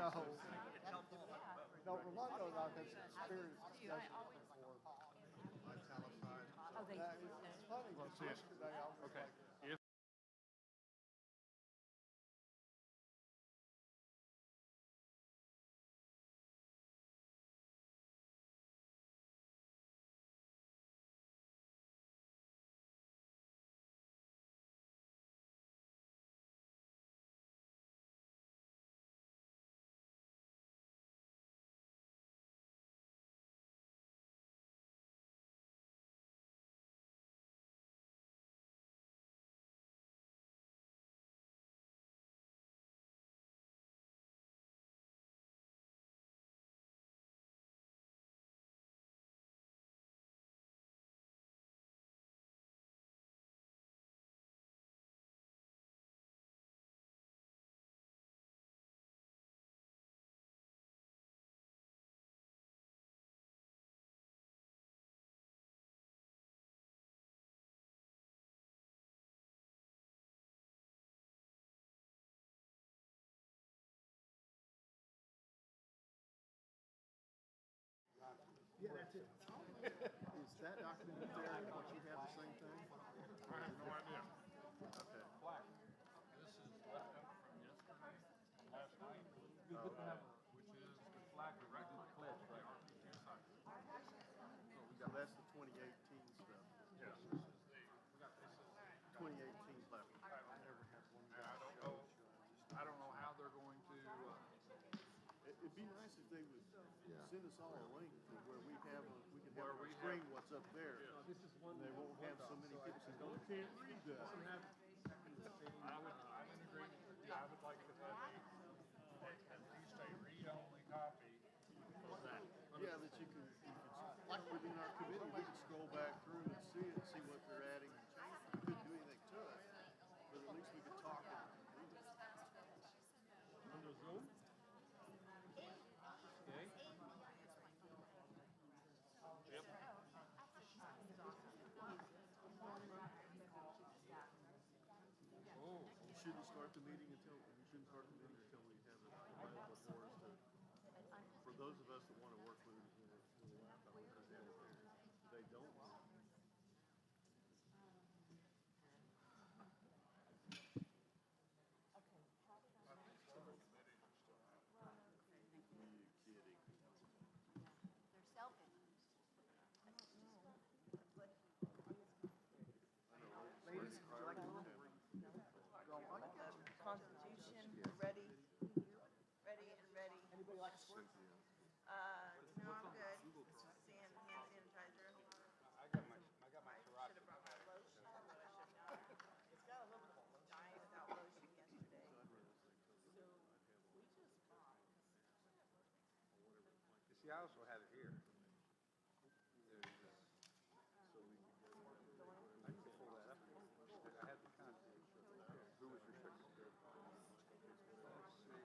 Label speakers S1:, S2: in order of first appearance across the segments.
S1: No, Rolando and I have experienced discussions before.
S2: Italicized.
S3: Oh, they,
S1: That it's funny,
S4: Well,
S1: because
S4: see,
S1: yesterday I was
S4: okay,
S1: like,
S4: if
S2: Yeah, that's it. Is that document up there, what you have, the same thing?
S4: I have no idea.
S2: Okay.
S4: Black. This is left over from yesterday, last night, which is the flag directly declared by RPC site.
S2: So that's the 2018 stuff.
S4: Yes, this is the, we got, this is the,
S2: 2018 left.
S4: and I don't know how they're going to,
S2: It'd be nice if they would send us all a link to where we have, we can
S4: Where
S2: have
S4: we
S2: a screen
S4: have-
S2: what's up there.
S5: This is one.
S2: And they won't have so many people saying, oh, I can't read that.
S4: I'm in agreement with you. I would like to have at least a read-only copy of that.
S2: Yeah, that you could, like within our committee, we could scroll back through and see it, see what they're adding and changing. We couldn't do anything to it, but at least we could talk and read it.
S5: Under Zoom? Okay.
S4: Yep.
S5: Oh,
S2: You shouldn't start the meeting until we have it available for us to, for those of us that want to work with it, with a laptop, because they don't. You kidding?
S6: Ladies, would you like to go on? Constitution, ready, ready and ready.
S5: anybody like a squirt?
S6: No, I'm good. Hand sanitizer.
S4: I got my
S6: Should have brought my lotion, but I should not. It's got a little dye without lotion yesterday.
S7: You see, I also have it here. I can pull that up. I have the content. Who was restricted to it? Let's see.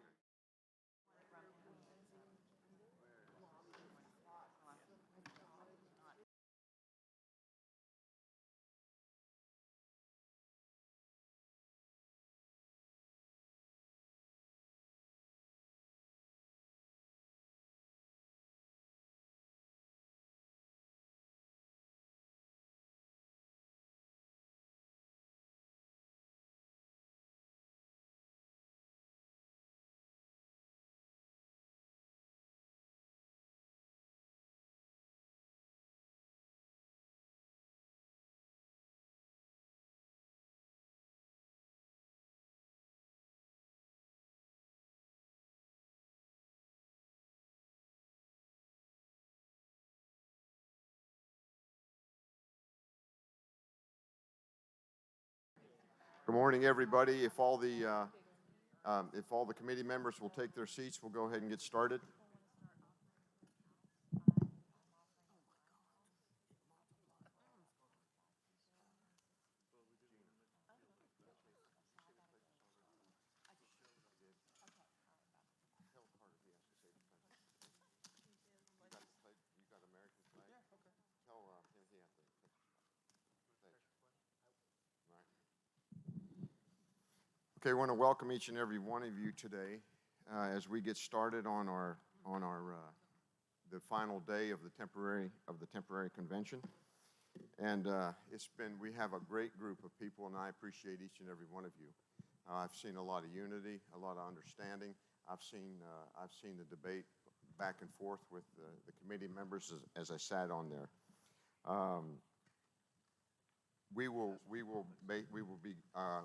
S7: Good morning, everybody. If all the committee members will take their seats, we'll go ahead and get started. You got American flag? Yeah, okay. Tell him he has to. Thanks. All right. Okay, I want to welcome each and every one of you today
S3: as we get started on our the final day of the temporary convention. And we have a great group of people, and I appreciate each and every one of you. I've seen a lot of unity, a lot of understanding. I've seen the debate back and forth with the committee members as I sat on there. We will be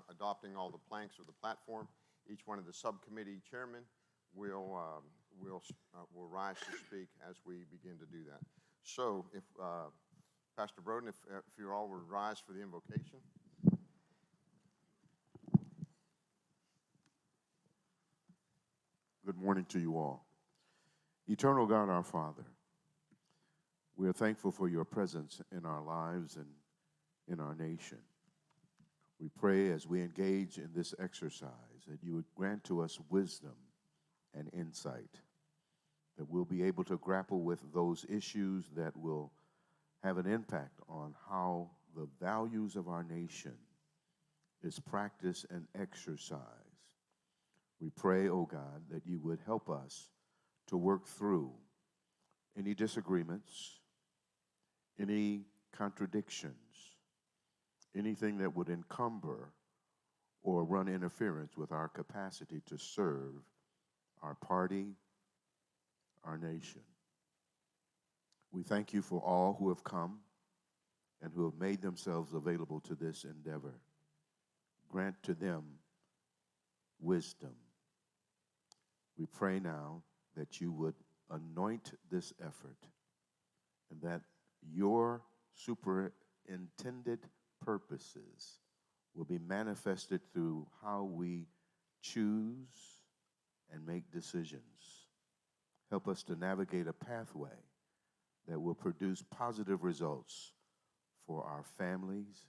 S3: adopting all the planks of the platform. Each one of the subcommittee chairmen will rise to speak as we begin to do that. So, if Pastor Broden, if you all would rise for the invocation.
S5: Good morning to you all. Eternal God, our Father, we are thankful for your presence in our lives and in our nation. We pray as we engage in this exercise that you would grant to us wisdom and insight, that we'll be able to grapple with those issues that will have an impact on how the values of our nation is practiced and exercised. We pray, oh God, that you would help us to work through any disagreements, any contradictions, anything that would encumber or run interference with our capacity to serve our party, our nation. We thank you for all who have come and who have made themselves available to this endeavor. Grant to them wisdom. We pray now that you would anoint this effort and that your superintended purposes will be manifested through how we choose and make decisions. Help us to navigate a pathway that will produce positive results for our families,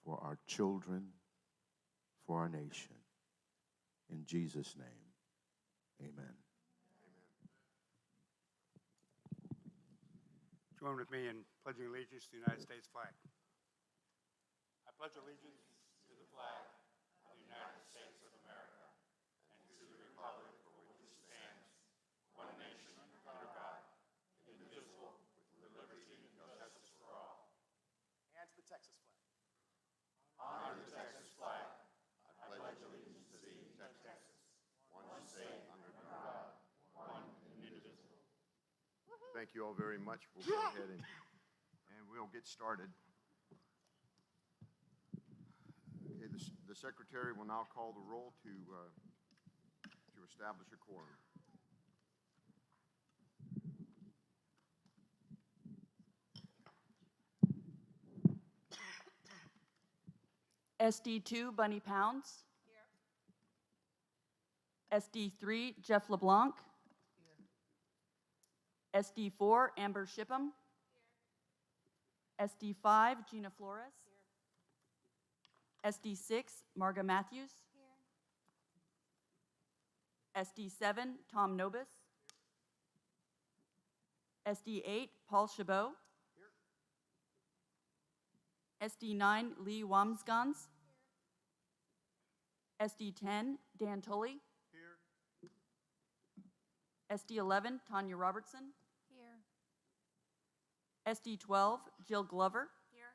S5: for our children, for our nation. In Jesus' name, amen.
S7: Join with me in pledging allegiance to the United States flag. I pledge allegiance to the flag of the United States of America and to the republic for which it stands, one nation under God, indivisible, with liberty and justice for all.
S1: And to the Texas flag.
S3: Honor the Texas flag. I pledge allegiance to thee, Texas, one state under God, one and indivisible. Thank you all very much. We'll go ahead and we'll get started. Okay, the secretary will now call the roll to establish a quorum.
S8: SD2, Bunny Pounds. Here. SD3, Jeff LeBlanc. Here. SD4, Amber Shipham. Here. SD5, Gina Flores. Here. SD6, Marga Matthews. Here. SD7, Tom Nobis. Here. SD8, Paul Chabot. SD9, Lee Wamsgans. SD10, Dan Tully.
S1: Here.
S8: SD11, Tanya Robertson.
S9: Here.
S8: SD12, Jill Glover.
S9: Here.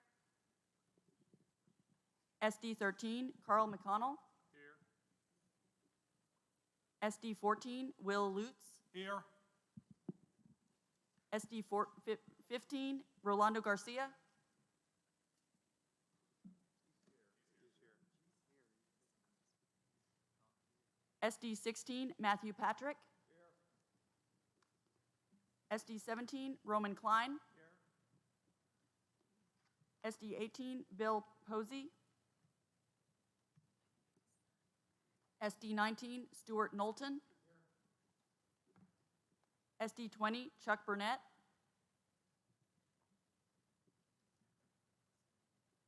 S8: SD13, Carl McConnell.
S4: Here.
S8: SD14, Will Lutz.
S4: Here.
S8: SD15, Rolando Garcia. SD16, Matthew Patrick. Here. SD17, Roman Klein. Here. SD18, Bill Posey. SD19, Stuart Knowlton. Here. SD20, Chuck Burnett.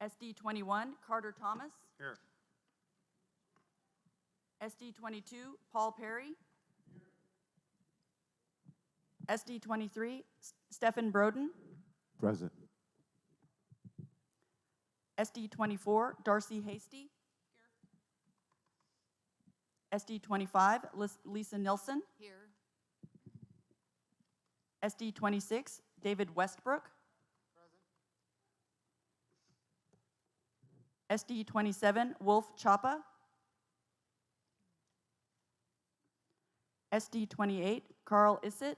S8: SD21, Carter Thomas.
S7: Here.
S8: SD22, Paul Perry. SD23, Stephen Broden.
S5: Present.
S8: SD24, Darcy Hasty. SD 25, Lisa Nilsson.
S9: Here.
S8: SD 26, David Westbrook. SD 27, Wolf Chapa. SD 28, Carl Issett.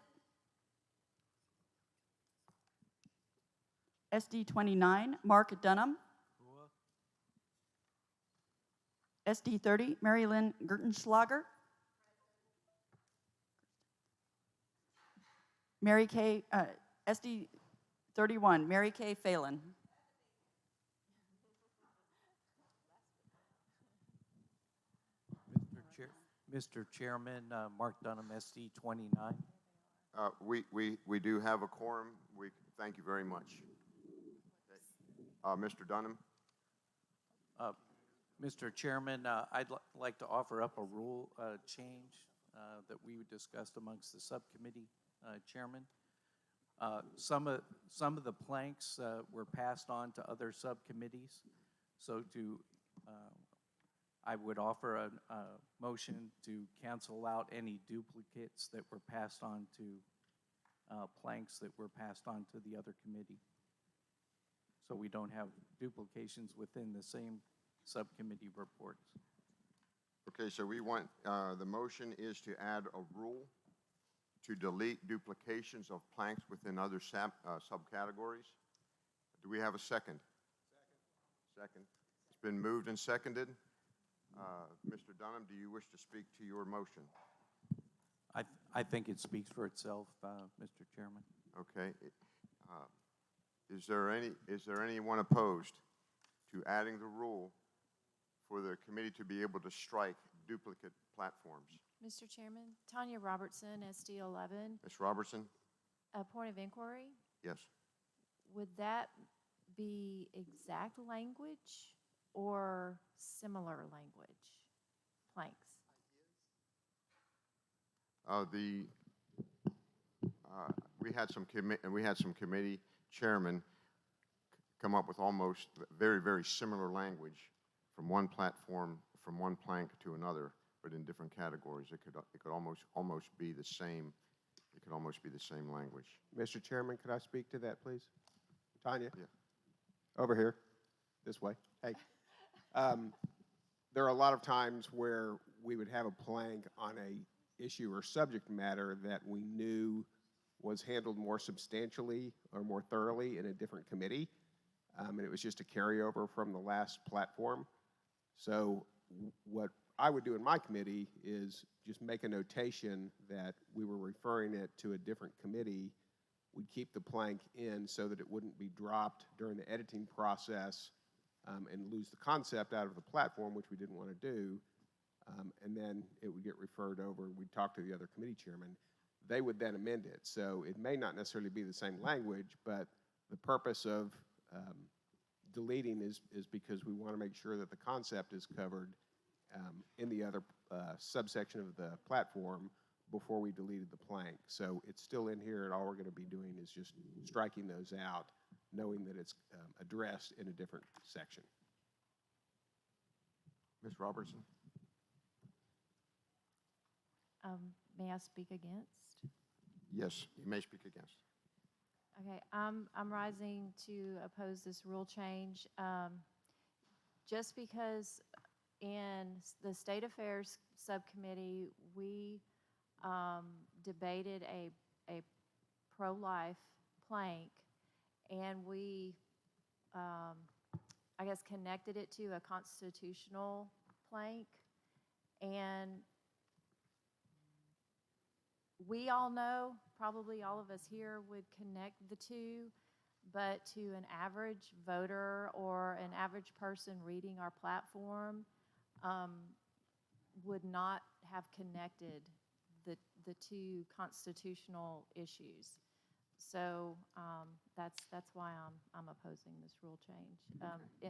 S8: SD 29, Mark Dunham. SD 30, Mary Lynn Gertenschlager. SD 31, Mary Kay Phelan.
S10: Mr. Chairman, Mark Dunham, SD 29.
S3: We do have a quorum. We thank you very much. Mr. Dunham?
S10: Mr. Chairman, I'd like to offer up a rule change that we discussed amongst the subcommittee chairman. Some of the planks were passed on to other subcommittees, so I would offer a motion to cancel out any duplicates that were passed on to planks that were passed on to the other committee, so we don't have duplications within the same subcommittee reports.
S3: Okay, so we want, the motion is to add a rule to delete duplications of planks within other subcategories. Do we have a second? Second. It's been moved and seconded. Mr. Dunham, do you wish to speak to your motion?
S10: I think it speaks for itself, Mr. Chairman.
S3: Okay. Is there anyone opposed to adding the rule for the committee to be able to strike duplicate platforms?
S9: Mr. Chairman, Tanya Robertson, SD 11.
S3: Ms. Robertson?
S9: A point of inquiry.
S3: Yes.
S9: Would that be exact language or similar language? Planks.
S3: We had some committee chairmen come up with almost very, very similar language from one platform, from one plank to another, but in different categories. It could almost be the same. It could almost be the same language.
S11: Mr. Chairman, could I speak to that, please? Tanya?
S3: Yeah.
S11: Over here, this way. Hey. There are a lot of times where we would have a plank on a issue or subject matter that we knew was handled more substantially or more thoroughly in a different committee, and it was just a carryover from the last platform. So what I would do in my committee is just make a notation that we were referring it to a different committee. We'd keep the plank in so that it wouldn't be dropped during the editing process and lose the concept out of the platform, which we didn't want to do. And then it would get referred over, and we'd talk to the other committee chairman. They would then amend it. So it may not necessarily be the same language, but the purpose of deleting is because we want to make sure that the concept is covered in the other subsection of the platform before we deleted the plank. So it's still in here, and all we're going to be doing is just striking those out, knowing that it's addressed in a different section.
S3: Ms. Robertson?
S9: May I speak against?
S3: Yes, you may speak against.
S9: Okay, I'm rising to oppose this rule change, just because in the State Affairs Subcommittee, we debated a pro-life plank, and we, I guess, connected it to a constitutional plank, and we all know, probably all of us here would connect the two, but to an average voter or an average person reading our platform would not have connected the two constitutional issues. So that's why I'm opposing this rule change,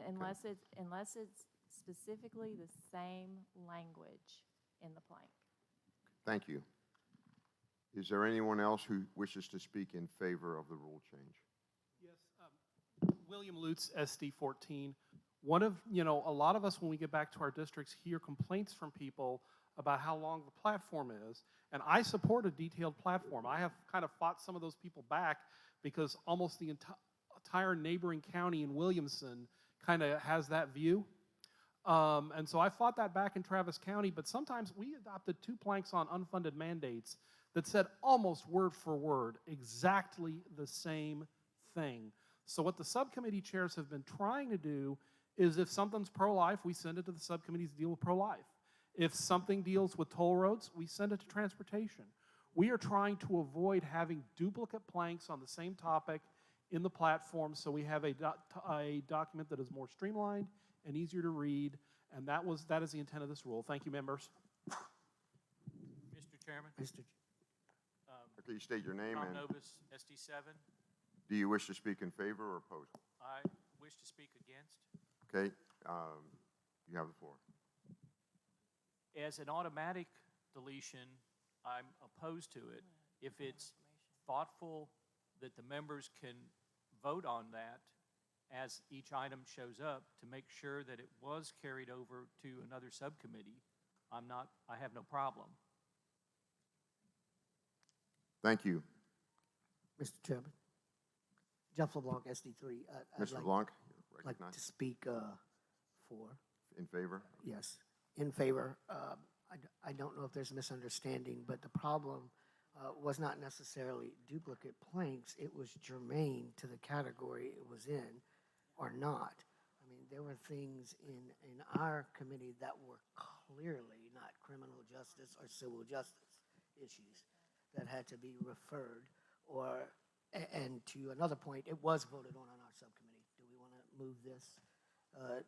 S9: unless it's specifically the same language in the plank.
S3: Thank you. Is there anyone else who wishes to speak in favor of the rule change?
S12: Yes, William Lutz, SD 14. A lot of us, when we get back to our districts, hear complaints from people about how long the platform is. And I support a detailed platform. I have kind of fought some of those people back because almost the entire neighboring county in Williamson kind of has that view. And so I fought that back in Travis County, but sometimes we adopted 2 planks on unfunded mandates that said almost word for word exactly the same thing. So what the subcommittee chairs have been trying to do is if something's pro-life, we send it to the subcommittees to deal with pro-life. If something deals with toll roads, we send it to transportation. We are trying to avoid having duplicate planks on the same topic in the platform, so we have a document that is more streamlined and easier to read, and that is the intent of this rule. Thank you, members.
S4: Mr. Chairman?
S3: Okay, you state your name
S4: Tom
S3: and
S4: Novus, SD7.
S3: do you wish to speak in favor or oppose?
S4: I wish to speak against.
S3: Okay, you have the floor.
S4: As an automatic deletion, I'm opposed to it. If it's thoughtful that the members can vote on that as each item shows up to make sure that it was carried over to another subcommittee, I have no problem.
S3: Thank you.
S13: Mr. Chairman. Jeff LeBlanc, SD3. I'd
S3: Mr. LeBlanc, you're
S13: like to
S3: recognized.
S13: speak for.
S3: In favor?
S13: Yes, in favor. I don't know if there's a misunderstanding, but the problem was not necessarily duplicate planks. It was germane to the category it was in or not. I mean, there were things in our committee that were clearly not criminal justice or civil justice issues that had to be referred or, and to another point, it was voted on our subcommittee. Do we want to move this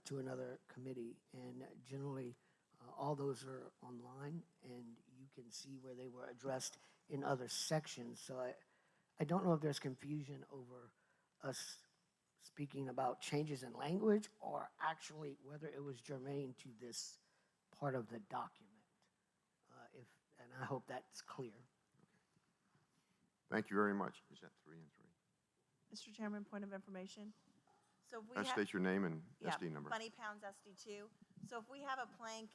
S13: to another committee? And generally, all those are online, and you can see where they were addressed in other sections. So I don't know if there's confusion over us speaking about changes in language or actually whether it was germane to this part of the document. And I hope that's clear.
S3: Thank you very much. Is that 3 and 3?
S6: Mr. Chairman, point of information. So if we
S3: State your name and
S6: yeah,
S3: SD number.
S6: Bunny Pounds SD2. So if we have a plank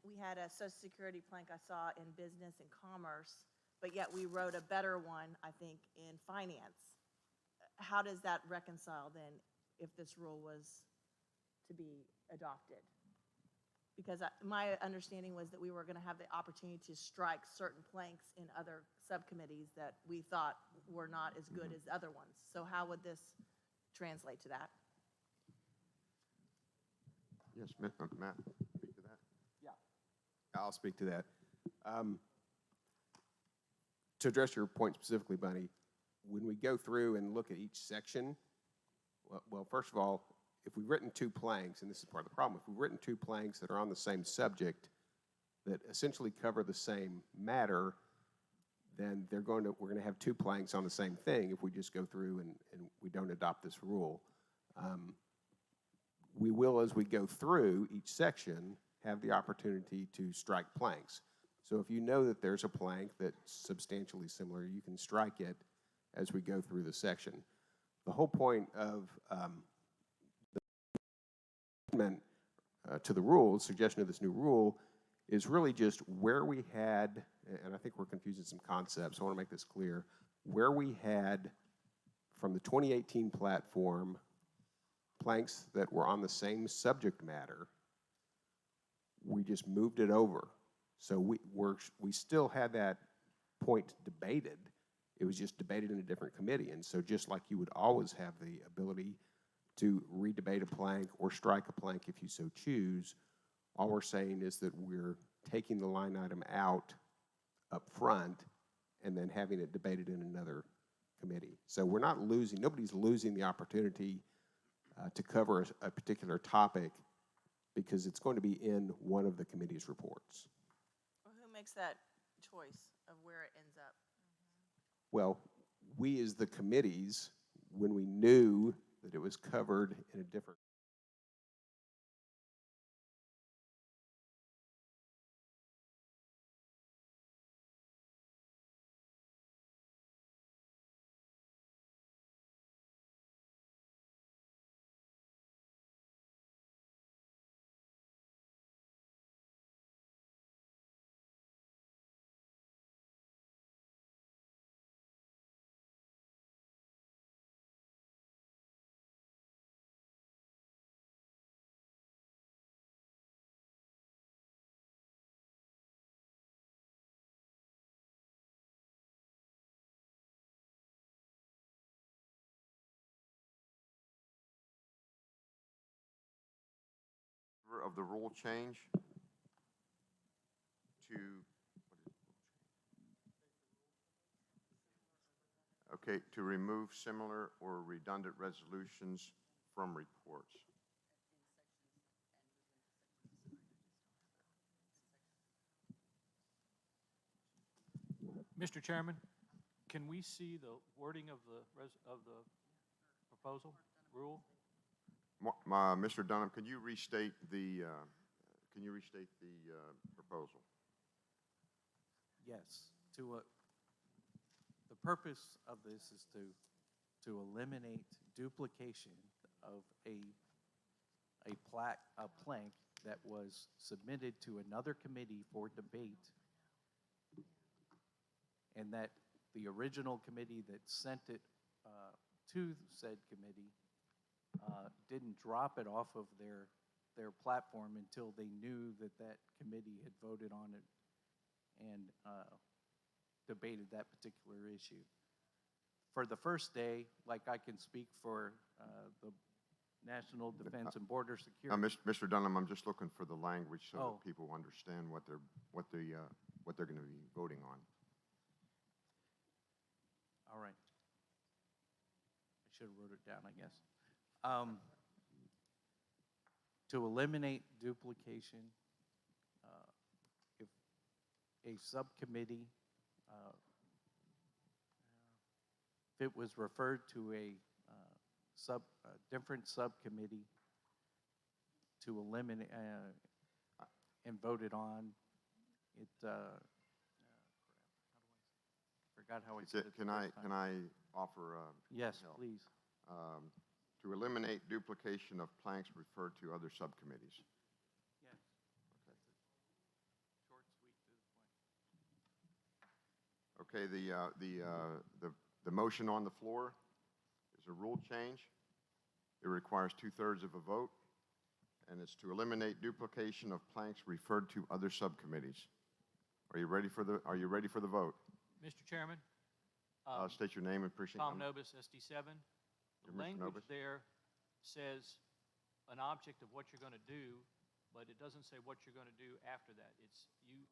S6: we had a Social Security plank I saw in business and commerce, but yet we wrote a better one, I think, in finance. How does that reconcile then if this rule was to be adopted? Because my understanding was that we were going to have the opportunity to strike certain planks in other subcommittees that we thought were not as good as other ones. So how would this translate to that?
S3: Yes, Matt, speak to that.
S11: Yeah. I'll speak to that. To address your point specifically, Bunny, when we go through and look at each section, well, first of all, if we've written 2 planks, and this is part of the problem, if we've written 2 planks that are on the same subject that essentially cover the same matter, then we're going to have 2 planks on the same thing if we just go through and we don't adopt this rule. We will, as we go through each section, have the opportunity to strike planks. So if you know that there's a plank that's substantially similar, you can strike it as we go through the section. The whole point of the amendment to the rule, suggestion of this new rule, is really just where we had, and I think we're confusing some concepts, so I want to make this clear, where we had from the 2018 platform planks that were on the same subject matter, we just moved it over. So we still had that point debated. It was just debated in a different committee. And so just like you would always have the ability to redebate a plank or strike a plank if you so choose, all we're saying is that we're taking the line item out up front and then having it debated in another committee. So we're not losing, nobody's losing the opportunity to cover a particular topic because it's going to be in one of the committee's reports.
S6: Well, who makes that choice of where it ends up?
S11: Well, we as the committees, when we knew that it was covered in a different
S3: of the rule change to, okay, to remove similar or redundant resolutions from reports.
S4: Mr. Chairman, can we see the wording of the proposal, rule?
S3: Mr. Dunham, can you restate the proposal?
S10: Yes, the purpose of this is to eliminate duplication of a plank that was submitted to another committee for debate, and that the original committee that sent it to said committee didn't drop it off of their platform until they knew that that committee had voted on it and debated that particular issue. For the first day, like I can speak for the National Defense and Border Security.
S3: Mr. Dunham, I'm just looking for the language so
S10: Oh.
S3: that people understand what they're going to be voting on.
S10: All right. I should have wrote it down, I guess. To eliminate duplication, if a subcommittee, if it was referred to a different subcommittee to eliminate and voted on, it, forgot how I said it.
S3: Can I offer?
S10: Yes,
S3: help?
S10: please.
S3: To eliminate duplication of planks referred to other subcommittees.
S10: Yes. Short, sweet, to the point.
S3: Okay, the motion on the floor is a rule change. It requires 2/3 of a vote, and it's to eliminate duplication of planks referred to other subcommittees. Are you ready for the vote?
S4: Mr. Chairman?
S3: State your name and precinct
S4: Tom
S3: number.
S4: Nobis, SD7. The
S3: Mr.
S4: language
S3: Nobis?
S4: there says an object of what you're going to do, but it doesn't say what you're going to do after that.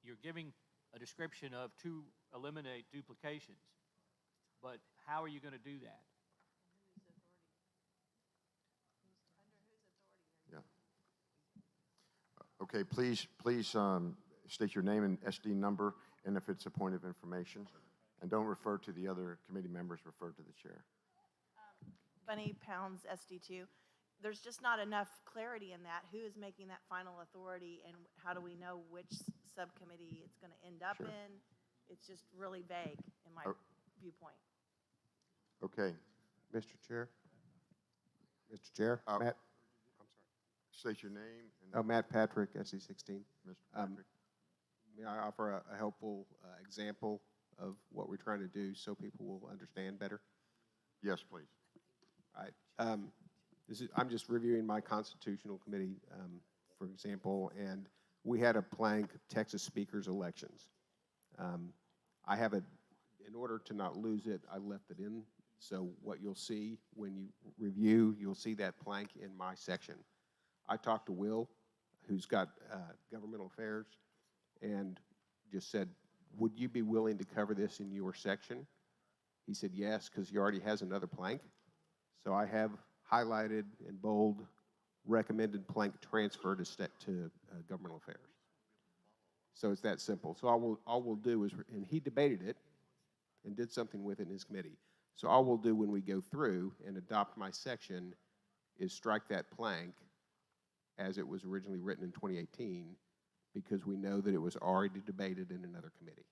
S4: You're giving a description of to eliminate duplications, but how are you going to do that?
S3: Yeah. Okay, please state your name and SD number, and if it's a point of information. And don't refer to the other committee members, refer to the chair.
S6: Bunny Pounds, SD2. There's just not enough clarity in that. Who is making that final authority, and how do we know which subcommittee it's going to end up
S3: Sure.
S6: in? It's just really vague in my viewpoint.
S3: Okay.
S11: Mr. Chair? Mr. Chair? Matt? I'm sorry.
S3: State your name. And
S11: Oh, Matt Patrick, SC16.
S3: Mr. Patrick.
S11: May I offer a helpful example of what we're trying to do so people will understand better?
S3: Yes, please.
S11: All right. I'm just reviewing my constitutional committee, for example, and we had a plank Texas speakers elections. I have it, in order to not lose it, I left it in. So what you'll see when you review, you'll see that plank in my section. I talked to Will, who's got governmental affairs, and just said, would you be willing to cover this in your section? He said yes, because he already has another plank. So I have highlighted in bold recommended plank transfer to governmental affairs. So it's that simple. So all we'll do is, and he debated it and did something with it in his committee. So all we'll do when we go through and adopt my section is strike that plank as it was originally written in 2018, because we know that it was already debated in another committee.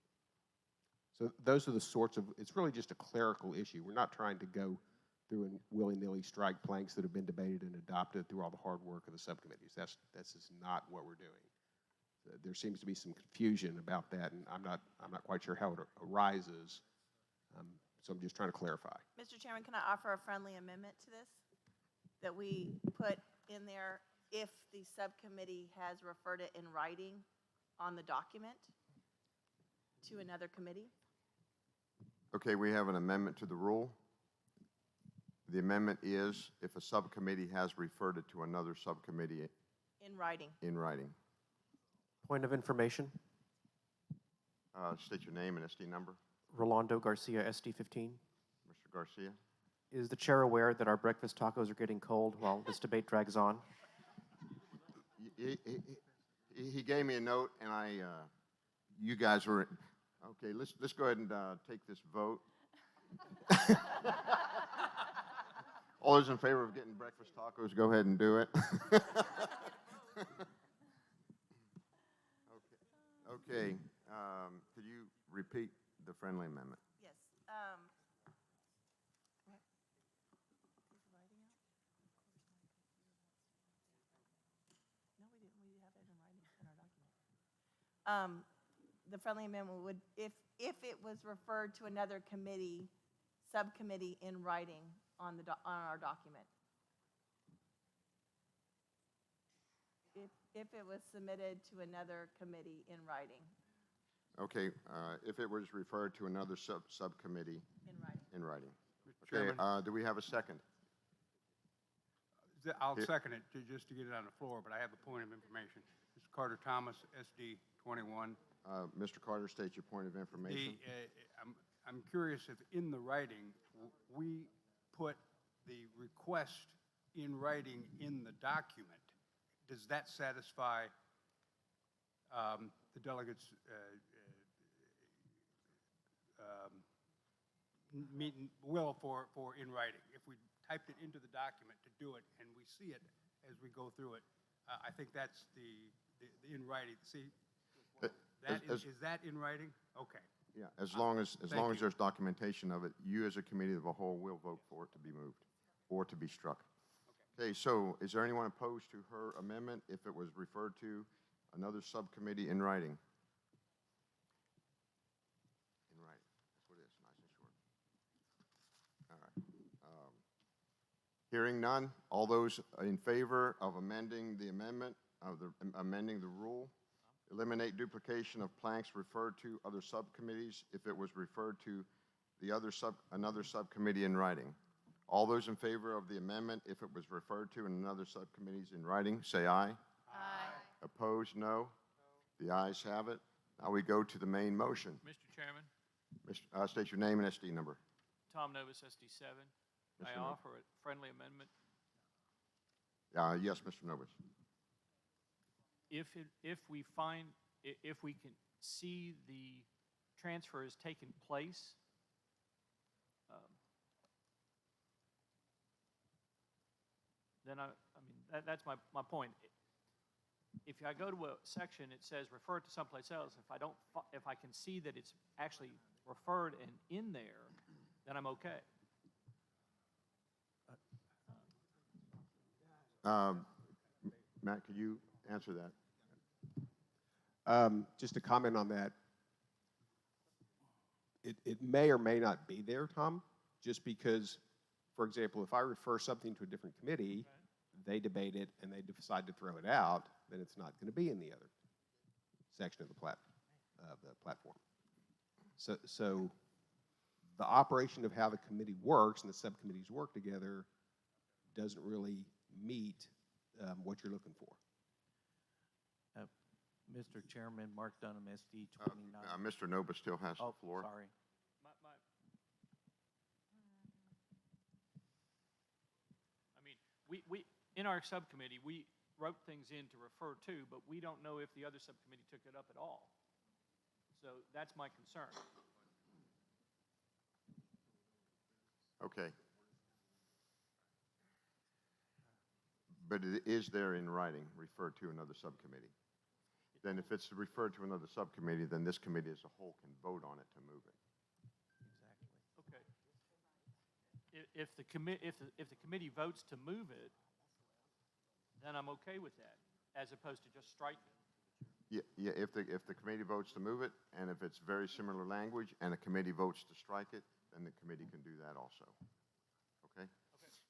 S11: So those are the sorts of, it's really just a clerical issue. We're not trying to go through and willy-nilly strike planks that have been debated and adopted through all the hard work of the subcommittees. That's just not what we're doing. There seems to be some confusion about that, and I'm not quite sure how it arises. So I'm just trying to clarify.
S6: Mr. Chairman, can I offer a friendly amendment to this? That we put in there, if the subcommittee has referred it in writing on the document to another committee?
S3: Okay, we have an amendment to the rule. The amendment is if a subcommittee has referred it to another subcommittee
S6: In writing.
S3: in writing.
S14: Point of information,
S3: State your name and SD number.
S14: Rolando Garcia, SD15.
S3: Mr. Garcia?
S14: Is the chair aware that our breakfast tacos are getting cold while this debate drags on?
S3: He gave me a note, and you guys were, okay, let's go ahead and take this vote. All those in favor of getting breakfast tacos, go ahead and do it. Okay, could you repeat the friendly amendment?
S6: Yes. No, we didn't. We have it in writing in our document. The friendly amendment would, if it was referred to another committee, subcommittee in writing on our document. If it was submitted to another committee in writing.
S3: Okay, if it was referred to another subcommittee
S6: In writing.
S3: in writing.
S7: Mr.
S3: Okay,
S7: Chairman,
S3: do we have a second?
S7: I'll
S3: Here.
S7: second it just to get it on the floor, but I have a point of information. Mr. Carter Thomas, SD 21.
S3: Mr. Carter, state your point of information.
S7: I'm curious if in the writing, we put the request in writing in the document. Does that satisfy the delegates' will for in writing? If we typed it into the document to do it and we see it as we go through it, I think that's the in writing. See, is that in writing? Okay.
S3: Yeah, as long as
S7: Thank you.
S3: there's documentation of it, you as a committee of the whole will vote for it to be moved or to be struck. Okay, so is there anyone opposed to her amendment if it was referred to another subcommittee in writing? In writing, that's what it is, nice and short. All right. Hearing none, all those in favor of amending the amendment, amending the rule, eliminate duplication of planks referred to other subcommittees if it was referred to another subcommittee in writing. All those in favor of the amendment, if it was referred to in another subcommittees in writing, say aye.
S6: Aye.
S3: Opposed, no. The ayes have it. Now we go to the main motion.
S4: Mr. Chairman,
S3: State your name and SD number.
S4: Tom Novus, SD7.
S3: Mr.
S4: I
S3: Novus.
S4: offer a friendly amendment.
S3: Yes, Mr. Novus.
S4: If we can see the transfer has taken place, then that's my point. If I go to a section, it says refer to someplace else. If I can see that it's actually referred and in there, then I'm okay.
S3: Matt, could you answer that?
S11: Just to comment on that, it may or may not be there, Tom, just because, for example, if I refer something to a different committee, they debate it and they decide to throw it out, then it's not going to be in the other section of the platform. So the operation of how the committee works and the subcommittees work together doesn't really meet what you're looking for.
S10: Mr. Chairman, Mark Dunham, SD 29.
S3: Mr. Novus still has the
S10: Oh,
S3: floor.
S10: sorry.
S4: We in our subcommittee, we wrote things in to refer to, but we don't know if the other subcommittee took it up at all. So that's my concern.
S3: Okay. But it is there in writing, referred to another subcommittee. Then if it's referred to another subcommittee, then this committee as a whole can vote on it to move it.
S4: Okay. If the committee votes to move it, then I'm okay with that, as opposed to just striking.
S3: Yeah, if the committee votes to move it, and if it's very similar language, and a committee votes to strike it, then the committee can do that also. Okay?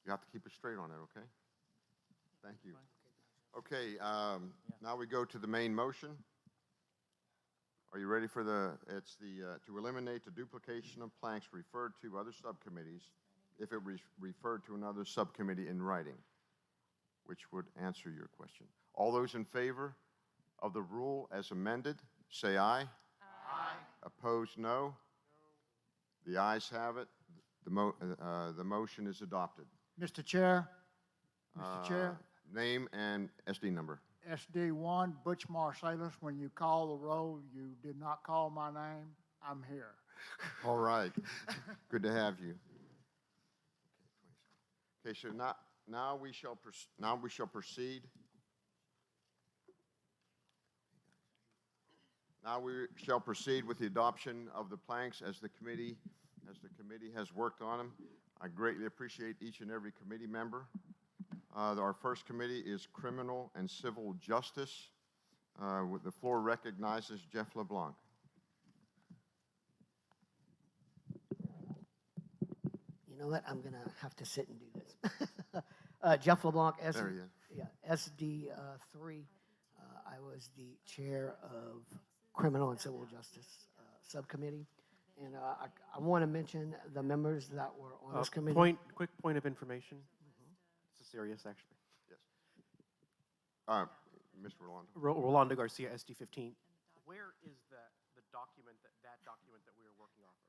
S3: You have to keep it straight on it, okay? Thank you. Okay, now we go to the main motion. Are you ready for to eliminate the duplication of planks referred to other subcommittees if it was referred to another subcommittee in writing. which would answer your question. All those in favor of the rule as amended, say aye. Aye. Opposed, no. The ayes have it. The motion is adopted.
S1: Mr. Chair, Mr. Chair,
S3: Name and SD number.
S1: SD1, Butch Marsalis, when you call the roll, you did not call my name. I'm here.
S3: All right. Good to have you. Okay, so now we shall proceed. Now we shall proceed with the adoption of the planks as the committee has worked on them. I greatly appreciate each and every committee member. Our first committee is Criminal and Civil Justice. The floor recognizes Jeff LeBlanc.
S13: You know what? I'm going to have to sit and do this. Jeff LeBlanc,
S3: There he is.
S13: Yeah, SD 3. I was the chair of Criminal and Civil Justice Subcommittee. And I want to mention the members that were on this committee.
S14: Quick point of information. This is serious, actually.
S3: Yes. Mr. Rolando.
S14: Rolando Garcia, SD 15. Where is the document that document that we are working off of?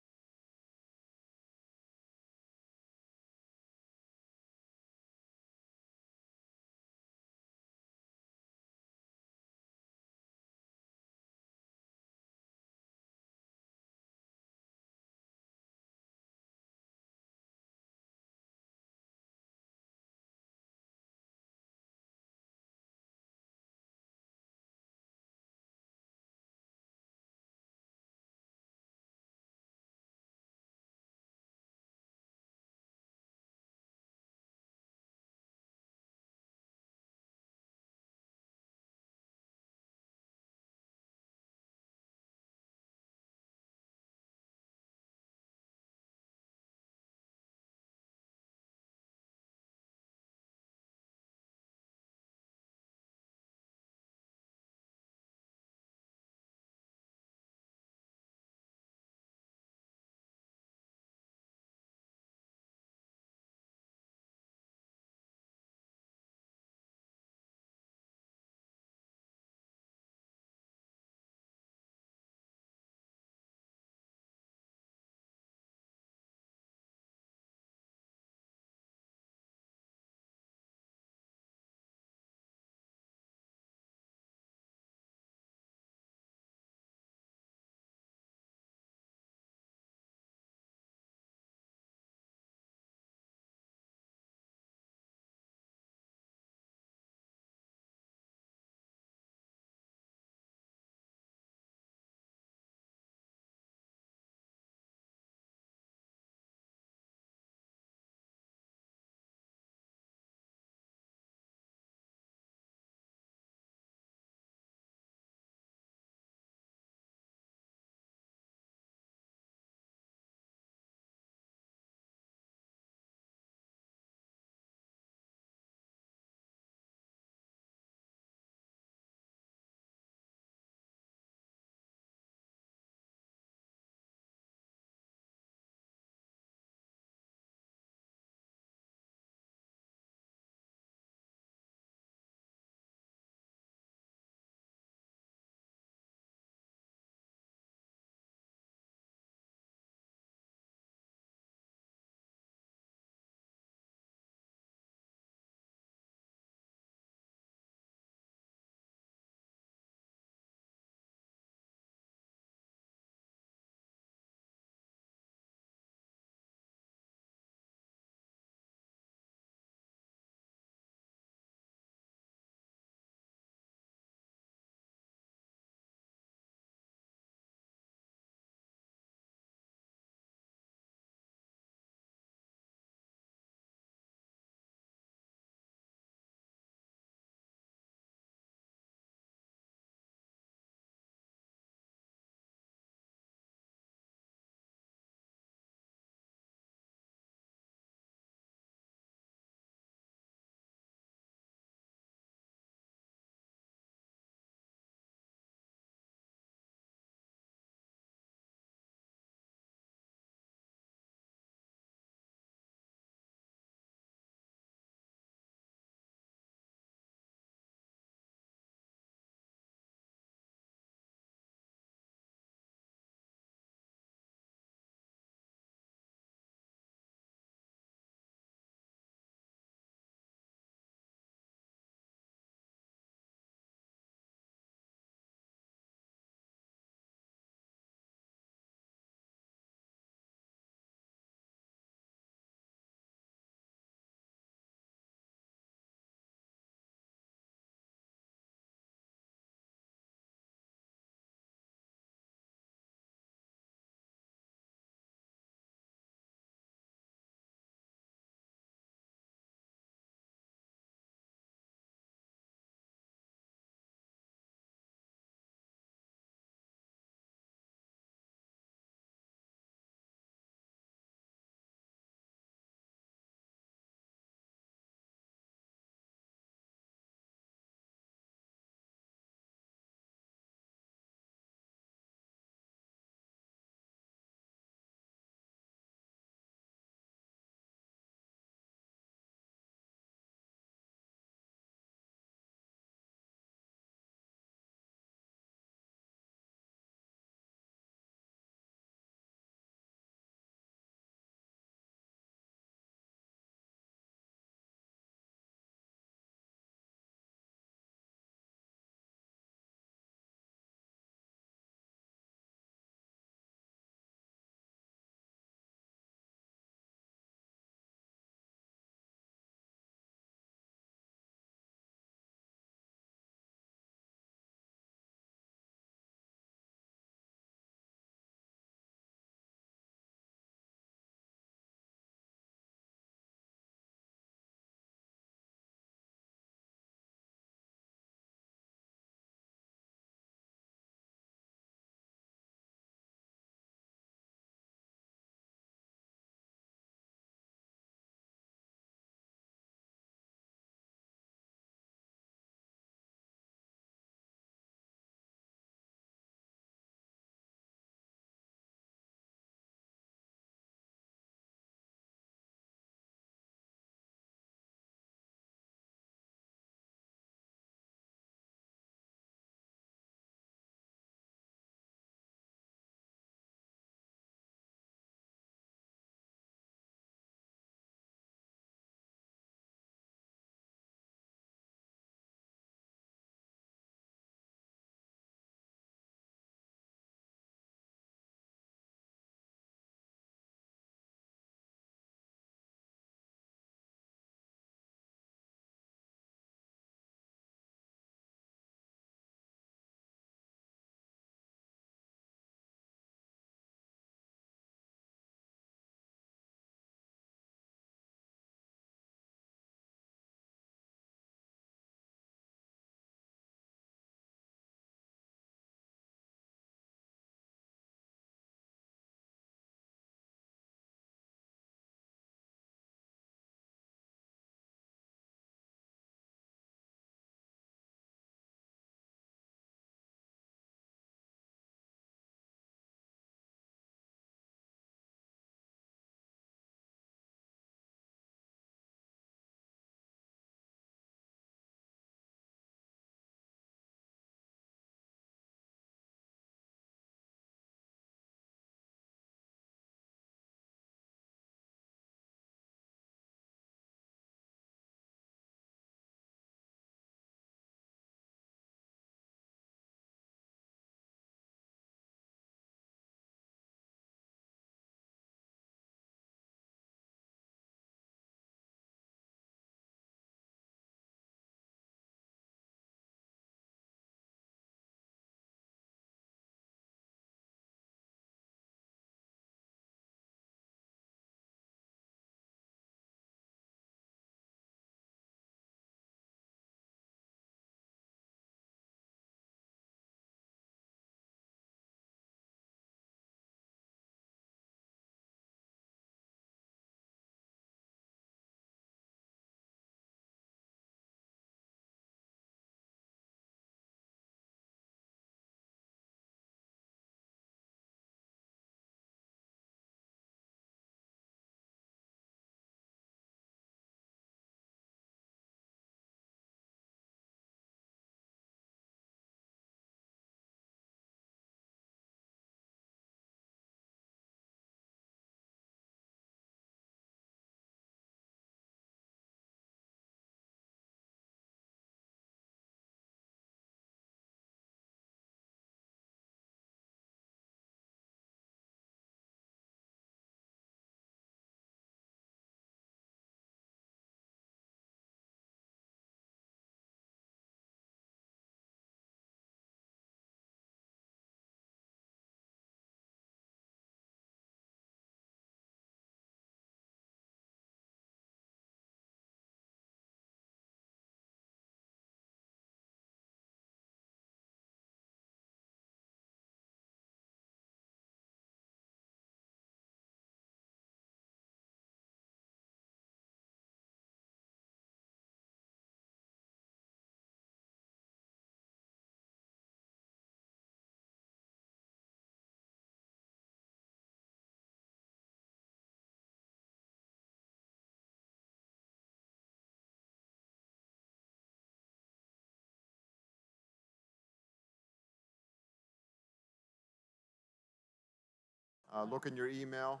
S3: look in your email.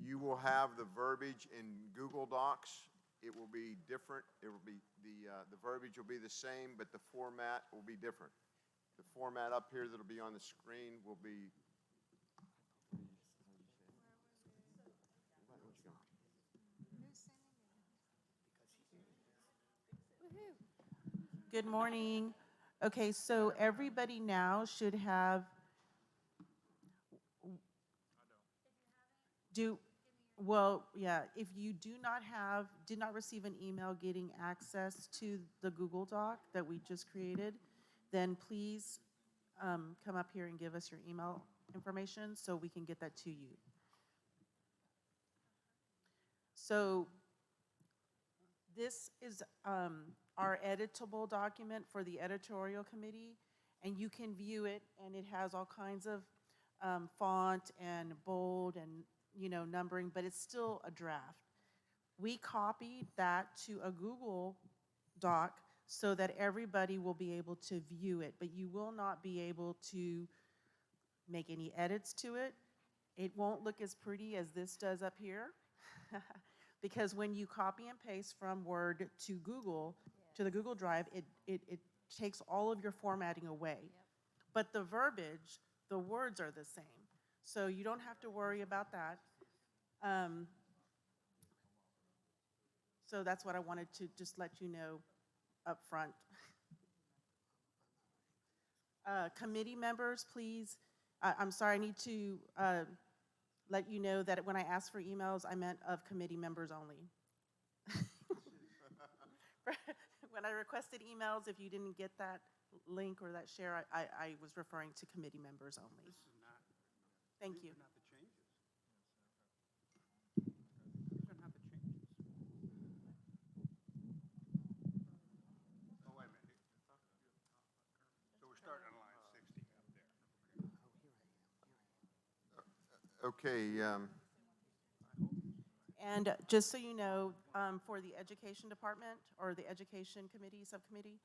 S3: You will have the verbiage in Google Docs. It will be different. It will be, the verbiage will be the same, but the format will be different. The format up here that'll be on the screen will be.
S6: Good morning. Okay, so everybody now should have. Well, yeah, if you did not receive an email getting access to the Google Doc that we just created, then please come up here and give us your email information so we can get that to you. So this is our editable document for the editorial committee, and you can view it, and it has all kinds of font and bold and numbering, but it's still a draft. We copied that to a Google Doc so that everybody will be able to view it, but you will not be able to make any edits to it. It won't look as pretty as this does up here because when you copy and paste from Word to Google, to the Google Drive, it takes all of your formatting away. But the verbiage, the words are the same. So you don't have to worry about that. So that's what I wanted to just let you know up front. Committee members, please. I'm sorry, I need to let you know that when I asked for emails, I meant of committee members only. When I requested emails, if you didn't get that link or that share, I was referring to committee members only.
S7: This is not.
S6: Thank you.
S7: These are not the changes. These are not the changes. Oh, wait a minute. So we're starting on line 60 up there.
S3: Okay,
S6: And just so you know, for the education department or the education committee, subcommittee,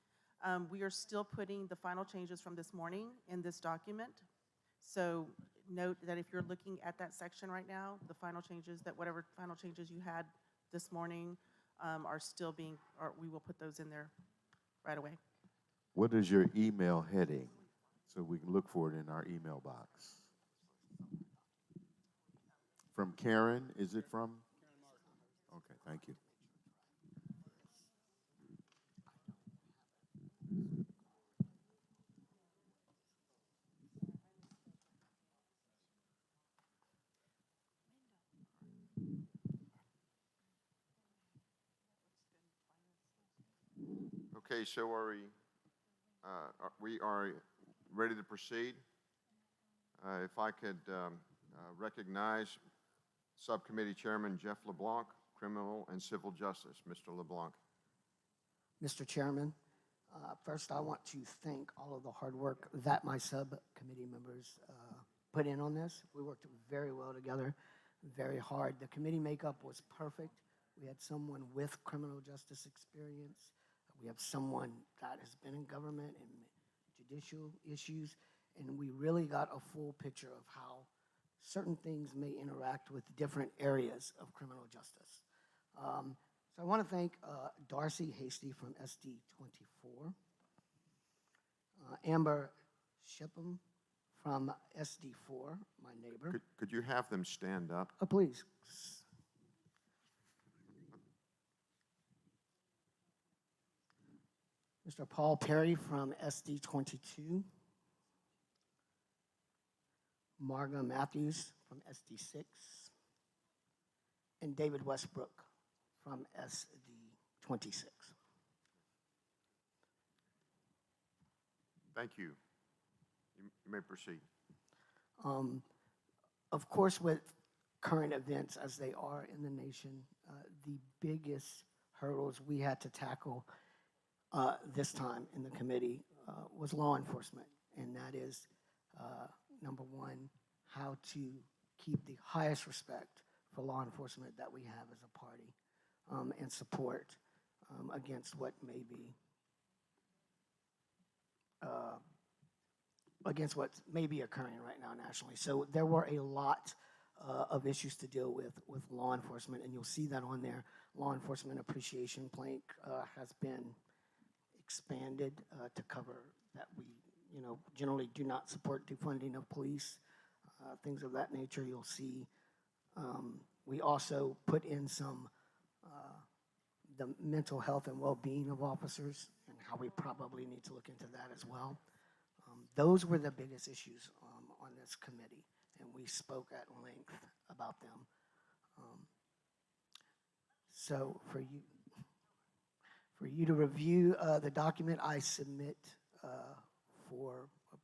S6: we are still putting the final changes from this morning in this document. So note that if you're looking at that section right now, the final changes, that whatever final changes you had this morning are still being, or we will put those in there right away.
S5: What is your email heading so we can look for it in our email box? From Karen, is it from? Okay, thank you.
S3: okay, so we are ready to proceed. If I could recognize Subcommittee Chairman Jeff LeBlanc, Criminal and Civil Justice. Mr. LeBlanc.
S13: Mr. Chairman, first I want to thank all of the hard work that my subcommittee members put in on this. We worked very well together, very hard. The committee makeup was perfect. We had someone with criminal justice experience. We have someone that has been in government and judicial issues, and we really got a full picture of how certain things may interact with different areas of criminal justice. So I want to thank Darcy Hasty from SD24, Amber Shipham from SD4, my neighbor.
S3: Could you have them stand up?
S13: Oh, please. Mr. Paul Perry from SD22. Marga Matthews from SD6. And David Westbrook from SD26.
S3: Thank you. You may proceed.
S13: Of course, with current events as they are in the nation, the biggest hurdles we had to tackle this time in the committee was law enforcement, and that is, number one, how to keep the highest respect for law enforcement that we have as a party, and support against what may be against what may be occurring right now nationally. So there were a lot of issues to deal with law enforcement, and you'll see that on there. Law enforcement appreciation plank has been expanded to cover that. We, generally do not support defunding of police, things of that nature. You'll see. We also put in some the mental health and well-being of officers and how we probably need to look into that as well. Those were the biggest issues on this committee, and we spoke at length about them. So for you to review the document, I submit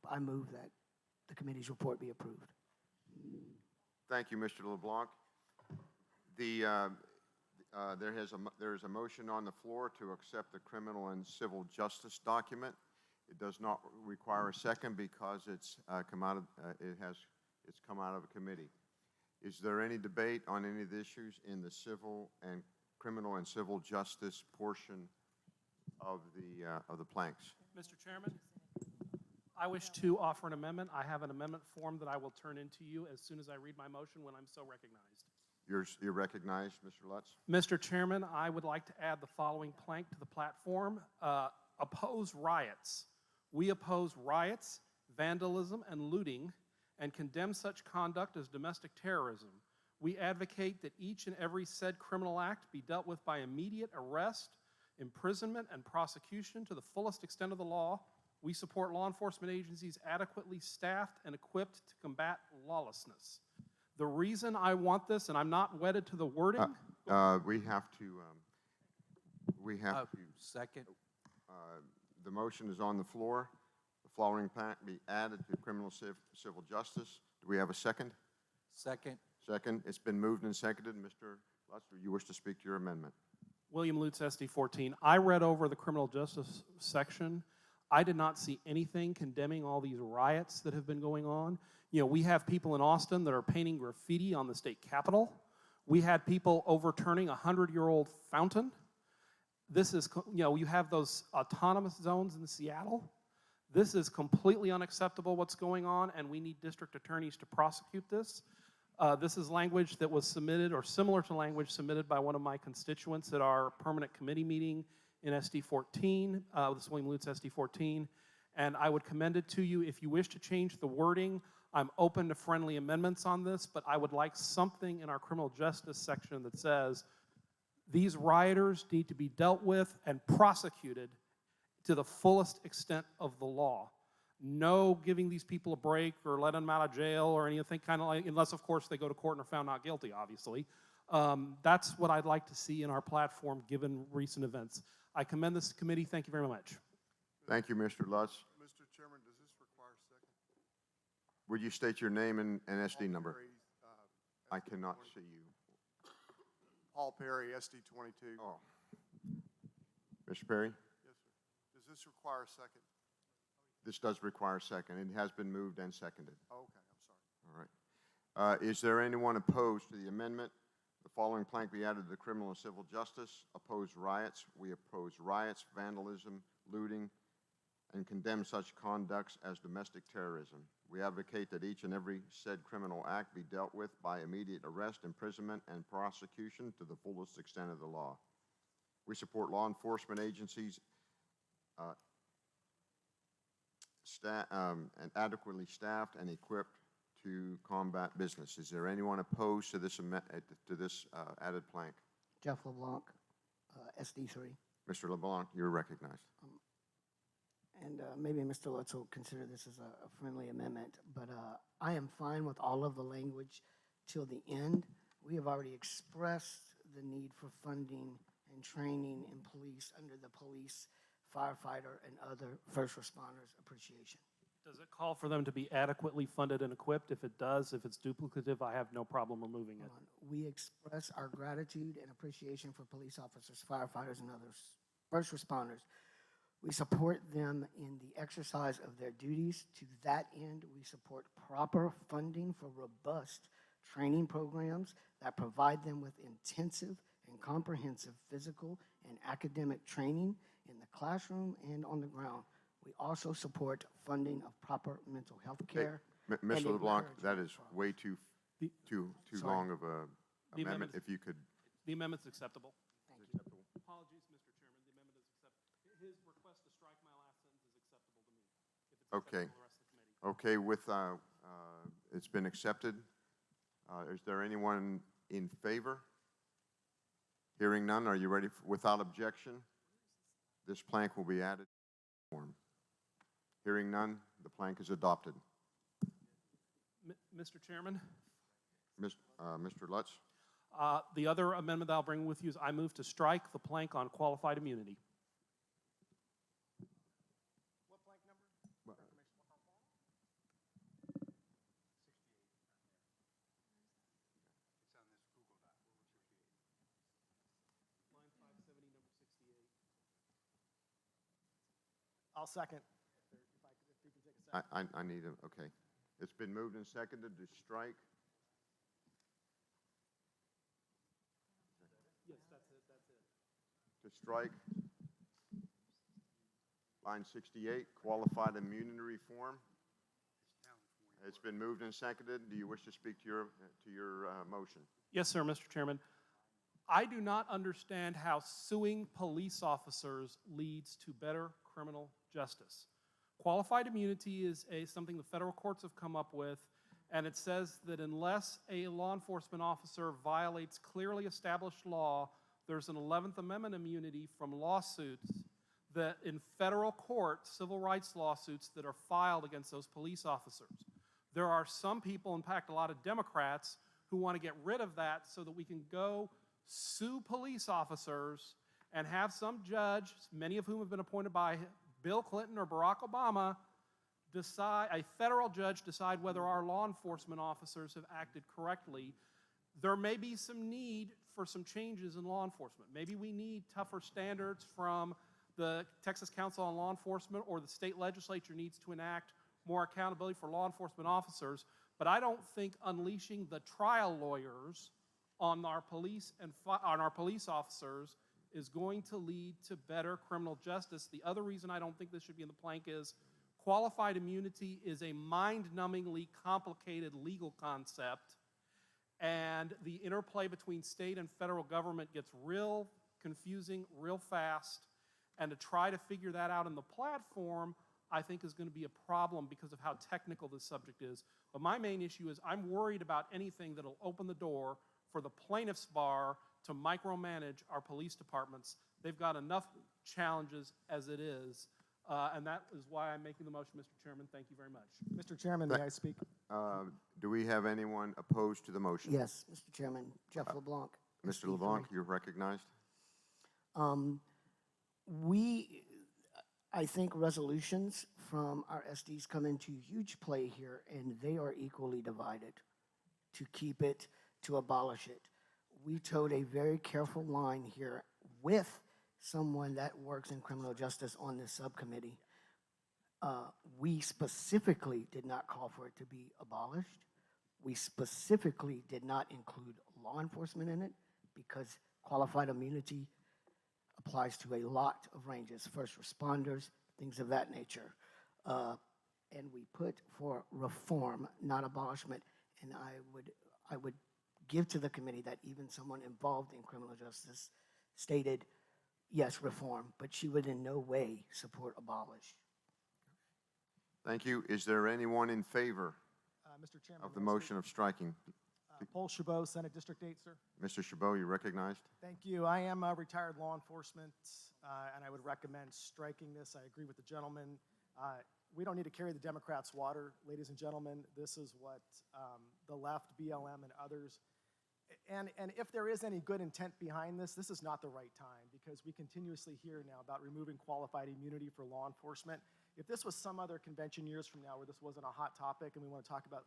S13: I move that the committee's report be approved.
S3: Thank you, Mr. LeBlanc. There is a motion on the floor to accept the criminal and civil justice document. It does not require a second because it's come out of a committee. Is there any debate on any of the issues in the criminal and civil justice portion of the planks?
S12: Mr. Chairman, I wish to offer an amendment. I have an amendment form that I will turn into you as soon as I read my motion when I'm so recognized.
S3: You're recognized, Mr. Lutz.
S12: Mr. Chairman, I would like to add the following plank to the platform. Oppose riots. We oppose riots, vandalism, and looting, and condemn such conduct as domestic terrorism. We advocate that each and every said criminal act be dealt with by immediate arrest, imprisonment, and prosecution to the fullest extent of the law. We support law enforcement agencies adequately staffed and equipped to combat lawlessness. The reason I want this, and I'm not wedded to the wording.
S3: We have to.
S10: Second.
S3: The motion is on the floor. The following pact be added to criminal civil justice. Do we have a second?
S10: Second.
S3: Second. It's been moved and seconded. Mr. Lutz, do you wish to speak to your amendment?
S12: William Lutz, SD 14. I read over the criminal justice section. I did not see anything condemning all these riots that have been going on. We have people in Austin that are painting graffiti on the state capitol. We had people overturning a 100-year-old fountain. This is, you have those autonomous zones in Seattle. This is completely unacceptable what's going on, and we need district attorneys to prosecute this. This is language that was submitted, or similar to language submitted by one of my constituents at our permanent committee meeting in SD 14, this is William Lutz, SD 14, and I would commend it to you. If you wish to change the wording, I'm open to friendly amendments on this, but I would like something in our criminal justice section that says these rioters need to be dealt with and prosecuted to the fullest extent of the law. No giving these people a break or letting them out of jail or anything kind of like, unless, of course, they go to court and are found not guilty, obviously. That's what I'd like to see in our platform given recent events. I commend this committee. Thank you very much.
S3: Thank you, Mr. Lutz.
S2: Mr. Chairman, does this require a second?
S3: Would you state your name and SD number?
S2: Perry,
S3: I
S2: SD
S3: cannot
S2: 20
S3: see you.
S2: Paul Perry, SD 22.
S3: Oh. Mr. Perry?
S2: Yes, sir. Does this require a second?
S3: This does require a second. It has been moved and seconded.
S2: Oh, okay, I'm sorry.
S3: All right. Is there anyone opposed to the amendment? The following plank be added to the criminal and civil justice. Oppose riots. We oppose riots, vandalism, looting, and condemn such conducts as domestic terrorism. We advocate that each and every said criminal act be dealt with by immediate arrest, imprisonment, and prosecution to the fullest extent of the law. We support law enforcement agencies and adequately staffed and equipped to combat business. Is there anyone opposed to this added plank?
S13: Jeff LeBlanc, SD 3.
S3: Mr. LeBlanc, you're recognized.
S13: And maybe Mr. Lutz will consider this as a friendly amendment, but I am fine with all of the language till the end. We have already expressed the need for funding and training in police under the police, firefighter, and other first responders appreciation.
S12: Does it call for them to be adequately funded and equipped? If it does, if it's duplicative, I have no problem removing it.
S13: We express our gratitude and appreciation for police officers, firefighters, and others, first responders. We support them in the exercise of their duties. To that end, we support proper funding for robust training programs that provide them with intensive and comprehensive physical and academic training in the classroom and on the ground. We also support funding of proper mental health care.
S3: Mr.
S13: and
S3: LeBlanc,
S13: encouragement
S3: that is
S13: of
S3: way too
S13: Sorry.
S3: long of a
S12: The
S3: amendment.
S12: amendment's-
S3: If you could,
S12: The amendment's acceptable.
S13: Thank you.
S12: Apologies, Mr. Chairman, the amendment is acceptable. His request to strike my last sentence is acceptable to me. If it's
S3: Okay.
S12: acceptable to the rest of the committee.
S3: okay, it's been accepted. Is there anyone in favor? Hearing none, are you ready? Without objection, this plank will be added to the form. Hearing none, the plank is adopted.
S12: Mr. Chairman,
S3: Mr. Lutz?
S12: the other amendment that I'll bring with you is I move to strike the plank on qualified immunity.
S14: I'll second.
S3: I need a, okay. It's been moved and seconded to strike.
S12: Yes, that's it.
S3: To strike line 68, qualified immunity reform. It's been moved and seconded. Do you wish to speak to your motion?
S12: Yes, sir, Mr. Chairman. I do not understand how suing police officers leads to better criminal justice. Qualified immunity is something the federal courts have come up with, and it says that unless a law enforcement officer violates clearly established law, there's an 11th Amendment immunity from lawsuits that in federal court, civil rights lawsuits that are filed against those police officers. There are some people, in fact, a lot of Democrats, who want to get rid of that so that we can go sue police officers and have some judge, many of whom have been appointed by Bill Clinton or Barack Obama, a federal judge decide whether our law enforcement officers have acted correctly. There may be some need for some changes in law enforcement. Maybe we need tougher standards from the Texas Council on Law Enforcement, or the state legislature needs to enact more accountability for law enforcement officers. But I don't think unleashing the trial lawyers on our police officers is going to lead to better criminal justice. The other reason I don't think this should be in the plank is qualified immunity is a mind-numbingly complicated legal concept, and the interplay between state and federal government gets real confusing real fast, and to try to figure that out in the platform, I think is going to be a problem because of how technical this subject is. But my main issue is I'm worried about anything that'll open the door for the plaintiff's bar to micromanage our police departments. They've got enough challenges as it is, and that is why I'm making the motion, Mr. Chairman. Thank you very much.
S14: Mr. Chairman, may I speak?
S3: Do we have anyone opposed to the motion?
S13: Yes, Mr. Chairman, Jeff LeBlanc.
S3: Mr. LeBlanc, you're recognized.
S13: I think resolutions from our SDs come into huge play here, and they are equally divided to keep it, to abolish it. We towed a very careful line here with someone that works in criminal justice on this subcommittee. We specifically did not call for it to be abolished. We specifically did not include law enforcement in it because qualified immunity applies to a lot of ranges, first responders, things of that nature. And we put for reform, not abolishment. And I would give to the committee that even someone involved in criminal justice stated, yes, reform, but she would in no way support abolish.
S3: Thank you. Is there anyone in favor
S14: Mr. Chairman,
S3: of the
S14: may I speak?
S3: motion of striking?
S14: Paul Chabot, Senate District 8, sir.
S3: Mr. Chabot, you're recognized.
S14: Thank you. I am a retired law enforcement, and I would recommend striking this. I agree with the gentleman. We don't need to carry the Democrats' water, ladies and gentlemen. This is what the left, BLM, and others. And if there is any good intent behind this, this is not the right time, because we continuously hear now about removing qualified immunity for law enforcement. If this was some other convention years from now where this wasn't a hot topic and we want to talk about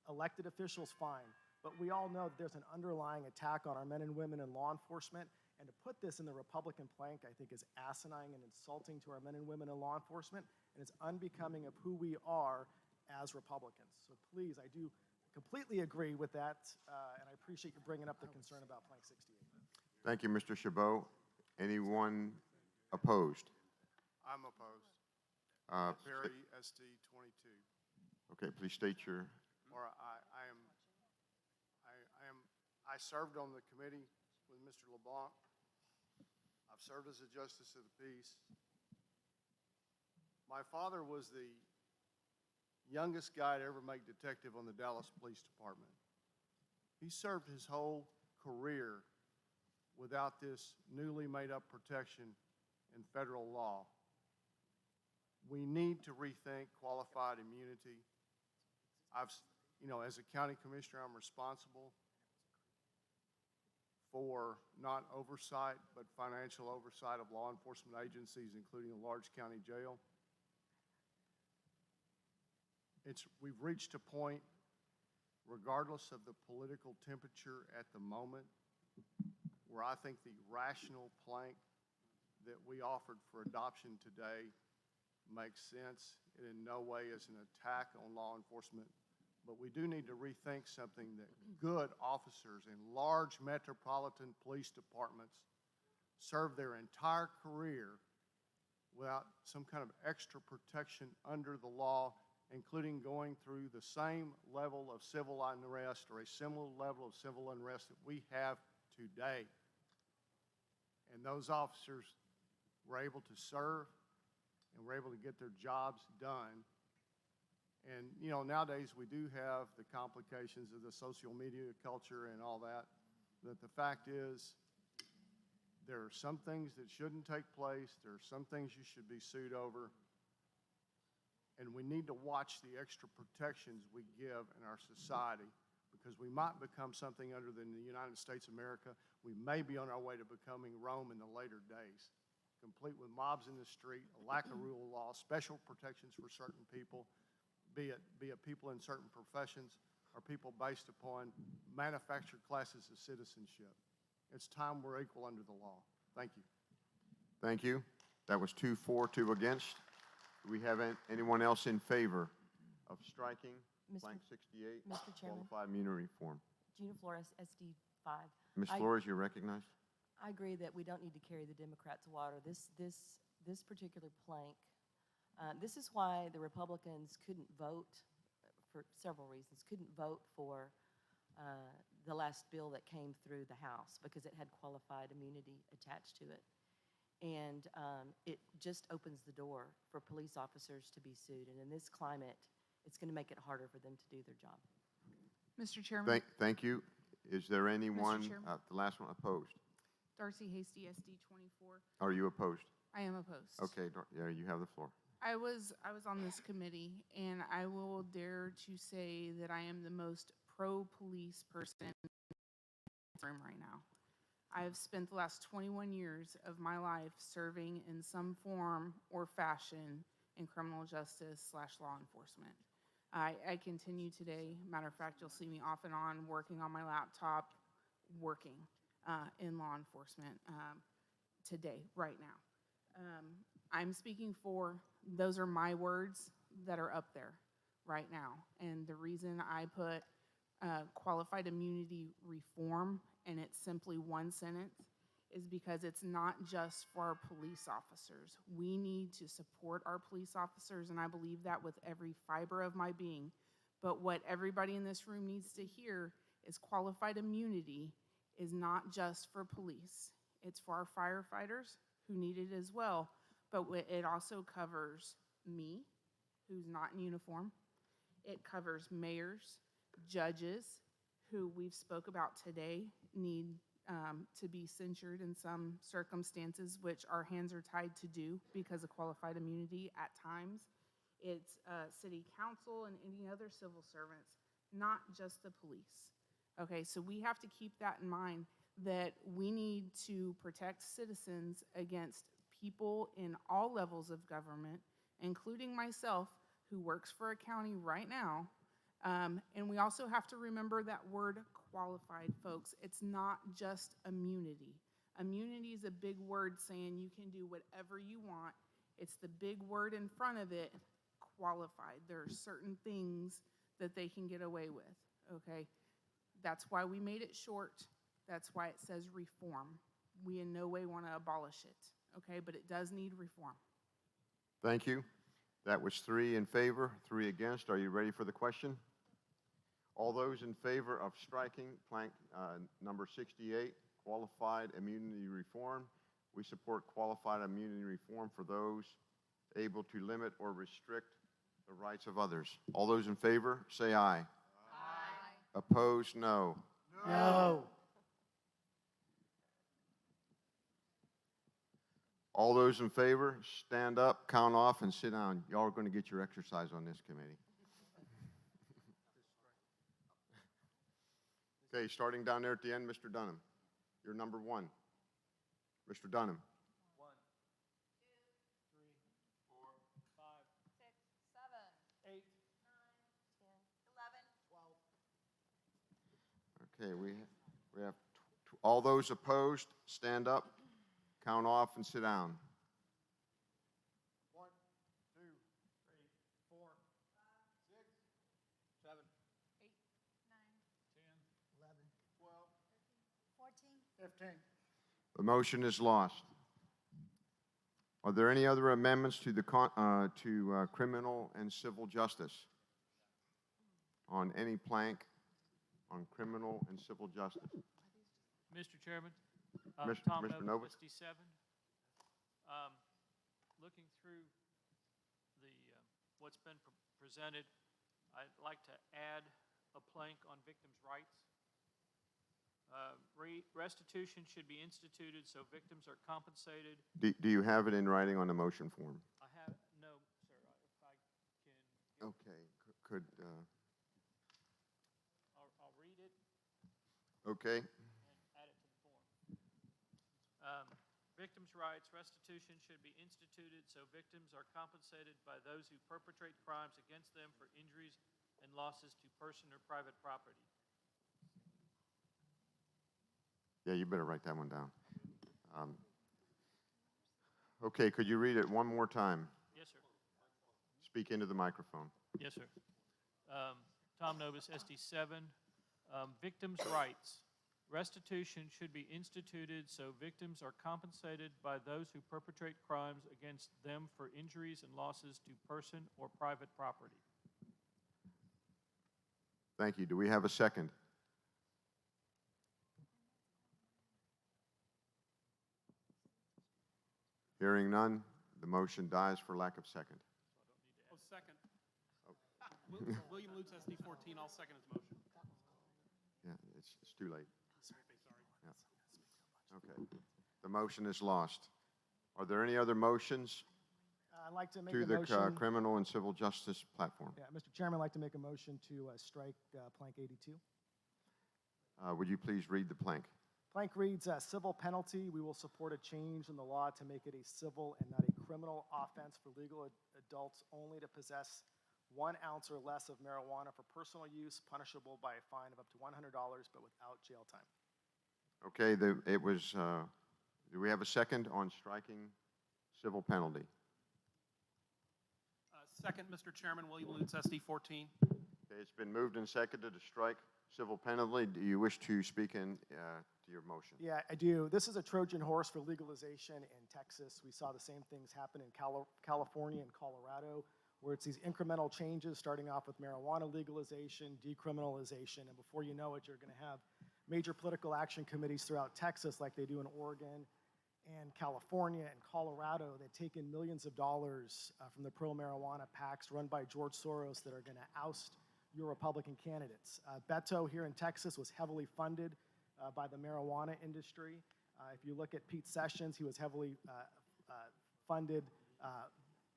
S14: elected officials, fine. But we all know that there's an underlying attack on our men and women in law enforcement, and to put this in the Republican plank, I think, is asinine and insulting to our men and women in law enforcement, and it's unbecoming of who we are as Republicans. So please, I do completely agree with that, and I appreciate you bringing up the concern about Plank 68.
S3: Thank you, Mr. Chabot. Anyone opposed?
S7: I'm opposed.
S2: Perry, SD 22.
S3: Okay, please state your,
S2: Or I served on the committee with Mr. LeBlanc. I've served as a justice of the peace. My father was the youngest guy to ever make detective on the Dallas Police Department. He served his whole career without this newly made up protection in federal law. We need to rethink qualified immunity. As a county commissioner, I'm responsible for not oversight, but financial oversight of law enforcement agencies, including a large county jail. We've reached a point, regardless of the political temperature at the moment, where I think the rational plank that we offered for adoption today makes sense. It in no way is an attack on law enforcement, but we do need to rethink something that good officers in large metropolitan police departments serve their entire career without some kind of extra protection under the law, including going through the same level of civil unrest or a similar level of civil unrest that we have today. And those officers were able to serve and were able to get their jobs done. And, nowadays we do have the complications of the social media culture and all that. But the fact is, there are some things that shouldn't take place. There are some things you should be sued over. And we need to watch the extra protections we give in our society, because we might become something other than the United States of America. We may be on our way to becoming Rome in the later days, complete with mobs in the street, a lack of rule of law, special protections for certain people, be it people in certain professions or people based upon manufactured classes of citizenship. It's time we're equal under the law. Thank you.
S3: thank you. That was 2 for, 2 against. Do we have anyone else in favor of striking blank 68,
S15: Mr. Chairman.
S3: qualified immunity reform?
S15: Gina Flores, SD 5.
S3: Ms. Flores, you're recognized.
S15: I agree that we don't need to carry the Democrats' water. This particular plank, this is why the Republicans couldn't vote, for several reasons, couldn't vote for the last bill that came through the House, because it had qualified immunity attached to it. And it just opens the door for police officers to be sued. And in this climate, it's going to make it harder for them to do their job.
S16: Mr. Chairman.
S3: Thank you. Is there anyone,
S16: Chairman.
S3: the last one, opposed?
S16: Darcy Hasty, SD 24.
S3: Are you opposed?
S16: I am opposed.
S3: Okay, yeah, you have the floor.
S16: I was on this committee, and I will dare to say that I am the most pro-police person in this room right now. I have spent the last 21 years of my life serving in some form or fashion in criminal justice / law enforcement. I continue today. Matter of fact, you'll see me off and on working on my laptop, working in law enforcement today, right now. I'm speaking for, those are my words that are up there right now. And the reason I put qualified immunity reform, and it's simply one sentence, is because it's not just for our police officers. We need to support our police officers, and I believe that with every fiber of my being. But what everybody in this room needs to hear is qualified immunity is not just for police. It's for our firefighters who need it as well. But it also covers me, who's not in uniform. It covers mayors, judges, who we've spoke about today, need to be censured in some circumstances, which our hands are tied to do because of qualified immunity at times. It's city council and any other civil servants, not just the police. Okay, so we have to keep that in mind, that we need to protect citizens against people in all levels of government, including myself, who works for a county right now. And we also have to remember that word qualified, folks. It's not just immunity. Immunity is a big word saying you can do whatever you want. It's the big word in front of it, qualified. There are certain things that they can get away with, okay? That's why we made it short. That's why it says reform. We in no way want to abolish it, okay? But it does need reform.
S3: Thank you. That was 3 in favor, 3 against. Are you ready for the question? All those in favor of striking plank number 68, qualified immunity reform. We support qualified immunity reform for those able to limit or restrict the rights of others. All those in favor, say aye. Aye. Opposed, no.
S13: No.
S3: All those in favor, stand up, count off, and sit down. Y'all are going to get your exercise on this committee. Okay, starting down there at the end, Mr. Dunham. You're number 1. Mr. Dunham.
S12: 1, 2, 3, 4, 5, 6, 7, 8, 9, 10, 11, 12.
S3: Okay, we have all those opposed, stand up, count off, and sit down.
S14: 1, 2, 3, 4, 5, 6, 7,
S16: 8, 9,
S14: 10, 11, 12,
S1: 15.
S3: The motion is lost. Are there any other amendments to the criminal and civil justice? On any plank on criminal and civil justice?
S4: Mr. Chairman,
S3: Mr.
S4: Tom
S3: Mr.
S4: Novak,
S3: Novak?
S4: SD7. Looking through the, what's been presented, I'd like to add a plank on victims' rights. Restitution should be instituted so victims are compensated.
S3: Do you have it in writing on the motion form?
S4: I have, no, sir, if I can.
S3: Okay, could,
S4: I'll read it.
S3: okay.
S4: And add it to the form. Victims' rights, restitution should be instituted so victims are compensated by those who perpetrate crimes against them for injuries and losses to person or private property.
S3: Yeah, you better write that one down. Okay, could you read it one more time?
S4: Yes, sir.
S3: Speak into the microphone.
S4: Yes, sir. Tom Novus, SD7. Victims' rights. Restitution should be instituted so victims are compensated by those who perpetrate crimes against them for injuries and losses to person or private property.
S3: Thank you. Do we have a second? Hearing none, the motion dies for lack of second.
S12: Oh, second. William Lutz, SD 14, I'll second his motion.
S3: Yeah, it's too late.
S12: Sorry.
S3: Yeah. Okay. The motion is lost. Are there any other motions
S14: I'd like to make
S3: to
S14: a
S3: the
S14: motion.
S3: criminal and civil justice platform?
S14: Yeah, Mr. Chairman, I'd like to make a motion to strike plank 82.
S3: Would you please read the plank?
S14: Plank reads, civil penalty. We will support a change in the law to make it a civil and not a criminal offense for legal adults only to possess 1 ounce or less of marijuana for personal use, punishable by a fine of up to $100, but without jail time.
S3: Okay, it was, do we have a second on striking civil penalty?
S12: Second, Mr. Chairman, William Lutz, SD 14.
S3: Okay, it's been moved and seconded to strike civil penalty. Do you wish to speak to your motion?
S14: Yeah, I do. This is a Trojan horse for legalization in Texas. We saw the same things happen in California and Colorado, where it's these incremental changes starting off with marijuana legalization, decriminalization, and before you know it, you're going to have major political action committees throughout Texas like they do in Oregon and California and Colorado that take in millions of dollars from the pro-marijuana PACs run by George Soros that are going to oust your Republican candidates. Beto here in Texas was heavily funded by the marijuana industry. If you look at Pete Sessions, he was heavily funded,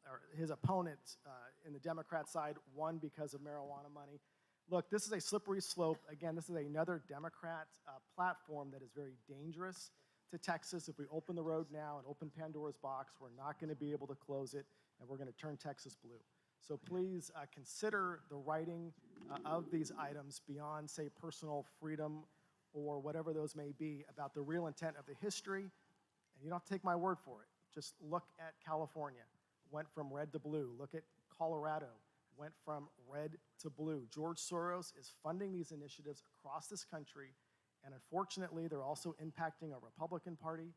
S14: or his opponent in the Democrat side won because of marijuana money. Look, this is a slippery slope. Again, this is another Democrat platform that is very dangerous to Texas. If we open the road now and open Pandora's box, we're not going to be able to close it, and we're going to turn Texas blue. So please consider the writing of these items beyond, say, personal freedom or whatever those may be, about the real intent of the history. And you don't have to take my word for it. Just look at California. Went from red to blue. Look at Colorado. Went from red to blue. George Soros is funding these initiatives across this country, and unfortunately, they're also impacting our Republican Party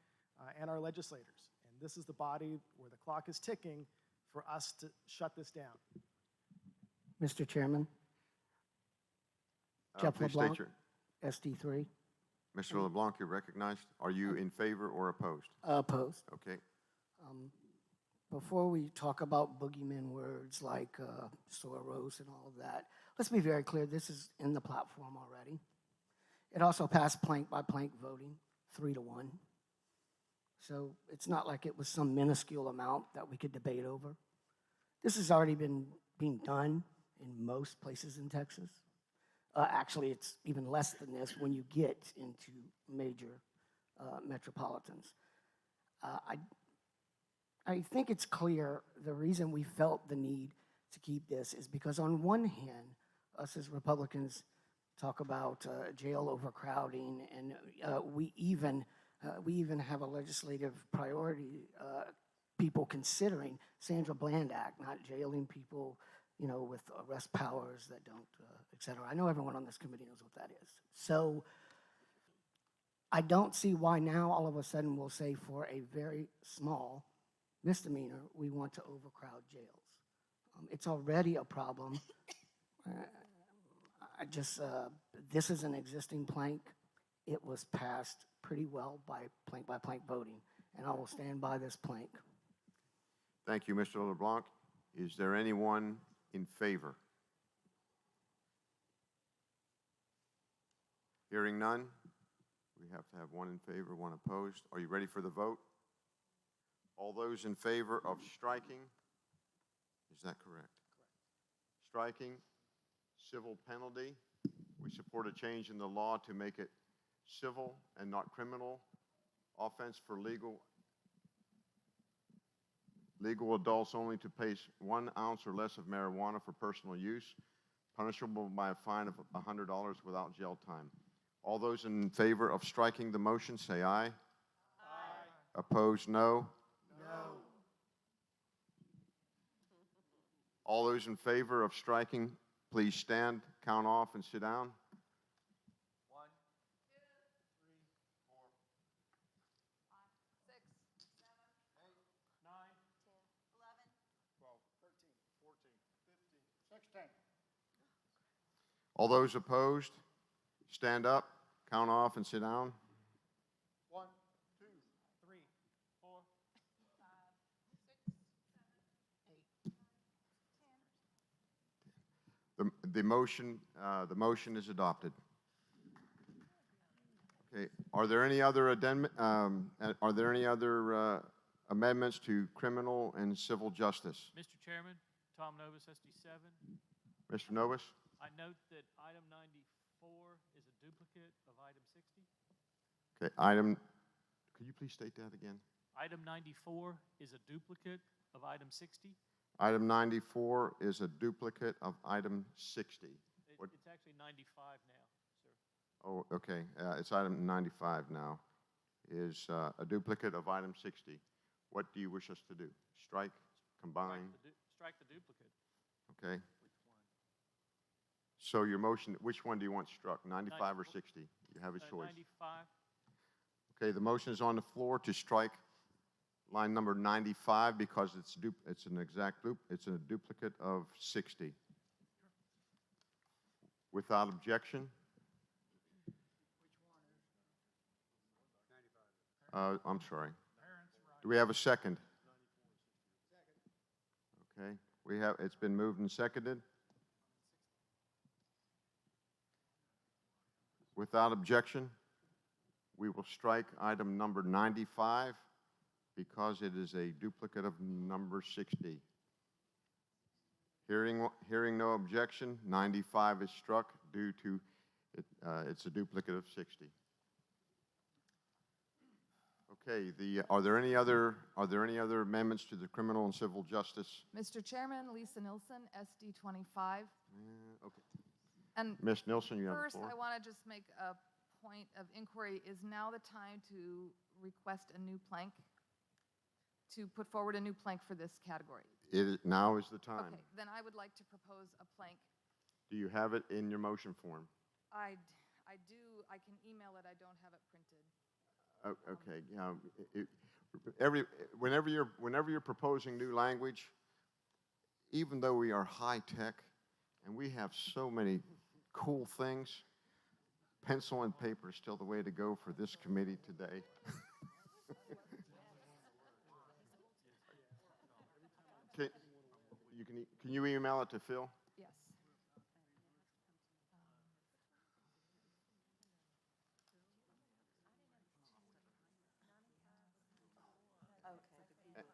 S14: and our legislators. And this is the body where the clock is ticking for us to shut this down.
S13: Mr. Chairman, Jeff
S3: Please
S13: LeBlanc,
S3: state
S13: SD3.
S3: Mr. LeBlanc, you're recognized. Are you in favor or opposed?
S13: Opposed.
S3: Okay.
S13: Before we talk about boogeyman words like Soros and all of that, let's be very clear, this is in the platform already. It also passed plank by plank voting, 3-1. So it's not like it was some minuscule amount that we could debate over. This has already been being done in most places in Texas. Actually, it's even less than this when you get into major metropolitans. I think it's clear the reason we felt the need to keep this is because on one hand, us as Republicans talk about jail overcrowding, and we even have a legislative priority, people considering Sandra Bland Act, not jailing people, you know, with arrest powers that don't, et cetera. I know everyone on this committee knows what that is. So I don't see why now all of a sudden we'll say for a very small misdemeanor, we want to overcrowd jails. It's already a problem. This is an existing plank. It was passed pretty well by plank voting, and I will stand by this plank.
S3: Thank you, Mr. LeBlanc. Is there anyone in favor? Hearing none, we have to have one in favor, one opposed. Are you ready for the vote? All those in favor of striking, is that correct? Striking, civil penalty. We support a change in the law to make it civil and not criminal. Offense for legal adults only to pace 1 ounce or less of marijuana for personal use, punishable by a fine of $100 without jail time. All those in favor of striking the motion, say aye. Aye. Opposed, no.
S14: No.
S3: All those in favor of striking, please stand, count off, and sit down.
S4: 1, 2, 3, 4, 5, 6, 7, 8, 9,
S6: 10, 11.
S1: 12, 13, 14, 15, 16.
S3: All those opposed, stand up, count off, and sit down.
S1: 1, 2, 3, 4,
S16: 5, 6, 7, 8, 9, 10.
S3: The motion is adopted. Okay. Are there any other amendments to criminal and civil justice?
S4: Mr. Chairman, Tom Novus, SD7.
S3: Mr. Novus?
S4: I note that item 94 is a duplicate of item 60.
S3: Okay, could you please state that again?
S4: Item 94 is a duplicate of item 60.
S3: Item 94 is a duplicate of item 60.
S4: It's actually 95 now, sir.
S3: Oh, okay, it's item 95 now, is a duplicate of item 60. What do you wish us to do? Strike, combine?
S4: Strike the duplicate.
S3: Okay. So your motion, which one do you want struck, 95 or 60? You have a choice.
S4: 95.
S3: Okay, the motion is on the floor to strike line number 95 because it's a duplicate of 60. Without objection? I'm sorry. Do we have a second? Okay, it's been moved and seconded. Without objection, we will strike item number 95 because it is a duplicate of number 60. Hearing no objection, 95 is struck due to it's a duplicate of 60. Okay, are there any other amendments to the criminal and civil justice?
S17: Mr. Chairman, Lisa Nilsson, SD 25.
S3: Okay.
S17: And
S3: Ms. Nilsson, you have the
S17: first,
S3: floor.
S17: I want to just make a point of inquiry. Is now the time to request a new plank? To put forward a new plank for this category?
S3: Now is the time.
S17: Okay, then I would like to propose a plank.
S3: Do you have it in your motion form?
S17: I do. I can email it. I don't have it printed.
S3: Okay. Whenever you're proposing new language, even though we are high-tech and we have so many cool things, pencil and paper is still the way to go for this committee today. Can you email it to Phil?
S17: Yes.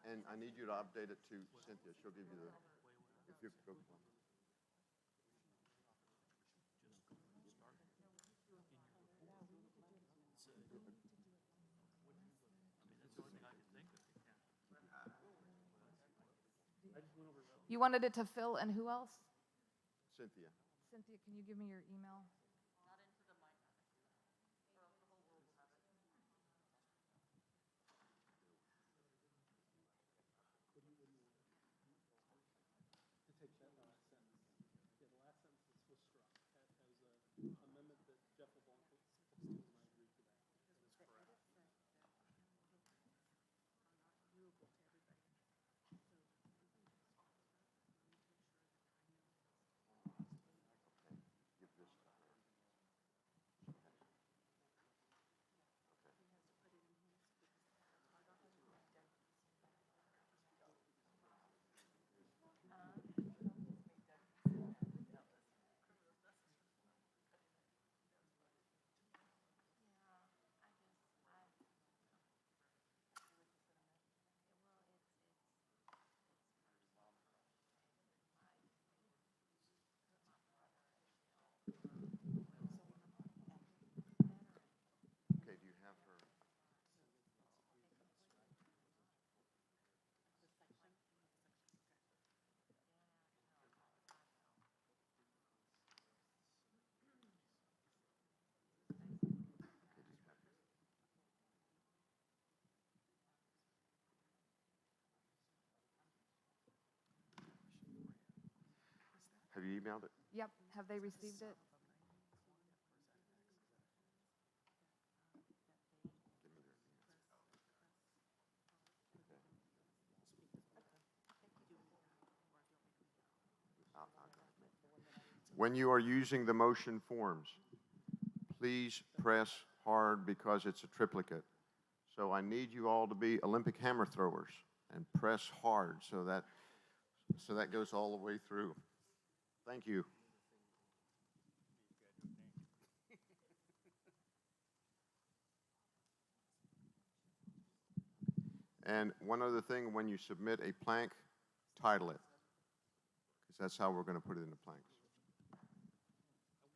S3: And I need you to update it to Cynthia. She'll give you the, if you go.
S17: You wanted it to Phil and who else?
S3: Cynthia.
S17: Cynthia, can you give me your email?
S3: Okay, do you have her? Have you emailed it?
S17: Yep. Have they received it?
S3: When you are using the motion forms, please press hard because it's a triplicate. So I need you all to be Olympic hammer throwers and press hard so that goes all the way through. Thank you. And one other thing, when you submit a plank, title it, because that's how we're going to put it in the planks.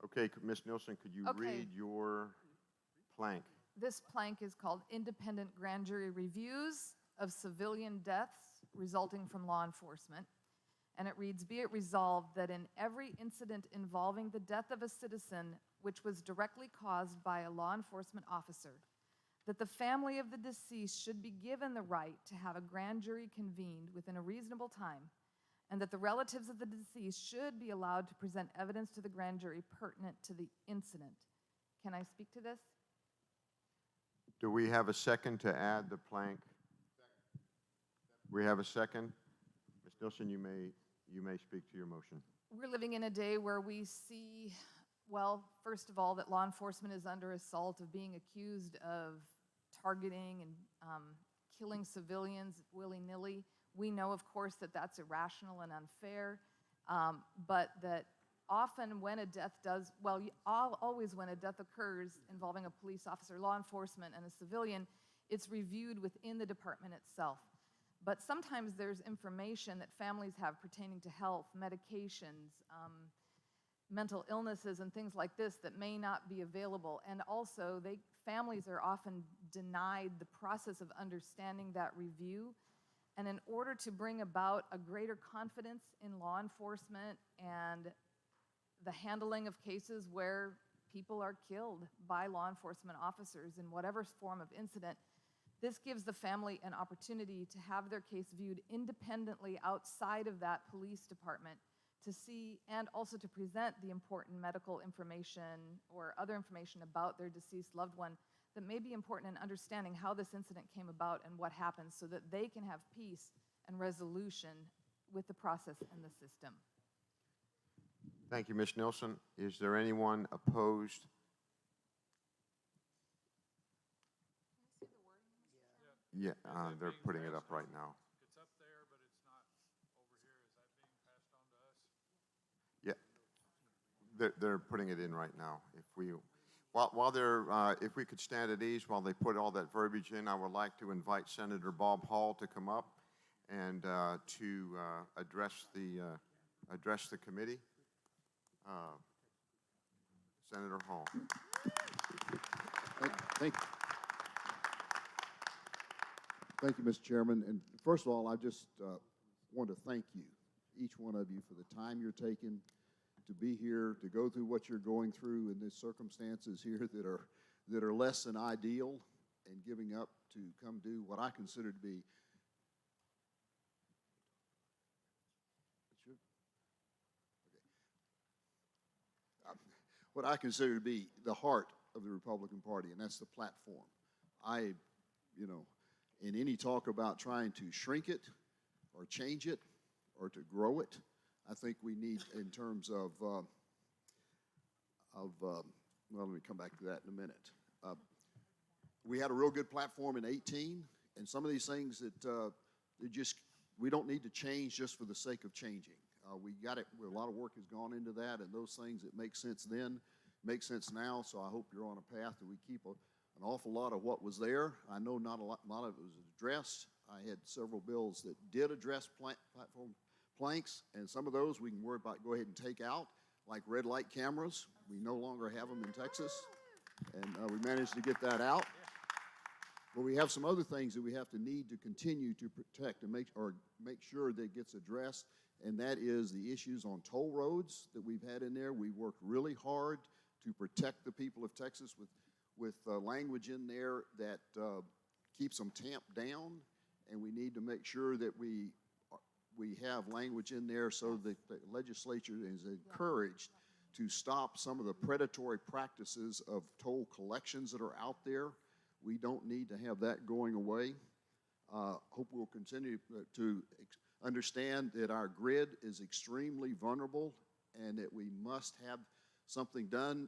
S3: Okay, Ms. Nielsen, could you
S17: Okay.
S3: read your plank?
S17: This plank is called Independent Grand Jury Reviews of Civilian Deaths Resulting from Law Enforcement. And it reads, be it resolved that in every incident involving the death of a citizen which was directly caused by a law enforcement officer, that the family of the deceased should be given the right to have a grand jury convened within a reasonable time, and that the relatives of the deceased should be allowed to present evidence to the grand jury pertinent to the incident. Can I speak to this?
S3: Do we have a second to add the plank? We have a second. Ms. Nielsen, you may speak to your motion.
S17: We're living in a day where we see, well, first of all, that law enforcement is under assault of being accused of targeting and killing civilians willy-nilly. We know, of course, that that's irrational and unfair, but that often when a death does, well, always when a death occurs involving a police officer, law enforcement, and a civilian, it's reviewed within the department itself. But sometimes there's information that families have pertaining to health, medications, mental illnesses, and things like this that may not be available. And also, families are often denied the process of understanding that review. And in order to bring about a greater confidence in law enforcement and the handling of cases where people are killed by law enforcement officers in whatever form of incident, this gives the family an opportunity to have their case viewed independently outside of that police department to see and also to present the important medical information or other information about their deceased loved one that may be important in understanding how this incident came about and what happened so that they can have peace and resolution with the process and the system.
S3: Thank you, Ms. Nilsson. Is there anyone opposed? Yeah, they're putting it up right now.
S12: It's up there, but it's not over here. Is that being passed on to us?
S3: Yeah, they're putting it in right now. While they're, if we could stand at ease while they put all that verbiage in, I would like to invite Senator Bob Hall to come up and to address the committee. Senator Hall.
S18: Thank you, Mr. Chairman. And first of all, I just want to thank you, each one of you, for the time you're taking to be here, to go through what you're going through in these circumstances here that are less than ideal, and giving up to come do what I consider to be what I consider to be the heart of the Republican Party, and that's the platform. In any talk about trying to shrink it or change it or to grow it, I think we need, in terms of well, let me come back to that in a minute. We had a real good platform in 18, and some of these things that we don't need to change just for the sake of changing. We got it. A lot of work has gone into that, and those things that make sense then make sense now. So I hope you're on a path that we keep an awful lot of what was there. I know not a lot of it was addressed. I had several bills that did address platform planks, and some of those we can worry about go ahead and take out, like red light cameras. We no longer have them in Texas, and we managed to get that out. But we have some other things that we have to need to continue to protect and make sure that gets addressed, and that is the issues on toll roads that we've had in there. We worked really hard to protect the people of Texas with language in there that keeps them tamped down, and we need to make sure that we have language in there so that the legislature is encouraged to stop some of the predatory practices of toll collections that are out there. We don't need to have that going away. Hope we'll continue to understand that our grid is extremely vulnerable and that we must have something done.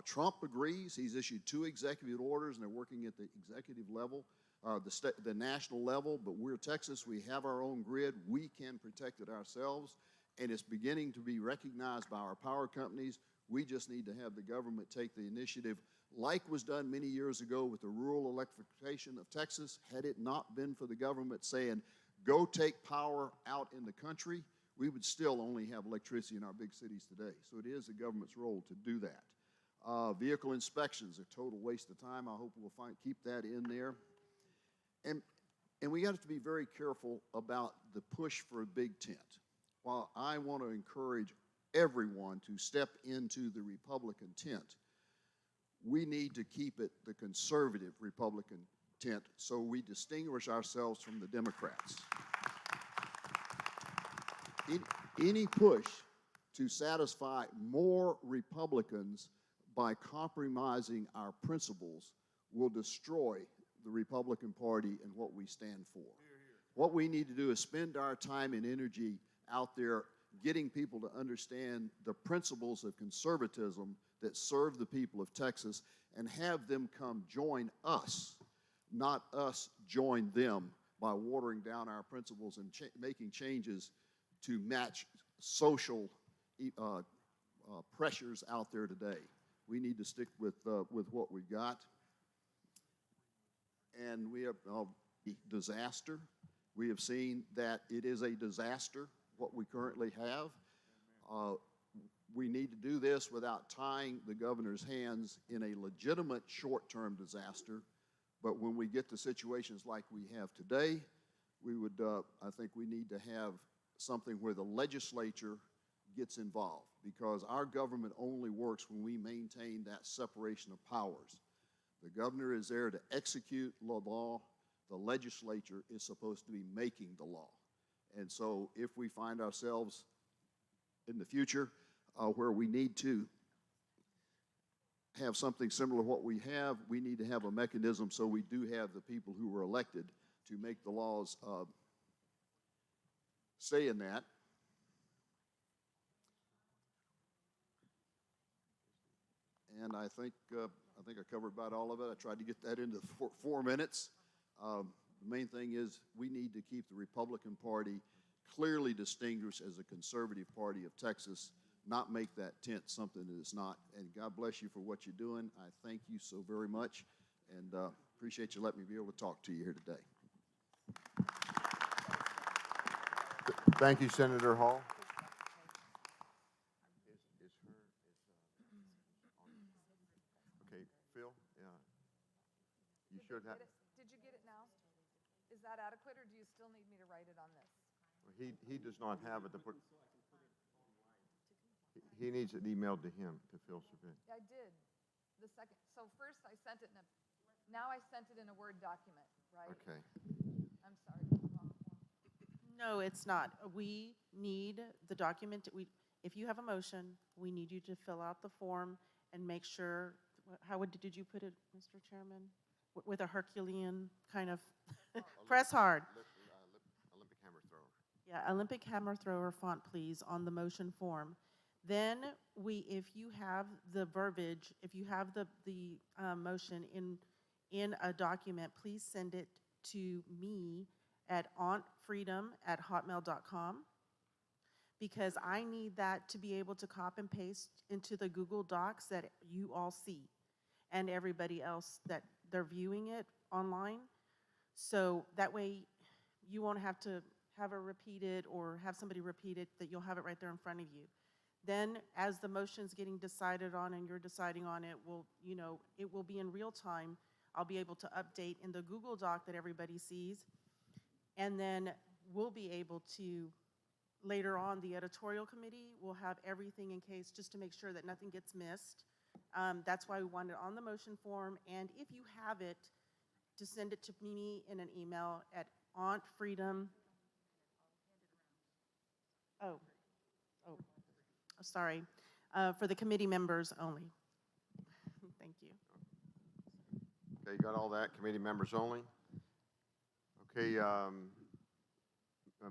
S18: Trump agrees. He's issued 2 executive orders, and they're working at the executive level, the national level. But we're Texas. We have our own grid. We can protect it ourselves, and it's beginning to be recognized by our power companies. We just need to have the government take the initiative, like was done many years ago with the rural electrification of Texas. Had it not been for the government saying, go take power out in the country, we would still only have electricity in our big cities today. So it is the government's role to do that. Vehicle inspections are a total waste of time. I hope we'll keep that in there. And we have to be very careful about the push for a big tent. While I want to encourage everyone to step into the Republican tent, we need to keep it the conservative Republican tent so we distinguish ourselves from the Democrats. Any push to satisfy more Republicans by compromising our principles will destroy the Republican Party and what we stand for. What we need to do is spend our time and energy out there getting people to understand the principles of conservatism that serve the people of Texas and have them come join us, not us join them by watering down our principles and making changes to match social pressures out there today. We need to stick with what we've got. And we have disaster. We have seen that it is a disaster, what we currently have. We need to do this without tying the governor's hands in a legitimate short-term disaster. But when we get to situations like we have today, we would, I think we need to have something where the legislature gets involved, because our government only works when we maintain that separation of powers. The governor is there to execute law. The legislature is supposed to be making the law. And so if we find ourselves in the future where we need to have something similar to what we have, we need to have a mechanism so we do have the people who were elected to make the laws saying that, and I think I covered about all of it. I tried to get that into 4 minutes. The main thing is we need to keep the Republican Party clearly distinguished as a conservative party of Texas, not make that tent something that it's not. And God bless you for what you're doing. I thank you so very much, and appreciate you letting me be able to talk to you here today.
S3: Thank you, Senator Hall. Okay, Phil, you should have.
S17: Did you get it now? Is that adequate, or do you still need me to write it on this?
S3: He does not have it to put. He needs it emailed to him, to Phil Savit.
S17: I did, the second. So first I sent it in a, now I sent it in a Word document, right?
S3: Okay.
S17: I'm sorry.
S19: No, it's not. We need the document, if you have a motion, we need you to fill out the form and make sure, did you put it, Mr. Chairman? With a Herculean kind of, press hard.
S3: Olympic hammer thrower.
S19: Yeah, Olympic hammer thrower font, please, on the motion form. Then if you have the verbiage, if you have the motion in a document, please send it to me at auntfreedom@hotmail.com, because I need that to be able to copy and paste into the Google Docs that you all see and everybody else that they're viewing it online. So that way you won't have to have it repeated or have somebody repeat it, that you'll have it right there in front of you. Then as the motion's getting decided on and you're deciding on it, it will be in real time. I'll be able to update in the Google Doc that everybody sees. And then we'll be able to, later on, the editorial committee will have everything in case, just to make sure that nothing gets missed. That's why we want it on the motion form. And if you have it, to send it to me in an email at auntfreedom. Sorry, for the committee members only. Thank you.
S3: Okay, you got all that, committee members only? Okay,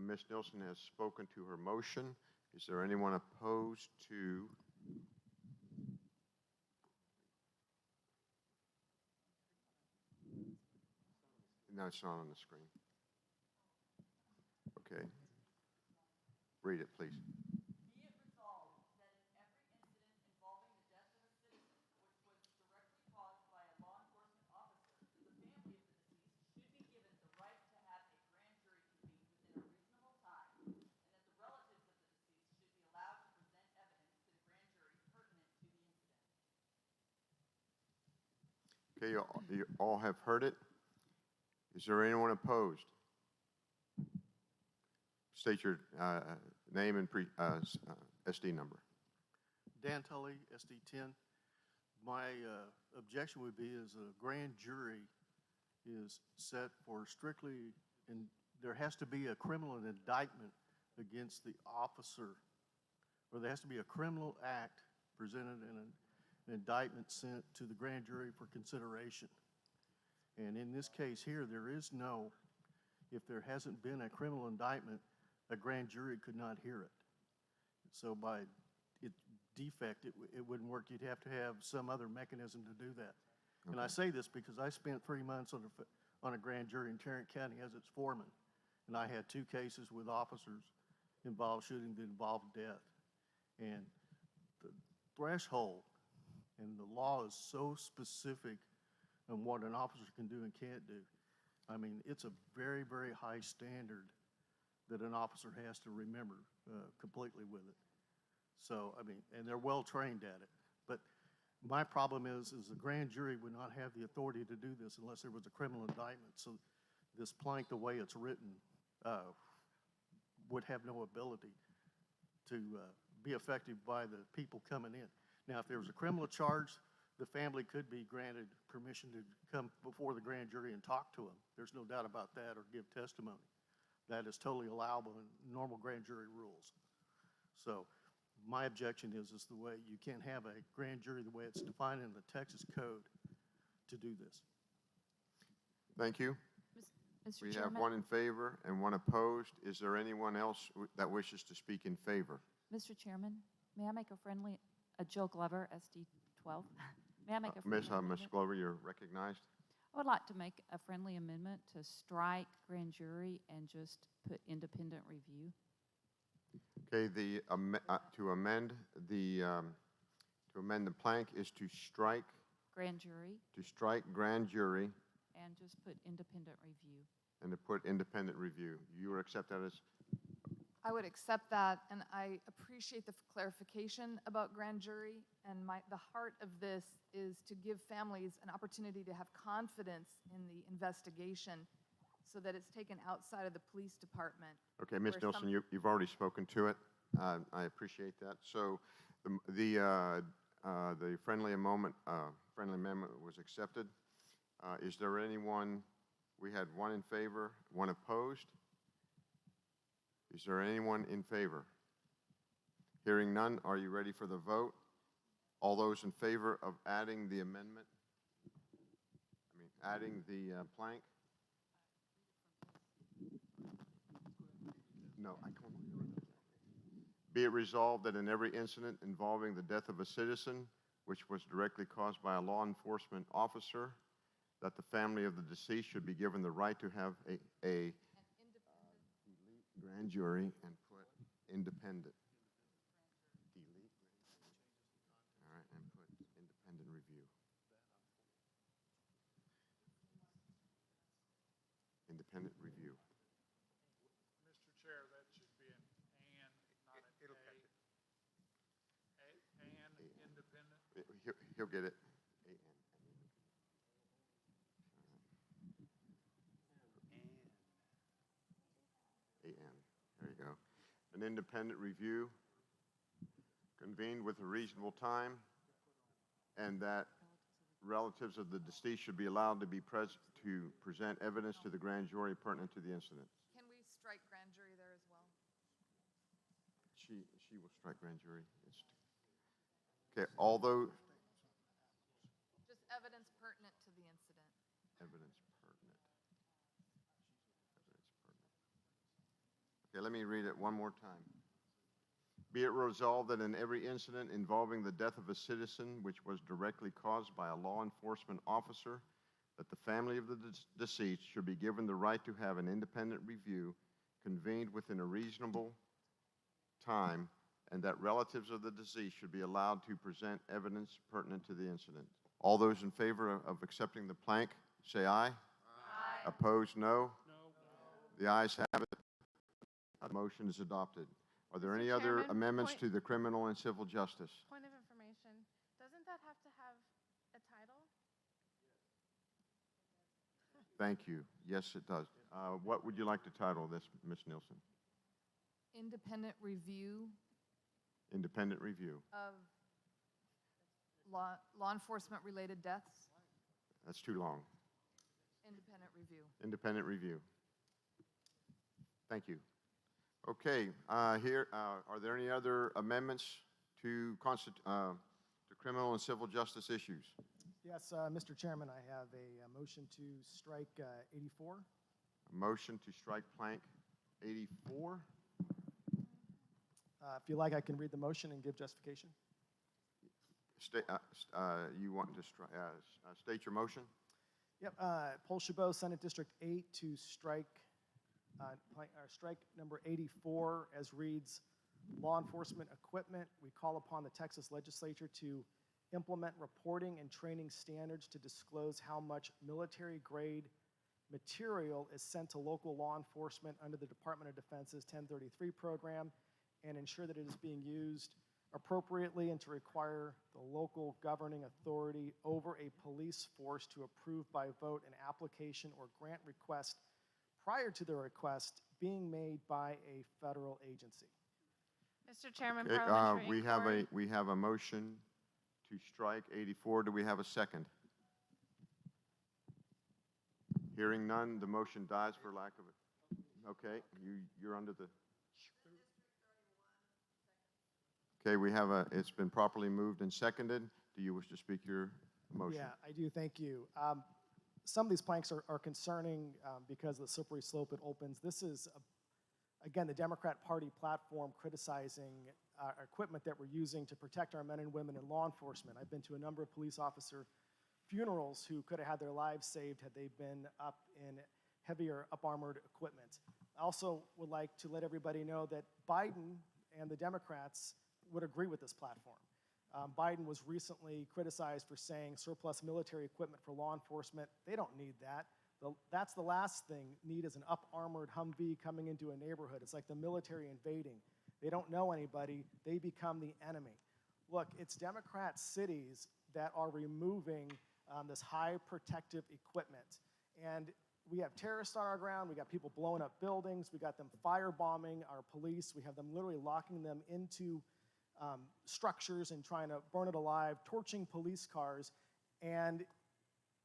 S3: Ms. Nielsen has spoken to her motion. Is there anyone opposed to? No, it's not on the screen. Okay. Read it, please. Okay, you all have heard it. Is there anyone opposed? State your name and SD number.
S2: Dan Tully, SD 10. My objection would be is a grand jury is set for strictly, and there has to be a criminal indictment against the officer, or there has to be a criminal act presented in an indictment sent to the grand jury for consideration. And in this case here, there is no, if there hasn't been a criminal indictment, a grand jury could not hear it. So by its defect, it wouldn't work. You'd have to have some other mechanism to do that. Okay. And I say this because I spent 3 months on a grand jury in Tarrant County as its foreman. And I had 2 cases with officers involved shooting that involved death. And the threshold and the law is so specific on what an officer can do and can't do. I mean, it's a very, very high standard that an officer has to remember completely with it. So, I mean, and they're well trained at it. But my problem is the grand jury would not have the authority to do this unless there was a criminal indictment. So this plank, the way it's written, would have no ability to be effective by the people coming in. Now, if there was a criminal charge, the family could be granted permission to come before the grand jury and talk to them. There's no doubt about that, or give testimony. That is totally allowable in normal grand jury rules. So my objection is the way you can't have a grand jury the way it's defined in the Texas Code to do this.
S3: Thank you.
S9: Mr.
S3: We have
S9: Chairman?
S3: one in favor and one opposed. Is there anyone else that wishes to speak in favor?
S9: Mr. Chairman, may I make Jill Glover, SD 12? May I make a friendly
S3: Ms.
S9: amendment?
S3: Glover, you're recognized.
S9: I would like to make a friendly amendment to strike grand jury and just put independent review.
S3: Okay, to amend the plank is to strike
S9: Grand jury
S3: grand jury
S9: and just put independent review.
S3: and to put independent review. You would accept that as,
S17: I would accept that, and I appreciate the clarification about grand jury. And the heart of this is to give families an opportunity to have confidence in the investigation so that it's taken outside of the police department.
S3: okay, Ms.
S17: where
S3: Nilsson,
S17: some-
S3: you've already spoken to it. I appreciate that. So the friendly amendment was accepted. Is there anyone, we had one in favor, one opposed? Is there anyone in favor? Hearing none, are you ready for the vote? All those in favor of adding the amendment, adding the plank? No, I can't. Be it resolved that in every incident involving the death of a citizen, which was directly caused by a law enforcement officer, that the family of the deceased should be given the right to have a grand jury and put independent. Delete. All right, and put independent review. Independent review.
S1: Mr. Chair, that should be an and, not an
S11: It'll catch it.
S1: And independent.
S3: He'll get it. A-N, there you go. An independent review convened with a reasonable time, and that relatives of the deceased should be allowed to be present to present evidence to the grand jury pertinent to the incident.
S17: Can we strike grand jury there as well?
S3: She will strike grand jury. Okay, although
S17: Just evidence pertinent to the incident.
S3: evidence pertinent. Okay, let me read it one more time. Be it resolved that in every incident involving the death of a citizen which was directly caused by a law enforcement officer, that the family of the deceased should be given the right to have an independent review convened within a reasonable time, and that relatives of the deceased should be allowed to present evidence pertinent to the incident. All those in favor of accepting the plank, say aye. Aye. Opposed, no? No. The ayes have it. The motion is adopted. Are there any other
S16: Chairman,
S3: amendments to the criminal and civil justice?
S16: Point of information, doesn't that have to have a title?
S3: Thank you. Yes, it does. What would you like to title this, Ms. Nielsen?
S17: Independent review
S3: Independent review.
S17: of law enforcement related deaths.
S3: That's too long.
S17: Independent review.
S3: Independent review. Thank you. Okay, here, are there any other amendments to criminal and civil justice issues?
S14: Yes, Mr. Chairman, I have a motion to strike 84.
S3: A motion to strike plank 84.
S14: If you like, I can read the motion and give justification.
S3: You want to state your motion?
S14: Yep, Paul Chabot, Senate District 8, to strike number 84 as reads, law enforcement equipment. We call upon the Texas legislature to implement reporting and training standards to disclose how much military-grade material is sent to local law enforcement under the Department of Defense's 1033 program, and ensure that it is being used appropriately, and to require the local governing authority over a police force to approve by vote an application or grant request prior to the request being made by a federal agency.
S16: Mr. Chairman,
S3: Okay,
S16: parliamentary inquiry.
S3: we have a motion to strike 84. Do we have a second? Hearing none, the motion dies for lack of it. Okay, you're under the. Okay, we have it's been properly moved and seconded. Do you wish to speak your motion?
S14: Yeah, I do, thank you. some of these planks are concerning because of the slippery slope it opens. This is, again, the Democrat Party platform criticizing equipment that we're using to protect our men and women in law enforcement. I've been to a number of police officer funerals who could have had their lives saved had they been up in heavier up-armored equipment. I also would like to let everybody know that Biden and the Democrats would agree with this platform. Biden was recently criticized for saying surplus military equipment for law enforcement. They don't need that. That's the last thing need is an up-armored Humvee coming into a neighborhood. It's like the military invading. They don't know anybody. They become the enemy. Look, it's Democrat cities that are removing this high protective equipment. And we have terrorists on our ground. We got people blowing up buildings. We got them firebombing our police. We have them literally locking them into structures and trying to burn it alive, torching police cars. And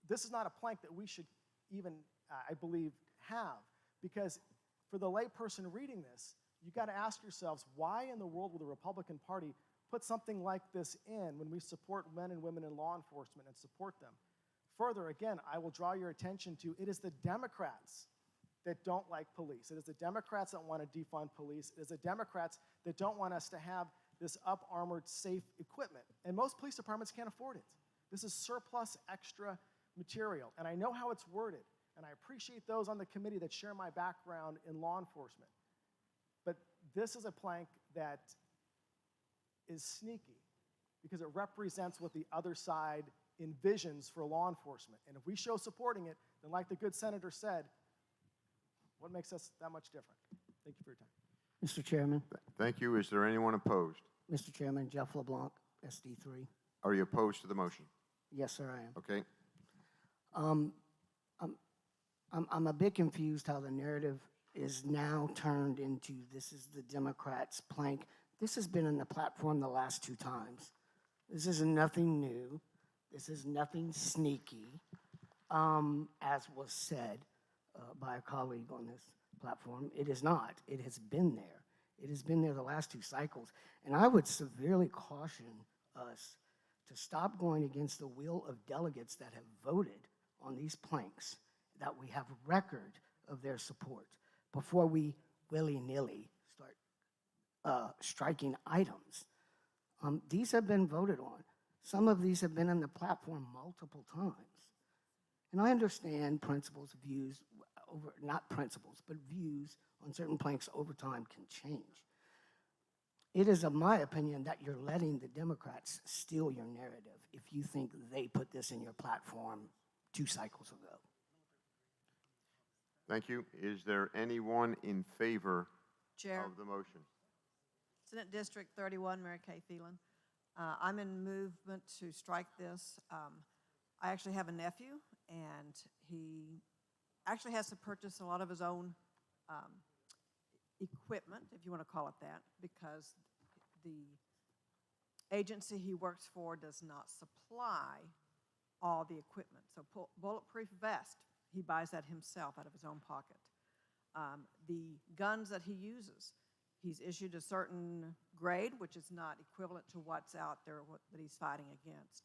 S14: this is not a plank that we should even, I believe, have. Because for the layperson reading this, you got to ask yourselves, why in the world will the Republican Party put something like this in when we support men and women in law enforcement and support them? Further, again, I will draw your attention to it is the Democrats that don't like police. It is the Democrats that want to defund police. It is the Democrats that don't want us to have this up-armored, safe equipment. And most police departments can't afford it. This is surplus extra material. And I know how it's worded. And I appreciate those on the committee that share my background in law enforcement. But this is a plank that is sneaky because it represents what the other side envisions for law enforcement. And if we show supporting it, then like the good senator said, what makes us that much different? Thank you for your time.
S13: Mr. Chairman.
S3: Thank you. Is there anyone opposed?
S13: Mr. Chairman, Jeff LeBlanc, SD3.
S3: Are you opposed to the motion?
S13: Yes, sir, I am.
S3: Okay.
S13: I'm a bit confused how the narrative is now turned into this is the Democrats' plank. This has been in the platform the last 2 times. This is nothing new. This is nothing sneaky, as was said by a colleague on this platform. It is not. It has been there. It has been there the last 2 cycles. And I would severely caution us to stop going against the will of delegates that have voted on these planks, that we have record of their support before we willy-nilly start striking items. These have been voted on. Some of these have been in the platform multiple times. And I understand principles, views, not principles, but views on certain planks over time can change. It is, of my opinion, that you're letting the Democrats steal your narrative if you think they put this in your platform 2 cycles ago.
S3: Thank you. Is there anyone in favor
S20: Chair.
S3: of the motion?
S20: Senate District 31, Mary Kay Phelan. I'm in movement to strike this. I actually have a nephew, and he actually has to purchase a lot of his own equipment, if you want to call it that, because the agency he works for does not supply all the equipment. So bulletproof vest, he buys that himself out of his own pocket. The guns that he uses, he's issued a certain grade, which is not equivalent to what's out there that he's fighting against.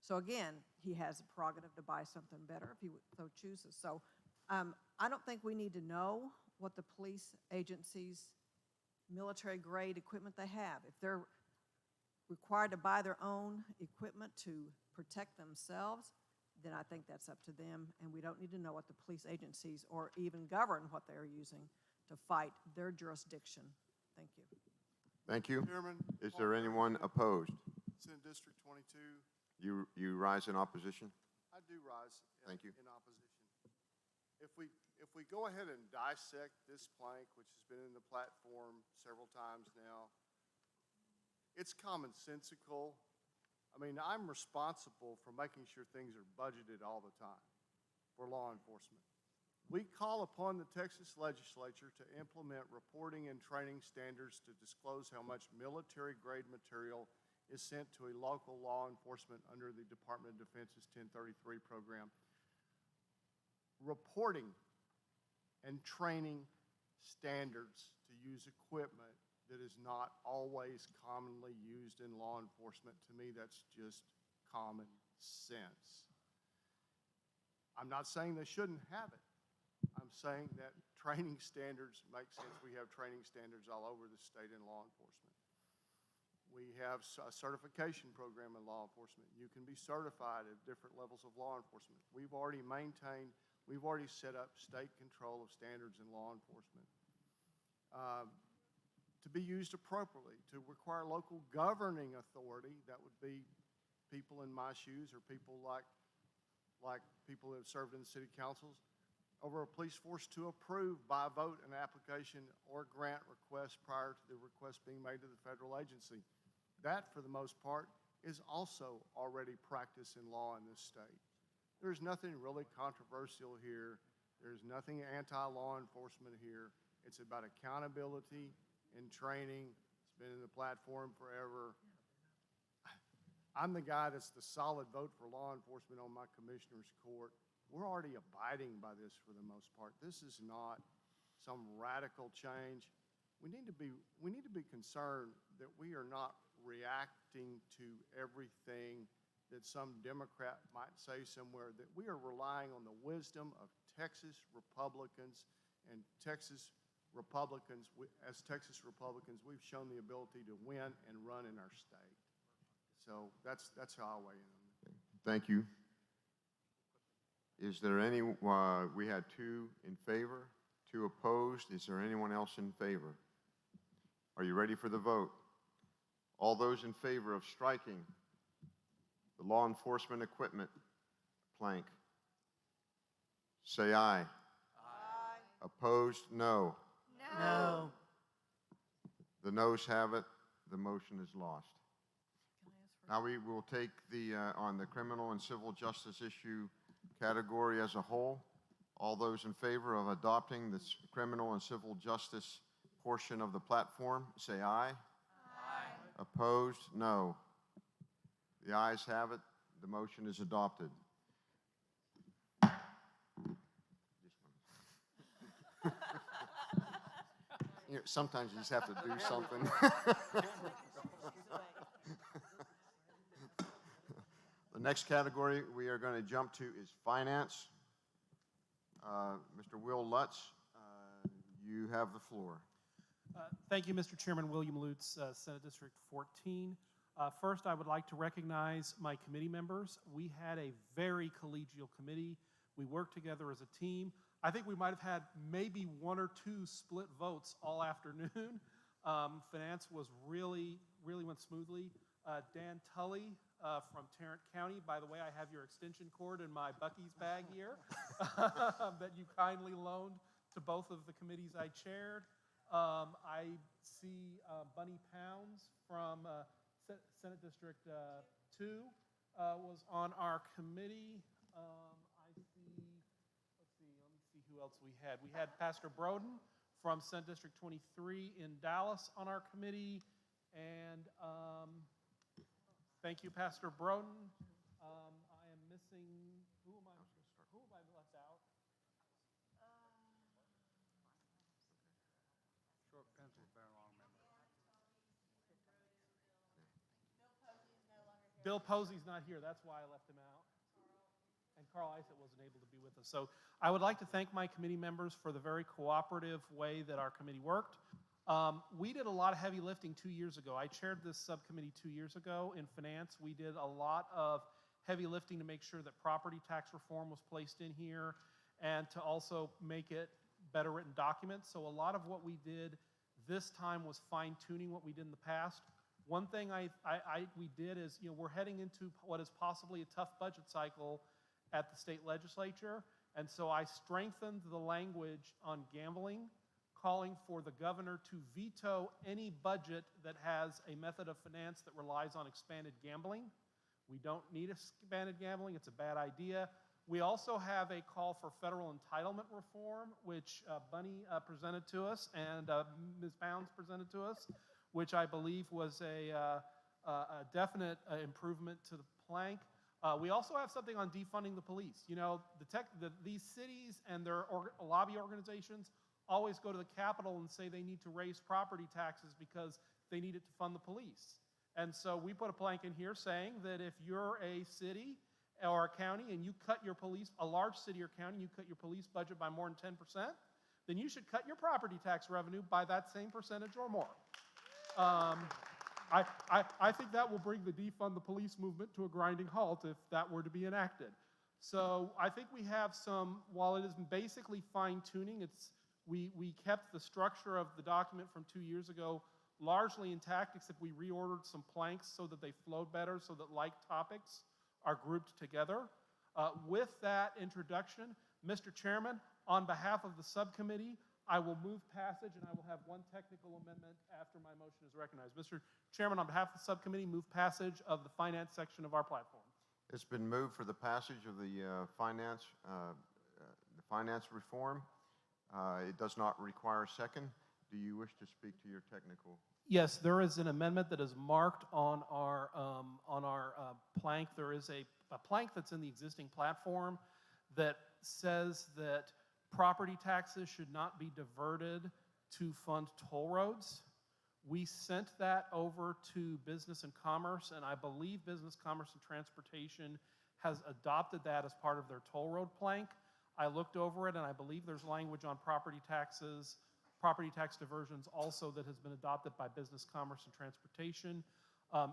S20: So again, he has a prerogative to buy something better if he so chooses. So I don't think we need to know what the police agencies' military grade equipment they have. If they're required to buy their own equipment to protect themselves, then I think that's up to them, and we don't need to know what the police agencies or even govern what they're using to fight their jurisdiction. Thank you.
S3: Thank you.
S2: Chairman,
S3: Is there anyone opposed?
S2: Senate District 22.
S3: You rise in opposition?
S2: I do rise
S3: Thank you.
S2: in opposition. If we go ahead and dissect this plank, which has been in the platform several times now, it's commonsensical. I mean, I'm responsible for making sure things are budgeted all the time for law enforcement. We call upon the Texas legislature to implement reporting and training standards to disclose how much military-grade material is sent to a local law enforcement under the Department of Defense's 1033 program. Reporting and training standards to use equipment that is not always commonly used in law enforcement. To me, that's just common sense. I'm not saying they shouldn't have it. I'm saying that training standards make sense. We have training standards all over the state in law enforcement. We have a certification program in law enforcement. You can be certified at different levels of law enforcement. We've already set up state control of standards in law enforcement. To be used appropriately, to require local governing authority, that would be people in my shoes or people like people who have served in the city councils, over a police force to approve by vote an application or grant request prior to the request being made to the federal agency. That, for the most part, is also already practiced in law in this state. There's nothing really controversial here. There's nothing anti-law enforcement here. It's about accountability and training. It's been in the platform forever. I'm the guy that's the solid vote for law enforcement on my commissioner's court. We're already abiding by this for the most part. This is not some radical change. We need to be concerned that we are not reacting to everything that some Democrat might say somewhere, that we are relying on the wisdom of Texas Republicans, and Texas Republicans, as Texas Republicans, we've shown the ability to win and run in our state. So that's how I weigh in on it.
S3: Thank you. Is there any, we had 2 in favor, 2 opposed. Is there anyone else in favor? Are you ready for the vote? All those in favor of striking the law enforcement equipment plank, say aye. Aye. Opposed, no.
S13: No.
S3: The noes have it. The motion is lost. Now we will take on the criminal and civil justice issue category as a whole. All those in favor of adopting this criminal and civil justice portion of the platform, say aye. Aye. Opposed, no. The ayes have it. The motion is adopted. You know, sometimes you just have to do something. The next category we are going to jump to is finance. Mr. Will Lutz, you have the floor.
S12: Thank you, Mr. Chairman. William Lutz, Senate District 14. First, I would like to recognize my committee members. We had a very collegial committee. We worked together as a team. I think we might have had maybe 1 or 2 split votes all afternoon. Finance was really went smoothly. Dan Tully from Tarrant County. By the way, I have your extension cord in my Buc-ee's bag here that you kindly loaned to both of the committees I chaired. I see Bunny Pounds from Senate District 2 was on our committee. Let me see who else we had. We had Pastor Broden from Senate District 23 in Dallas on our committee. And thank you, Pastor Broden. I am missing, who am I left out?
S7: Short pencil's been a long memory.
S12: Bill Posey's not here. That's why I left him out. And Carl Isett wasn't able to be with us. So I would like to thank my committee members for the very cooperative way that our committee worked. We did a lot of heavy lifting 2 years ago. I chaired this subcommittee 2 years ago in finance. We did a lot of heavy lifting to make sure that property tax reform was placed in here and to also make it better written documents. So a lot of what we did this time was fine-tuning what we did in the past. One thing we did is, we're heading into what is possibly a tough budget cycle at the state legislature. And so I strengthened the language on gambling, calling for the governor to veto any budget that has a method of finance that relies on expanded gambling. We don't need expanded gambling. It's a bad idea. We also have a call for federal entitlement reform, which Bunny presented to us and Ms. Pounds presented to us, which I believe was a definite improvement to the plank. We also have something on defunding the police. These cities and their lobby organizations always go to the Capitol and say they need to raise property taxes because they need it to fund the police. And so we put a plank in here saying that if you're a city or a county and you cut your police, a large city or county, you cut your police budget by more than 10%, then you should cut your property tax revenue by that same percentage or more. I think that will bring the defund the police movement to a grinding halt if that were to be enacted. So I think we have some, while it is basically fine-tuning, we kept the structure of the document from 2 years ago largely intact, except we reordered some planks so that they flowed better, so that like topics are grouped together. With that introduction, Mr. Chairman, on behalf of the subcommittee, I will move passage, and I will have one technical amendment after my motion is recognized. Mr. Chairman, on behalf of the subcommittee, move passage of the finance section of our platform.
S3: It's been moved for the passage of the finance reform. It does not require a second. Do you wish to speak to your technical?
S12: Yes, there is an amendment that is marked on our plank. There is a plank that's in the existing platform that says that property taxes should not be diverted to fund toll roads. We sent that over to Business and Commerce, and I believe Business, Commerce, and Transportation has adopted that as part of their toll road plank. I looked over it, and I believe there's language on property taxes, property tax diversions also that has been adopted by Business, Commerce, and Transportation.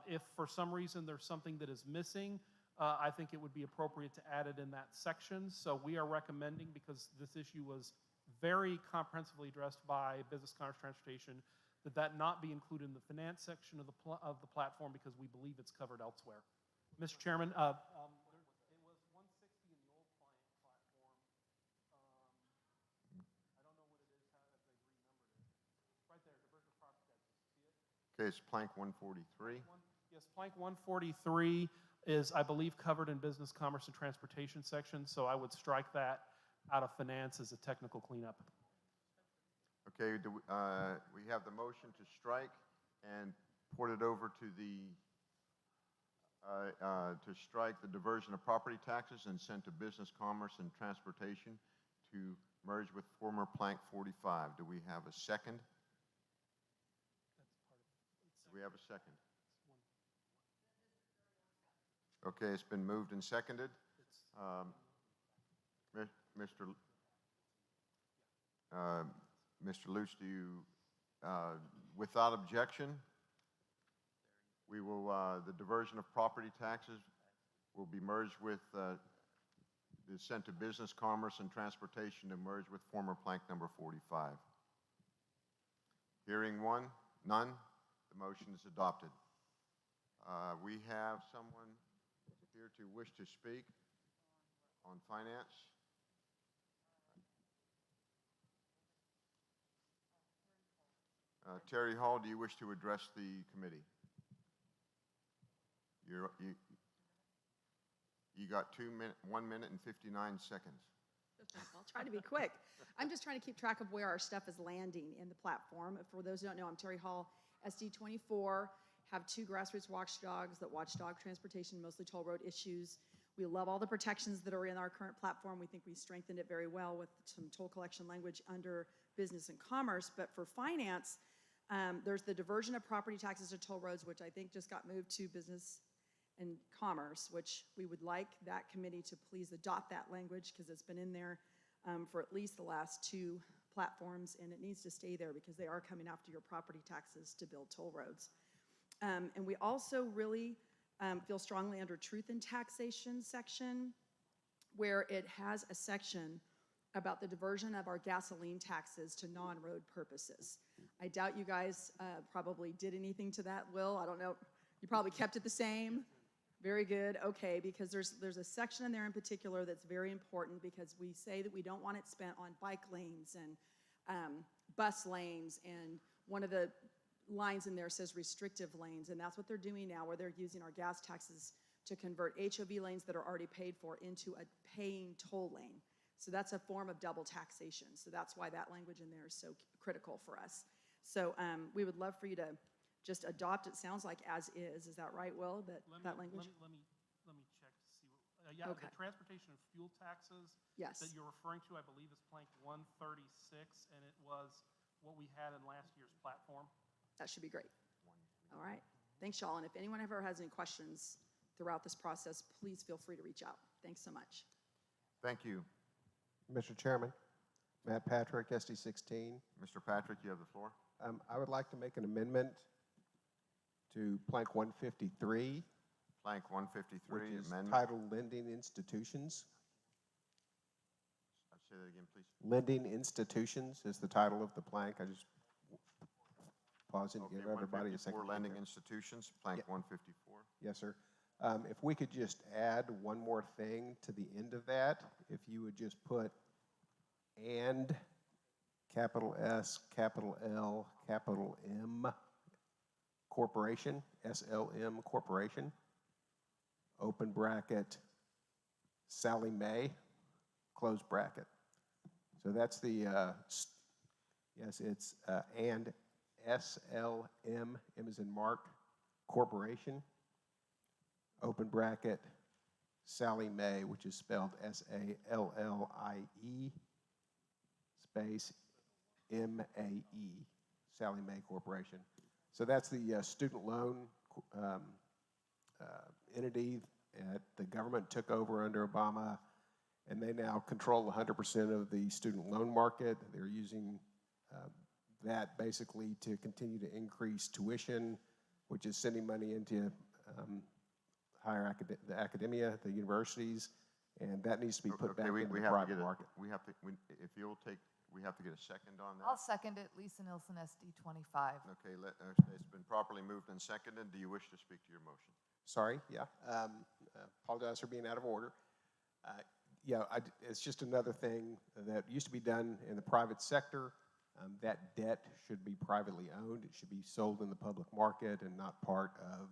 S12: If for some reason there's something that is missing, I think it would be appropriate to add it in that section. So we are recommending, because this issue was very comprehensively addressed by Business, Commerce, Transportation, that not be included in the finance section of the platform, because we believe it's covered elsewhere. Mr. Chairman, it was 160 in the old platform. I don't know what it is, how they've renumbered it. Right there, diversion of property taxes. See it?
S3: Okay, it's plank 143.
S12: Yes, plank 143 is, I believe, covered in Business, Commerce, and Transportation section, so I would strike that out of finance as a technical cleanup.
S3: Okay, we have the motion to strike and port it over to strike the diversion of property taxes and send to Business, Commerce, and Transportation to merge with former plank 45. Do we have a second? Do we have a second? Okay, it's been moved and seconded. Mr. Lutz, do you, without objection, we will, the diversion of property taxes will be merged with, is sent to Business, Commerce, and Transportation to merge with former plank number 45. Hearing none, the motion is adopted. We have someone here to wish to speak on finance. Terry Hall, do you wish to address the committee? You got 1 minute and 59 seconds.
S21: I'll try to be quick. I'm just trying to keep track of where our stuff is landing in the platform. For those who don't know, I'm Terry Hall, SD24, have 2 grassroots watchdogs that watchdog transportation, mostly toll road issues. We love all the protections that are in our current platform. We think we strengthened it very well with some toll collection language under Business and Commerce. But for finance, there's the diversion of property taxes to toll roads, which I think just got moved to Business and Commerce, which we would like that committee to please adopt that language, because it's been in there for at least the last 2 platforms, and it needs to stay there because they are coming after your property taxes to build toll roads. And we also really feel strongly under Truth in Taxation section, where it has a section about the diversion of our gasoline taxes to non-road purposes. I doubt you guys probably did anything to that, Will. I don't know. You probably kept it the same. Very good. Okay, because there's a section in there in particular that's very important, because we say that we don't want it spent on bike lanes and bus lanes, and one of the lines in there says restrictive lanes, and that's what they're doing now, where they're using our gas taxes to convert HOV lanes that are already paid for into a paying toll lane. So that's a form of double taxation. So that's why that language in there is so critical for us. So we would love for you to just adopt it. Sounds like as is. Is that right, Will? That language?
S12: Let me check to see. Yeah,
S21: Okay.
S12: The transportation of fuel taxes
S21: Yes.
S12: that you're referring to, I believe, is plank 136, and it was what we had in last year's platform.
S21: That should be great. All right. Thanks, y'all. And if anyone ever has any questions, throughout this process, please feel free to reach out. Thanks so much.
S3: Thank you.
S11: Mr. Chairman, Matt Patrick, SD 16.
S3: Mr. Patrick, you have the floor.
S11: I would like to make an amendment to plank 153,
S3: Plank 153,
S11: which is
S3: amendment.
S11: titled Lending Institutions.
S3: Say that again, please.
S11: Lending Institutions is the title of the plank. I just pausing to give everybody a second.
S3: 154, lending institutions, plank 154.
S11: Yes, sir. If we could just add one more thing to the end of that, if you would just put and capital S, capital L, capital M, Corporation, SLM Corporation, open bracket, Sally Mae, close bracket. So that's the, yes, it's and SLM, M as in Mark, Corporation, open bracket, Sally Mae, which is spelled SALLIE, space MAE, Sally Mae Corporation. So that's the student loan entity that the government took over under Obama, and they now control 100% of the student loan market. They're using that basically to continue to increase tuition, which is sending money into the academia, the universities, and that needs to be put back into the private market.
S3: We have to get a second on that.
S17: I'll second it, Lisa Nielsen, SD 25.
S3: Okay, it's been properly moved and seconded. Do you wish to speak to your motion?
S11: Sorry, yeah. Apologize for being out of order. Yeah, it's just another thing that used to be done in the private sector. That debt should be privately owned. It should be sold in the public market and not part of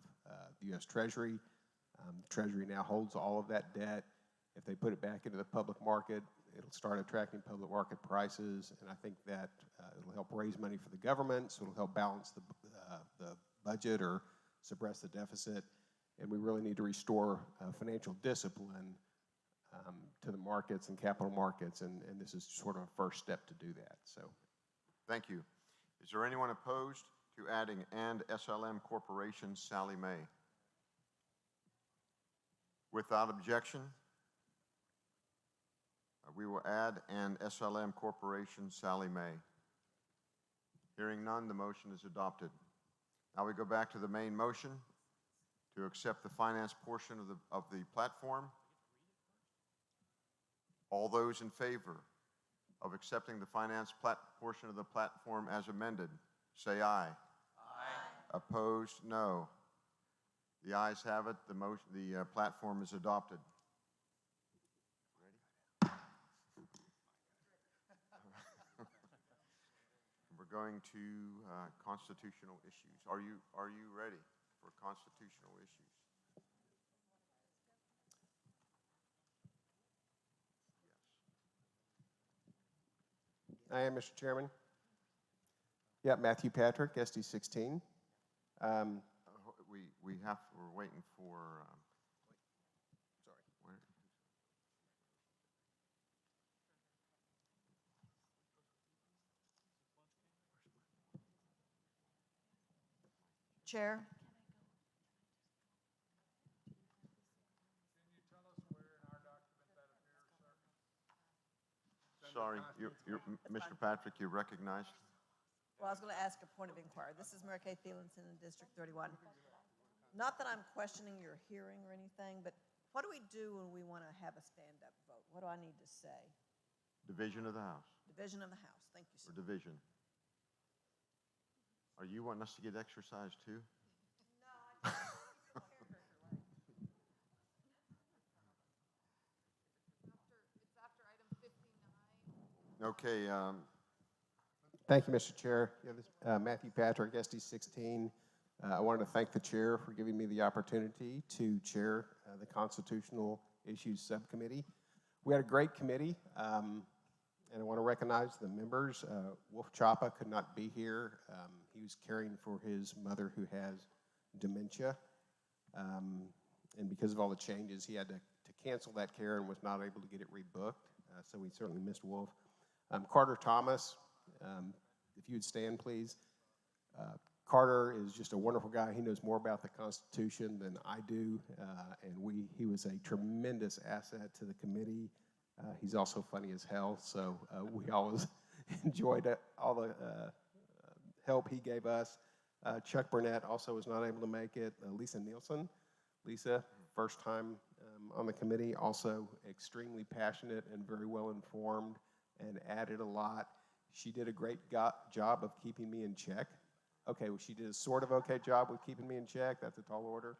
S11: the U.S. Treasury. The Treasury now holds all of that debt. If they put it back into the public market, it'll start attracting public market prices, and I think that it'll help raise money for the government, so it'll help balance the budget or suppress the deficit. And we really need to restore financial discipline to the markets and capital markets, and this is sort of a first step to do that. So,
S3: thank you. Is there anyone opposed to adding and SLM Corporation Sally Mae? Without objection, we will add and SLM Corporation Sally Mae. Hearing none, the motion is adopted. Now we go back to the main motion to accept the finance portion of the platform. All those in favor of accepting the finance portion of the platform as amended, say aye. Aye. Opposed, no. The ayes have it. The platform is adopted. Ready? We're going to constitutional issues. Are you ready for constitutional issues?
S11: I am, Mr. Chairman. Yeah, Matthew Patrick, SD 16.
S3: We're waiting for, sorry.
S6: Chair?
S3: Sorry, Mr. Patrick, you're recognized.
S6: Well, I was going to ask a point of inquiry. This is Mary Kay Thielenson in District 31. Not that I'm questioning your hearing or anything, but what do we do when we want to have a stand-up vote? What do I need to say?
S3: Division of the House.
S6: Division of the House. Thank you, sir.
S3: Or division. Are you wanting us to get exercise too?
S6: No, I
S17: It's after item 59.
S3: Okay.
S11: Thank you, Mr. Chair. Yeah, this, Matthew Patrick, SD 16. I wanted to thank the chair for giving me the opportunity to chair the Constitutional Issues Subcommittee. We had a great committee, and I want to recognize the members. Wolf Chapa could not be here. He was caring for his mother who has dementia, and because of all the changes, he had to cancel that care and was not able to get it rebooked, so we certainly missed Wolf. Carter Thomas, if you would stand, please. Carter is just a wonderful guy. He knows more about the Constitution than I do, and he was a tremendous asset to the committee. He's also funny as hell, so we always enjoyed all the help he gave us. Chuck Burnett also was not able to make it. Lisa Nielsen. Lisa, first time on the committee, also extremely passionate and very well informed and added a lot. She did a great job of keeping me in check. Okay, well, she did a sort of okay job with keeping me in check. That's a tall order.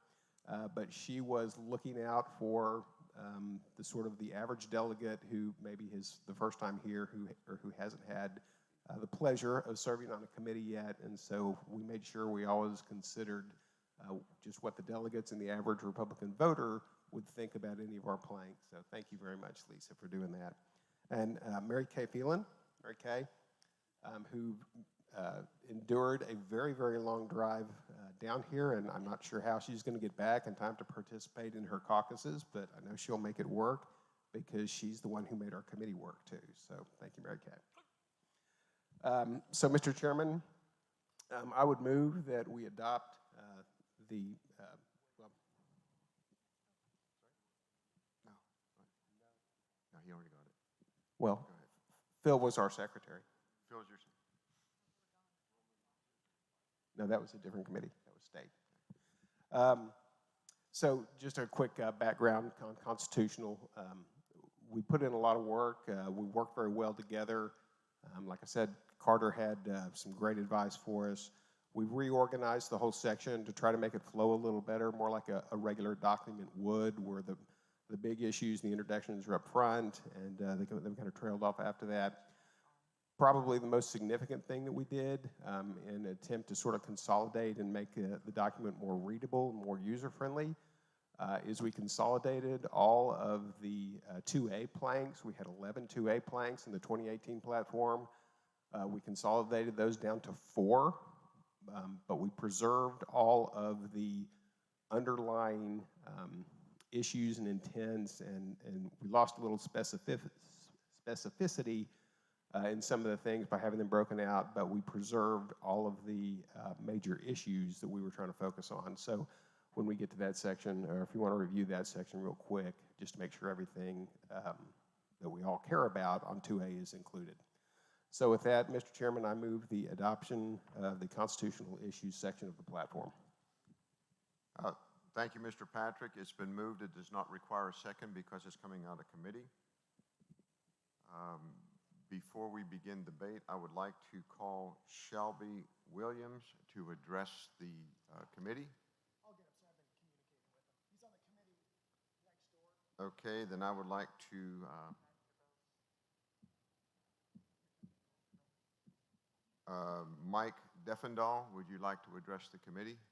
S11: But she was looking out for the sort of the average delegate who maybe is the first time here who hasn't had the pleasure of serving on a committee yet. And so we made sure we always considered just what the delegates and the average Republican voter would think about any of our planks. So thank you very much, Lisa, for doing that. And Mary Kay Phelan, Mary Kay, who endured a very, very long drive down here, and I'm not sure how she's going to get back in time to participate in her caucuses, but I know she'll make it work because she's the one who made our committee work too. So thank you, Mary Kay. So, Mr. Chairman, I would move that we adopt
S3: No, he already got it.
S11: well, Phil was our secretary.
S3: Phil's your.
S11: No, that was a different committee. That was state. So just a quick background on constitutional. We put in a lot of work. We worked very well together. Like I said, Carter had some great advice for us. We reorganized the whole section to try to make it flow a little better, more like a regular document would, where the big issues, the introductions are up front, and they kind of trailed off after that. Probably the most significant thing that we did in an attempt to sort of consolidate and make the document more readable, more user-friendly, is we consolidated all of the 2A planks. We had 11 2A planks in the 2018 platform. We consolidated those down to 4, but we preserved all of the underlying issues and intents, and we lost a little specificity in some of the things by having them broken out, but we preserved all of the major issues that we were trying to focus on. So when we get to that section, or if you want to review that section real quick, just to make sure everything that we all care about on 2A is included. So with that, Mr. Chairman, I move the adoption of the constitutional issues section of the platform.
S3: Thank you, Mr. Patrick. It's been moved. It does not require a second because it's coming out of committee. Before we begin debate, I would like to call Shelby Williams to address the committee.
S14: I'll get him, so I've been communicating with him. He's on the committee next door.
S3: Okay, then I would like to Mike Defendahl, would you like to address the committee?
S14: He's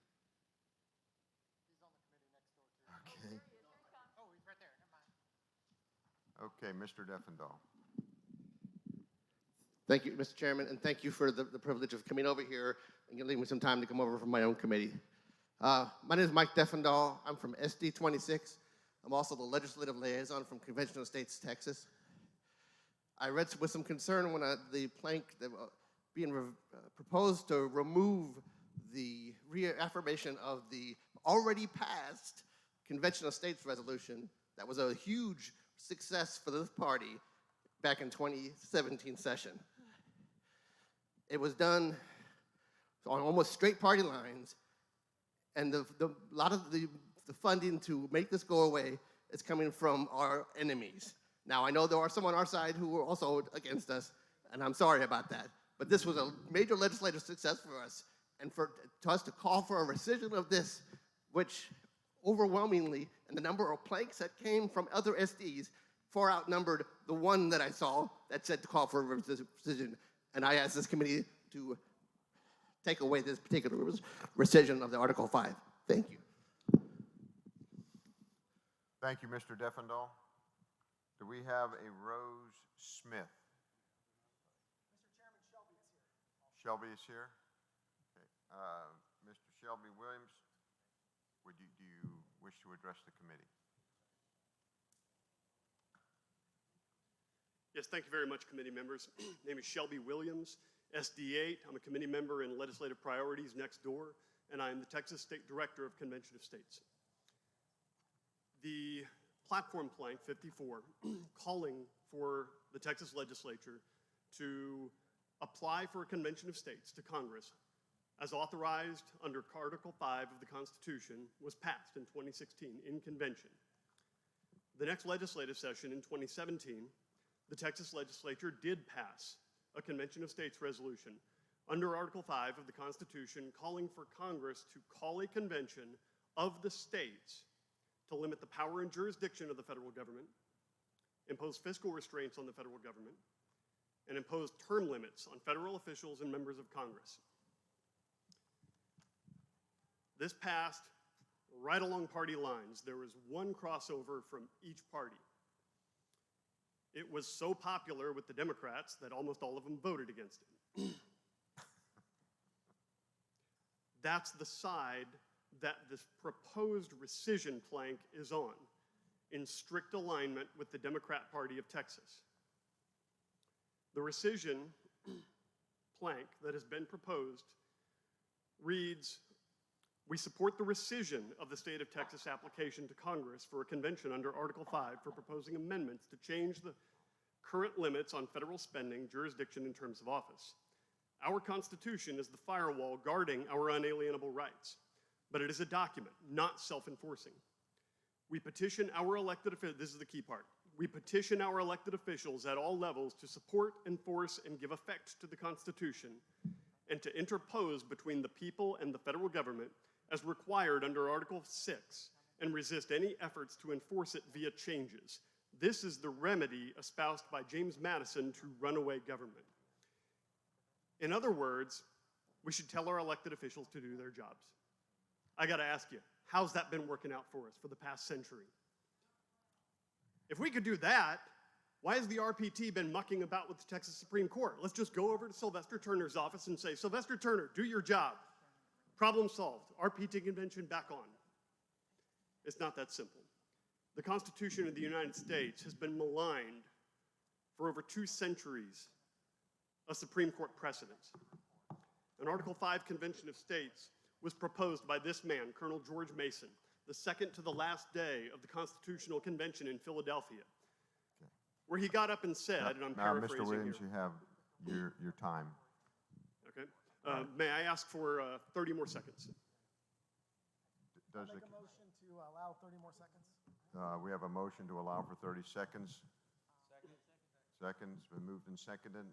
S14: on the committee next door, too.
S3: Okay.
S14: Oh, he's right there. Never mind.
S3: Okay, Mr. Defendahl.
S8: Thank you, Mr. Chairman, and thank you for the privilege of coming over here and leaving me some time to come over from my own committee. My name is Mike Defendahl. I'm from SD 26. I'm also the legislative liaison from Convention of States, Texas. I read with some concern when the plank that being proposed to remove the reaffirmation of the already passed Convention of States resolution that was a huge success for this party back in 2017 session. It was done on almost straight party lines, and a lot of the funding to make this go away is coming from our enemies. Now, I know there are some on our side who were also against us, and I'm sorry about that, but this was a major legislative success for us, and for us to call for a rescission of this, which overwhelmingly, and the number of planks that came from other SDs far outnumbered the one that I saw that said to call for a rescission. And I asked this committee to take away this particular rescission of the Article 5. Thank you.
S3: Thank you, Mr. Defendahl. Do we have a Rose Smith?
S14: Mr. Chairman, Shelby is here.
S3: Shelby is here? Okay. Mr. Shelby Williams, do you wish to address the committee?
S22: Yes, thank you very much, committee members. My name is Shelby Williams,
S5: SD8. I'm a committee member in Legislative Priorities Next Door, and I am the Texas State Director of Convention of States. The platform plank 54 calling for the Texas legislature to apply for a convention of states to Congress as authorized under Article 5 of the Constitution was passed in 2016 in convention. The next legislative session in 2017, the Texas legislature did pass a convention of states resolution under Article 5 of the Constitution calling for Congress to call a convention of the states to limit the power and jurisdiction of the federal government, impose fiscal restraints on the federal government, and impose term limits on federal officials and members of Congress. This passed right along party lines. There was one crossover from each party. It was so popular with the Democrats that almost all of them voted against it. That's the side that this proposed rescission plank is on, in strict alignment with the Democrat Party of Texas. The rescission plank that has been proposed reads, "We support the rescission of the state of Texas application to Congress for a convention under Article 5 for proposing amendments to change the current limits on federal spending, jurisdiction, and terms of office. Our Constitution is the firewall guarding our unalienable rights, but it is a document, not self-enforcing. We petition our elected officials," this is the key part, "we petition our elected officials at all levels to support, enforce, and give effect to the Constitution, and to interpose between the people and the federal government as required under Article 6, and resist any efforts to enforce it via changes. This is the remedy espoused by James Madison to runaway government." In other words, we should tell our elected officials to do their jobs. I gotta ask you, how's that been working out for us for the past century? If we could do that, why has the RPT been mucking about with the Texas Supreme Court? Let's just go over to Sylvester Turner's office and say, "Sylvester Turner, do your job. Problem solved. RPT convention back on." It's not that simple. The Constitution of the United States has been maligned for over 2 centuries of Supreme Court precedents. An Article 5 Convention of States was proposed by this man, Colonel George Mason, the second to the last day of the Constitutional Convention in Philadelphia, where he got up and said, and I'm paraphrasing
S3: Mr. Williams,
S5: here.
S3: you have your time.
S5: Okay. May I ask for 30 more seconds?
S3: Does
S14: Make a motion to allow 30 more seconds.
S3: we have a motion to allow for 30 seconds. Second's been moved and seconded.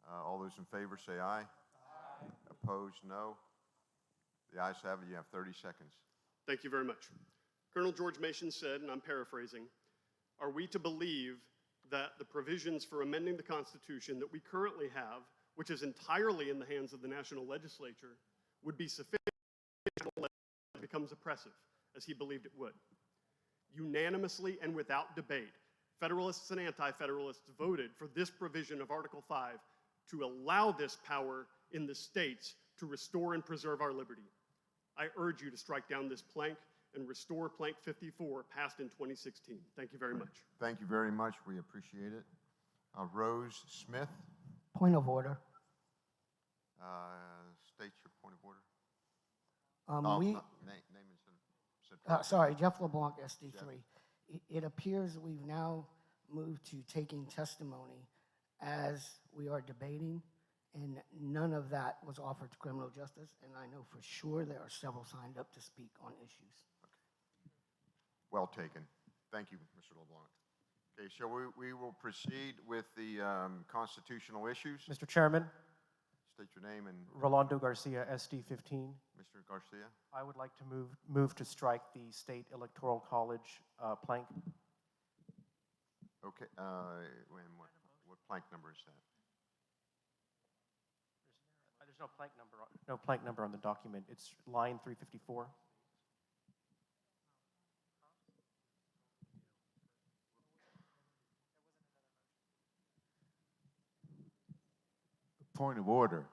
S3: All those in favor say aye. Aye. Opposed, no. The ayes have it. You have 30 seconds.
S5: Thank you very much. Colonel George Mason said, and I'm paraphrasing, "Are we to believe that the provisions for amending the Constitution that we currently have, which is entirely in the hands of the national legislature, would be sufficient if it becomes oppressive, as he believed it would?" Unanimously and without debate, Federalists and Anti-Federalists voted for this provision of Article 5 to allow this power in the states to restore and preserve our liberty. I urge you to strike down this plank and restore Plank 54 passed in 2016. Thank you very much.
S3: Thank you very much. We appreciate it. Rose Smith,
S13: Point of order.
S3: state your point of order.
S13: Name
S3: and said.
S13: Sorry, Jeff LeBlanc, SD3. It appears we've now moved to taking testimony as we are debating, and none of that was offered to criminal justice, and I know for sure there are several signed up to speak on issues.
S3: Well taken. Thank you, Mr. LeBlanc. Okay, so we will proceed with the constitutional issues.
S22: Mr. Chairman,
S3: State your name and
S22: Rolando Garcia, SD 15.
S3: Mr. Garcia.
S22: I would like to move to strike the State Electoral College plank.
S3: Okay, what plank number is that?
S22: There's no plank number on the document. It's line 354.
S23: Point of order.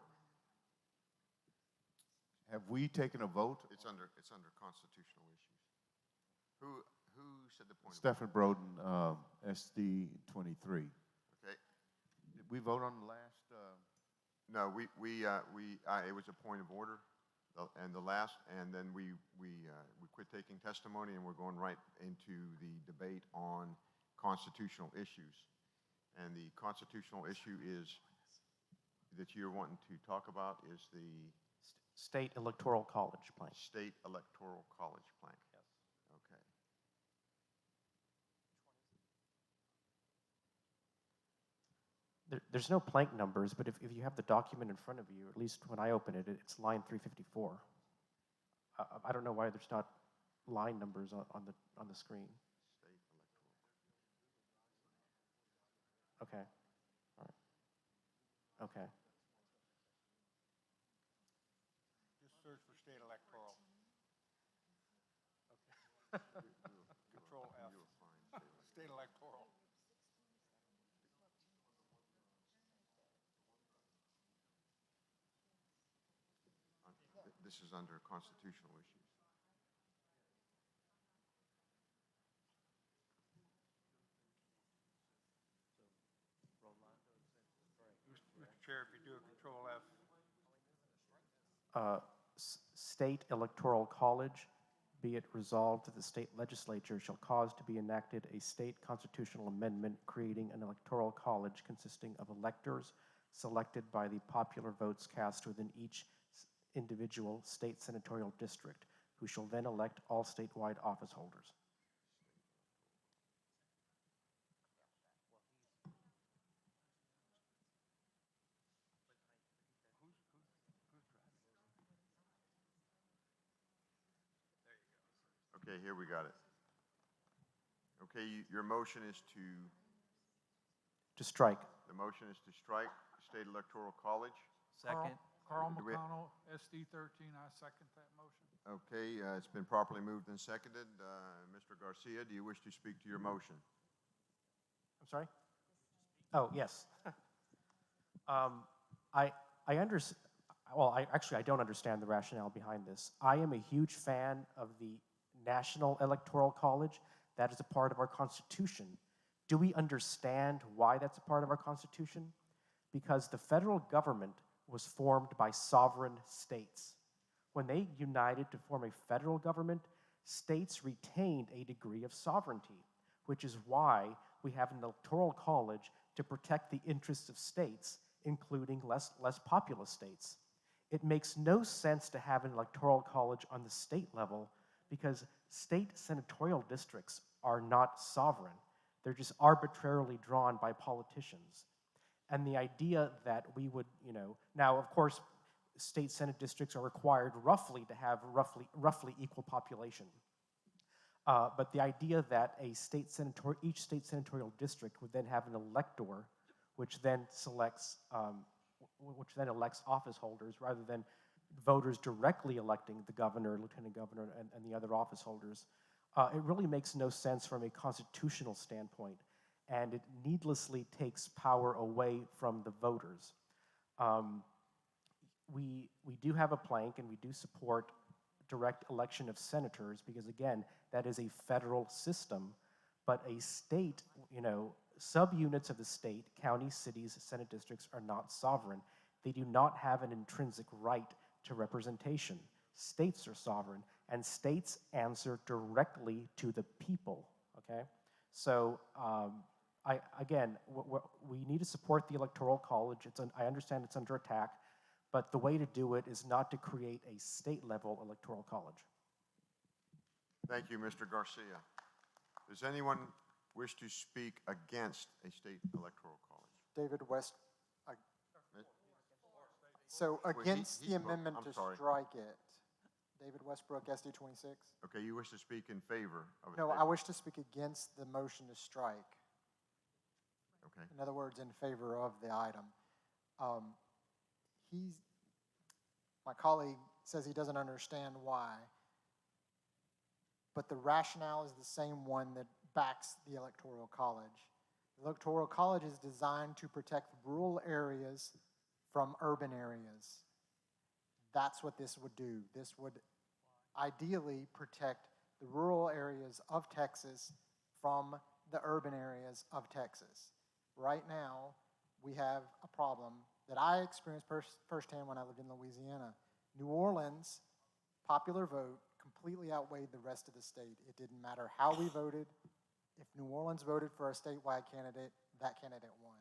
S23: Have we taken a vote?
S3: It's under constitutional issues. Who said the point?
S23: Stephen Broden, SD 23.
S3: Okay.
S23: Did we vote on the last?
S3: No, it was a point of order, and the last, and then we quit taking testimony, and we're going right into the debate on constitutional issues. And the constitutional issue that you're wanting to talk about is the
S22: State Electoral College plank.
S3: State Electoral College plank.
S22: Yes.
S3: Okay.
S22: There's no plank numbers, but if you have the document in front of you, at least when I open it, it's line 354. I don't know why there's not line numbers on the screen.
S3: State Electoral.
S22: Okay. All right. Okay.
S7: Just search for state electoral. Control F. State electoral.
S3: This is under constitutional issues.
S7: Mr. Chair, if you do a control F.
S22: State Electoral College, be it resolved that the state legislature shall cause to be enacted a state constitutional amendment creating an electoral college consisting of electors selected by the popular votes cast within each individual state senatorial district, who shall then elect all statewide office holders.
S3: Okay, here we got it. Okay, your motion is
S22: To strike.
S3: the motion is to strike State Electoral College.
S4: Second.
S1: Carl
S3: Do we-
S1: McConnell, SD 13, I second that motion.
S3: Okay, it's been properly moved and seconded. Mr. Garcia, do you wish to speak to your motion?
S22: I'm sorry? Oh, yes. I understand. Well, I don't understand the rationale behind this. I am a huge fan of the National Electoral College. That is a part of our Constitution. Do we understand why that's a part of our Constitution? Because the federal government was formed by sovereign states. When they united to form a federal government, states retained a degree of sovereignty, which is why we have an electoral college to protect the interests of states, including less populous states. It makes no sense to have an electoral college on the state level because state senatorial districts are not sovereign. They're just arbitrarily drawn by politicians. And the idea that we would, now of course, state senate districts are required roughly to have roughly equal population. But the idea that each state senatorial district would then have an elector, which then elects office holders rather than voters directly electing the governor, lieutenant governor, and the other office holders, it really makes no sense from a constitutional standpoint, and it needlessly takes power away from the voters. We do have a plank, and we do support direct election of senators because, again, that is a federal system, but a state, subunits of the state, counties, cities, senate districts are not sovereign. They do not have an intrinsic right to representation. States are sovereign, and states answer directly to the people, okay? So, we need to support the Electoral College. I understand it's under attack, but the way to do it is not to create a state-level Electoral College.
S3: Thank you, Mr. Garcia. Does anyone wish to speak against a state electoral college?
S4: David West.
S3: Well,
S4: against
S3: he
S4: the
S3: spoke.
S4: amendment
S3: I'm
S4: to
S3: sorry.
S4: strike it, David Westbrook, SD 26.
S3: Okay, you wish to speak in favor of it?
S4: No, I wish to speak against the motion to strike.
S3: Okay.
S4: In other words, in favor of the item. My colleague says he doesn't understand why, but the rationale is the same one that backs the Electoral College. The Electoral College is designed to protect rural areas from urban areas. That's what this would do. This would ideally protect the rural areas of Texas from the urban areas of Texas. Right now, we have a problem that I experienced firsthand when I lived in Louisiana. New Orleans, popular vote, completely outweighed the rest of the state. It didn't matter how we voted. If New Orleans voted for a statewide candidate, that candidate won.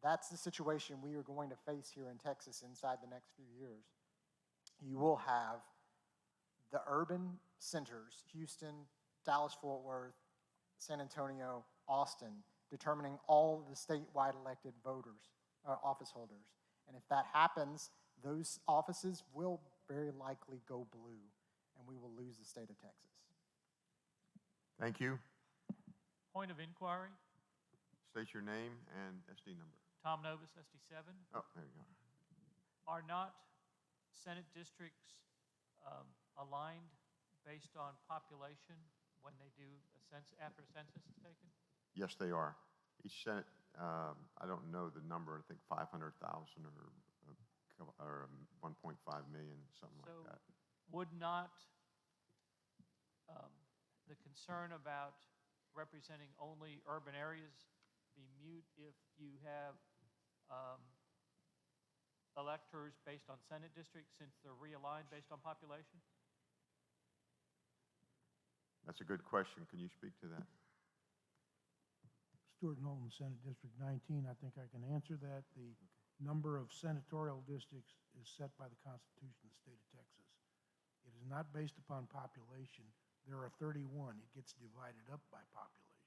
S4: That's the situation we are going to face here in Texas inside the next few years. You will have the urban centers, Houston, Dallas-Fort Worth, San Antonio, Austin, determining all the statewide elected voters, or office holders. And if that happens, those offices will very likely go blue, and we will lose the state of Texas.
S3: Thank you.
S10: Point of inquiry,
S3: State your name and SD number.
S10: Tom Novus, SD7.
S3: Oh, there you go.
S10: Are not Senate districts aligned based on population when they do a census, after a census is taken?
S3: Yes, they are. Each Senate, I don't know the number, I think 500,000 or 1.5 million, something
S10: So
S3: like that.
S10: would not the concern about representing only urban areas be moot if you have electors based on Senate districts since they're realigned based on population?
S3: That's a good question. Can you speak to that?
S15: Stuart Knowlton, Senate District 19. I think I can answer that. The number of senatorial districts is set by the Constitution of the state of Texas. It is not based upon population. There are 31. It gets divided up by population.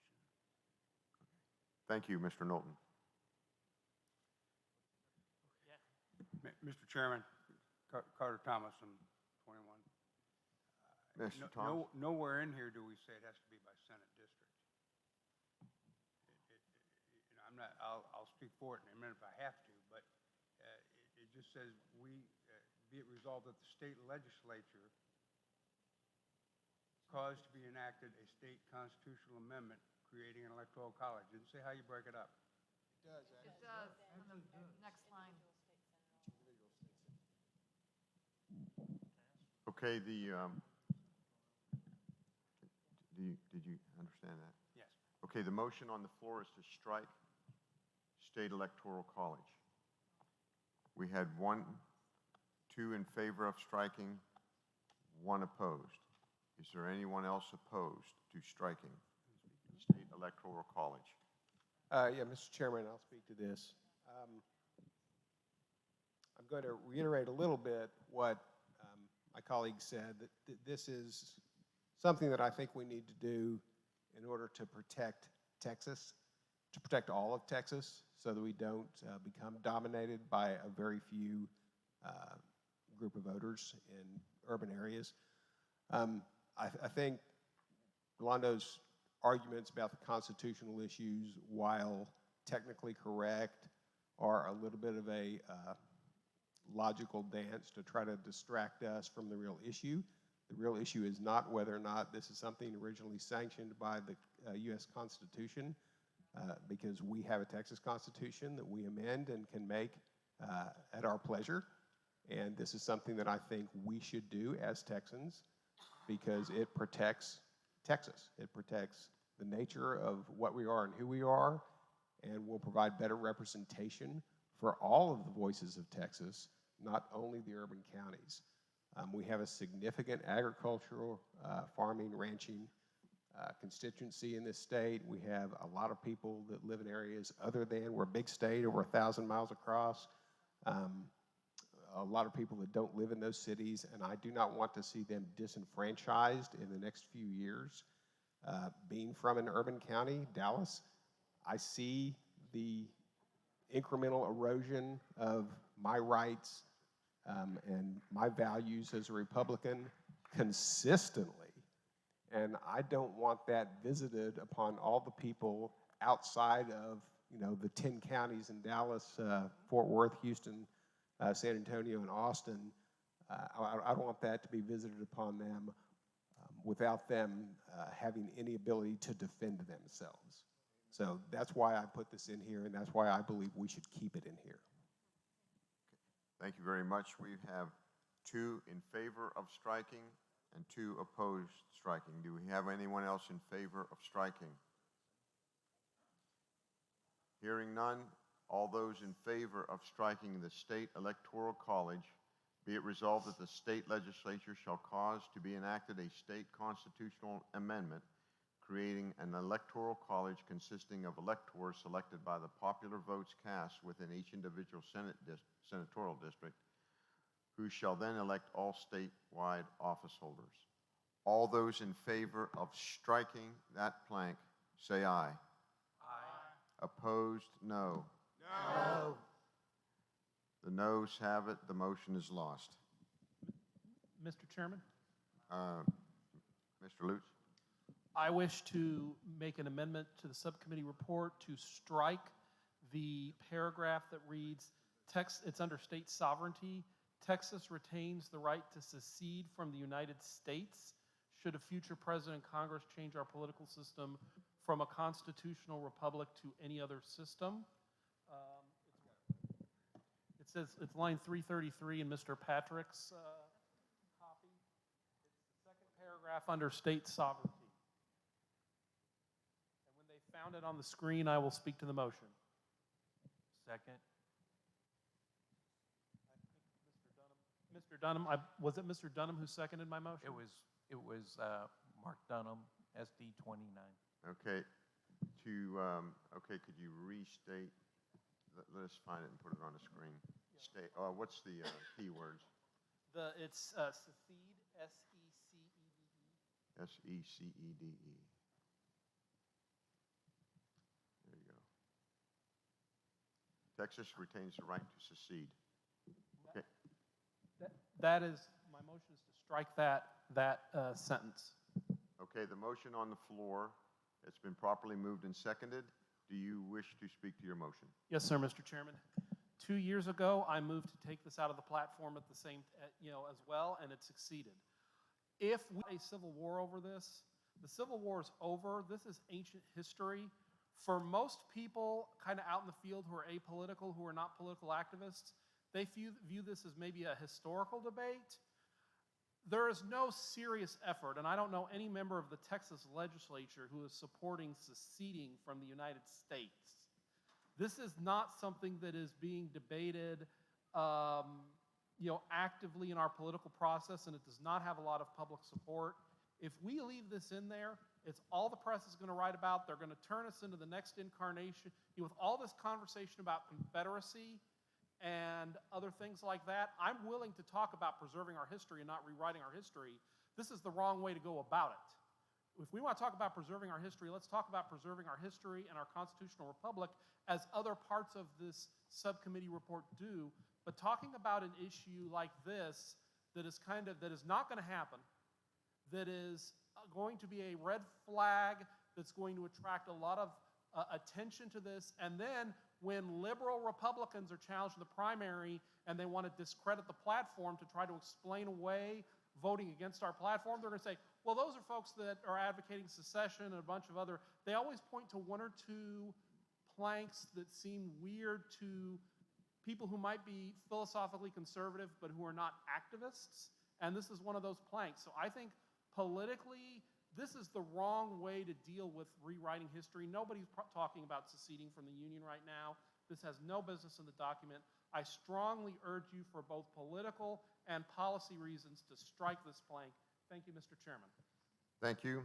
S3: Thank you, Mr. Knowlton.
S7: Mr. Chairman, Carter Thomas, I'm 21.
S3: Mr. Thomas?
S7: Nowhere in here do we say it has to be by Senate district. I'm not, I'll speak for it in a minute if I have to, but it just says be it resolved that the state legislature caused to be enacted a state constitutional amendment creating an electoral college. Didn't say how you break it up.
S17: It does. Next line.
S3: Okay, did you understand that?
S7: Yes.
S3: Okay, the motion on the floor is to strike state electoral college. We had 2 in favor of striking, 1 opposed. Is there anyone else opposed to striking state electoral college?
S11: Yeah, Mr. Chairman, I'll speak to this. I'm going to reiterate a little bit what my colleague said, that this is something that I think we need to do in order to protect Texas, to protect all of Texas, so that we don't become dominated by a very few group of voters in urban areas. I think Rolando's arguments about the constitutional issues, while technically correct, are a little bit of a logical dance to try to distract us from the real issue. The real issue is not whether or not this is something originally sanctioned by the U.S. Constitution, because we have a Texas Constitution that we amend and can make at our pleasure. And this is something that I think we should do as Texans, because it protects Texas. It protects the nature of what we are and who we are, and will provide better representation for all of the voices of Texas, not only the urban counties. We have a significant agricultural, farming, ranching constituency in this state. We have a lot of people that live in areas other than, we're a big state, over 1,000 miles across. A lot of people that don't live in those cities, and I do not want to see them disenfranchised in the next few years. Being from an urban county, Dallas, I see the incremental erosion of my rights and my values as a Republican consistently. And I don't want that visited upon all the people outside of, the 10 counties in Dallas, Fort Worth, Houston, San Antonio, and Austin. I don't want that to be visited upon them without them having any ability to defend themselves. So that's why I put this in here, and that's why I believe we should keep it in here.
S3: Thank you very much. We have 2 in favor of striking and 2 opposed striking. Do we have anyone else in favor of striking? Hearing none, All those in favor of striking the state electoral college, be it resolved that the state legislature shall cause to be enacted a state constitutional amendment creating an electoral college consisting of electors selected by the popular votes cast within each individual senatorial district, who shall then elect all statewide office holders. All those in favor of striking that plank, say aye. Aye. Opposed, no.
S20: No.
S3: The noes have it. The motion is lost.
S12: Mr. Chairman,
S3: Mr. Lutz?
S12: I wish to make an amendment to the subcommittee report to strike the paragraph that reads, it's under state sovereignty. Texas retains the right to secede from the United States should a future president and Congress change our political system from a constitutional republic to any other system. It says, it's line 333 in Mr. Patrick's copy. It's the second paragraph under state sovereignty. And when they found it on the screen, I will speak to the motion.
S10: Second.
S12: Mr. Dunham, was it Mr. Dunham who seconded my motion?
S10: It was Mark Dunham, SD 29.
S3: Okay. Okay, could you restate? Let us find it and put it on the screen. State. What's the keywords?
S12: It's secede, S-E-C-E-D-E.
S3: S-E-C-E-D-E. There you go. Texas retains the right to secede. Okay.
S12: That is, my motion is to strike that sentence.
S3: Okay, the motion on the floor, it's been properly moved and seconded. Do you wish to speak to your motion?
S12: Yes, sir, Mr. Chairman. 2 years ago, I moved to take this out of the platform at the same, as well, and it succeeded. If we have a civil war over this, the Civil War is over. This is ancient history. For most people kind of out in the field who are apolitical, who are not political activists, they view this as maybe a historical debate. There is no serious effort, and I don't know any member of the Texas legislature who is supporting seceding from the United States. This is not something that is being debated actively in our political process, and it does not have a lot of public support. If we leave this in there, it's all the press is going to write about. They're going to turn us into the next incarnation. With all this conversation about Confederacy and other things like that, I'm willing to talk about preserving our history and not rewriting our history. This is the wrong way to go about it. If we want to talk about preserving our history, let's talk about preserving our history and our constitutional republic as other parts of this subcommittee report do. But talking about an issue like this that is not going to happen, that is going to be a red flag, that's going to attract a lot of attention to this, and then when liberal Republicans are challenged in the primary and they want to discredit the platform to try to explain away voting against our platform, they're going to say, well, those are folks that are advocating secession and a bunch of other, they always point to one or two planks that seem weird to people who might be philosophically conservative but who are not activists, and this is one of those planks. So I think politically, this is the wrong way to deal with rewriting history. Nobody's talking about seceding from the Union right now. This has no business in the document. I strongly urge you for both political and policy reasons to strike this plank. Thank you, Mr. Chairman.
S3: Thank you.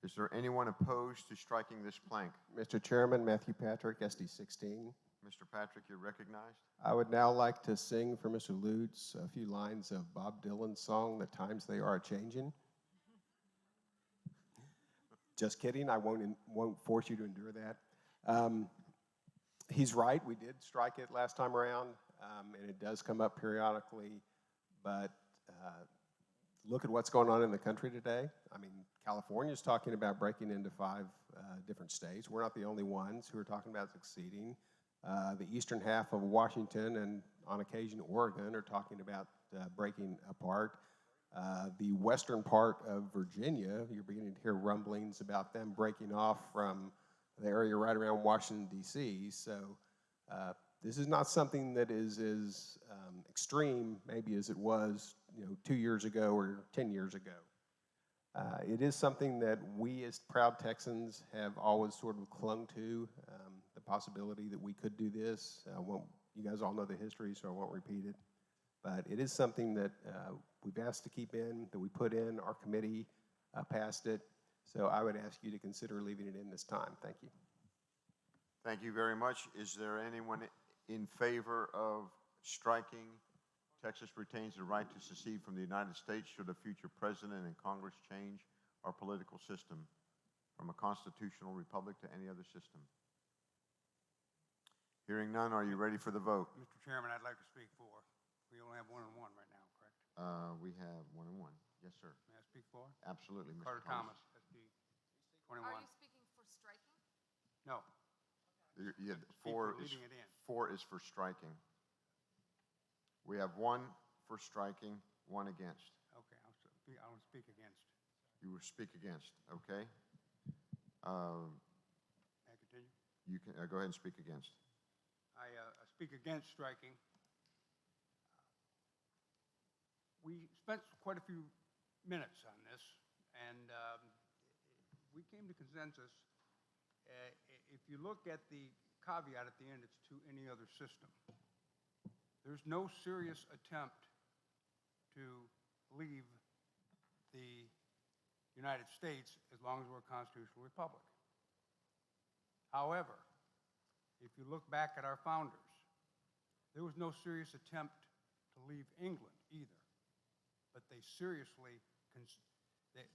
S3: Is there anyone opposed to striking this plank?
S11: Mr. Chairman, Matthew Patrick, SD 16.
S3: Mr. Patrick, you're recognized.
S11: I would now like to sing for Mr. Lutz a few lines of Bob Dylan's song, The Times They Are A-Changin'. Just kidding, I won't force you to endure that. He's right, we did strike it last time around, and it does come up periodically, but look at what's going on in the country today. I mean, California's talking about breaking into 5 different states. We're not the only ones who are talking about succeeding. The eastern half of Washington and on occasion Oregon are talking about breaking apart. The western part of Virginia, you're beginning to hear rumblings about them breaking off from the area right around Washington, D.C. So this is not something that is as extreme maybe as it was 2 years ago or 10 years ago. It is something that we as proud Texans have always sort of clung to. The possibility that we could do this. You guys all know the history, so I won't repeat it. But it is something that we've asked to keep in, that we put in. Our committee passed it. So I would ask you to consider leaving it in this time. Thank you.
S3: Thank you very much. Is there anyone in favor of striking Texas retains the right to secede from the United States should a future president and Congress change our political system from a constitutional republic to any other system? Hearing none, are you ready for the vote?
S7: Mr. Chairman, I'd like to speak for. We only have 1 and 1 right now, correct?
S3: We have 1 and 1. Yes, sir.
S7: May I speak for?
S3: Absolutely, Mr.
S7: Carter Thomas, SD 21.
S17: Are you speaking for striking?
S7: No.
S3: Yeah,
S7: for
S3: 4 is,
S7: leaving it in.
S3: 4 is for striking. We have 1 for striking, 1 against.
S7: Okay, I'll speak against.
S3: You will speak against, okay?
S7: May I continue?
S3: You can go ahead and speak against.
S7: I speak against striking. We spent quite a few minutes on this, and we came to consensus. If you look at the caveat at the end, it's to any other system. There's no serious attempt to leave the United States as long as we're a constitutional republic. However, if you look back at our founders, there was no serious attempt to leave England either. But they seriously,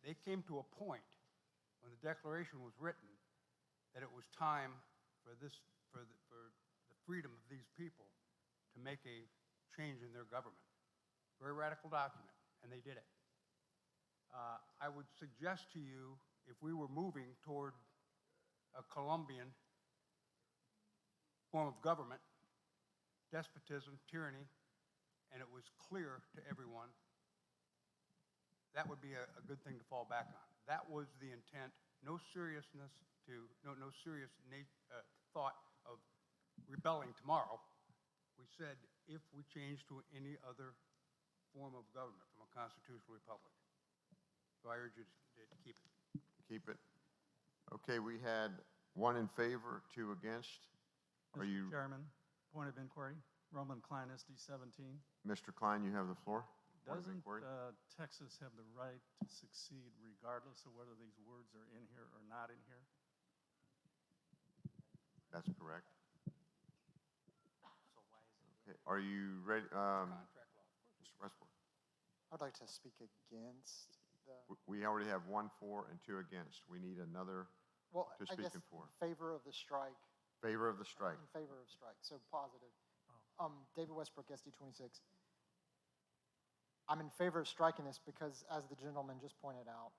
S7: they came to a point when the Declaration was written that it was time for the freedom of these people to make a change in their government. Very radical document, and they did it. I would suggest to you, if we were moving toward a Colombian form of government, despotism, tyranny, and it was clear to everyone, that would be a good thing to fall back on. That was the intent. No seriousness no serious thought of rebelling tomorrow. We said if we change to any other form of government from a constitutional republic. So I urge you to keep it.
S3: Keep it. Okay, we had 1 in favor, 2 against. Are
S9: Mr.
S3: you,
S9: Chairman, point of inquiry, Roland Klein, SD 17.
S3: Mr. Klein, you have the floor? Point of
S9: Doesn't
S3: inquiry.
S9: Texas have the right to succeed regardless of whether these words are in here or not in here?
S3: That's correct. Okay, are you ready? Mr. Westbrook?
S4: I'd like to speak against the,
S3: We already have 1 for and 2 against. We need another
S4: well,
S3: to
S4: I
S3: speak
S4: guess
S3: in for.
S4: favor of the strike.
S3: Favor of the strike.
S4: In favor of strike, so positive. David Westbrook, SD 26. I'm in favor of striking this because, as the gentleman just pointed out,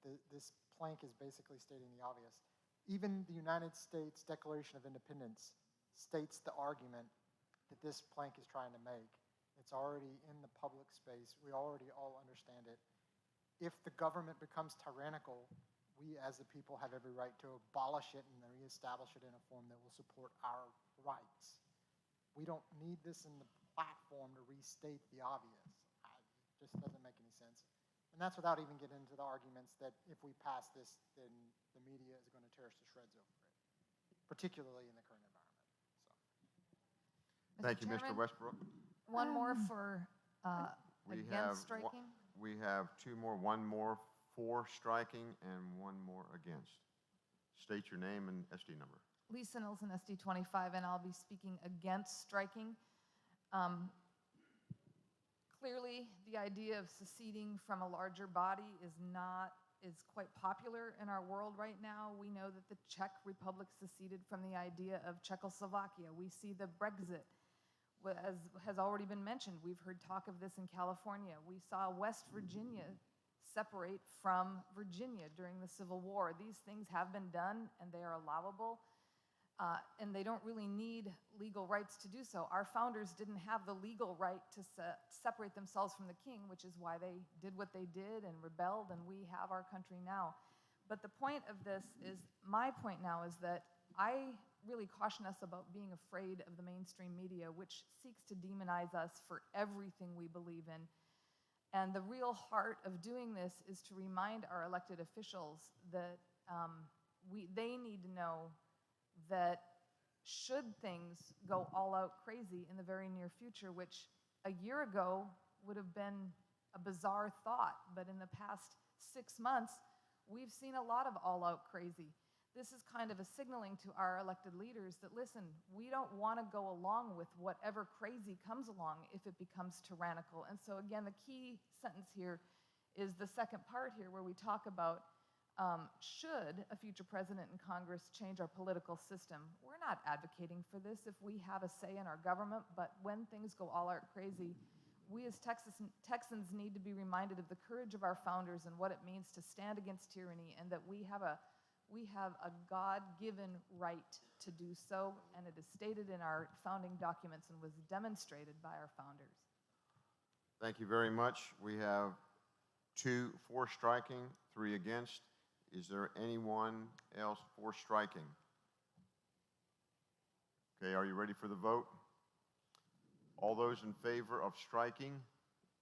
S4: this plank is basically stating the obvious. Even the United States Declaration of Independence states the argument that this plank is trying to make. It's already in the public space. We already all understand it. If the government becomes tyrannical, we as the people have every right to abolish it and reestablish it in a form that will support our rights. We don't need this in the platform to restate the obvious. It just doesn't make any sense. And that's without even getting into the arguments that if we pass this, then the media is going to tear us to shreds over it, particularly in the current environment.
S3: Thank you, Mr.
S17: Chairman,
S3: Westbrook.
S17: One more for
S3: We have
S17: against striking.
S3: We have 2 more, 1 more for striking and 1 more against. State your name and SD number.
S17: Lisa Nelson, SD 25, and I'll be speaking against striking. Clearly, the idea of seceding from a larger body is quite popular in our world right now. We know that the Czech Republic seceded from the idea of Czechoslovakia. We see the Brexit, as has already been mentioned. We've heard talk of this in California. We saw West Virginia separate from Virginia during the Civil War. These things have been done, and they are allowable. And they don't really need legal rights to do so. Our founders didn't have the legal right to separate themselves from the king, which is why they did what they did and rebelled, and we have our country now. But the point of this is, my point now is that I really caution us about being afraid of the mainstream media, which seeks to demonize us for everything we believe in. And the real heart of doing this is to remind our elected officials that they need to know that should things go all out crazy in the very near future, which a year ago would have been a bizarre thought, but in the past 6 months, we've seen a lot of all out crazy. This is kind of a signaling to our elected leaders that, listen, we don't want to go along with whatever crazy comes along if it becomes tyrannical. And so again, the key sentence here is the second part here where we talk about should a future president and Congress change our political system. We're not advocating for this if we have a say in our government, but when things go all out crazy, we as Texans need to be reminded of the courage of our founders and what it means to stand against tyranny, and that we have a God-given right to do so, and it is stated in our founding documents and was demonstrated by our founders.
S3: Thank you very much. We have 2 for striking, 3 against. Is there anyone else for striking? Okay, are you ready for the vote? All those in favor of striking,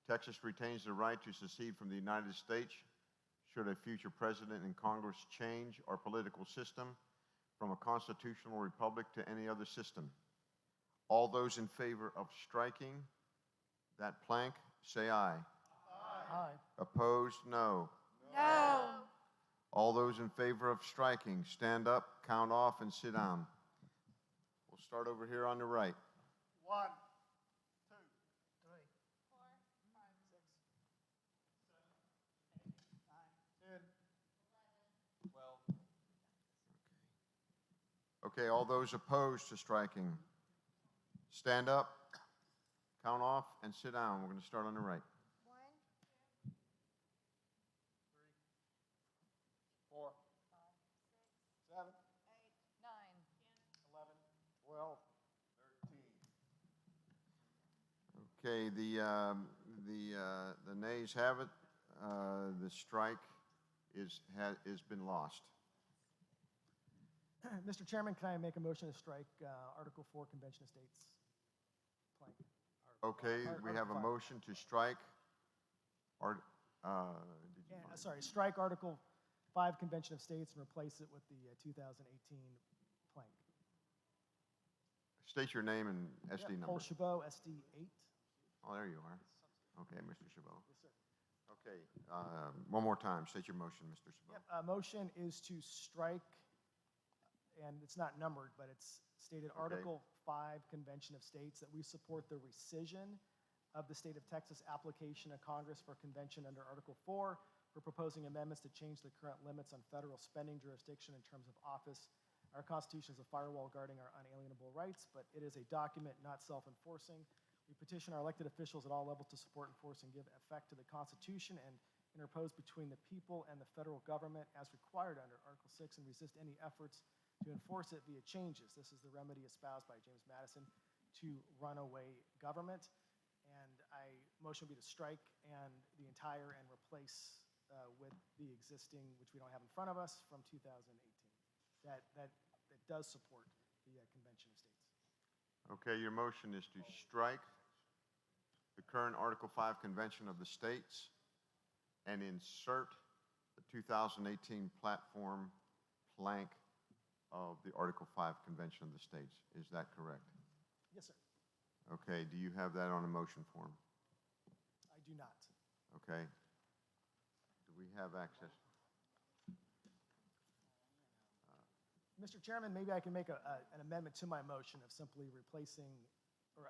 S3: Texas retains the right to secede from the United States should a future president and Congress change our political system from a constitutional republic to any other system. All those in favor of striking that plank, say aye.
S14: Aye.
S3: Opposed, no.
S17: No.
S3: All those in favor of striking, stand up, count off, and sit down. We'll start over here on the right.
S1: 1, 2, 3, 4, 5, 6, 7, 8, 9, 10, 11.
S3: Okay, all those opposed to striking, stand up, count off, and sit down. We're going to start on the right.
S1: 4, 5, 6, 7,
S17: 9,
S1: 11, 12, 13.
S3: Okay, the nays have it. The strike has been lost.
S14: Mr. Chairman, can I make a motion to strike Article 4, Convention of States plank?
S3: Okay, we have a
S14: Article 5.
S3: motion to strike.
S14: Sorry, strike Article 5, Convention of States, and replace it with the 2018 plank.
S3: State your name and SD number.
S14: Paul Chabot, SD 8.
S3: Oh, there you are. Okay, Mr. Chabot.
S14: Yes, sir.
S3: Okay, one more time. State your motion, Mr. Chabot.
S14: Yep, motion is to strike, and it's not numbered, but it's stated Article 5, Convention of States, that we support the rescission of the state of Texas application to Congress for convention under Article 4. We're proposing amendments to change the current limits on federal spending jurisdiction in terms of office. Our Constitution is a firewall guarding our unalienable rights, but it is a document not self-enforcing. We petition our elected officials at all levels to support, enforce, and give effect to the Constitution and interpose between the people and the federal government as required under Article 6 and resist any efforts to enforce it via changes. This is the remedy espoused by James Madison to runaway government. And I motion would be to strike and the entire and replace with the existing, which we don't have in front of us, from 2018. That does support the Convention of States.
S3: Okay, your motion is to strike the current Article 5 Convention of the States and insert the 2018 platform plank of the Article 5 Convention of the States. Is that correct?
S14: Yes, sir.
S3: Okay, do you have that on a motion form?
S14: I do not.
S3: Okay. Do we have access?
S14: Mr. Chairman, maybe I can make an amendment to my motion of simply replacing or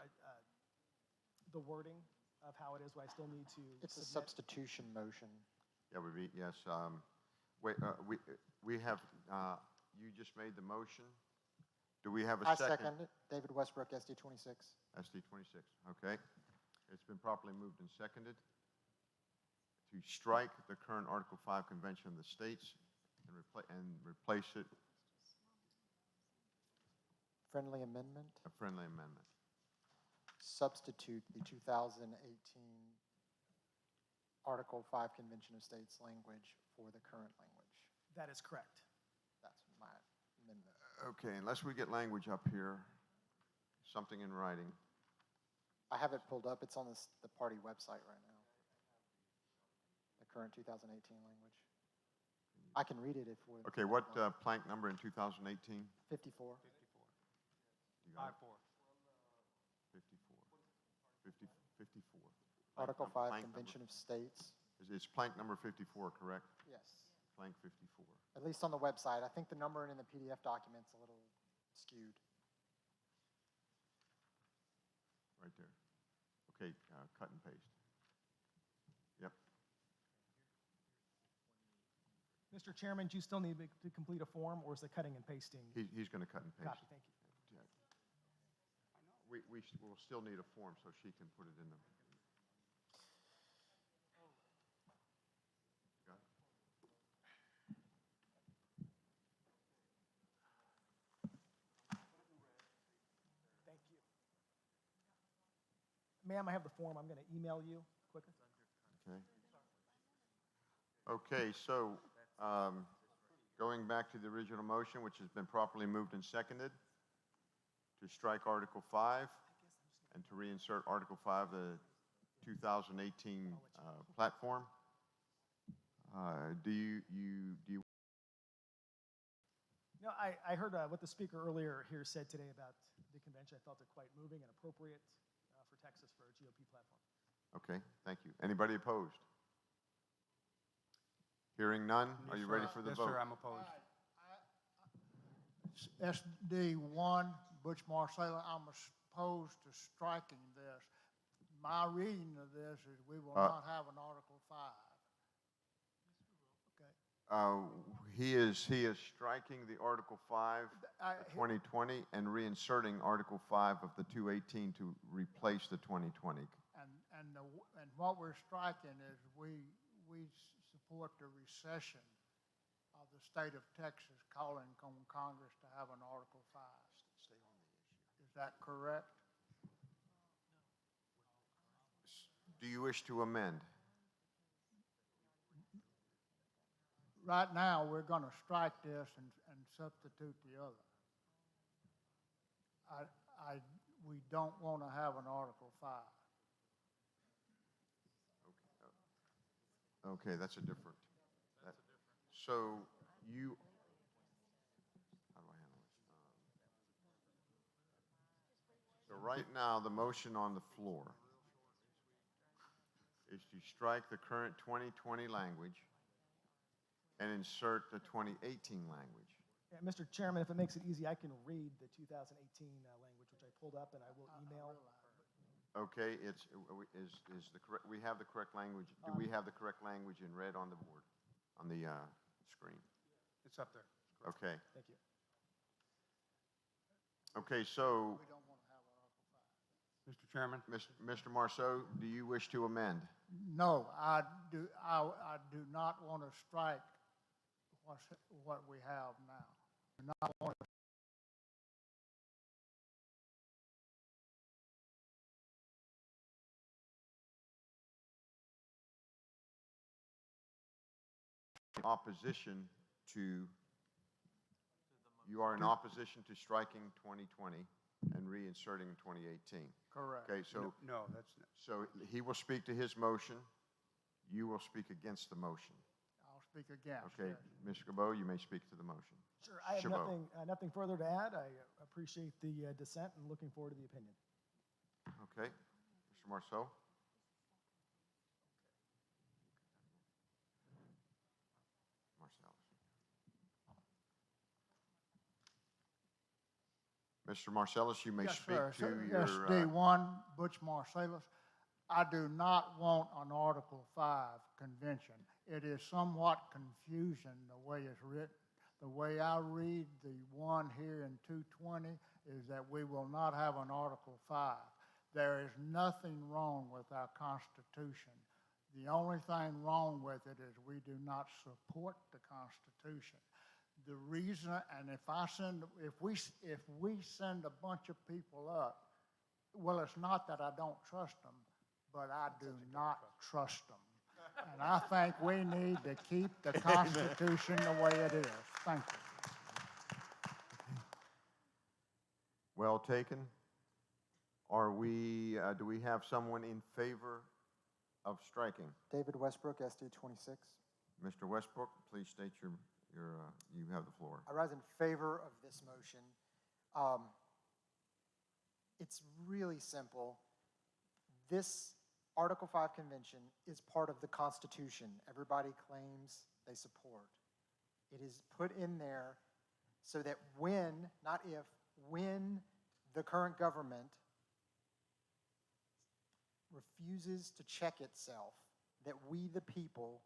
S14: the wording of how it is, where I still need to
S4: It's a
S14: submit.
S4: substitution motion.
S3: Yeah, yes. Wait, we have, you just made the motion. Do we have a
S4: I
S3: second?
S4: second it. David Westbrook, SD 26.
S3: SD 26, okay. It's been properly moved and seconded to strike the current Article 5 Convention of the States and replace it
S4: Friendly amendment.
S3: a friendly amendment.
S4: Substitute the 2018 Article 5 Convention of States language for the current language.
S14: That is correct.
S4: That's my amendment.
S3: Okay, unless we get language up here, something in writing.
S4: I have it pulled up. It's on the party website right now. The current 2018 language. I can read it if we're.
S3: Okay, what plank number in 2018?
S4: 54.
S3: You got it? 54.
S4: Article
S3: Plank
S4: 5,
S3: number-
S4: Convention of States.
S3: It's plank number 54, correct?
S4: Yes.
S3: Plank 54.
S4: At least on the website. I think the numbering in the PDF document's a little skewed.
S3: Right there. Okay, cut and paste. Yep.
S14: Mr. Chairman, do you still need to complete a form, or is the cutting and pasting?
S3: He's going to cut and paste.
S14: Copy, thank you.
S3: We'll still need a form so she can put it in the. Got it?
S14: Thank you. Ma'am, I have the form. I'm going to email you quicker.
S3: Okay. Okay, so going back to the original motion, which has been properly moved and seconded, to strike Article 5 and to reinsert Article 5, the 2018 platform. Do you
S14: No, I heard what the speaker earlier here said today about the convention. I felt it quite moving and appropriate for Texas for a GOP platform.
S3: Okay, thank you. Anybody opposed? Hearing none, are you ready for the vote?
S7: Yes, sir, I'm opposed.
S1: SD one, Butch Marsalis, I'm opposed to striking this. My reading of this is we will not have an Article 5.
S3: He is striking the Article 5 of 2020 and reinserting Article 5 of the 218 to replace the 2020.
S1: And what we're striking is we support the recession of the state of Texas calling on Congress to have an Article 5. Is that correct?
S3: Do you wish to amend?
S1: Right now, we're going to strike this and substitute the other. We don't want to have an Article 5.
S3: Okay, that's a different. So you, how do I handle this? So right now, the motion on the floor is to strike the current 2020 language and insert the 2018 language.
S14: Yeah, Mr. Chairman, if it makes it easy, I can read the 2018 language, which I pulled up, and I will email.
S3: Okay, is the correct, we have the correct language. Do we have the correct language in red on the board, on the screen?
S7: It's up there.
S3: Okay.
S14: Thank you.
S3: Okay, so,
S7: Mr. Chairman?
S3: Mr. Marceau, do you wish to amend?
S1: No, I do not want to strike what we have now. Do not want to
S3: opposition to, you are in opposition to striking 2020 and reinserting 2018.
S1: Correct.
S3: Okay, so.
S7: No, that's not.
S3: So he will speak to his motion. You will speak against the motion.
S1: I'll speak against.
S3: Okay,
S1: yes.
S3: Mr. Cabot, you may speak to the motion.
S14: Sure, I have
S3: Chabot.
S14: nothing further to add. I appreciate the dissent and looking forward to the opinion.
S3: Okay, Mr. Marceau? Mr. Marcellus, you may
S1: Yes,
S3: speak
S1: sir.
S3: to
S1: So,
S3: your.
S1: SD1, Butch Marsalis. I do not want an Article 5 convention. It is somewhat confusing the way it's written. The way I read the one here in 220 is that we will not have an Article 5. There is nothing wrong with our Constitution. The only thing wrong with it is we do not support the Constitution. The reason, and if we send a bunch of people up, well, it's not that I don't trust them, but I do not trust them. And I think we need to keep the Constitution the way it is. Thank you.
S3: Well taken. Are we, do we have someone in favor of striking?
S4: David Westbrook, SD 26.
S3: Mr. Westbrook, please state you have the floor.
S4: I rise in favor of this motion. It's really simple. This Article 5 convention is part of the Constitution. Everybody claims they support. It is put in there so that when, not if, when the current government refuses to check itself, that we, the people,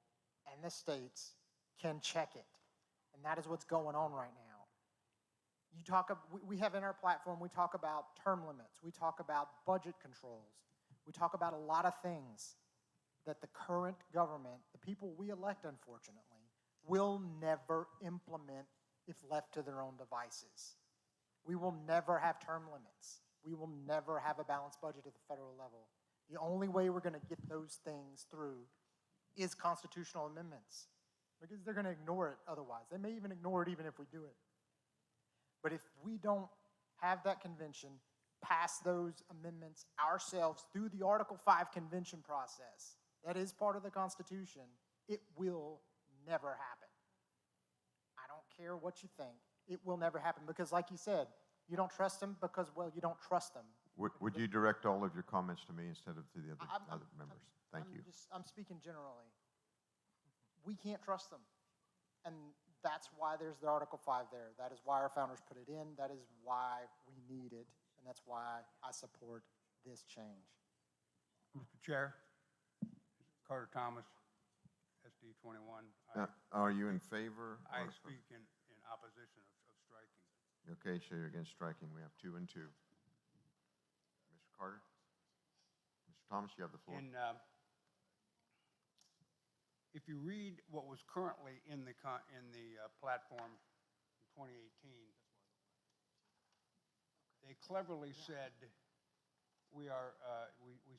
S4: and the states can check it. And that is what's going on right now. We have in our platform, we talk about term limits, we talk about budget controls, we talk about a lot of things that the current government, the people we elect, unfortunately, will never implement if left to their own devices. We will never have term limits. We will never have a balanced budget at the federal level. The only way we're going to get those things through is constitutional amendments, because they're going to ignore it otherwise. They may even ignore it even if we do it. But if we don't have that convention, pass those amendments ourselves through the Article 5 convention process, that is part of the Constitution, it will never happen. I don't care what you think. It will never happen because, like you said, you don't trust them because, well, you don't trust them.
S3: Would you direct all of your comments to me instead of to the other members? Thank you.
S4: I'm speaking generally. We can't trust them. And that's why there's the Article 5 there. That is why our founders put it in. That is why we need it. And that's why I support this change.
S7: Mr. Chair, Carter Thomas, SD 21.
S3: Are you in favor?
S7: I speak in opposition of striking.
S3: Okay, so you're against striking. We have 2 and 2. Mr. Carter? Mr. Thomas, you have the floor.
S7: If you read what was currently in the platform in 2018, they cleverly said we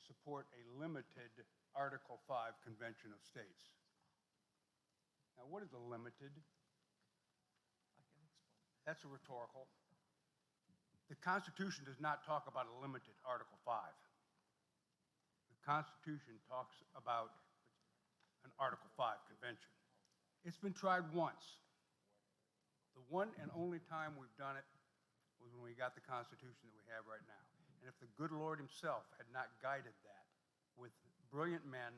S7: support a limited Article 5 Convention of States. Now, what is a limited? That's a rhetorical. The Constitution does not talk about a limited Article 5. The Constitution talks about an Article 5 convention. It's been tried once. The one and only time we've done it was when we got the Constitution that we have right now. And if the good Lord himself had not guided that with brilliant men,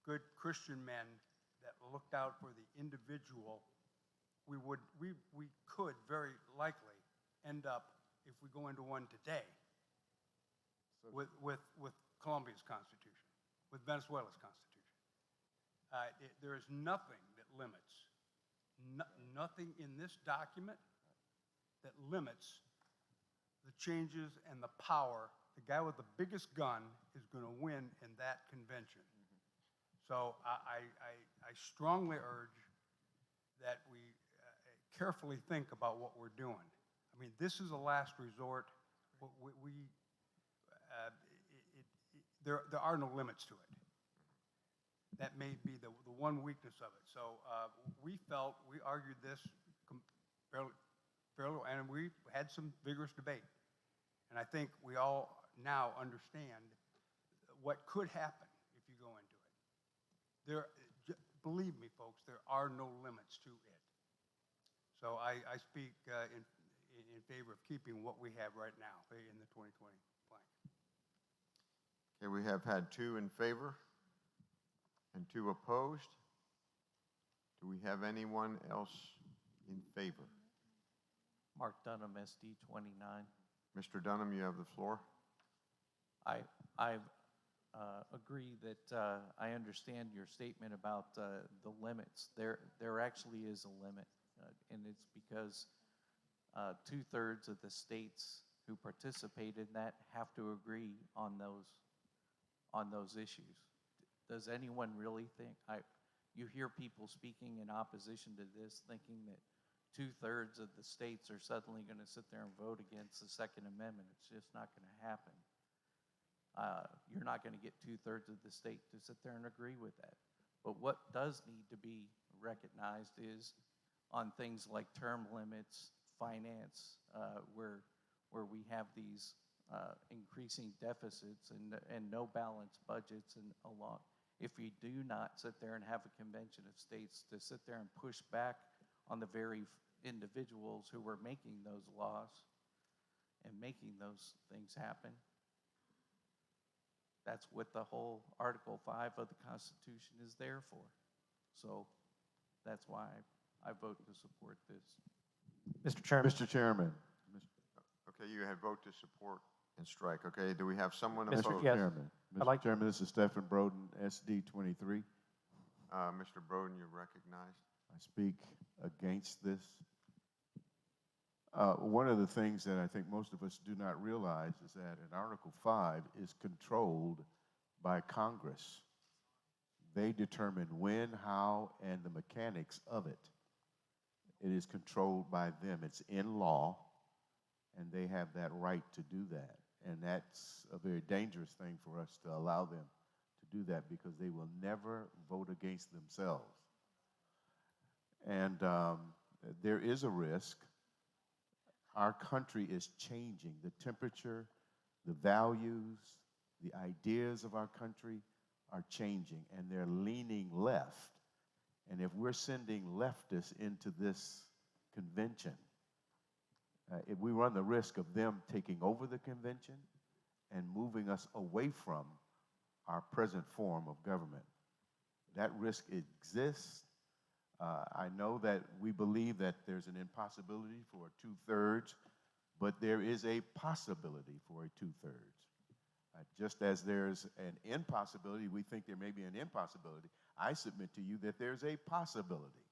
S7: good Christian men that looked out for the individual, we could very likely end up, if we go into one today, with Colombia's Constitution, with Venezuela's Constitution. There is nothing that limits, nothing in this document that limits the changes and the power. The guy with the biggest gun is going to win in that convention. So I strongly urge that we carefully think about what we're doing. I mean, this is a last resort. There are no limits to it. That may be the one weakness of it. So we argued this fairly, and we had some vigorous debate. And I think we all now understand what could happen if you go into it. Believe me, folks, there are no limits to it. So I speak in favor of keeping what we have right now in the 2020 plan.
S3: Okay, we have had 2 in favor and 2 opposed. Do we have anyone else in favor?
S16: Mark Dunham, SD 29.
S3: Mr. Dunham, you have the floor.
S16: I agree that I understand your statement about the limits. There actually is a limit, and it's because 2/3 of the states who participate in that have to agree on those issues. Does anyone really think, you hear people speaking in opposition to this, thinking that 2/3 of the states are suddenly going to sit there and vote against the Second Amendment? It's just not going to happen. You're not going to get 2/3 of the state to sit there and agree with that. But what does need to be recognized is on things like term limits, finance, where we have these increasing deficits and no balanced budgets and a lot. if we do not sit there and have a convention of states to sit there and push back on the very individuals who were making those laws and making those things happen. That's what the whole Article 5 of the Constitution is there for. So that's why I vote to support this.
S22: Mr. Chairman.
S23: Mr. Chairman.
S3: Okay, you have vote to support and strike. Okay, do we have someone
S22: Mr.
S3: opposed?
S22: Yes.
S23: Chairman.
S22: I'd
S23: Mr.
S22: like-
S23: Chairman, this is Stephen Broden, SD 23.
S3: Mr. Broden, you're recognized.
S23: I speak against this. One of the things that I think most of us do not realize is that in Article 5 is controlled by Congress. They determine when, how, and the mechanics of it. It is controlled by them. It's in law, and they have that right to do that. And that's a very dangerous thing for us to allow them to do that, because they will never vote against themselves. And there is a risk. Our country is changing. The temperature, the values, the ideas of our country are changing, and they're leaning left. And if we're sending leftists into this convention, if we run the risk of them taking over the convention and moving us away from our present form of government. That risk exists. I know that we believe that there's an impossibility for a 2/3, but there is a possibility for a 2/3. Just as there's an impossibility, we think there may be an impossibility. I submit to you that there's a possibility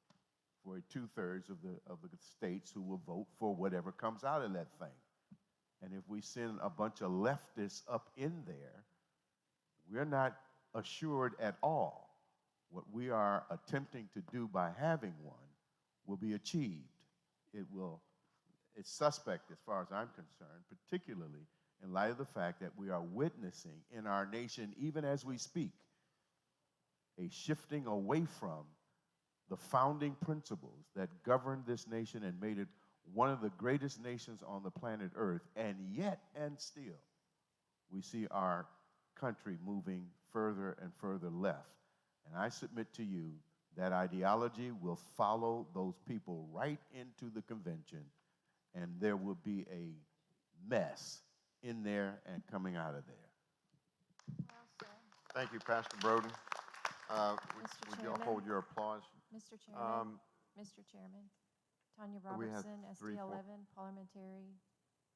S23: for a 2/3 of the states who will vote for whatever comes out of that thing. And if we send a bunch of leftists up in there, we're not assured at all what we are attempting to do by having one will be achieved. It's suspect as far as I'm concerned, particularly in light of the fact that we are witnessing in our nation, even as we speak, a shifting away from the founding principles that governed this nation and made it one of the greatest nations on the planet Earth, and yet and still, we see our country moving further and further left. And I submit to you that ideology will follow those people right into the convention, and there will be a mess in there and coming out of there.
S3: Thank you, Pastor Broden.
S2: Mr.
S3: Would you
S2: Chairman.
S3: hold your applause?
S2: Mr. Chairman, Mr. Chairman, Tanya
S3: we have
S2: Robertson,
S3: three,
S2: SD
S3: four.
S2: 11, Parliamentary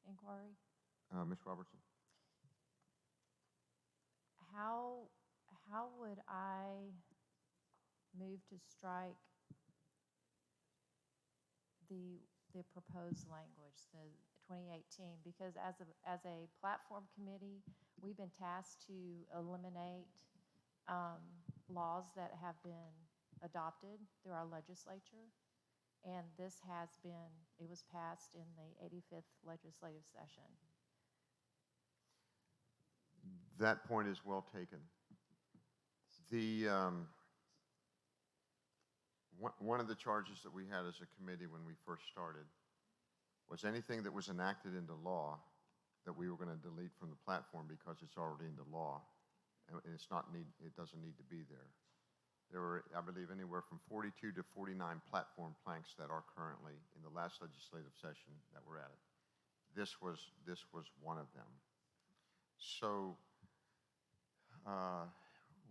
S2: Inquiry.
S3: Ms. Robertson?
S2: How would I move to strike the proposed language, the 2018? Because as a platform committee, we've been tasked to eliminate laws that have been adopted through our legislature. And this it was passed in the 85th legislative session.
S3: That point is well taken. One of the charges that we had as a committee when we first started was anything that was enacted into law that we were going to delete from the platform because it's already into law, and it doesn't need to be there. There were, I believe, anywhere from 42 to 49 platform planks that are currently in the last legislative session that were added. This was one of them. So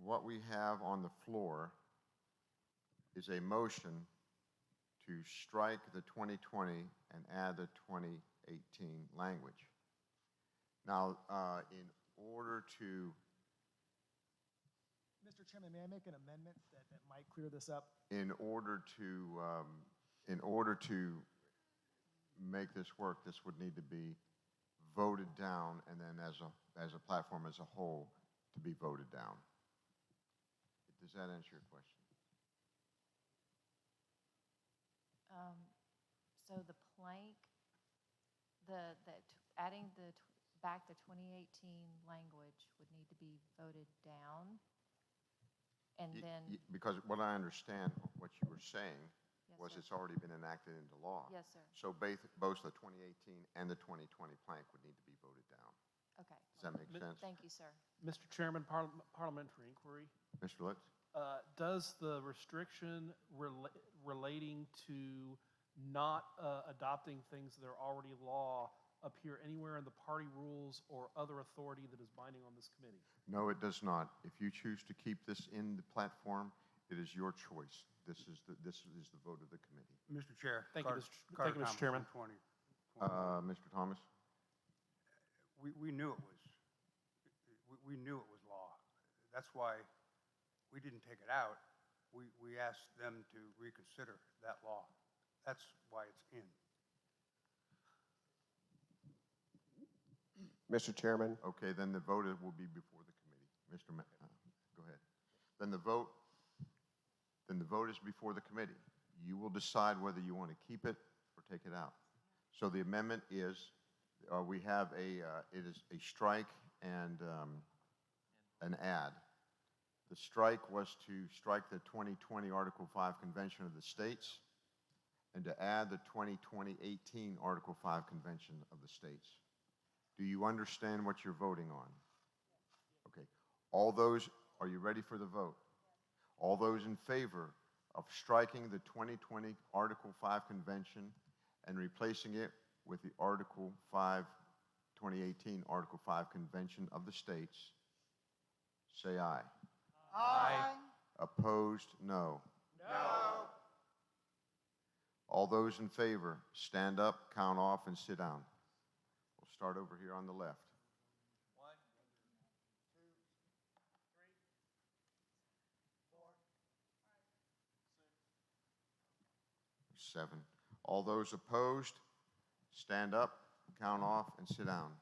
S3: what we have on the floor is a motion to strike the 2020 and add the 2018 language. Now, in order to
S14: Mr. Chairman, may I make an amendment that might clear this up?
S3: in order to make this work, this would need to be voted down, and then as a platform as a whole to be voted down. Does that answer your question?
S2: So the plank, adding back the 2018 language would need to be voted down, and then.
S3: Because what I understand, what you were saying,
S2: Yes,
S3: was
S2: sir.
S3: it's already been enacted into law.
S2: Yes, sir.
S3: So both the 2018 and the 2020 plank would need to be voted down.
S2: Okay.
S3: Does that make sense?
S2: Thank you, sir.
S12: Mr. Chairman, parliamentary inquiry.
S3: Mr. Litz?
S12: Does the restriction relating to not adopting things that are already law appear anywhere in the party rules or other authority that is binding on this committee?
S3: No, it does not. If you choose to keep this in the platform, it is your choice. This is the vote of the committee.
S7: Mr. Chair.
S12: Thank you, Mr. Chairman.
S3: Mr. Thomas?
S7: We knew it was, we knew it was law. That's why we didn't take it out. We asked them to reconsider that law. That's why it's in.
S11: Mr. Chairman?
S3: Okay, then the vote will be before the committee. Go ahead. Then the vote is before the committee. You will decide whether you want to keep it or take it out. So the amendment is, we have it is a strike and an add. The strike was to strike the 2020 Article 5 Convention of the States and to add the 2018 Article 5 Convention of the States. Do you understand what you're voting on? Okay. All those, are you ready for the vote? All those in favor of striking the 2020 Article 5 Convention and replacing it with the Article 5, 2018 Article 5 Convention of the States, say aye.
S1: Aye.
S3: Opposed, no. No. All those in favor, stand up, count off, and sit down. We'll start over here on the left.
S10: 1, 2, 3, 4,
S3: 7. All those opposed, stand up, count off, and sit down.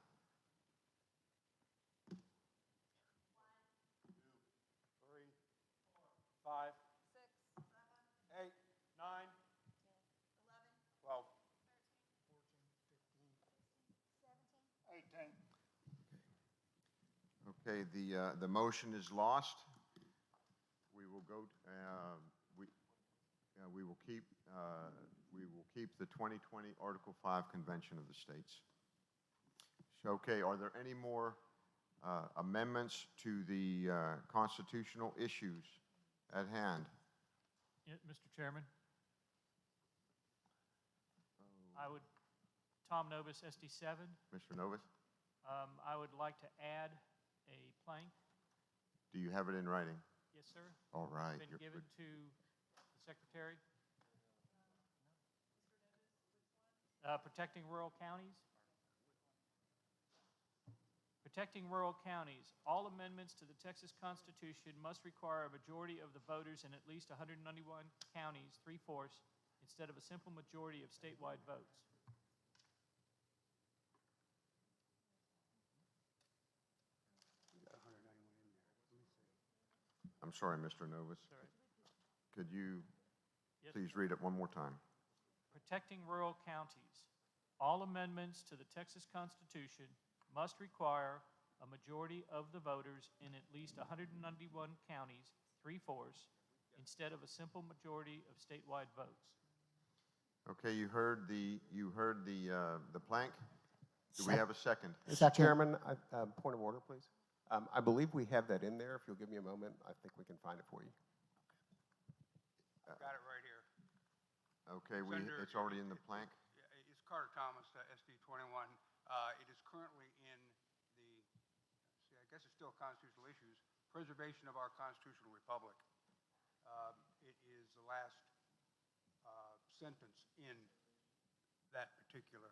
S12: 5, 6, 7, 8, 9,
S7: 12.
S1: 18.
S3: Okay, the motion is lost. We will go, we will keep the 2020 Article 5 Convention of the States. So, okay, are there any more amendments to the constitutional issues at hand?
S10: Yeah, Mr. Chairman? I would, Tom Novus, SD7.
S3: Mr. Novus,
S10: I would like to add a plank.
S3: do you have it in writing?
S10: Yes, sir.
S3: All right.
S10: Been given to the secretary. Protecting rural counties. Protecting rural counties. All amendments to the Texas Constitution must require a majority of the voters in at least 191 counties, 3/4, instead of a simple majority of statewide votes.
S3: I'm sorry, Mr. Novus.
S10: Sorry.
S3: Could you
S10: Yes,
S3: please
S10: sir.
S3: read it one more time?
S10: Protecting rural counties. All amendments to the Texas Constitution must require a majority of the voters in at least 191 counties, 3/4, instead of a simple majority of statewide votes.
S3: Okay, you heard the plank. Do we have a second?
S11: Mr. Chairman, point of order, please. I believe we have that in there. If you'll give me a moment, I think we can find it for you.
S7: I've got it right here.
S3: Okay,
S7: under-
S3: it's already in the plank.
S7: It's Carter Thomas, SD 21. It is currently in the, see, I guess it's still constitutional issues, preservation of our constitutional republic. It is the last sentence in that particular.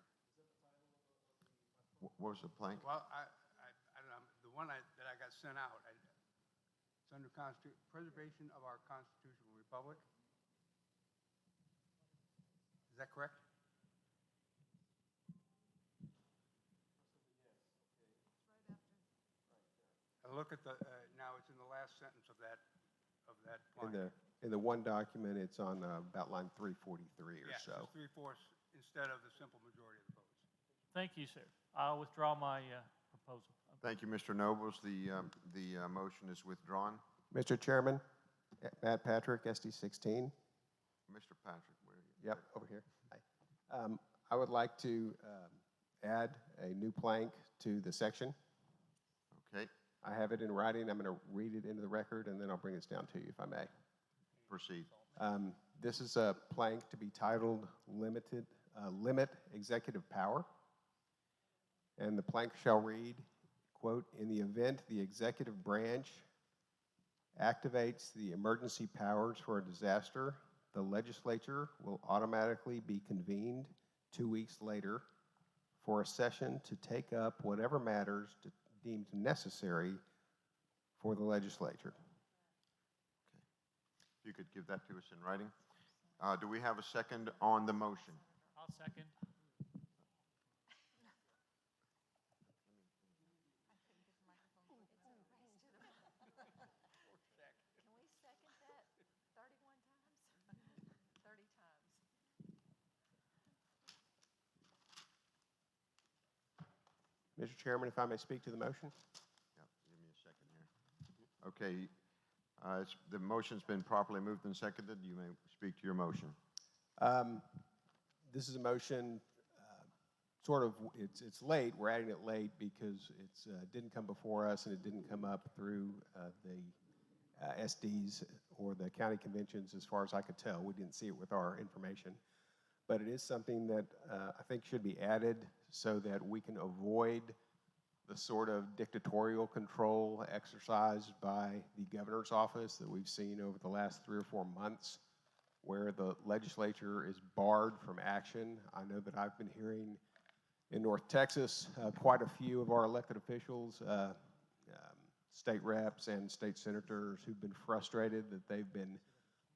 S3: What was the plank?
S7: Well, I don't know, the one that I got sent out, it's under preservation of our constitutional republic. Is that correct? I look at the, now it's in the last sentence of that line.
S11: In the one document, it's on about line 343 or
S7: Yes,
S11: so.
S7: it's 3/4 instead of the simple majority of the votes.
S10: Thank you, sir. I'll withdraw my proposal.
S3: Thank you, Mr. Nobles. The motion is withdrawn.
S11: Mr. Chairman, Matt Patrick, SD 16.
S3: Mr. Patrick, where are you?
S11: Yep, over here. Hi. I would like to add a new plank to the section. I have it in writing. I'm going to read it into the record, and then I'll bring this down to you, if I may.
S3: Proceed.
S11: This is a plank to be titled Limit Executive Power. And the plank shall read, quote, "In the event the executive branch activates the emergency powers for a disaster, the legislature will automatically be convened 2 weeks later for a session to take up whatever matters deemed necessary for the legislature."
S3: If you could give that to us in writing. Do we have a second on the motion?
S10: I'll second.
S2: Can we second that 31 times? 30 times.
S11: Mr. Chairman, if I may speak to the motion?
S3: Yep, give me a second here. Okay, the motion's been properly moved and seconded. You may speak to your motion.
S11: This is a motion, it's late. We're adding it late because it didn't come before us and it didn't come up through the SDs or the county conventions as far as I could tell. We didn't see it with our information. But it is something that I think should be added so that we can avoid the sort of dictatorial control exercised by the governor's office that we've seen over the last 3 or 4 months, where the legislature is barred from action. I know that I've been hearing in North Texas quite a few of our elected officials, state reps and state senators, who've been frustrated that they've been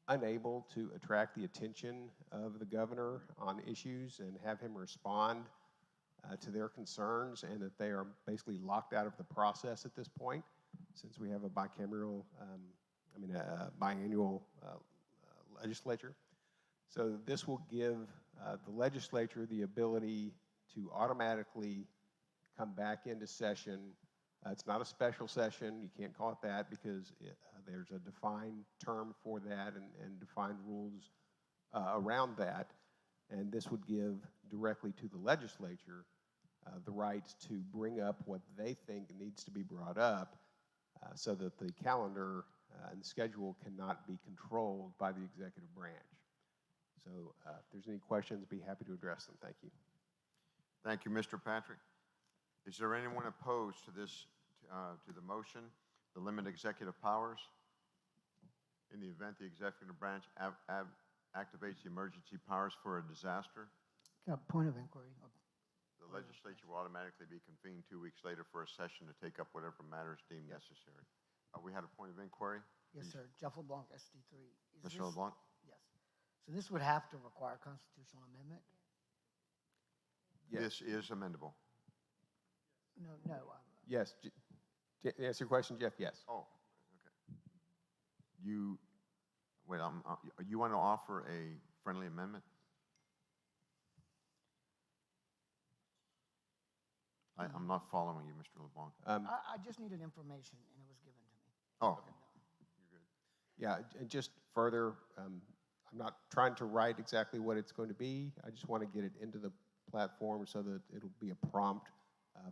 S11: unable to attract the attention of the governor on issues and have him respond to their concerns, and that they are basically locked out of the process at this point, since we have a bicameral, biannual legislature. So this will give the legislature the ability to automatically come back into session. It's not a special session. You can't call it that because there's a defined term for that and defined rules around that. And this would give directly to the legislature the right to bring up what they think needs to be brought up so that the calendar and schedule cannot be controlled by the executive branch. So if there's any questions, I'd be happy to address them. Thank you.
S3: Thank you, Mr. Patrick. Is there anyone opposed to this, to the motion, the limit executive powers? In the event the executive branch activates the emergency powers for a disaster,
S13: Point of inquiry.
S3: the legislature will automatically be convened 2 weeks later for a session to take up whatever matters deemed necessary. We had a point of inquiry?
S13: Yes, sir. Jeff LeBlanc, SD3.
S3: Mr. LeBlanc?
S13: Yes. So this would have to require constitutional amendment?
S11: Yes.
S3: This is amendable.
S13: No.
S11: Yes. To answer your question, Jeff, yes.
S3: Oh, okay. You want to offer a friendly amendment? I'm not following you, Mr. LeBlanc.
S13: I just needed information, and it was given to me.
S3: Oh,
S11: Yeah, and just further, I'm not trying to write exactly what it's going to be. I just want to get it into the platform so that it'll be a prompt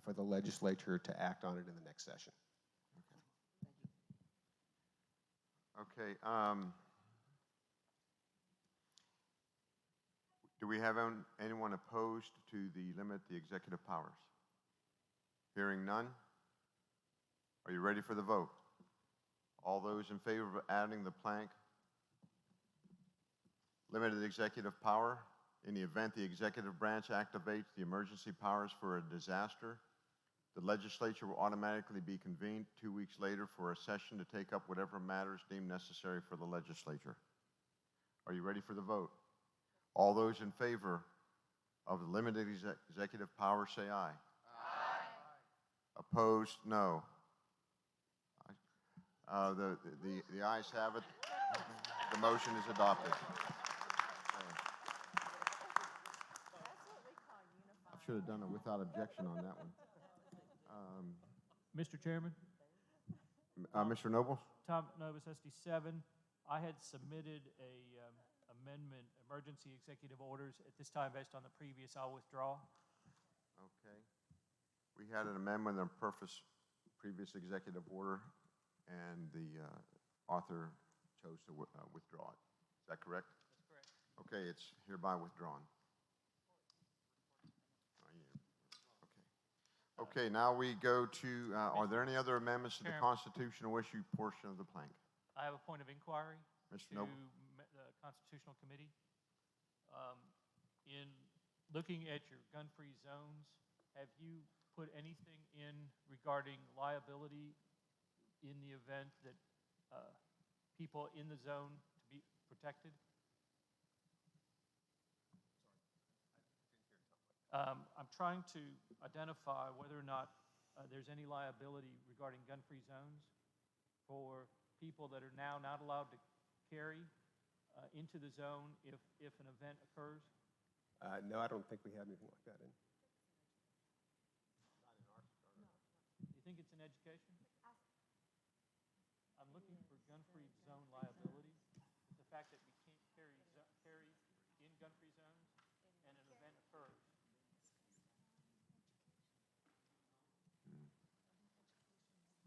S11: for the legislature to act on it in the next session.
S3: okay. Do we have anyone opposed to the limit the executive powers? Hearing none. Are you ready for the vote? All those in favor of adding the plank, limited executive power, in the event the executive branch activates the emergency powers for a disaster, the legislature will automatically be convened 2 weeks later for a session to take up whatever matters deemed necessary for the legislature. Are you ready for the vote? All those in favor of the limited executive power say aye. Opposed, no. The ayes have it. The motion is adopted. I should have done it without objection on that one.
S10: Mr. Chairman,
S3: Mr. Nobles?
S10: Tom Novus, SD7. I had submitted a amendment, emergency executive orders. At this time, based on the previous, I'll withdraw.
S3: Okay. We had an amendment on previous executive order, and the author chose to withdraw it. Is that correct?
S10: That's correct.
S3: Okay, it's hereby withdrawn. Okay, now we go to, are there any other amendments to the
S10: Chairman.
S3: constitutional issue portion of the plank?
S10: I have a point of inquiry
S3: Mr.
S10: to
S3: Noble.
S10: the Constitutional Committee. In looking at your gun-free zones, have you put anything in regarding liability in the event that people in the zone to be protected? I'm trying to identify whether or not there's any liability regarding gun-free zones for people that are now not allowed to carry into the zone if an event occurs.
S11: No, I don't think we have anything like that in.
S10: You think it's an education? I'm looking for gun-free zone liability. The fact that we can't carry in gun-free zones and an event occurs.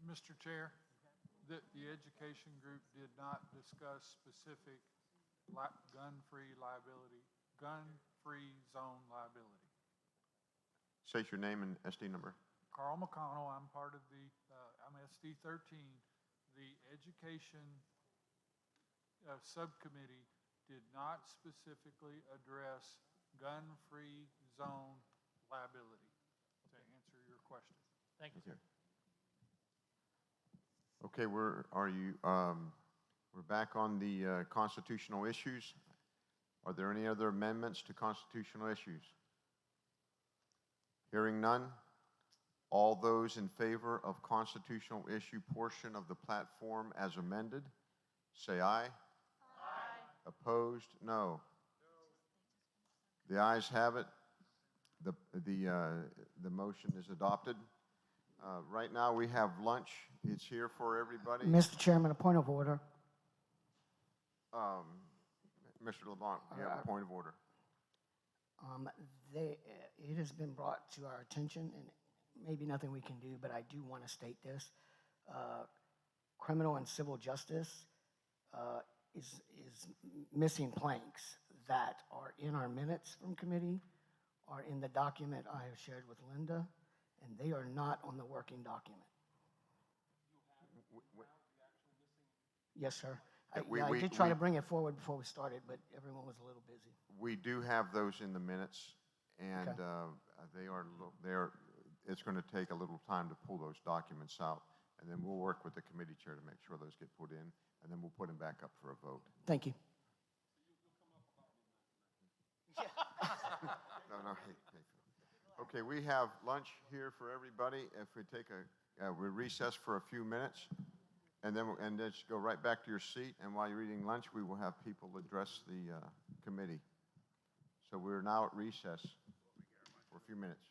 S18: Mr. Chair, the education group did not discuss specific gun-free liability, gun-free zone liability.
S3: State your name and SD number.
S18: Carl McConnell, I'm part of the, I'm SD 13. The education subcommittee did not specifically address gun-free zone liability, to answer your question.
S10: Thank you, sir.
S3: Okay, we're back on the constitutional issues. Are there any other amendments to constitutional issues? Hearing none. All those in favor of constitutional issue portion of the platform as amended, say aye. Aye. Opposed? No. The ayes have it. The motion is adopted. Right now, we have lunch. It's here for everybody.
S13: Mr. Chairman, a point of order.
S3: Mr. LeBlanc, you have a point of order.
S13: It has been brought to our attention, and maybe nothing we can do, but I do want to state this. Criminal and civil justice is missing planks that are in our minutes from committee, are in the document I have shared with Linda, and they are not on the working document. Yes, sir. I did try to bring it forward before we started, but everyone was a little busy.
S3: We do have those in the minutes, and it's going to take a little time to pull those documents out, and then we'll work with the committee chair to make sure those get put in, and then we'll put them back up for a vote.
S13: Thank you.
S3: No, hey. Okay, we have lunch here for everybody. If we take we recess for a few minutes, and then just go right back to your seat. And while you're eating lunch, we will have people address the committee. So we're now at recess for a few minutes.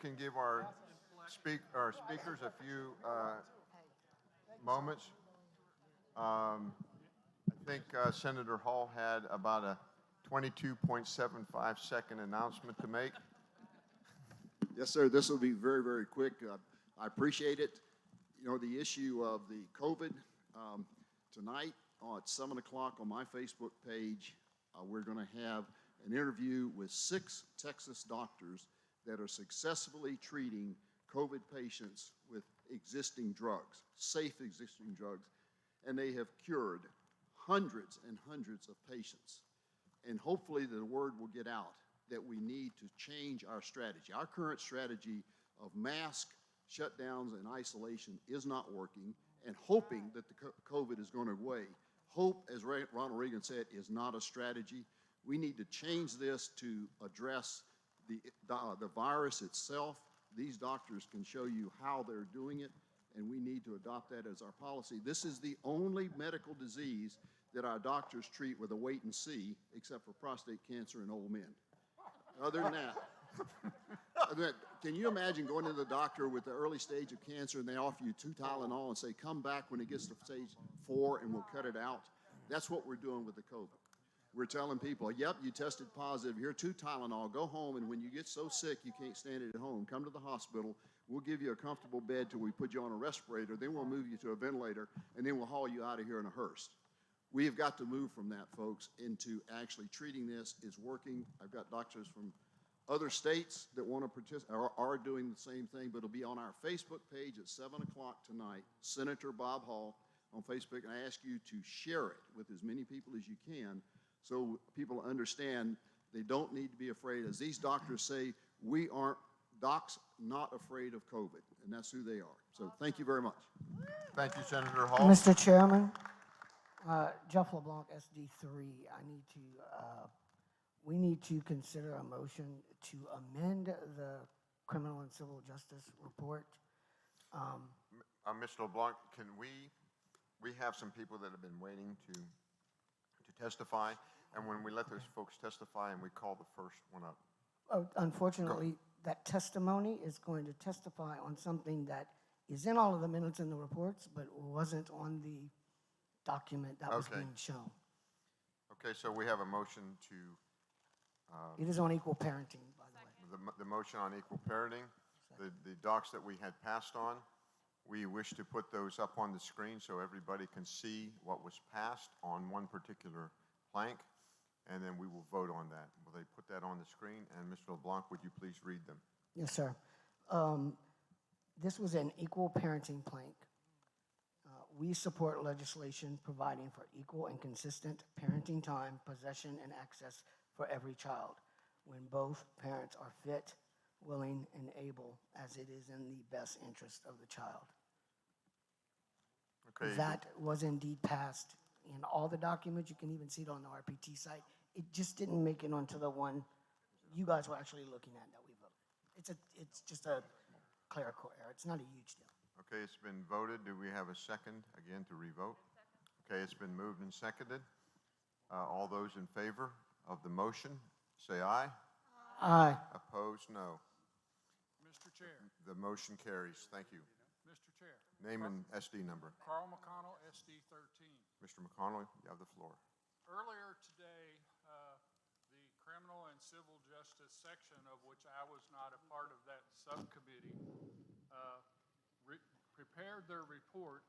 S3: can give our speakers a few moments. I think Senator Hall had about a 22.75 second announcement to make.
S6: Yes, sir. This will be very, very quick. I appreciate it. You know, the issue of the COVID, tonight at 7 o'clock on my Facebook page, we're going to have an interview with 6 Texas doctors that are successfully treating COVID patients with existing drugs, safe existing drugs, and they have cured hundreds and hundreds of patients. And hopefully the word will get out that we need to change our strategy. Our current strategy of mask shutdowns and isolation is not working, and hoping that the COVID is going to go away. Hope, as Ronald Reagan said, is not a strategy. We need to change this to address the virus itself. These doctors can show you how they're doing it, and we need to adopt that as our policy. This is the only medical disease that our doctors treat with a wait and see, except for prostate cancer in old men. Other than that, can you imagine going to the doctor with the early stage of cancer and they offer you 2 Tylenol and say, come back when it gets to stage 4 and we'll cut it out? That's what we're doing with the COVID. We're telling people, yep, you tested positive, here 2 Tylenol, go home, and when you get so sick you can't stand it at home, come to the hospital, we'll give you a comfortable bed till we put you on a respirator, then we'll move you to a ventilator, and then we'll haul you out of here in a hearse. We have got to move from that, folks, into actually treating this. Is working. I've got doctors from other states that want to participate, are doing the same thing, but it'll be on our Facebook page at 7 o'clock tonight, Senator Bob Hall on Facebook, and I ask you to share it with as many people as you can so people understand they don't need to be afraid. As these doctors say, we aren't, docs not afraid of COVID, and that's who they are. So thank you very much.
S3: Thank you, Senator Hall.
S13: Mr. Chairman, Jeff LeBlanc, SD3, we need to consider a motion to amend the criminal and civil justice report.
S3: Mr. LeBlanc, can we have some people that have been waiting to testify, and when we let those folks testify and we call the first one up.
S13: Unfortunately, that testimony is going to testify on something that is in all of the minutes and the reports, but wasn't on the document that was being shown.
S3: Okay, so we have a motion to...
S13: It is on equal parenting, by the way.
S3: The motion on equal parenting, the docs that we had passed on, we wish to put those up on the screen so everybody can see what was passed on one particular plank, and then we will vote on that. Will they put that on the screen? And Mr. LeBlanc, would you please read them?
S13: Yes, sir. This was an equal parenting plank. We support legislation providing for equal and consistent parenting time, possession, and access for every child when both parents are fit, willing, and able, as it is in the best interest of the child.
S3: Okay.
S13: That was indeed passed in all the documents. You can even see it on the RPT site. It just didn't make it onto the one you guys were actually looking at that we voted. It's just a clerical error. It's not a huge deal.
S3: Okay, it's been voted. Do we have a second again to revote? Okay, it's been moved and seconded. All those in favor of the motion, say aye.
S13: Aye.
S3: Opposed, no.
S18: Mr. Chair.
S3: The motion carries. Thank you.
S18: Mr. Chair.
S3: Name and SD number.
S18: Carl McConnell, SD 13.
S3: Mr. McConnell, you have the floor.
S18: Earlier today, the criminal and civil justice section, of which I was not a part of that subcommittee, prepared their report,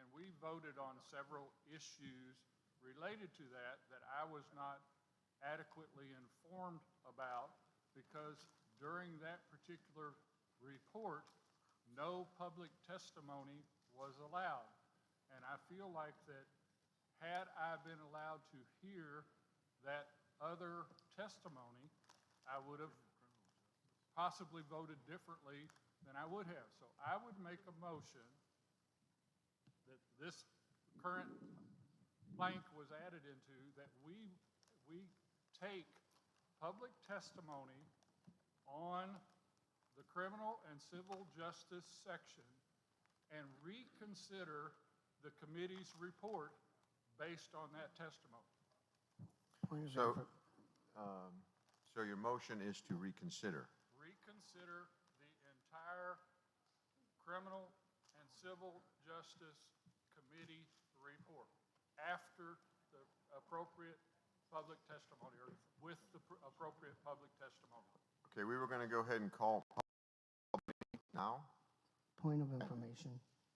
S18: and we voted on several issues related to that I was not adequately informed about, because during that particular report, no public testimony was allowed. And I feel like that had I been allowed to hear that other testimony, I would have possibly voted differently than I would have. So I would make a motion that this current blank was added into, that we take public testimony on the criminal and civil justice section and reconsider the committee's report based on that testimony.
S3: So your motion is to reconsider.
S18: Reconsider the Criminal and Civil Justice Committee report after the appropriate public testimony, or with the appropriate public testimony.
S3: Okay, we were going to go ahead and call public now.
S13: Point of information.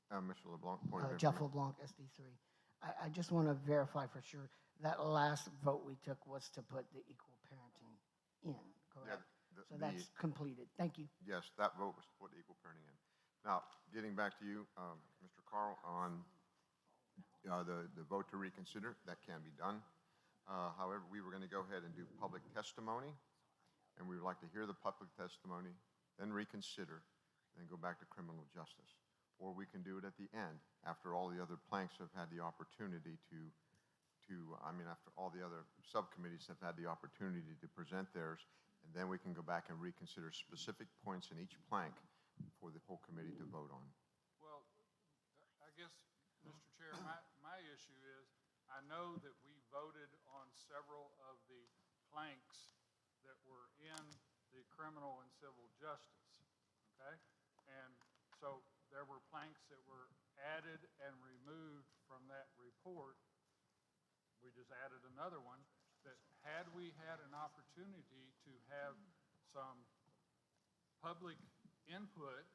S3: Mr. LeBlanc, point of
S13: Jeff
S3: information.
S13: LeBlanc, SD3. I just want to verify for sure, that last vote we took was to put the equal parenting in, correct? So that's completed. Thank you.
S3: Yes, that vote was to put equal parenting in. Now, getting back to you, Mr. Carl, on the vote to reconsider, that can be done. However, we were going to go ahead and do public testimony, and we would like to hear the public testimony, then reconsider, then go back to criminal justice. Or we can do it at the end, after all the other planks have had the opportunity after all the other subcommittees have had the opportunity to present theirs, and then we can go back and reconsider specific points in each plank for the whole committee to vote on.
S18: Well, I guess, Mr. Chair, my issue is, I know that we voted on several of the planks that were in the criminal and civil justice, okay? And so there were planks that were added and removed from that report. We just added another one that, had we had an opportunity to have some public input,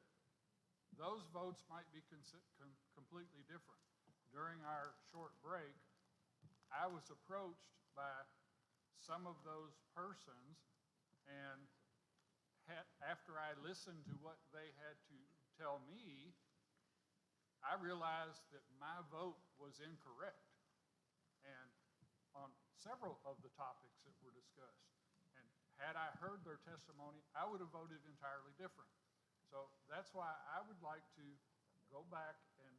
S18: those votes might be completely different. During our short break, I was approached by some of those persons, and after I listened to what they had to tell me, I realized that my vote was incorrect, and on several of the topics that were discussed. And had I heard their testimony, I would have voted entirely different. So that's why I would like to go back and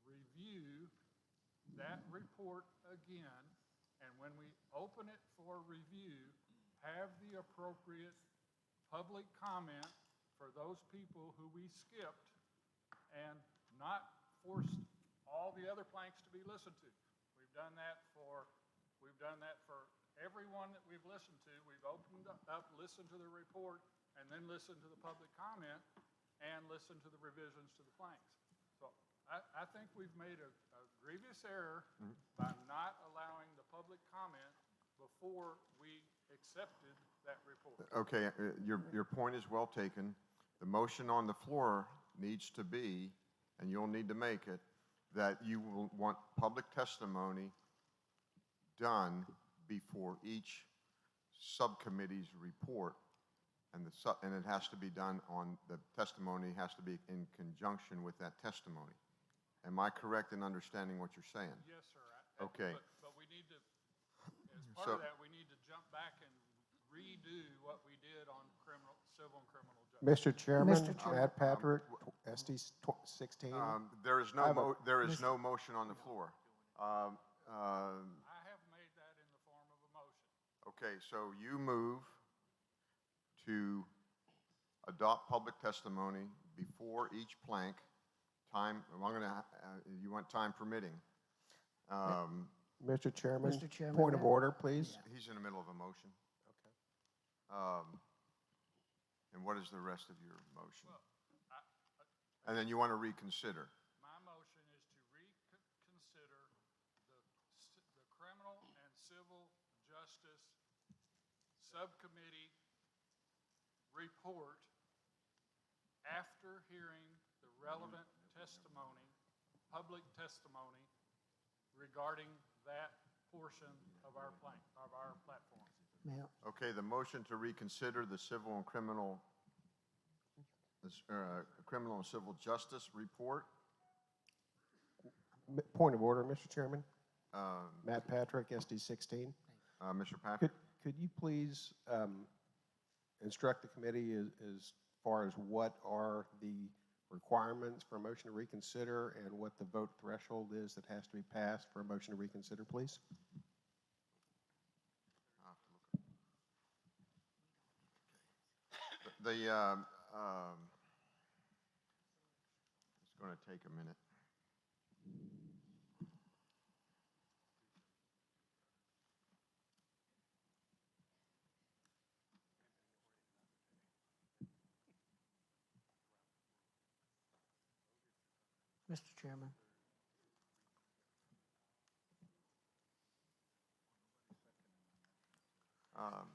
S18: review that report again, and when we open it for review, have the appropriate public comment for those people who we skipped, and not force all the other planks to be listened to. We've done that for everyone that we've listened to. We've opened up, listened to the report, and then listened to the public comment, and listened to the revisions to the planks. So I think we've made a grievous error by not allowing the public comment before we accepted that report.
S3: Okay, your point is well taken. The motion on the floor needs to be, and you'll need to make it, that you will want public testimony done before each subcommittee's report, and it has to be done the testimony has to be in conjunction with that testimony. Am I correct in understanding what you're saying?
S18: Yes, sir.
S3: Okay.
S18: But we need to, as part of that, we need to jump back and redo what we did on civil and criminal justice.
S11: Mr. Chairman, Matt Patrick, SD 16.
S3: There is no motion on the floor.
S18: I have made that in the form of a motion.
S3: Okay, so you move to adopt public testimony before each plank. You want time permitting.
S11: Mr. Chairman,
S13: Mr. Chairman,
S11: point of order, please.
S3: He's in the middle of a motion.
S11: Okay.
S3: And what is the rest of your motion?
S18: Well,
S3: And then you want to reconsider.
S18: my motion is to reconsider the criminal and civil justice subcommittee report after hearing the relevant testimony, public testimony regarding that portion of our platform.
S3: Okay, the motion to reconsider the civil and criminal and civil justice report.
S11: Point of order, Mr. Chairman. Matt Patrick, SD 16.
S3: Mr. Patrick?
S11: Could you please instruct the committee as far as what are the requirements for a motion to reconsider and what the vote threshold is that has to be passed for a motion to reconsider, please?
S3: It's going to take a minute.
S13: Mr. Chairman.
S3: Um,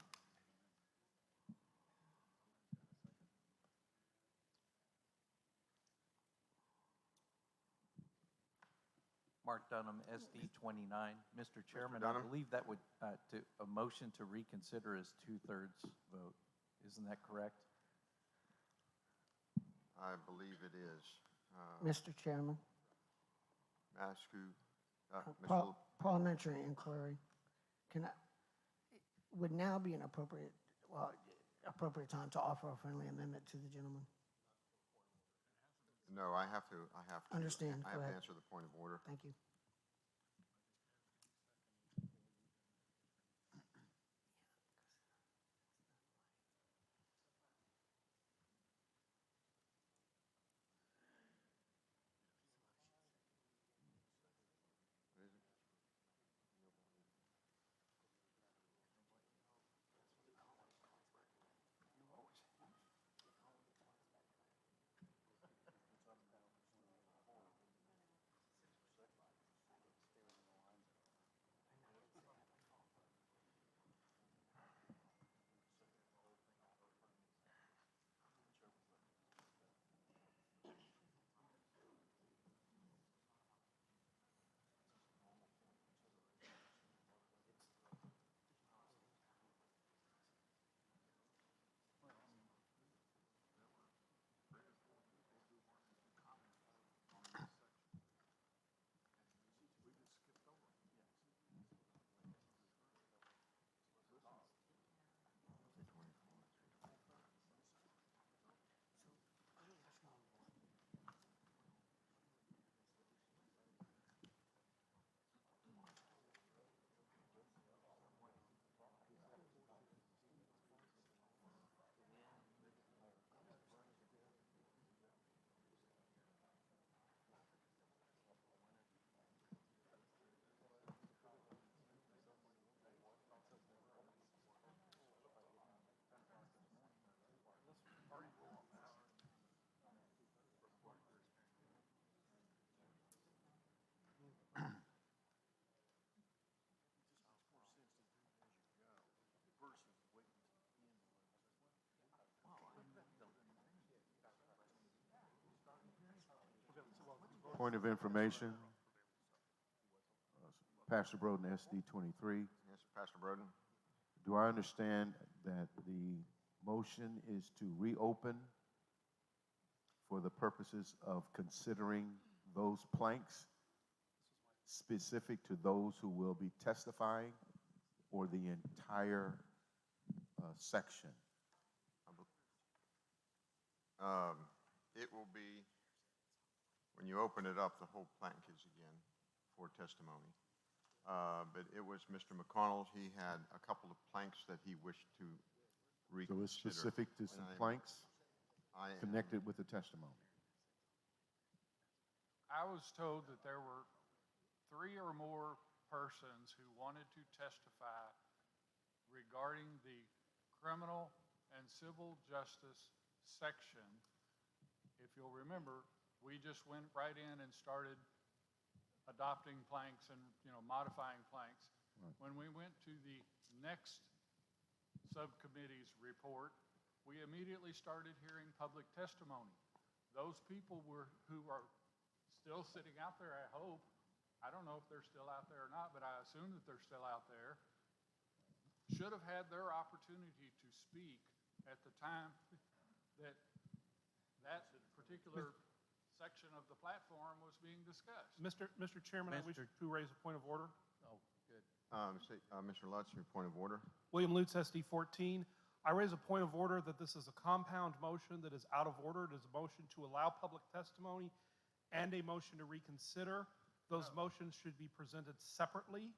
S16: Mark Dunham, SD 29. Mr. Chairman, I
S3: Dunham?
S16: believe that would, a motion to reconsider is 2/3 vote. Isn't that correct?
S3: I believe it is.
S13: Mr. Chairman,
S3: Mascu, Mr.
S13: parliamentary inquiry. Can I, would now be an appropriate, appropriate time to offer a friendly amendment to the gentleman?
S3: No, I have to.
S13: Understand.
S3: I
S13: Go
S3: have to
S13: ahead.
S3: answer the point of order.
S13: Thank you.
S23: Point of information. Pastor Broden, SD 23.
S3: Yes, Pastor Broden.
S23: Do I understand that the motion is to reopen for the purposes of considering those planks specific to those who will be testifying, or the entire section?
S3: It will be, when you open it up, the whole plank is again for testimony. But it was Mr. McConnell, he had a couple of planks that he wished to reconsider.
S23: So it's specific to some planks connected with the testimony.
S18: I was told that there were 3 or more persons who wanted to testify regarding the criminal and civil justice section. If you'll remember, we just went right in and started adopting planks and, modifying planks.
S23: Right.
S18: When we went to the next subcommittee's report, we immediately started hearing public testimony. Those people who are still sitting out there, I hope. I don't know if they're still out there or not, but I assume that they're still out there. Should have had their opportunity to speak at the time that particular section of the platform was being discussed.
S12: Mr. Chairman, I wish to raise a point of order.
S16: Oh, good.
S3: Mr. Lutz, your point of order.
S12: William Lutz, SD 14. I raise a point of order that this is a compound motion that is out of order. It is a motion to allow public testimony and a motion to reconsider. Those motions should be presented separately.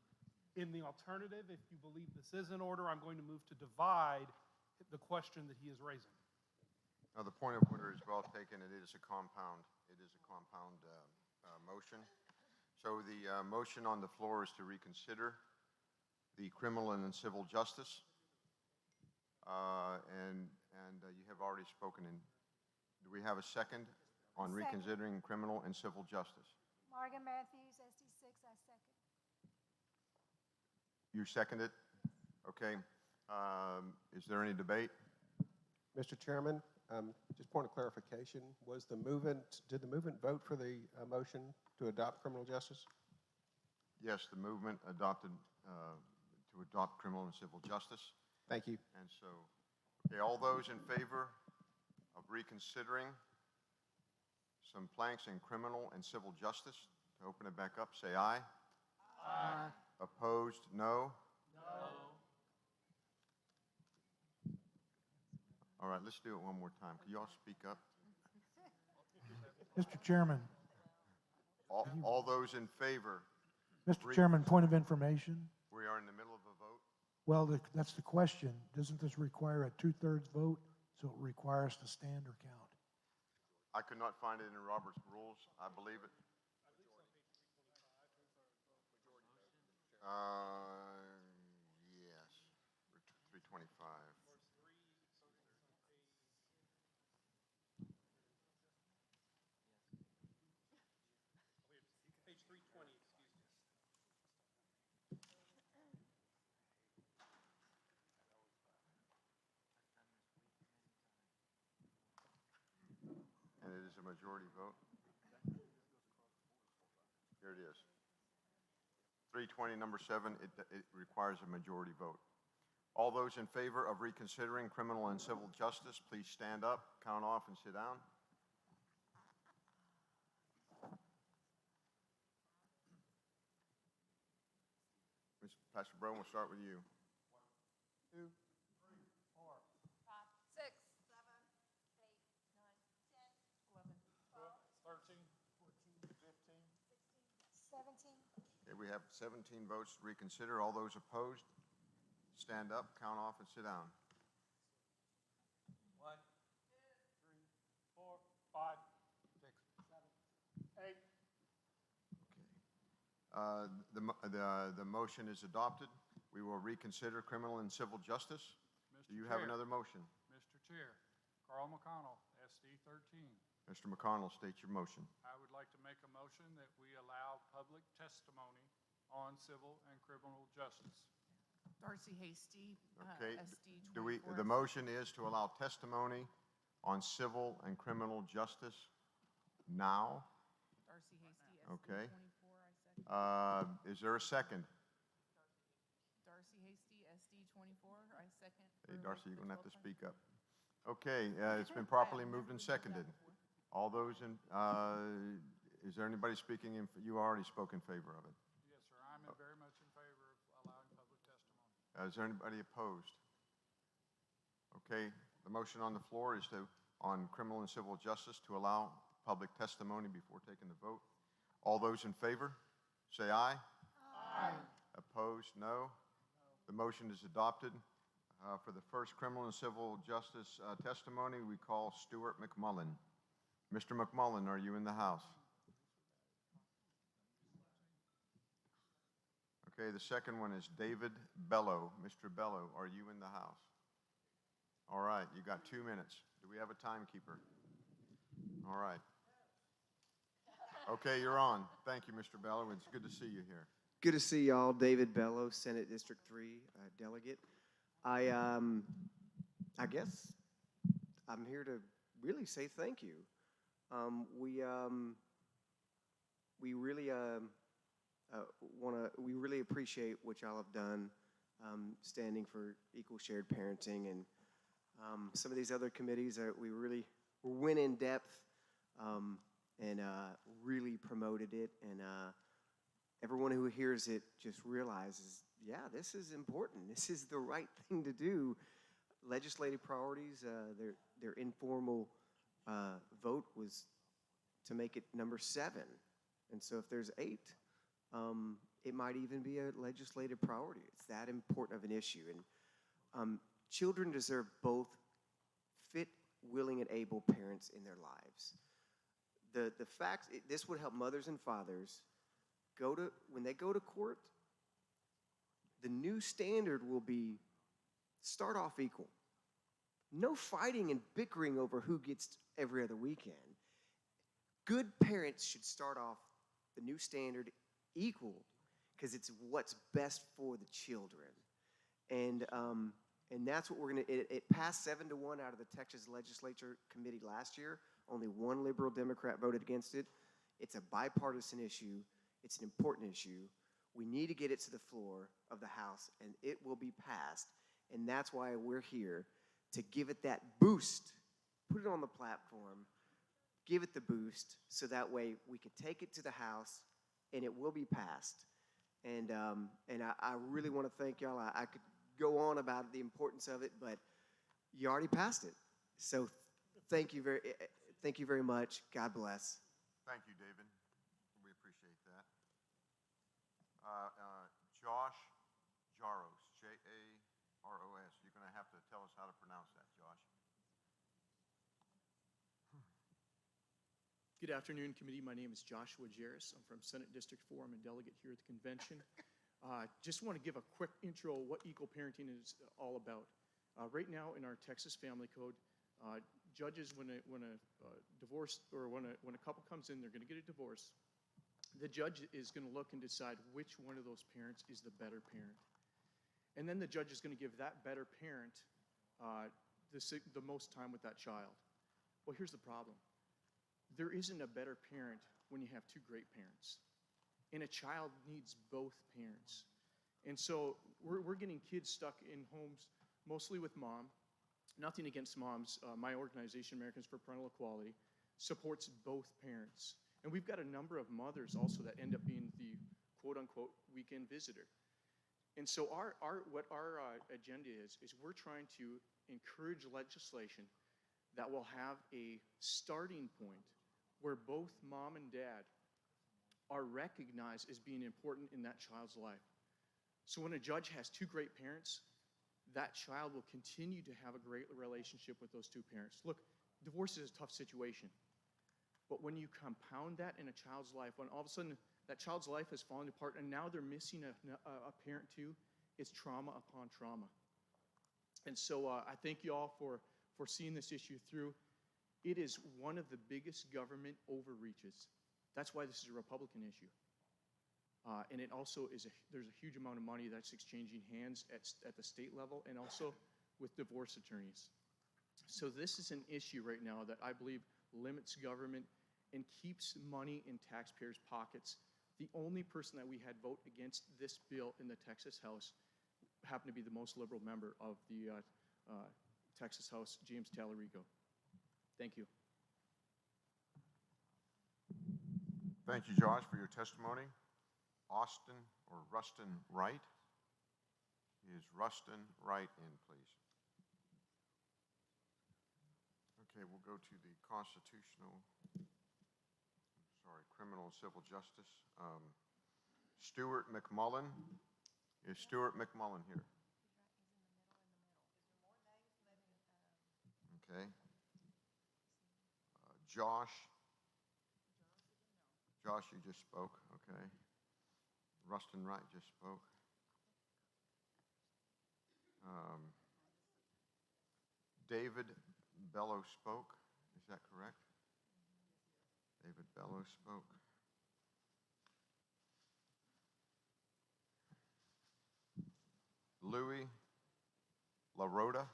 S12: In the alternative, if you believe this is in order, I'm going to move to divide the question that he is raising.
S3: The point of order is well taken. It is a compound motion. So the motion on the floor is to reconsider the criminal and civil justice. And you have already spoken in. Do we have a second on
S8: Second.
S3: reconsidering criminal and civil justice.
S8: Morgan Matthews, SD6, I second.
S3: You second it? Okay. Is there any debate?
S11: Mr. Chairman, just point of clarification, did the movement vote for the motion to adopt criminal justice?
S3: Yes, the movement adopted to adopt criminal and civil justice.
S11: Thank you.
S3: And so, okay, all those in favor of reconsidering some planks in criminal and civil justice, to open it back up, say aye.
S1: Aye.
S3: Opposed, no? All right, let's do it one more time. Can you all speak up?
S15: Mr. Chairman,
S3: All those in favor?
S15: Mr. Chairman, point of information.
S3: We are in the middle of a vote.
S15: Well, that's the question. Doesn't this require a 2/3 vote, so it requires to stand or count?
S3: I could not find it in Robert's rules. I believe it. Yes, 325.
S12: Page 320, excuse me.
S3: And it is a majority vote. Here it is. 320, number 7, it requires a majority vote. All those in favor of reconsidering criminal and civil justice, please stand up, count off, and sit down. Pastor Brown, we'll start with you.
S1: 1, 2, 3, 4.
S17: 5, 6, 7, 8, 9, 10, 11, 12,
S18: 13, 14, 15.
S8: 17.
S3: Okay, we have 17 votes to reconsider. All those opposed, stand up, count off, and sit down.
S18: 1, 2, 3, 4, 5, 6, 7, 8.
S3: The motion is adopted. We will reconsider criminal and civil justice. Do you have
S18: Chair.
S3: another motion?
S18: Mr. Chair, Carl McConnell, SD 13.
S3: Mr. McConnell, state your motion.
S18: I would like to make a motion that we allow public testimony on civil and criminal justice.
S17: Darcy Hasty,
S3: Okay,
S17: SD 24.
S3: do we, the motion is to allow testimony on civil and criminal justice now?
S17: Darcy Hasty, SD
S3: Okay.
S17: 24, I second.
S3: Is there a second?
S17: Darcy Hasty, SD 24, I second.
S3: Hey,
S17: for
S3: Darcy, you're
S17: the
S3: going to have to
S17: 12
S3: speak up. Okay, it's been properly moved and seconded. All those in, is there anybody speaking in, you already spoke in favor of it.
S18: Yes, sir, I'm very much in favor of allowing public testimony.
S3: Is there anybody opposed? Okay, the motion on the floor is on criminal and civil justice to allow public testimony before taking the vote. All those in favor, say aye.
S8: Aye.
S3: Opposed, no. The motion is adopted. For the first criminal and civil justice testimony, we call Stuart McMullen. Mr. McMullen, are you in the house? Okay, the second one is David Bello. Mr. Bello, are you in the house? All right, you got 2 minutes. Do we have a timekeeper? All right. Okay, you're on. Thank you, Mr. Bello. It's good to see you here.
S19: Good to see y'all. David Bello, Senate District 3 delegate. I guess I'm here to really say thank you. We really we really appreciate what y'all have done, standing for equal shared parenting, and some of these other committees that we really went in depth and really promoted it, and everyone who hears it just realizes, yeah, this is important. This is the right thing to do. Legislative priorities, their informal vote was to make it number 7. And so if there's 8, it might even be a legislative priority. It's that important of an issue. And children deserve both fit, willing, and able parents in their lives. The facts, this would help mothers and fathers when they go to court, the new standard will be start off equal. No fighting and bickering over who gets every other weekend. good parents should start off the new standard equal because it's what's best for the children. And that's what we're going to, it passed 7-1 out of the Texas Legislature Committee last year. Only one liberal Democrat voted against it. It's a bipartisan issue. It's an important issue. We need to get it to the floor of the House, and it will be passed. And that's why we're here, to give it that boost, put it on the platform, give it the boost, so that way we could take it to the House, and it will be passed. And I really want to thank y'all. I could go on about the importance of it, but you already passed it. So thank you very much. God bless.
S3: Thank you, David. We appreciate that. Josh Jaros, Jaros. You're going to have to tell us how to pronounce that, Josh.
S5: Good afternoon, committee. My name is Joshua Jaros. I'm from Senate District 4. I'm a delegate here at the convention. Just want to give a quick intro of what equal parenting is all about. Right now in our Texas Family Code, judges, when a divorce or when a couple comes in, they're going to get a divorce. The judge is going to look and decide which one of those parents is the better parent. And then the judge is going to give that better parent the most time with that child. Well, here's the problem. There isn't a better parent when you have two great parents. And a child needs both parents. And so we're getting kids stuck in homes, mostly with mom. Nothing against moms. My organization, Americans for Parental Equality, supports both parents. And we've got a number of mothers also that end up being the quote-unquote weekend visitor. And so what our agenda is we're trying to encourage legislation that will have a starting point where both mom and dad are recognized as being important in that child's life. So when a judge has two great parents, that child will continue to have a great relationship with those two parents. Look, divorce is a tough situation. But when you compound that in a child's life, when all of a sudden that child's life has fallen apart and now they're missing a parent too, it's trauma upon trauma. And so I thank you all for seeing this issue through. It is one of the biggest government overreaches. That's why this is a Republican issue. And it also there's a huge amount of money that's exchanging hands at the state level and also with divorce attorneys. So this is an issue right now that I believe limits government and keeps money in taxpayers' pockets. The only person that we had vote against this bill in the Texas House happened to be the most liberal member of the Texas House, James Talarico. Thank you.
S3: Thank you, Josh, for your testimony. Austin or Rustin Wright. Is Rustin Wright in, please? Okay, we'll go to the criminal and civil justice. Stuart McMullen. Is Stuart McMullen here? Okay. Josh, you just spoke, okay. Rustin Wright just spoke. David Bello spoke, is that correct? David Bello spoke. Louis LaRota.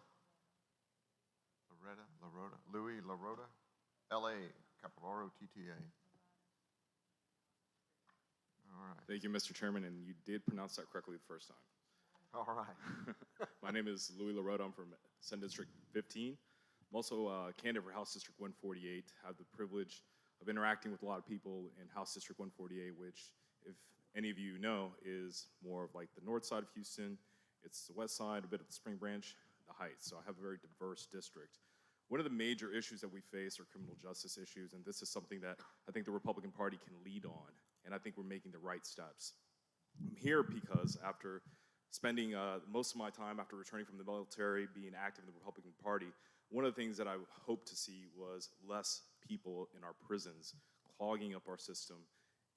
S3: Louis LaRota. L-A, capital R-O-T-T-A. All right.
S20: Thank you, Mr. Chairman, and you did pronounce that correctly the first time.
S3: All right.
S20: My name is Louis LaRota. I'm from Senate District 15. I'm also a candidate for House District 148. I have the privilege of interacting with a lot of people in House District 148, which, if any of you know, is more of like the north side of Houston. It's the west side, a bit of the Spring Branch, the Heights. So I have a very diverse district. One of the major issues that we face are criminal justice issues, and this is something that I think the Republican Party can lead on, and I think we're making the right steps. I'm here because after spending most of my time after returning from the military, being active in the Republican Party, one of the things that I hoped to see was less people in our prisons clogging up our system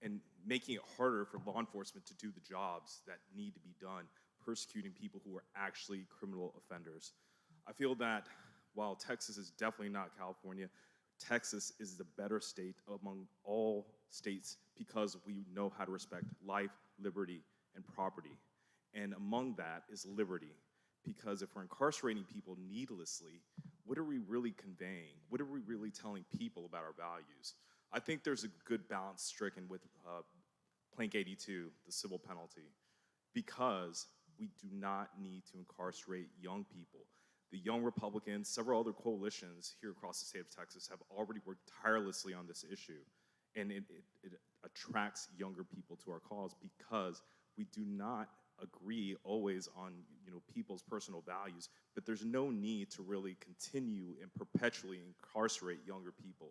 S20: and making it harder for law enforcement to do the jobs that need to be done, persecuting people who are actually criminal offenders. I feel that while Texas is definitely not California, Texas is the better state among all states because we know how to respect life, liberty, and property. And among that is liberty. Because if we're incarcerating people needlessly, what are we really conveying? What are we really telling people about our values? I think there's a good balance stricken with Plank 82, the civil penalty, because we do not need to incarcerate young people. The Young Republicans, several other coalitions here across the state of Texas have already worked tirelessly on this issue, and it attracts younger people to our cause because we do not agree always on people's personal values, but there's no need to really continue and perpetually incarcerate younger people.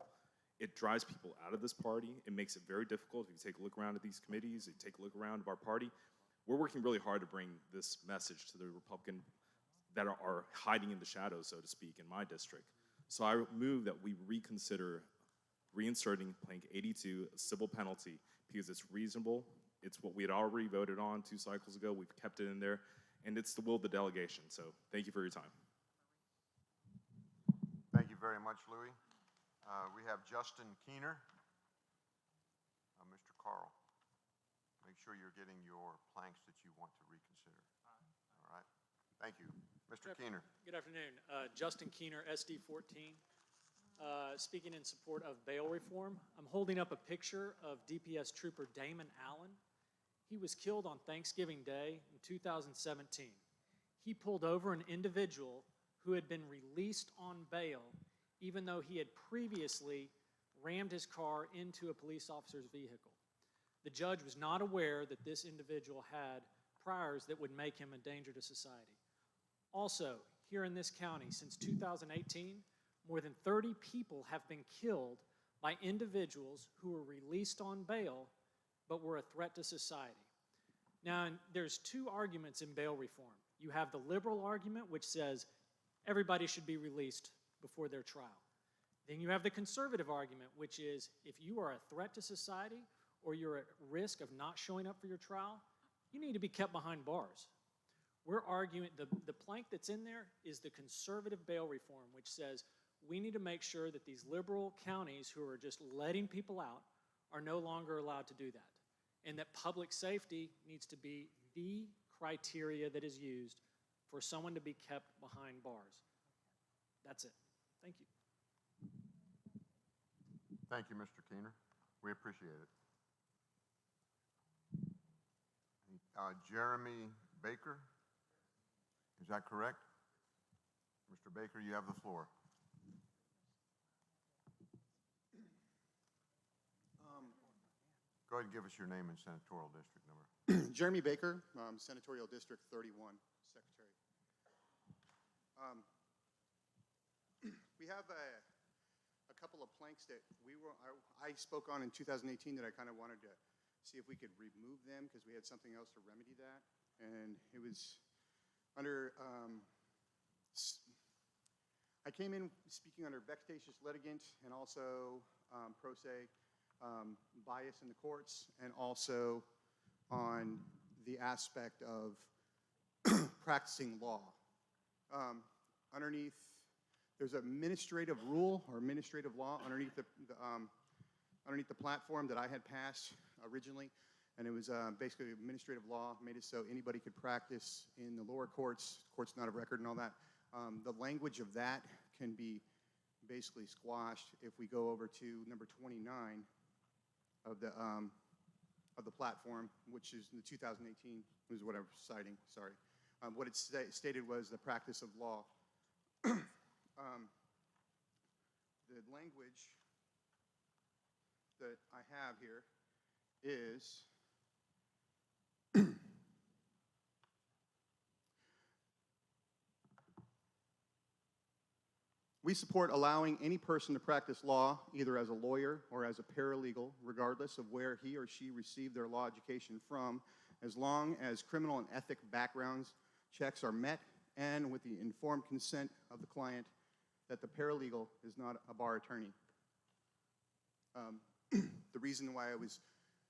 S20: It drives people out of this party. It makes it very difficult. If you take a look around at these committees, you take a look around at our party, we're working really hard to bring this message to the Republican that are hiding in the shadows, so to speak, in my district. So I move that we reconsider reinserting Plank 82, a civil penalty, because it's reasonable. It's what we had already voted on 2 cycles ago. We've kept it in there, and it's the will of the delegation. So thank you for your time.
S3: Thank you very much, Louis. We have Justin Keener. Mr. Carl, make sure you're getting your planks that you want to reconsider. All right. Thank you. Mr. Keener.
S4: Good afternoon. Justin Keener, SD 14. Speaking in support of bail reform, I'm holding up a picture of DPS Trooper Damon Allen. He was killed on Thanksgiving Day in 2017. He pulled over an individual who had been released on bail, even though he had previously rammed his car into a police officer's vehicle. The judge was not aware that this individual had priors that would make him a danger to society. Also, here in this county, since 2018, more than 30 people have been killed by individuals who were released on bail but were a threat to society. Now, there's 2 arguments in bail reform. You have the liberal argument, which says everybody should be released before their trial. Then you have the conservative argument, which is if you are a threat to society or you're at risk of not showing up for your trial, you need to be kept behind bars. We're arguing, the plank that's in there is the conservative bail reform, which says we need to make sure that these liberal counties who are just letting people out are no longer allowed to do that, and that public safety needs to be the criteria that is used for someone to be kept behind bars. That's it. Thank you.
S3: Thank you, Mr. Keener. We appreciate it. Jeremy Baker, is that correct? Mr. Baker, you have the floor. Go ahead and give us your name and senatorial district number.
S9: Jeremy Baker, Senatorial District 31, Secretary. We have a couple of planks that I spoke on in 2018 that I kind of wanted to see if we could remove them because we had something else to remedy that. And it was under, I came in speaking under vexatious litigant and also pro se bias in the courts, and also on the aspect of practicing law. Underneath, there's an administrative rule or administrative law underneath the platform that I had passed originally, and it was basically administrative law, made it so anybody could practice in the lower courts not of record and all that. The language of that can be basically squashed if we go over to number 29 of the platform, which is in the 2018, was what I was citing, sorry. What it stated was the practice of law. The language that I have here is we support allowing any person to practice law either as a lawyer or as a paralegal, regardless of where he or she received their law education from, as long as criminal and ethic backgrounds checks are met and with the informed consent of the client that the paralegal is not a bar attorney. The reason why I was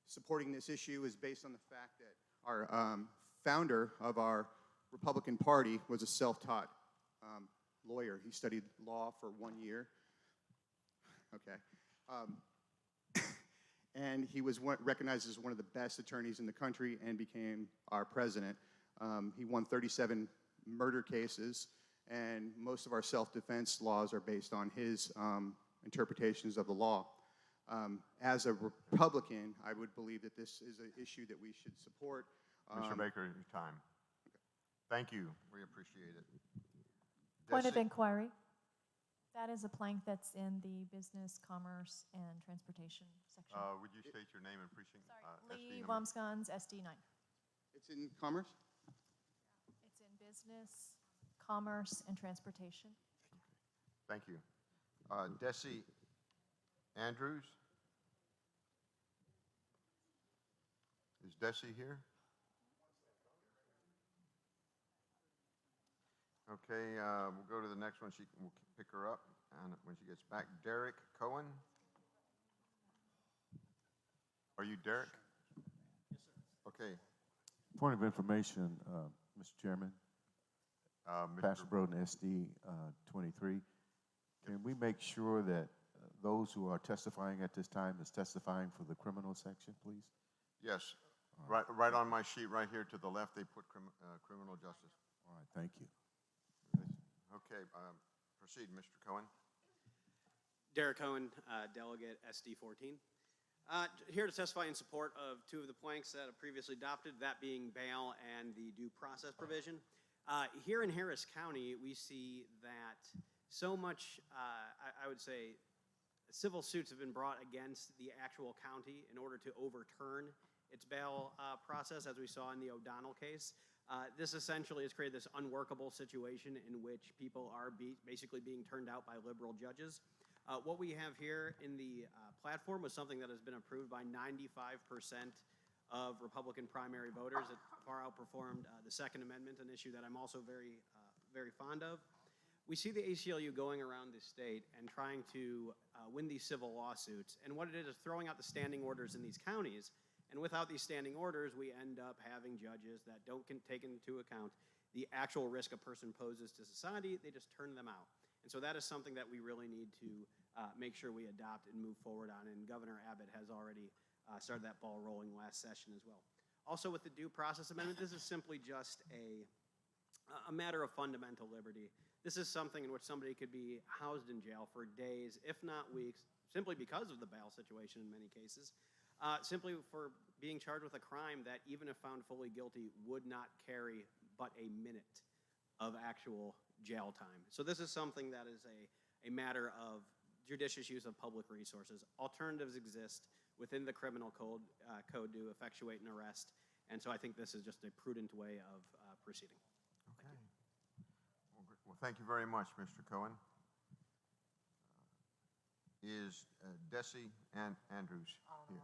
S9: supporting this issue is based on the fact that our founder of our Republican Party was a self-taught lawyer. He studied law for 1 year. okay? And he was recognized as one of the best attorneys in the country and became our president. He won 37 murder cases, and most of our self-defense laws are based on his interpretations of the law. As a Republican, I would believe that this is an issue that we should support.
S3: Mr. Baker, your time. Thank you. We appreciate it.
S2: Point of
S3: Desi?
S2: inquiry. That is a plank that's in the business, commerce, and transportation section.
S3: Would you state your name and precinct?
S2: Lee
S3: SD number?
S2: Wamsgons, SD 9.
S9: It's in Commerce?
S2: It's in business, commerce, and transportation.
S3: Thank you. Desi Andrews? Is Desi here? Okay, we'll go to the next one. We'll pick her up and when she gets back. Derek Cohen? Are you Derek? Yes, sir. Okay.
S23: Point of information, Mr. Chairman. Pastor Broden, SD 23. Can we make sure that those who are testifying at this time is testifying for the criminal section, please?
S3: Yes. Right on my sheet right here to the left, they put criminal justice.
S23: All right, thank you.
S3: Okay, proceed, Mr. Cohen.
S14: Derek Cohen, Delegate SD 14. Here to testify in support of two of the planks that have previously adopted, that being bail and the due process provision. Here in Harris County, we see that so much, I would say, civil suits have been brought against the actual county in order to overturn its bail process, as we saw in the O'Donnell case. This essentially has created this unworkable situation in which people are basically being turned out by liberal judges. What we have here in the platform was something that has been approved by 95% of Republican primary voters. It far outperformed the Second Amendment, an issue that I'm also very fond of. We see the ACLU going around the state and trying to win these civil lawsuits. And what it is throwing out the standing orders in these counties. And without these standing orders, we end up having judges that don't take into account the actual risk a person poses to society. They just turn them out. And so that is something that we really need to make sure we adopt and move forward on. And Governor Abbott has already started that ball rolling last session as well. Also with the due process amendment, this is simply just a matter of fundamental liberty. This is something in which somebody could be housed in jail for days, if not weeks, simply because of the bail situation in many cases. Simply for being charged with a crime that, even if found fully guilty, would not carry but a minute of actual jail time. So this is something that is a matter of judicious use of public resources. Alternatives exist within the criminal code to effectuate an arrest, and so I think this is just a prudent way of proceeding.
S3: Okay. Well, thank you very much, Mr. Cohen. Is Desi Andrews here?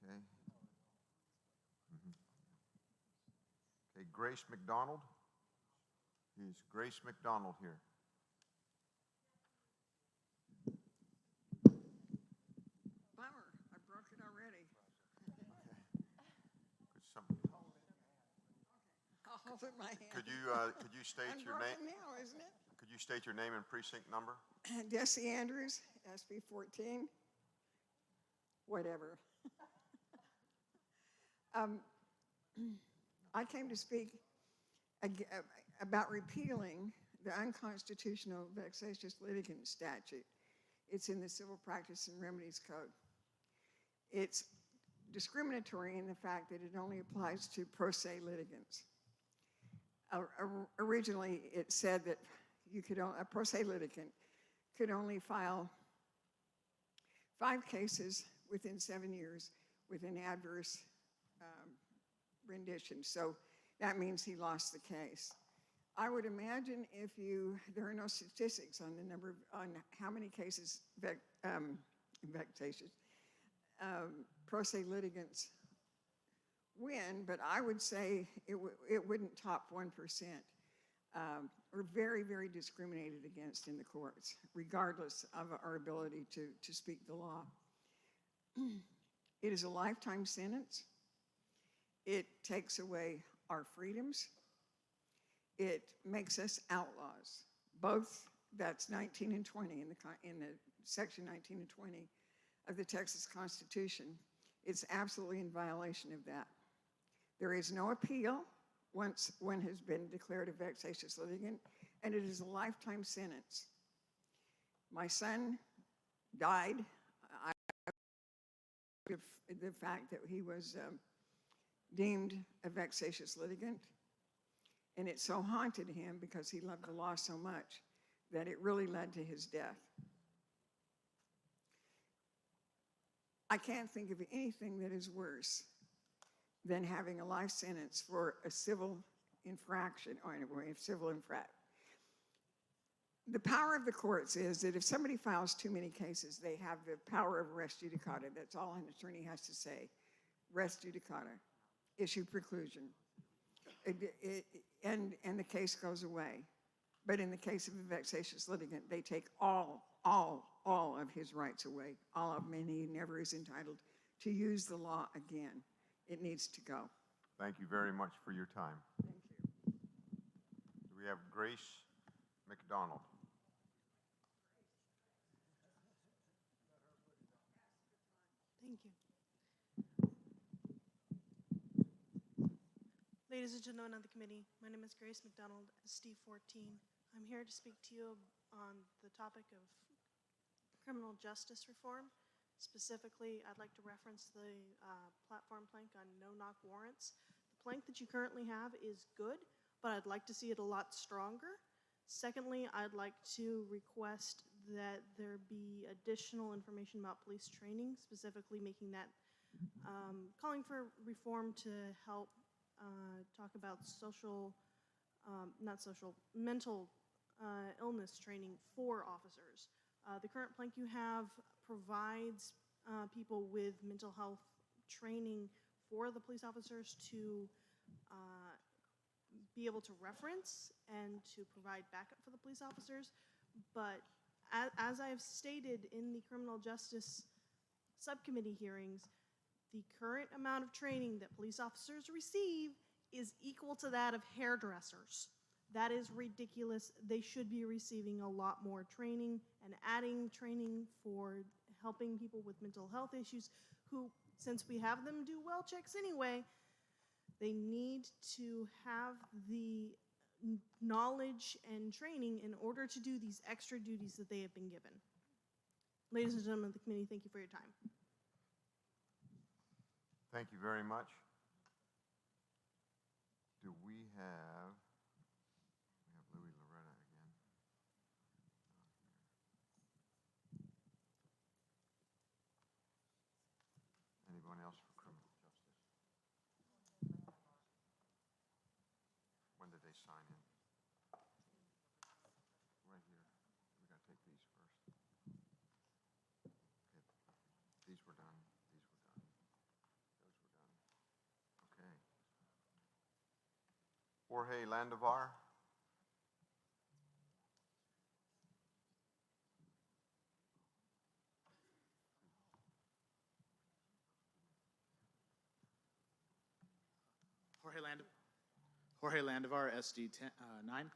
S3: Okay. Okay, Grace McDonald. Is Grace McDonald here?
S21: Bummer, I broke it already. I'll hold it in my hand.
S3: Could you state your name?
S21: Unbroken now, isn't it?
S3: Could you state your name and precinct number?
S21: Desi Andrews, SB 14. Whatever. I came to speak about repealing the unconstitutional vexatious litigant statute. It's in the Civil Practice and Remedies Code. It's discriminatory in the fact that it only applies to pro se litigants. Originally, it said that a pro se litigant could only file 5 cases within 7 years with an adverse rendition. So that means he lost the case. I would imagine if there are no statistics on the number, on how many cases vexatious pro se litigants win, but I would say it wouldn't top 1%. We're very, very discriminated against in the courts, regardless of our ability to speak the law. It is a lifetime sentence. It takes away our freedoms. It makes us outlaws, both That's 19 and 20 in the section 19 and 20 of the Texas Constitution. It's absolutely in violation of that. There is no appeal once one has been declared a vexatious litigant, and it is a lifetime sentence. My son died. The fact that he was deemed a vexatious litigant, and it so haunted him because he loved the law so much that it really led to his death. I can't think of anything that is worse than having a life sentence for a civil infraction, or anyway, a civil infraction. The power of the courts is that if somebody files too many cases, they have the power of res judicata. That's all an attorney has to say. Res judicata, issue preclusion. And the case goes away. But in the case of a vexatious litigant, they take all of his rights away, all of them, and he never is entitled to use the law again. It needs to go.
S3: Thank you very much for your time.
S21: Thank you.
S3: We have Grace McDonald.
S7: Thank you. Ladies and gentlemen of the committee, my name is Grace McDonald, SD14. I'm here to speak to you on the topic of criminal justice reform. Specifically, I'd like to reference the platform plank on no-knock warrants. The plank that you currently have is good, but I'd like to see it a lot stronger. Secondly, I'd like to request that there be additional information about police training, specifically making that, calling for reform to help talk about mental illness training for officers. The current plank you have provides people with mental health training for the police officers to be able to reference and to provide backup for the police officers. But as I've stated in the criminal justice subcommittee hearings, the current amount of training that police officers receive is equal to that of hairdressers. That is ridiculous. They should be receiving a lot more training and adding training for helping people with mental health issues who, since we have them do well checks anyway, they need to have the knowledge and training in order to do these extra duties that they have been given. Ladies and gentlemen of the committee, thank you for your time.
S3: Thank you very much. Do we have Louis Loretta again. Anyone else for criminal justice? When did they sign in? Right here. We got to take these first. Okay. These were done. These were done. Those were done. Okay. Jorge Landavar.
S10: Jorge Landavar, SD 9.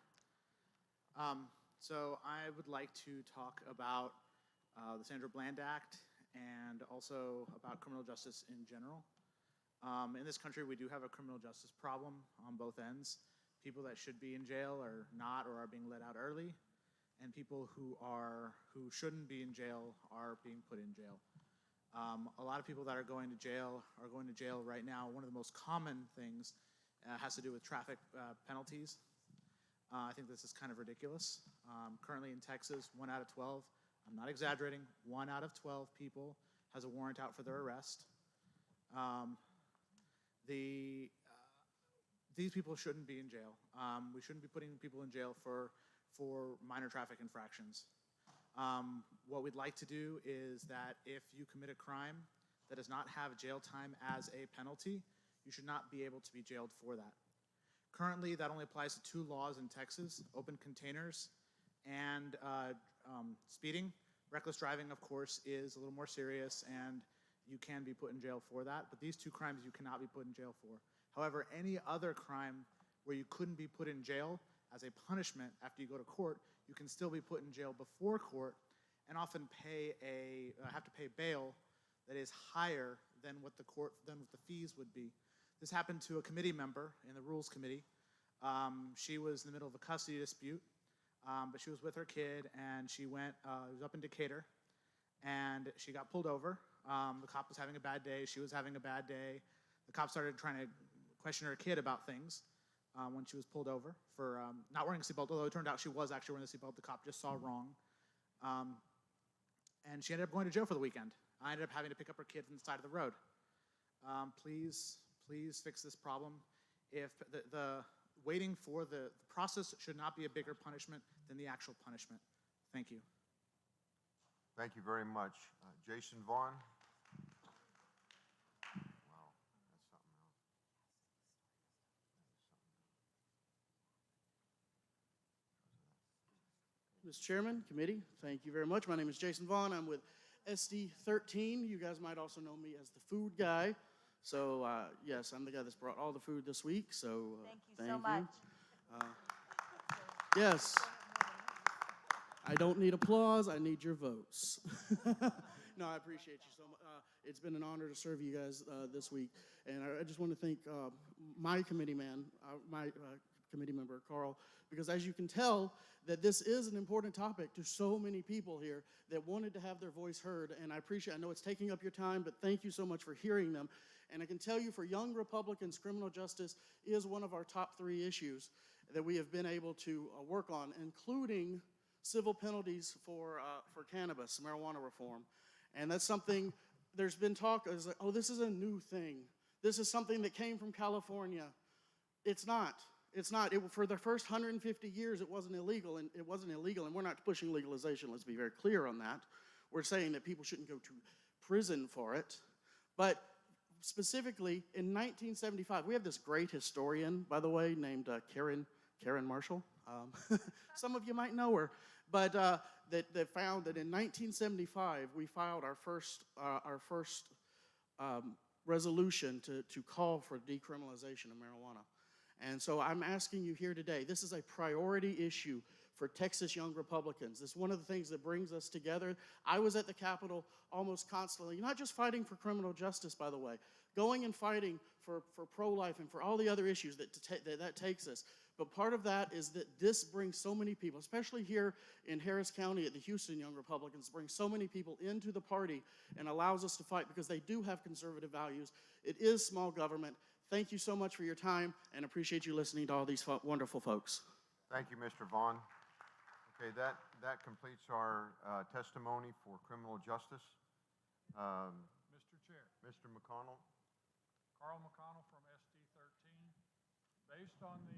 S10: So I would like to talk about the Sandra Bland Act and also about criminal justice in general. In this country, we do have a criminal justice problem on both ends. People that should be in jail are not or are being let out early, and people who shouldn't be in jail are being put in jail. A lot of people that are going to jail right now. One of the most common things has to do with traffic penalties. I think this is kind of ridiculous. Currently in Texas, 1 out of 12, I'm not exaggerating, 1 out of 12 people has a warrant out for their arrest. These people shouldn't be in jail. We shouldn't be putting people in jail for minor traffic infractions. What we'd like to do is that if you commit a crime that does not have jail time as a penalty, you should not be able to be jailed for that. Currently, that only applies to 2 laws in Texas: open containers and speeding. Reckless driving, of course, is a little more serious, and you can be put in jail for that. But these 2 crimes you cannot be put in jail for. However, any other crime where you couldn't be put in jail as a punishment after you go to court, you can still be put in jail before court and often have to pay bail that is higher than what the fees would be. This happened to a committee member in the Rules Committee. She was in the middle of a custody dispute, but she was with her kid, and she went, it was up in Decatur, and she got pulled over. The cop was having a bad day. She was having a bad day. The cop started trying to question her kid about things when she was pulled over for not wearing a seatbelt, although it turned out she was actually wearing a seatbelt. The cop just saw wrong. And she ended up going to jail for the weekend. I ended up having to pick up her kid from the side of the road. Please fix this problem. If the waiting for the process should not be a bigger punishment than the actual punishment. Thank you.
S3: Thank you very much. Jason Vaughn? Wow, that's something else.
S6: Mr. Chairman, committee, thank you very much. My name is Jason Vaughn. I'm with SD13. You guys might also know me as the food guy. So, yes, I'm the guy that's brought all the food this week. So,
S8: Thank you so much.
S6: Yes. I don't need applause. I need your votes. No, I appreciate you so much. It's been an honor to serve you guys this week. And I just want to thank my committee man, my committee member, Carl, because as you can tell, that this is an important topic to so many people here that wanted to have their voice heard. And I know it's taking up your time, but thank you so much for hearing them. And I can tell you for young Republicans, criminal justice is one of our top 3 issues that we have been able to work on, including civil penalties for cannabis, marijuana reform. And that's something, there's been talk, like, oh, this is a new thing. This is something that came from California. It's not. It's not. For the first 150 years, it wasn't illegal, and we're not pushing legalization. Let's be very clear on that. We're saying that people shouldn't go to prison for it. But specifically, in 1975, we have this great historian, by the way, named Karen Marshall. Some of you might know her. But that found that in 1975, we filed our first resolution to call for decriminalization of marijuana. And so I'm asking you here today, this is a priority issue for Texas young Republicans. This is one of the things that brings us together. I was at the Capitol almost constantly, not just fighting for criminal justice, by the way, going and fighting for pro-life and for all the other issues that takes us. But part of that is that this brings so many people, especially here in Harris County at the Houston Young Republicans, brings so many people into the party and allows us to fight because they do have conservative values. It is small government. Thank you so much for your time and appreciate you listening to all these wonderful folks.
S3: Thank you, Mr. Vaughn. Okay, that completes our testimony for criminal justice.
S18: Mr. Chair.
S3: Mr. McConnell.
S18: Carl McConnell from SD13. Based on the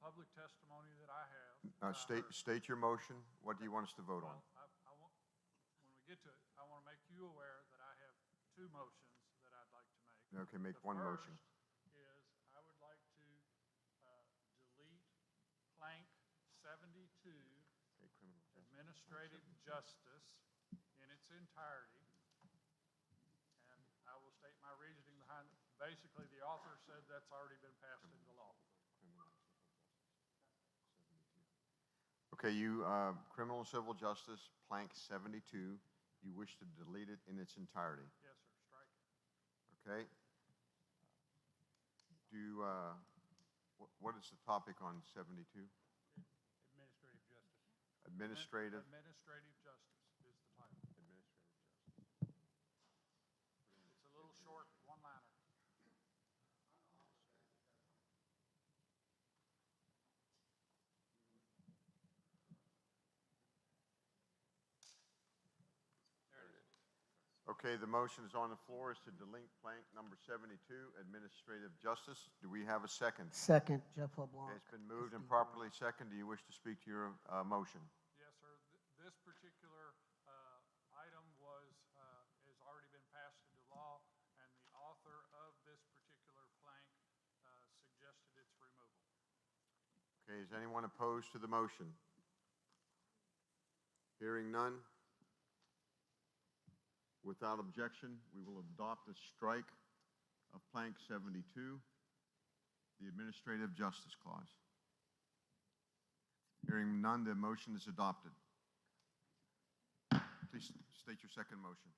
S18: public testimony that I have.
S3: State your motion. What do you want us to vote on?
S18: When we get to it, I want to make you aware that I have 2 motions that I'd like to make.
S3: Okay, make one motion.
S18: The first is I would like to delete plank 72, administrative justice, in its entirety. And I will state my reasoning behind it. Basically, the author said that's already been passed into law.
S3: Okay, you, criminal and civil justice, plank 72, you wish to delete it in its entirety?
S18: Yes, sir, strike it.
S3: Okay. What is the topic on 72?
S18: Administrative justice.
S3: Administrative?
S18: Administrative justice is the title.
S3: Administrative justice.
S18: It's a little short one-liner.
S3: Okay, the motion is on the floor is to delete plank number 72, administrative justice. Do we have a second?
S1: Second, Jeff LeBlanc.
S3: Okay, it's been moved and properly seconded. Do you wish to speak to your motion?
S18: Yes, sir. This particular item has already been passed into law, and the author of this particular plank suggested its removal.
S3: Okay, is anyone opposed to the motion? Hearing none. Without objection, we will adopt the strike of plank 72, the Administrative Justice Clause. Hearing none, the motion is adopted. Please state your second motion.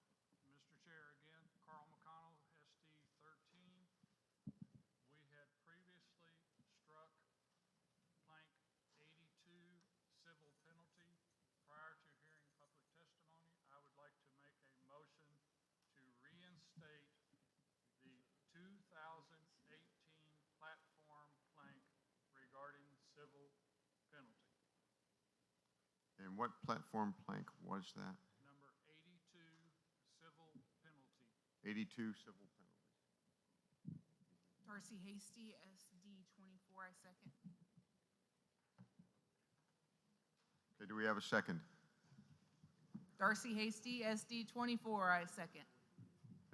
S18: Mr. Chair, again, Carl McConnell, SD 13. We had previously struck blank 82 civil penalty. Prior to hearing public testimony, I would like to make a motion to reinstate the 2018 platform plank regarding civil penalty.
S3: And what platform plank was that?
S18: Number 82, civil penalty.
S3: 82 civil penalties.
S13: Darcy Hasty, SD 24, I second.
S3: Okay, do we have a second?
S13: Darcy Hasty, SD 24, I second.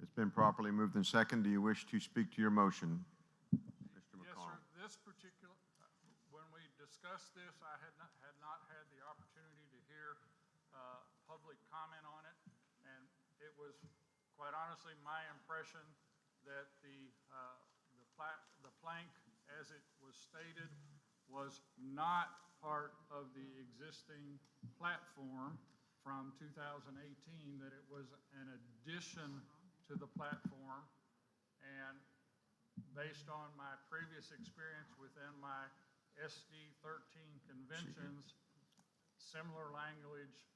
S3: It's been properly moved and second. Do you wish to speak to your motion, Mr.
S18: Yes,
S3: McConnell?
S18: sir. This particular, when we discussed this, I had not had the opportunity to hear public comment on it, and it was, quite honestly, my impression that the plank, as it was stated, was not part of the existing platform from 2018, that it was an addition to the platform. And based on my previous experience within my SD 13 conventions, similar language,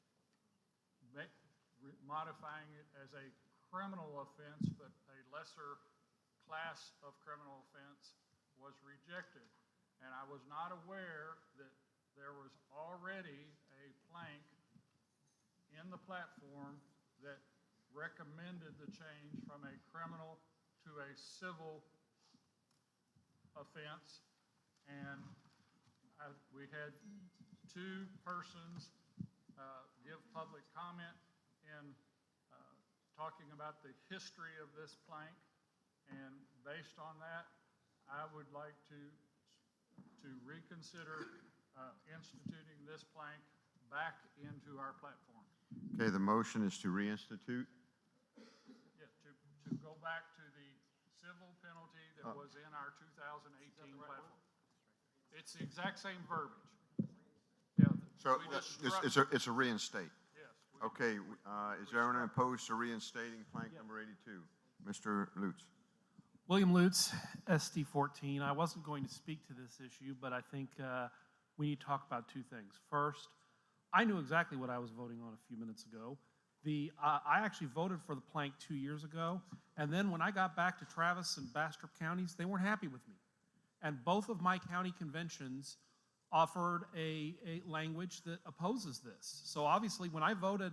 S18: modifying it as a criminal offense, but a lesser class of criminal offense, was rejected. And I was not aware that there was already a plank in the platform that recommended the change from a criminal to a civil offense. And we had two persons give public comment in talking about the history of this plank. And based on that, I would like to reconsider instituting this plank back into our platform.
S3: Okay, the motion is to reinstitute.
S18: Yeah, to go back to the civil penalty that was in our 2018 platform. It's the exact same verbiage. Yeah.
S3: So
S18: we just struck-
S3: it's a reinstate.
S18: Yes.
S3: Okay, is there anyone opposed to reinstating plank number 82? Mr. Lutz.
S12: William Lutz, SD 14. I wasn't going to speak to this issue, but I think we need to talk about two things. First, I knew exactly what I was voting on a few minutes ago. I actually voted for the plank 2 years ago, and then when I got back to Travis and Bastrop counties, they weren't happy with me. And both of my county conventions offered a language that opposes this. So obviously, when I voted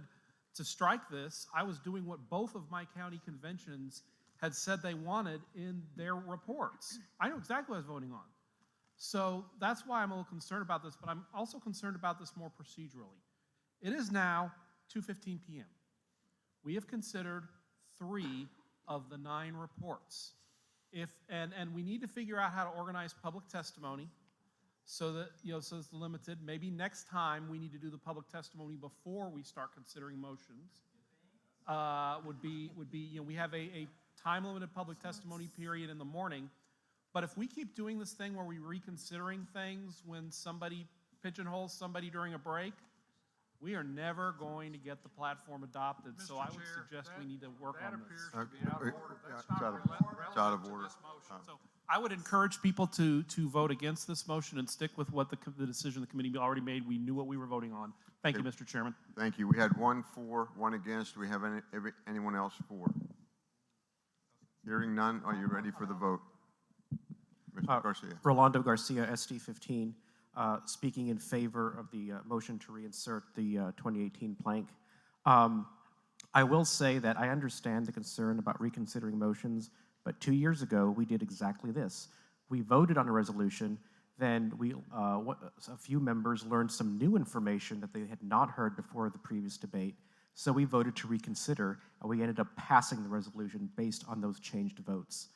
S12: to strike this, I was doing what both of my county conventions had said they wanted in their reports. I know exactly what I was voting on. So that's why I'm a little concerned about this, but I'm also concerned about this more procedurally. It is now 2:15 p.m. We have considered 3 of the 9 reports. And we need to figure out how to organize public testimony so that, so it's limited. Maybe next time we need to do the public testimony before we start considering motions. Would be, we have a time-limited public testimony period in the morning. But if we keep doing this thing where we're reconsidering things when somebody pigeonholes somebody during a break, we are never going to get the platform adopted.
S18: Mr.
S12: So I would
S18: Chair,
S12: suggest we need to work on this.
S18: appears to be out of order. That's
S3: It's
S18: not
S3: out of-
S18: relevant
S3: it's out of
S18: to
S3: order.
S18: this motion.
S12: So I would encourage people to vote against this motion and stick with what the decision the committee already made. We knew what we were voting on. Thank you, Mr. Chairman.
S3: Thank you. We had 1 for, 1 against. Do we have anyone else for? Hearing none, are you ready for the vote? Mr. Garcia.
S16: Rolando Garcia, SD 15, speaking in favor of the motion to reinsert the 2018 plank. I will say that I understand the concern about reconsidering motions, but 2 years ago, we did exactly this. We voted on a resolution, then a few members learned some new information that they had not heard before the previous debate, so we voted to reconsider, and we ended up passing the resolution based on those changed votes.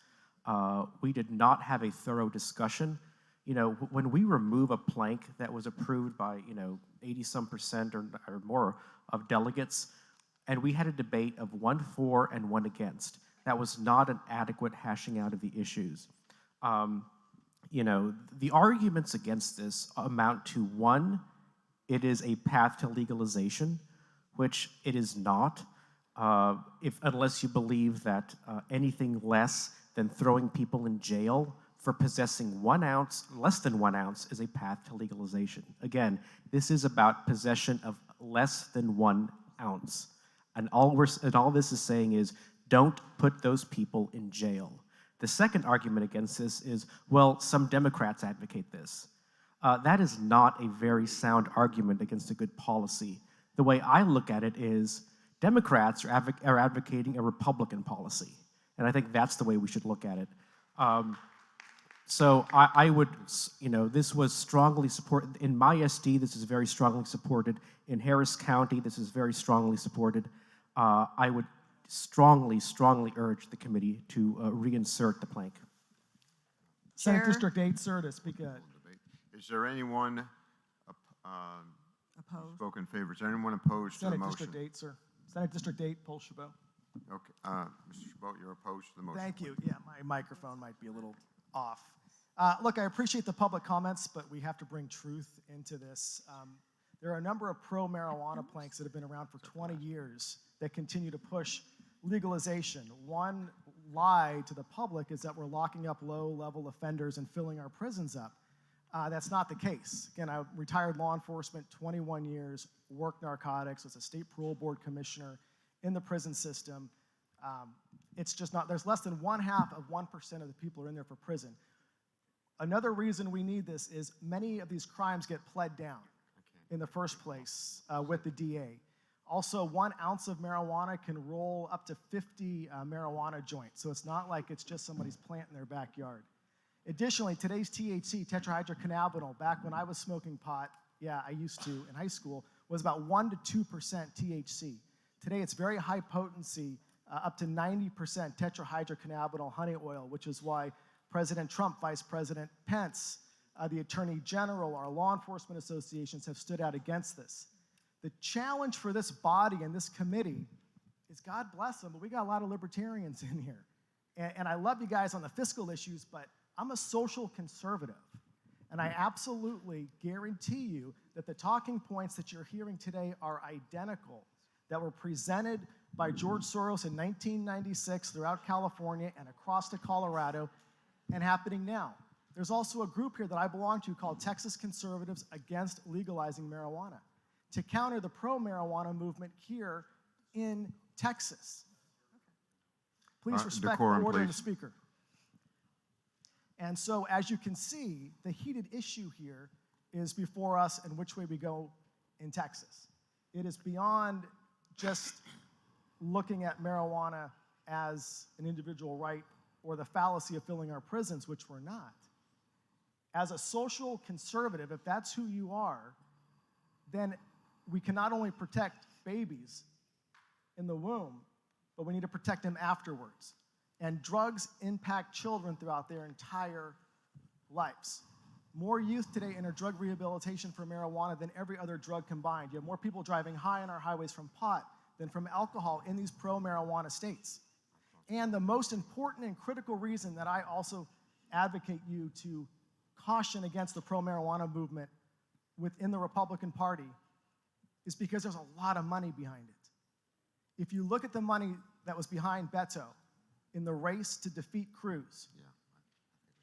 S16: We did not have a thorough discussion. When we remove a plank that was approved by, 80-some% or more of delegates, and we had a debate of 1 for and 1 against, that was not an adequate hashing out of the issues. The arguments against this amount to 1, it is a path to legalization, which it is not, unless you believe that anything less than throwing people in jail for possessing 1 ounce, less than 1 ounce, is a path to legalization. Again, this is about possession of less than 1 ounce. And all this is saying is, don't put those people in jail. The second argument against this is, well, some Democrats advocate this. That is not a very sound argument against a good policy. The way I look at it is, Democrats are advocating a Republican policy. And I think that's the way we should look at it. So I would, this was strongly supported. In my SD, this is very strongly supported. In Harris County, this is very strongly supported. I would strongly urge the committee to reinsert the plank.
S11: Senate
S17: Chair?
S11: District 8, sir, to speak.
S3: Is there anyone
S17: Opposed?
S3: spoke in favor? Is there anyone opposed to the
S11: Senate
S3: motion?
S11: District 8, sir. Senate District 8, Paul Chabot.
S3: Okay, Mr. Chabot, you're opposed to the motion.
S11: Thank you. Yeah, my microphone might be a little off. Look, I appreciate the public comments, but we have to bring truth into this. There are a number of pro-marijuana planks that have been around for 20 years that continue to push legalization. One lie to the public is that we're locking up low-level offenders and filling our prisons up. That's not the case. Again, I retired law enforcement, 21 years, worked narcotics, was a state parole board commissioner in the prison system. It's just not, there's less than 0.5% of the people are in there for prison. Another reason we need this is many of these crimes get pled down in the first place with the DA. Also, 1 ounce of marijuana can roll up to 50 marijuana joints, so it's not like it's just somebody's plant in their backyard. Additionally, today's THC, tetrahydrocannabinol, back when I was smoking pot, yeah, I used to in high school, was about 1 to 2% THC. Today, it's very high potency, up to 90% tetrahydrocannabinol honey oil, which is why President Trump, Vice President Pence, the Attorney General, our law enforcement associations have stood out against this. The challenge for this body and this committee is, God bless them, but we got a lot of libertarians in here. And I love you guys on the fiscal issues, but I'm a social conservative. And I absolutely guarantee you that the talking points that you're hearing today are identical, that were presented by George Soros in 1996 throughout California and across to Colorado and happening now. There's also a group here that I belong to called Texas Conservatives Against Legalizing Marijuana to counter the pro-marijuana movement here in Texas. Please respect the order of the speaker. And so, as you can see, the heated issue here is before us and which way we go in Texas. It is beyond just looking at marijuana as an individual right or the fallacy of filling our prisons, which we're not. As a social conservative, if that's who you are, then we can not only protect babies in the womb, but we need to protect them afterwards. And drugs impact children throughout their entire lives. More youth today enter drug rehabilitation for marijuana than every other drug combined. You have more people driving high on our highways from pot than from alcohol in these pro-marijuana states. And the most important and critical reason that I also advocate you to caution against the pro-marijuana movement within the Republican Party is because there's a lot of money behind it. If you look at the money that was behind Beto in the race to defeat Cruz,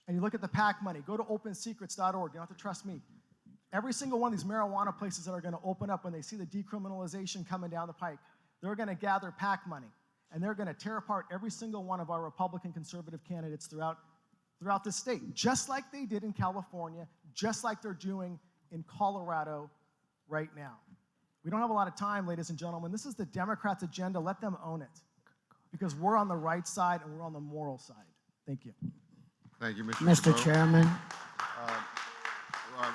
S11: and you look at the PAC money, go to opensecrets.org, you don't have to trust me. Every single one of these marijuana places that are going to open up when they see the decriminalization coming down the pike, they're going to gather PAC money, and they're going to tear apart every single one of our Republican conservative candidates throughout the state, just like they did in California, just like they're doing in Colorado right now. We don't have a lot of time, ladies and gentlemen. This is the Democrats' agenda. Let them own it, because we're on the right side and we're on the moral side. Thank you.
S3: Thank you,
S1: Mr. Chairman.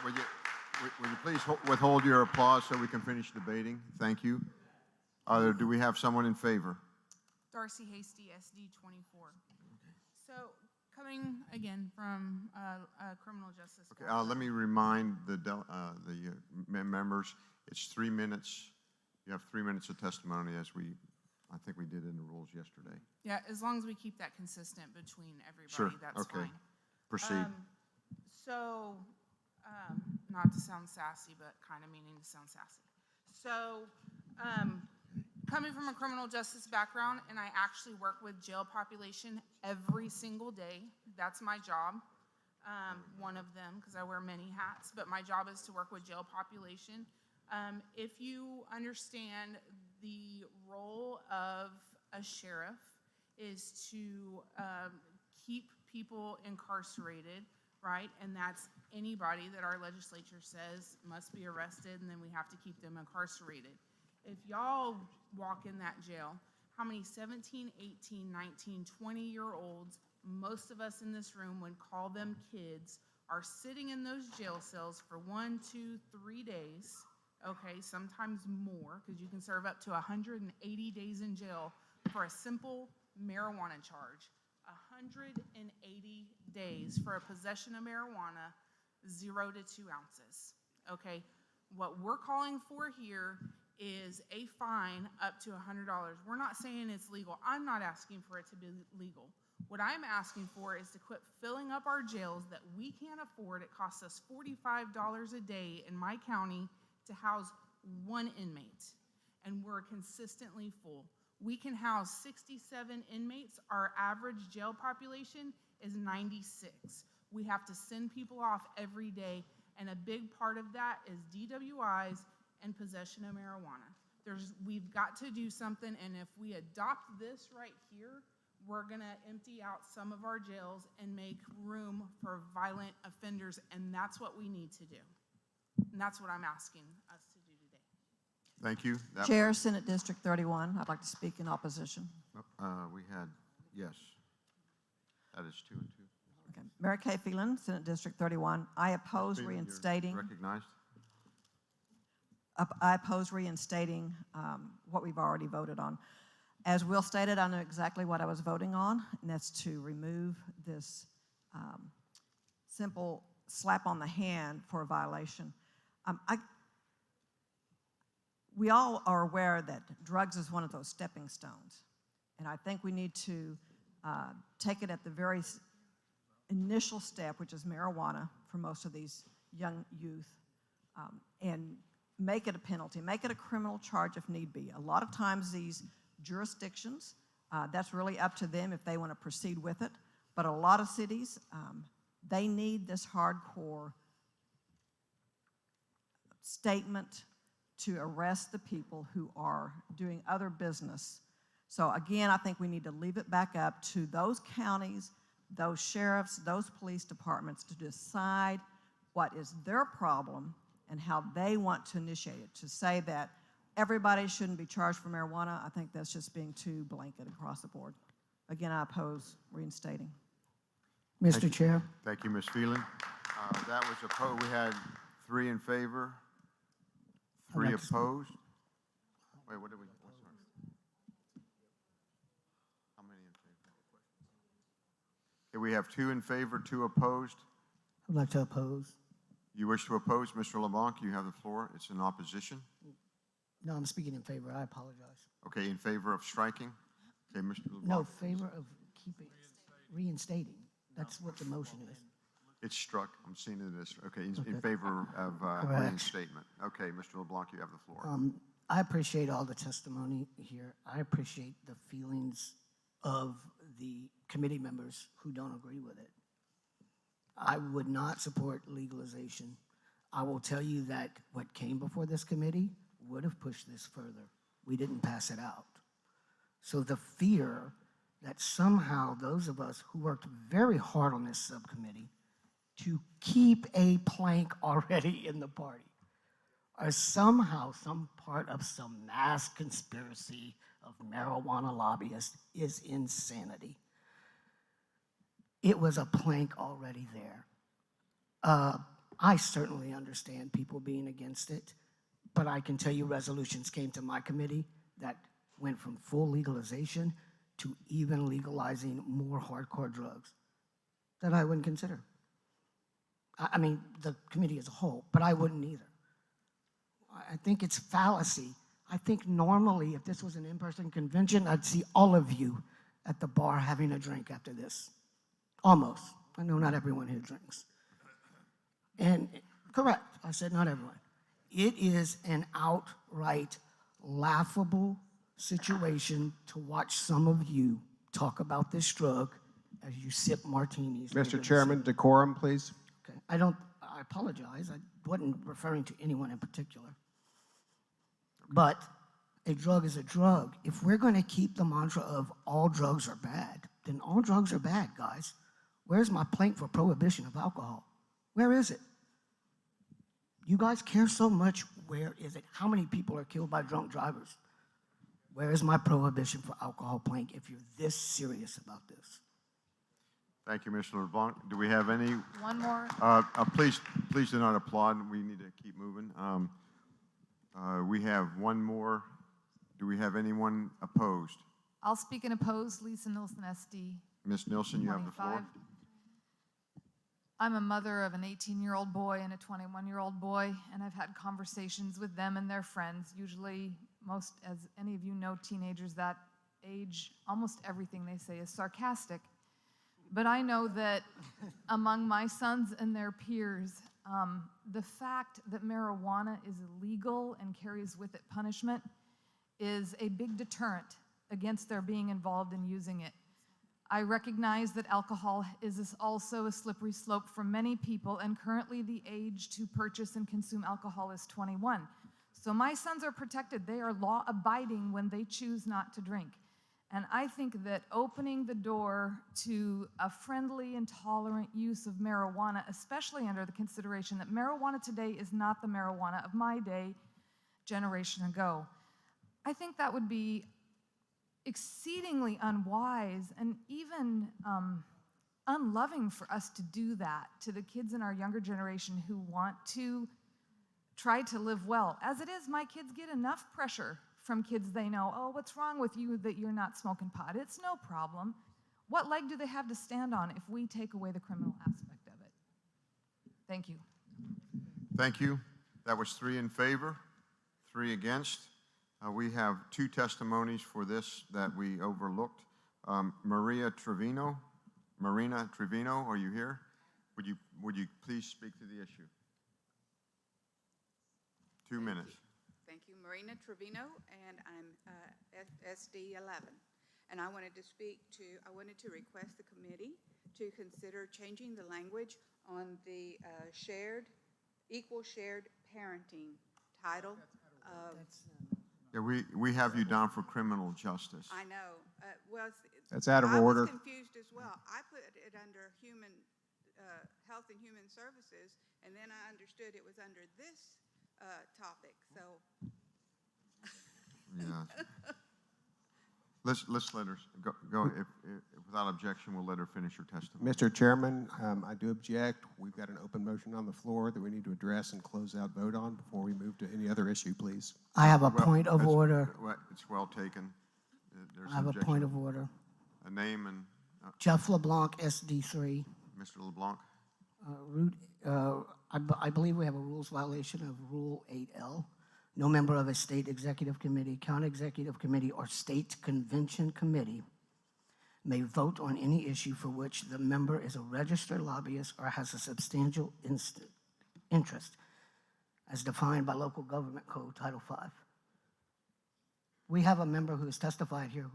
S3: Will you please withhold your applause so we can finish debating? Thank you. Do we have someone in favor?
S13: Darcy Hasty, SD 24. So, coming again from criminal justice.
S3: Okay, let me remind the members, it's 3 minutes. You have 3 minutes of testimony as I think we did in the rules yesterday.
S13: Yeah, as long as we keep that consistent between everybody,
S3: Sure.
S13: that's
S3: okay.
S13: fine.
S3: Proceed.
S13: So, not to sound sassy, but kind of meaning to sound sassy. So, coming from a criminal justice background, and I actually work with jail population every single day. That's my job, one of them, because I wear many hats, but my job is to work with jail population. If you understand the role of a sheriff is to keep people incarcerated, right? And that's anybody that our legislature says must be arrested, and then we have to keep them incarcerated. If y'all walk in that jail, how many 17, 18, 19, 20-year-olds, most of us in this room would call them kids, are sitting in those jail cells for 1, 2, 3 days, okay, sometimes more, because you can serve up to 180 days in jail for a simple marijuana charge. 180 days for a possession of marijuana, 0 to 2 ounces, okay? What we're calling for here is a fine up to $100. We're not saying it's legal. I'm not asking for it to be legal. What I'm asking for is to quit filling up our jails that we can't afford. It costs us $45 a day in my county to house one inmate, and we're consistently full. We can house 67 inmates. Our average jail population is 96. We have to send people off every day, and a big part of that is DWIs and possession of marijuana. We've got to do something, and if we adopt this right here, we're gonna empty out some of our jails and make room for violent offenders, and that's what we need to do. And that's what I'm asking us to do today.
S3: Thank you.
S15: Chair, Senate District 31, I'd like to speak in opposition.
S3: We had, yes. That is 2 and 2.
S15: Okay. Mary Kay Phelan, Senate District 31. I oppose
S3: Phelan, you're
S15: reinstating.
S3: recognized.
S15: I oppose reinstating what we've already voted on. As Will stated, I know exactly what I was voting on, and that's to remove this simple slap on the hand for a violation. We all are aware that drugs is one of those stepping stones, and I think we need to take it at the very initial step, which is marijuana for most of these young youth, and make it a penalty, make it a criminal charge if need be. A lot of times these jurisdictions, that's really up to them if they want to proceed with it, but a lot of cities, they need this hardcore statement to arrest the people who are doing other business. So again, I think we need to leave it back up to those counties, those sheriffs, those police departments to decide what is their problem and how they want to initiate it. To say that everybody shouldn't be charged for marijuana, I think that's just being too blanket across the board. Again, I oppose reinstating.
S19: Mr. Chair.
S3: Thank you, Ms. Phelan. That was opposed. We had 3 in favor, 3 opposed. Wait, what did we? Oh, sorry. How many in favor? Okay, we have 2 in favor, 2 opposed.
S19: I'd like to oppose.
S3: You wish to oppose, Mr. LeBlanc? You have the floor. It's in opposition.
S19: No, I'm speaking in favor. I apologize.
S3: Okay, in favor of striking? Okay, Mr. LeBlanc.
S19: No, favor of keeping, reinstating. That's what the motion is.
S3: It's struck. I'm seeing it as, okay, in
S19: Okay.
S3: favor of
S19: Correct.
S3: reinstatement. Okay, Mr. LeBlanc, you have the floor.
S19: I appreciate all the testimony here. I appreciate the feelings of the committee members who don't agree with it. I would not support legalization. I will tell you that what came before this committee would have pushed this further. We didn't pass it out. So the fear that somehow those of us who worked very hard on this subcommittee to keep a plank already in the party are somehow some part of some mass conspiracy of marijuana lobbyists is insanity. It was a plank already there. I certainly understand people being against it, but I can tell you resolutions came to my committee that went from full legalization to even legalizing more hardcore drugs that I wouldn't consider. I mean, the committee as a whole, but I wouldn't either. I think it's fallacy. I think normally if this was an in-person convention, I'd see all of you at the bar having a drink after this. Almost. I know not everyone here drinks. And Correct. I said not everyone. It is an outright laughable situation to watch some of you talk about this drug as you sip martinis.
S5: Mr. Chairman, decorum, please.
S19: Okay. I apologize. I wasn't referring to anyone in particular. But a drug is a drug. If we're going to keep the mantra of all drugs are bad, then all drugs are bad, guys. Where's my plank for prohibition of alcohol? Where is it? You guys care so much, where is it? How many people are killed by drunk drivers? Where is my prohibition for alcohol plank if you're this serious about this?
S3: Thank you, Mr. LeBlanc. Do we have any?
S17: One more.
S3: Please do not applaud. We need to keep moving. We have one more. Do we have anyone opposed?
S17: I'll speak in opposed. Lisa Nilsson, SD.
S3: Ms. Nilsson, you have the floor.
S17: 25. I'm a mother of an 18-year-old boy and a 21-year-old boy, and I've had conversations with them and their friends. Usually, as any of you know, teenagers that age, almost everything they say is sarcastic. But I know that among my sons and their peers, the fact that marijuana is illegal and carries with it punishment is a big deterrent against their being involved in using it. I recognize that alcohol is also a slippery slope for many people, and currently the age to purchase and consume alcohol is 21. So my sons are protected. They are law-abiding when they choose not to drink. And I think that opening the door to a friendly and tolerant use of marijuana, especially under the consideration that marijuana today is not the marijuana of my day, generation ago, I think that would be exceedingly unwise and even unloving for us to do that to the kids in our younger generation who want to try to live well. As it is, my kids get enough pressure from kids they know. Oh, what's wrong with you that you're not smoking pot? It's no problem. What leg do they have to stand on if we take away the criminal aspect of it? Thank you.
S3: Thank you. That was 3 in favor, 3 against. We have 2 testimonies for this that we overlooked. Marina Trevino, are you here? Would you please speak to the issue? 2 minutes.
S20: Thank you, Marina Trevino, and I'm SD 11. And I wanted to request the committee to consider changing the language on the equal shared parenting title of.
S3: Yeah, we have you down for criminal justice.
S20: I know. Well,
S5: That's out of
S20: I
S5: order.
S20: was confused as well. I put it under Health and Human Services, and then I understood it was under this topic. So.
S3: Yeah. Let's let her go. If without objection, we'll let her finish her testimony.
S5: Mr. Chairman, I do object. We've got an open motion on the floor that we need to address and close out vote on before we move to any other issue, please.
S19: I have a point of order.
S3: It's well taken. There's
S19: I have a point of order.
S3: A name and.
S19: Jeff LeBlanc, SD3.
S3: Mr. LeBlanc.
S19: I believe we have a rules violation of Rule 8L. No member of a state executive committee, county executive committee, or state convention committee may vote on any issue for which the member is a registered lobbyist or has a substantial interest, as defined by Local Government Code Title V. We have a member who has testified here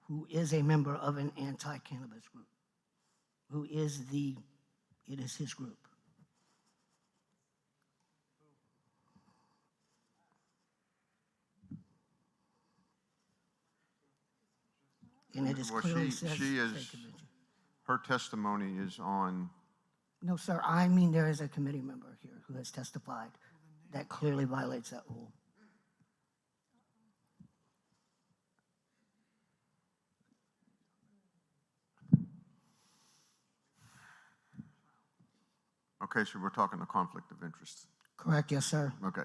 S19: who is a member of an anti-cannabis group, it is his group. And it is clearly says
S3: she is,
S19: state convention.
S3: her testimony is on.
S19: No, sir, I mean there is a committee member here who has testified that clearly violates that rule.
S3: Okay, so we're talking a conflict of interest.
S19: Correct, yes, sir.
S3: Okay.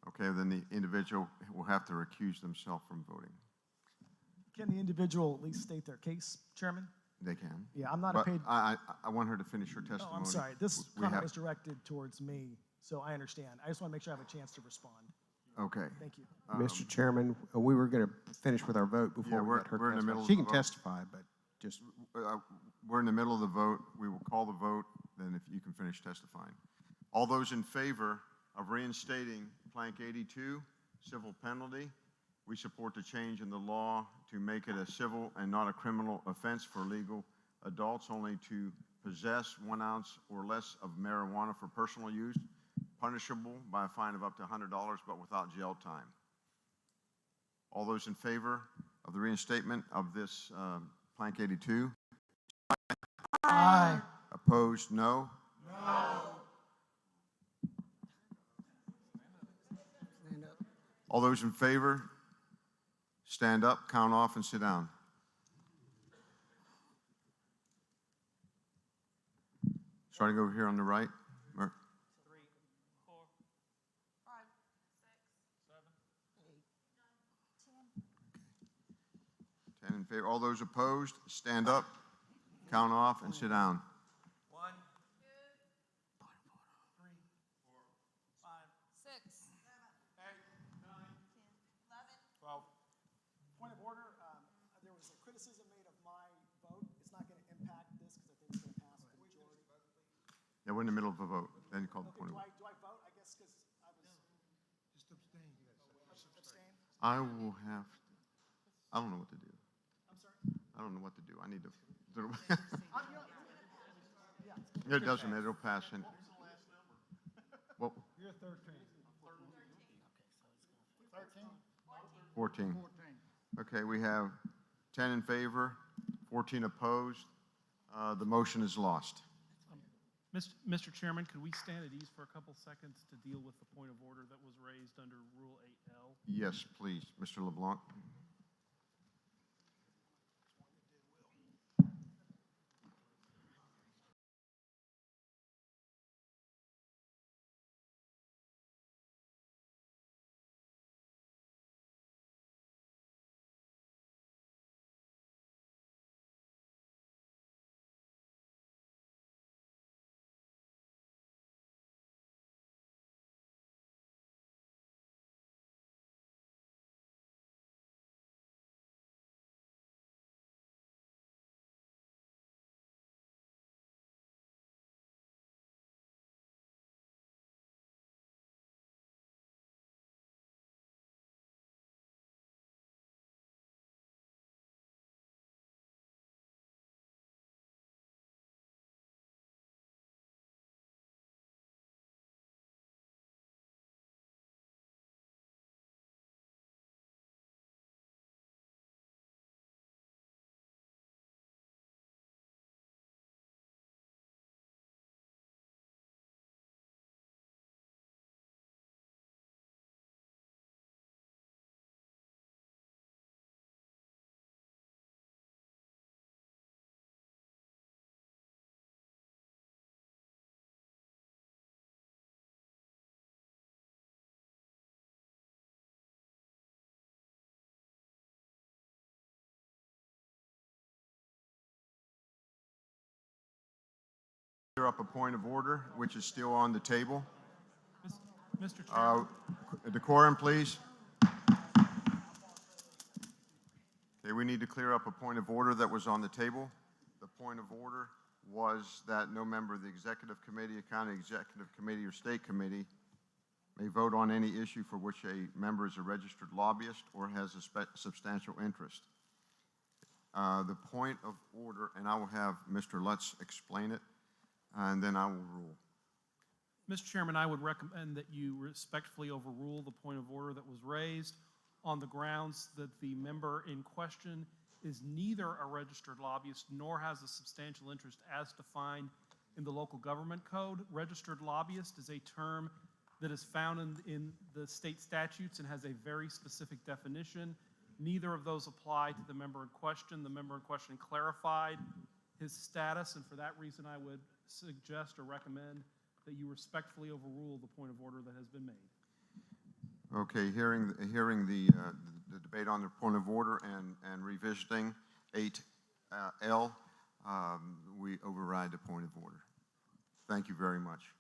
S3: Okay, then the individual will have to recuse themselves from voting.
S11: Can the individual at least state their case, Chairman?
S3: They can.
S11: Yeah, I'm not
S3: But
S11: a paid.
S3: I want her to finish her testimony.
S11: Oh, I'm sorry. This
S3: We
S11: comment
S3: have-
S11: was directed towards me, so I understand. I just want to make sure I have a chance to respond.
S3: Okay.
S11: Thank you.
S5: Mr. Chairman, we were going to finish with our vote
S3: Yeah,
S5: before we got her
S3: we're in the middle
S5: testimony.
S3: of
S5: She
S3: the
S5: can
S3: vote.
S5: testify, but just.
S3: We're in the middle of the vote. We will call the vote, then if you can finish testifying. All those in favor of reinstating Plank 82, civil penalty, we support the change in the law to make it a civil and not a criminal offense for legal adults only to possess 1 ounce or less of marijuana for personal use, punishable by a fine of up to $100, but without jail time. All those in favor of the reinstatement of this Plank 82?
S11: Aye.
S3: Opposed, no.
S19: Stand up.
S3: All those in favor, stand up, count off, and sit down. Starting over here on the right. 10 in favor. All those opposed, stand up, count off, and sit down.
S12: 1, 2, 3, 4, 5,
S17: 6,
S12: 7, 8, 9, 10, 11, 12.
S11: Point of order, there was a criticism made of my vote. It's not going to impact this because I think it's going to pass with a majority.
S3: Yeah, we're in the middle of a vote. Then you call the point of order.
S11: Do I vote? I guess because I was. Just abstain. Abstain?
S3: I will have, I don't know what to do.
S11: I'm sorry?
S3: I don't know what to do. I need to.
S11: Yeah.
S3: It doesn't matter. It'll pass. And, well,
S1: You're 13. 13?
S3: 14. Okay, we have 10 in favor, 14 opposed. The motion is lost.
S12: Mr. Chairman, could we stand at ease for a couple seconds to deal with the point of order that was raised under Rule 8L?
S3: Yes, please, Mr. LeBlanc. Clear up a point of order, which is still on the table.
S12: Mr. Chairman.
S3: Decorum, please. Okay, we need to clear up a point of order that was on the table. The point of order was that no member of the Executive Committee, a county executive committee, or state committee may vote on any issue for which a member is a registered lobbyist or has a substantial interest. The point of order, and I will have Mr. Lutz explain it, and then I will rule.
S12: Mr. Chairman, I would recommend that you respectfully overrule the point of order that was raised on the grounds that the member in question is neither a registered lobbyist nor has a substantial interest as defined in the local government code. Registered lobbyist is a term that is found in the state statutes and has a very specific definition. Neither of those apply to the member in question. The member in question clarified his status, and for that reason, I would suggest or recommend that you respectfully overrule the point of order that has been made.
S3: Okay, hearing the debate on the point of order and revisiting 8L, we override the point of order. Thank you very much.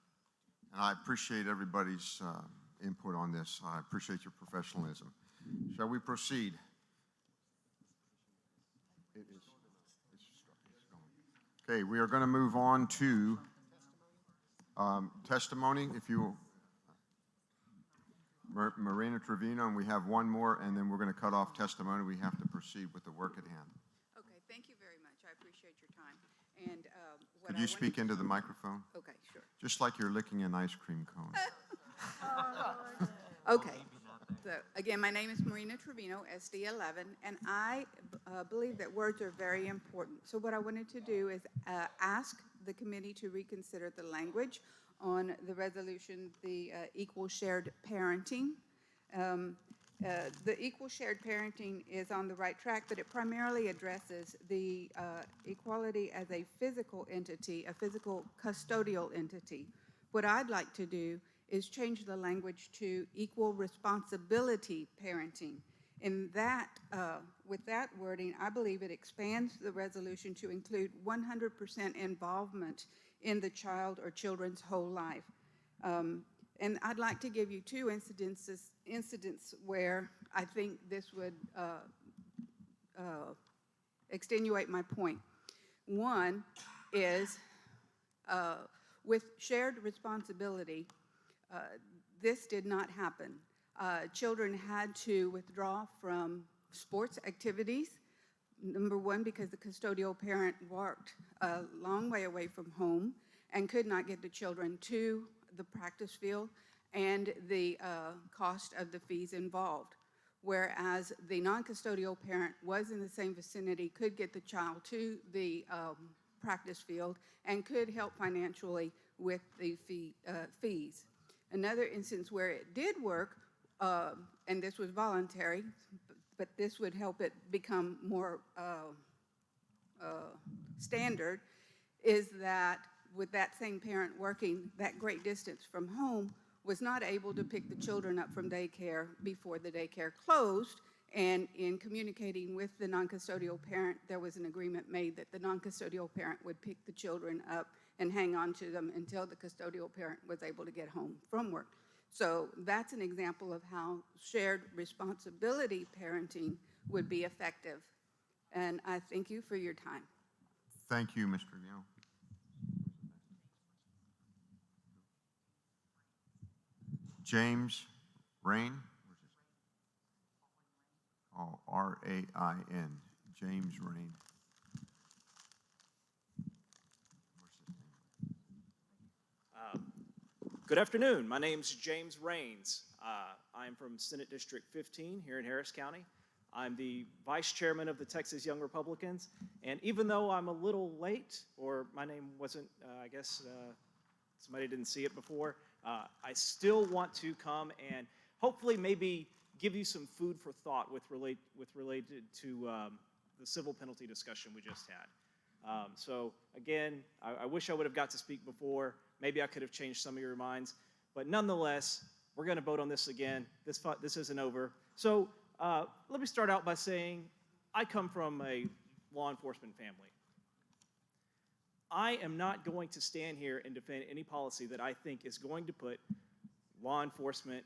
S3: And I appreciate everybody's input on this. I appreciate your professionalism. Shall we proceed? Okay, we are going to move on to Testimony, if you, Marina Trevino, and we have one more, and then we're going to cut off testimony. We have to proceed with the work at hand.
S20: Okay, thank you very much. I appreciate your time. And what
S3: Could
S20: I
S3: you
S20: wanted
S3: speak
S20: to-
S3: into the microphone?
S20: Okay, sure.
S3: Just like you're licking an ice cream cone.
S20: Okay. So, again, my name is Marina Trevino, SD11, and I believe that words are very important. So what I wanted to do is ask the committee to reconsider the language on the resolution, the equal shared parenting. The equal shared parenting is on the right track, but it primarily addresses the equality as a physical entity, a physical custodial entity. What I'd like to do is change the language to equal responsibility parenting. In that, with that wording, I believe it expands the resolution to include 100% involvement in the child or children's whole life. And I'd like to give you two incidents where I think this would extenuate my point. One is with shared responsibility, this did not happen. Children had to withdraw from sports activities. Number one, because the custodial parent worked a long way away from home and could not get the children to the practice field and the cost of the fees involved. Whereas the non-custodial parent was in the same vicinity, could get the child to the practice field, and could help financially with the fees. Another instance where it did work, and this was voluntary, but this would help it become more standard, is that with that same parent working that great distance from home, was not able to pick the children up from daycare before the daycare closed. And in communicating with the non-custodial parent, there was an agreement made that the non-custodial parent would pick the children up and hang on to them until the custodial parent was able to get home from work. So that's an example of how shared responsibility parenting would be effective. And I thank you for your time.
S3: Thank you, Mr. Neal. James Rain. Oh, R-A-I-N. James Rain.
S4: Good afternoon. My name's James Rains. I'm from Senate District 15 here in Harris County. I'm the vice chairman of the Texas Young Republicans. And even though I'm a little late, or my name wasn't, I guess somebody didn't see it before, I still want to come and hopefully maybe give you some food for thought with related to the civil penalty discussion we just had. So again, I wish I would have got to speak before. Maybe I could have changed some of your minds. But nonetheless, we're going to vote on this again. This isn't over. So let me start out by saying I come from a law enforcement family. I am not going to stand here and defend any policy that I think is going to put law enforcement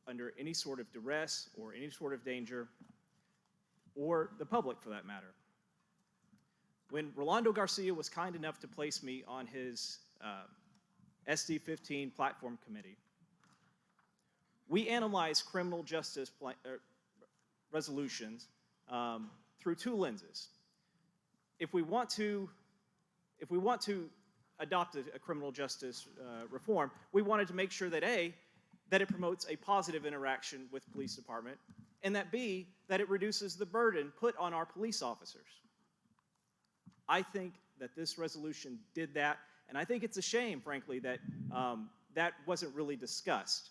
S4: under any sort of duress or any sort of danger, or the public for that matter. When Rolando Garcia was kind enough to place me on his SD15 platform committee, we analyzed criminal justice resolutions through two lenses. If we want to adopt a criminal justice reform, we wanted to make sure that A, that it promotes a positive interaction with the police department, and that B, that it reduces the burden put on our police officers. I think that this resolution did that, and I think it's a shame, frankly, that that wasn't really discussed.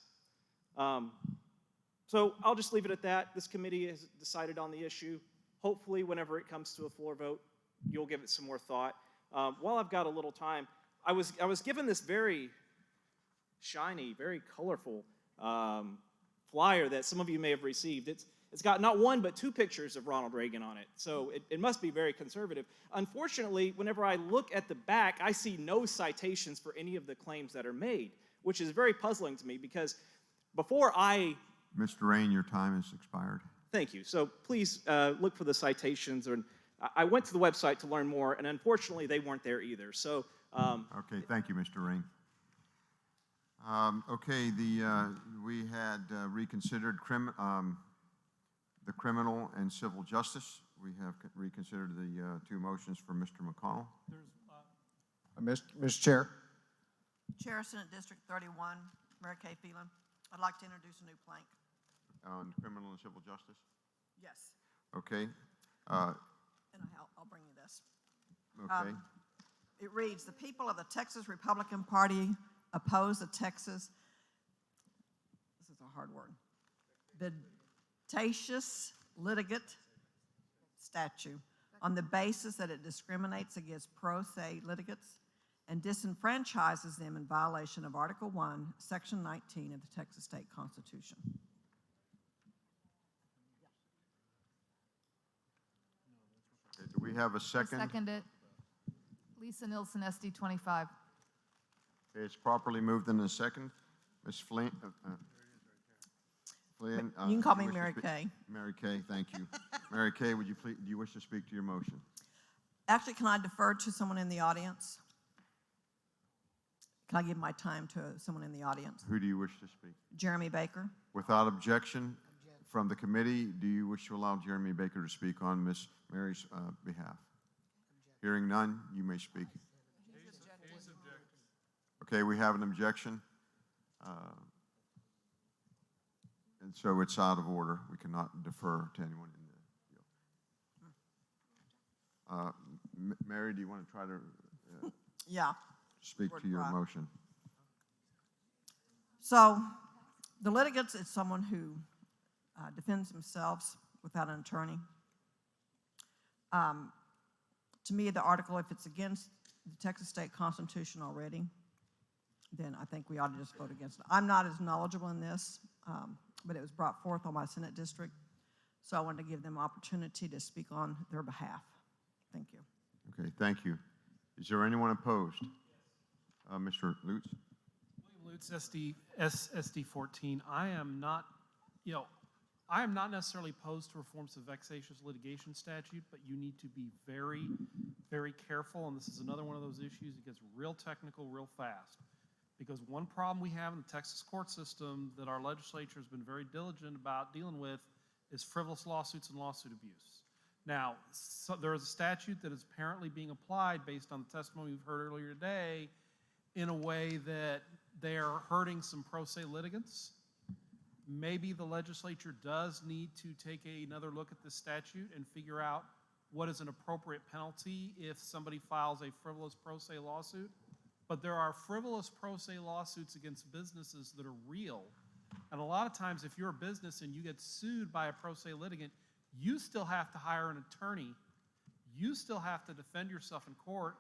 S4: So I'll just leave it at that. This committee has decided on the issue. Hopefully, whenever it comes to a floor vote, you'll give it some more thought. While I've got a little time, I was given this very shiny, very colorful flyer that some of you may have received. It's got not one but two pictures of Ronald Reagan on it, so it must be very conservative. Unfortunately, whenever I look at the back, I see no citations for any of the claims that are made, which is very puzzling to me because before I...
S3: Mr. Rain, your time has expired.
S4: Thank you. So please look for the citations. I went to the website to learn more, and unfortunately, they weren't there either. So.
S3: Okay, thank you, Mr. Rain. Okay, we had reconsidered the criminal and civil justice. We have reconsidered the two motions for Mr. McConnell.
S11: Mr. Chair.
S15: Chair, Senate District 31, Mary Kay Phelan. I'd like to introduce a new plank.
S3: On criminal and civil justice?
S15: Yes.
S3: Okay.
S15: And I'll bring you this.
S3: Okay.
S15: It reads, the people of the Texas Republican Party oppose the Texas, this is a hard word, vexatious litigant statute on the basis that it discriminates against pro se litigants and disenfranchises them in violation of Article 1, Section 19 of the Texas State Constitution.
S3: Okay, do we have a second?
S17: Second it. Lisa Nilsson, SD 25.
S3: Okay, it's properly moved in a second. Ms. Flynn. Flynn,
S15: You can call
S3: do
S15: me
S3: wish to
S15: Mary
S3: speak?
S15: Kay.
S3: Mary Kay, thank you. Mary Kay, do you wish to speak to your motion?
S15: Actually, can I defer to someone in the audience? Can I give my time to someone in the audience?
S3: Who do you wish to speak?
S15: Jeremy Baker.
S3: Without objection from the committee, do you wish to allow Jeremy Baker to speak on Ms. Mary's behalf? Hearing none, you may speak. Okay, we have an objection. And so it's out of order. We cannot defer to anyone in the field. Mary, do you want to try to
S15: Yeah.
S3: speak to your motion?
S15: So the litigants is someone who defends themselves without an attorney. To me, the article, if it's against the Texas State Constitution already, then I think we ought to just vote against it. I'm not as knowledgeable in this, but it was brought forth on my Senate district, so I wanted to give them opportunity to speak on their behalf. Thank you.
S3: Okay, thank you. Is there anyone opposed? Mr. Lutz?
S12: William Lutz, SD 14. I am not necessarily opposed to reforms of vexatious litigation statute, but you need to be very, very careful, and this is another one of those issues that gets real technical real fast. Because one problem we have in the Texas court system that our legislature has been very diligent about dealing with is frivolous lawsuits and lawsuit abuse. Now, there is a statute that is apparently being applied based on the testimony we've heard earlier today in a way that they are hurting some pro se litigants. Maybe the legislature does need to take another look at this statute and figure out what is an appropriate penalty if somebody files a frivolous pro se lawsuit. But there are frivolous pro se lawsuits against businesses that are real. And a lot of times if you're a business and you get sued by a pro se litigant, you still have to hire an attorney. You still have to defend yourself in court.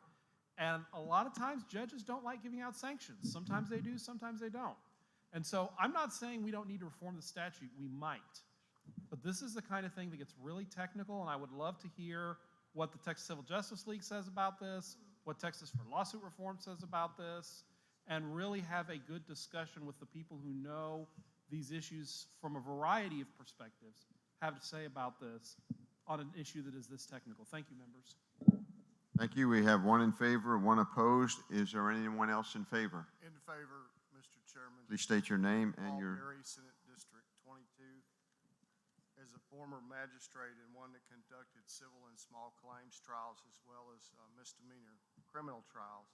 S12: And a lot of times judges don't like giving out sanctions. Sometimes they do, sometimes they don't. And so I'm not saying we don't need to reform the statute. We might. But this is the kind of thing that gets really technical, and I would love to hear what the Texas Civil Justice League says about this, what Texas for Lawsuit Reform says about this, and really have a good discussion with the people who know these issues from a variety of perspectives have to say about this on an issue that is this technical. Thank you, members.
S3: Thank you. We have one in favor, one opposed. Is there anyone else in favor?
S2: In favor, Mr. Chairman.
S3: Please state your name and
S2: Paul
S3: your...
S2: Berry, Senate District 22. As a former magistrate and one that conducted civil and small claims trials as well as misdemeanor criminal trials,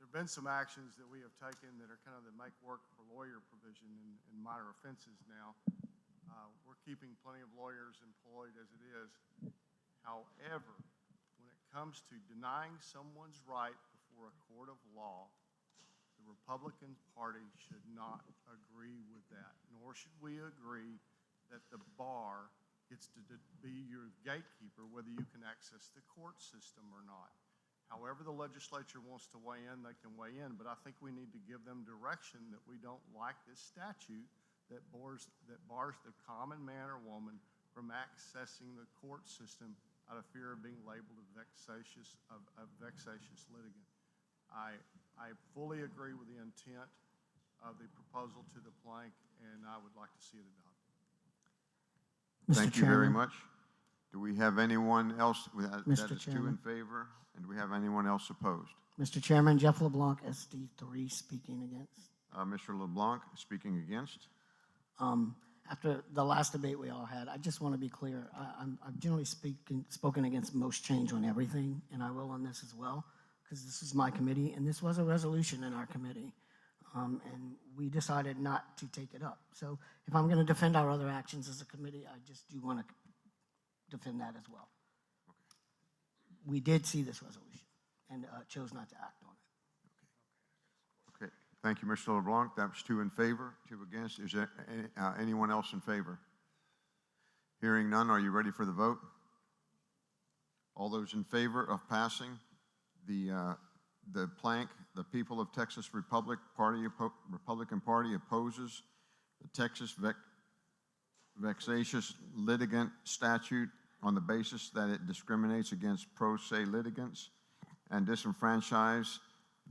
S2: there have been some actions that we have taken that are kind of the make work for lawyer provision in minor offenses now. We're keeping plenty of lawyers employed as it is. However, when it comes to denying someone's right before a court of law, the Republican Party should not agree with that, nor should we agree that the bar gets to be your gatekeeper, whether you can access the court system or not. However the legislature wants to weigh in, they can weigh in, but I think we need to give them direction that we don't like this statute that bars the common man or woman from accessing the court system out of fear of being labeled a vexatious litigant. I fully agree with the intent of the proposal to the plank, and I would like to see it adopted.
S3: Thank you very much. Do we have anyone else? That
S19: Mr.
S3: is two
S19: Chairman.
S3: in favor. And do we have anyone else opposed?
S19: Mr. Chairman, Jeff LeBlanc, SD3, speaking against.
S3: Mr. LeBlanc speaking against.
S19: After the last debate we all had, I just want to be clear. I've generally spoken against most change on everything, and I will on this as well, because this is my committee, and this was a resolution in our committee. And we decided not to take it up. So if I'm going to defend our other actions as a committee, I just do want to defend that as well. We did see this resolution and chose not to act on it.
S3: Okay, thank you, Mr. LeBlanc. That was 2 in favor, 2 against. Is there anyone else in favor? Hearing none, are you ready for the vote? All those in favor of passing the plank, the People of Texas Republican Party opposes the Texas Vexatious Litigant Statute on the basis that it discriminates against pro se litigants and disenfranchise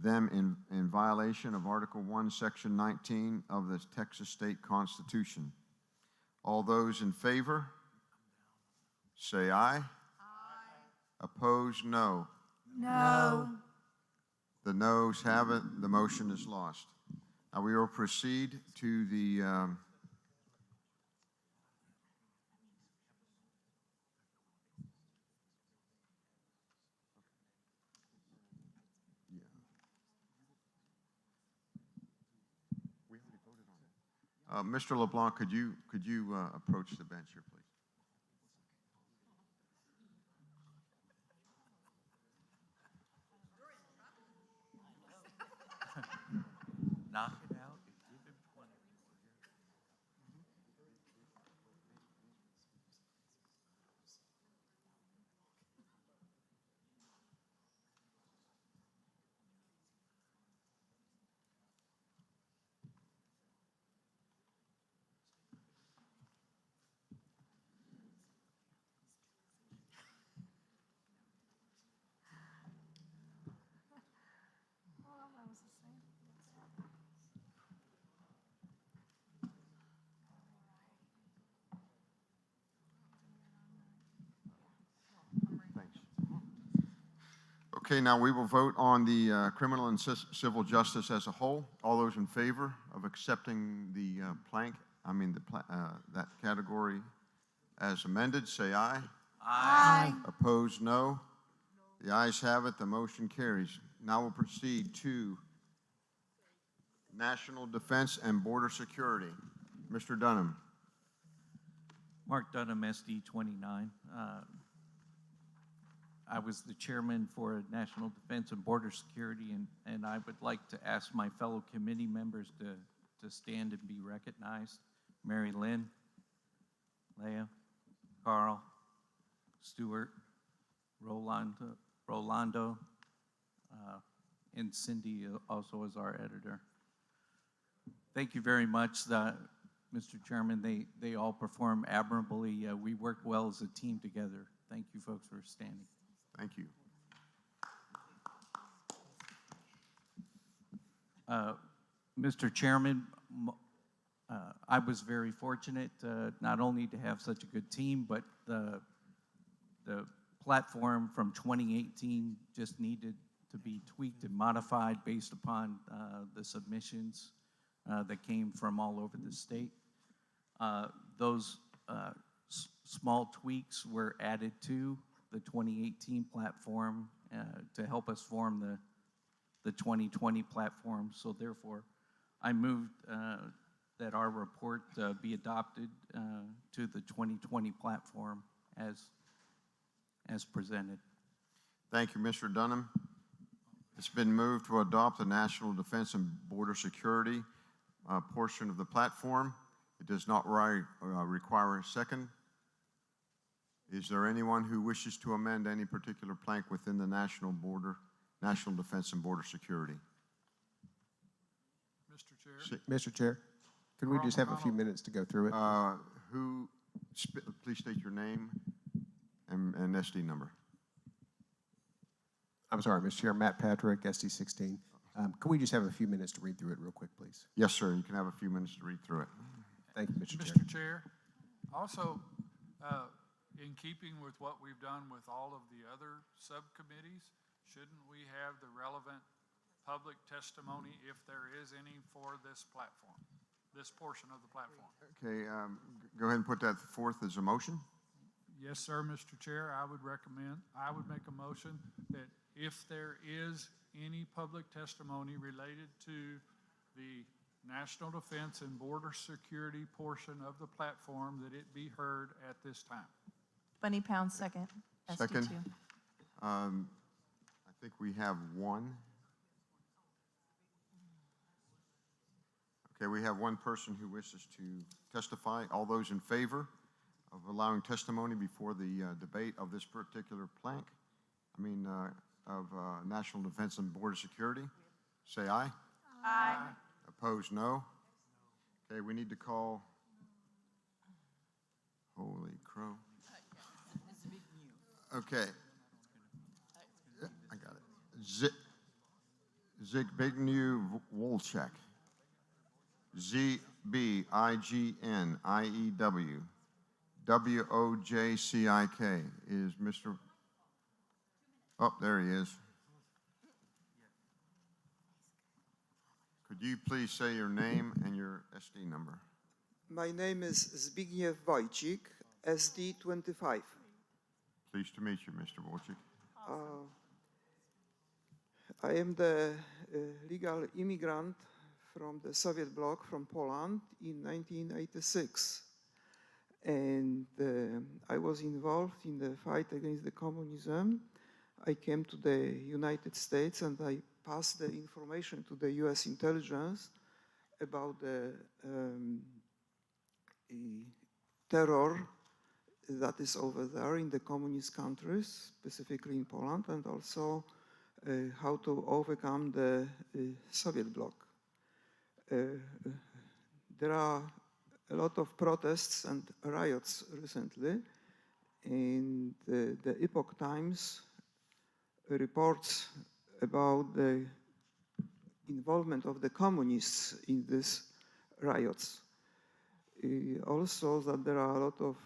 S3: them in violation of Article 1, Section 19 of the Texas State Constitution. All those in favor, say aye. Aye. Opposed, no.
S8: No.
S3: The noes have it. The motion is lost. Now we will proceed to the Mr. LeBlanc, could you approach the bench here, please?
S9: Knock it out and give him 20.
S3: Okay, now we will vote on the criminal and civil justice as a whole. All those in favor of accepting the that category as amended, say aye.
S8: Aye.
S3: Opposed, no. The ayes have it. The motion carries. Now we'll proceed to National Defense and Border Security. Mr. Dunham.
S9: Mark Dunham, SD 29. I was the chairman for National Defense and Border Security, and I would like to ask my fellow committee members to stand and be recognized. Mary Lynn, Leah, Carl, Stuart, Rolando, and Cindy also as our editor. Thank you very much, Mr. Chairman. They all perform admirably. We work well as a team together. Thank you, folks, for standing.
S3: Thank you.
S9: Mr. Chairman, I was very fortunate not only to have such a good team, but the platform from 2018 just needed to be tweaked and modified based upon the submissions that came from all over the state. Those small tweaks were added to the 2018 platform to help us form the 2020 platform. So therefore, I moved that our report be adopted to the 2020 platform as presented.
S3: Thank you, Mr. Dunham. It's been moved to adopt the National Defense and Border Security portion of the platform. It does not require a second. Is there anyone who wishes to amend any particular plank within the National Defense and Border Security?
S18: Mr. Chair.
S5: Mr. Chair, could we just have a few minutes to go through it?
S3: Please state your name and SD number.
S5: I'm sorry, Mr. Chair, Matt Patrick, SD 16. Can we just have a few minutes to read through it real quick, please?
S3: Yes, sir. You can have a few minutes to read through it.
S5: Thank you, Mr. Chair.
S18: Mr. Chair, also, in keeping with what we've done with all of the other subcommittees, shouldn't we have the relevant public testimony, if there is any, for this platform, this portion of the platform?
S3: Okay, go ahead and put that forth as a motion.
S18: Yes, sir, Mr. Chair, I would make a motion that if there is any public testimony related to the national defense and border security portion of the platform, that it be heard at this time.
S8: Bunny Pound, second.
S3: Second.
S8: SD2.
S3: I think we have one. Okay, we have one person who wishes to testify. All those in favor of allowing testimony before the debate of this particular plank, of national defense and border security, say aye.
S8: Aye.
S3: Opposed, no. Okay, we need to call, holy crow. Okay. I got it. Zbigniew Wolczak. Z-B-I-G-N-I-E-W. W-O-J-C-I-K is Mr. Oh, there he is. Could you please say your name and your SD number?
S14: My name is Zbigniew Wojcik, SD25.
S3: Pleased to meet you, Mr. Wolczak.
S14: I am the legal immigrant from the Soviet bloc, from Poland, in 1986. And I was involved in the fight against the communism. I came to the United States and I passed the information to the US intelligence about the terror that is over there in the communist countries, specifically in Poland, and also how to overcome the Soviet bloc. There are a lot of protests and riots recently, and the Epoch Times reports about the involvement of the communists in these riots. Also that there are a lot of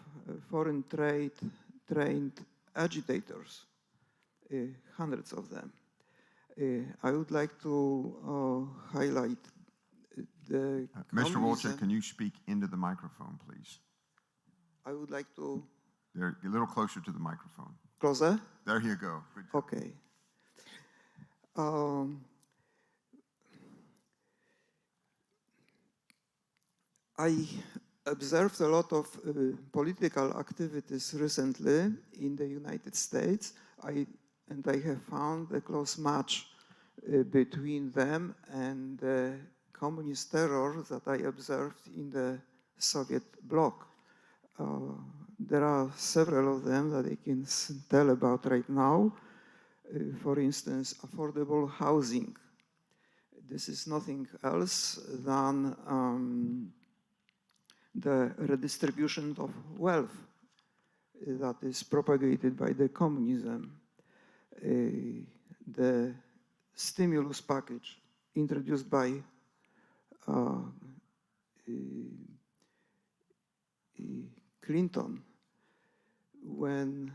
S14: foreign trained agitators, hundreds of them. I would like to highlight the
S3: Mr.
S14: communism.
S3: Wolczak, can you speak into the microphone, please?
S14: I would like to...
S3: There, a little closer to the microphone.
S14: Closer?
S3: There you go. Good job.
S14: Okay. I observed a lot of political activities recently in the United States, and I have found a close match between them and the communist terror that I observed in the Soviet bloc. There are several of them that I can tell about right now. For instance, affordable housing. This is nothing else than the redistribution of wealth that is propagated by the communism. The stimulus package introduced by Clinton when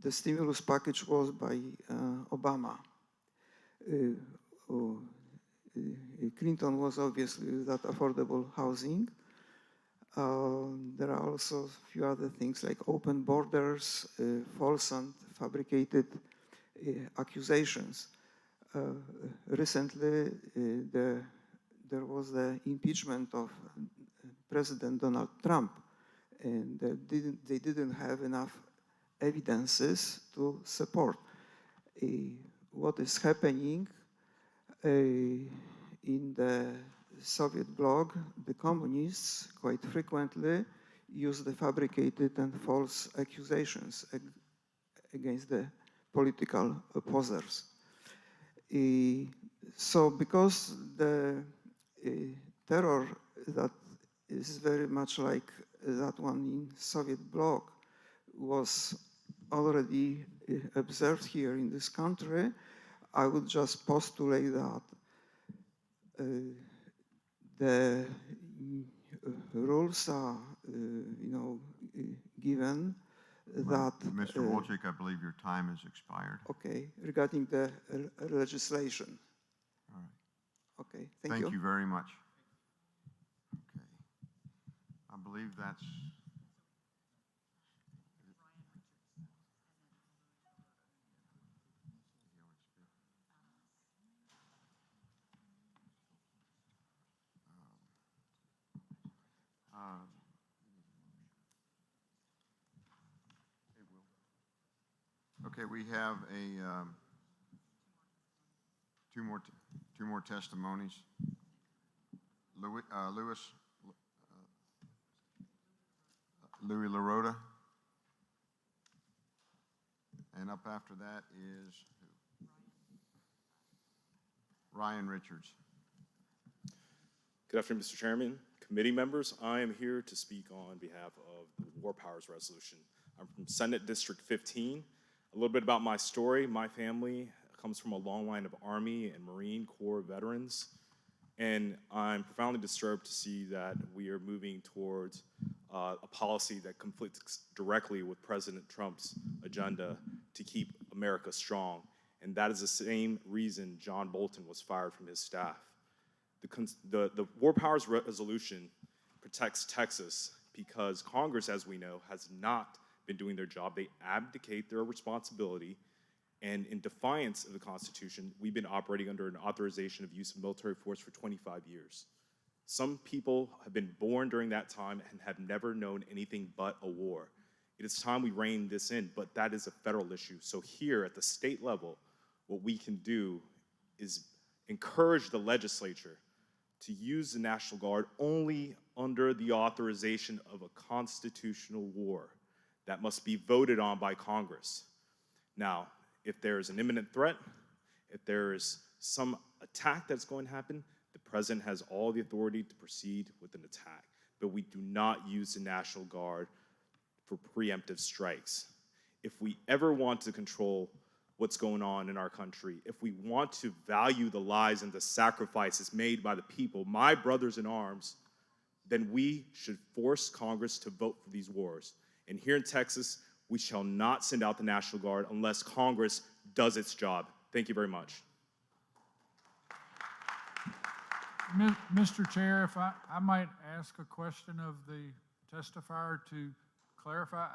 S14: the stimulus package was by Obama. Clinton was obviously that affordable housing. There are also a few other things like open borders, false and fabricated accusations. Recently, there was the impeachment of President Donald Trump, and they didn't have enough evidences to support what is happening in the Soviet bloc. The communists quite frequently use the fabricated and false accusations against the political opposers. So because the terror that is very much like that one in Soviet bloc was already observed here in this country, I would just postulate that the rules are, given that.
S3: Mr. Wolchek, I believe your time has expired.
S14: Okay, regarding the legislation.
S3: All right.
S14: Okay, thank you.
S3: Thank you very much. Okay. I believe that's. Okay, we have two more testimonies. Louis LaRota. And up after that is who? Ryan Richards.
S21: Good afternoon, Mr. Chairman, committee members. I am here to speak on behalf of the War Powers Resolution. I'm from Senate District 15. A little bit about my story. My family comes from a long line of Army and Marine Corps veterans, and I'm profoundly disturbed to see that we are moving towards a policy that conflicts directly with President Trump's agenda to keep America strong. And that is the same reason John Bolton was fired from his staff. The War Powers Resolution protects Texas because Congress, as we know, has not been doing their job. They abdicate their responsibility, and in defiance of the Constitution, we've been operating under an authorization of use of military force for 25 years. Some people have been born during that time and have never known anything but a war. It is time we rein this in, but that is a federal issue. So here at the state level, what we can do is encourage the legislature to use the National Guard only under the authorization of a constitutional war that must be voted on by Congress. Now, if there is an imminent threat, if there is some attack that's going to happen, the president has all the authority to proceed with an attack. But we do not use the National Guard for preemptive strikes. If we ever want to control what's going on in our country, if we want to value the lives and the sacrifices made by the people, my brothers in arms, then we should force Congress to vote for these wars. And here in Texas, we shall not send out the National Guard unless Congress does its job. Thank you very much.
S18: Mr. Chair, if I might ask a question of the testifier to clarify,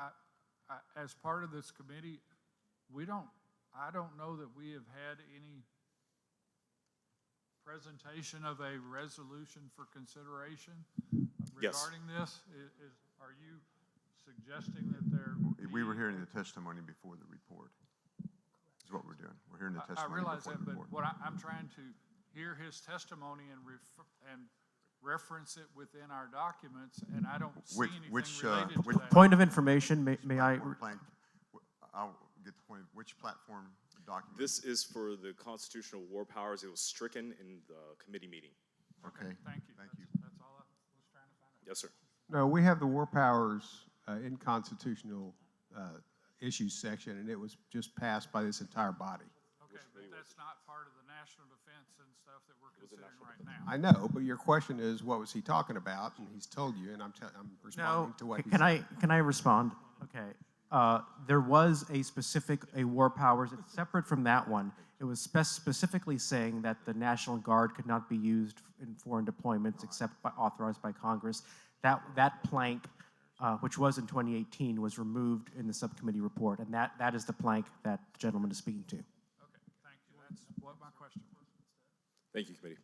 S18: as part of this committee, I don't know that we have had any presentation of a resolution for consideration regarding this. Are you suggesting that there?
S3: We were hearing the testimony before the report. Is what we're doing. We're hearing the testimony.
S18: I realize
S3: before
S18: that,
S3: the
S18: but
S3: report.
S18: what I'm trying to hear his testimony and reference it within our documents, and I don't see anything related to that.
S16: Point of information, may I?
S3: I'll get the point. Which platform document?
S21: This is for the constitutional war powers. It was stricken in the committee meeting.
S3: Okay.
S18: Thank you.
S3: Thank you.
S18: That's all I was trying to find out.
S21: Yes, sir.
S5: No, we have the War Powers in constitutional issues section, and it was just passed by this entire body.
S18: Okay, but that's not part of the national defense and stuff that we're considering right now.
S5: I know, but your question is, what was he talking about? And he's told you, and I'm responding to what he said.
S16: Can I respond? Okay. There was a War Powers, it's separate from that one. It was specifically saying that the National Guard could not be used in foreign deployments except authorized by Congress. That plank, which was in 2018, was removed in the subcommittee report, and that is the plank that the gentleman is speaking to.
S18: Okay, thank you. That's what my question was.
S21: Thank you, committee.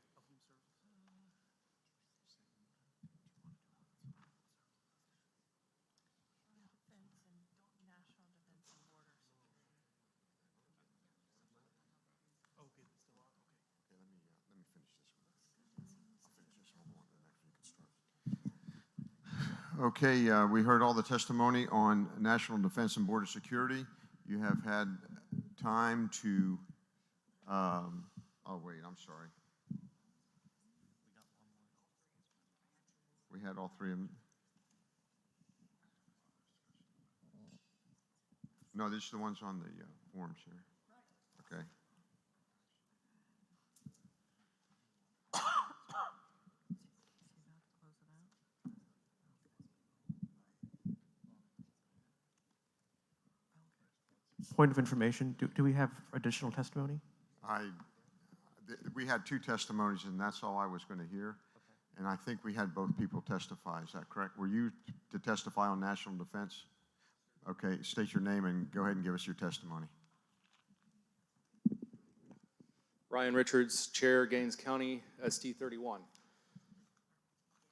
S3: Okay, we heard all the testimony on national defense and border security. You have had time to, oh wait, I'm sorry. We had all three of them. No, these are the ones on the forms here. Okay.
S16: Point of information, do we have additional testimony?
S3: We had 2 testimonies, and that's all I was going to hear. And I think we had both people testify. Is that correct? Were you to testify on national defense? Okay, state your name and go ahead and give us your testimony.
S7: Ryan Richards, Chair, Gaines County, ST 31.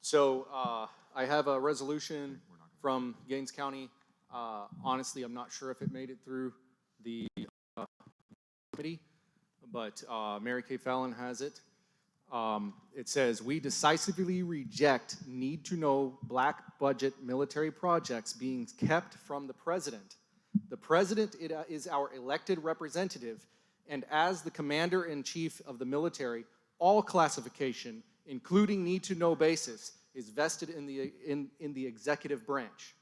S7: So I have a resolution from Gaines County. Honestly, I'm not sure if it made it through the committee, but Mary Kay Fallon has it. It says, we decisively reject need-to-know black budget military projects being kept from the president. The president is our elected representative, and as the commander-in-chief of the military, all classification, including need-to-know basis, is vested in the executive branch.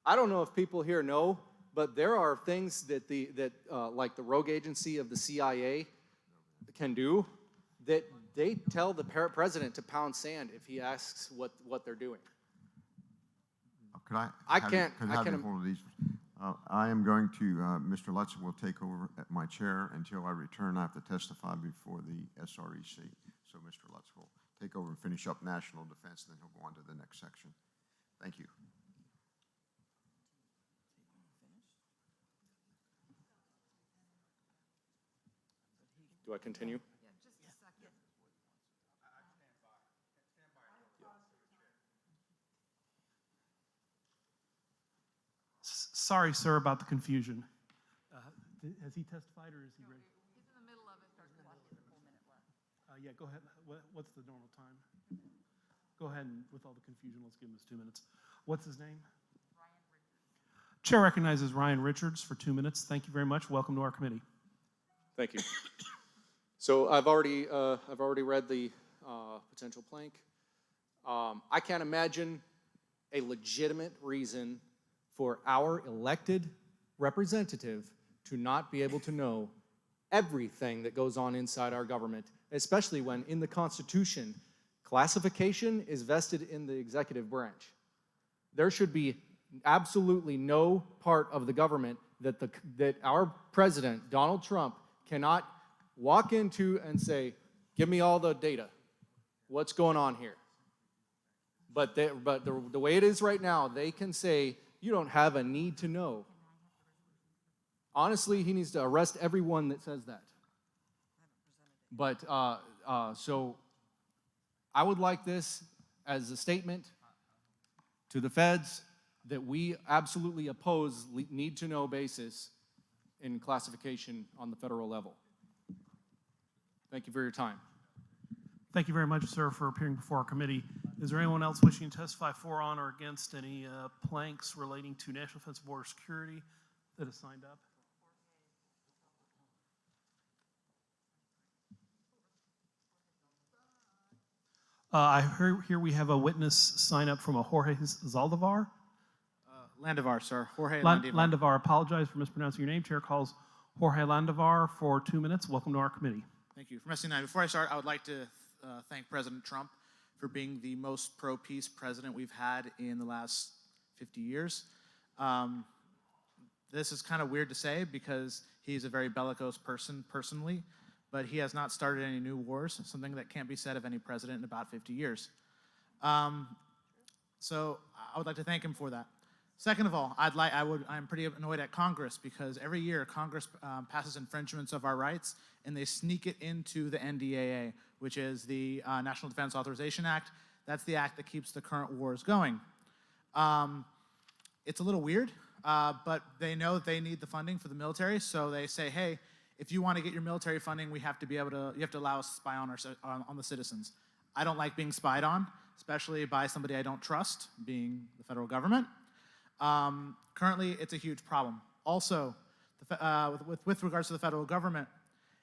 S7: I don't know if people here know, but there are things that like the rogue agency of the CIA can do that they tell the president to pound sand if he asks what they're doing.
S3: Could I?
S7: I can't.
S3: One of these. I am going to. Mr. Lutz will take over at my chair until I return. I have to testify before the SREC. So Mr. Lutz will take over and finish up national defense, then he'll go on to the next section. Thank you.
S7: Do I continue?
S12: Sorry, sir, about the confusion. Has he testified or is he ready?
S17: He's in the middle of it.
S12: Yeah, go ahead. What's the normal time? Go ahead and, with all the confusion, let's give him his 2 minutes. What's his name?
S17: Ryan Richards.
S12: Chair recognizes Ryan Richards for 2 minutes. Thank you very much. Welcome to our committee.
S7: Thank you. So I've already read the potential plank. I can't imagine a legitimate reason for our elected representative to not be able to know everything that goes on inside our government, especially when in the Constitution, classification is vested in the executive branch. There should be absolutely no part of the government that our president, Donald Trump, cannot walk into and say, give me all the data. What's going on here? But the way it is right now, they can say, you don't have a need to know. Honestly, he needs to arrest everyone that says that. But so I would like this as a statement to the feds that we absolutely oppose need-to-know basis in classification on the federal level. Thank you for your time.
S12: Thank you very much, sir, for appearing before our committee. Is there anyone else wishing to testify for, on, or against any planks relating to National Defense and Border Security that is signed up? I hear we have a witness sign up from a Jorge Zaldivar.
S10: Landivar, sir. Jorge
S12: Landivar.
S10: Landivar.
S12: Landivar, apologize for mispronouncing your name. Chair calls Jorge Landivar for 2 minutes. Welcome to our committee.
S10: Thank you. From SC9, before I start, I would like to thank President Trump for being the most pro-peace president we've had in the last 50 years. This is kind of weird to say because he's a very bellicose person personally, but he has not started any new wars, something that can't be said of any president in about 50 years. So I would like to thank him for that. Second of all, I'm pretty annoyed at Congress because every year Congress passes infringements of our rights and they sneak it into the NDAA, which is the National Defense Authorization Act. That's the act that keeps the current wars going. It's a little weird, but they know that they need the funding for the military, so they say, hey, if you want to get your military funding, you have to allow us to spy on the citizens. I don't like being spied on, especially by somebody I don't trust, being the federal government. Currently, it's a huge problem. Also, with regards to the federal government,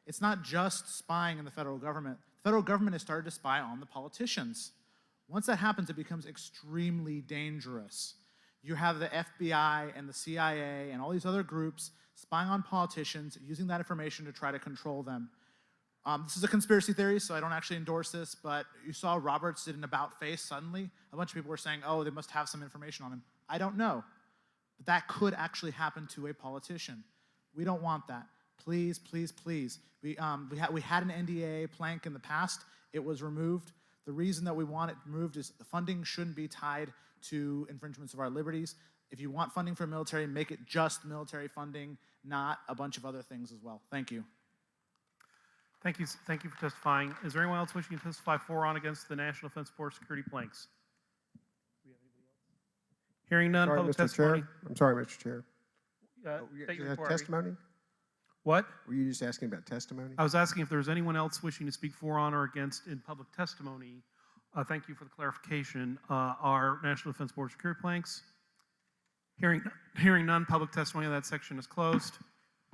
S10: it's not just spying in the federal government. The federal government has started to spy on the politicians. Once that happens, it becomes extremely dangerous. You have the FBI and the CIA and all these other groups spying on politicians, using that information to try to control them. This is a conspiracy theory, so I don't actually endorse this, but you saw Roberts did an about face suddenly. A bunch of people were saying, oh, they must have some information on him. I don't know. But that could actually happen to a politician. We don't want that. Please, please, please. We had an NDAA plank in the past. It was removed. The reason that we want it removed is the funding shouldn't be tied to infringements of our liberties. If you want funding for military, make it just military funding, not a bunch of other things as well. Thank you.
S12: Thank you for testifying. Is there anyone else wishing to testify for or on against the National Defense Force security planks? Hearing none,
S5: Sorry,
S12: public
S5: Mr.
S12: testimony.
S5: Chair. I'm sorry, Mr. Chair.
S12: State your
S5: You had
S12: inquiry.
S5: testimony?
S12: What?
S5: Were you just asking about testimony?
S12: I was asking if there was anyone else wishing to speak for, on, or against in public testimony. Thank you for the clarification. Our National Defense Board security planks. Hearing none, public testimony on that section is closed.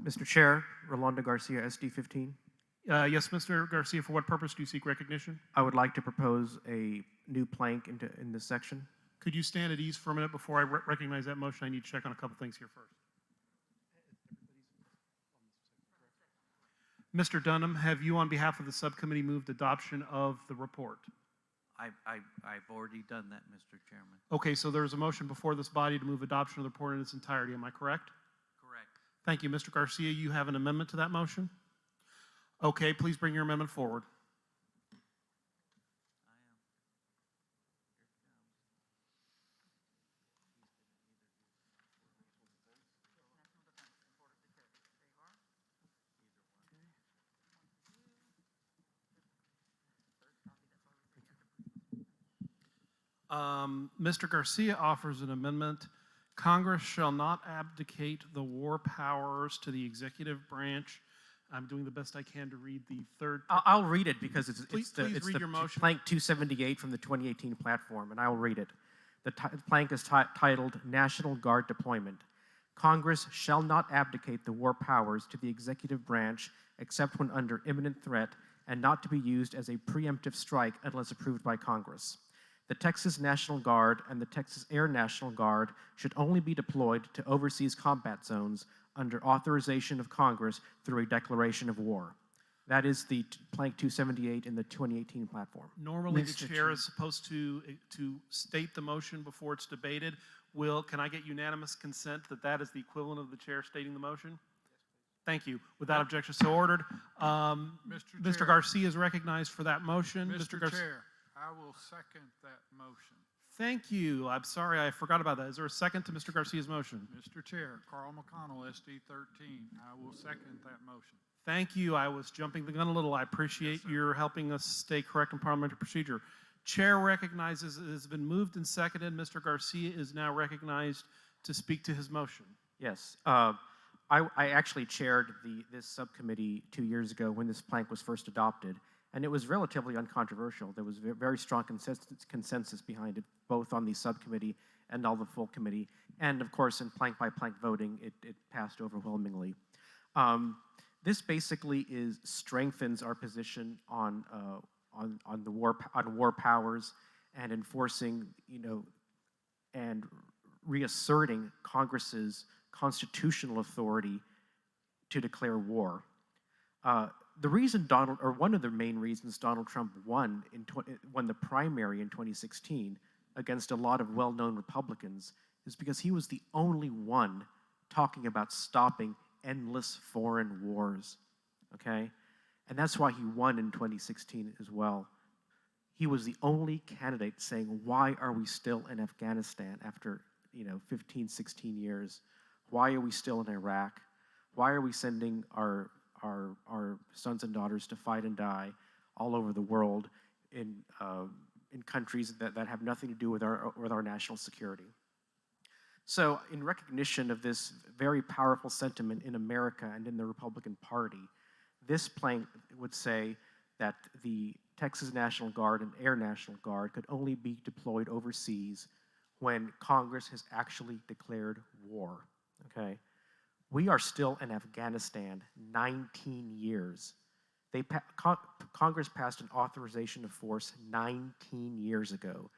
S16: Mr. Chair, Rolando Garcia, SD 15.
S12: Yes, Mr. Garcia, for what purpose do you seek recognition?
S16: I would like to propose a new plank in this section.
S12: Could you stand at ease for a minute before I recognize that motion? I need to check on a couple things here first. Mr. Dunham, have you, on behalf of the subcommittee, moved adoption of the report?
S9: I've already done that, Mr. Chairman.
S12: Okay, so there's a motion before this body to move adoption of the report in its entirety. Am I correct?
S9: Correct.
S12: Thank you. Mr. Garcia, you have an amendment to that motion? Okay, please bring your amendment forward. Mr. Garcia offers an amendment. Congress shall not abdicate the war powers to the executive branch. I'm doing the best I can to read the third.
S16: I'll read it because it's
S12: Please
S16: the
S12: read your motion.
S16: plank 278 from the 2018 platform, and I will read it. The plank is titled National Guard Deployment. Congress shall not abdicate the war powers to the executive branch except when under imminent threat and not to be used as a preemptive strike unless approved by Congress. The Texas National Guard and the Texas Air National Guard should only be deployed to overseas combat zones under authorization of Congress through a declaration of war. That is the plank 278 in the 2018 platform.
S12: Normally, the chair is supposed to state the motion before it's debated. Can I get unanimous consent that that is the equivalent of the chair stating the motion? Thank you. Without objection, so ordered. Mr. Garcia is recognized for that motion.
S18: Mr. Chair, I will second that motion.
S12: Thank you. I'm sorry, I forgot about that. Is there a second to Mr. Garcia's motion?
S18: Mr. Chair, Carl McConnell, SD 13. I will second that motion.
S12: Thank you. I was jumping the gun a little. I appreciate your helping us stay correct in parliamentary procedure. Chair recognizes it has been moved and seconded. Mr. Garcia is now recognized to speak to his motion.
S16: Yes. I actually chaired this subcommittee 2 years ago when this plank was first adopted, and it was relatively uncontroversial. There was very strong consensus behind it, both on the subcommittee and all the full committee. And of course, in plank-by-plank voting, it passed overwhelmingly. This basically strengthens our position on war powers and enforcing, and reasserting Congress's constitutional authority to declare war. The reason one of the main reasons Donald Trump won the primary in 2016 against a lot of well-known Republicans is because he was the only one talking about stopping endless foreign wars, okay? And that's why he won in 2016 as well. He was the only candidate saying, why are we still in Afghanistan after 15, 16 years? Why are we still in Iraq? Why are we sending our sons and daughters to fight and die all over the world in countries that have nothing to do with our national security? So in recognition of this very powerful sentiment in America and in the Republican Party, this plank would say that the Texas National Guard and Air National Guard could only be deployed overseas when Congress has actually declared war, okay? We are still in Afghanistan 19 years. Congress passed an authorization of force 19 years ago,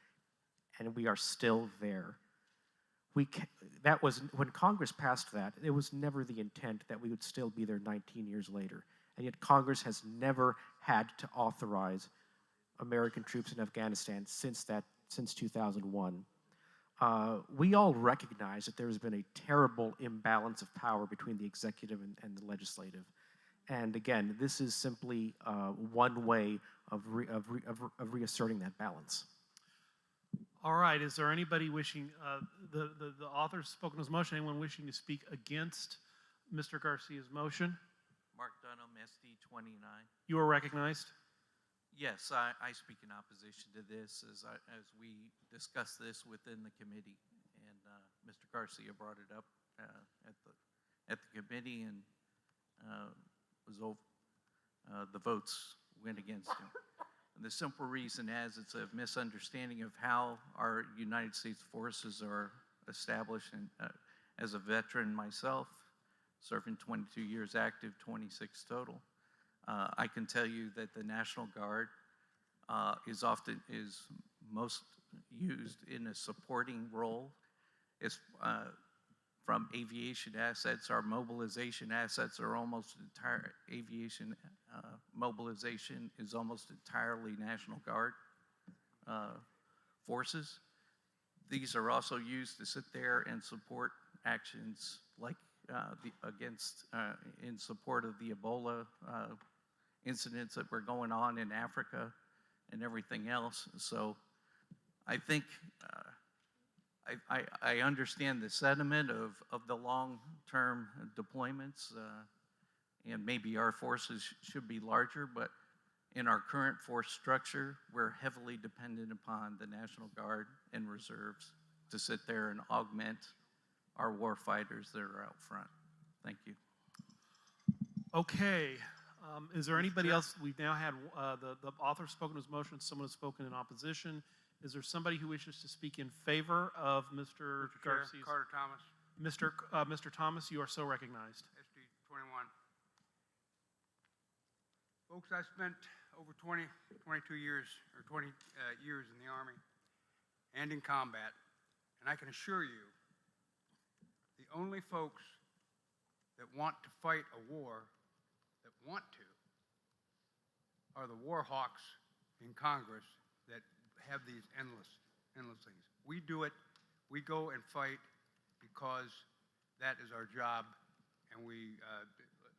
S16: and we are still there. When Congress passed that, it was never the intent that we would still be there 19 years later. And yet Congress has never had to authorize American troops in Afghanistan since 2001. We all recognize that there's been a terrible imbalance of power between the executive and the legislative. And again, this is simply one way of reasserting that balance.
S12: All right, is there anybody wishing, the author's spoken his motion, anyone wishing to speak against Mr. Garcia's motion?
S9: Mark Dunham, SD 29.
S12: You are recognized.
S9: Yes, I speak in opposition to this as we discussed this within the committee, and Mr. Garcia brought it up at the committee, and the votes went against him. And the simple reason is it's a misunderstanding of how our United States forces are established. And as a veteran myself, serving 22 years active, 26 total, I can tell you that the National Guard is most used in a supporting role. It's from aviation assets. Our mobilization assets are almost entire aviation mobilization is almost entirely National Guard forces. These are also used to sit there and support actions like in support of the Ebola incidents that were going on in Africa and everything else. So I think I understand the sentiment of the long-term deployments, and maybe our forces should be larger, but in our current force structure, we're heavily dependent upon the National Guard and reserves to sit there and augment our war fighters that are out front. Thank you.
S12: Okay. Is there anybody else? We've now had the author spoken his motion, someone has spoken in opposition. Is there somebody who wishes to speak in favor of Mr. Garcia's?
S6: Carter Thomas.
S12: Mr. Thomas, you are so recognized.
S6: SD 21. Folks, I spent over 22 years, or 20 years in the Army and in combat, and I can assure you, the only folks that want to fight a war, that want to, are the war hawks in Congress that have these endless things. We do it, we go and fight because that is our job, and we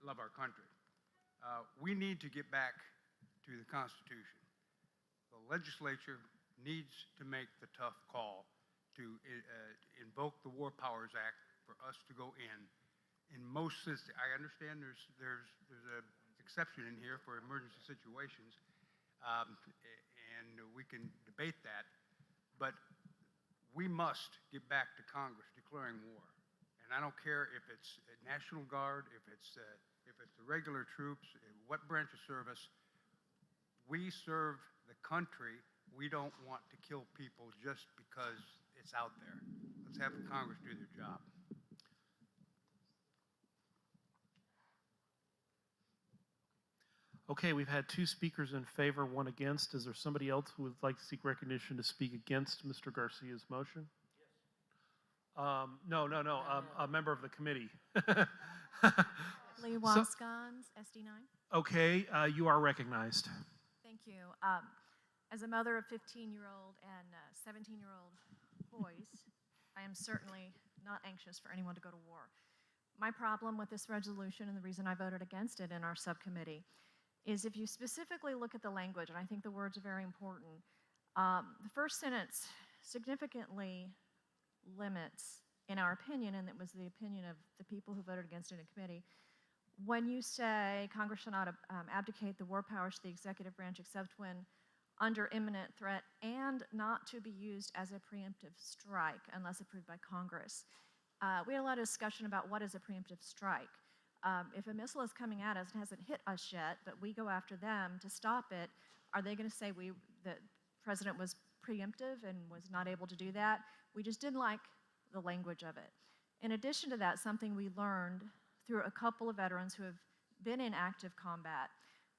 S6: love our country. We need to get back to the Constitution. The legislature needs to make the tough call to invoke the War Powers Act for us to go in. In most systems, I understand there's an exception in here for emergency situations, and we can debate that, but we must get back to Congress declaring war. And I don't care if it's National Guard, if it's the regular troops, what branch of service. We serve the country. We don't want to kill people just because it's out there. Let's have Congress do their job.
S12: Okay, we've had two speakers in favor, one against. Is there somebody else who would like to seek recognition to speak against Mr. Garcia's motion? No, a member of the committee.
S22: Lee Waskons, SD9.
S12: Okay, you are recognized.
S22: Thank you. As a mother of 15-year-old and 17-year-old boys, I am certainly not anxious for anyone to go to war. My problem with this resolution, and the reason I voted against it in our subcommittee, is if you specifically look at the language, and I think the words are very important, the first sentence significantly limits, in our opinion, and it was the opinion of the people who voted against it in committee, when you say Congress shall not abdicate the war powers to the executive branch except when under imminent threat and not to be used as a preemptive strike unless approved by Congress. We had a lot of discussion about what is a preemptive strike. If a missile is coming at us and hasn't hit us yet, but we go after them to stop it, are they going to say the president was preemptive and was not able to do that? We just didn't like the language of it. In addition to that, something we learned through a couple of veterans who have been in active combat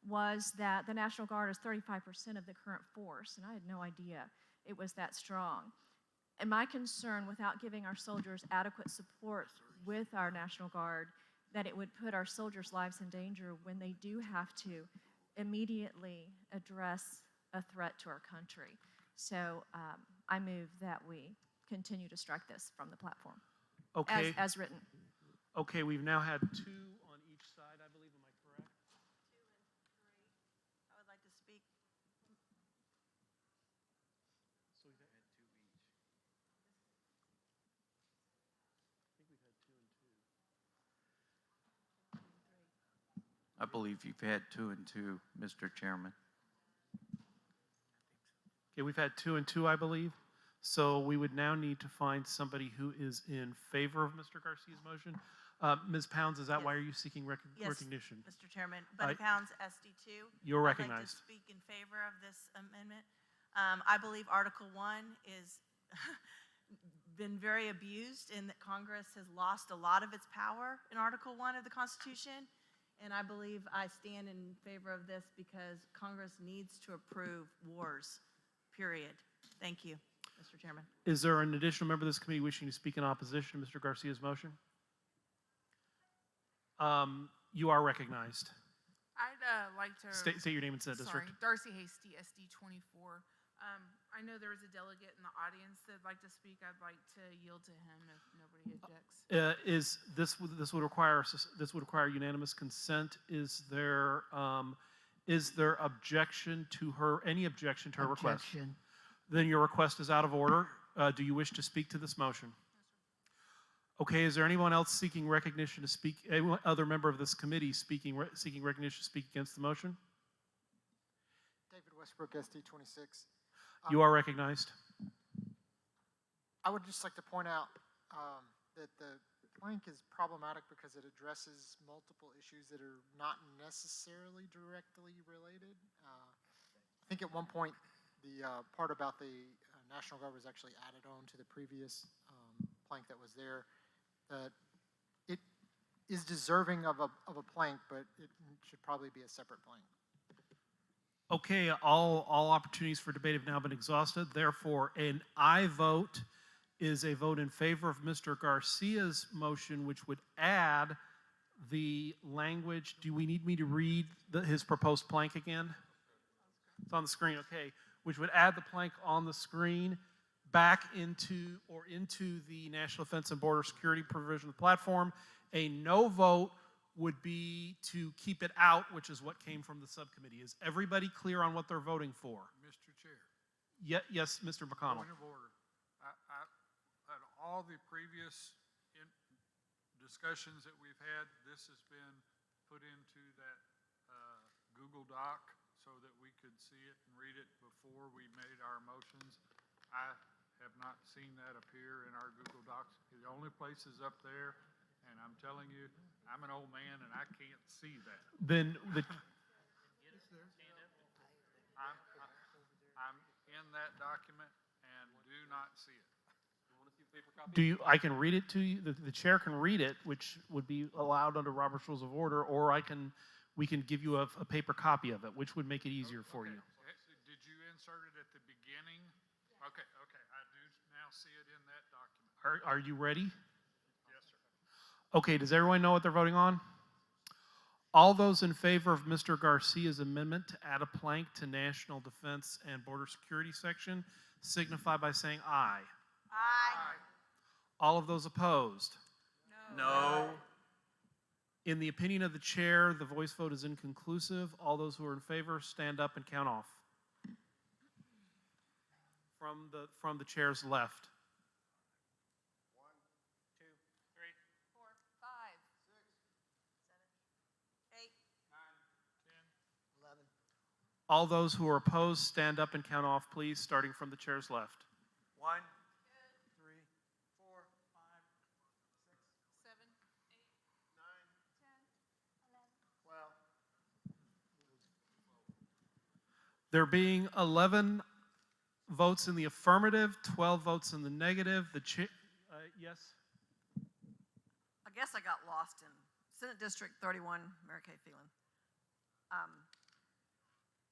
S22: was that the National Guard is 35% of the current force, and I had no idea it was that strong. And my concern, without giving our soldiers adequate support with our National Guard, that it would put our soldiers' lives in danger when they do have to immediately address a threat to our country. So I move that we continue to strike this from the platform.
S12: Okay.
S22: As written.
S12: Okay, we've now had 2 on each side, I believe. Am I correct?
S15: I would like to speak.
S12: So we've had 2 each. I think we've had 2 and 2.
S9: I believe you've had 2 and 2, Mr. Chairman.
S12: Okay, we've had 2 and 2, I believe. So we would now need to find somebody who is in favor of Mr. Garcia's motion. Ms. Pounds, is that why are you seeking recognition?
S8: Mr. Chairman, Bunny Pounds, SD2.
S12: You're
S8: I'd like
S12: recognized.
S8: to speak in favor of this amendment. I believe Article 1 is been very abused in that Congress has lost a lot of its power in Article 1 of the Constitution. And I believe I stand in favor of this because Congress needs to approve wars, period. Thank you, Mr. Chairman.
S12: Is there an additional member of this committee wishing to speak in opposition to Mr. Garcia's motion? You are recognized.
S1: I'd like to...
S12: State your name and Senate
S1: Sorry,
S12: district.
S1: Darcy Hasty, SD 24. I know there is a delegate in the audience that'd like to speak. I'd like to yield to him if nobody objects.
S12: This would require unanimous consent? Is there objection to her? Any objection to her request?
S19: Objection.
S12: Then your request is out of order. Do you wish to speak to this motion? Okay. Is there anyone else seeking recognition to speak? Any other member of this committee seeking recognition to speak against the motion?
S13: David Westbrook, SD 26.
S12: You are recognized.
S13: I would just like to point out that the plank is problematic because it addresses multiple issues that are not necessarily directly related. I think at one point the part about the National Guard was actually added on to the previous plank that was there. That it is deserving of a plank, but it should probably be a separate plank.
S12: Okay, all opportunities for debate have now been exhausted. Therefore, an aye vote is a vote in favor of Mr. Garcia's motion, which would add the language. Do we need me to read his proposed plank again? It's on the screen, okay. Which would add the plank on the screen back into the National Defense and Border Security provision of the platform. A no vote would be to keep it out, which is what came from the subcommittee. Is everybody clear on what they're voting for?
S18: Mr. Chair.
S12: Yes, Mr. McConnell.
S18: Point of order. At all the previous discussions that we've had, this has been put into that Google Doc so that we could see it and read it before we made our motions. I have not seen that appear in our Google Docs. The only place is up there, and I'm telling you, I'm an old man and I can't see that.
S12: Then
S18: I'm in that document and do not see it.
S12: I can read it to you. The chair can read it, which would be allowed under Robert's Rules of Order, or we can give you a paper copy of it, which would make it easier for you.
S18: Did you insert it at the beginning? Okay. I do now see it in that document.
S12: Are you ready?
S18: Yes, sir.
S12: Okay, does everyone know what they're voting on? All those in favor of Mr. Garcia's amendment to add a plank to National Defense and Border Security section signify by saying aye.
S8: Aye.
S12: All of those opposed?
S8: No.
S12: In the opinion of the chair, the voice vote is inconclusive. All those who are in favor, stand up and count off. From the chair's left.
S2: 1, 2, 3,
S17: 4, 5,
S8: 8,
S18: 9, 10,
S8: 11.
S12: All those who are opposed, stand up and count off, please, starting from the chair's left.
S2: 1, 3, 4, 5,
S17: 7, 8,
S2: 9, 10, 11, 12.
S12: There being 11 votes in the affirmative, 12 votes in the negative, yes?
S15: I guess I got lost in Senate District 31, Mary Kay Phelan.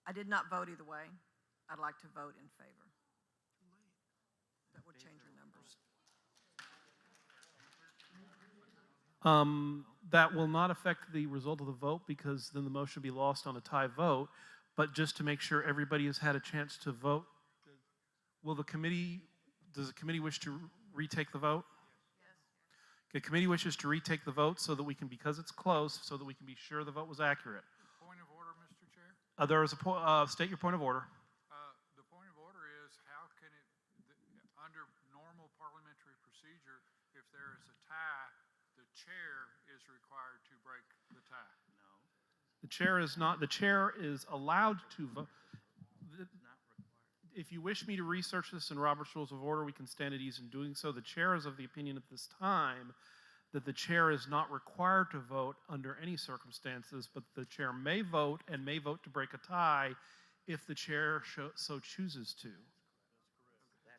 S15: I did not vote either way. I'd like to vote in favor. That would change your numbers.
S12: That will not affect the result of the vote because then the motion will be lost on a tie vote. But just to make sure everybody has had a chance to vote, will the committee does the committee wish to retake the vote? Okay, committee wishes to retake the vote so that we can, because it's close, so that we can be sure the vote was accurate.
S18: Point of order, Mr. Chair.
S12: There is state your point of order.
S18: The point of order is how can it, under normal parliamentary procedure, if there is a tie, the chair is required to break the tie.
S12: The chair is not, the chair is allowed to vote. If you wish me to research this in Robert's Rules of Order, we can stand at ease in doing so. The chair is of the opinion at this time that the chair is not required to vote under any circumstances, but the chair may vote and may vote to break a tie if the chair so chooses to.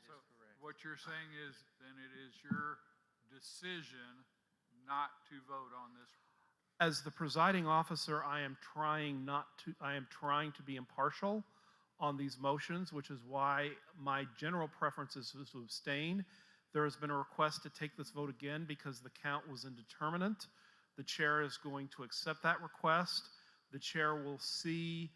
S18: So what you're saying is then it is your decision not to vote on this.
S12: As the presiding officer, I am trying to be impartial on these motions, which is why my general preference is to abstain. There has been a request to take this vote again because the count was indeterminate. The chair is going to accept that request. The chair will see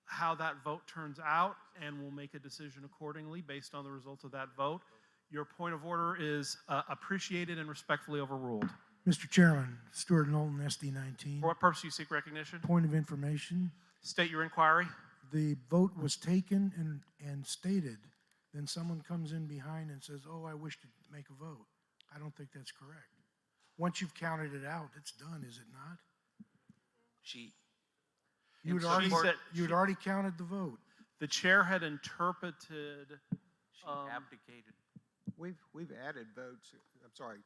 S12: how that vote turns out and will make a decision accordingly based on the results of that vote. Your point of order is appreciated and respectfully overruled.
S4: Mr. Chairman, Stuart Knowlton, SD19.
S12: For what purpose do you seek recognition?
S4: Point of information.
S12: State your inquiry.
S4: The vote was taken and stated. Then someone comes in behind and says, oh, I wish to make a vote. I don't think that's correct. Once you've counted it out, it's done, is it not? You had already counted the vote.
S12: The chair had interpreted.
S5: Abdicated. We've added votes. I'm sorry,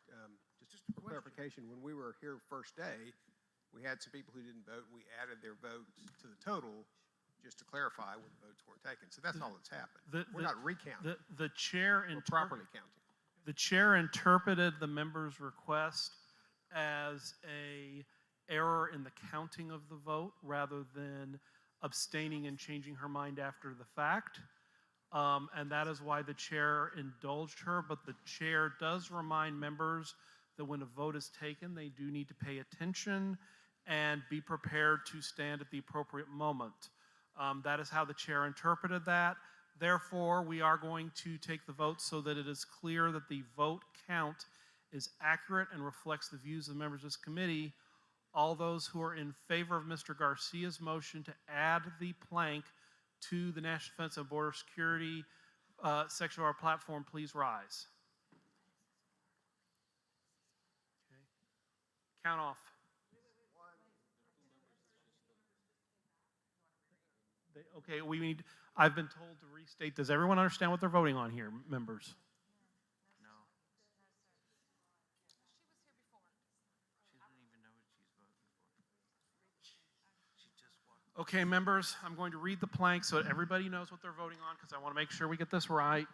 S5: just a clarification. When we were here first day, we had some people who didn't vote, and we added their votes to the total just to clarify when the votes weren't taken. So that's all that's happened. We're not recounting.
S12: The chair
S5: We're properly counting.
S12: The chair interpreted the member's request as a error in the counting of the vote rather than abstaining and changing her mind after the fact. And that is why the chair indulged her, but the chair does remind members that when a vote is taken, they do need to pay attention and be prepared to stand at the appropriate moment. That is how the chair interpreted that. Therefore, we are going to take the vote so that it is clear that the vote count is accurate and reflects the views of the members of this committee. All those who are in favor of Mr. Garcia's motion to add the plank to the National Defense and Border Security section of our platform, please rise. Okay. Count off. Okay, I've been told to restate. Does everyone understand what they're voting on here, members?
S9: No. She was here before. She didn't even know what she's voting for. She just walked.
S12: Okay, members, I'm going to read the plank so that everybody knows what they're voting on because I want to make sure we get this right.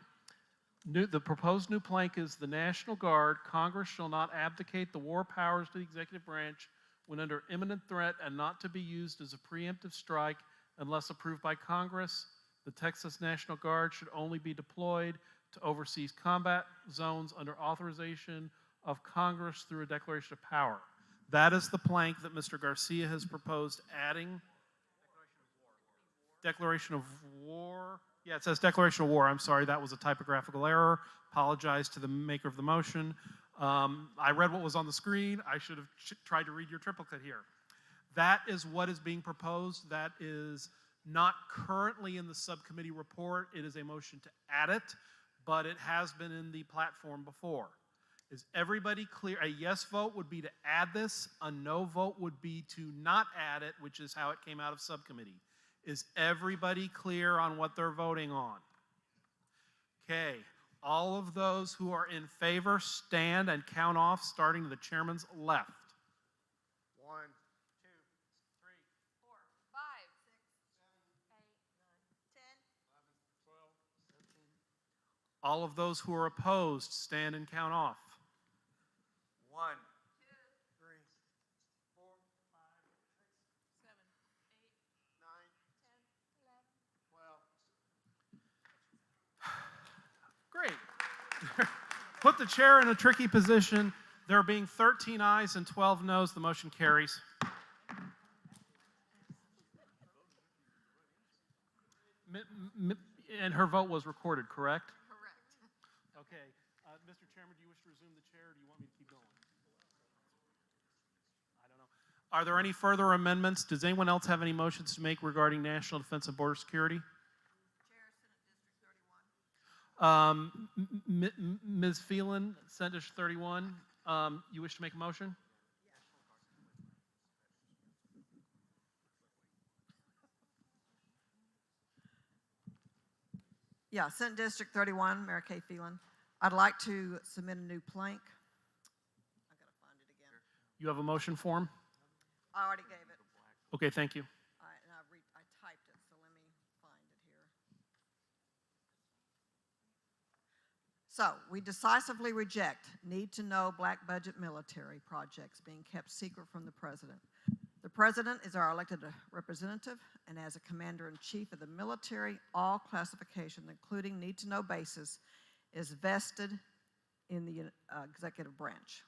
S12: The proposed new plank is the National Guard. Congress shall not abdicate the war powers to the executive branch when under imminent threat and not to be used as a preemptive strike unless approved by Congress. The Texas National Guard should only be deployed to overseas combat zones under authorization of Congress through a declaration of power. That is the plank that Mr. Garcia has proposed adding. Declaration of war. Yeah, it says declaration of war. I'm sorry, that was a typographical error. Apologize to the maker of the motion. I read what was on the screen. I should have tried to read your triplicate here. That is what is being proposed. That is not currently in the subcommittee report. It is a motion to add it, but it has been in the platform before. Is everybody clear? A yes vote would be to add this. A no vote would be to not add it, which is how it came out of subcommittee. Is everybody clear on what they're voting on? Okay. All of those who are in favor stand and count off, starting to the chairman's left.
S2: 1,
S8: 2, 3, 4, 5, 6, 7, 8, 9, 10, 11, 12, 13.
S12: All of those who are opposed stand and count off.
S2: 1, 2, 3, 4, 5, 6, 7, 8, 9, 10, 11, 12.
S12: Great. Put the chair in a tricky position. There being 13 ayes and 12 noes, the motion carries. And her vote was recorded, correct?
S8: Correct.
S12: Okay. Mr. Chairman, do you wish to resume the chair, or do you want me to keep going? I don't know. Are there any further amendments? Does anyone else have any motions to make regarding National Defense and Border Security? Ms. Phelan, Senate District 31, you wish to make a motion?
S15: Yeah, Senate District 31, Mary Kay Phelan. I'd like to submit a new plank. I gotta find it again.
S12: You have a motion form?
S15: I already gave it.
S12: Okay, thank you.
S15: I typed it, so let me find it here. So, we decisively reject need-to-know black budget military projects being kept secret from the president. The president is our elected representative, and as a commander-in-chief of the military, all classification, including need-to-know bases, is vested in the executive branch.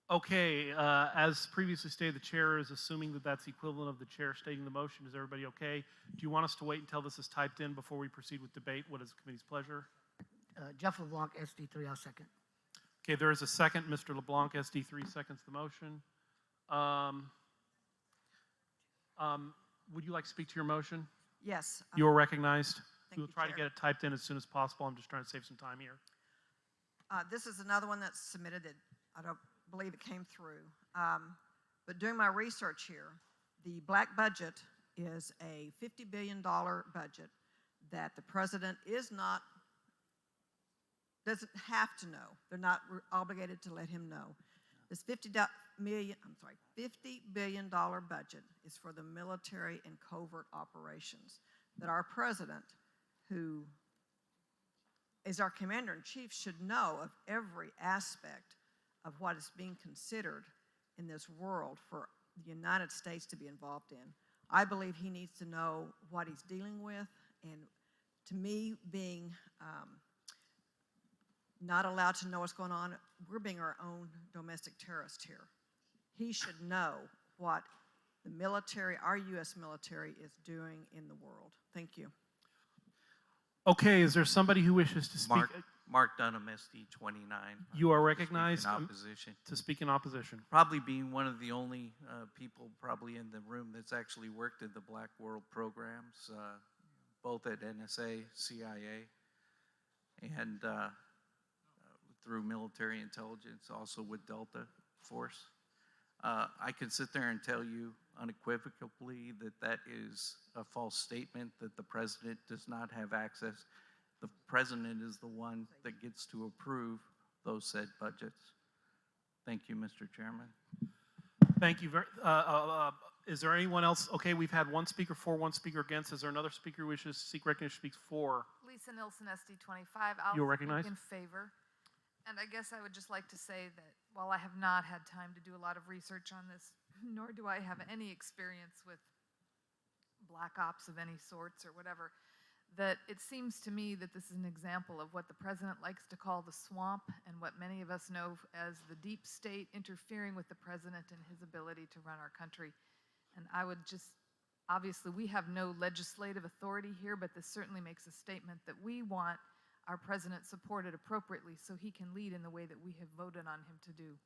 S12: Okay, as previously stated, the chair is assuming that that's the equivalent of the chair stating the motion. Is everybody okay? Do you want us to wait until this is typed in before we proceed with debate? What is the committee's pleasure?
S19: Jeff LeBlanc, SD3, I'll second.
S12: Okay, there is a second. Mr. LeBlanc, SD3, seconds the motion. Would you like to speak to your motion?
S15: Yes.
S12: You are recognized.
S15: Thank
S12: We will
S15: you,
S12: try to
S15: Chair.
S12: get it typed in as soon as possible. I'm just trying to save some time here.
S15: This is another one that's submitted that I don't believe it came through. But doing my research here, the black budget is a $50 billion budget that the president doesn't have to know. They're not obligated to let him know. This $50 billion budget is for the military and covert operations that our president, who is our commander-in-chief, should know of every aspect of what is being considered in this world for the United States to be involved in. I believe he needs to know what he's dealing with, and to me, being not allowed to know what's going on, we're being our own domestic terrorist here. He should know what the military, our U.S. military, is doing in the world. Thank you.
S12: Okay, is there somebody who wishes to speak?
S9: Mark Dunham, SD 29.
S12: You are recognized
S9: in opposition.
S12: to speak in opposition.
S9: Probably being one of the only people probably in the room that's actually worked in the Black World programs, both at NSA, CIA, and through military intelligence, also with Delta Force. I can sit there and tell you unequivocally that that is a false statement, that the president does not have access. The president is the one that gets to approve those said budgets. Thank you, Mr. Chairman.
S12: Thank you. Is there anyone else? Okay, we've had one speaker for, one speaker against. Is there another speaker who wishes to seek recognition, speaks for?
S17: Lisa Nilsson, SD 25. I'll
S12: You're recognized.
S17: speak in favor. And I guess I would just like to say that while I have not had time to do a lot of research on this, nor do I have any experience with black ops of any sorts or whatever, that it seems to me that this is an example of what the president likes to call the swamp and what many of us know as the deep state interfering with the president and his ability to run our country. And I would just, obviously we have no legislative authority here, but this certainly makes a statement that we want our president supported appropriately so he can lead in the way that we have voted on him to do.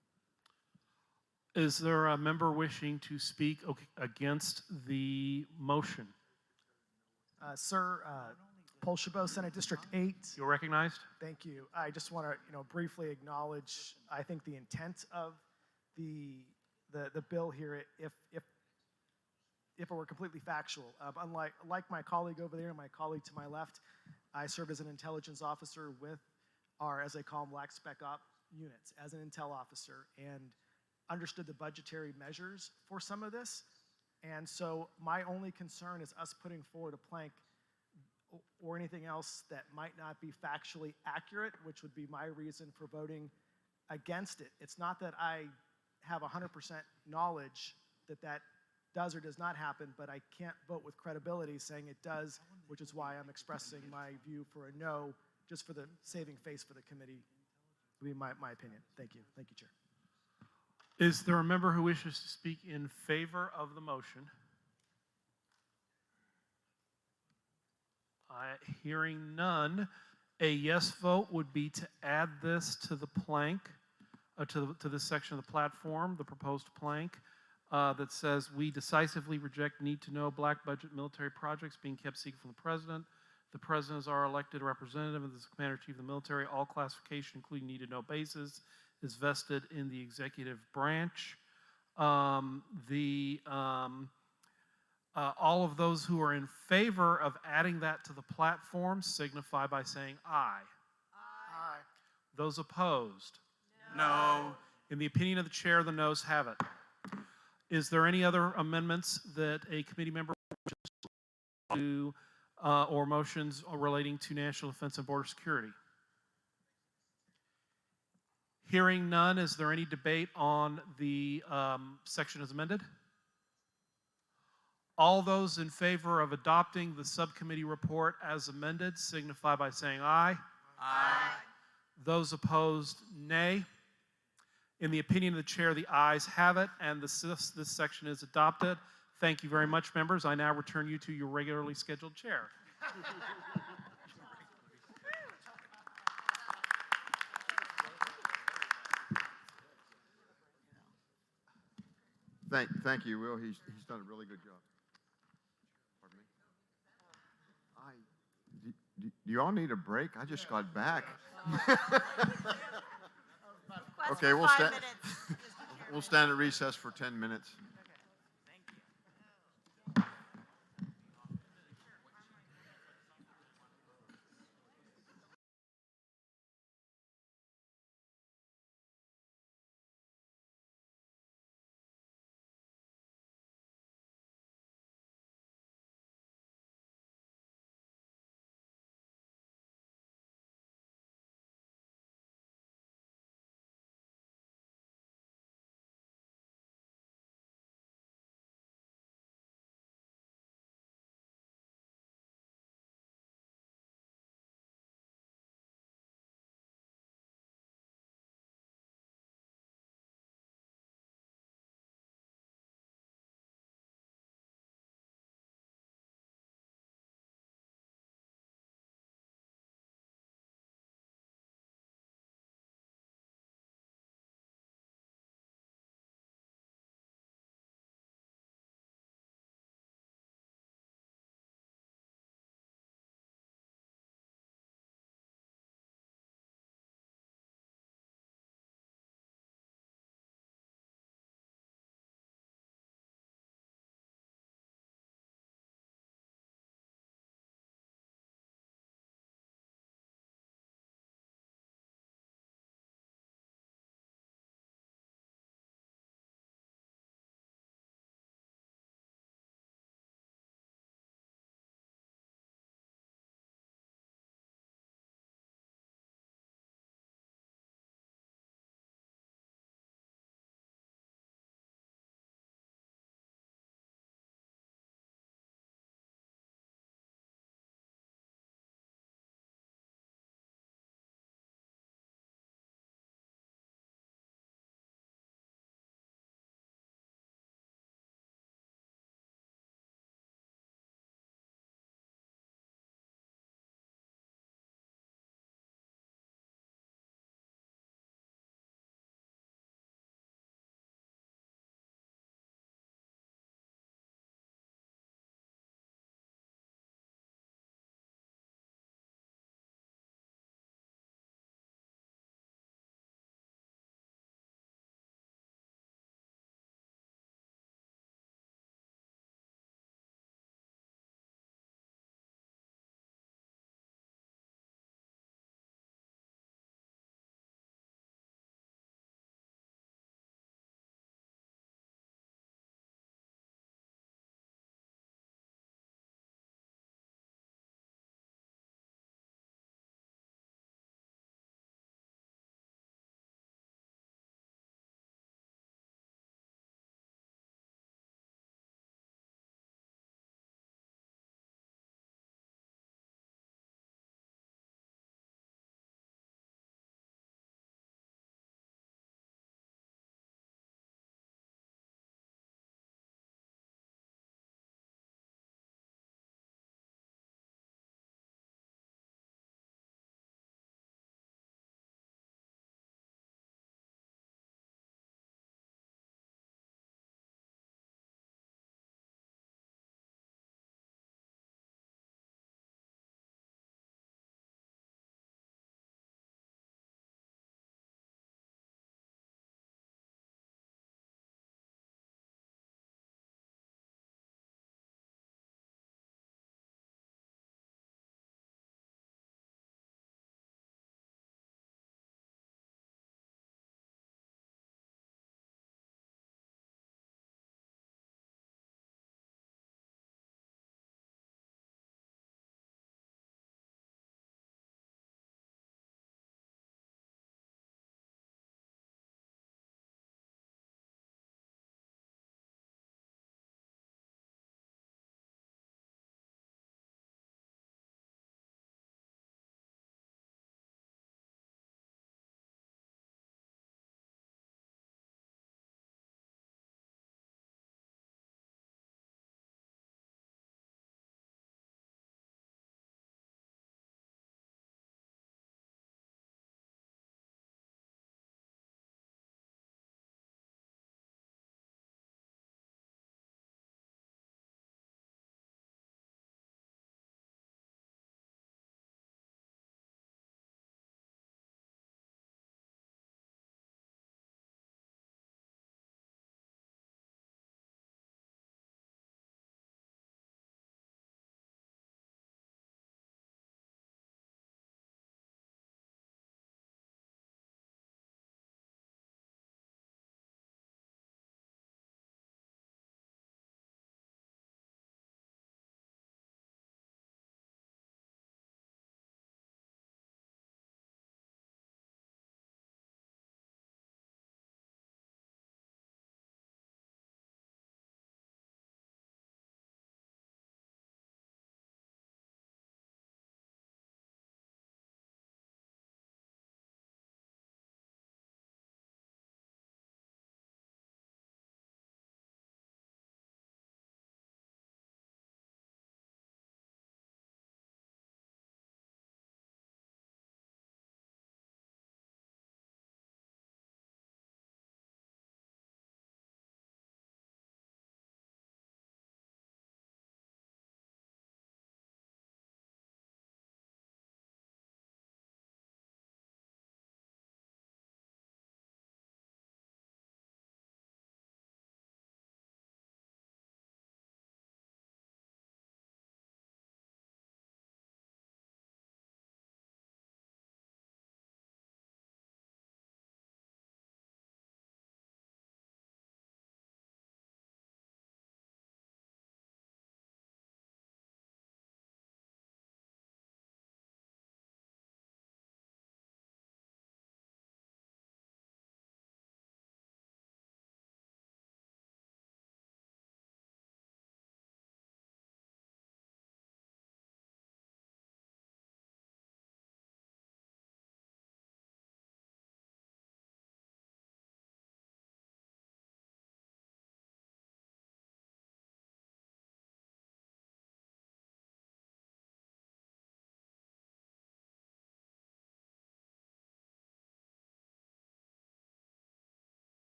S12: Is there a member wishing to speak against the motion?
S11: Sir, Paul Chabot, Senate District 8.
S12: You're recognized.
S11: Thank you. I just want to, briefly acknowledge, I think the intent of the bill here, if it were completely factual. Like my colleague over there and my colleague to my left, I served as an intelligence officer with our, as they call them, black spec op units, as an intel officer, and understood the budgetary measures for some of this. And so my only concern is us putting forward a plank or anything else that might not be factually accurate, which would be my reason for voting against it. It's not that I have 100% knowledge that that does or does not happen, but I can't vote with credibility saying it does, which is why I'm expressing my view for a no, just for the saving face for the committee, would be my opinion. Thank you. Thank you, Chair.
S12: Is there a member who wishes to speak in favor of the motion? Hearing none. A yes vote would be to add this to the plank, to this section of the platform, the proposed plank, that says, "We decisively reject need-to-know black budget military projects being kept secret from the President. The President is our elected representative and is the Commander-in-Chief of the military. All classification, including need-to-know bases, is vested in the executive branch." All of those who are in favor of adding that to the platform signify by saying aye.
S13: Aye.
S12: Those opposed?
S9: No.
S12: In the opinion of the chair, the noes have it. Is there any other amendments that a committee member wishes to do, or motions relating to national defense and border security? Hearing none, is there any debate on the section as amended? All those in favor of adopting the subcommittee report as amended signify by saying aye.
S9: Aye.
S12: Those opposed, nay. In the opinion of the chair, the ayes have it, and this section is adopted. Thank you very much, members. I now return you to your regularly scheduled chair.
S3: Thank you, Will. He's done a really good job. Pardon me? Do you all need a break? I just got back. Okay, we'll stand at recess for 10 minutes.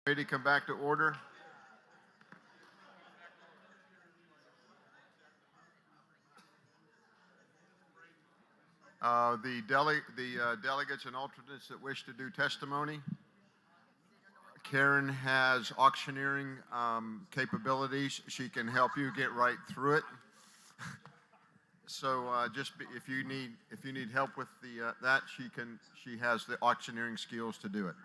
S3: Ready to come back to order? The delegates and alternates that wish to do testimony. Karen has auctioneering capabilities. She can help you get right through it. So if you need help with that, she has the auctioneering skills to do it.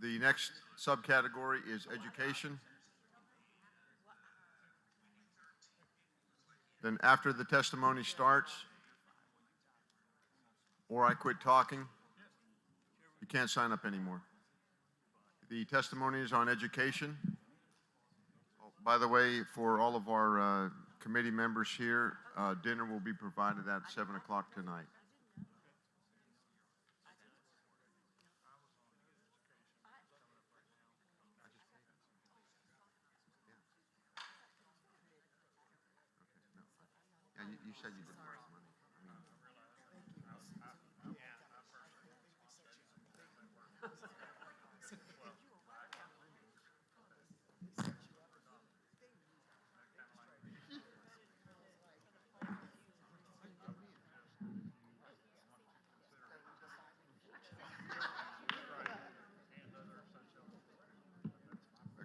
S3: The next subcategory is education. Then after the testimony starts, or I quit talking, you can't sign up anymore. The testimony is on education. Oh, by the way, for all of our committee members here, dinner will be provided at 7 o'clock tonight. You said you didn't want money.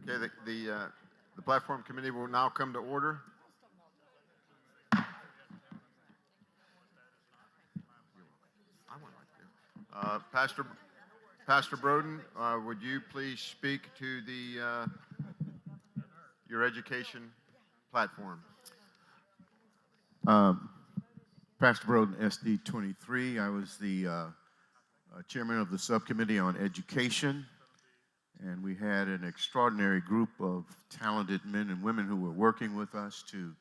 S3: Okay, the platform committee will now come to order. Pastor Broden, would you please speak to your education platform?
S14: Pastor Broden, SD 23. I was the chairman of the subcommittee on education, and we had an extraordinary group of talented men and women who were working with us to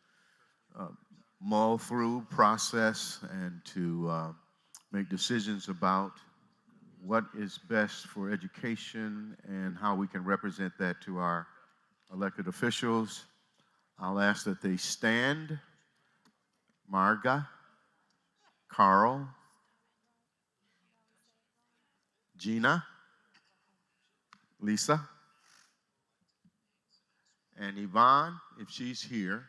S14: mull through, process, and to make decisions about what is best for education and how we can represent that to our elected officials. I'll ask that they stand. Marga, Carl, Gina, Lisa, and Yvonne, if she's here.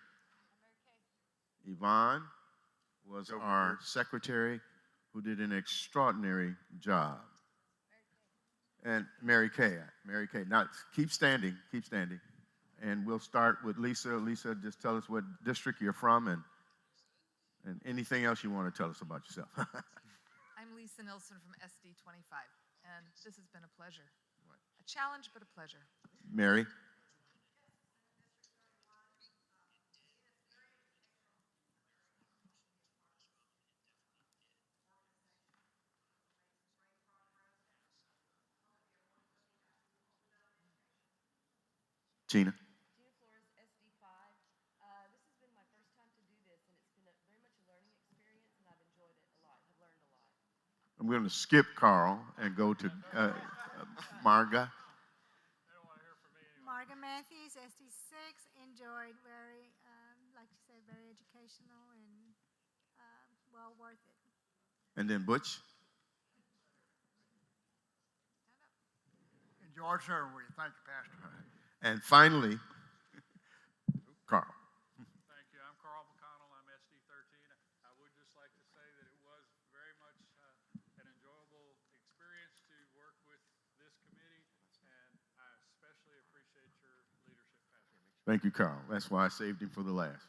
S14: Yvonne was our secretary who did an extraordinary job. And Mary Kay. Now, keep standing. And we'll start with Lisa. Lisa, just tell us what district you're from and anything else you want to tell us about yourself.
S17: I'm Lisa Nilsson from SD 25, and this has been a pleasure. A challenge, but a pleasure.
S14: Mary. Gina.
S20: Gina Flores, SD 5. This has been my first time to do this, and it's been very much a learning experience, and I've enjoyed it a lot. I've learned a lot.
S14: I'm going to skip Carl and go to Marga.
S23: Marga Matthews, SD 6. Enjoyed very, like you said, very educational and well worth it.
S14: And then Butch.
S24: Enjoyed serving with you. Thank you, Pastor.
S14: And finally, Carl.
S18: Thank you. I'm Carl McConnell. I'm SD 13. I would just like to say that it was very much an enjoyable experience to work with this committee, and I especially appreciate your leadership, Pastor.
S14: Thank you, Carl. That's why I saved him for the last.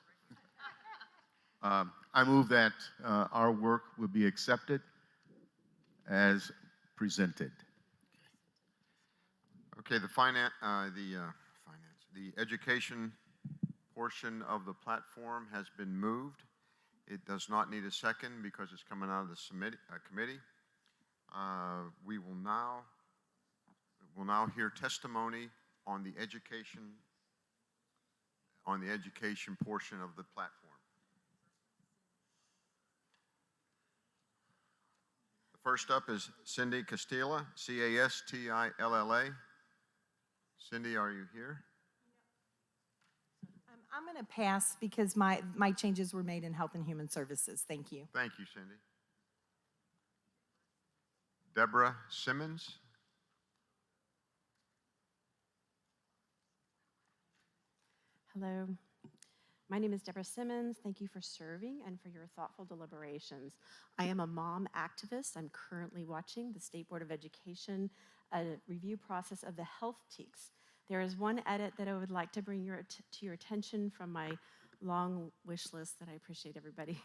S14: I move that our work will be accepted as presented.
S3: Okay, the education portion of the platform has been moved. It does not need a second because it's coming out of the committee. We will now hear testimony on the education portion of the platform. The first up is Cindy Castilla, Castilla. Cindy, are you here?
S25: I'm going to pass because my changes were made in Health and Human Services. Thank you.
S3: Thank you, Cindy. Deborah Simmons.
S6: Hello. My name is Deborah Simmons. Thank you for serving and for your thoughtful deliberations. I am a mom activist. I'm currently watching the State Board of Education review process of the health TEKS. There is one edit that I would like to bring to your attention from my long wish list that I appreciate everybody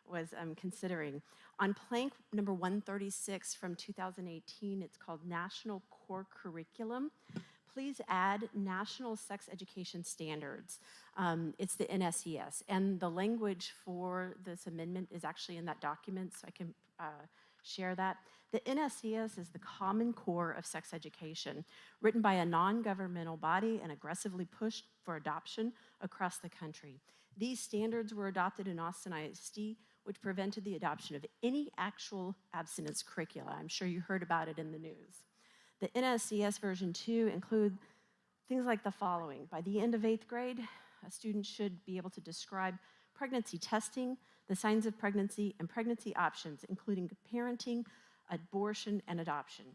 S6: was considering. On plank number 136 from 2018, it's called National Core Curriculum. Please add National Sex Education Standards. It's the NSES, and the language for this amendment is actually in that document, so I can share that. The NSES is the Common Core of Sex Education, written by a non-governmental body and aggressively pushed for adoption across the country. These standards were adopted in Austin ISD, which prevented the adoption of any actual abstinence curricula. I'm sure you heard about it in the news. The NSES version 2 include things like the following. By the end of 8th grade, a student should be able to describe pregnancy testing, the signs of pregnancy, and pregnancy options, including parenting, abortion, and adoption.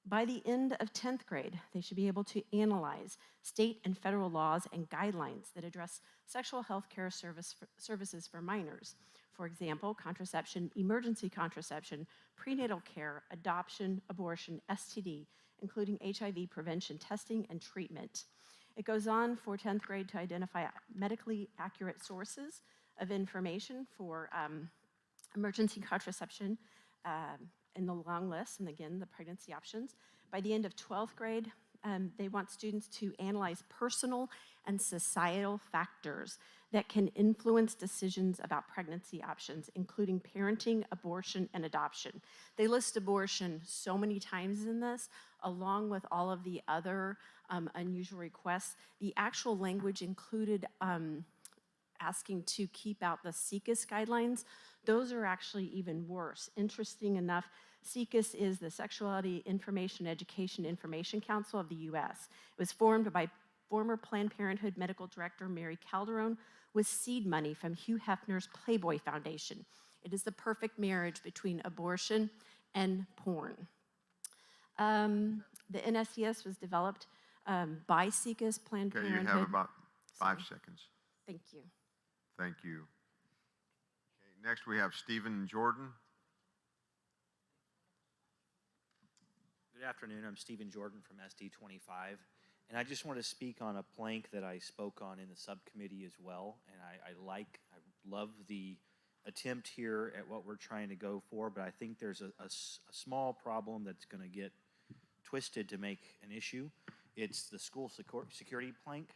S6: By the end of 10th grade, they should be able to analyze state and federal laws and guidelines that address sexual health care services for minors. For example, contraception, emergency contraception, prenatal care, adoption, abortion, STD, including HIV prevention testing and treatment. It goes on for 10th grade to identify medically accurate sources of information for emergency contraception in the long list, and again, the pregnancy options. By the end of 12th grade, they want students to analyze personal and societal factors that can influence decisions about pregnancy options, including parenting, abortion, and adoption. They list abortion so many times in this, along with all of the other unusual requests. The actual language included asking to keep out the SIECUS guidelines. Those are actually even worse. Interesting enough, SIECUS is the Sexuality Information Education Information Council of the U.S. It was formed by former Planned Parenthood medical director Mary Calderon with seed money from Hugh Hefner's Playboy Foundation. It is the perfect marriage between abortion and porn. The NSES was developed by SIECUS, Planned
S3: Okay,
S6: Parenthood.
S3: you have about 5 seconds.
S6: Thank you.
S3: Thank you. Okay, next we have Stephen Jordan.
S7: Good afternoon. I'm Stephen Jordan from SD25. And I just want to speak on a plank that I spoke on in the subcommittee as well. And I love the attempt here at what we're trying to go for, but I think there's a small problem that's going to get twisted to make an issue. It's the school security plank.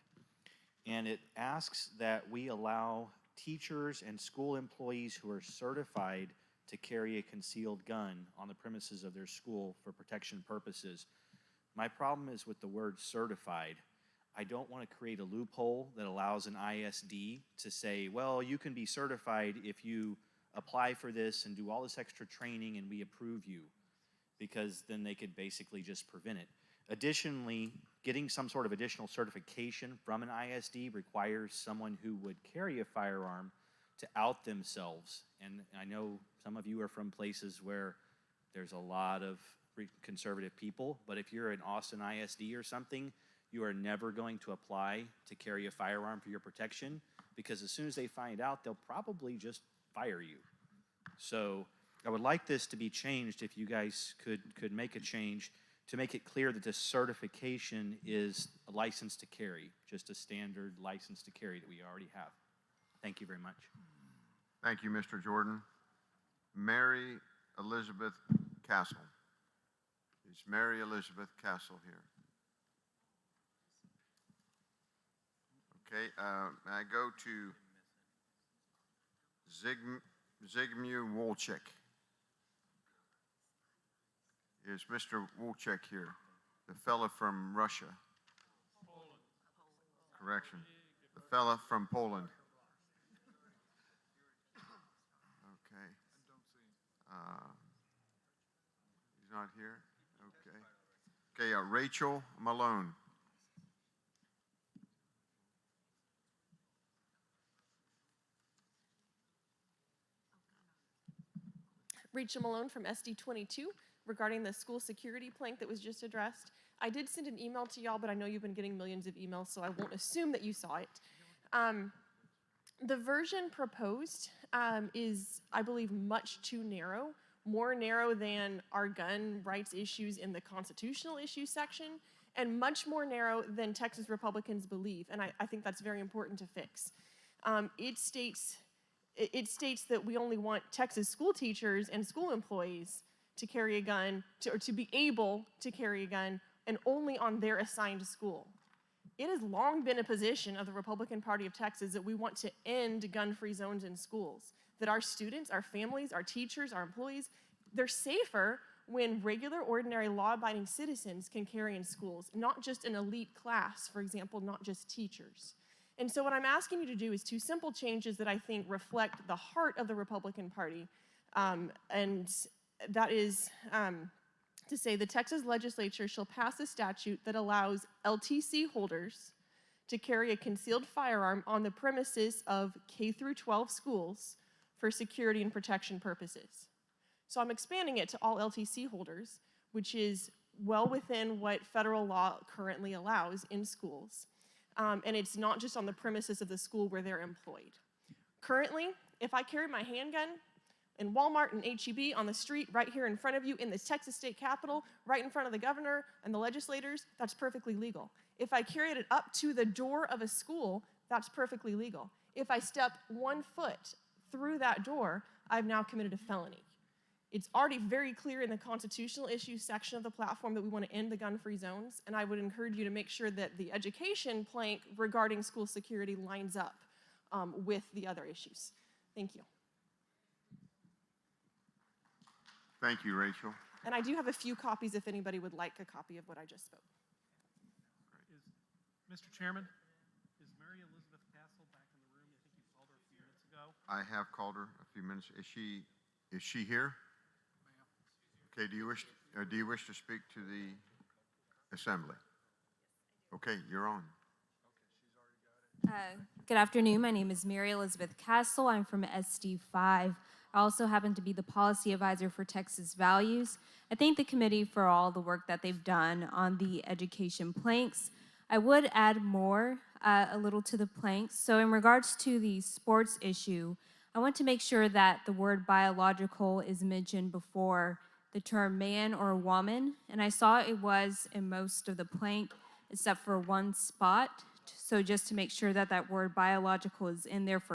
S7: And it asks that we allow teachers and school employees who are certified to carry a concealed gun on the premises of their school for protection purposes. My problem is with the word certified. I don't want to create a loophole that allows an ISD to say, well, you can be certified if you apply for this and do all this extra training and we approve you, because then they could basically just prevent it. Additionally, getting some sort of additional certification from an ISD requires someone who would carry a firearm to out themselves. And I know some of you are from places where there's a lot of conservative people, but if you're an Austin ISD or something, you are never going to apply to carry a firearm for your protection, because as soon as they find out, they'll probably just fire you. So I would like this to be changed, if you guys could make a change to make it clear that this certification is a license to carry, just a standard license to carry that we already have. Thank you very much.
S3: Thank you, Mr. Jordan. Mary Elizabeth Castle. Is Mary Elizabeth Castle here? Okay, may I go to Zygmunt Wolchek? Is Mr. Wolchek here? The fella from Russia? Poland. Correction. The fella from Poland. Okay. He's not here? Okay. Okay, Rachel Malone.
S10: Rachel Malone from SD22 regarding the school security plank that was just addressed. I did send an email to y'all, but I know you've been getting millions of emails, so I won't assume that you saw it. The version proposed is, I believe, much too narrow, more narrow than our gun rights issues in the constitutional issues section, and much more narrow than Texas Republicans believe, and I think that's very important to fix. It states that we only want Texas school teachers and school employees to carry a gun, or to be able to carry a gun, and only on their assigned school. It has long been a position of the Republican Party of Texas that we want to end gun-free zones in schools, that our students, our families, our teachers, our employees, they're safer when regular, ordinary, law-abiding citizens can carry in schools, not just an elite class, for example, not just teachers. And so what I'm asking you to do is two simple changes that I think reflect the heart of the Republican Party, and that is to say the Texas legislature shall pass a statute that allows LTC holders to carry a concealed firearm on the premises of K through 12 schools for security and protection purposes. So I'm expanding it to all LTC holders, which is well within what federal law currently allows in schools. And it's not just on the premises of the school where they're employed. Currently, if I carry my handgun in Walmart and H-E-B on the street right here in front of you in the Texas State Capitol, right in front of the governor and the legislators, that's perfectly legal. If I carry it up to the door of a school, that's perfectly legal. If I step 1 foot through that door, I've now committed a felony. It's already very clear in the constitutional issues section of the platform that we want to end the gun-free zones, and I would encourage you to make sure that the education plank regarding school security lines up with the other issues. Thank you.
S3: Thank you, Rachel.
S10: And I do have a few copies if anybody would like a copy of what I just spoke.
S12: Mr. Chairman, is Mary Elizabeth Castle back in the room? I think you called her a few minutes ago.
S3: I have called her a few minutes. Is she here? Okay, do you wish to speak to the assembly? Okay, you're on.
S1: Good afternoon. My name is Mary Elizabeth Castle. I'm from SD5. I also happen to be the policy advisor for Texas Values. I thank the committee for all the work that they've done on the education planks. I would add more, a little to the planks. So in regards to the sports issue, I want to make sure that the word biological is mentioned before the term man or woman. And I saw it was in most of the plank, except for one spot. So just to make sure that that word biological is in there for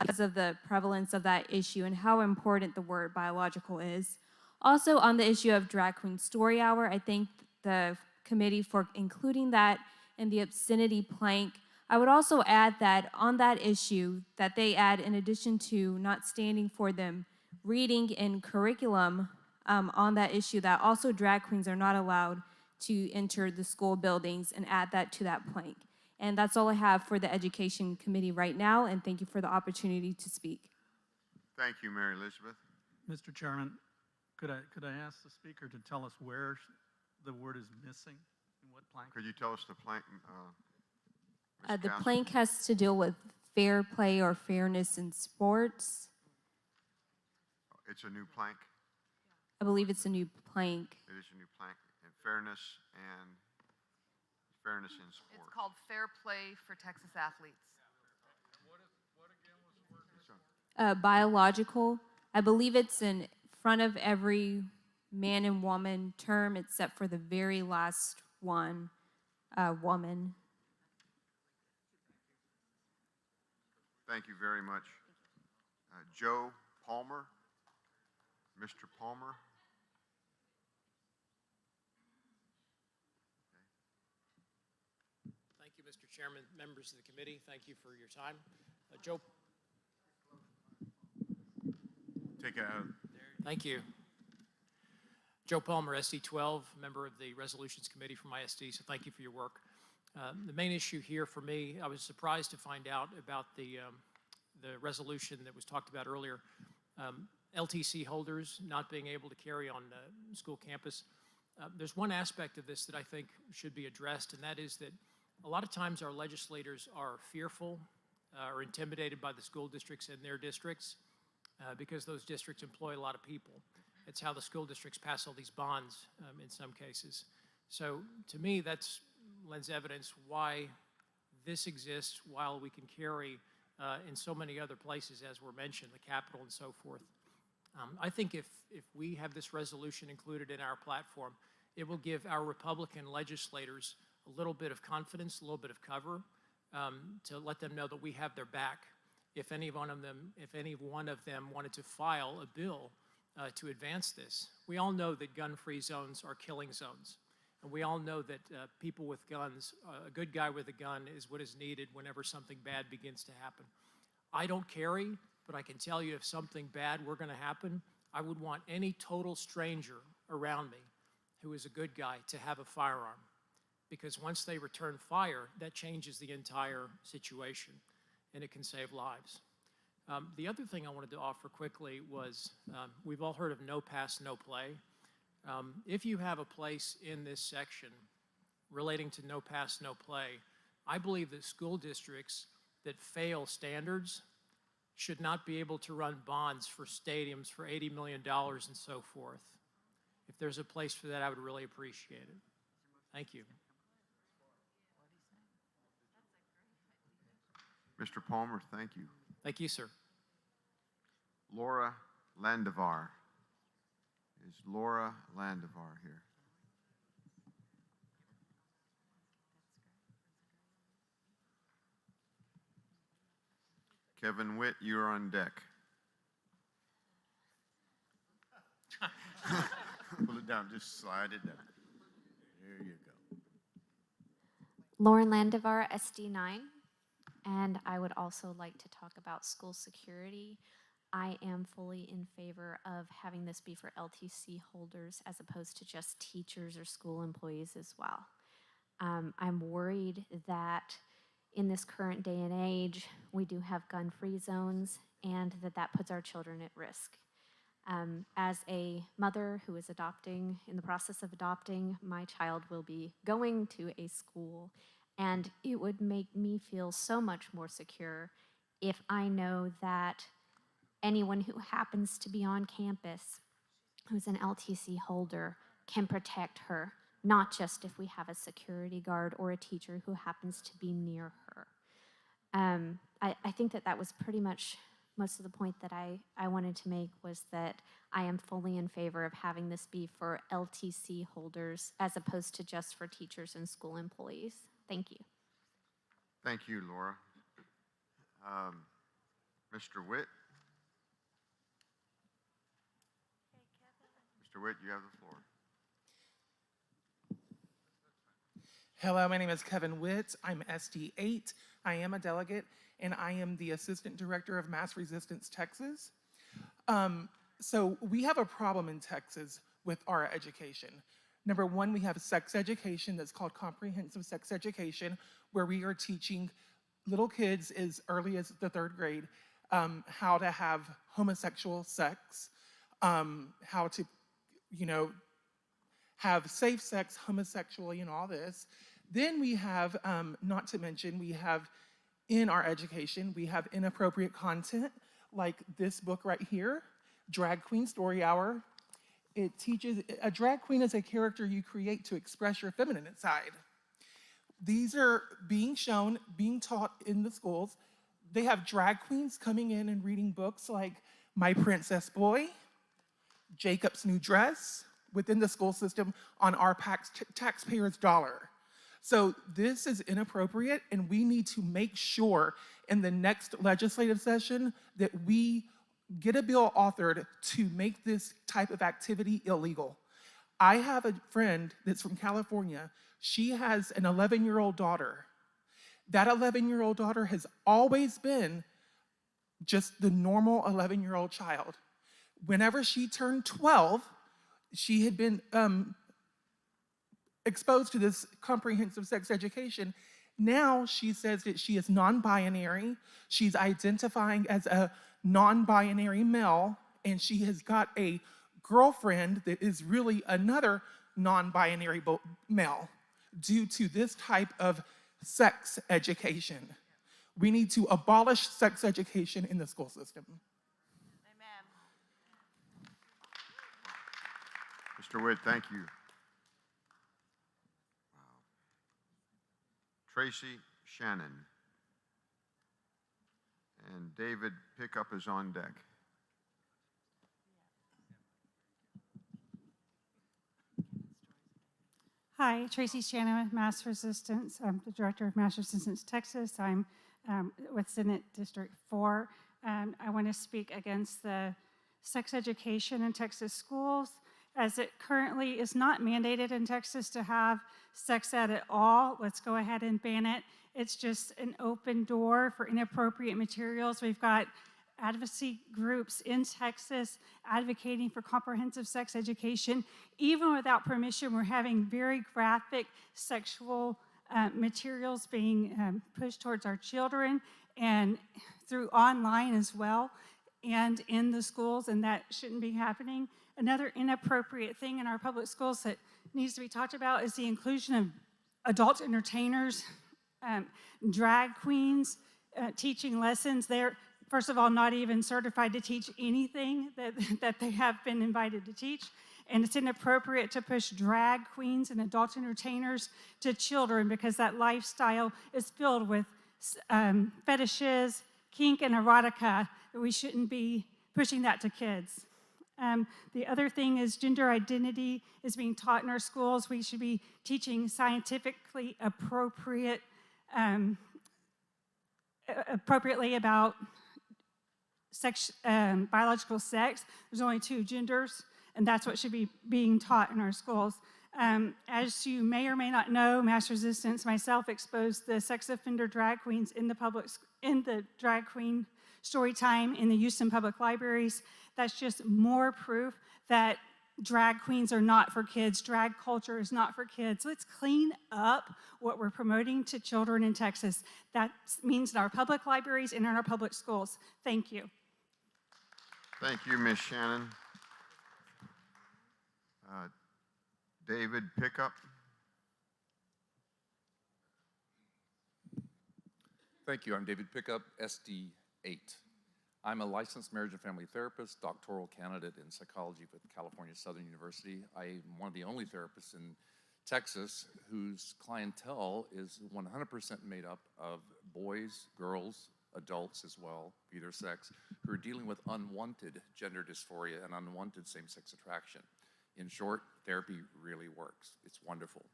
S1: because of the prevalence of that issue and how important the word biological is. Also on the issue of Drag Queen Story Hour, I thank the committee for including that in the obscenity plank. I would also add that on that issue that they add, in addition to not standing for them reading in curriculum on that issue, that also drag queens are not allowed to enter the school buildings, and add that to that plank. And that's all I have for the Education Committee right now, and thank you for the opportunity to speak.
S3: Thank you, Mary Elizabeth.
S4: Mr. Chairman, could I ask the speaker to tell us where the word is missing in what plank?
S3: Could you tell us the plank?
S1: The plank has to deal with fair play or fairness in sports.
S3: It's a new plank.
S1: I believe it's a new plank.
S3: It is a new plank. And fairness in sport.
S17: It's called Fair Play for Texas Athletes.
S1: Biological. I believe it's in front of every man and woman term except for the very last one, woman.
S3: Thank you very much. Joe Palmer. Mr. Palmer.
S16: Thank you, Mr. Chairman, members of the committee. Thank you for your time. Joe.
S14: Take it out.
S16: Thank you. Joe Palmer, SD12, member of the Resolutions Committee from ISD, so thank you for your work. The main issue here for me, I was surprised to find out about the resolution that was talked about earlier. LTC holders not being able to carry on school campus. There's one aspect of this that I think should be addressed, and that is that a lot of times our legislators are fearful or intimidated by the school districts in their districts because those districts employ a lot of people. It's how the school districts pass all these bonds in some cases. So to me, that lends evidence why this exists while we can carry in so many other places, as were mentioned, the Capitol and so forth. I think if we have this resolution included in our platform, it will give our Republican legislators a little bit of confidence, a little bit of cover, to let them know that we have their back. If any one of them wanted to file a bill to advance this. We all know that gun-free zones are killing zones. And we all know that people with guns, a good guy with a gun is what is needed whenever something bad begins to happen. I don't carry, but I can tell you if something bad were going to happen, I would want any total stranger around me who is a good guy to have a firearm. Because once they return fire, that changes the entire situation, and it can save lives. The other thing I wanted to offer quickly was, we've all heard of no pass, no play. If you have a place in this section relating to no pass, no play, I believe that school districts that fail standards should not be able to run bonds for stadiums for $80 million and so forth. If there's a place for that, I would really appreciate it. Thank you.
S3: Mr. Palmer, thank you.
S16: Thank you, sir.
S3: Laura Landevar. Is Laura Landevar here? Kevin Witt, you're on deck.
S14: Pull it down, just slide it down. There you go.
S2: Lauren Landevar, SD9, and I would also like to talk about school security. I am fully in favor of having this be for LTC holders as opposed to just teachers or school employees as well. I'm worried that in this current day and age, we do have gun-free zones and that puts our children at risk. As a mother who is adopting, in the process of adopting, my child will be going to a school, and it would make me feel so much more secure if I know that anyone who happens to be on campus who's an LTC holder can protect her, not just if we have a security guard or a teacher who happens to be near her. I think that was pretty much most of the point that I wanted to make, was that I am fully in favor of having this be for LTC holders as opposed to just for teachers and school employees. Thank you.
S3: Thank you, Laura. Mr. Witt? Mr. Witt, you have the floor.
S5: Hello, my name is Kevin Witt. I'm SD8. I am a delegate, and I am the Assistant Director of Mass Resistance Texas. So we have a problem in Texas with our education. Number one, we have sex education that's called comprehensive sex education, where we are teaching little kids as early as the 3rd grade how to have homosexual sex, how to, have safe sex homosexually and all this. Then we have, not to mention, we have in our education, we have inappropriate content like this book right here, Drag Queen Story Hour. It teaches, a drag queen is a character you create to express your feminine side. These are being shown, being taught in the schools. They have drag queens coming in and reading books like My Princess Boy, Jacob's New Dress, within the school system on our taxpayers' dollar. So this is inappropriate, and we need to make sure in the next legislative session that we get a bill authored to make this type of activity illegal. I have a friend that's from California. She has an 11-year-old daughter. That 11-year-old daughter has always been just the normal 11-year-old child. Whenever she turned 12, she had been exposed to this comprehensive sex education. Now she says that she is non-binary. She's identifying as a non-binary male, and she has got a girlfriend that is really another non-binary male due to this type of sex education. We need to abolish sex education in the school system.
S3: Mr. Witt, thank you. Tracy Shannon. And David Pickup is on deck.
S8: Hi, Tracy Shannon with Mass Resistance. I'm the director of Mass Resistance Texas. I'm with Senate District 4. I want to speak against the sex education in Texas schools, as it currently is not mandated in Texas to have sex ed at all. Let's go ahead and ban it. It's just an open door for inappropriate materials. We've got advocacy groups in Texas advocating for comprehensive sex education. Even without permission, we're having very graphic sexual materials being pushed towards our children and through online as well and in the schools, and that shouldn't be happening. Another inappropriate thing in our public schools that needs to be talked about is the inclusion of adult entertainers, drag queens, teaching lessons. They're, first of all, not even certified to teach anything that they have been invited to teach. And it's inappropriate to push drag queens and adult entertainers to children because that lifestyle is filled with fetishes, kink, and erotica. We shouldn't be pushing that to kids. The other thing is gender identity is being taught in our schools. We should be teaching scientifically appropriately about biological sex. There's only 2 genders, and that's what should be being taught in our schools. As you may or may not know, Mass Resistance, myself, exposed the sex offender drag queens in the drag queen story time in the Houston Public Libraries. That's just more proof that drag queens are not for kids. Drag culture is not for kids. Let's clean up what we're promoting to children in Texas. That means in our public libraries and in our public schools. Thank you.
S3: Thank you, Ms. Shannon. David Pickup.
S15: Thank you. I'm David Pickup, SD 8. I'm a licensed marriage and family therapist, doctoral candidate in psychology with California Southern University. I'm one of the only therapists in Texas whose clientele is 100% made up of boys, girls, adults as well, either sex, who are dealing with unwanted gender dysphoria and unwanted same-sex attraction. In short, therapy really works. It's wonderful.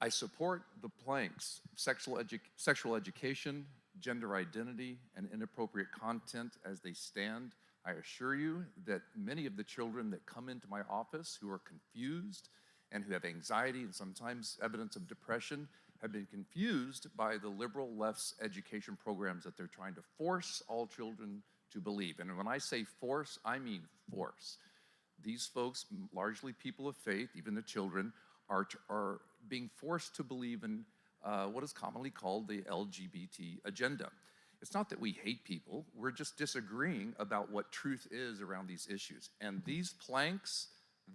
S15: I support the planks, sexual education, gender identity, and inappropriate content as they stand. I assure you that many of the children that come into my office who are confused and who have anxiety and sometimes evidence of depression have been confused by the liberal left's education programs that they're trying to force all children to believe. And when I say force, I mean force. These folks, largely people of faith, even the children, are being forced to believe in what is commonly called the LGBT agenda. It's not that we hate people, we're just disagreeing about what truth is around these issues. And these planks,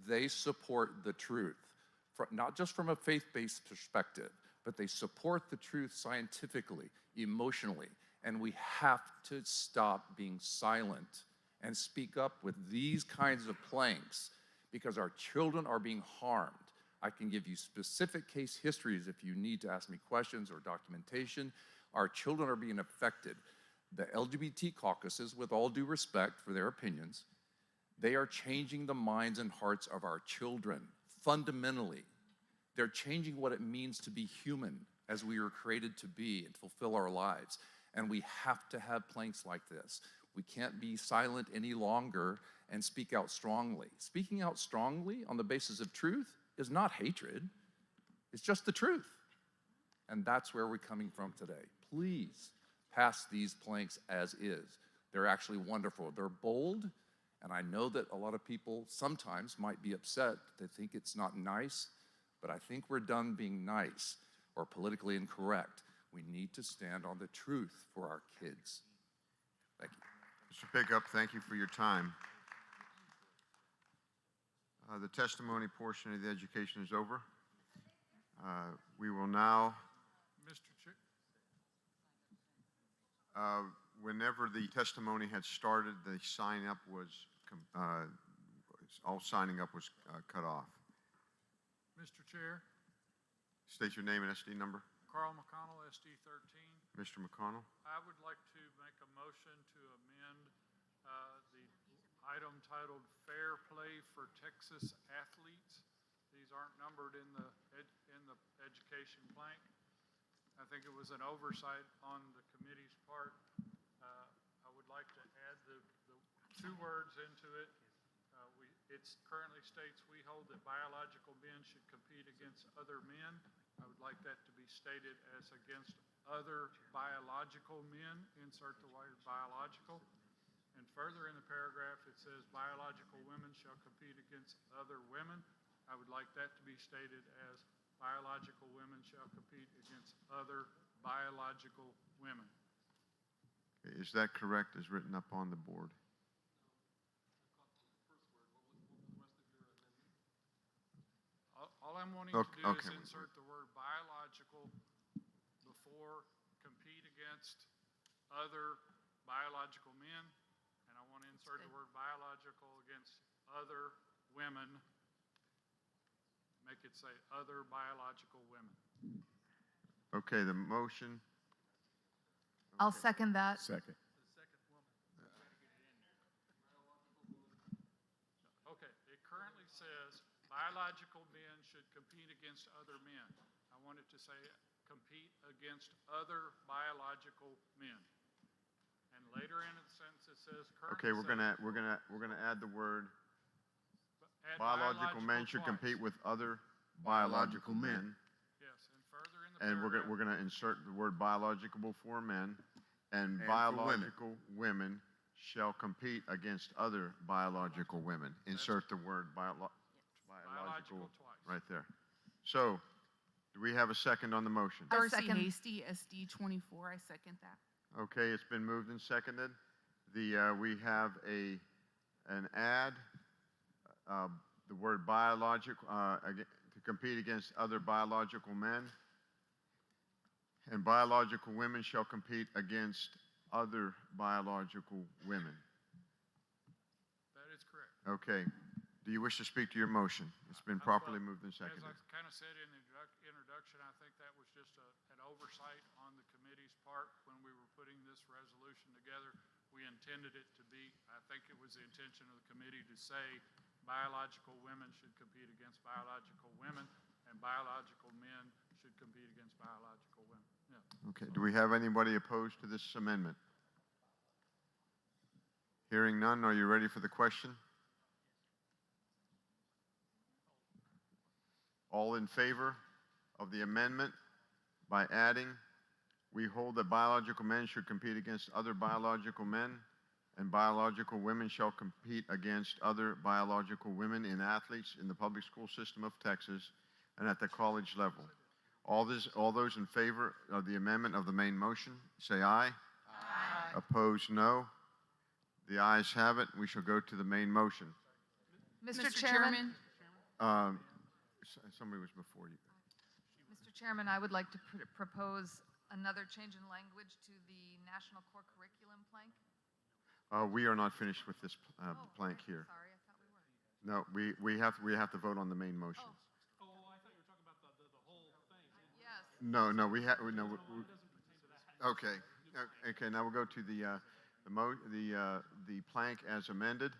S15: they support the truth, not just from a faith-based perspective, but they support the truth scientifically, emotionally. And we have to stop being silent and speak up with these kinds of planks because our children are being harmed. I can give you specific case histories if you need to ask me questions or documentation. Our children are being affected. The LGBT caucuses, with all due respect for their opinions, they are changing the minds and hearts of our children fundamentally. They're changing what it means to be human as we were created to be and fulfill our lives. And we have to have planks like this. We can't be silent any longer and speak out strongly. Speaking out strongly on the basis of truth is not hatred. It's just the truth. And that's where we're coming from today. Please pass these planks as is. They're actually wonderful. They're bold, and I know that a lot of people sometimes might be upset. They think it's not nice, but I think we're done being nice or politically incorrect. We need to stand on the truth for our kids. Thank you.
S3: Mr. Pickup, thank you for your time. The testimony portion of the education is over. We will now,
S18: Mr. Chair.
S3: whenever the testimony had started, the sign up was, all signing up was cut off.
S18: Mr. Chair,
S3: State your name and SD number.
S18: Carl McConnell, SD 13.
S3: Mr. McConnell?
S18: I would like to make a motion to amend the item titled Fair Play for Texas Athletes. These aren't numbered in the education plank. I think it was an oversight on the committee's part. I would like to add the two words into it. It currently states we hold that biological men should compete against other men. I would like that to be stated as against other biological men, insert the word biological. And further in the paragraph, it says biological women shall compete against other women. I would like that to be stated as biological women shall compete against other biological women.
S3: Is that correct as written up on the board?
S18: All I'm wanting to do
S3: Okay.
S18: is insert the word biological before compete against other biological men, and I want to insert the word biological against other women. Make it say other biological women.
S3: Okay, the motion.
S17: I'll second that.
S14: Second.
S18: Okay, it currently says biological men should compete against other men. I want it to say compete against other biological men. And later in the sentence it says currently.
S3: Okay, we're gonna add the word biological men should compete with other biological men.
S18: Yes, and further in the
S3: And
S18: paragraph.
S3: we're gonna insert the word biological before men, and
S14: for
S3: biological women shall compete against other biological women. Insert the word biological
S18: twice.
S3: right there. So, do we have a second on the motion?
S11: Darcy Hasty, SD 24, I second that.
S3: Okay, it's been moved and seconded. We have an add, the word biological, to compete against other biological men. And biological women shall compete against other biological women.
S18: That is correct.
S3: Okay. Do you wish to speak to your motion? It's been properly moved and seconded.
S18: As I kind of said in the introduction, I think that was just an oversight on the committee's part when we were putting this resolution together. We intended it to be, I think it was the intention of the committee to say biological women should compete against biological women and biological men should compete against biological women. Yeah.
S3: Okay. Do we have anybody opposed to this amendment? Hearing none, are you ready for the question? All in favor of the amendment by adding, we hold that biological men should compete against other biological men, and biological women shall compete against other biological women in athletes in the public school system of Texas and at the college level. All those in favor of the amendment of the main motion, say aye. Aye. Opposed, no. The ayes have it. We shall go to the main motion.
S17: Mr. Chairman,
S3: Somebody was before you.
S17: Mr. Chairman, I would like to propose another change in language to the National Core Curriculum plank.
S3: We are not finished with this plank here.
S17: Sorry, I thought we were.
S3: No, we have to vote on the main motion.
S12: Oh, I thought you were talking about the whole thing.
S17: Yes.
S3: No, we have, no. Okay, okay, now we'll go to the plank as amended.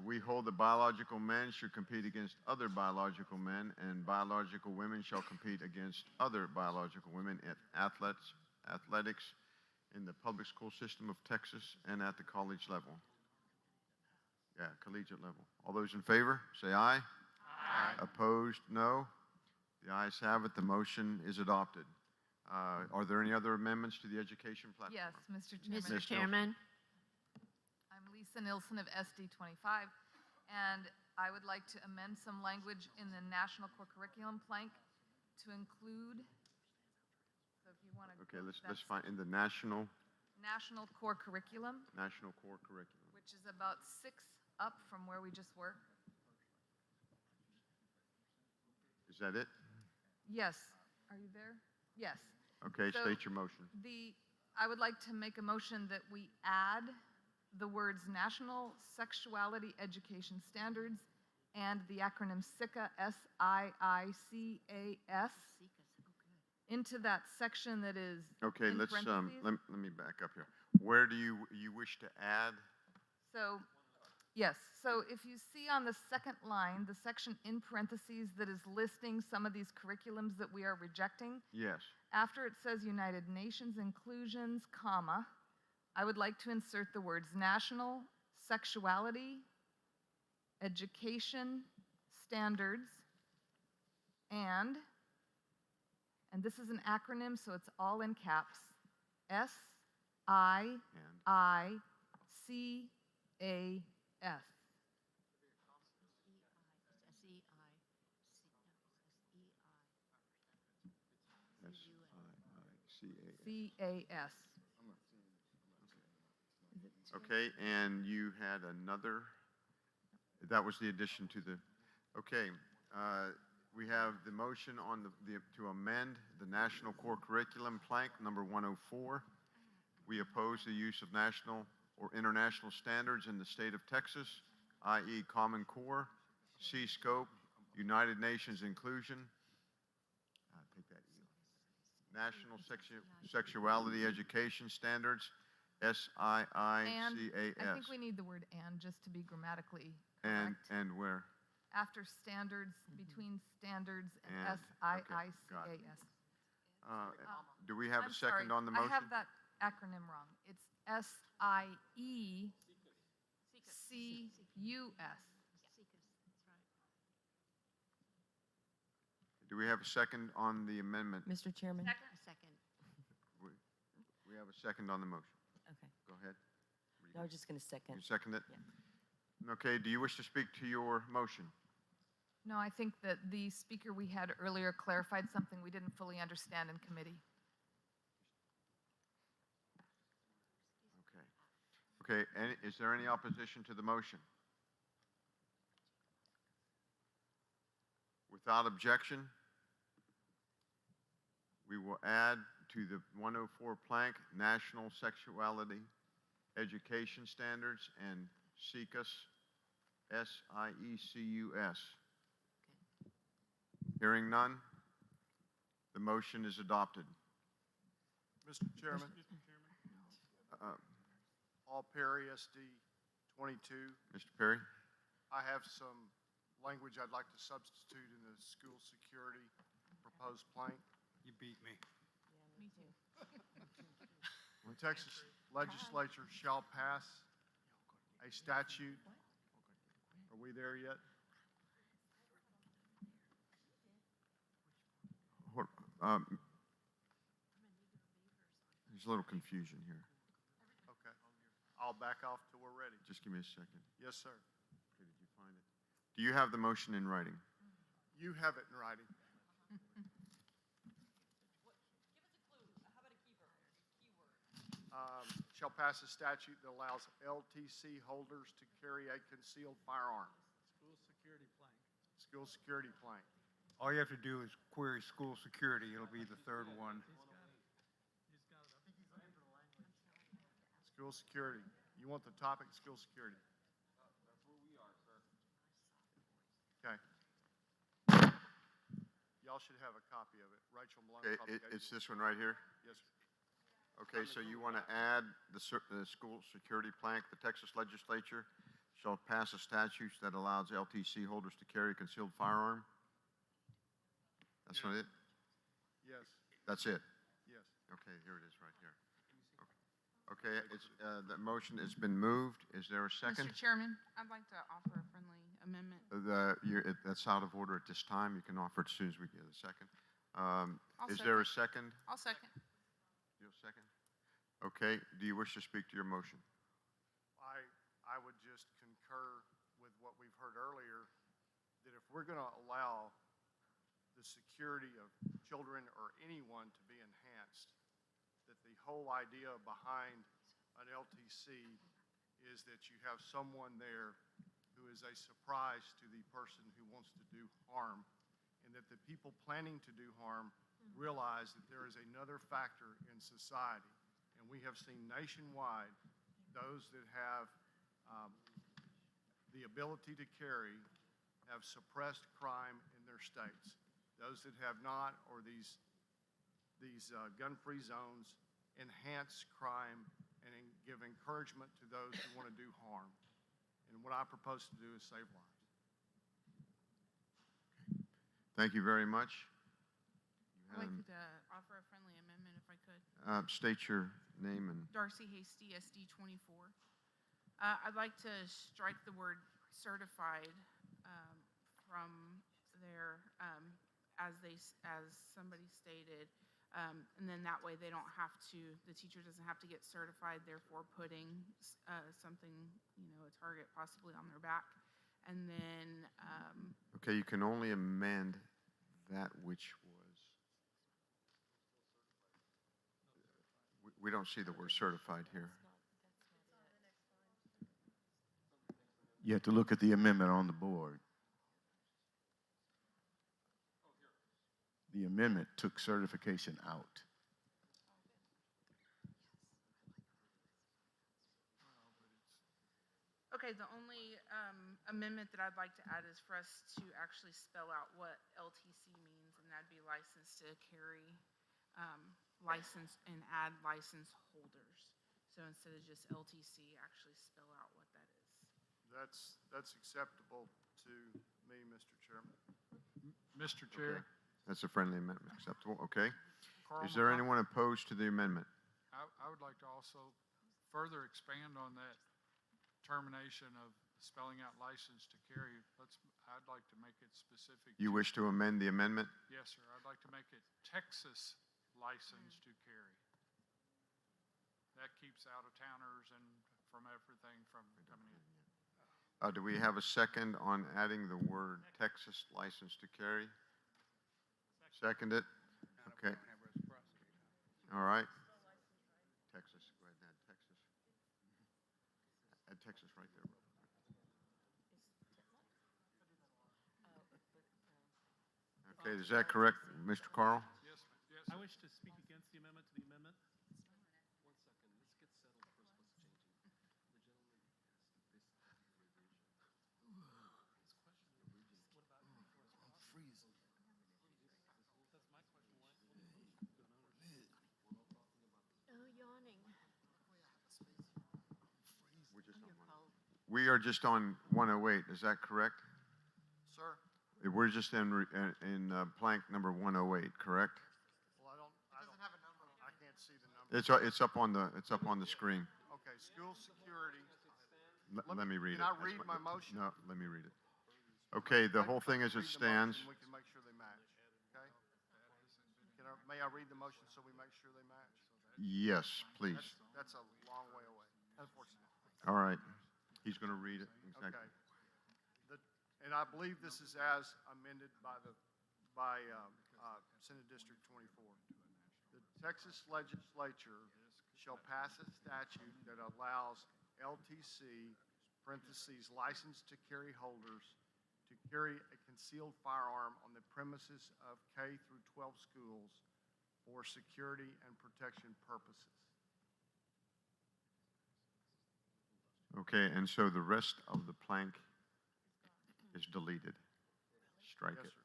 S3: We hold that biological men should compete against other biological men, and biological women shall compete against other biological women at athletics in the public school system of Texas and at the college level. Yeah, collegiate level. All those in favor, say aye. Aye. Opposed, no. The ayes have it. The motion is adopted. Are there any other amendments to the education platform?
S17: Yes, Mr. Chairman.
S3: Mr. Chairman.
S17: I'm Lisa Nilsson of SD 25, and I would like to amend some language in the National Core Curriculum plank to include, so if you want to.
S3: Okay, let's find in the National
S17: Core Curriculum,
S3: Core Curriculum.
S17: which is about 6 up from where we just were.
S3: Is that it?
S17: Yes. Are you there? Yes.
S3: Okay,
S17: So
S3: state your motion.
S17: I would like to make a motion that we add the words National Sexuality Education Standards and the acronym SICA, SIICAS, into that section that is
S3: Okay,
S17: in
S3: let's,
S17: parentheses.
S3: let me back up here. Where do you wish to add?
S17: So, yes, so if you see on the second line, the section in parentheses that is listing some of these curriculums that we are rejecting,
S3: Yes.
S17: after it says United Nations inclusions, comma, I would like to insert the words national sexuality, education standards, and this is an acronym, so it's all in caps, SIICAS. CAS.
S3: Okay, and you had another, that was the addition to the, okay. We have the motion on to amend the National Core Curriculum Plank number 104. We oppose the use of national or international standards in the state of Texas, i.e. Common Core, C-Scope, United Nations Inclusion, take that, National Sexuality Education Standards, SIICAS.
S17: I think we need the word "and" just to be grammatically correct.
S3: And where?
S17: After standards, between standards and
S3: And, okay, got it.
S17: SIICAS.
S3: Do we have
S17: I'm
S3: a second
S17: sorry,
S3: on the motion?
S17: I have that acronym wrong. It's SIECUS.
S3: Do we have a second on the amendment?
S20: Mr. Chairman?
S2: Second.
S3: We have a second on the motion.
S20: Okay.
S3: Go ahead.
S20: I was just going to second.
S3: You second it? Okay, do you wish to speak to your motion?
S17: No, I think that the speaker we had earlier clarified something we didn't fully understand in committee.
S3: Okay, is there any opposition to the motion? Without objection, we will add to the 104 plank National Sexuality Education Standards and SIECUS, SIECUS. Hearing none, the motion is adopted.
S24: Mr. Chairman. Paul Perry, SD 22.
S3: Mr. Perry?
S24: I have some language I'd like to substitute in the school security proposed plank.
S9: You beat me.
S20: Me too.
S24: The Texas legislature shall pass a statute. Are we there yet?
S3: There's a little confusion here.
S24: Okay. I'll back off till we're ready.
S3: Just give me a second.
S24: Yes, sir.
S3: Okay, did you find it? Do you have the motion in writing?
S24: You have it in writing. Shall pass a statute that allows LTC holders to carry a concealed firearm.
S4: School security plank.
S24: School security plank.
S9: All you have to do is query school security. It'll be the third one.
S24: School security. You want the topic, school security?
S9: That's where we are, sir.
S24: Okay. Y'all should have a copy of it. Rachel Malone
S3: Okay,
S24: probably gave
S3: it's
S24: you
S3: this one right here?
S24: one. Yes, sir.
S3: Okay, so you want to add the school security plank, the Texas legislature shall pass a statute that allows LTC holders to carry a concealed firearm? That's not it?
S24: Yes,
S3: That's it?
S24: yes.
S3: Okay, here it is right here. Okay, it's, the motion has been moved. Is there a second?
S11: Mr. Chairman, I'd like to offer a friendly amendment.
S3: That's out of order at this time. You can offer it as soon as we get a second.
S11: I'll
S3: Is there a second?
S11: I'll second.
S3: You a second? Okay, do you wish to speak to your motion?
S24: I would just concur with what we've heard earlier, that if we're going to allow the security of children or anyone to be enhanced, that the whole idea behind an LTC is that you have someone there who is a surprise to the person who wants to do harm, and that the people planning to do harm realize that there is another factor in society. And we have seen nationwide those that have the ability to carry have suppressed crime in their states. Those that have not, or these these gun-free zones, enhance crime, and give encouragement to those who want to do harm. And what I propose to do is save lives.
S3: Thank you very much.
S11: I'd like to offer a friendly amendment if I could.
S3: State your name and,
S11: Darcy Hasty, SD 24. I'd like to strike the word certified from there, as somebody stated, and then that way they don't have to, the teacher doesn't have to get certified, therefore putting something, a target possibly on their back. And then,
S3: okay, you can only amend that which was, we don't see the word certified here.
S14: You have to look at the amendment on the board. The amendment took certification out.
S11: okay, the only amendment that I'd like to add is for us to actually spell out what LTC means, and that'd be license to carry, license, and add license holders. So instead of just LTC, actually spell out what that is.
S24: That's acceptable to me, Mr. Chairman.
S18: Mr.
S3: Okay.
S18: Chair,
S3: That's a friendly amendment, acceptable, okay?
S18: Carl
S3: Is there
S18: McCoy-
S3: anyone opposed to the amendment?
S18: I would like to also further expand on that termination of spelling out license to carry. I'd like to make it specific.
S3: You wish to amend the amendment?
S18: Yes, sir. I'd like to make it Texas license to carry. That keeps out-of-towners and from everything from coming in.
S3: Do we have a second on adding the word Texas license to carry? Second it? Okay. All right. Texas, go ahead and add Texas. Add Texas right there. Okay, is that correct, Mr. Carl?
S18: Yes, yes.
S12: I wish to speak against the amendment to the amendment.
S2: Oh, yawning.
S3: We are just on 108, is that correct?
S24: Sir?
S3: We're just in plank number 108, correct?
S24: Well, I don't have a number. I can't see the number.
S3: It's up on the screen.
S24: Okay, school security.
S3: Let me read it.
S24: Can I
S3: That's
S24: read
S3: what-
S24: my motion?
S3: No, let me read it. Okay, the whole thing as it
S24: Read the
S3: stands.
S24: motion, we can make sure they match, okay? May I read the motion so we make sure they match?
S3: Yes, please.
S24: That's a long way away, unfortunately.
S3: All right. He's going to read it. Exactly.
S24: Okay. And I believe this is as amended by Senate District 24. The Texas legislature shall pass a statute that allows LTC, parentheses, licensed to carry holders, to carry a concealed firearm on the premises of K through 12 schools for security and protection purposes.
S3: Okay, and so the rest of the plank is deleted. Strike
S24: Yes,
S3: it.
S24: sir.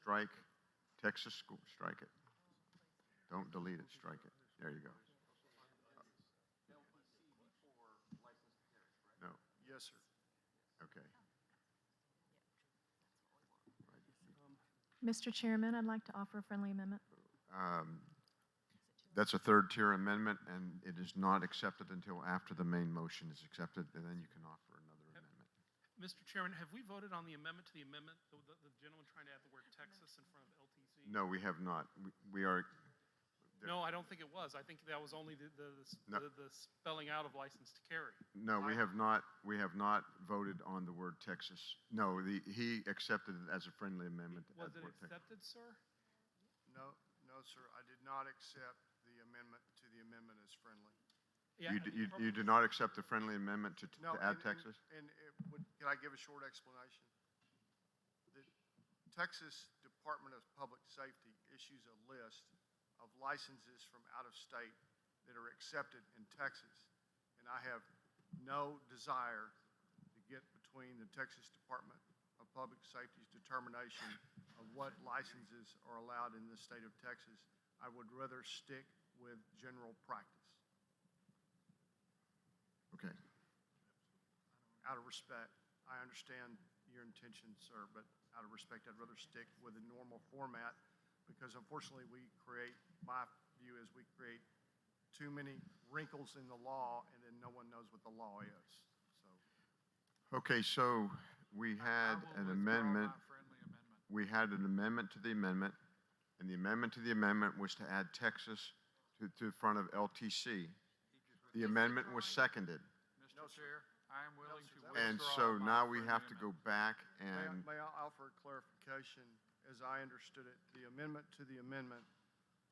S3: Strike Texas school, strike it. Don't delete it, strike it. There you go. No,
S24: Yes, sir.
S3: okay.
S10: Mr. Chairman, I'd like to offer a friendly amendment.
S3: That's a third-tier amendment, and it is not accepted until after the main motion is accepted, and then you can offer another amendment.
S12: Mr. Chairman, have we voted on the amendment to the amendment? The gentleman trying to add the word Texas in front of LTC?
S3: No, we have not. We are,
S12: No, I don't think it was. I think that was only
S3: No.
S12: the spelling out of license to carry.
S3: no, we have not voted on the word Texas. No, he accepted it as a friendly amendment. to
S12: Was
S3: add the
S12: it
S3: word Texas.
S12: accepted, sir?
S24: No, sir, I did not accept the amendment to the amendment as friendly.
S12: Yeah,
S3: You do not accept the friendly amendment to
S24: No,
S3: add
S24: and-
S3: Texas?
S24: And can I give a short explanation? The Texas Department of Public Safety issues a list of licenses from out of state that are accepted in Texas. And I have no desire to get between the Texas Department of Public Safety's determination of of what licenses are allowed in the state of Texas, I would rather stick with general practice.
S3: Okay.
S24: Out of respect, I understand your intentions, sir, but out of respect, I'd rather stick with the normal format because unfortunately my view is we create too many wrinkles in the law and then no one knows what the law is. So
S3: Okay, so we had an amendment. We had an amendment to the amendment, and the amendment to the amendment was to add Texas to the front of LTC. The amendment was seconded.
S18: Mr. Chair, I am willing to
S3: And
S18: withdraw
S3: so
S18: my
S3: now we
S18: friendly
S3: have to go back
S24: may
S3: and,
S24: I offer clarification? As I understood it, the amendment to the amendment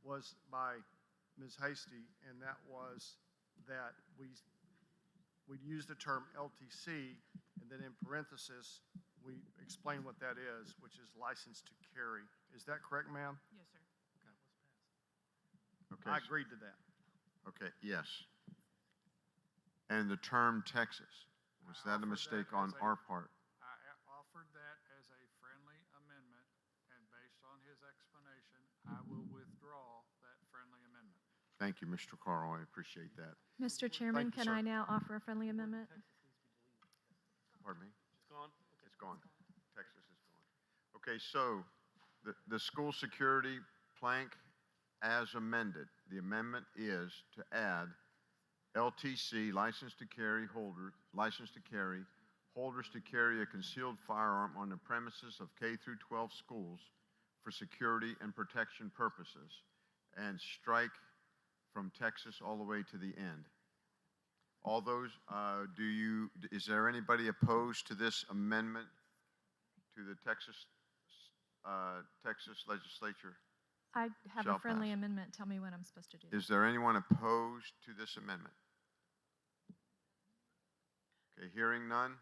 S24: was by Ms. Hasty, and that was that we'd use the term LTC, and then in parenthesis, we explain what that is, which is license to carry. Is that correct, ma'am?
S11: Yes, sir.
S3: okay,
S24: I agreed to that.
S3: okay, yes. And the term Texas, was
S18: I
S3: that a
S18: offered
S3: mistake
S18: that
S3: on
S18: as
S3: our part?
S18: I offered that as a friendly amendment, and based on his explanation, I will withdraw that friendly amendment.
S3: Thank you, Mr. Carl, I appreciate that.
S13: Mr. Chairman,
S3: Thank you,
S13: can
S3: sir.
S13: I now offer a friendly amendment?
S3: Pardon me?
S12: It's gone?
S3: It's gone. Texas is gone. Okay, so the school security plank as amended, the amendment is to add LTC, license to carry holders to carry a concealed firearm on the premises of K through 12 schools for security and protection purposes, and strike from Texas all the way to the end. All those, is there anybody opposed to this amendment to the Texas legislature?
S13: I have
S3: Shall
S13: a friendly
S3: pass.
S13: amendment. Tell me when I'm supposed to do
S3: Is
S13: that.
S3: there anyone opposed to this amendment? Okay, hearing none.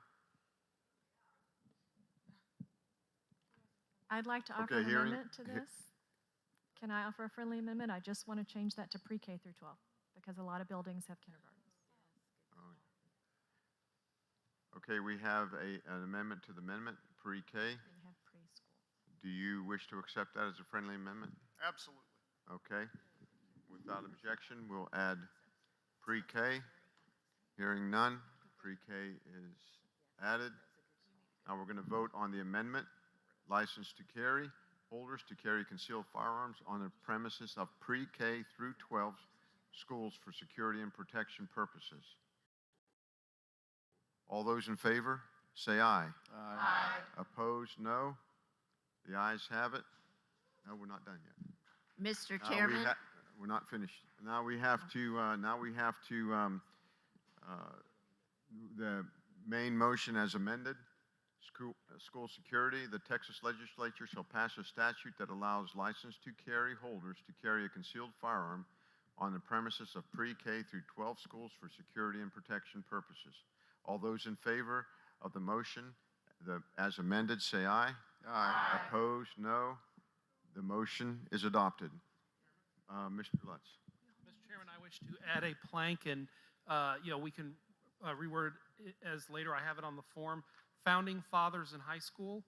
S13: I'd like to offer
S3: Okay,
S13: an
S3: hearing-
S13: amendment to this. Can I offer a friendly amendment? I just want to change that to pre-K through 12 because a lot of buildings have kindergartens.
S3: Okay, we have an amendment to the amendment, pre-K.
S13: We have preschool.
S3: Do you wish to accept that as a friendly amendment?
S24: Absolutely.
S3: Okay. Without objection, we'll add pre-K. Hearing none, pre-K is added. Now we're going to vote on the amendment, license to carry, holders to carry concealed firearms on the premises of pre-K through 12 schools for security and protection purposes. All those in favor, say aye.
S24: Aye.
S3: Opposed, no. The ayes have it. No, we're not done yet.
S19: Mr.
S3: Now
S19: Chairman,
S3: we're not finished. Now we have to, the main motion as amended, school security. The Texas legislature shall pass a statute that allows licensed to carry holders to carry a concealed firearm on the premises of pre-K through 12 schools for security and protection purposes. All those in favor of the motion, as amended, say aye.
S24: Aye.
S3: Opposed, no. The motion is adopted. Mr. Lutz.
S12: Mr. Chairman, I wish to add a plank, and we can reword it as later. I have it on the form. Founding Fathers in High School,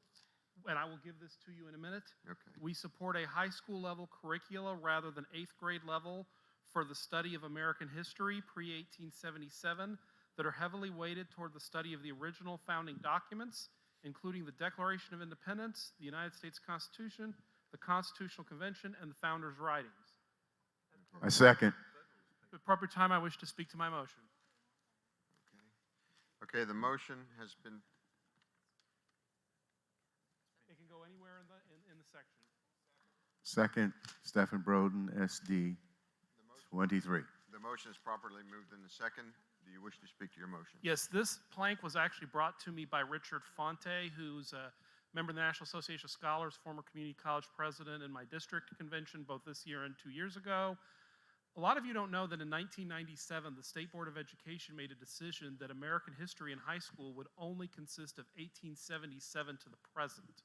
S12: and I will give this to you in a minute.
S3: Okay.
S12: We support a high school level curricula rather than 8th grade level for the study of American history pre-1877 that are heavily weighted toward the study of the original founding documents, including the Declaration of Independence, the United States Constitution, the Constitutional Convention, and the Founders' Writings.
S14: I second.
S12: At the proper time, I wish to speak to my motion.
S3: Okay, the motion has been,
S12: It can go anywhere in the section.
S14: Second, Stephen Broden, SD 23.
S3: the motion is properly moved in the second. Do you wish to speak to your motion?
S12: Yes, this plank was actually brought to me by Richard Fonte, who's a member of the National Association of Scholars, former community college president in my district convention, both this year and 2 years ago. A lot of you don't know that in 1997, the State Board of Education made a decision that American history in high school would only consist of 1877 to the present,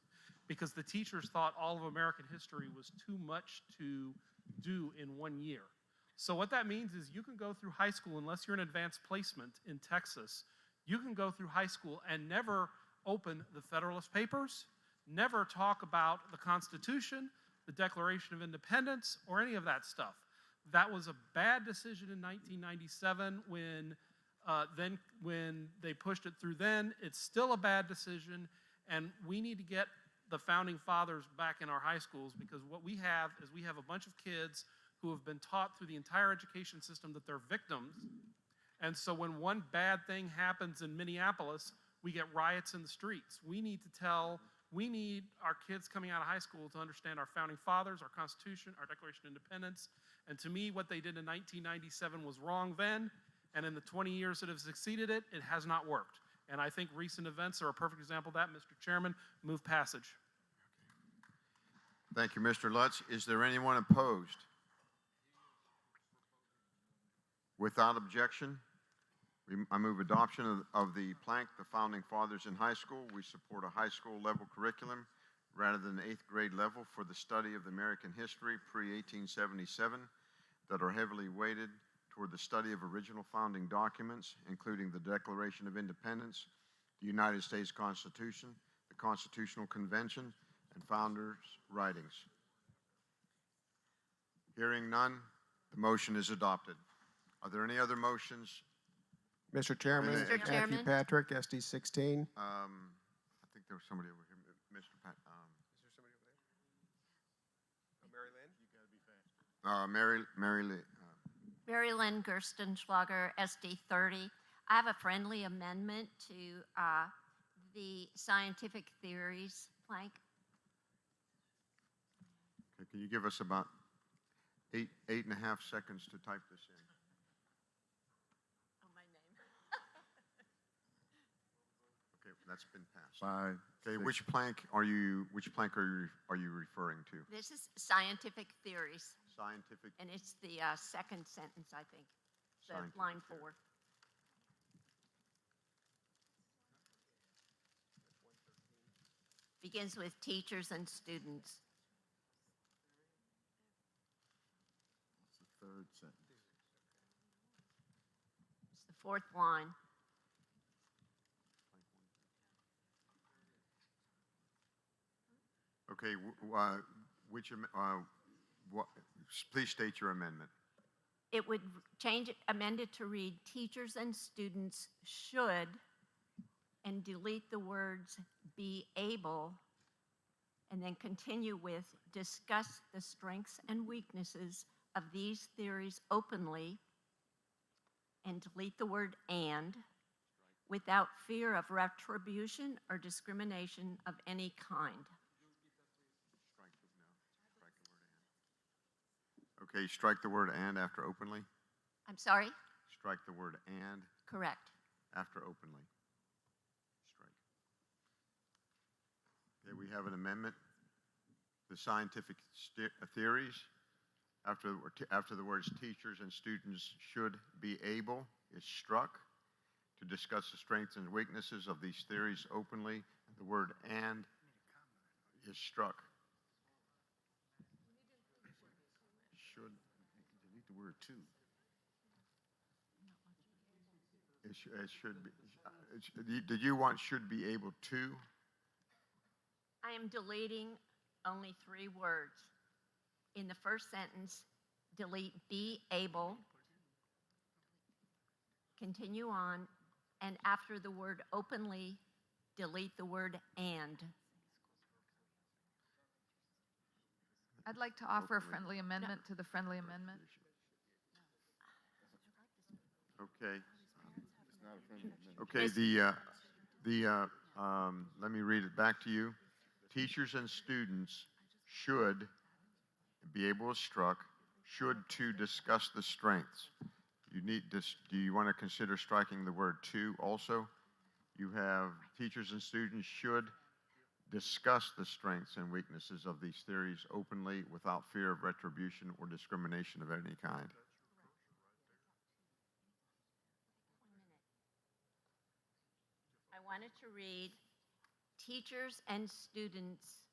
S12: because the teachers thought all of American history was too much to do in 1 year. So what that means is you can go through high school, unless you're in advanced placement in Texas, you can go through high school and never open the Federalist Papers, never talk about the Constitution, the Declaration of Independence, or any of that stuff. That was a bad decision in 1997 when they pushed it through then. It's still a bad decision, and we need to get the Founding Fathers back in our high schools, because what we have is we have a bunch of kids who have been taught through the entire education system that they're victims. And so when one bad thing happens in Minneapolis, we get riots in the streets. We need our kids coming out of high school to understand our Founding Fathers, our Constitution, our Declaration of Independence. And to me, what they did in 1997 was wrong then, and in the 20 years that have succeeded it, it has not worked. And I think recent events are a perfect example of that. Mr. Chairman, move passage.
S3: Thank you, Mr. Lutz. Is there anyone opposed? Without objection, I move adoption of the plank, The Founding Fathers in High School. We support a high school level curriculum rather than 8th grade level for the study of the American history pre-1877 that are heavily weighted toward the study of original founding documents, including the Declaration of Independence, the United States Constitution, the Constitutional Convention, and Founders' writings. Hearing none, the motion is adopted. Are there any other motions?
S19: Mr. Chairman,
S3: Mr.
S19: Matthew
S17: Chairman.
S19: Patrick, SD 16.
S3: I think there was somebody over here, Mr. Pat.
S19: Is there somebody over there? Mary Lynn?
S3: Mary Lee.
S21: Mary Lynn Gerstenschlager, SD 30. I have a friendly amendment to the scientific theories plank.
S3: Okay, can you give us about 8.5 seconds to type this in?
S21: Oh, my name.
S3: Okay, that's been passed.
S14: 5,
S3: Okay,
S14: 6.
S3: which plank are you referring to?
S21: This is scientific theories,
S3: Scientific.
S21: and it's the second sentence, I think, the
S3: Scientific
S21: line
S3: theory.
S21: 4. Begins with teachers and students.
S14: It's the third sentence.
S21: It's the 4th line.
S3: Okay, please state your amendment.
S21: It would amend it to read, teachers and students should, and delete the words be able, and then continue with discuss the strengths and weaknesses of these theories openly, and delete the word and, without fear of retribution or discrimination of any kind.
S3: Okay, strike the word and after openly.
S21: I'm sorry?
S3: Strike the word and
S21: Correct.
S3: after openly. Strike. Okay, we have an amendment. The scientific theories, after the words teachers and students should be able, is struck. To discuss the strengths and weaknesses of these theories openly, the word and is struck.
S14: Should delete the word to.
S3: It should be. Did you want should be able to?
S21: I am deleting only 3 words. In the first sentence, delete be able, continue on, and after the word openly, delete the word and.
S17: I'd like to offer a friendly amendment to the friendly amendment.
S3: Okay.
S14: It's not a friendly amendment.
S3: Okay, let me read it back to you. Teachers and students should be able to struck, should to discuss the strengths. You need this, do you want to consider striking the word to also? You have teachers and students should discuss the strengths and weaknesses of these theories openly without fear of retribution or discrimination of any kind.
S21: I wanted to read, teachers and students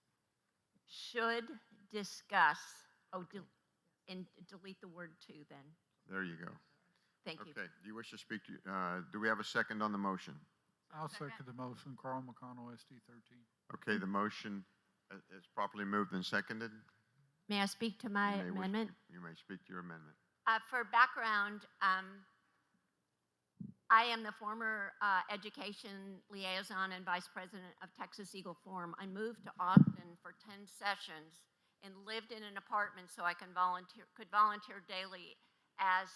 S21: should discuss, and delete the word to then.
S3: There you go.
S21: Thank you.
S3: Okay, do you wish to speak to, do we have a second on the motion?
S18: I'll second the motion. Carl McConnell, SD 13.
S3: Okay, the motion is properly moved and seconded.
S21: May I speak to my
S3: You may wish-
S21: amendment?
S3: You may speak to your amendment.
S21: For background, I am the former education liaison and vice president of Texas Eagle Forum. I moved to Austin for 10 sessions and lived in an apartment so I could volunteer daily as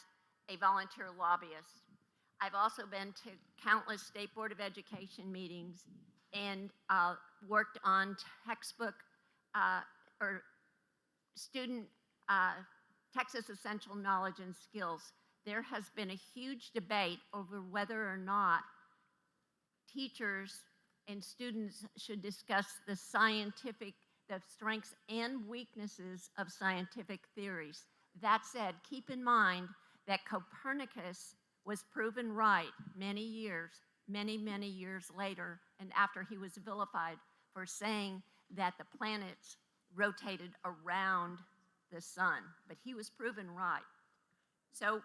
S21: a volunteer lobbyist. I've also been to countless State Board of Education meetings and worked on textbook or student Texas Essential Knowledge and Skills. There has been a huge debate over whether or not teachers and students should discuss the strengths and weaknesses of scientific theories. That said, keep in mind that Copernicus was proven right many years later, and after he was vilified for saying that the planets rotated around the sun, but he was proven right. So,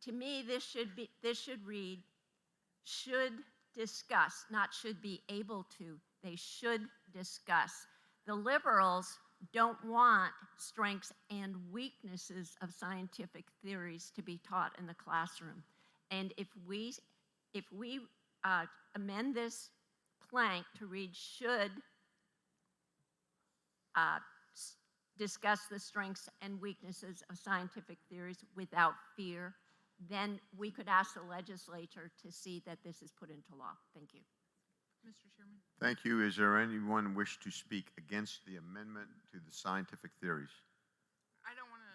S21: to me, this should read, should discuss, not should be able to. They should discuss. The liberals don't want strengths and weaknesses of scientific theories to be taught in the classroom. And if we amend this plank to read should discuss the strengths and weaknesses of scientific theories without fear, then we could ask the legislature to see that this is put into law. Thank you.
S11: Mr. Chairman?
S3: Thank you. Is there anyone wish to speak against the amendment to the scientific theories?
S11: I don't want to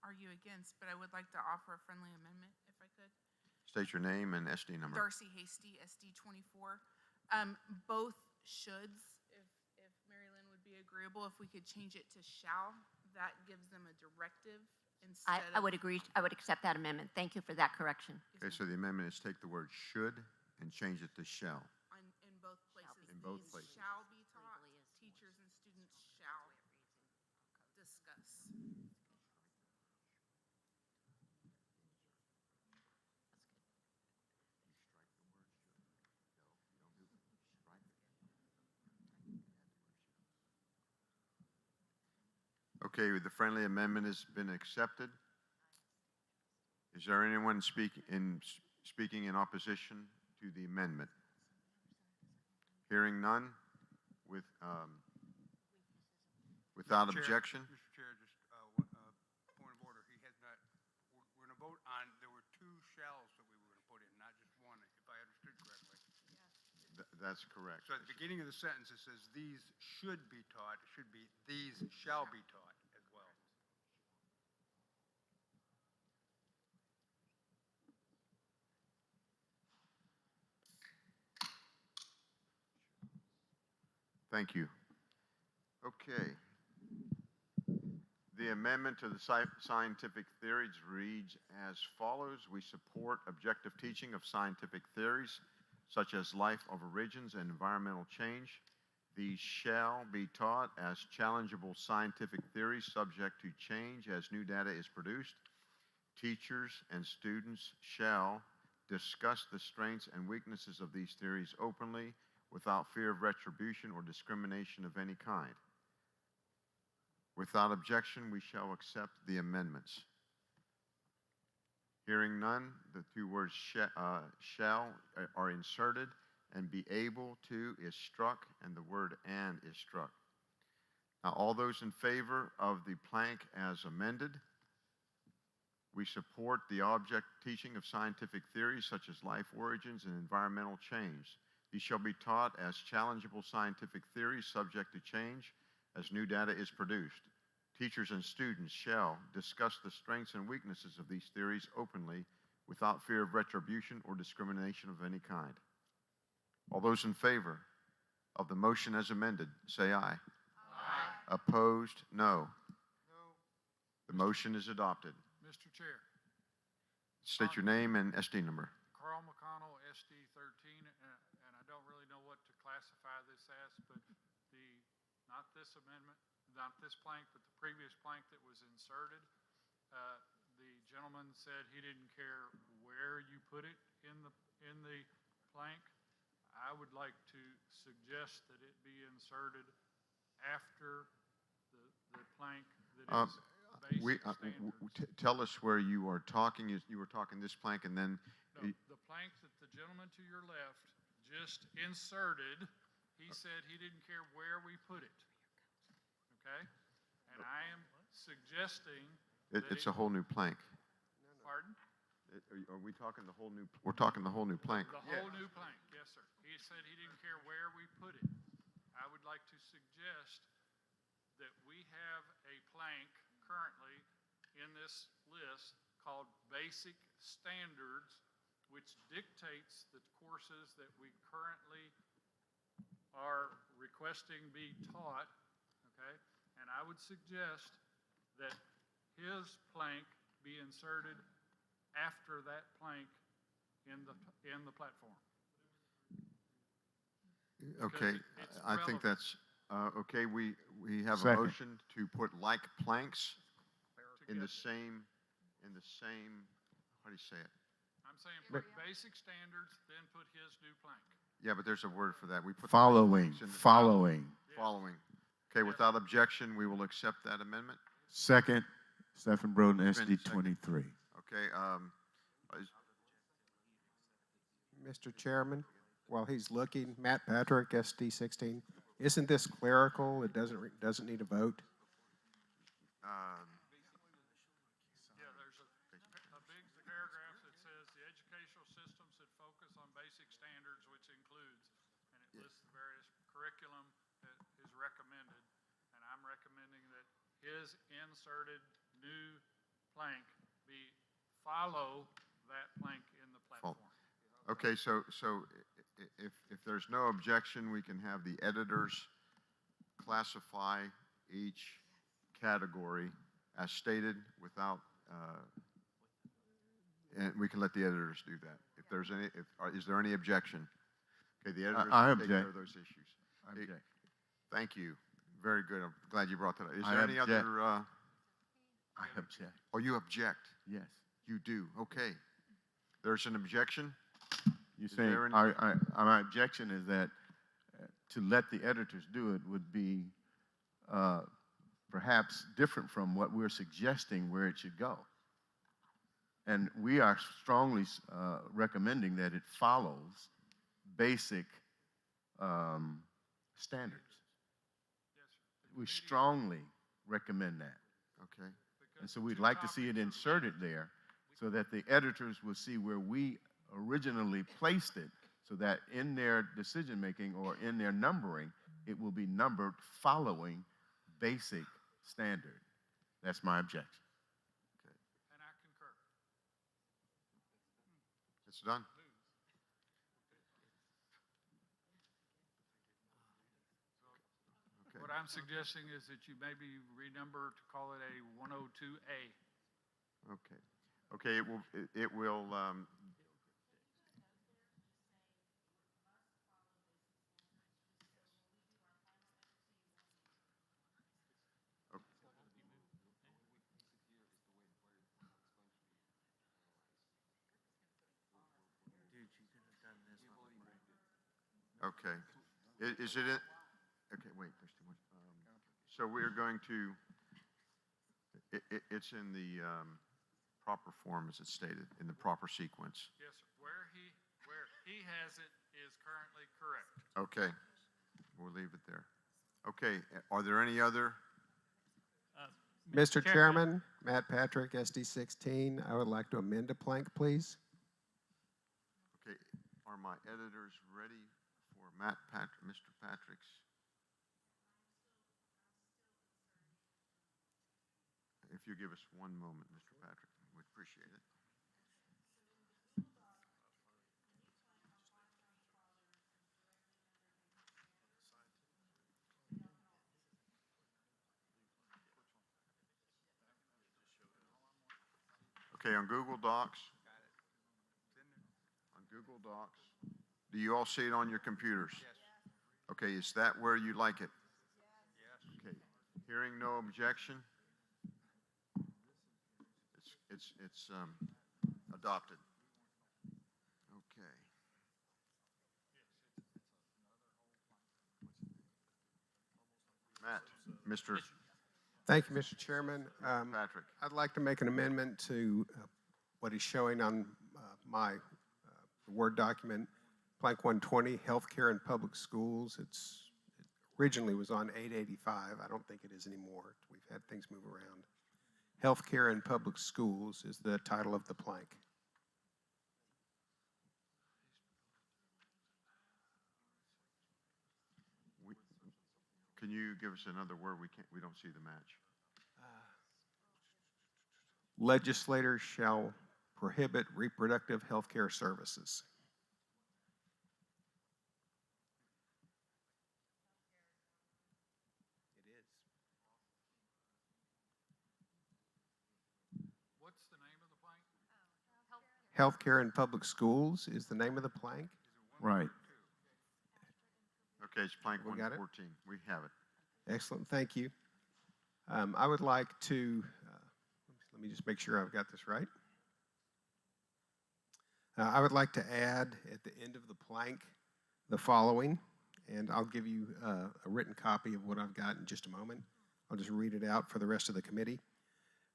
S11: argue against, but I would like to offer a friendly amendment, if I could.
S3: State your name and SD number.
S11: Darcy Hasty, SD 24. Both shoulds, if Mary Lynn would be agreeable, if we could change it to shall, that gives them a directive instead
S21: I would agree. I would accept that amendment. Thank you for that correction.
S3: Okay, so the amendment is take the word should and change it to shall.
S11: In both places.
S3: In both
S11: These
S3: places.
S11: shall be taught. Teachers and students shall discuss.
S3: Okay, the friendly amendment has been accepted. Is there anyone speaking in opposition to the amendment? Hearing none, without
S9: Mr. Chair,
S3: objection?
S9: Mr. Chair, just point of order. He has not, we're going to vote on, there were two shells that we were going to put in, not just one, if I understood correctly.
S3: That's correct.
S9: So at the beginning of the sentence, it says these should be taught. It should be these shall be taught as well.
S3: Thank you. Okay. The amendment to the scientific theories reads as follows. We support objective teaching of scientific theories such as life of origins and environmental change. These shall be taught as challengeable scientific theories subject to change as new data is produced. Teachers and students shall discuss the strengths and weaknesses of these theories openly without fear of retribution or discrimination of any kind. Without objection, we shall accept the amendments. Hearing none, the two words shall are inserted, and be able to is struck, and the word and is struck. Now, all those in favor of the plank as amended, we support the object teaching of scientific theories such as life origins and environmental change. These shall be taught as challengeable scientific theories subject to change as new data is produced. Teachers and students shall discuss the strengths and weaknesses of these theories openly without fear of retribution or discrimination of any kind. All those in favor of the motion as amended, say aye. Aye. Opposed, no. No. The motion is adopted.
S18: Mr. Chair,
S3: State your name and SD number.
S18: Carl McConnell, SD 13, and I don't really know what to classify this as, but not this amendment, not this plank, but the previous plank that was inserted. The gentleman said he didn't care where you put it in in the plank. I would like to suggest that it be inserted after the plank that is basic standards.
S3: Tell us where you are talking. You were talking this plank, and then
S18: No, the plank that the gentleman to your left just inserted, he said he didn't care where we put it. Okay? And I am suggesting that
S3: it's a whole new plank.
S18: Pardon?
S3: Are we talking the whole new? We're talking the whole new plank.
S18: The whole new plank, yes, sir. He said he didn't care where we put it. I would like to suggest that we have a plank currently in this list called Basic Standards, which dictates the courses that we currently are requesting be taught, okay? And I would suggest that his plank be inserted after that plank in the platform.
S3: Okay,
S18: it's
S3: I think
S18: relevant.
S3: that's, okay, we have a
S14: Second.
S3: motion to put like planks in the same, how do you say it?
S18: I'm saying put basic standards, then put his new plank.
S3: Yeah, but there's a word for that. We put the
S14: Following,
S3: planks in the-
S14: following.
S3: Following. Okay, without objection, we will accept that amendment.
S14: Second, Stephen Broden,
S3: It's been
S14: SD 23.
S3: Okay,
S20: Mr. Chairman, while he's looking, Matt Patrick, SD 16, isn't this clerical? It doesn't need a vote?
S18: Yeah, there's a big paragraph that says the educational systems that focus on basic standards, which includes, and it lists the various curriculum that is recommended. And I'm recommending that his inserted new plank be follow that plank in the platform.
S3: okay, so if there's no objection, we can have the editors classify each category as stated without, and we can let the editors do that. If there's any, is there any objection? Okay, the editors
S14: I
S3: will take care
S14: object.
S3: of those issues.
S14: I object.
S3: Thank you. Very good. I'm glad you brought that up. Is
S14: I
S3: there any
S14: object.
S3: other,
S14: I object.
S3: oh, you object?
S14: Yes.
S3: You do. Okay. There's an objection?
S14: You're
S3: Is
S14: saying,
S3: there any-
S14: my objection is that to let the editors do it would be perhaps different from what we're suggesting where it should go. And we are strongly recommending that it follows basic standards. We strongly recommend that.
S3: Okay.
S14: And so we'd like to see it inserted there so that the editors will see where we originally placed it, so that in their decision-making or in their numbering, it will be numbered following basic standard. That's my objection.
S18: And I concur.
S3: It's done. Okay.
S18: What I'm suggesting is that you maybe renumber to call it a 102A.
S3: Okay. Okay, it will, okay. Is it in, okay, wait, there's too much. So we're going to, it's in the proper form as it's stated, in the proper sequence.
S18: Yes, sir. Where he has it is currently correct.
S3: Okay, we'll leave it there. Okay, are there any other?
S20: Mr. Chairman, Matt Patrick, SD 16, I would like to amend a plank, please.
S3: Okay, are my editors ready for Mr. Patrick's? If you give us one moment, Mr. Patrick, we'd appreciate it. Okay, on Google Docs. On Google Docs. Do you all see it on your computers? Yes. Okay, is that where you like it? Yes. Okay, hearing no objection. It's adopted. Mr.
S20: Thank you, Mr. Chairman.
S3: Patrick.
S20: I'd like to make an amendment to what is showing on my Word document, Plank 120, Healthcare in Public Schools. It originally was on 885. I don't think it is anymore. We've had things move around. Healthcare in Public Schools is the title of the plank.
S3: Can you give us another word? We don't see the match.
S20: Legislators shall prohibit reproductive health care services.
S18: What's the name of the plank?
S20: Healthcare in Public Schools is the name of the plank.
S14: Right.
S3: Okay, it's plank
S20: We got it?
S3: 114. We have it.
S20: Excellent, thank you. I would like to, let me just make sure I've got this right. I would like to add at the end of the plank the following, and I'll give you a written copy of what I've got in just a moment. I'll just read it out for the rest of the committee.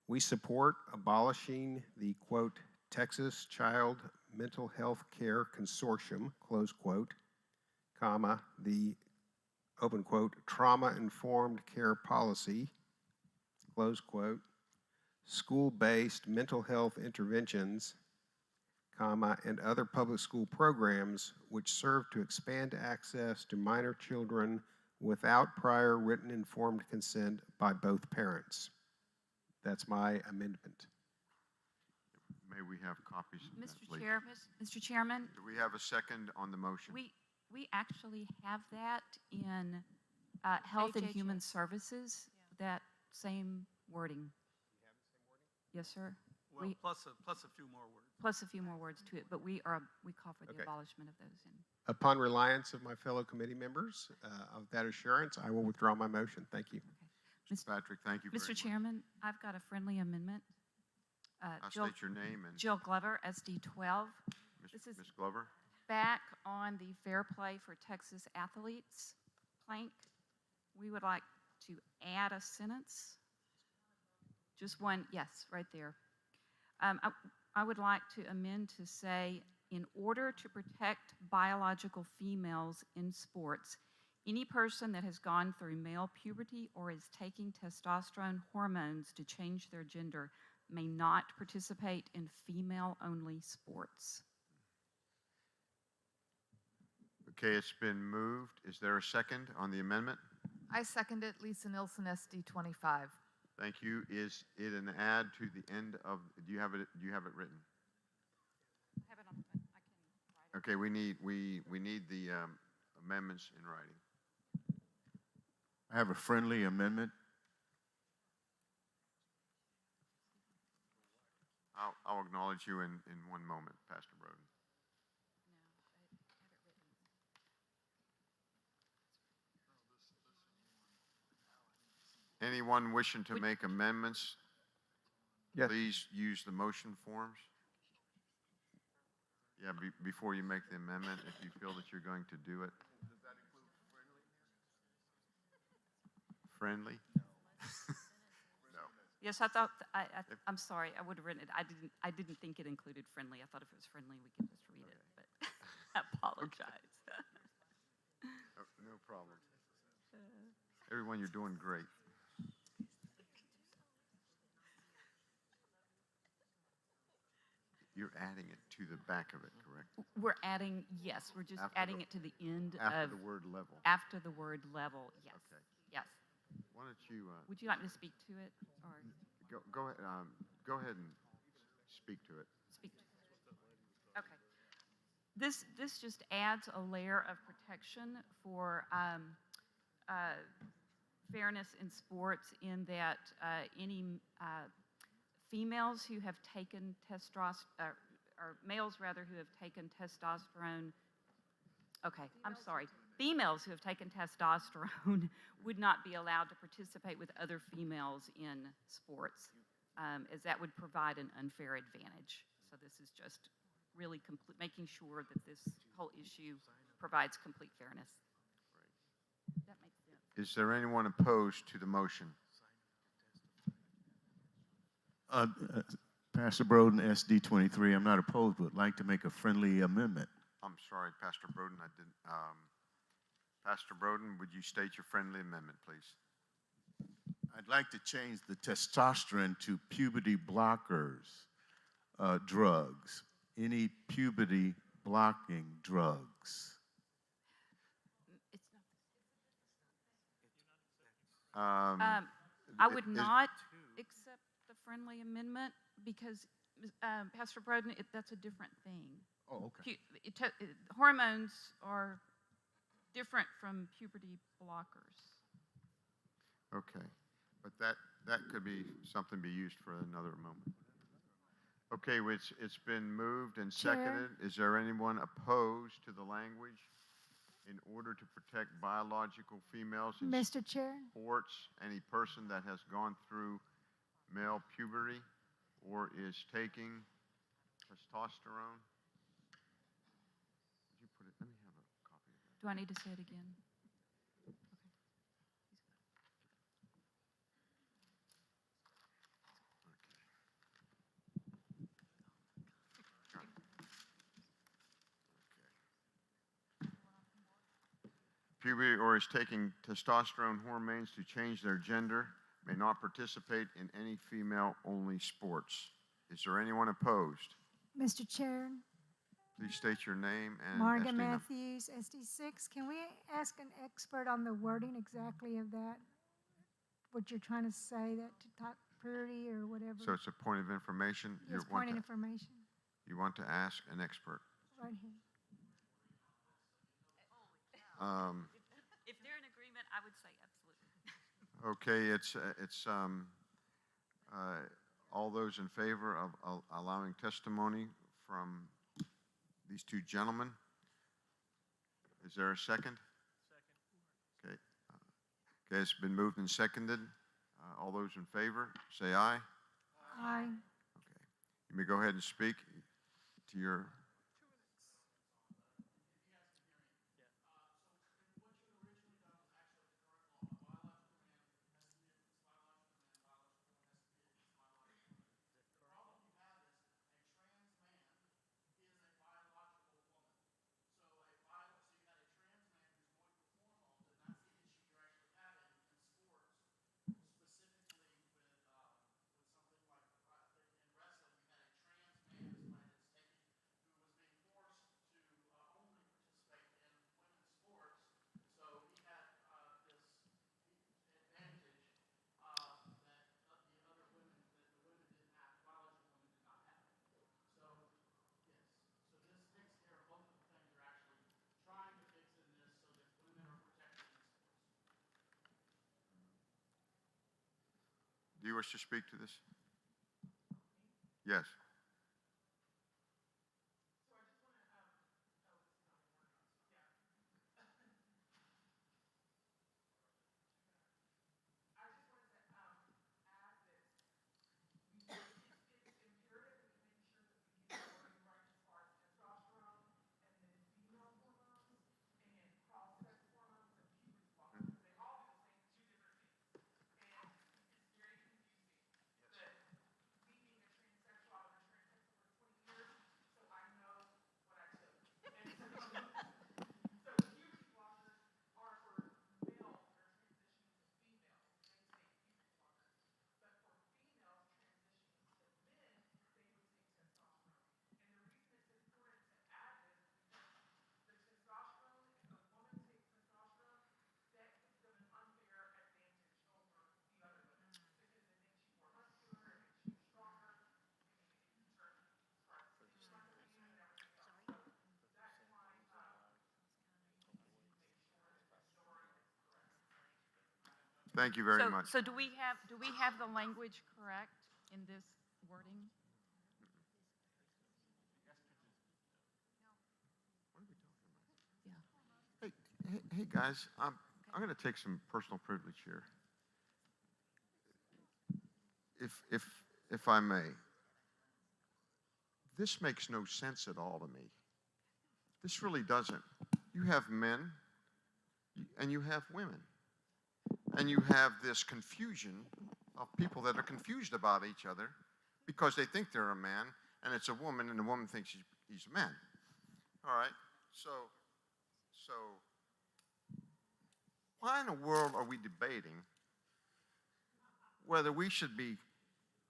S20: We support abolishing the, quote, Texas Child Mental Health Care Consortium, close quote, comma, the, open quote, trauma-informed care policy, close quote, school-based mental health interventions, comma, and other public school programs which serve to expand access to minor children without prior written informed consent by both parents. That's my amendment.
S3: May we have copies of that,
S6: Mr.
S3: please?
S6: Mr. Chairman,
S3: Do we have a second on the motion?
S6: we actually have that in Health and Human Services, that same wording. Yes, sir.
S4: Well, plus a few more words.
S6: Plus a few more words to it, but we call for the
S20: Okay.
S6: abolishment of those.
S20: Upon reliance of my fellow committee members of that assurance, I will withdraw my motion. Thank you.
S3: Mr. Patrick, thank you very
S6: Mr.
S3: much.
S6: Chairman, I've got a friendly amendment.
S3: I'll state your name and
S6: Jill Glover, SD 12. This is
S3: Ms. Glover.
S6: back on the Fair Play for Texas Athletes plank. We would like to add a sentence. Just one, yes, right there. I would like to amend to say, in order to protect biological females in sports, any person that has gone through male puberty or is taking testosterone hormones to change their gender may not participate in female-only sports.
S3: Okay, it's been moved. Is there a second on the amendment?
S17: I second it, Lisa Nilsson, SD 25.
S3: Thank you. Is it an add to the end of, do you have it written? Okay, we need the amendments in writing.
S14: I have a friendly amendment.
S3: I'll acknowledge you in one moment, Pastor Broden. Anyone wishing to make amendments,
S20: Yes.
S3: please use the motion forms. Yeah, before you make the amendment, if you feel that you're going to do it. Does that include friendly? Friendly? No.
S6: Yes, I thought, I'm sorry, I would have written it. I didn't think it included friendly. I thought if it was friendly, we could just read it, but I apologize.
S3: No problem. Everyone, you're doing great. You're adding it to the back of it, correct?
S6: We're adding, yes, we're just
S3: After
S6: adding
S3: the-
S6: it to the end
S3: After
S6: of.
S3: the word level.
S6: After the word level, yes.
S3: Okay.
S6: Yes.
S3: Why don't you,
S6: Would you like me to speak to it, or
S3: go ahead and speak to it.
S6: speak to it? Okay. This just adds a layer of protection for fairness in sports, in that any females who have taken testosterone, or males rather who have taken testosterone, okay, I'm sorry, females who have taken testosterone would not be allowed to participate with other females in sports, as that would provide an unfair advantage. So this is just really making sure that this whole issue provides complete fairness. That makes sense.
S3: Is there anyone opposed to the motion?
S14: Pastor Broden, SD 23, I'm not opposed, but would like to make a friendly amendment.
S3: I'm sorry, Pastor Broden, I didn't. Pastor Broden, would you state your friendly amendment, please?
S14: I'd like to change the testosterone to puberty blockers drugs. Any puberty blocking drugs.
S6: I would not accept the friendly amendment because, Pastor Broden, that's a different thing.
S14: Oh, okay.
S6: Hormones are different from puberty blockers.
S3: Okay, but that could be something be used for another moment. Okay, it's been moved and seconded. Is there anyone opposed to the language in order to protect biological females in
S1: Mr. Chair?
S3: sports? Any person that has gone through male puberty or is taking testosterone? Would you put it? Let me have a copy of that.
S6: Do I need to say it again?
S3: Puberty or is taking testosterone hormones to change their gender may not participate in any female-only sports. Is there anyone opposed?
S1: Mr. Chair?
S3: Please state your name and
S1: Margaret
S3: SD number.
S1: Matthews, SD6. Can we ask an expert on the wording exactly of that? What you're trying to say, that to talk purity or whatever?
S3: So it's a point of information.
S1: Yes, point of information,
S3: You want to ask an expert.
S1: right here.
S6: If they're in agreement, I would say absolutely.
S3: Okay, it's all those in favor of allowing testimony from these two gentlemen. Is there a second? Second. Okay. Okay, it's been moved and seconded. All those in favor, say aye.
S1: Aye.
S3: You may go ahead and speak to your. Do you wish to speak to this? Yes. Thank you very much.
S6: So do we have the language correct in this wording?
S3: Hey guys, I'm going to take some personal privilege here. If I may, this makes no sense at all to me. This really doesn't. You have men and you have women. And you have this confusion of people that are confused about each other because they think they're a man and it's a woman and the woman thinks he's a man. All right, so why in the world are we debating whether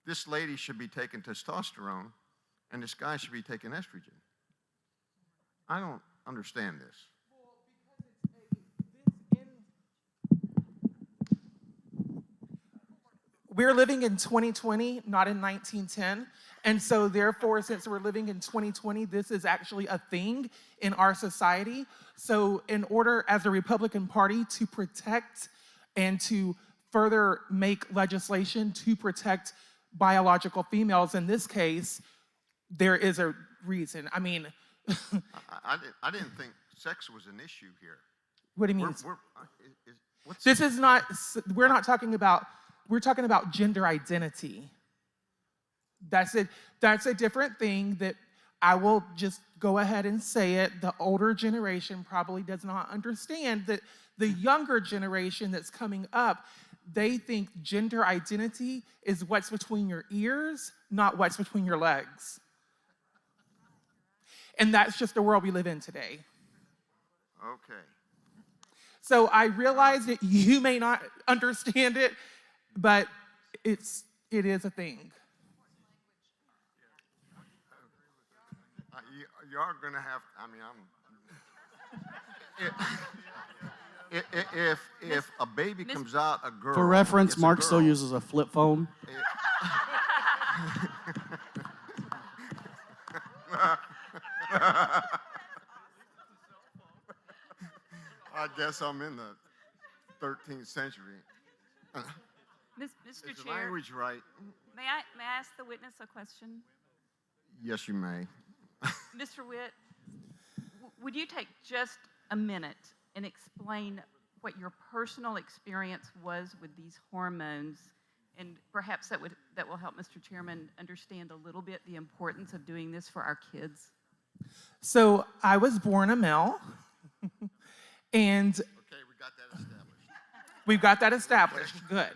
S3: this lady should be taking testosterone and this guy should be taking estrogen? I don't understand this.
S5: We're living in 2020, not in 1910. And so therefore, since we're living in 2020, this is actually a thing in our society. So in order, as the Republican Party, to protect and to further make legislation to protect biological females, in this case, there is a reason. I mean,
S3: I didn't think sex was an issue here.
S5: what do you mean?
S3: What's
S5: This is not, we're not talking about, we're talking about gender identity. That's a different thing that I will just go ahead and say it. The older generation probably does not understand that the younger generation that's coming up, they think gender identity is what's between your ears, not what's between your legs. And that's just the world we live in today.
S3: Okay.
S5: So I realize that you may not understand it, but it is a thing.
S3: You are going to have, I mean, if a baby comes out a girl.
S7: For reference,
S3: it's a
S7: Mark still
S3: girl.
S7: uses a flip phone.
S3: I guess I'm in the 13th century.
S6: Mr.
S3: Is the
S6: Chair,
S3: language right?
S6: may I ask the witness a question?
S3: Yes, you may.
S6: Mr. Witt, would you take just a minute and explain what your personal experience was with these hormones? And perhaps that will help Mr. Chairman understand a little bit the importance of doing this for our kids.
S5: So I was born a male, and
S3: Okay, we got that established.
S5: we've got that established. Good.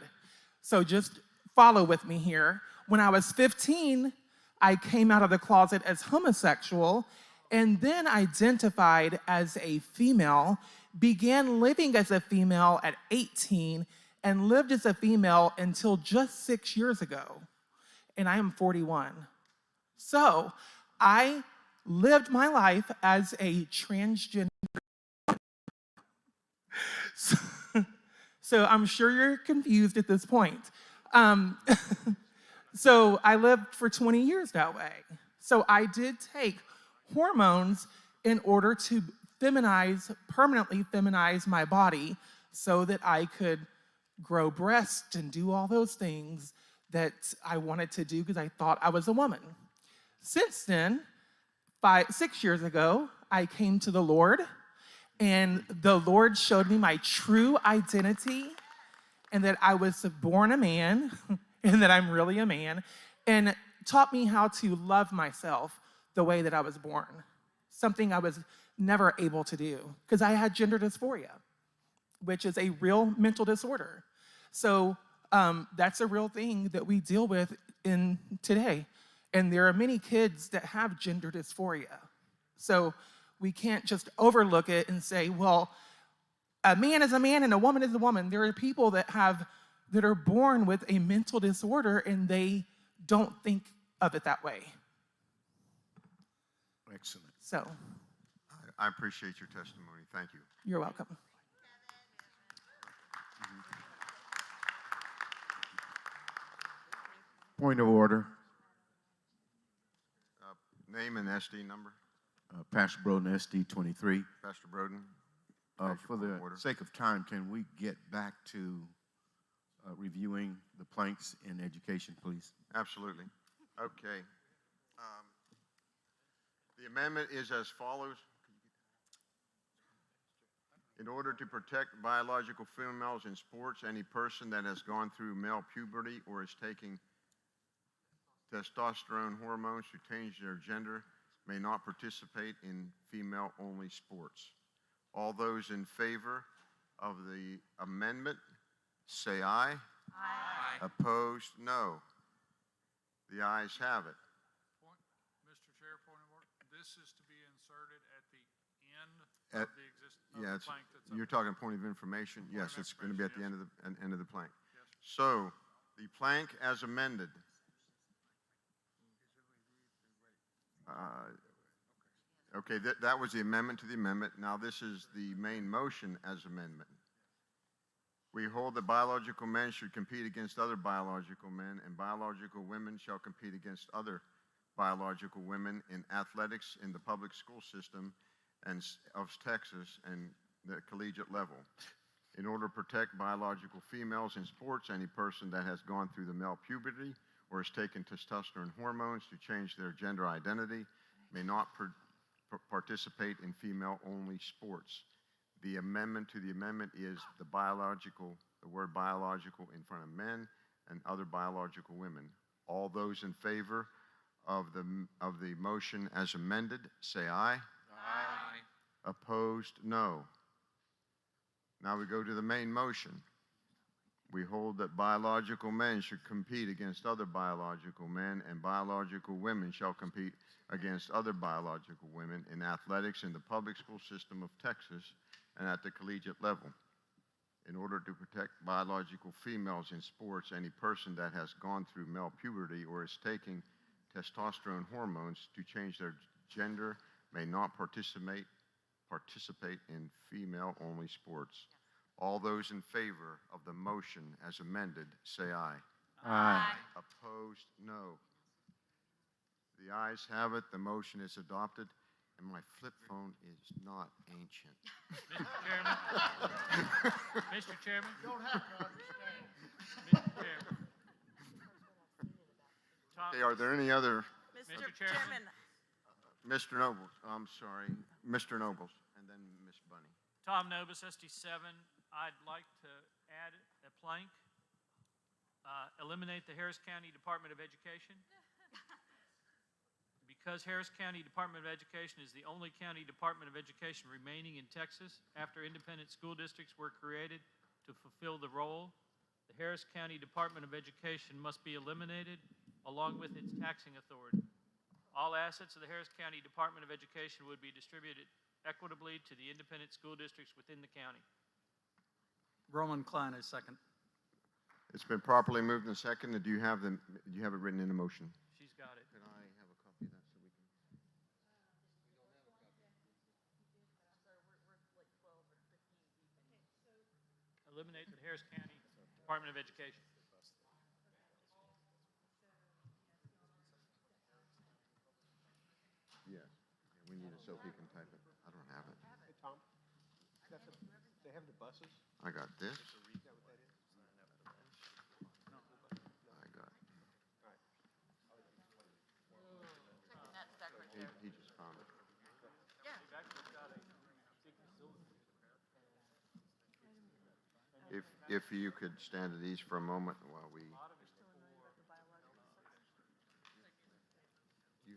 S5: So just follow with me here. When I was 15, I came out of the closet as homosexual and then identified as a female, began living as a female at 18, and lived as a female until just 6 years ago. And I am 41. So I lived my life as a transgender. So I'm sure you're confused at this point. So I lived for 20 years that way. So I did take hormones in order to permanently feminize my body so that I could grow breasts and do all those things that I wanted to do because I thought I was a woman. Since then, 6 years ago, I came to the Lord, and the Lord showed me my true identity and that I was born a man and that I'm really a man, and taught me how to love myself the way that I was born, something I was never able to do because I had gender dysphoria, which is a real mental disorder. So that's a real thing that we deal with in today. And there are many kids that have gender dysphoria. So we can't just overlook it and say, well, a man is a man and a woman is a woman. There are people that are born with a mental disorder and they don't think of it that way.
S14: Excellent.
S5: So
S3: I appreciate your testimony. Thank you.
S5: you're welcome.
S14: Point of order.
S3: Name and SD number.
S14: Pastor Broden, SD 23.
S3: Pastor Broden.
S14: For the sake of time, can we get back to reviewing the planks in education, please?
S3: Absolutely. Okay. The amendment is as follows. In order to protect biological females in sports, any person that has gone through male puberty or is taking testosterone hormones to change their gender may not participate in female-only sports. All those in favor of the amendment say aye.
S11: Aye.
S3: Opposed, no. The ayes have it.
S18: Mr. Chair, point of order, this is to be inserted at the end
S3: At-
S18: of the
S3: Yeah,
S18: the plank that's up.
S3: you're talking point of information? Yes, it's going to be at the
S18: information,
S3: end of the plank.
S18: Yes.
S3: So, the plank as amended. Okay, that was the amendment to the amendment. Now this is the main motion as amendment. We hold that biological men should compete against other biological men, and biological women shall compete against other biological women in athletics in the public school system of Texas and the collegiate level. In order to protect biological females in sports, any person that has gone through the male puberty or has taken testosterone hormones to change their gender identity may not participate in female-only sports. The amendment to the amendment is the word biological in front of men and other biological women. All those in favor of the motion as amended, say aye.
S11: Aye.
S3: Opposed, no. Now we go to the main motion. We hold that biological men should compete against other biological men, and biological women shall compete against other biological women in athletics in the public school system of Texas and at the collegiate level. In order to protect biological females in sports, any person that has gone through male puberty or is taking testosterone hormones to change their gender may not participate in female-only sports. All those in favor of the motion as amended, say aye.
S11: Aye.
S3: Opposed, no. The ayes have it. The motion is adopted, and my flip phone is not ancient.
S7: Mr. Chairman? Mr. Chairman?
S18: Don't have to understand.
S7: Mr. Chairman?
S3: Okay, are there any other?
S7: Mr. Chairman?
S3: Mr. Nobles, I'm sorry. Mr. Nobles, and then Ms. Bunny.
S7: Tom Nobis, SD7. I'd like to add a plank. Eliminate the Harris County Department of Education. Because Harris County Department of Education is the only county department of education remaining in Texas after independent school districts were created to fulfill the role, the Harris County Department of Education must be eliminated along with its taxing authority. All assets of the Harris County Department of Education would be distributed equitably to the independent school districts within the county.
S4: Roman Klein is second.
S3: It's been properly moved and seconded. Do you have it written in a motion?
S7: She's got it.
S3: Could I have a copy of that so we can?
S7: Eliminate the Harris County Department of Education.
S3: Yeah. We need it so he can type it. I don't have it.
S20: Hey, Tom, they have the buses?
S3: I got this.
S20: Is that what that is?
S3: I got.
S11: Checking that stack right there.
S3: He just found it.
S11: Yeah.
S3: If you could stand at ease for a moment while we. You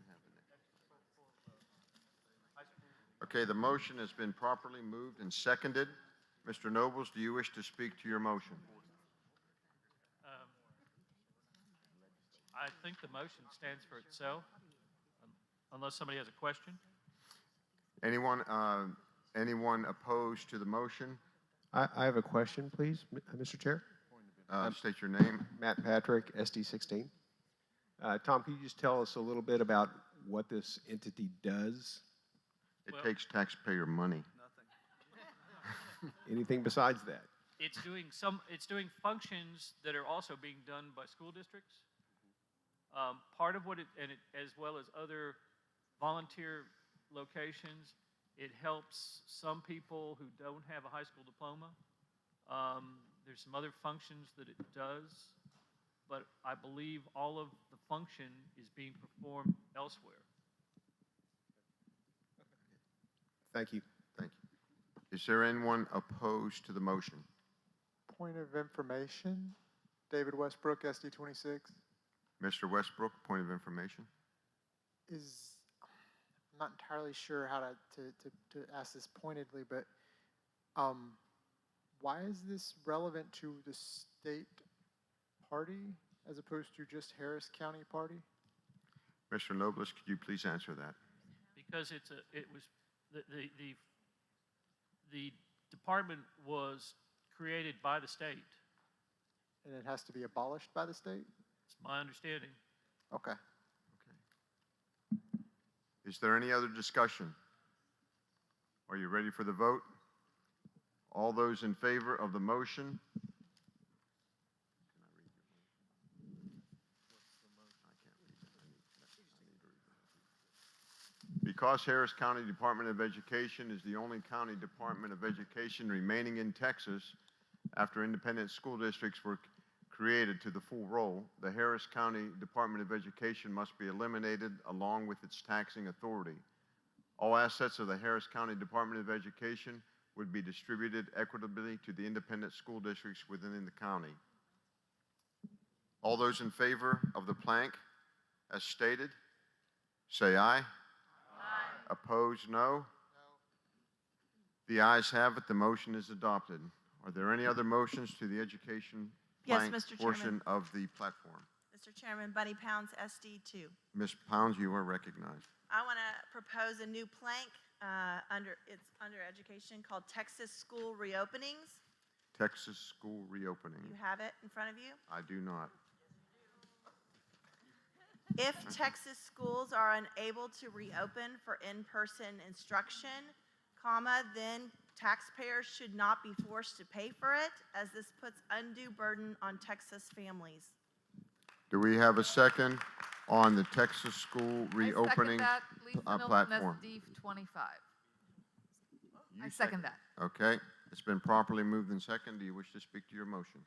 S3: have the next. Okay, the motion has been properly moved and seconded. Mr. Nobles, do you wish to speak to your motion?
S7: I think the motion stands for itself, unless somebody has a question.
S3: Anyone opposed to the motion?
S20: I have a question, please, Mr. Chair.
S3: State your name.
S20: Matt Patrick, SD16. Tom, can you just tell us a little bit about what this entity does?
S3: It takes taxpayer money.
S20: Anything besides that?
S7: It's doing functions that are also being done by school districts. Part of what as well as other volunteer locations, it helps some people who don't have a high school diploma. There's some other functions that it does, but I believe all of the function is being performed elsewhere.
S20: Thank you.
S3: Thank you. Is there anyone opposed to the motion?
S16: Point of information, David Westbrook, SD26.
S3: Mr. Westbrook, point of information.
S16: I'm not entirely sure how to ask this pointedly, but why is this relevant to the state party as opposed to just Harris County party?
S3: Mr. Nobles, could you please answer that?
S7: Because the department was created by the state.
S16: And it has to be abolished by the state?
S7: It's my understanding.
S16: Okay.
S3: Is there any other discussion? Are you ready for the vote? All those in favor of the motion? Because Harris County Department of Education is the only county department of education remaining in Texas after independent school districts were created to the full role, the Harris County Department of Education must be eliminated along with its taxing authority. All assets of the Harris County Department of Education would be distributed equitably to the independent school districts within the county. All those in favor of the plank as stated, say aye. Opposed, no? The ayes have it. The motion is adopted. Are there any other motions to the education
S8: Yes,
S3: plank
S8: Mr.
S3: portion
S8: Chairman.
S3: of the platform?
S8: Mr. Chairman, Buddy Pounds, SD2.
S3: Ms. Pounds, you are recognized.
S8: I want to propose a new plank under education called Texas School Reopenings.
S3: Texas school reopening.
S8: You have it in front of you.
S3: I do not.
S8: If Texas schools are unable to reopen for in-person instruction, then taxpayers should not be forced to pay for it, as this puts undue burden on Texas families.
S3: Do we have a second on the Texas school reopening platform?
S17: SD 25.
S3: You
S17: I second that.
S3: Okay. It's been properly moved and second. Do you wish to speak to your motion?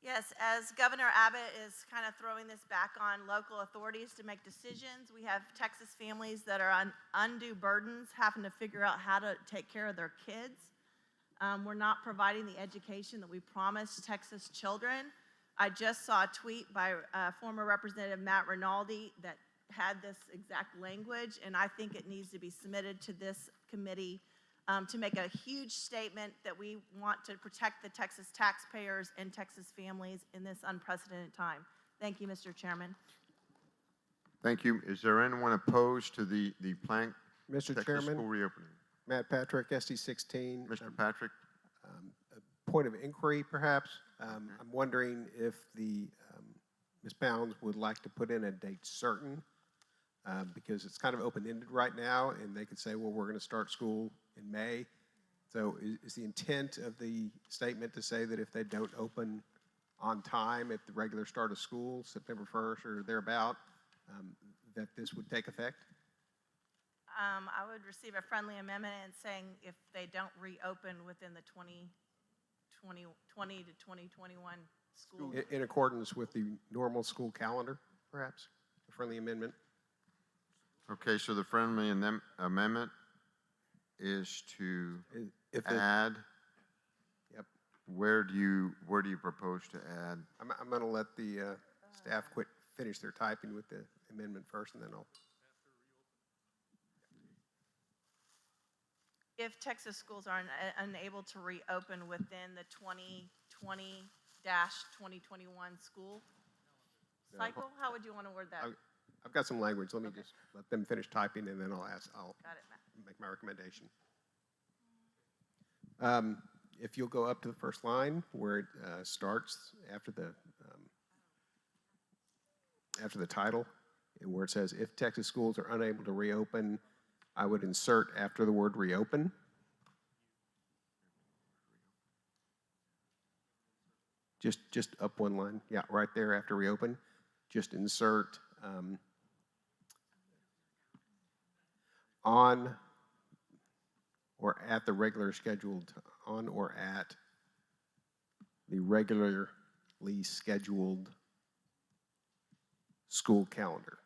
S8: Yes, as Governor Abbott is kind of throwing this back on local authorities to make decisions, we have Texas families that are on undue burdens, having to figure out how to take care of their kids. We're not providing the education that we promised Texas children. I just saw a tweet by former Representative Matt Rinaldi that had this exact language, and I think it needs to be submitted to this committee to make a huge statement that we want to protect the Texas taxpayers and Texas families in this unprecedented time. Thank you, Mr. Chairman.
S3: Thank you. Is there anyone opposed to the plank
S20: Mr.
S3: Texas
S20: Chairman,
S3: school reopening?
S20: Matt Patrick, SD 16.
S3: Mr. Patrick?
S20: A point of inquiry, perhaps. I'm wondering if Ms. Pounds would like to put in a date certain, because it's kind of open-ended right now, and they could say, well, we're going to start school in May. So is the intent of the statement to say that if they don't open on time at the regular start of school, September 1st or thereabout, that this would take effect?
S8: I would receive a friendly amendment and saying if they don't reopen within the 2020 to 2021 school.
S20: In accordance with the normal school calendar, perhaps? A friendly amendment?
S3: Okay, so the friendly amendment is to add.
S20: Yep.
S3: Where do you propose to add?
S20: I'm going to let the staff finish their typing with the amendment first, and then I'll.
S8: If Texas schools are unable to reopen within the 2020-2021 school cycle, how would you want to word that?
S20: I've got some language. Let me just let them finish typing, and then I'll
S8: Got it, Matt.
S20: make my recommendation. If you'll go up to the first line where it starts after the title, and where it says, if Texas schools are unable to reopen, I would insert after the word reopen. Just up one line. Yeah, right there after reopen. Just insert on or at the regular scheduled, on or at the regularly scheduled school calendar.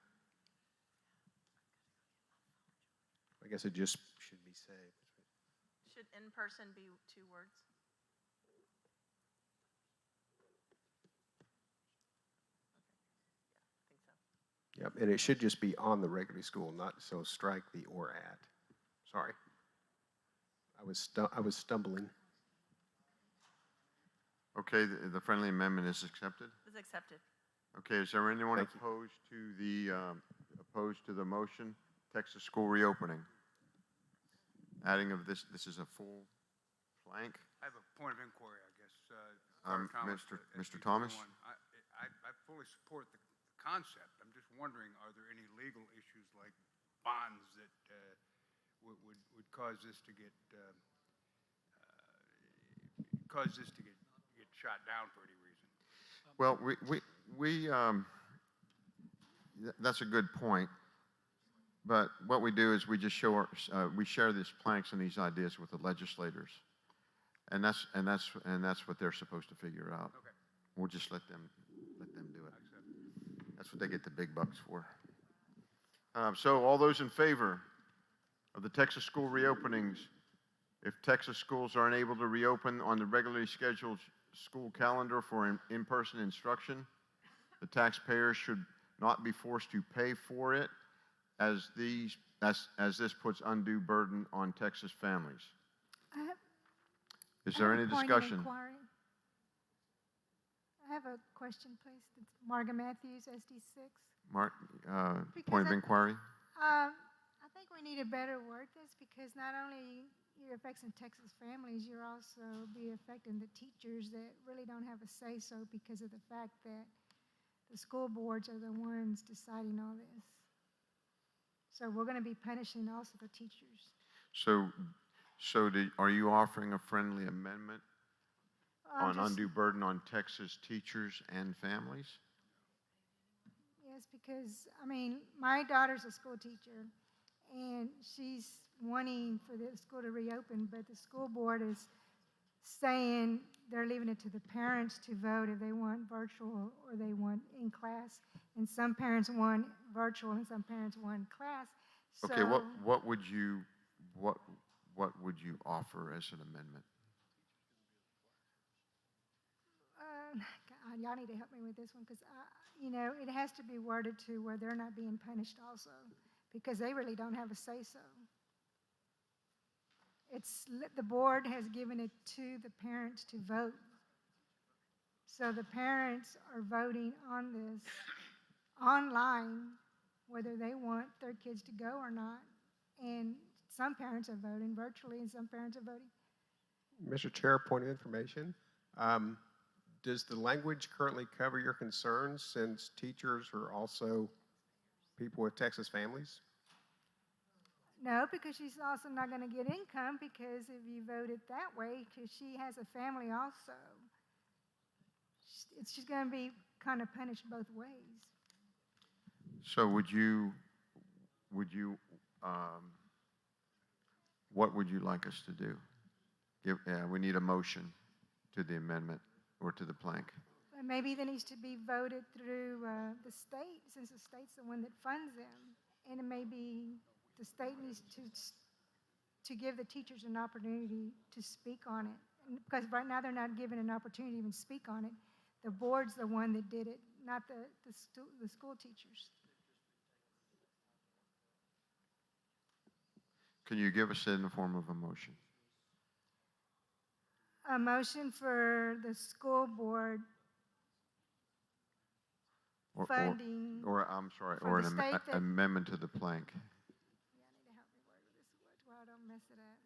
S20: I guess it just should be saved.
S8: Should in person be 2 words?
S20: Yep, and it should just be on the regular school, not so strike the or at. Sorry. I was stumbling.
S3: Okay, the friendly amendment is accepted.
S8: Is accepted.
S3: Okay, is there anyone
S19: Thank you.
S3: opposed to the motion, Texas school reopening? Adding of this is a full blank.
S9: I have a point of inquiry, I guess.
S3: Mr. Thomas?
S9: I fully support the concept. I'm just wondering, are there any legal issues like bonds that would cause this to get shot down for any reason?
S3: Well, that's a good point. But what we do is we just we share these planks and these ideas with the legislators, and that's what they're supposed to figure out.
S9: Okay.
S3: We'll just let them do it. That's what they get the big bucks for. So all those in favor of the Texas school reopenings, if Texas schools are unable to reopen on the regularly scheduled school calendar for in-person instruction, the taxpayers should not be forced to pay for it, as this puts undue burden on Texas families. Is there any discussion?
S1: I have a question, please. It's Marga Matthews, SD6.
S3: Mark, point of inquiry?
S1: I think we need to better word this, because not only you're affecting Texas families, you're also be affecting the teachers that really don't have a say-so because of the fact that the school boards are the ones deciding all this. So we're going to be punishing also the teachers.
S3: So are you offering a friendly amendment on undue burden on Texas teachers and families?
S1: Yes, because, I mean, my daughter's a school teacher, and she's wanting for the school to reopen, but the school board is saying they're leaving it to the parents to vote if they want virtual or they want in class. And some parents want virtual and some parents want class. So,
S3: Okay, what would you offer as an amendment?
S1: God, y'all need to help me with this one, because it has to be worded to where they're not being punished also, because they really don't have a say-so. The board has given it to the parents to vote. So the parents are voting on this online, whether they want their kids to go or not. And some parents are voting virtually and some parents are voting.
S20: Mr. Chair, point of information. Does the language currently cover your concerns, since teachers are also people with Texas families?
S1: No, because she's also not going to get income, because if you vote it that way, because she has a family also, she's going to be kind of punished both ways.
S3: So what would you like us to do? We need a motion to the amendment or to the plank.
S1: And maybe that needs to be voted through the state, since the state's the one that funds them. And it may be the state needs to give the teachers an opportunity to speak on it. And because right now they're not given an opportunity to even speak on it. The board's the one that did it, not the school teachers.
S3: Can you give us it in the form of a motion?
S1: A motion for the school board funding.
S3: Or I'm sorry,
S1: for
S3: or
S1: the
S3: an
S1: state that-
S3: amendment to the plank.
S1: Yeah, I need to help me word this where I don't mess it up.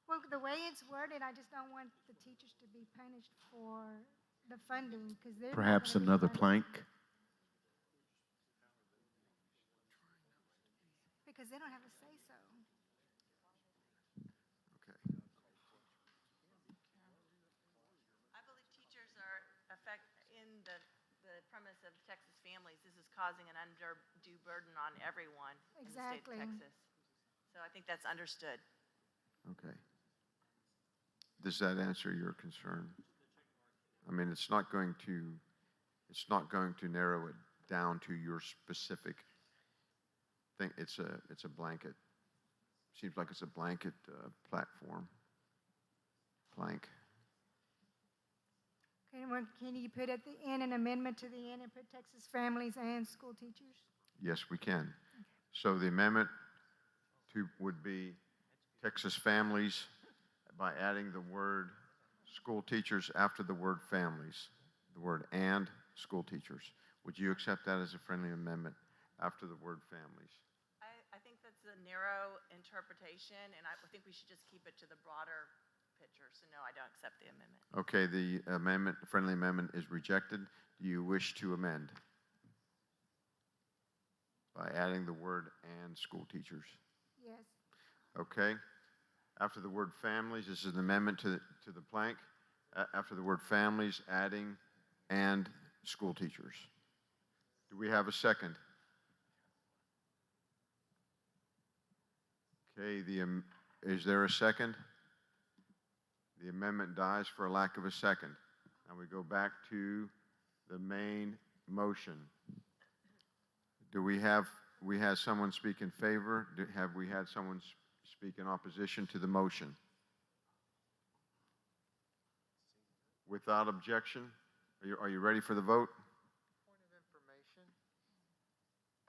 S1: Well, the way it's worded, I just don't want the teachers to be punished for the funding, because they're not
S14: Perhaps
S1: gonna be
S14: another
S1: punished.
S14: plank?
S1: Because they don't have a say-so.
S3: Okay.
S8: I believe teachers are in the premise of Texas families. This is causing an undue burden on everyone
S1: Exactly.
S8: in the state of Texas. So I think that's understood.
S3: Okay. Does that answer your concern? I mean, it's not going to narrow it down to your specific thing. It's a blanket. Seems like it's a blanket platform. Plank.
S1: Can you put at the end an amendment to the end and put Texas families and school teachers?
S3: Yes, we can. So the amendment would be Texas families by adding the word school teachers after the word families, the word and school teachers. Would you accept that as a friendly amendment after the word families?
S8: I think that's a narrow interpretation, and I think we should just keep it to the broader picture. So no, I don't accept the amendment.
S3: Okay, the amendment, friendly amendment is rejected. Do you wish to amend? By adding the word and school teachers.
S1: Yes.
S3: Okay. After the word families, this is an amendment to the plank. After the word families, adding and school teachers. Do we have a second? Okay, is there a second? The amendment dies for a lack of a second. Now we go back to the main motion. Do we have someone speak in favor? Have we had someone speak in opposition to the motion? Without objection, are you ready for the vote?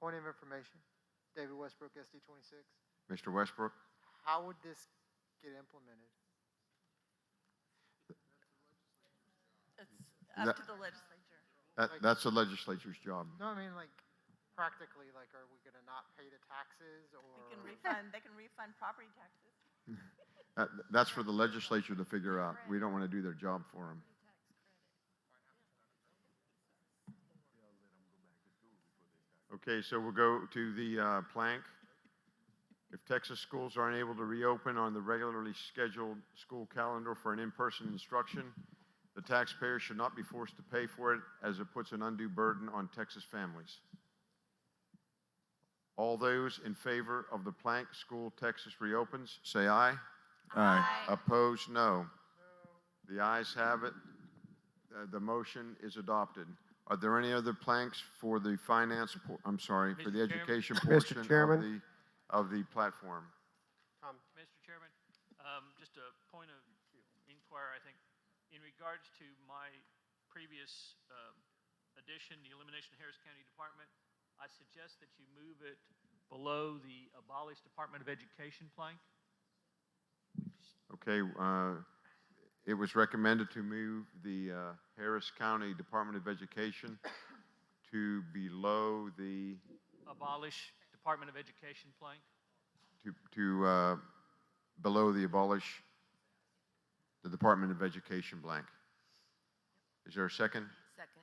S16: Point of information. David Westbrook, SD 26.
S3: Mr. Westbrook?
S16: How would this get implemented?
S8: It's up to the legislature.
S3: That's the legislature's job.
S16: No, I mean, like, practically, like, are we going to not pay the taxes, or?
S8: They can refund property taxes.
S3: That's for the legislature to figure out. We don't want to do their job for them. Okay, so we'll go to the plank. If Texas schools are unable to reopen on the regularly scheduled school calendar for an in-person instruction, the taxpayer should not be forced to pay for it, as it puts an undue burden on Texas families. All those in favor of the plank school Texas reopens, say aye.
S14: Aye.
S3: Opposed, no. The ayes have it. The motion is adopted. Are there any other planks for the finance, for the education portion
S20: Chairman?
S3: of the platform?
S7: Mr. Chairman, just a point of inquiry, I think. In regards to my previous addition, the elimination of Harris County Department, I suggest that you move it below the abolished Department of Education plank.
S3: Okay, it was recommended to move the Harris County Department of Education to below the,
S7: Abolish Department of Education plank.
S3: to below the abolish the Department of Education blank. Is there a second?
S17: Second.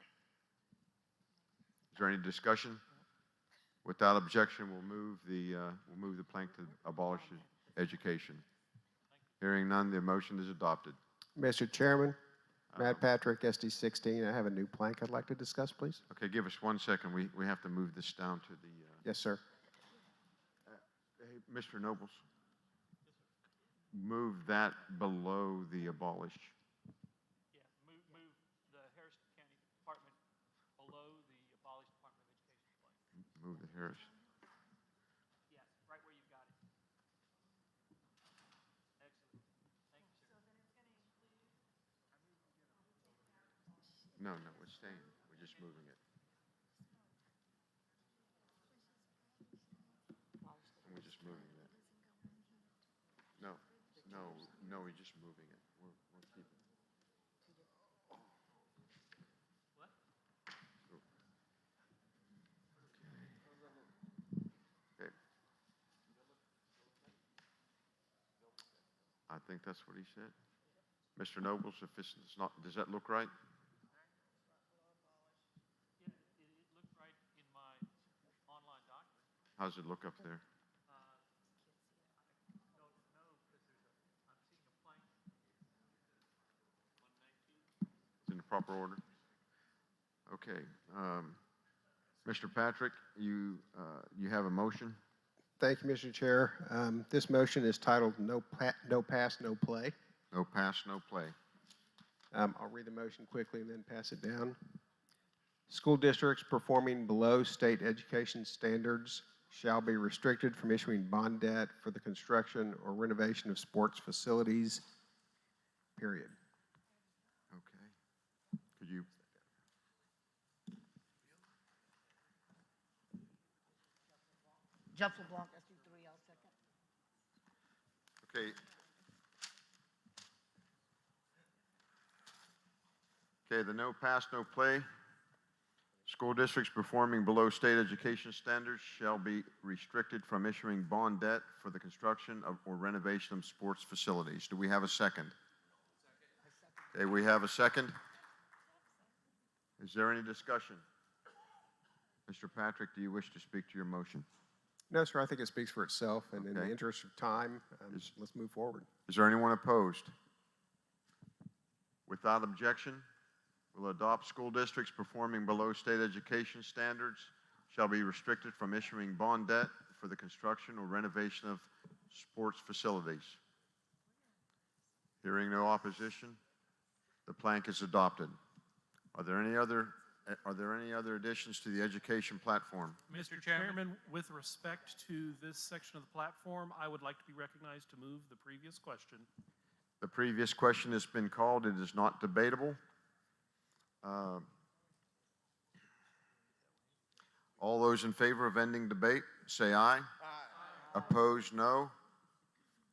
S3: Is there any discussion? Without objection, we'll move the plank to abolish education. Hearing none, the motion is adopted.
S20: Mr. Chairman, Matt Patrick, SD 16. I have a new plank I'd like to discuss, please.
S3: Okay, give us 1 second. We have to move this down to the.
S20: Yes, sir.
S3: Hey, Mr. Nobles, move that below the abolish.
S7: Yeah, move the Harris County Department below the abolished Department of Education plank.
S3: Move the Harris.
S7: Yes, right where you got it. Excellent. Thank you, sir.
S3: No, it's staying. We're just moving it. We're just moving it. No, we're just moving it. We're keeping it.
S7: What?
S3: Okay. I think that's what he said. Mr. Nobles, if this is not, does that look right?
S7: Yeah, it looked right in my online document.
S3: How's it look up there? In the proper order? Okay. Mr. Patrick, you have a motion?
S20: Thank you, Mr. Chair. This motion is titled No Pass, No Play.
S3: No pass, no play.
S20: I'll read the motion quickly and then pass it down. School districts performing below state education standards shall be restricted from issuing bond debt for the construction or renovation of sports facilities, period.
S3: Okay. Could you?
S2: Jeff LeBlanc, SD3, I'll second.
S3: Okay. Okay, the no pass, no play. School districts performing below state education standards shall be restricted from issuing bond debt for the construction of or renovation of sports facilities. Do we have a second? Okay, we have a second. Is there any discussion? Mr. Patrick, do you wish to speak to your motion?
S20: No, sir, I think it speaks for itself, and in the
S3: Okay.
S20: interest of time, let's move forward.
S3: Is there anyone opposed? Without objection, will adopt school districts performing below state education standards shall be restricted from issuing bond debt for the construction or renovation of sports facilities. Hearing no opposition, the plank is adopted. Are there any other additions to the education platform?
S12: Mr. Chairman, with respect to this section of the platform, I would like to be recognized to move the previous question.
S3: The previous question has been called. It is not debatable. All those in favor of ending debate, say aye. Aye. Opposed, no.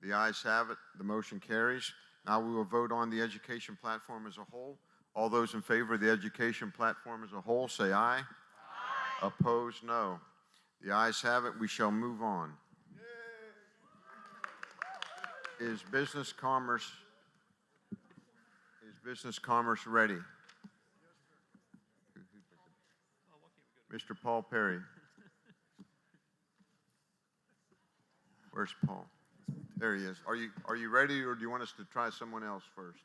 S3: The ayes have it. The motion carries. Now we will vote on the education platform as a whole. All those in favor of the education platform as a whole, say aye. Aye. Opposed, no. The ayes have it. We shall move on. Is business commerce ready? Mr. Paul Perry. Where's Paul? There he is. Are you ready, or do you want us to try someone else first?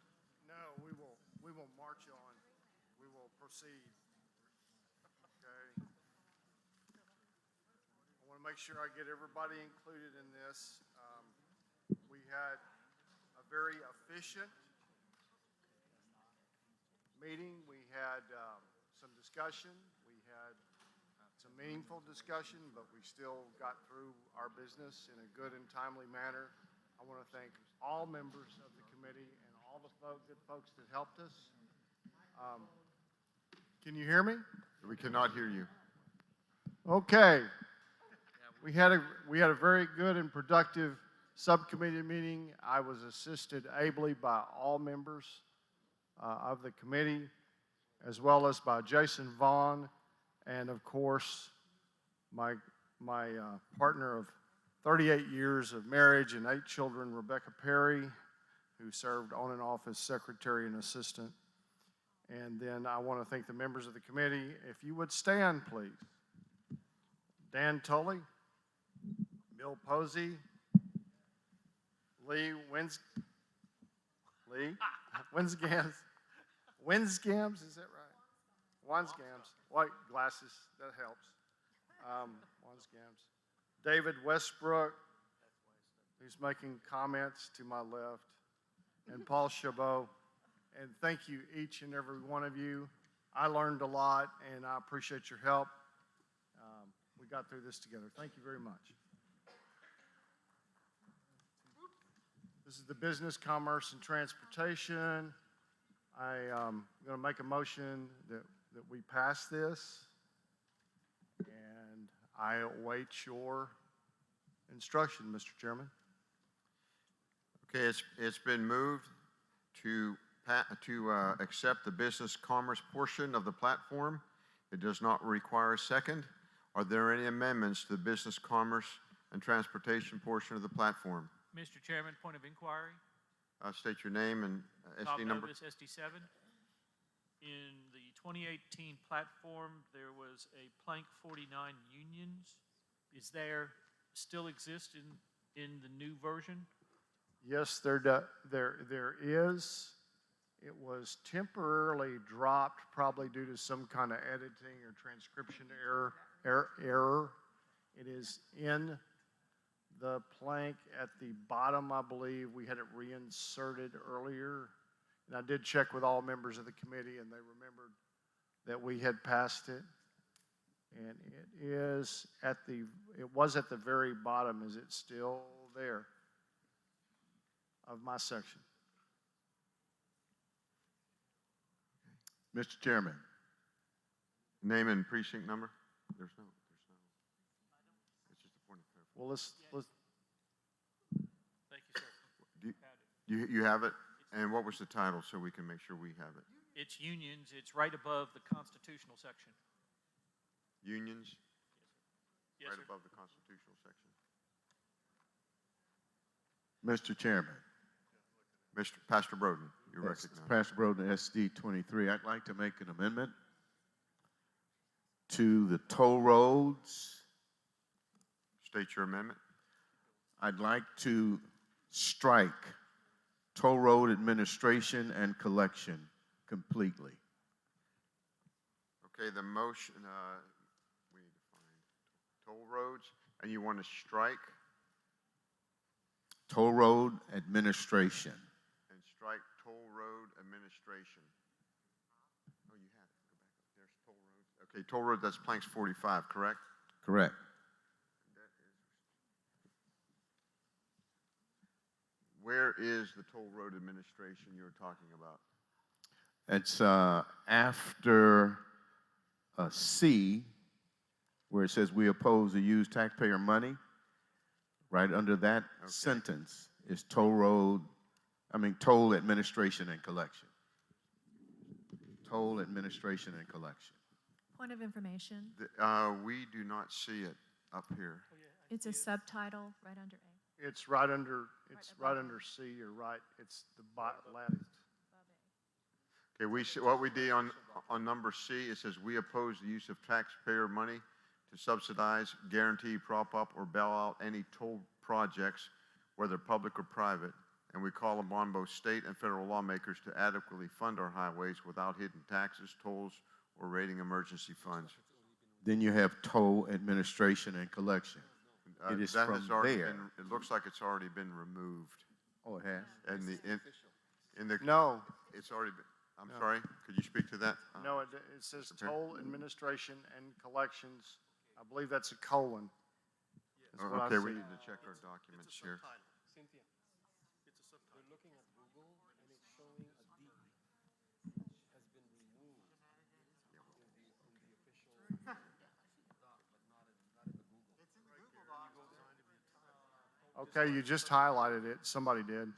S24: No, we will march on. We will proceed. Okay. I want to make sure I get everybody included in this. We had a very efficient meeting. We had some discussion. We had some meaningful discussion, but we still got through our business in a good and timely manner. I want to thank all members of the committee and all the good folks that helped us. Can you hear me?
S3: We cannot hear you.
S24: Okay. We had a very good and productive subcommittee meeting. I was assisted ably by all members of the committee, as well as by Jason Vaughn, and of course, my partner of 38 years of marriage and 8 children, Rebecca Perry, who served on and off as secretary and assistant. And then I want to thank the members of the committee. If you would stand, please. Dan Tully, Bill Posey, Lee Winsgams, is that right? Winsgams, white glasses, that helps. Winsgams. David Westbrook, who's making comments to my left, and Paul Chabot. And thank you, each and every one of you. I learned a lot, and I appreciate your help. We got through this together. Thank you very much. This is the Business, Commerce, and Transportation. I'm going to make a motion that we pass this, and I await your instruction, Mr. Chairman.
S3: Okay, it's been moved to accept the business commerce portion of the platform. It does not require a second. Are there any amendments to the business commerce and transportation portion of the platform?
S7: Mr. Chairman, point of inquiry.
S3: State your name and
S7: Tom
S3: SD number.
S7: Davis, SD7. In the 2018 platform, there was a Plank 49 unions. Is there still exist in the new version?
S24: Yes, there is. It was temporarily dropped, probably due to some kind of editing or transcription error. It is in the plank at the bottom, I believe. We had it reinserted earlier. And I did check with all members of the committee, and they remembered that we had passed it. And it was at the very bottom. Is it still there of my section?
S14: Mr. Chairman.
S3: Name and precinct number? There's no. It's just a point of clarification.
S24: Well, let's.
S7: Thank you, sir.
S3: You have it? And what was the title so we can make sure we have it?
S7: It's unions, it's right above the constitutional section.
S3: Unions,
S7: Yes,
S3: right
S7: sir.
S3: above the constitutional section.
S14: Mr. Chairman.
S3: Pastor Broden, you're
S14: Yes,
S3: recognized.
S14: Pastor Broden, SD 23. I'd like to make an amendment to the toll roads.
S3: State your amendment.
S14: I'd like to strike toll road administration and collection completely.
S3: Okay, the motion, we need to find toll roads, and you want to strike
S14: Toll road administration.
S3: and strike toll road administration. Oh, you have it. Go back up. There's toll roads. Okay, toll road, that's planks 45, correct?
S14: Correct.
S3: Where is the toll road administration you're talking about?
S14: It's after C, where it says we oppose the use taxpayer money. Right under that sentence is toll administration and collection. Toll administration and collection.
S13: Point of information,
S3: We do not see it up here.
S13: it's a subtitle right under A.
S24: It's right under, it's
S13: Right
S24: right
S13: above
S24: under C, you're right, it's the last.
S3: Okay, what we did on number C, it says, we oppose the use of taxpayer money to subsidize, guarantee, prop up, or bail out any toll projects, whether public or private, and we call upon both state and federal lawmakers to adequately fund our highways without hidden taxes, tolls, or raiding emergency funds.
S14: Then you have toll administration and collection. It is
S3: That
S14: from
S3: has already
S14: there.
S3: been, it looks like it's already been removed.
S14: Oh, it has?
S3: And in the,
S24: No,
S3: it's already been, I'm
S24: No.
S3: sorry, could you speak to that?
S24: no, it says
S3: Mr. Perry?
S24: toll administration and collections. I believe that's a colon. is
S3: Oh,
S24: what I
S3: okay, we
S24: see.
S3: need to check our documents here.
S12: Cynthia, it's a subtitle. We're looking at Google and it's showing a D has been removed in the official doc, but not in the Google.
S24: Okay, you just highlighted it, somebody did.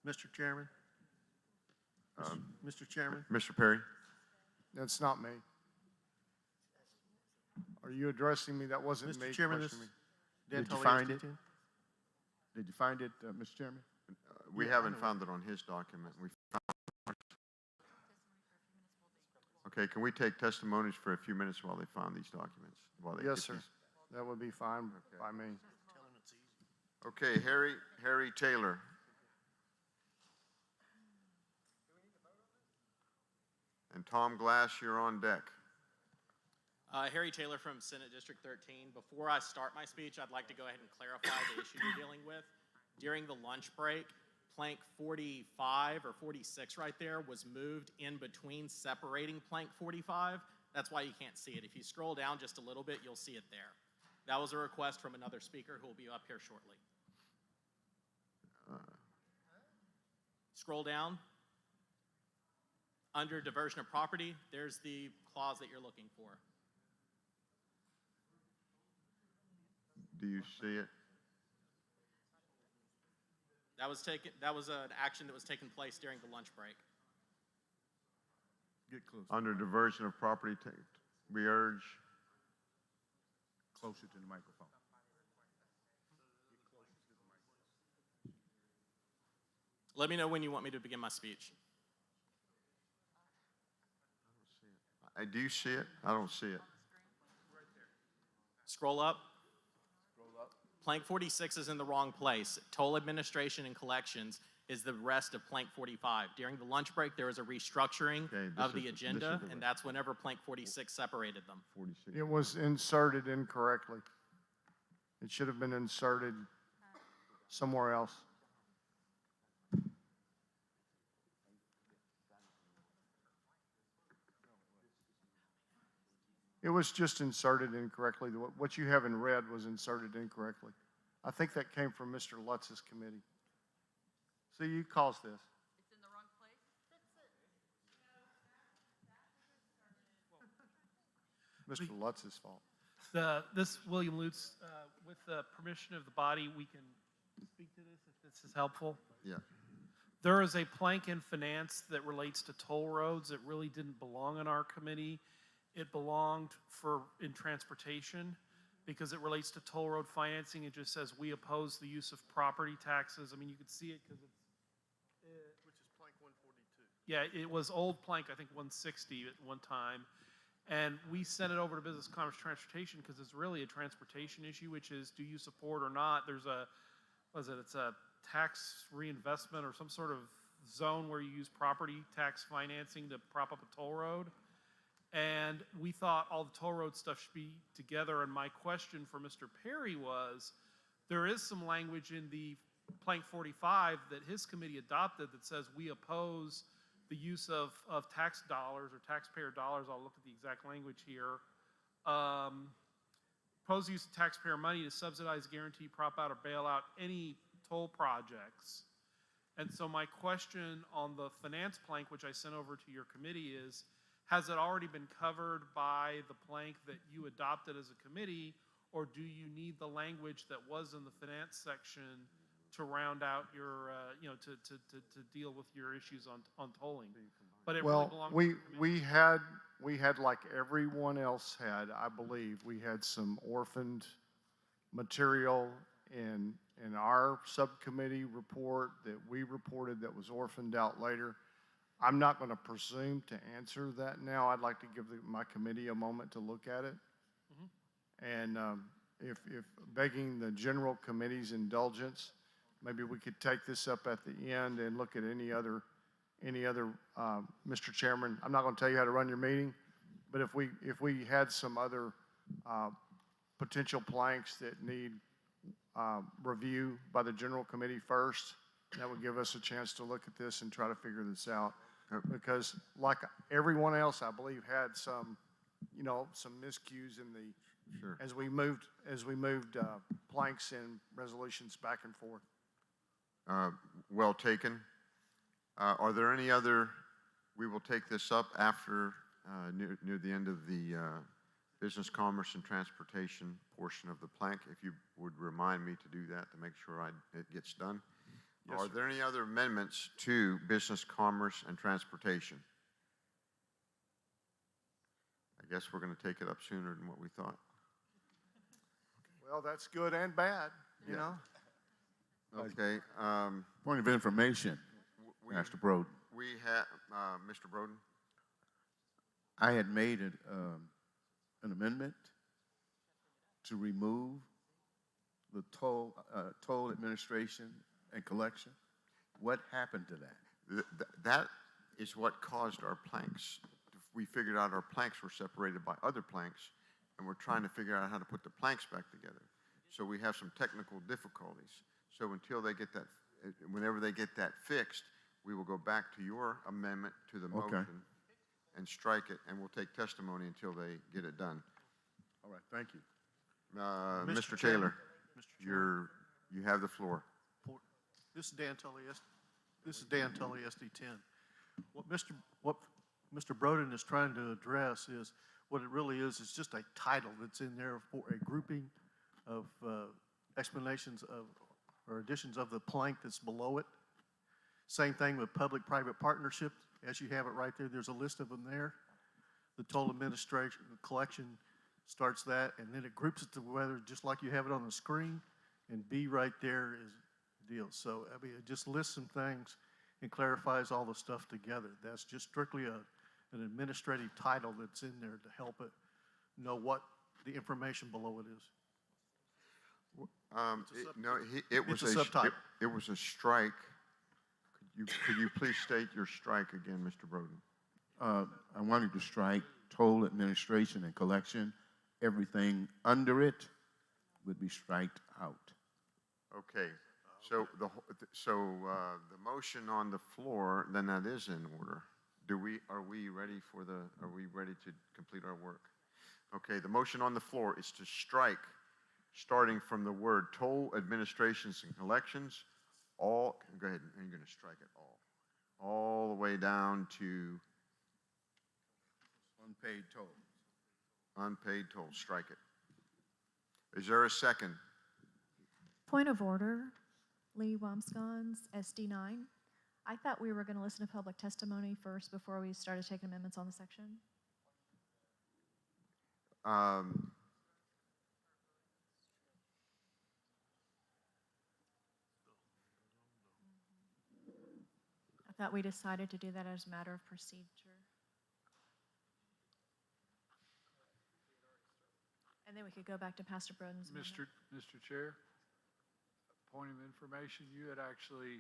S19: Mr. Chairman? Mr. Chairman?
S3: Mr. Perry?
S24: That's not me. Are you addressing me? That wasn't me
S19: Mr. Chairman, this,
S24: questioning me.
S19: Dan
S14: Did you
S19: Tully,
S14: find
S19: SD10.
S14: it? Did you find it, Mr. Chairman?
S3: We haven't found it on his document. Okay, can we take testimonies for a few minutes while they find these documents? While they
S24: Yes,
S3: get
S24: sir.
S3: these?
S24: That would be fine by me.
S3: Okay, Harry Taylor. And Tom Glass, you're on deck.
S2: Harry Taylor from Senate District 13. Before I start my speech, I'd like to go ahead and clarify the issue you're dealing with. During the lunch break, plank 45 or 46 right there was moved in between separating plank 45. That's why you can't see it. If you scroll down just a little bit, you'll see it there. That was a request from another speaker who will be up here shortly. Scroll down. Under diversion of property, there's the clause that you're looking for.
S3: Do you see it?
S2: That was an action that was taking place during the lunch break.
S14: Get close.
S3: Under diversion of property, we urge.
S14: Closer to the microphone.
S2: Let me know when you want me to begin my speech.
S3: Do you see it? I don't see it.
S2: Scroll up. Plank 46 is in the wrong place. Toll administration and collections is the rest of plank 45. During the lunch break, there was a restructuring
S3: Okay,
S2: of
S3: this
S2: the
S3: is- this
S2: agenda,
S3: is the
S2: and that's whenever plank 46 separated them.
S3: 46.
S24: It was inserted incorrectly. It should have been inserted somewhere else. It was just inserted incorrectly. What you have in red was inserted incorrectly. I think that came from Mr. Lutz's committee. See, you caused this.
S8: It's in the wrong place?
S24: Mr. Lutz's fault.
S12: This William Lutz, with the permission of the body, we can speak to this if this is helpful.
S3: Yeah.
S12: There is a plank in finance that relates to toll roads. It really didn't belong in our committee. It belonged in transportation because it relates to toll road financing. It just says we oppose the use of property taxes. I mean, you could see it because it's.
S24: Which is plank 142.
S12: Yeah, it was old plank, I think 160 at one time. And we sent it over to Business Commerce Transportation because it's really a transportation issue, which is do you support or not? There's it's a tax reinvestment or some sort of zone where you use property tax financing to prop up a toll road. And we thought all the toll road stuff should be together. And my question for Mr. Perry was, there is some language in the Plank 45 that his committee adopted that says we oppose the use of tax dollars or taxpayer dollars. I'll look at the exact language here. Oppose the use of taxpayer money to subsidize, guarantee, prop out, or bail out any toll projects. And so my question on the finance plank, which I sent over to your committee, is, has it already been covered by the plank that you adopted as a committee, or do you need the language that was in the finance section to round out your, to deal with your issues on tolling? But it really
S24: Well,
S12: belongs to the committee.
S24: we had like everyone else had, I believe, we had some orphaned material in our subcommittee report that we reported that was orphaned out later. I'm not going to presume to answer that now. I'd like to give my committee a moment to look at it. And if begging the general committee's indulgence, maybe we could take this up at the end and look at any other, Mr. Chairman, I'm not going to tell you how to run your meeting, but if we had some other potential planks that need review by the general committee first, that would give us a chance to look at this and try to figure this out. Because like everyone else, I believe, had some miscues in the,
S3: Sure.
S24: as we moved planks and resolutions back and forth.
S3: Well taken. Are there any other, we will take this up after, near the end of the Business, Commerce, and Transportation portion of the plank, if you would remind me to do that to make sure it gets done.
S24: Yes,
S3: Are
S24: sir.
S3: there any other amendments to Business, Commerce, and Transportation? I guess we're going to take it up sooner than what we thought.
S24: Well, that's good and bad, you know?
S3: Okay.
S14: Point of information, Master Broden.
S3: We have, Mr. Broden?
S14: I had made an amendment to remove the toll administration and collection. What happened to that?
S3: That is what caused our planks. We figured out our planks were separated by other planks, and we're trying to figure out how to put the planks back together. So we have some technical difficulties. So until they get that, whenever they get that fixed, we will go back to your amendment to the motion and strike it, and we'll take testimony until they get it done.
S14: All right, thank you.
S3: Mr. Taylor, you have the floor.
S24: This is Dan Tully, SD 10. What Mr. Broden is trying to address is, what it really is just a title that's in there for a grouping of explanations of, or additions of the plank that's below it. Same thing with public-private partnership. As you have it right there, there's a list of them there. The total administration, the collection starts that, and then it groups it together just like you have it on the screen, and B right there is the deal. So, I mean, it just lists some things and clarifies all the stuff together. That's just strictly an administrative title that's in there to help it know what the information below it is.
S3: It was
S24: It's a subtitle.
S3: It was a strike. Could you please state your strike again, Mr. Broden?
S14: I wanted to strike toll administration and collection. Everything under it would be striked out.
S3: Okay. So the motion on the floor, then that is in order. Are we ready to complete our work? Okay, the motion on the floor is to strike, starting from the word toll administrations and collections, go ahead, and you're going to strike it all the way down to
S14: Unpaid toll.
S3: unpaid toll, strike it. Is there a second?
S13: Point of order, Lee Wamsgons, SD9. I thought we were going to listen to public testimony first before we started taking amendments on the section. I thought we decided to do that as a matter of procedure. And then we could go back to Pastor Broden's amendment.
S18: Mr. Chair, point of information, you had actually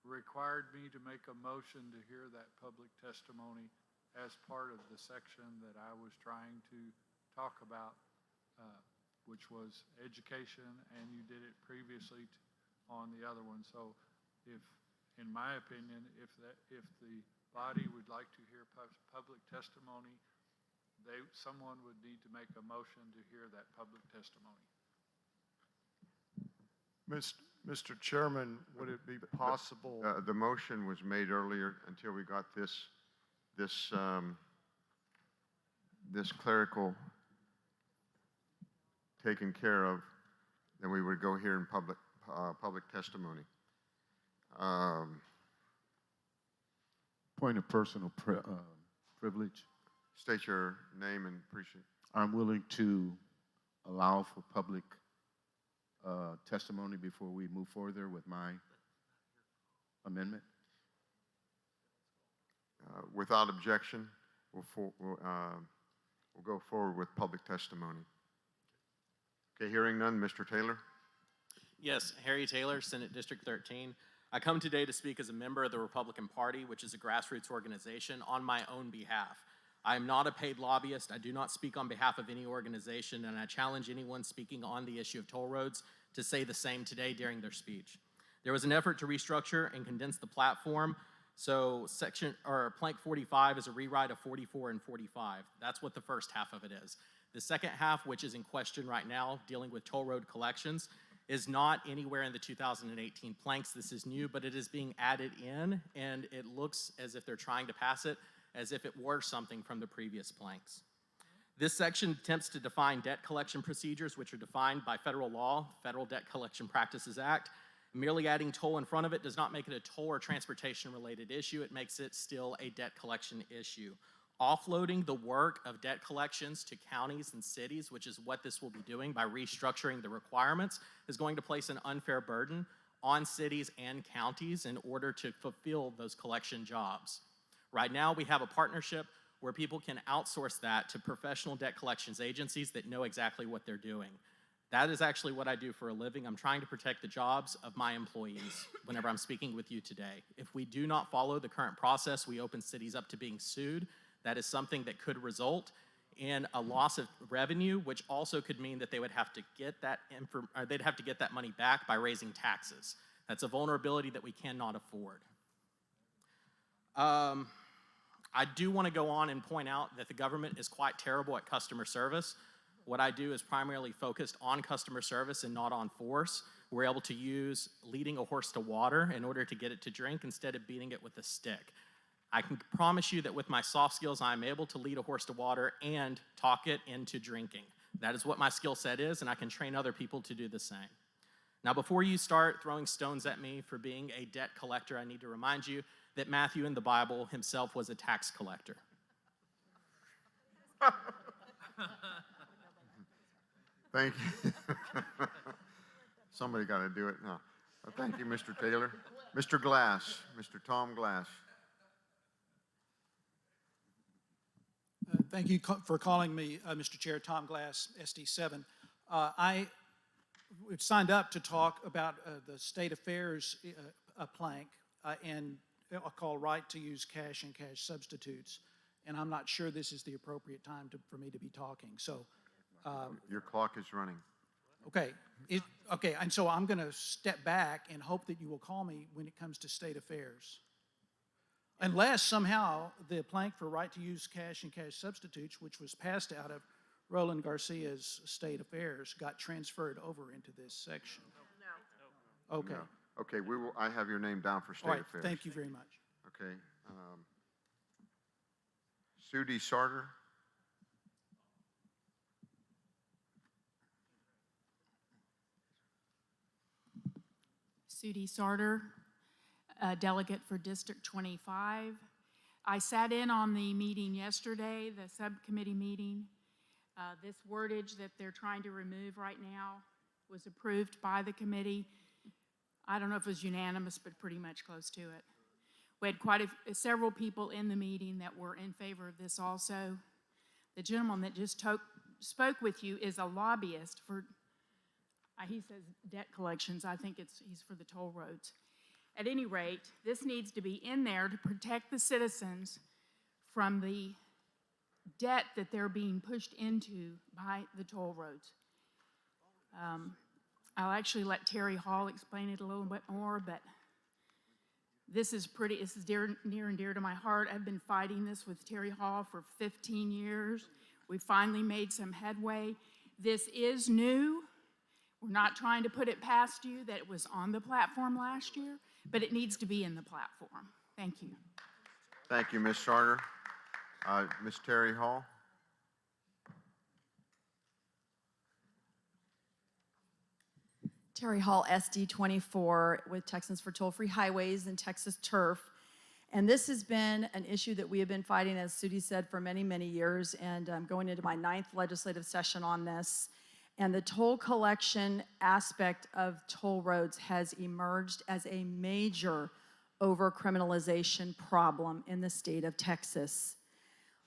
S18: required me to make a motion to hear that public testimony as part of the section that I was trying to talk about, which was education, and you did it previously on the other one. So if, in my opinion, if the body would like to hear public testimony, someone would need to make a motion to hear that public testimony.
S24: Mr. Chairman, would it be possible?
S3: The motion was made earlier until we got this clerical taken care of, then we would go here in public testimony.
S14: Point of personal privilege.
S3: State your name and precinct.
S14: I'm willing to allow for public testimony before we move further with my amendment.
S3: Without objection, we'll go forward with public testimony. Okay, hearing none, Mr. Taylor.
S2: Yes, Harry Taylor, Senate District 13. I come today to speak as a member of the Republican Party, which is a grassroots organization, on my own behalf. I am not a paid lobbyist. I do not speak on behalf of any organization, and I challenge anyone speaking on the issue of toll roads to say the same today during their speech. There was an effort to restructure and condense the platform, so Plank 45 is a rewrite of 44 and 45. That's what the first half of it is. The second half, which is in question right now, dealing with toll road collections, is not anywhere in the 2018 planks. This is new, but it is being added in, and it looks as if they're trying to pass it as if it were something from the previous planks. This section attempts to define debt collection procedures, which are defined by federal law, Federal Debt Collection Practices Act. Merely adding toll in front of it does not make it a toll or transportation-related issue. It makes it still a debt collection issue. Offloading the work of debt collections to counties and cities, which is what this will be doing by restructuring the requirements, is going to place an unfair burden on cities and counties in order to fulfill those collection jobs. Right now, we have a partnership where people can outsource that to professional debt collections agencies that know exactly what they're doing. That is actually what I do for a living. I'm trying to protect the jobs of my employees whenever I'm speaking with you today. If we do not follow the current process, we open cities up to being sued. That is something that could result in a loss of revenue, which also could mean that they would have to get they'd have to get that money back by raising taxes. That's a vulnerability that we cannot afford. I do want to go on and point out that the government is quite terrible at customer service. What I do is primarily focused on customer service and not on force. We're able to use leading a horse to water in order to get it to drink instead of beating it with a stick. I can promise you that with my soft skills, I'm able to lead a horse to water and talk it into drinking. That is what my skill set is, and I can train other people to do the same. Now, before you start throwing stones at me for being a debt collector, I need to remind you that Matthew in the Bible himself was a tax collector.
S3: Thank you. Somebody got to do it now. Thank you, Mr. Taylor. Mr. Glass, Mr. Tom Glass.
S10: Thank you for calling me, Mr. Chair. Tom Glass, SD7. I signed up to talk about the state affairs plank and a call right to use cash and cash substitutes. And I'm not sure this is the appropriate time for me to be talking. So,
S3: your clock is running.
S10: okay. Okay, and so I'm going to step back and hope that you will call me when it comes to state affairs. Unless somehow the plank for right to use cash and cash substitutes, which was passed out of Roland Garcia's state affairs, got transferred over into this section. No. Okay.
S3: No. Okay, I have your name down for state
S10: All right,
S3: affairs.
S10: thank you very much.
S3: Okay. Sudi Sarter.
S15: Sudie Sarter, a delegate for District 25. I sat in on the meeting yesterday, the subcommittee meeting. This wordage that they're trying to remove right now was approved by the committee. I don't know if it was unanimous, but pretty much close to it. We had several people in the meeting that were in favor of this also. The gentleman that just spoke with you is a lobbyist for, he says debt collections. I think he's for the toll roads. At any rate, this needs to be in there to protect the citizens from the debt that they're being pushed into by the toll roads. I'll actually let Terry Hall explain it a little bit more, but this is near and dear to my heart. I've been fighting this with Terry Hall for 15 years. We finally made some headway. This is new. We're not trying to put it past you that it was on the platform last year, but it needs to be in the platform. Thank you.
S3: Thank you, Ms. Sarter. Ms. Terry Hall?
S21: Terry Hall, SD 24, with Texans for Toll-Free Highways and Texas Turf. And this has been an issue that we have been fighting, as Sudie said, for many, many years. And I'm going into my 9th legislative session on this. And the toll collection aspect of toll roads has emerged as a major overcriminalization problem in the state of Texas.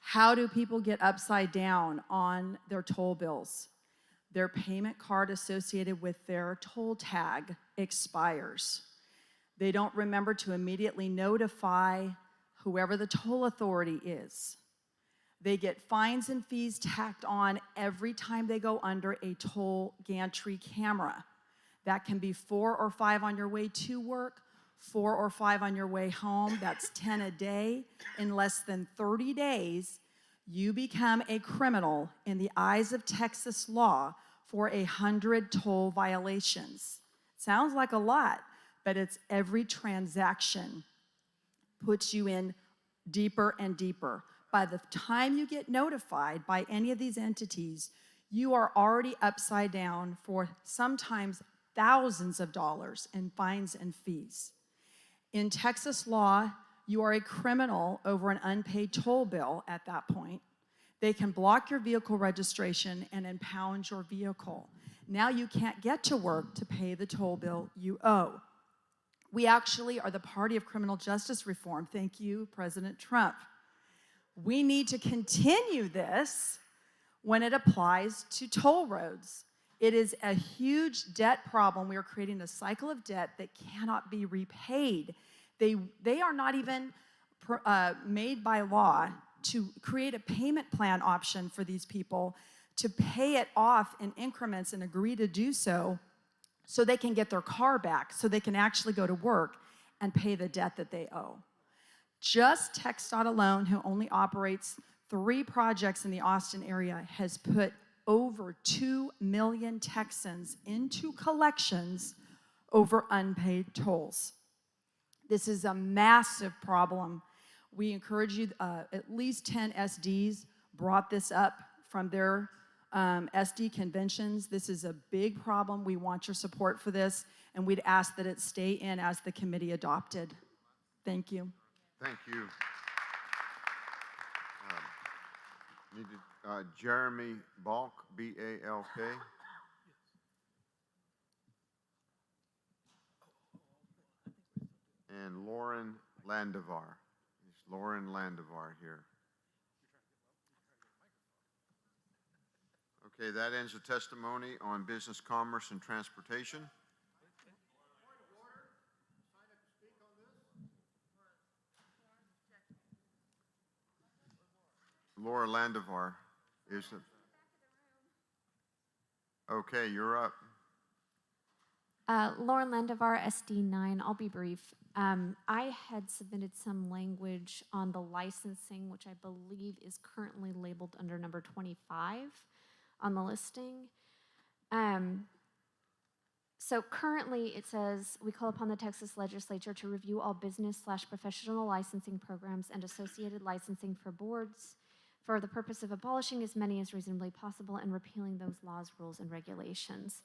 S21: How do people get upside down on their toll bills? Their payment card associated with their toll tag expires. They don't remember to immediately notify whoever the toll authority is. They get fines and fees tacked on every time they go under a toll gantry camera. That can be 4 or 5 on your way to work, 4 or 5 on your way home. That's 10 a day. In less than 30 days, you become a criminal in the eyes of Texas law for 100 toll violations. Sounds like a lot, but it's every transaction puts you in deeper and deeper. By the time you get notified by any of these entities, you are already upside down for sometimes thousands of dollars in fines and fees. In Texas law, you are a criminal over an unpaid toll bill at that point. They can block your vehicle registration and impound your vehicle. Now you can't get to work to pay the toll bill you owe. We actually are the party of criminal justice reform. Thank you, President Trump. We need to continue this when it applies to toll roads. It is a huge debt problem. We are creating a cycle of debt that cannot be repaid. They are not even made by law to create a payment plan option for these people to pay it off in increments and agree to do so they can get their car back, so they can actually go to work and pay the debt that they owe. Just TxDOT alone, who only operates 3 projects in the Austin area, has put over 2 million Texans into collections over unpaid tolls. This is a massive problem. We encourage you, at least 10 SDs brought this up from their SD conventions. This is a big problem. We want your support for this, and we'd ask that it stay in as the committee adopted. Thank you.
S3: Thank you. Jeremy Balk, B-A-L-K. And Lauren Landivar. Is Lauren Landivar here? Okay, that ends the testimony on business, commerce, and transportation. Laura Landivar is it? Okay, you're up.
S22: Lauren Landivar, SD9. I'll be brief. I had submitted some language on the licensing, which I believe is currently labeled under number 25 on the listing. So currently it says, we call upon the Texas Legislature to review all business/professional licensing programs and associated licensing for boards for the purpose of abolishing as many as reasonably possible and repealing those laws, rules, and regulations.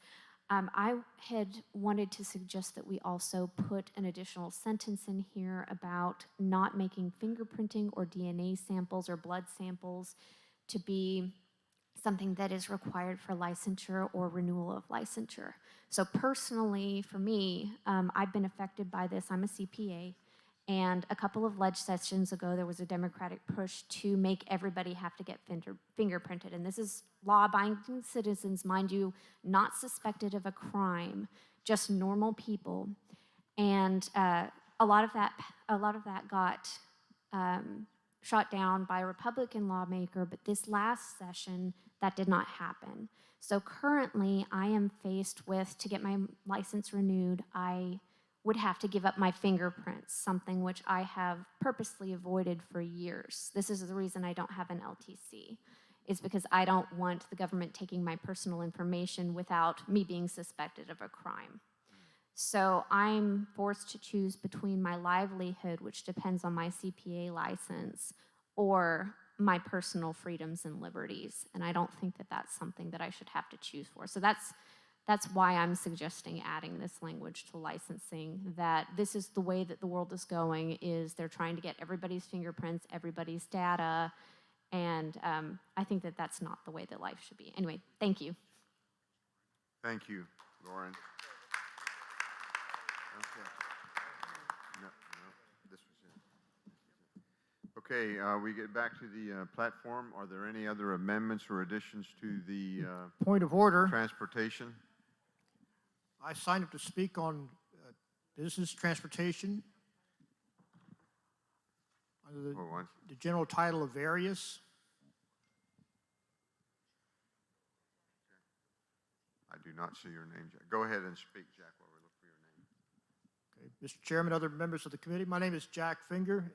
S22: I had wanted to suggest that we also put an additional sentence in here about not making fingerprinting or DNA samples or blood samples to be something that is required for licensure or renewal of licensure. So personally, for me, I've been affected by this. I'm a CPA, and a couple of leg sessions ago, there was a Democratic push to make everybody have to get fingerprinted. And this is law-abiding citizens, mind you, not suspected of a crime, just normal people. And a lot of that got shot down by a Republican lawmaker, but this last session, that did not happen. So currently, I am faced with, to get my license renewed, I would have to give up my fingerprints, something which I have purposely avoided for years. This is the reason I don't have an LTC, is because I don't want the government taking my personal information without me being suspected of a crime. So I'm forced to choose between my livelihood, which depends on my CPA license, or my personal freedoms and liberties. And I don't think that that's something that I should have to choose for. So that's why I'm suggesting adding this language to licensing, that this is the way that the world is going, is they're trying to get everybody's fingerprints, everybody's data, and I think that that's not the way that life should be. Anyway, thank you.
S3: Thank you, Lauren. Okay. No, this was it. Okay, we get back to the platform. Are there any other amendments or additions to the
S16: Point of order.
S3: transportation?
S16: I signed up to speak on business transportation under
S3: Hold on.
S16: the general title of various.
S3: I do not see your name, Jack. Go ahead and speak, Jack, while we look for your name.
S16: Okay. Mr. Chairman, other members of the committee, my name is Jack Finger,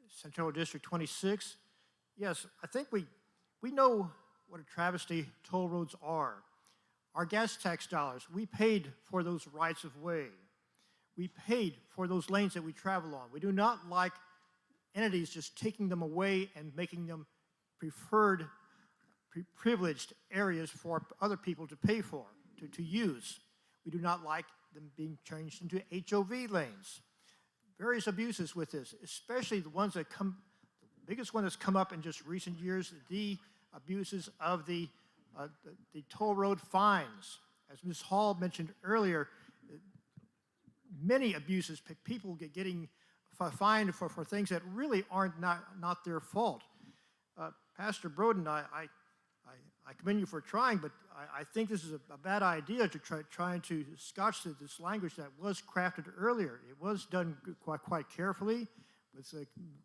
S16: Central District 26. Yes, I think we know what a travesty toll roads are. Our gas tax dollars, we paid for those rights of way. We paid for those lanes that we travel on. We do not like entities just taking them away and making them preferred, privileged areas for other people to pay for, to use. We do not like them being changed into HOV lanes. Various abuses with this, especially the ones that come, the biggest one that's come up in just recent years, the abuses of the toll road fines. As Ms. Hall mentioned earlier, many abuses, people getting fined for things that really aren't not their fault. Pastor Broden, I commend you for trying, but I think this is a bad idea to trying to scotch this language that was crafted earlier. It was done quite carefully, with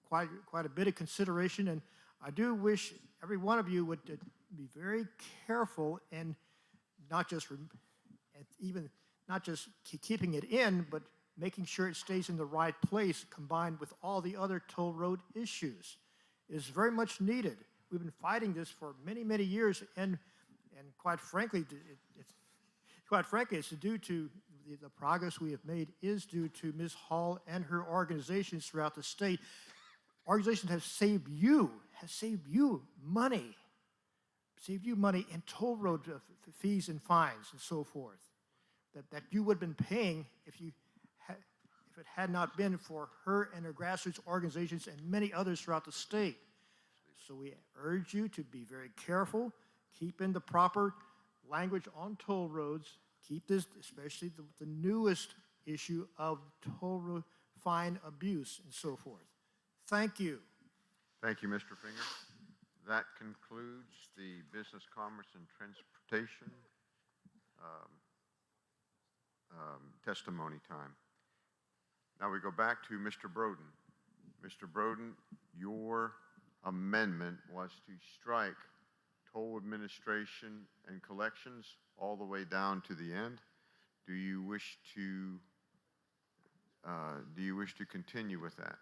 S16: quite a bit of consideration, and I do wish every one of you would be very careful and not just keeping it in, but making sure it stays in the right place, combined with all the other toll road issues. It is very much needed. We've been fighting this for many, many years, and quite frankly, it's due to the progress we have made is due to Ms. Hall and her organizations throughout the state. Organizations have saved you money, in toll road fees and fines and so forth, that you would have been paying if it had not been for her and her grassroots organizations and many others throughout the state. So we urge you to be very careful, keep in the proper language on toll roads, keep this, especially the newest issue of toll road fine abuse and so forth. Thank you.
S3: Thank you, Mr. Finger. That concludes the Business, Commerce, and Transportation testimony time. Now we go back to Mr. Broden. Mr. Broden, your amendment was to strike toll administration and collections all the way down to the end. Do you wish to continue with that?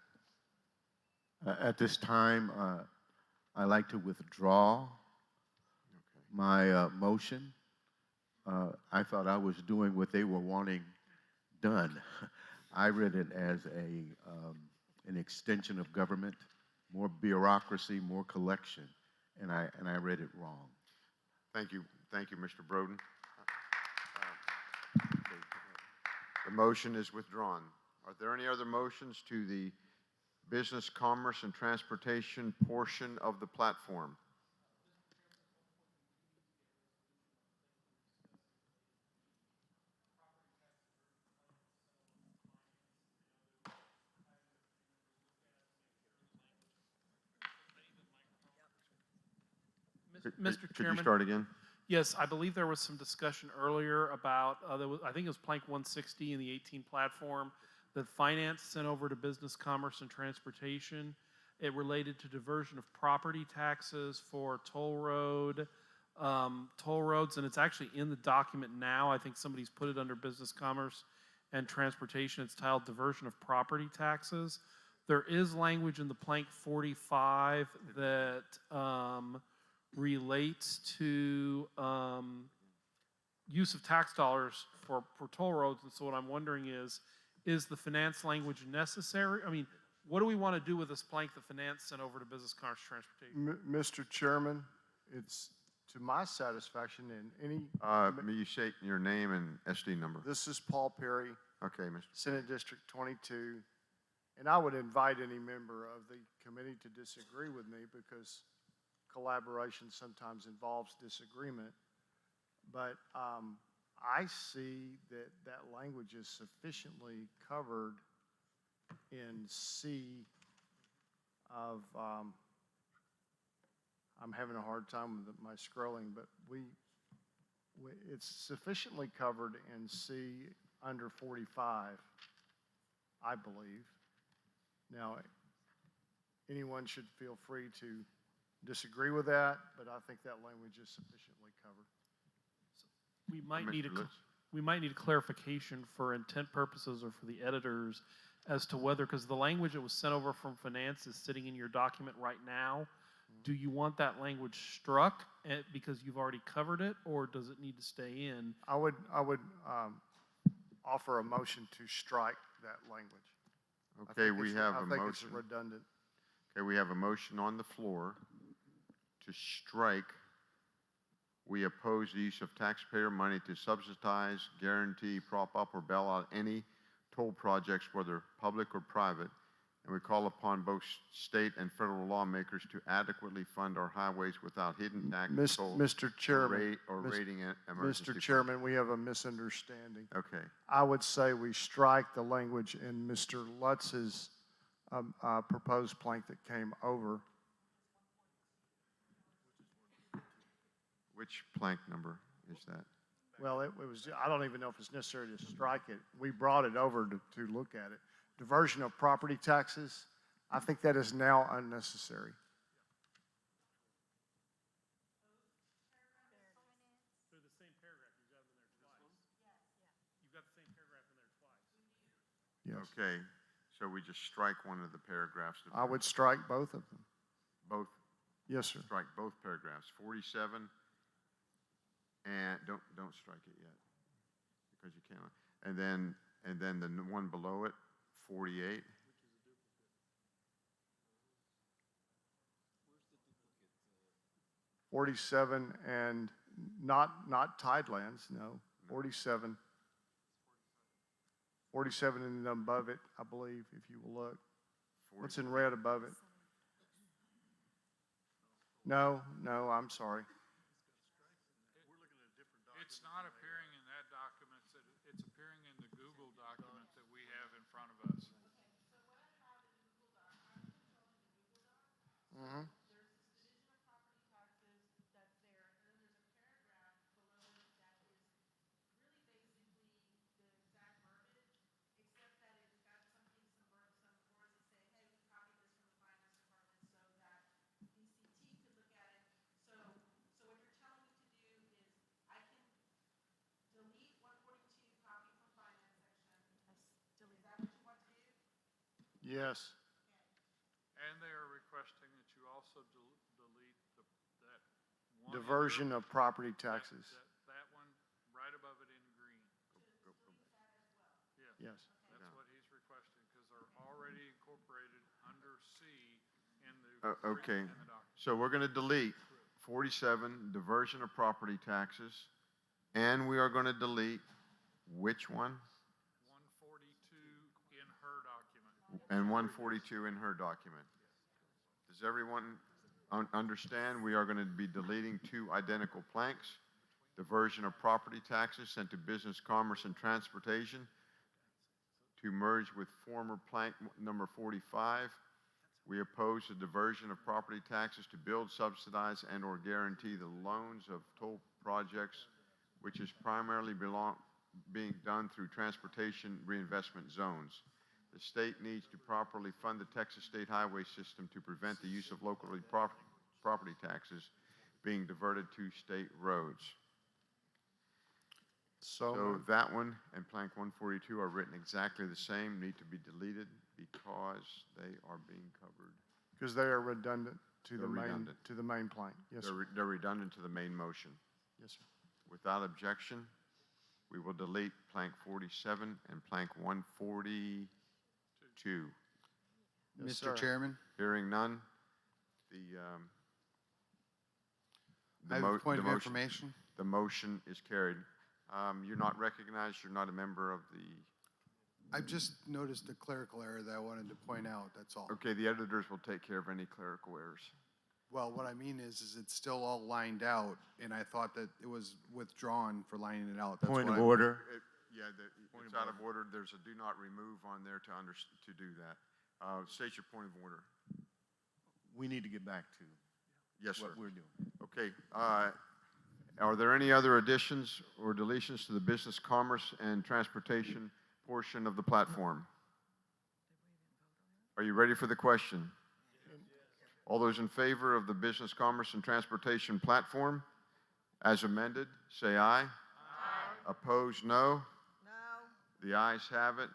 S14: At this time, I'd like to withdraw my motion. I thought I was doing what they were wanting done. I read it as an extension of government, more bureaucracy, more collection, and I read it wrong.
S3: Thank you, Mr. Broden. The motion is withdrawn. Are there any other motions to the business, commerce, and transportation portion of the platform?
S12: Mr.
S3: Could you
S12: Chairman?
S3: start again?
S12: Yes, I believe there was some discussion earlier about, I think it was Plank 160 in the 18 platform that finance sent over to business, commerce, and transportation. It related to diversion of property taxes for toll roads, and it's actually in the document now. I think somebody's put it under business, commerce, and transportation. It's titled diversion of property taxes. There is language in the Plank 45 that relates to use of tax dollars for toll roads. And so what I'm wondering is the finance language necessary? I mean, what do we want to do with this plank that finance sent over to business, commerce, transportation?
S24: Mr. Chairman, it's to my satisfaction in any.
S3: May you state your name and SD number?
S24: This is Paul Perry,
S3: Okay, Mr.
S24: Senate District 22. And I would invite any member of the committee to disagree with me because collaboration sometimes involves disagreement. But I see that that language is sufficiently covered in C of, I'm having a hard time with my scrolling, but it's sufficiently covered in C under 45, I believe. Now, anyone should feel free to disagree with that, but I think that language is sufficiently covered.
S12: We might
S3: Mr.
S12: need
S3: Lutz?
S12: we might need a clarification for intent purposes or for the editors as to whether, because the language that was sent over from finance is sitting in your document right now. Do you want that language struck because you've already covered it, or does it need to stay in?
S24: I would offer a motion to strike that language.
S3: Okay, we have a
S24: I think it's
S3: motion.
S24: redundant.
S3: Okay, we have a motion on the floor to strike. We oppose the use of taxpayer money to subsidize, guarantee, prop up, or bail out any toll projects, whether public or private. And we call upon both state and federal lawmakers to adequately fund our highways without hidden tax tolls
S24: Mr. Chairman,
S3: or rating emergency.
S24: Mr. Chairman, we have a misunderstanding.
S3: Okay.
S24: I would say we strike the language in Mr. Lutz's proposed plank that came over.
S3: Which plank number is that?
S24: Well, it was, I don't even know if it's necessary to strike it. We brought it over to look at it. Diversion of property taxes, I think that is now unnecessary.
S12: They're the same paragraph. You got them in there twice. You've got the same paragraph in there twice.
S24: Yes.
S3: Okay, so we just strike one of the paragraphs.
S24: I would strike both of them.
S3: Both?
S24: Yes, sir.
S3: Strike both paragraphs, 47, and don't strike it yet, because you can't. And then the one below it, 48.
S24: 47 and not Tidelands, no. 47. 47 and then above it, I believe, if you will look. What's in red above it? No, I'm sorry.
S18: It's not appearing in that document, it's appearing in the Google document that we have in front of us.
S24: Mm-hmm. Yes.
S18: And they are requesting that you also delete that one.
S24: Diversion of property taxes.
S18: That one right above it in green.
S24: Yes.
S18: That's what he's requesting, because they're already incorporated under C in the.
S3: Okay,
S18: in the document.
S3: so we're going to delete 47, diversion of property taxes, and we are going to delete which one? and 142 in her document. Does everyone understand? We are going to be deleting 2 identical planks. Diversion of property taxes sent to business, commerce, and transportation to merge with former plank number 45. We oppose the diversion of property taxes to build, subsidize, and/or guarantee the loans of toll projects, which is primarily being done through transportation reinvestment zones. The state needs to properly fund the Texas State Highway System to prevent the use of locally property taxes being diverted to state roads. So that one and plank 142 are written exactly the same, need to be deleted because they are being covered.
S24: Because they are redundant to
S3: They're
S24: the main,
S3: redundant.
S24: to the main plank. Yes, sir.
S3: They're redundant to the main motion.
S24: Yes, sir.
S3: Without objection, we will delete plank 47 and plank 142.
S24: Yes, sir.
S4: Mr. Chairman,
S3: Hearing none,
S4: I have a point of
S3: motion-
S4: information.
S3: The motion is carried. You're not recognized, you're not a member of the,
S4: I've just noticed a clerical error that I wanted to point out, that's all.
S3: okay, the editors will take care of any clerical errors.
S4: Well, what I mean is it's still all lined out, and I thought that it was withdrawn for lining it out. That's
S14: Point
S4: what
S14: of
S4: I-
S14: order.
S3: Yeah, it's out of order. There's a do not remove on there to do that. State your point of order.
S14: We need to get back to
S3: Yes, sir.
S14: what we're doing.
S3: Okay, are there any other additions or deletions to the business, commerce, and transportation portion of the platform? Are you ready for the question? All those in favor of the business, commerce, and transportation platform as amended, say aye. Aye. Opposed, no.
S8: No.
S3: The ayes have it.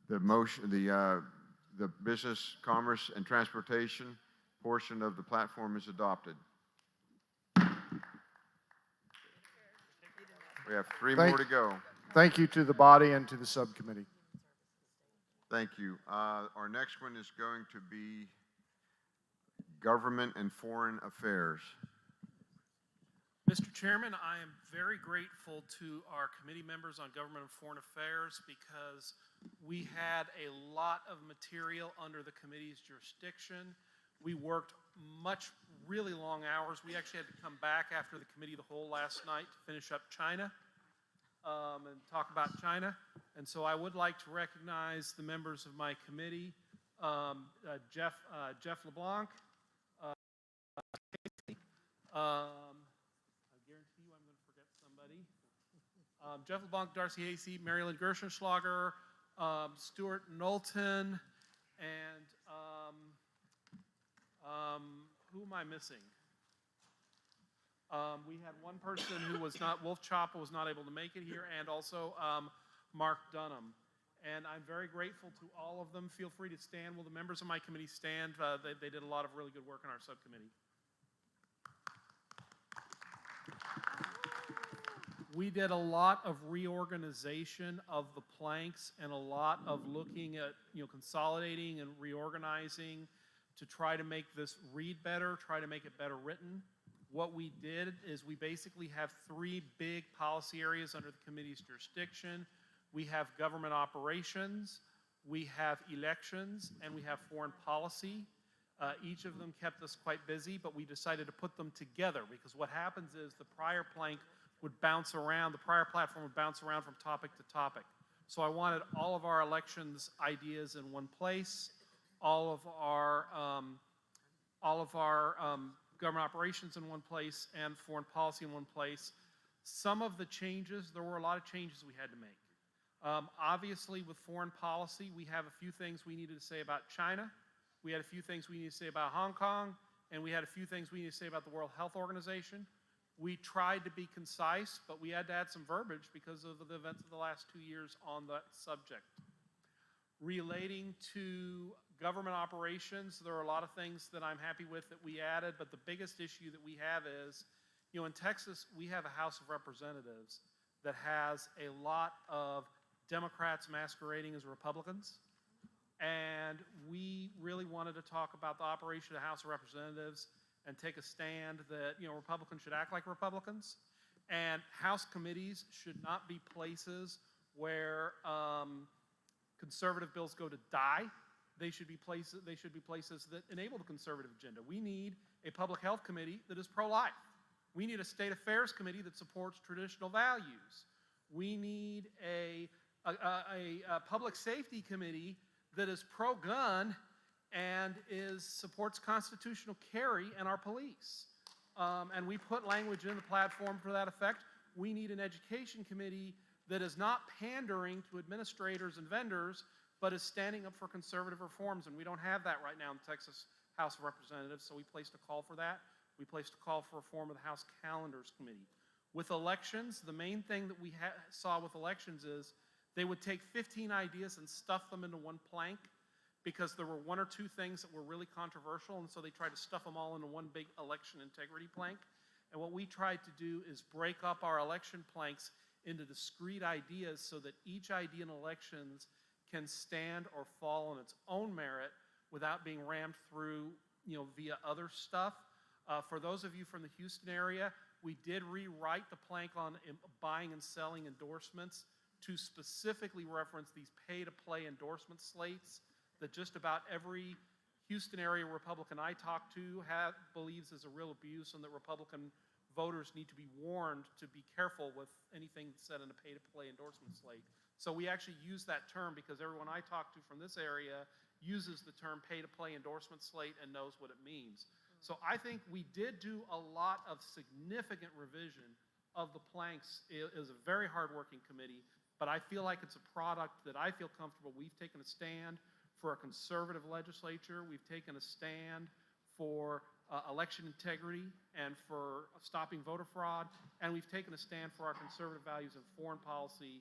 S3: The motion, the business, commerce, and transportation portion of the platform is adopted. We have 3 more to go.
S24: Thank you to the body and to the subcommittee.
S3: Thank you. Our next one is going to be Government and Foreign Affairs.
S12: Mr. Chairman, I am very grateful to our committee members on Government and Foreign Affairs because we had a lot of material under the committee's jurisdiction. We worked really long hours. We actually had to come back after the committee of the whole last night to finish up China and talk about China. And so I would like to recognize the members of my committee, Jeff LeBlanc, I guarantee you I'm going to forget somebody. Jeff LeBlanc, Darcy Hasey, Marilyn Gershenschlager, Stuart Knowlton, and who am I missing? We had one person who was not, Wolf Chapa was not able to make it here, and also Mark Dunham. And I'm very grateful to all of them. Feel free to stand. Will the members of my committee stand? They did a lot of really good work in our subcommittee. We did a lot of reorganization of the planks and a lot of looking at, consolidating and reorganizing to try to make this read better, try to make it better written. What we did is we basically have 3 big policy areas under the committee's jurisdiction. We have government operations, we have elections, and we have foreign policy. Each of them kept us quite busy, but we decided to put them together because what happens is the prior plank would bounce around, the prior platform would bounce around from topic to topic. So I wanted all of our elections ideas in one place, all of our government operations in one place, and foreign policy in one place. Some of the changes, there were a lot of changes we had to make. Obviously, with foreign policy, we have a few things we needed to say about China. We had a few things we needed to say about Hong Kong, and we had a few things we needed to say about the World Health Organization. We tried to be concise, but we had to add some verbiage because of the events of the last 2 years on that subject. Relating to government operations, there are a lot of things that I'm happy with that we added, but the biggest issue that we have is, in Texas, we have a House of Representatives that has a lot of Democrats masquerading as Republicans. And we really wanted to talk about the operation of the House of Representatives and take a stand that, Republicans should act like Republicans. And House committees should not be places where conservative bills go to die. they should be places that enable the conservative agenda. We need a public health committee that is pro-life. We need a state affairs committee that supports traditional values. We need a public safety committee that is pro-gun and supports constitutional carry and our police. And we put language in the platform for that effect. We need an education committee that is not pandering to administrators and vendors, but is standing up for conservative reforms. And we don't have that right now in the Texas House of Representatives, so we placed a call for that. We placed a call for reform of the House Calendars Committee. With elections, the main thing that we saw with elections is they would take 15 ideas and stuff them into one plank because there were one or two things that were really controversial, and so they tried to stuff them all into one big election integrity plank. And what we tried to do is break up our election planks into discrete ideas so that each idea in elections can stand or fall on its own merit without being rammed through, via other stuff. For those of you from the Houston area, we did rewrite the plank on buying and selling endorsements to specifically reference these pay-to-play endorsement slates that just about every Houston area Republican I talk to believes is a real abuse, and that Republican voters need to be warned to be careful with anything said in a pay-to-play endorsement slate. So we actually use that term because everyone I talk to from this area uses the term pay-to-play endorsement slate and knows what it means. So I think we did do a lot of significant revision of the planks. It is a very hardworking committee, but I feel like it's a product that I feel comfortable. We've taken a stand for a conservative legislature. We've taken a stand for election integrity and for stopping voter fraud, and we've taken a stand for our conservative values in foreign policy,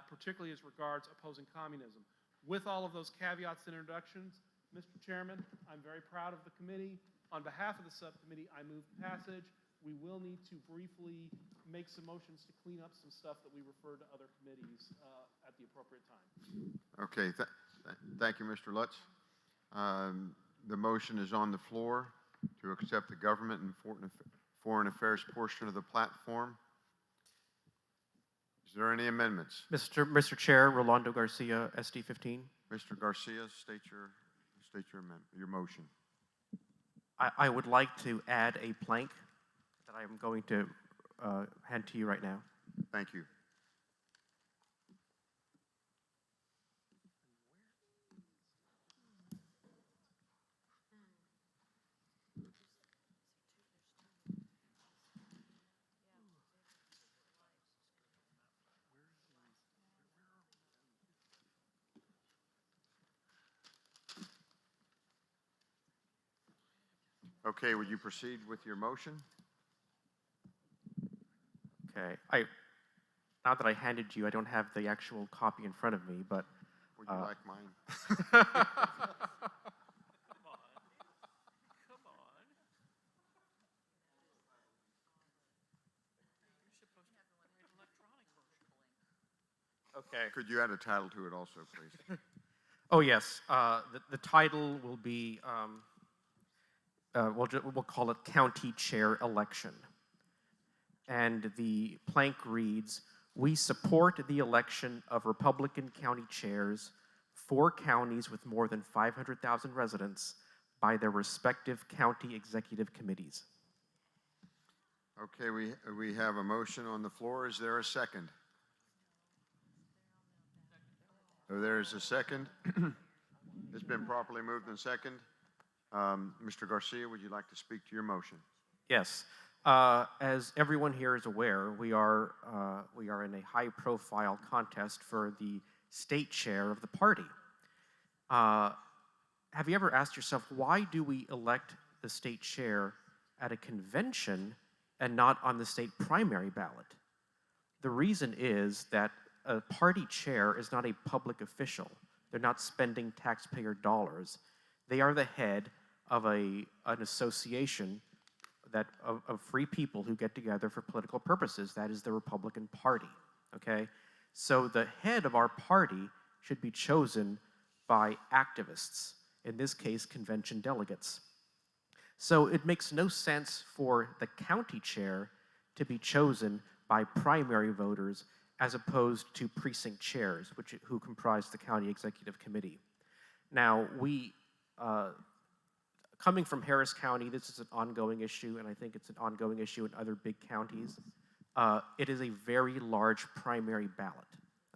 S12: particularly as regards opposing communism. With all of those caveats and introductions, Mr. Chairman, I'm very proud of the committee. On behalf of the subcommittee, I move passage. We will need to briefly make some motions to clean up some stuff that we refer to other committees at the appropriate time.
S3: Okay, thank you, Mr. Lutz. The motion is on the floor to accept the government and foreign affairs portion of the platform. Is there any amendments?
S5: Mr. Chair, Rolando Garcia, SD 15.
S3: Mr. Garcia, state your amendment, your motion.
S5: I would like to add a plank that I am going to hand to you right now.
S3: Thank you. Okay, would you proceed with your motion?
S5: Okay. Now that I handed you, I don't have the actual copy in front of me, but.
S3: Would you like mine?
S7: Come on.
S5: Okay.
S3: Could you add a title to it also, please?
S5: Oh, yes. The title will be, we'll call it County Chair Election. And the plank reads, "We support the election of Republican county chairs for counties with more than 500,000 residents by their respective county executive committees."
S3: Okay, we have a motion on the floor. Is there a second? Oh, there is a second. It's been properly moved and second. Mr. Garcia, would you like to speak to your motion?
S5: Yes. As everyone here is aware, we are in a high-profile contest for the state chair of the party. Have you ever asked yourself, why do we elect the state chair at a convention and not on the state primary ballot? The reason is that a party chair is not a public official. They're not spending taxpayer dollars. They are the head of an association of free people who get together for political purposes. That is the Republican Party, okay? So the head of our party should be chosen by activists, in this case, convention delegates. So it makes no sense for the county chair to be chosen by primary voters as opposed to precinct chairs, who comprise the county executive committee. Now, coming from Harris County, this is an ongoing issue, and I think it's an ongoing issue in other big counties. It is a very large primary ballot,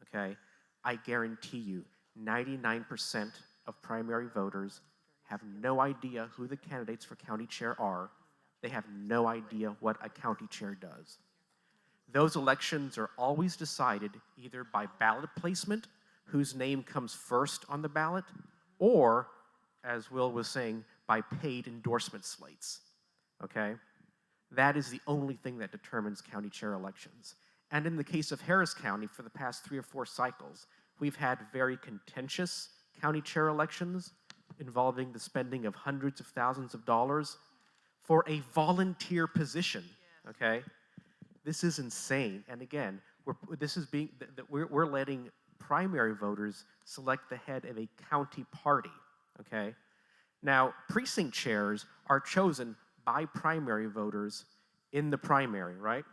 S5: okay? I guarantee you, 99% of primary voters have no idea who the candidates for county chair are. They have no idea what a county chair does. Those elections are always decided either by ballot placement, whose name comes first on the ballot, or, as Will was saying, by paid endorsement slates, okay? That is the only thing that determines county chair elections. And in the case of Harris County, for the past 3 or 4 cycles, we've had very contentious county chair elections involving the spending of hundreds of thousands of dollars for a volunteer position, okay? This is insane. And again, we're letting primary voters select the head of a county party, okay? Now, precinct chairs are chosen by primary voters in the primary, right?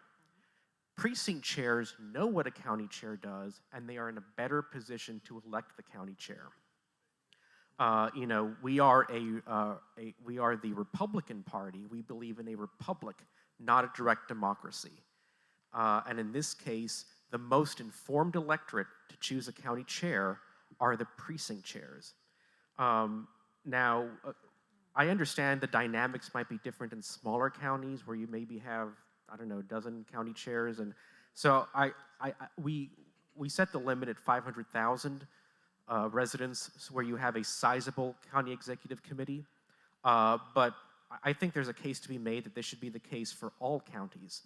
S5: Precinct chairs know what a county chair does, and they are in a better position to elect the county chair. You know, we are the Republican Party. We believe in a republic, not a direct democracy. And in this case, the most informed electorate to choose a county chair are the precinct chairs. Now, I understand the dynamics might be different in smaller counties where you maybe have, I don't know, a dozen county chairs. And so we set the limit at 500,000 residents where you have a sizable county executive committee. But I think there's a case to be made that this should be the case for all counties.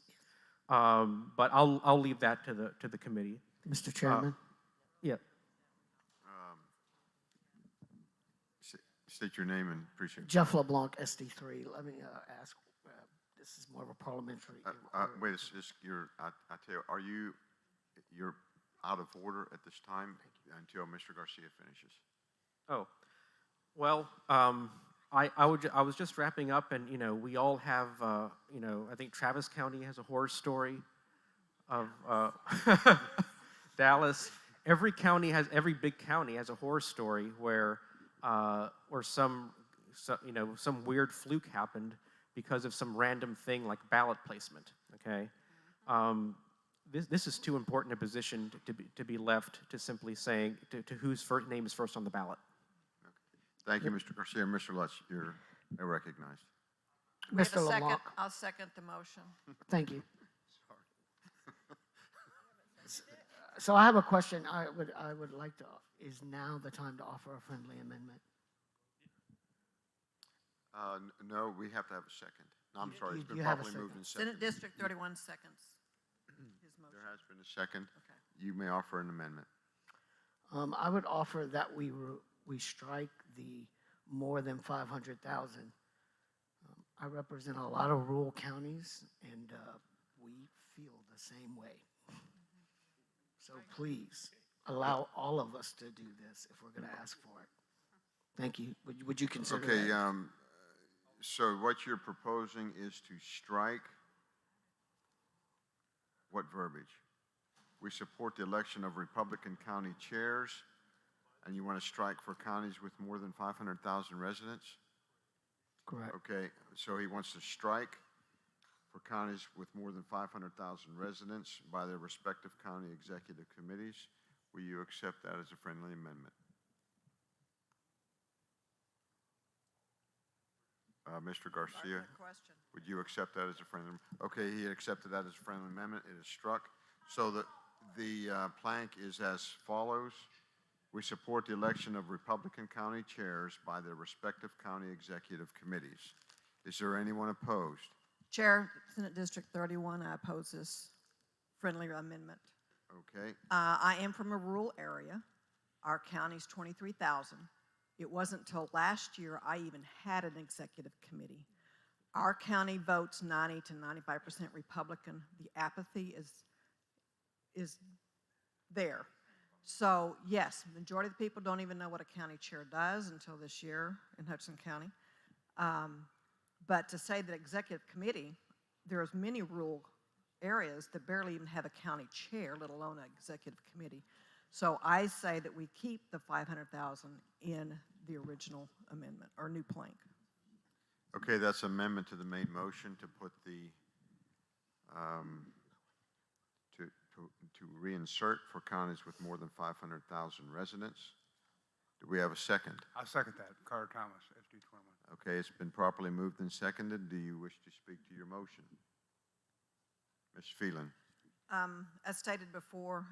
S5: But I'll leave that to the committee.
S6: Mr. Chairman?
S5: Yeah.
S3: State your name and appreciate it.
S6: Jeff LeBlanc, SD3. Let me ask, this is more of a parliamentary.
S3: Wait, I tell you, you're out of order at this time until Mr. Garcia finishes.
S5: Oh, well, I was just wrapping up, and you know, we all have, you know, I think Travis County has a horror story of Dallas. Every big county has a horror story where some weird fluke happened because of some random thing like ballot placement. Okay, this is too important a position to be left to simply saying to whose name is first on the ballot.
S3: Thank you, Mr. Garcia. Mr. Lutz, you're recognized.
S6: Mr. LeBlanc.
S9: I'll second the motion.
S6: Thank you. So I have a question. I would like to. Is now the time to offer a friendly amendment?
S3: No, we have to have a second. No, I'm sorry, it's been
S6: you have a
S3: properly moved
S6: second?
S3: and seconded.
S9: Senate District 31 seconds. His motion.
S3: There has been a second. You may offer an amendment.
S6: I would offer that we strike the more than 500,000. I represent a lot of rural counties, and we feel the same way. So please allow all of us to do this if we're going to ask for it. Thank you. Would you consider
S3: Okay,
S6: that?
S3: so what you're proposing is to strike what verbiage? We support the election of Republican county chairs, and you want to strike for counties with more than 500,000 residents?
S6: Correct.
S3: Okay, so he wants to strike for counties with more than 500,000 residents by their respective county executive committees. Will you accept that as a friendly amendment? Mr. Garcia, would you accept that as a friendly? Okay, he accepted that as a friendly amendment. It is struck. So the plank is as follows. We support the election of Republican county chairs by their respective county executive committees. Is there anyone opposed?
S9: Chair, Senate District 31, I oppose this friendly amendment.
S3: Okay.
S9: I am from a rural area. Our county's 23,000. It wasn't until last year I even had an executive committee. Our county votes 90 to 95% Republican. The apathy is there. So yes, the majority of the people don't even know what a county chair does until this year in Hudson County. But to say that executive committee, there's many rural areas that barely even have a county chair, let alone an executive committee. So I say that we keep the 500,000 in the original amendment or new plank.
S3: Okay, that's amendment to the main motion to put the, to reinsert for counties with more than 500,000 residents. Do we have a second?
S19: I second that. Carter Thomas, SD 21.
S3: Okay, it's been properly moved and seconded. Do you wish to speak to your motion? Ms. Phelan?
S9: As stated before,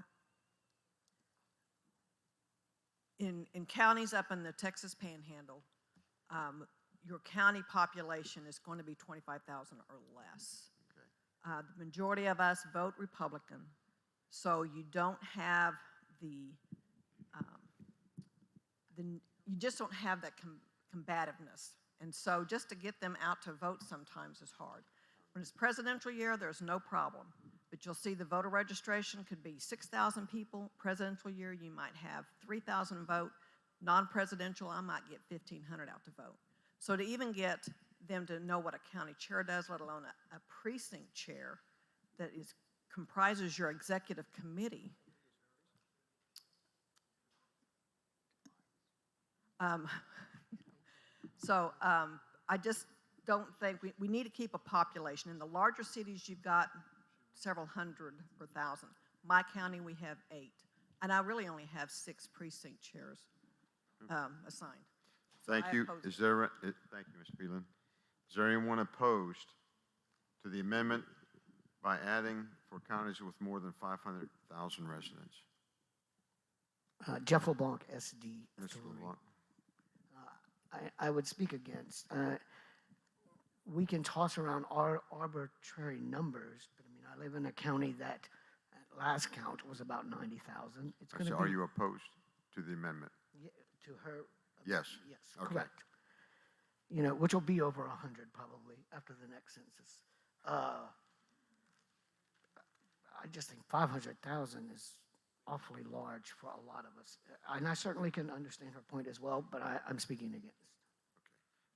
S9: in counties up in the Texas Panhandle, your county population is going to be 25,000 or less. The majority of us vote Republican, so you don't have you just don't have that combativeness. And so just to get them out to vote sometimes is hard. When it's presidential year, there's no problem. But you'll see the voter registration could be 6,000 people. Presidential year, you might have 3,000 vote. Non-presidential, I might get 1,500 out to vote. So to even get them to know what a county chair does, let alone a precinct chair that comprises your executive committee, I just don't think, we need to keep a population. In the larger cities, you've got several hundred or thousand. My county, we have 8. And I really only have 6 precinct chairs assigned. So
S3: Thank
S9: I
S3: you.
S9: oppose
S3: Is
S9: it.
S3: there, thank you, Ms. Phelan. Is there anyone opposed to the amendment by adding for counties with more than 500,000 residents?
S6: Jeff LeBlanc, SD.
S3: Mr. LeBlanc?
S6: I would speak against. We can toss around arbitrary numbers, but I mean, I live in a county that at last count was about 90,000. It's going to
S3: So
S6: be
S3: are you opposed to the amendment?
S6: to her.
S3: Yes.
S6: Yes,
S3: Okay.
S6: correct. You know, which will be over 100 probably after the next census. I just think 500,000 is awfully large for a lot of us. And I certainly can understand her point as well, but I'm speaking against.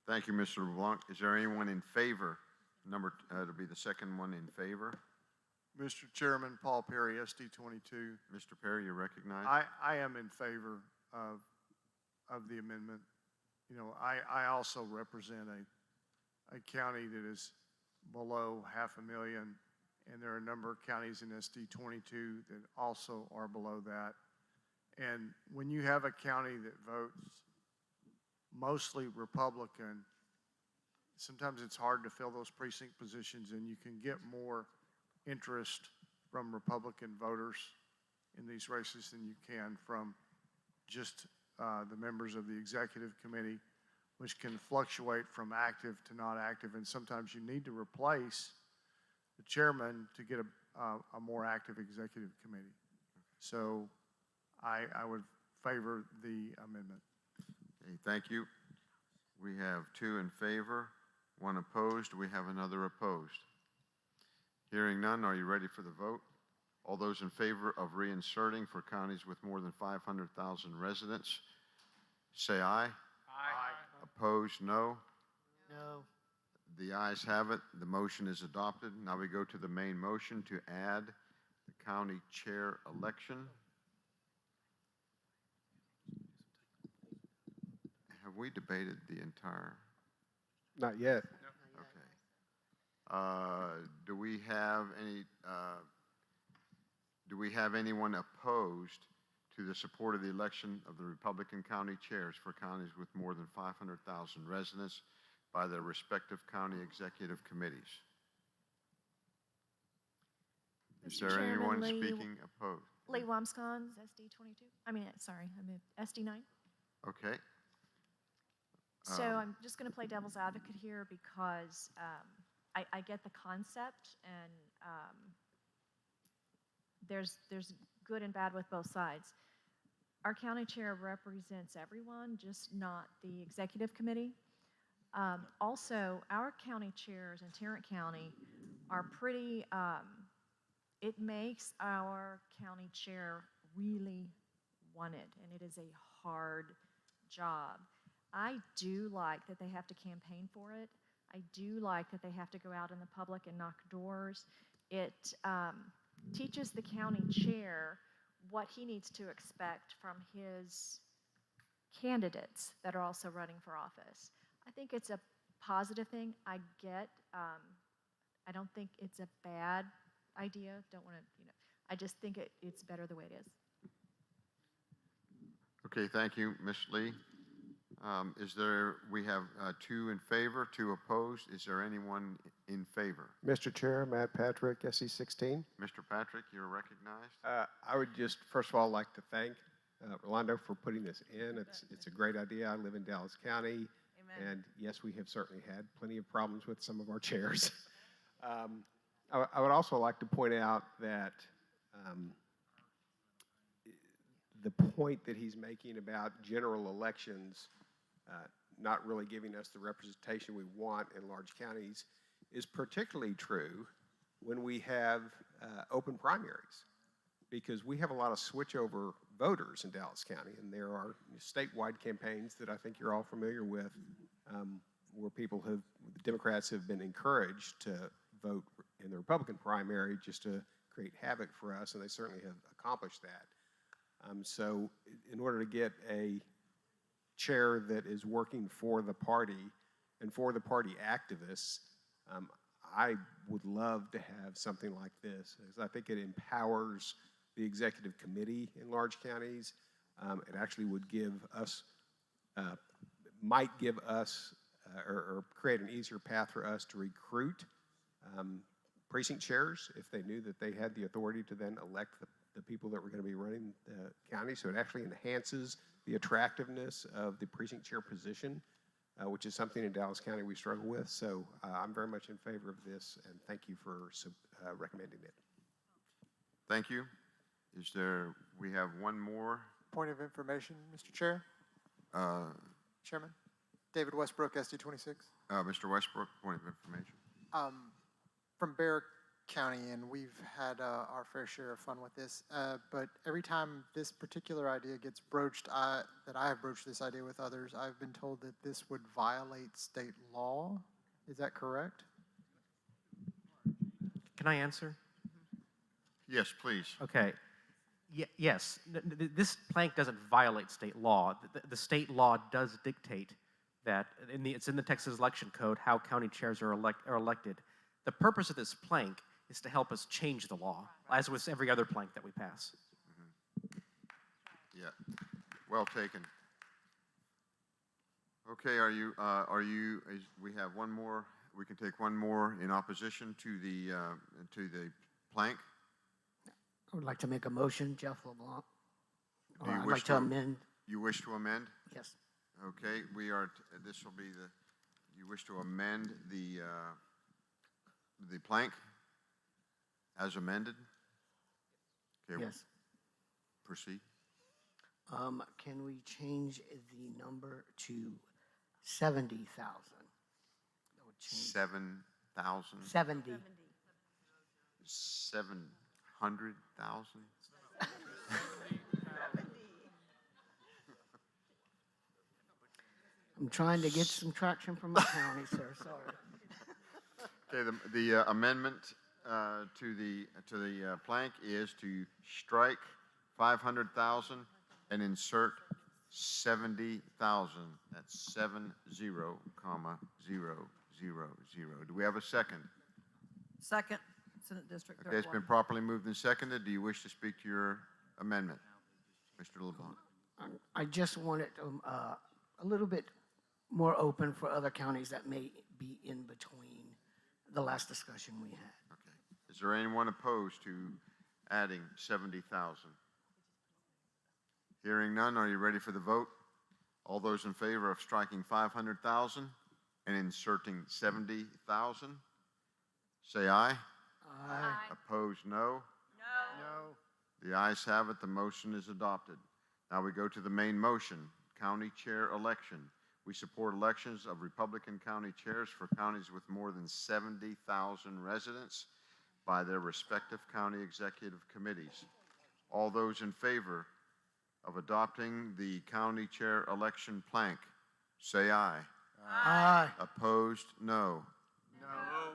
S3: Thank you, Mr. LeBlanc. Is there anyone in favor? To be the second one in favor.
S24: Mr. Chairman, Paul Perry, SD 22.
S3: Mr. Perry, you're recognized.
S24: I am in favor of the amendment. You know, I also represent a county that is below 500,000, and there are a number of counties in SD 22 that also are below that. And when you have a county that votes mostly Republican, sometimes it's hard to fill those precinct positions, and you can get more interest from Republican voters in these races than you can from just the members of the executive committee, which can fluctuate from active to not active, and sometimes you need to replace the chairman to get a more active executive committee. So I would favor the amendment.
S3: Okay, thank you. We have 2 in favor, 1 opposed. We have another opposed. Hearing none, are you ready for the vote? All those in favor of reinserting for counties with more than 500,000 residents, say aye.
S7: Aye.
S3: Opposed, no.
S6: No.
S3: The ayes have it. The motion is adopted. Now we go to the main motion to add the county chair election. Have we debated the entire?
S20: Not yet.
S3: Okay. Do we have anyone opposed to the support of the election of the Republican county chairs for counties with more than 500,000 residents by their respective county executive committees? Is
S13: Mr.
S3: there
S13: Chairman,
S3: anyone
S13: Lee-
S3: speaking opposed?
S13: Lee Wamscons, SD 22. I mean, sorry, I moved SD 9.
S3: Okay.
S13: So I'm just going to play devil's advocate here because I get the concept, and there's good and bad with both sides. Our county chair represents everyone, just not the executive committee. Also, our county chairs in Tarrant County are pretty, it makes our county chair really wanted, and it is a hard job. I do like that they have to campaign for it. I do like that they have to go out in the public and knock doors. It teaches the county chair what he needs to expect from his candidates that are also running for office. I think it's a positive thing. I don't think it's a bad idea. Don't want to, I just think it's better the way it is.
S3: Okay, thank you, Ms. Lee. We have 2 in favor, 2 opposed. Is there anyone in favor?
S1: Mr. Chair, Matt Patrick, SC 16.
S3: Mr. Patrick, you're recognized.
S20: I would just, first of all, like to thank Rolando for putting this in. It's a great idea. I live in Dallas County. And yes, we have certainly had plenty of problems with some of our chairs. I would also like to point out that the point that he's making about general elections not really giving us the representation we want in large counties is particularly true when we have open primaries, because we have a lot of switchover voters in Dallas County, and there are statewide campaigns that I think you're all familiar with, where the Democrats have been encouraged to vote in the Republican primary just to create havoc for us, and they certainly have accomplished that. So in order to get a chair that is working for the party and for the party activists, I would love to have something like this, because I think it empowers the executive committee in large counties. It actually would give us, might give us, or create an easier path for us to recruit precinct chairs if they knew that they had the authority to then elect the people that were going to be running the county. So it actually enhances the attractiveness of the precinct chair position, which is something in Dallas County we struggle with. So I'm very much in favor of this, and thank you for recommending it.
S3: Thank you. We have one more.
S1: Point of information, Mr. Chair, Chairman. David Westbrook, SD 26.
S3: Mr. Westbrook, point of information.
S1: From Bexar County, and we've had our fair share of fun with this, but every time this particular idea gets broached, that I have broached this idea with others, I've been told that this would violate state law. Is that correct?
S5: Can I answer?
S3: Yes, please.
S5: Okay. Yes, this plank doesn't violate state law. The state law does dictate that, it's in the Texas Election Code, how county chairs are elected. The purpose of this plank is to help us change the law, as with every other plank that we pass.
S3: Yeah, well taken. Okay, we have one more, we can take one more in opposition to the plank.
S6: I would like to make a motion, Jeff LeBlanc.
S3: Do you
S6: I'd
S3: wish
S6: like to amend.
S3: You wish to amend?
S6: Yes.
S3: Okay, this will be you wish to amend the plank as amended? Okay,
S6: Yes.
S3: Proceed.
S6: Can we change the number to 70,000?
S3: 7,000?
S6: 70.
S3: 700,000?
S6: I'm trying to get some traction from my county, sir, sorry.
S3: Okay, the amendment to the plank is to strike 500,000 and insert 70,000. That's 70, 0, 0, 0, 0. Do we have a second?
S9: Second, Senate District
S3: Okay, it's
S9: 31.
S3: been properly moved and seconded. Do you wish to speak to your amendment, Mr. LeBlanc?
S6: I just want it a little bit more open for other counties that may be in between the last discussion we had.
S3: Okay. Is there anyone opposed to adding 70,000? Hearing none, are you ready for the vote? All those in favor of striking 500,000 and inserting 70,000, say aye.
S6: Aye.
S3: Opposed, no.
S1: No.
S3: The ayes have it. The motion is adopted. Now we go to the main motion, county chair election. We support elections of Republican county chairs for counties with more than 70,000 residents by their respective county executive committees. All those in favor of adopting the county chair election plank, say aye.
S6: Aye.
S3: Opposed, no.
S1: No.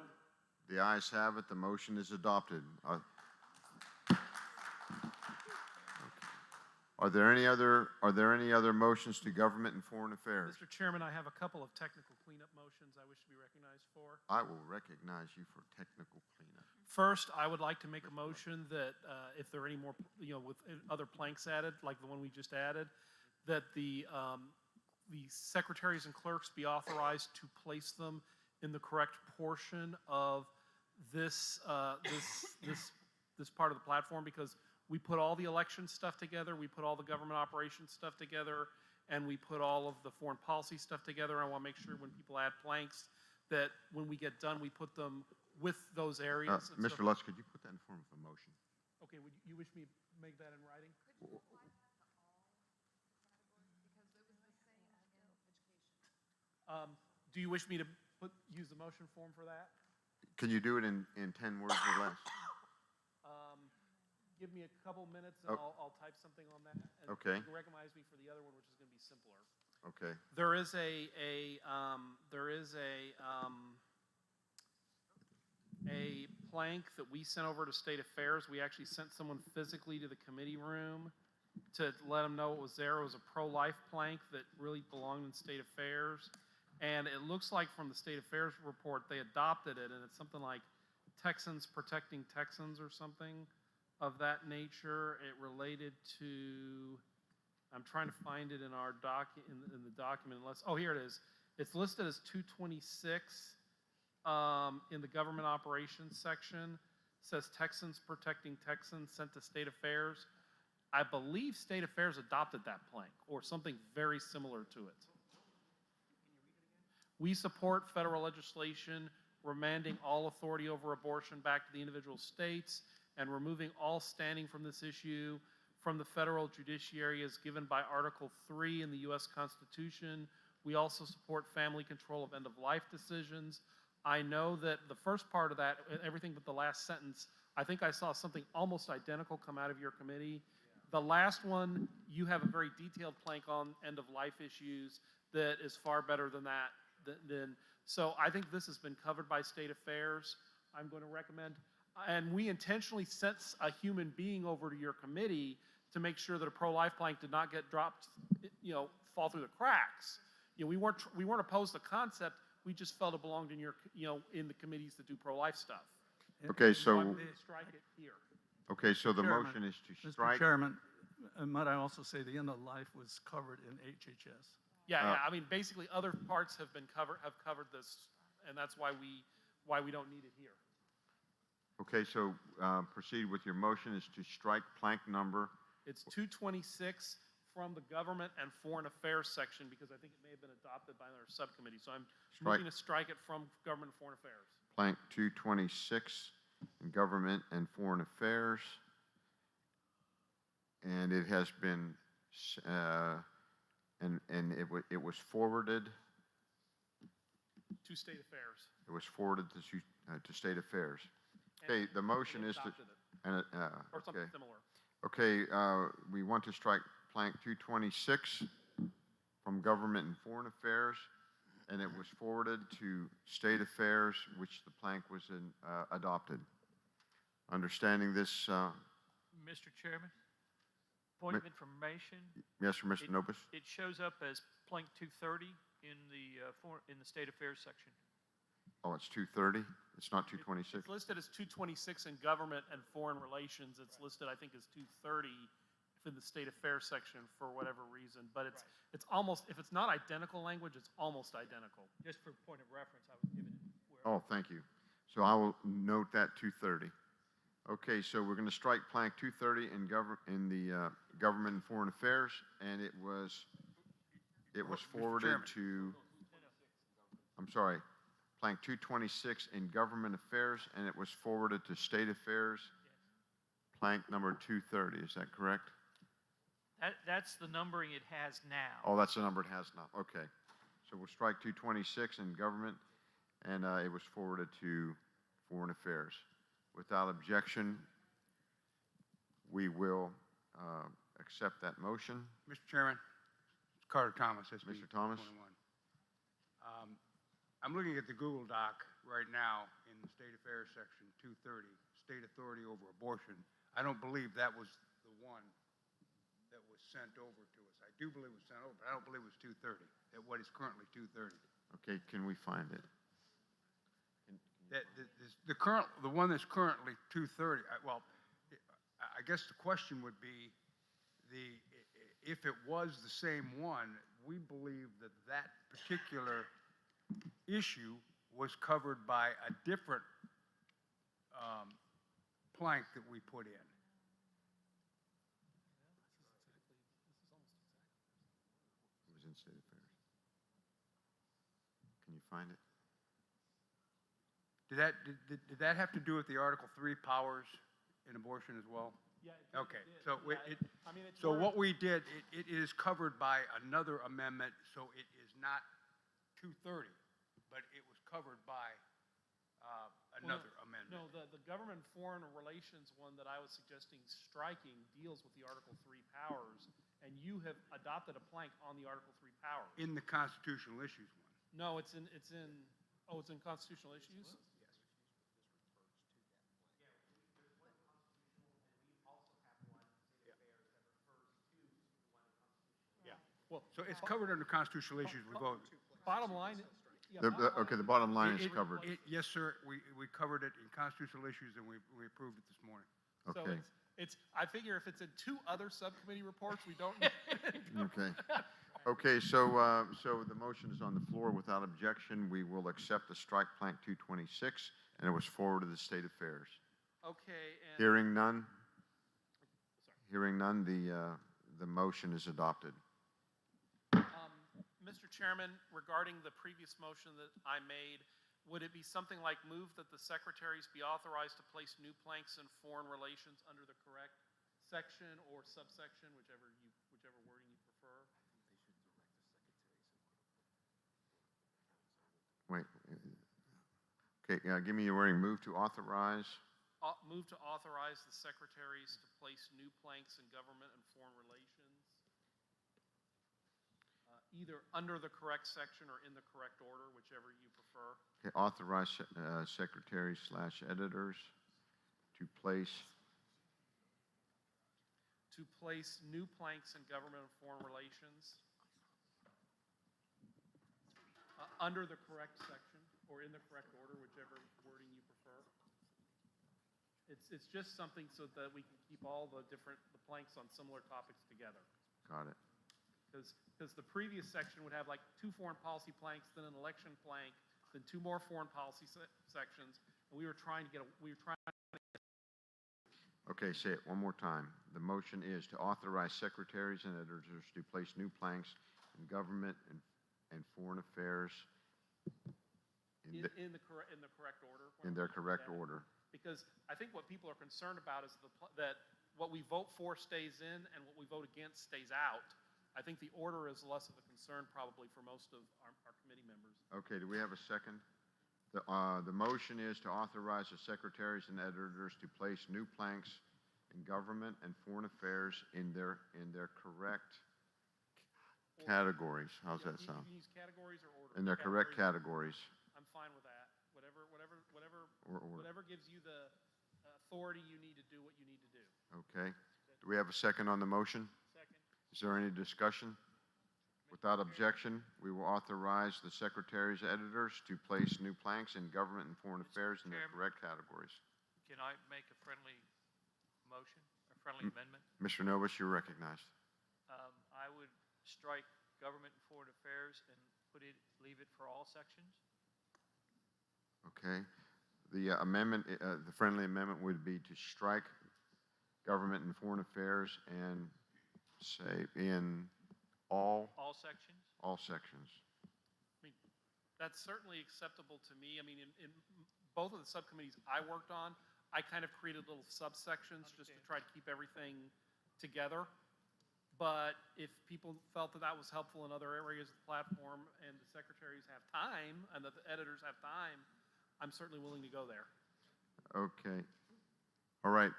S3: The ayes have it. The motion is adopted. Are there any other motions to government and foreign affairs?
S12: Mr. Chairman, I have a couple of technical cleanup motions I wish to be recognized for.
S3: I will recognize you for technical cleanup.
S12: First, I would like to make a motion that if there are any more, with other planks added, like the one we just added, that the secretaries and clerks be authorized to place them in the correct portion of this part of the platform, because we put all the election stuff together, we put all the government operations stuff together, and we put all of the foreign policy stuff together. I want to make sure when people add planks that when we get done, we put them with those areas. And
S3: Mr.
S12: so-
S3: Lutz, could you put that in form of a motion?
S12: Okay, would you wish me to make that in writing? Do you wish me to use the motion form for that?
S3: Can you do it in 10 words or less?
S12: Give me a couple minutes and
S3: Oh.
S12: I'll type something on that. And
S3: Okay.
S12: You can recognize me for the other one, which is going to be simpler.
S3: Okay.
S12: There is a plank that we sent over to State Affairs. We actually sent someone physically to the committee room to let them know what was there. It was a pro-life plank that really belonged in State Affairs. And it looks like from the State Affairs report, they adopted it, and it's something like Texans Protecting Texans or something of that nature. It related to, I'm trying to find it in our in the document. Oh, here it is. It's listed as 226 in the government operations section. It says Texans Protecting Texans sent to State Affairs. I believe State Affairs adopted that plank or something very similar to it. We support federal legislation remanding all authority over abortion back to the individual states and removing all standing from this issue from the federal judiciary as given by Article 3 in the U.S. Constitution. We also support family control of end-of-life decisions. I know that the first part of that, everything but the last sentence, I think I saw something almost identical come out of your committee. The last one, you have a very detailed plank on end-of-life issues that is far better than that. So I think this has been covered by State Affairs. I'm going to recommend, and we intentionally sent a human being over to your committee to make sure that a pro-life plank did not get dropped, fall through the cracks. We weren't opposed to the concept. We just felt it belonged in your, in the committees that do pro-life stuff.
S3: Okay,
S7: And
S3: so-
S7: we wanted to strike it here.
S3: Okay, so the
S7: Chairman,
S3: motion is to
S7: Mr.
S3: strike.
S7: Chairman, might I also say the end of life was covered in HHS?
S12: Yeah, I mean, basically, other parts have covered this, and that's why we don't need it here.
S3: Okay, so proceed with your motion is to strike plank number.
S12: It's 226 from the government and foreign affairs section because I think it may have been adopted by another subcommittee. So I'm moving to strike it from government and foreign affairs.
S3: Plank 226 in government and foreign affairs. And it has been, it was forwarded.
S12: To State Affairs.
S3: It was forwarded to State Affairs. Okay, the motion is to.
S12: Or something
S3: Okay.
S12: similar.
S3: Okay, we want to strike plank 226 from government and foreign affairs, and it was forwarded to State Affairs, which the plank was adopted. Understanding this,
S7: Mr. Chairman, point of information.
S3: yes, sir, Mr. Nopus?
S7: It shows up as plank 230 in the State Affairs section.
S3: Oh, it's 230? It's not 226?
S12: It's listed as 226 in government and foreign relations. It's listed, I think, as 230 in the State Affairs section for whatever reason. But it's almost, if it's not identical language, it's almost identical.
S7: Just for point of reference, I was given it.
S3: Oh, thank you. So I will note that 230. Okay, so we're going to strike plank 230 in the government and foreign affairs, and it was forwarded to, I'm sorry, plank 226 in government affairs, and it was forwarded to State Affairs, plank number 230. Is that correct?
S7: That's the numbering it has now.
S3: Oh, that's the number it has now. Okay. So we'll strike 226 in government, and it was forwarded to foreign affairs. Without objection, we will accept that motion.
S19: Mr. Chairman, Carter Thomas, SB
S3: Mr. Thomas?
S19: 21. I'm looking at the Google Doc right now in the State Affairs section 230, State Authority over Abortion. I don't believe that was the one that was sent over to us. I do believe it was sent over, but I don't believe it was 230, at what is currently 230.
S3: Okay, can we find it?
S19: That, the one that's currently 230, I guess the question would be, if it was the same one, we believe that that particular issue was covered by a different plank that we put in.
S3: It was in State Affairs. Can you find it?
S19: Did that have to do with the Article 3 powers in abortion as well?
S12: Yeah.
S19: Okay, so
S12: it's
S19: so
S12: sort of-
S19: what we did, it is covered by another amendment, so it is not 230, but it was covered by another amendment.
S12: No, the government foreign relations one that I was suggesting striking deals with the Article 3 powers, and you have adopted a plank on the Article 3 powers.
S19: In the constitutional issues one.
S12: No, it's in constitutional issues? Well,
S19: So it's covered under constitutional issues, we voted.
S12: bottom line, yeah,
S3: Okay, the bottom line is covered.
S19: Yes, sir, we covered it in constitutional issues, and we approved it this morning.
S12: so
S3: Okay,
S12: I figure if it's in 2 other subcommittee reports, we don't need it.
S3: okay. Okay, so the motion is on the floor without objection. We will accept the strike plank 226, and it was forwarded to the State Affairs.
S12: Okay, and.
S3: Hearing none? Hearing none, the motion is adopted.
S12: Mr. Chairman, regarding the previous motion that I made, would it be something like move that the secretaries be authorized to place new planks in foreign relations under the correct section or subsection, whichever wording you prefer?
S3: Wait. Okay, give me your wording. Move to authorize.
S12: Move to authorize the secretaries to place new planks in government and foreign relations, either under the correct section or in the correct order, whichever you prefer.
S3: Okay, authorize secretaries/editors to place
S12: new planks in government and foreign relations under the correct section or in the correct order, whichever wording you prefer. It's just something so that we can keep all the planks on similar topics together.
S3: Got it.
S12: Because the previous section would have like 2 foreign policy planks, then an election plank, then 2 more foreign policy sections, and we were trying to get.
S3: Okay, say it one more time. The motion is to authorize secretaries and editors to place new planks in government and foreign affairs
S12: in the correct order.
S3: in their correct order.
S12: Because I think what people are concerned about is that what we vote for stays in and what we vote against stays out. I think the order is less of a concern probably for most of our committee members.
S3: Okay, do we have a second? The motion is to authorize the secretaries and editors to place new planks in government and foreign affairs in their correct categories. How's that sound?
S12: You use categories or order?
S3: In their correct categories.
S12: I'm fine with that.
S3: Or order.
S12: Whatever gives you the authority you need to do what you need to do.
S3: Okay. Do we have a second on the motion?
S12: Second.
S3: Is there any discussion? Without objection, we will authorize the secretaries and editors to place new planks in government and foreign affairs in their correct categories.
S7: Can I make a friendly motion, a friendly amendment?
S3: Mr. Novus, you're recognized.
S7: I would strike government and foreign affairs and leave it for all sections.
S3: Okay. The amendment, the friendly amendment would be to strike government and foreign affairs and say in all
S7: sections?
S3: All sections.
S12: I mean, that's certainly acceptable to me. I mean, in both of the subcommittees I worked on, I kind of created little subsections just to try to keep everything together. But if people felt that that was helpful in other areas of the platform and the secretaries have time and that the editors have time, I'm certainly willing to go there.
S3: Okay. All right.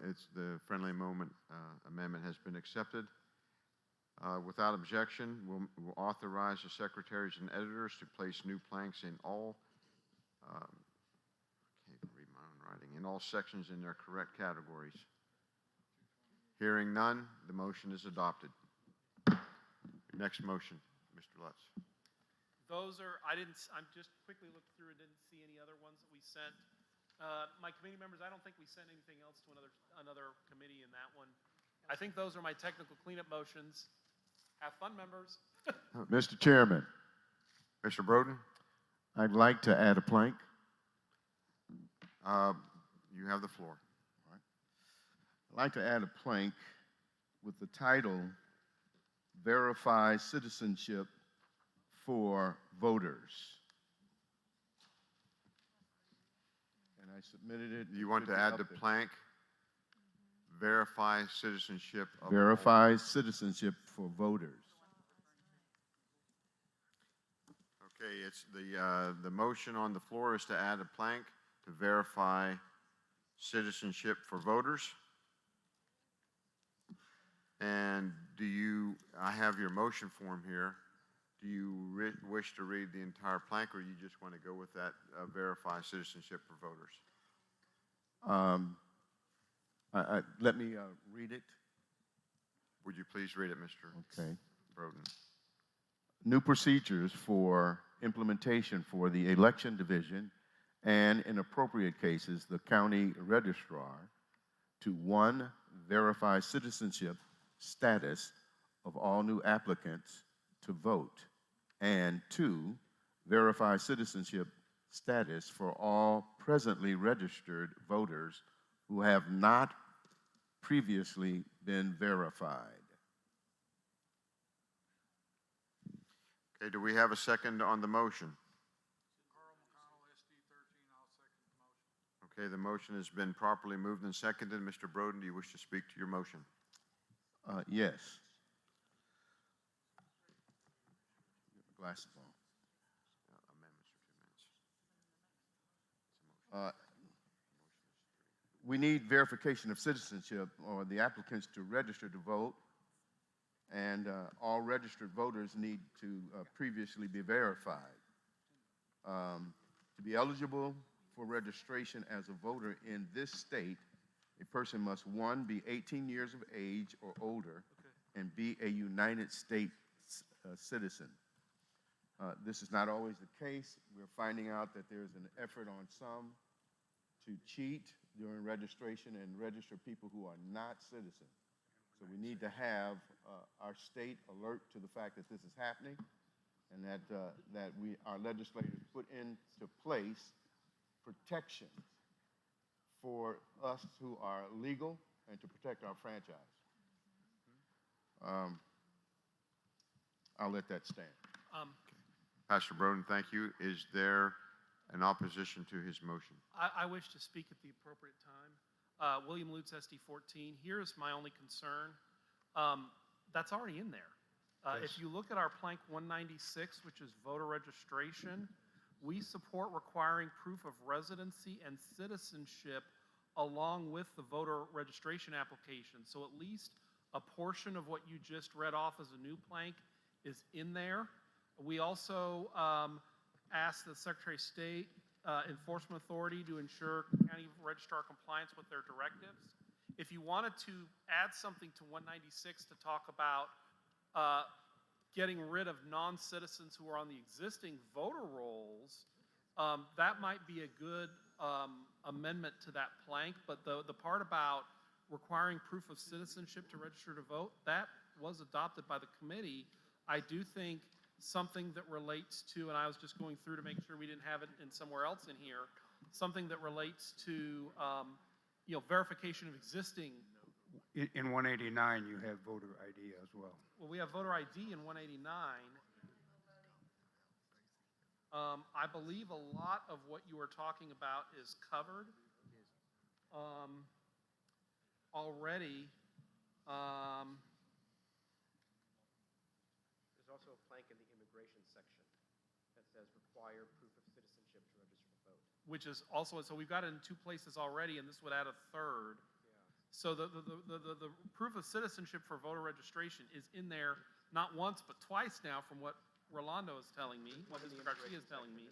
S3: It's the friendly amendment has been accepted. Without objection, we'll authorize the secretaries and editors to place new planks in all, I can't even read my own writing, in all sections in their correct categories. Hearing none, the motion is adopted. Next motion, Mr. Lutz.
S12: Those are, I'm just quickly looked through and didn't see any other ones that we sent. My committee members, I don't think we sent anything else to another committee in that one. I think those are my technical cleanup motions. Have fun, members.
S14: Mr. Chairman,
S3: Mr. Broden,
S14: I'd like to add a plank.
S3: you have the floor.
S14: I'd like to add a plank with the title, Verify Citizenship for Voters. And I submitted it.
S3: You want to add the plank? Verify citizenship of.
S14: Verify citizenship for voters.
S3: Okay, it's the motion on the floor is to add a plank to verify citizenship for voters. And I have your motion form here. Do you wish to read the entire plank, or you just want to go with that, verify citizenship for voters?
S14: Let me read it.
S3: Would you please read it, Mr.
S14: Okay.
S3: Broden?
S14: New procedures for implementation for the election division and, in appropriate cases, the county registrar to 1, verify citizenship status of all new applicants to vote, and 2, verify citizenship status for all presently registered voters who have not previously been verified.
S3: Okay, do we have a second on the motion? Okay, the motion has been properly moved and seconded. Mr. Broden, do you wish to speak to your motion?
S14: Yes. Glasses on. We need verification of citizenship, or the applicants to register to vote, and all registered voters need to previously be verified. To be eligible for registration as a voter in this state, a person must, 1, be 18 years of age or older, and be a United States citizen. This is not always the case. We're finding out that there's an effort on some to cheat during registration and register people who are not citizens. So we need to have our state alert to the fact that this is happening, and that our legislators put into place protection for us who are legal and to protect our franchise. I'll let that stand.
S3: Pastor Broden, thank you. Is there an opposition to his motion?
S12: I wish to speak at the appropriate time. William Lutz, SD 14. Here's my only concern. That's already in there. If you look at our plank 196, which is voter registration, we support requiring proof of residency and citizenship along with the voter registration application. So at least a portion of what you just read off as a new plank is in there. We also asked the Secretary of State Enforcement Authority to ensure county registrar compliance with their directives. If you wanted to add something to 196 to talk about getting rid of non-citizens who are on the existing voter rolls, that might be a good amendment to that plank. But the part about requiring proof of citizenship to register to vote, that was adopted by the committee. I do think something that relates to, and I was just going through to make sure we didn't have it in somewhere else in here, something that relates to verification of existing.
S19: In 189, you have voter ID as well.
S12: Well, we have voter ID in 189. I believe a lot of what you are talking about is covered already.
S5: There's also a plank in the immigration section that says require proof of citizenship to register to vote.
S12: Which is also, so we've got it in 2 places already, and this would add a 3rd. So the proof of citizenship for voter registration is in there not once but twice now, from what Rolando is telling me, what Mr. Garcia is telling me.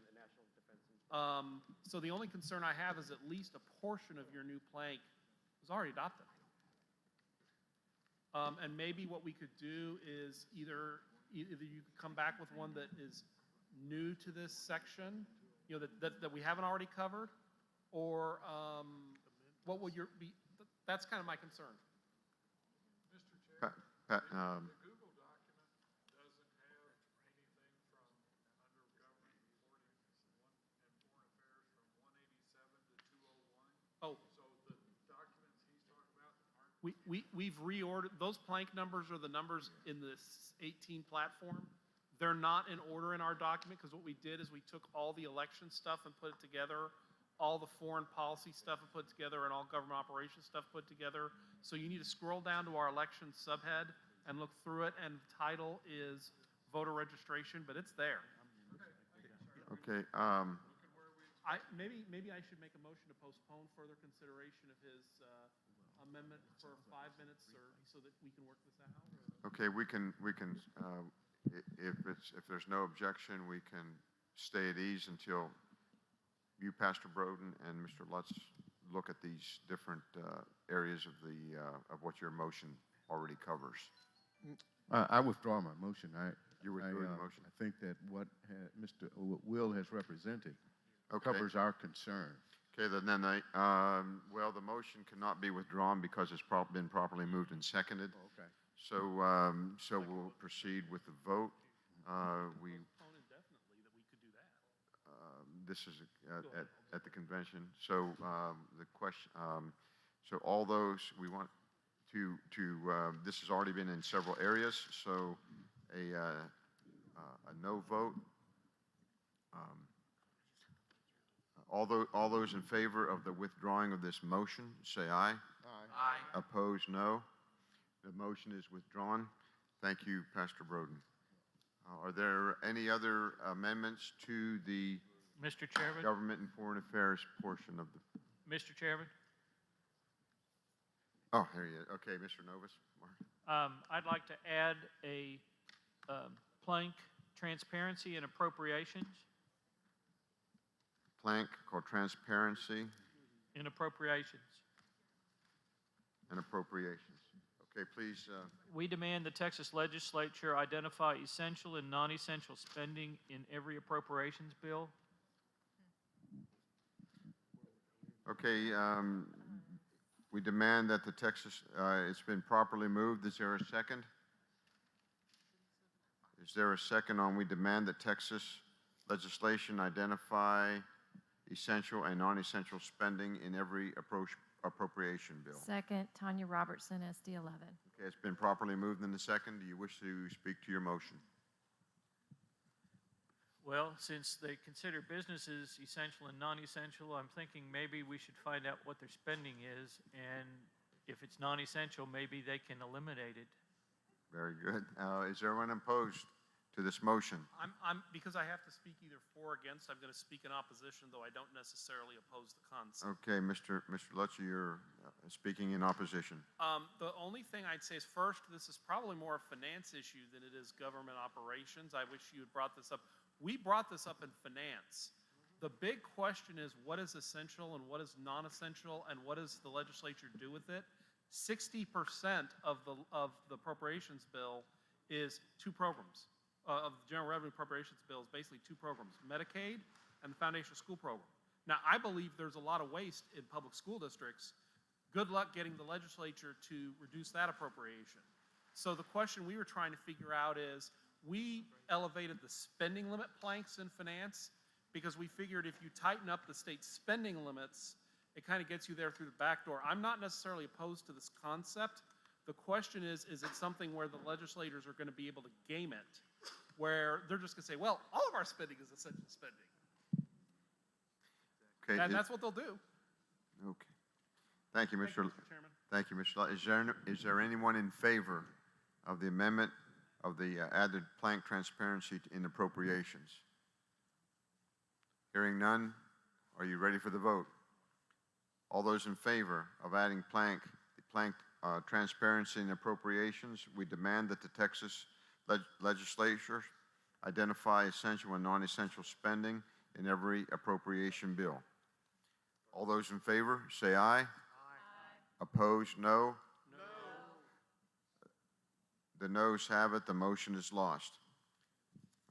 S12: So the only concern I have is at least a portion of your new plank was already adopted. And maybe what we could do is either you could come back with one that is new to this section, you know, that we haven't already covered, or what will your be? That's kind of my concern.
S3: Pat,
S12: Oh. So the documents he's talking about aren't. We've reordered, those plank numbers are the numbers in this 18 platform. They're not in order in our document, because what we did is we took all the election stuff and put it together, all the foreign policy stuff and put it together, and all government operations stuff put together. So you need to scroll down to our election subhead and look through it, and the title is voter registration, but it's there.
S3: okay,
S12: Maybe I should make a motion to postpone further consideration of his amendment for 5 minutes, or so that we can work this out.
S3: okay, we can, if there's no objection, we can stay at ease until you, Pastor Broden, and Mr. Lutz look at these different areas of what your motion already covers.
S14: I withdraw my motion.
S3: You withdrew your motion?
S14: I think that what Mr. Will has represented
S3: Okay.
S14: covers our concern.
S3: Okay, then well, the motion cannot be withdrawn because it's been properly moved and seconded.
S14: Okay.
S3: So we'll proceed with the vote. We
S12: Postpone indefinitely, that we could do that.
S3: this is at the convention. So the question, so all those, we want to this has already been in several areas, so a no vote. All those in favor of the withdrawing of this motion, say aye.
S12: Aye.
S3: Opposed, no. The motion is withdrawn. Thank you, Pastor Broden. Are there any other amendments to the
S7: Mr. Chairman?
S3: Government and Foreign Affairs portion of the?
S7: Mr. Chairman?
S3: Oh, there you are. Okay, Mr. Novus.
S7: I'd like to add a plank, transparency and appropriations.
S3: Plank called Transparency
S7: In appropriations.
S3: and Appropriations. Okay, please.
S7: We demand the Texas legislature identify essential and non-essential spending in every appropriations bill.
S3: Okay, we demand that the Texas, it's been properly moved. Is there a second? Is there a second on we demand that Texas legislation identify essential and non-essential spending in every appropriation bill?
S13: Second, Tanya Robertson, SD 11.
S3: Okay, it's been properly moved in the second. Do you wish to speak to your motion?
S7: Well, since they consider businesses essential and non-essential, I'm thinking maybe we should find out what their spending is, and if it's non-essential, maybe they can eliminate it.
S3: Very good. Is everyone opposed to this motion?
S12: Because I have to speak either for or against, I'm going to speak in opposition, though I don't necessarily oppose the concept.
S3: Okay, Mr. Lutzer, you're speaking in opposition.
S12: The only thing I'd say is, first, this is probably more a finance issue than it is government operations. I wish you had brought this up. We brought this up in finance. The big question is, what is essential and what is non-essential, and what does the legislature do with it? 60% of the appropriations bill is two programs. Of the general revenue appropriations bill is basically two programs: Medicaid and the foundational school program. Now, I believe there's a lot of waste in public school districts. Good luck getting the legislature to reduce that appropriation. So the question we were trying to figure out is, we elevated the spending limit planks in finance because we figured if you tighten up the state spending limits, it kind of gets you there through the back door. I'm not necessarily opposed to this concept. The question is it something where the legislators are going to be able to game it, where they're just going to say, well, all of our spending is essential spending.
S3: Okay.
S12: And that's what they'll do.
S3: Okay. Thank you, Mr.
S12: Chairman.
S3: Thank you, Mr. Lutzer. Is there anyone in favor of the amendment of the added plank transparency in appropriations? Hearing none, are you ready for the vote? All those in favor of adding plank transparency in appropriations, we demand that the Texas legislature identify essential and non-essential spending in every appropriation bill. All those in favor, say aye. Aye. Opposed, no. The noes have it, the motion is lost.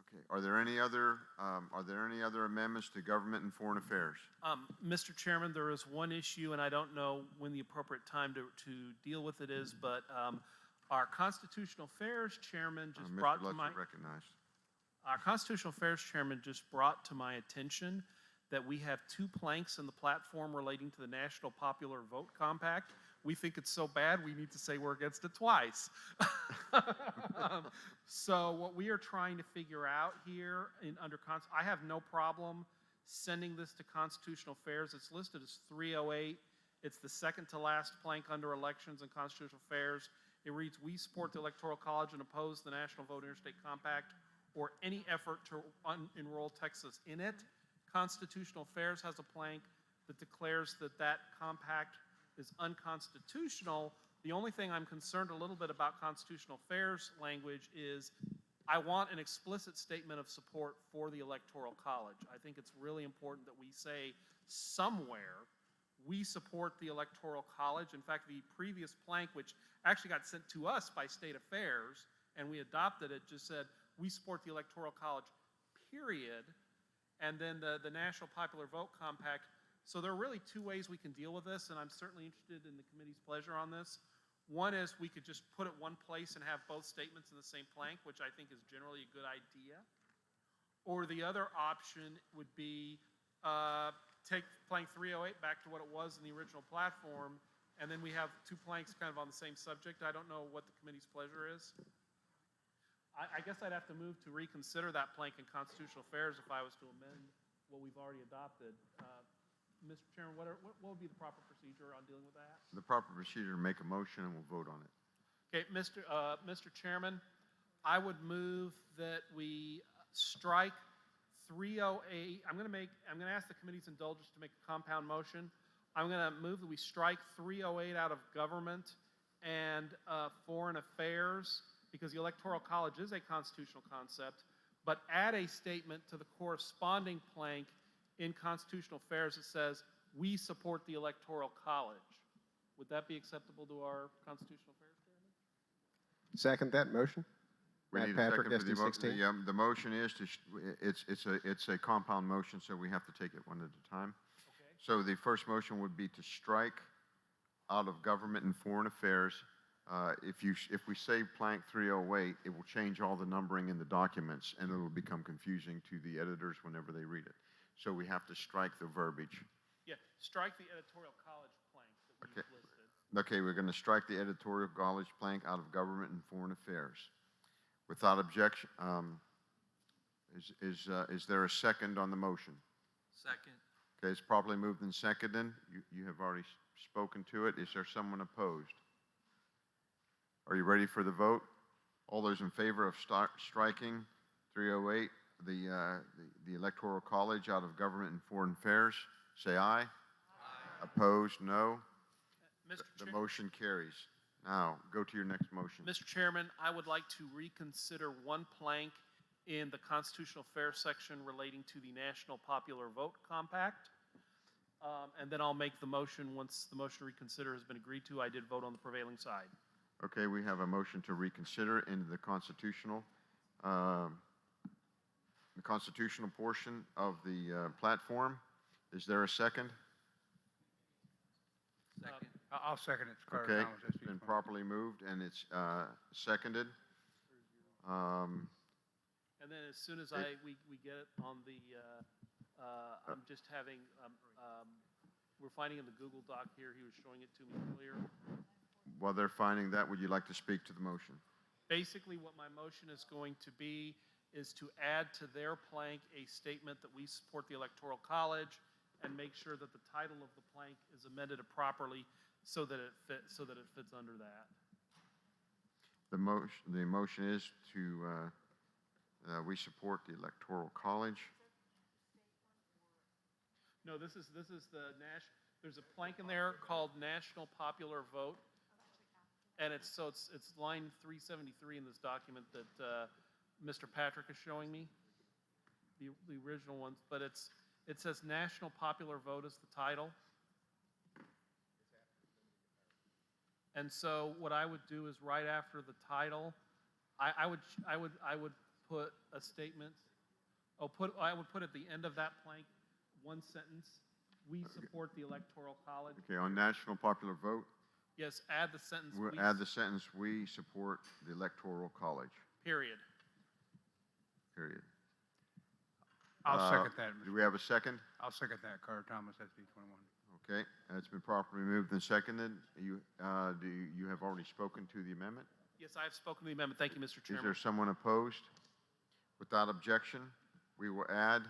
S3: Okay, are there any other amendments to government and foreign affairs?
S12: Mr. Chairman, there is one issue, and I don't know when the appropriate time to deal with it is, but our Constitutional Affairs Chairman just brought
S3: Mr.
S12: to my...
S3: Lutzer recognized.
S12: Our Constitutional Affairs Chairman just brought to my attention that we have 2 planks in the platform relating to the National Popular Vote Compact. We think it's so bad, we need to say we're against it twice. So what we are trying to figure out here I have no problem sending this to Constitutional Affairs. It's listed as 308. It's the second to last plank under elections and constitutional affairs. It reads, "We support the Electoral College and oppose the National Vote Interstate Compact or any effort to enroll Texas in it." Constitutional Affairs has a plank that declares that that compact is unconstitutional. The only thing I'm concerned a little bit about Constitutional Affairs language is I want an explicit statement of support for the Electoral College. I think it's really important that we say somewhere we support the Electoral College. In fact, the previous plank, which actually got sent to us by State Affairs, and we adopted it, just said we support the Electoral College, period. And then the National Popular Vote Compact. So there are really 2 ways we can deal with this, and I'm certainly interested in the committee's pleasure on this. One is we could just put it one place and have both statements in the same plank, which I think is generally a good idea. Or the other option would be take plank 308 back to what it was in the original platform, and then we have 2 planks kind of on the same subject. I don't know what the committee's pleasure is. I guess I'd have to move to reconsider that plank in Constitutional Affairs if I was to amend what we've already adopted. Mr. Chairman, what would be the proper procedure on dealing with that?
S3: The proper procedure, make a motion and we'll vote on it.
S12: Okay, Mr. Chairman, I would move that we strike 308. I'm going to ask the committee's indulgence to make a compound motion. I'm going to move that we strike 308 out of government and foreign affairs, because the Electoral College is a constitutional concept, but add a statement to the corresponding plank in Constitutional Affairs that says, we support the Electoral College. Would that be acceptable to our Constitutional Affairs Chairman?
S20: Second that motion.
S3: We
S20: Matt
S3: need a
S20: Patrick,
S3: second for
S20: SD16.
S3: the motion is it's a compound motion, so we have to take it one at a time.
S12: Okay.
S3: So the first motion would be to strike out of government and foreign affairs. If we say plank 308, it will change all the numbering in the documents, and it will become confusing to the editors whenever they read it. So we have to strike the verbiage.
S12: Yeah, strike the editorial college plank that we've listed.
S3: Okay, we're going to strike the editorial college plank out of government and foreign affairs. Without objection, is there a second on the motion?
S2: Second.
S3: Okay, it's properly moved and seconded. You have already spoken to it. Is there someone opposed? Are you ready for the vote? All those in favor of striking 308, the Electoral College out of government and foreign affairs, say aye. Aye. Opposed, no. The motion carries. Now, go to your next motion.
S12: Mr. Chairman, I would like to reconsider one plank in the Constitutional Affairs section relating to the National Popular Vote Compact. And then I'll make the motion once the motion to reconsider has been agreed to. I did vote on the prevailing side.
S3: Okay, we have a motion to reconsider into the constitutional portion of the platform. Is there a second?
S2: Second.
S19: I'll second it. Carter
S3: Okay,
S19: Thomas,
S3: it's been properly moved and it's seconded.
S12: And then as soon as we get it on the, I'm just having, we're finding in the Google Doc here, he was showing it to me earlier.
S3: While they're finding that, would you like to speak to the motion?
S12: Basically, what my motion is going to be is to add to their plank a statement that we support the Electoral College and make sure that the title of the plank is amended properly so that it fits under that.
S3: The motion is to we support the Electoral College.
S12: No, this is the there's a plank in there called National Popular Vote. And it's line 373 in this document that Mr. Patrick is showing me, the original ones, but it says National Popular Vote is the title. And so what I would do is right after the title, I would put a statement, I would put at the end of that plank, one sentence, we support the Electoral College.
S3: Okay, on national popular vote,
S12: Yes, add the sentence,
S3: we'll
S12: we
S3: add the sentence, "We support the Electoral College,"
S12: period.
S3: period.
S19: I'll second that.
S3: Do we have a second?
S19: I'll second that, Carter Thomas, SB 21.
S3: Okay, it's been properly moved and seconded. You have already spoken to the amendment?
S12: Yes, I have spoken to the amendment. Thank you, Mr.
S3: Is
S12: Chairman.
S3: there someone opposed? Without objection, we will add,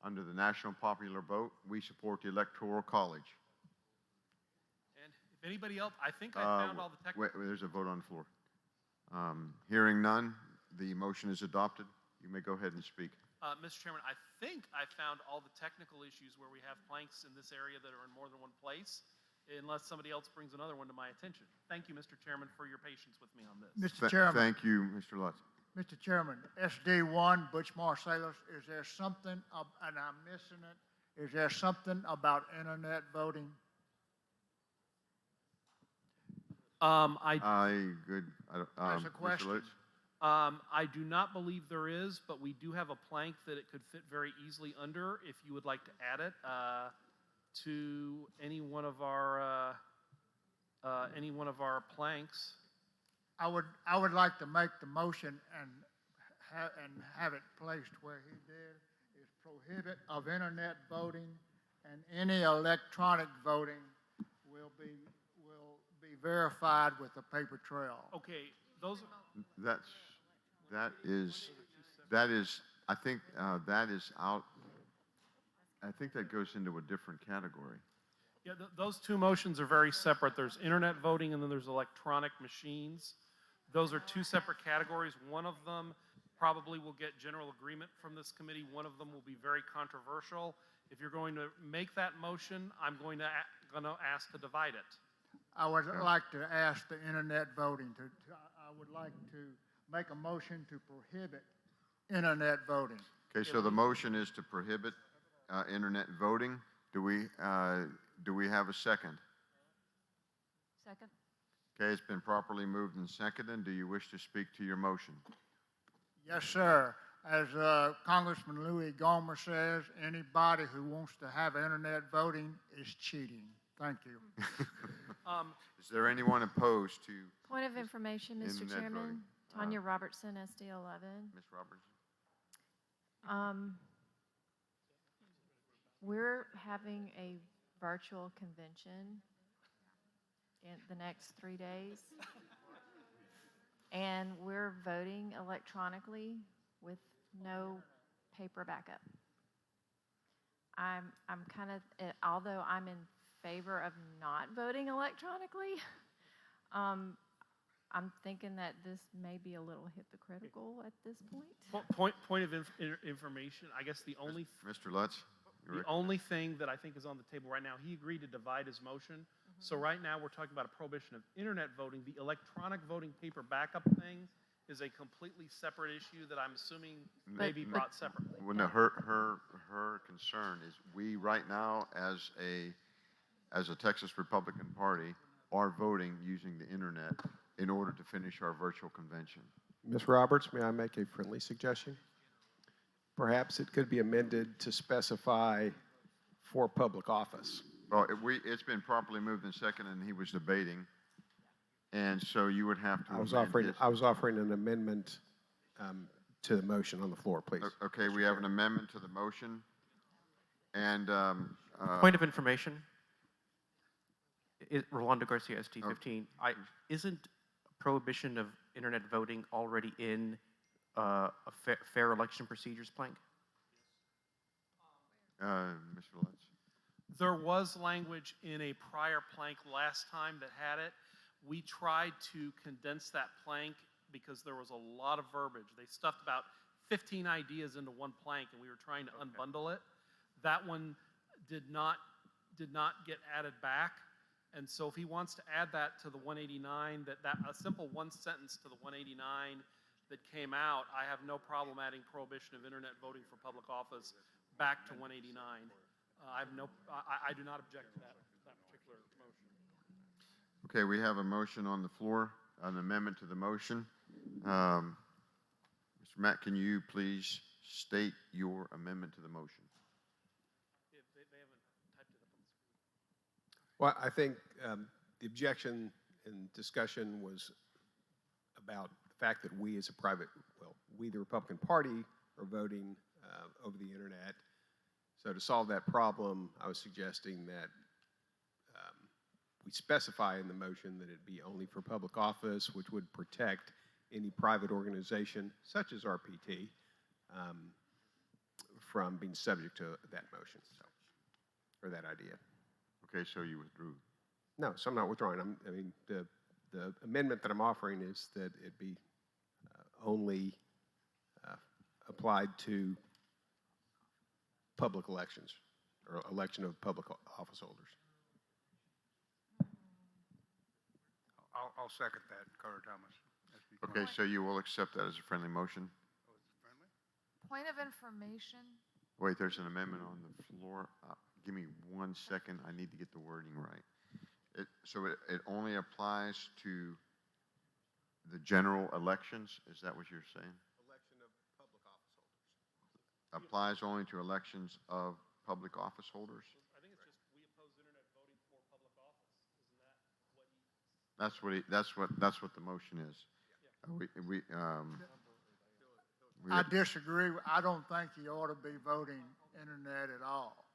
S3: under the national popular vote, "We support the Electoral College."
S12: And if anybody else, I think I found all the technical.
S3: Wait, there's a vote on the floor. Hearing none, the motion is adopted. You may go ahead and speak.
S12: Mr. Chairman, I think I found all the technical issues where we have planks in this area that are in more than one place, unless somebody else brings another one to my attention. Thank you, Mr. Chairman, for your patience with me on this.
S2: Mr. Chairman,
S3: Thank you, Mr. Lutz.
S2: Mr. Chairman, SD1, Butch Marsalis, is there something, and I'm missing it, is there something about internet voting?
S3: Good.
S2: That's a
S3: Mr.
S2: question.
S3: Lutz?
S12: I do not believe there is, but we do have a plank that it could fit very easily under if you would like to add it to any one of our planks.
S2: I would like to make the motion and have it placed where he did, is prohibit of internet voting, and any electronic voting will be verified with a paper trail.
S12: Okay, those.
S3: That is, I think that is out, I think that goes into a different category.
S12: Yeah, those two motions are very separate. There's internet voting and then there's electronic machines. Those are two separate categories. One of them probably will get general agreement from this committee. One of them will be very controversial. If you're going to make that motion, I'm going to ask to divide it.
S2: I would like to ask the internet voting I would like to make a motion to prohibit internet voting.
S3: Okay, so the motion is to prohibit internet voting. Do we have a second?
S13: Second.
S3: Okay, it's been properly moved and seconded. Do you wish to speak to your motion?
S2: Yes, sir. As Congressman Louis Gohmert says, anybody who wants to have internet voting is cheating. Thank you.
S3: Is there anyone opposed to
S22: Point of information, Mr.
S3: internet
S22: Chairman.
S3: voting?
S22: Tanya Robertson, SD 11.
S3: Ms. Roberts?
S22: We're having a virtual convention in the next 3 days. And we're voting electronically with no paper backup. I'm kind of, although I'm in favor of not voting electronically, I'm thinking that this may be a little hypocritical at this point.
S12: Point of information, I guess the only
S3: Mr. Lutz?
S12: The only thing that I think is on the table right now, he agreed to divide his motion. So right now, we're talking about a prohibition of internet voting. The electronic voting paper backup thing is a completely separate issue that I'm assuming may be brought separately.
S3: Well, no, her concern is we right now, as a Texas Republican Party, are voting using the internet in order to finish our virtual convention.
S20: Ms. Roberts, may I make a friendly suggestion? Perhaps it could be amended to specify for public office.
S3: Well, it's been properly moved and seconded, and he was debating, and so you would have to.
S20: I was offering an amendment to the motion on the floor, please.
S3: Okay, we have an amendment to the motion, and
S5: Point of information. Rolando Garcia, ST 15. Isn't prohibition of internet voting already in a fair election procedures plank?
S3: Mr. Lutz?
S12: There was language in a prior plank last time that had it. We tried to condense that plank because there was a lot of verbiage. They stuffed about 15 ideas into one plank, and we were trying to unbundle it. That one did not get added back. And so if he wants to add that to the 189, a simple one sentence to the 189 that came out, I have no problem adding prohibition of internet voting for public office back to 189. I do not object to that particular motion.
S3: Okay, we have a motion on the floor, an amendment to the motion. Mr. Matt, can you please state your amendment to the motion?
S20: Well, I think the objection and discussion was about the fact that we as a private, well, we, the Republican Party, are voting over the internet. So to solve that problem, I was suggesting that we specify in the motion that it be only for public office, which would protect any private organization, such as RPT, from being subject to that motion, or that idea.
S3: Okay, so you withdrew.
S20: No, so I'm not withdrawing. I mean, the amendment that I'm offering is that it be only applied to public elections or election of public office holders.
S19: I'll second that, Carter Thomas.
S3: Okay, so you will accept that as a friendly motion?
S10: Point of information.
S3: Wait, there's an amendment on the floor. Give me 1 second. I need to get the wording right. So it only applies to the general elections? Is that what you're saying?
S20: Election of public office holders.
S3: Applies only to elections of public office holders?
S12: I think it's just we oppose internet voting for public office. Isn't that what he?
S3: That's what the motion is.
S2: I disagree. I don't think you ought to be voting internet at all.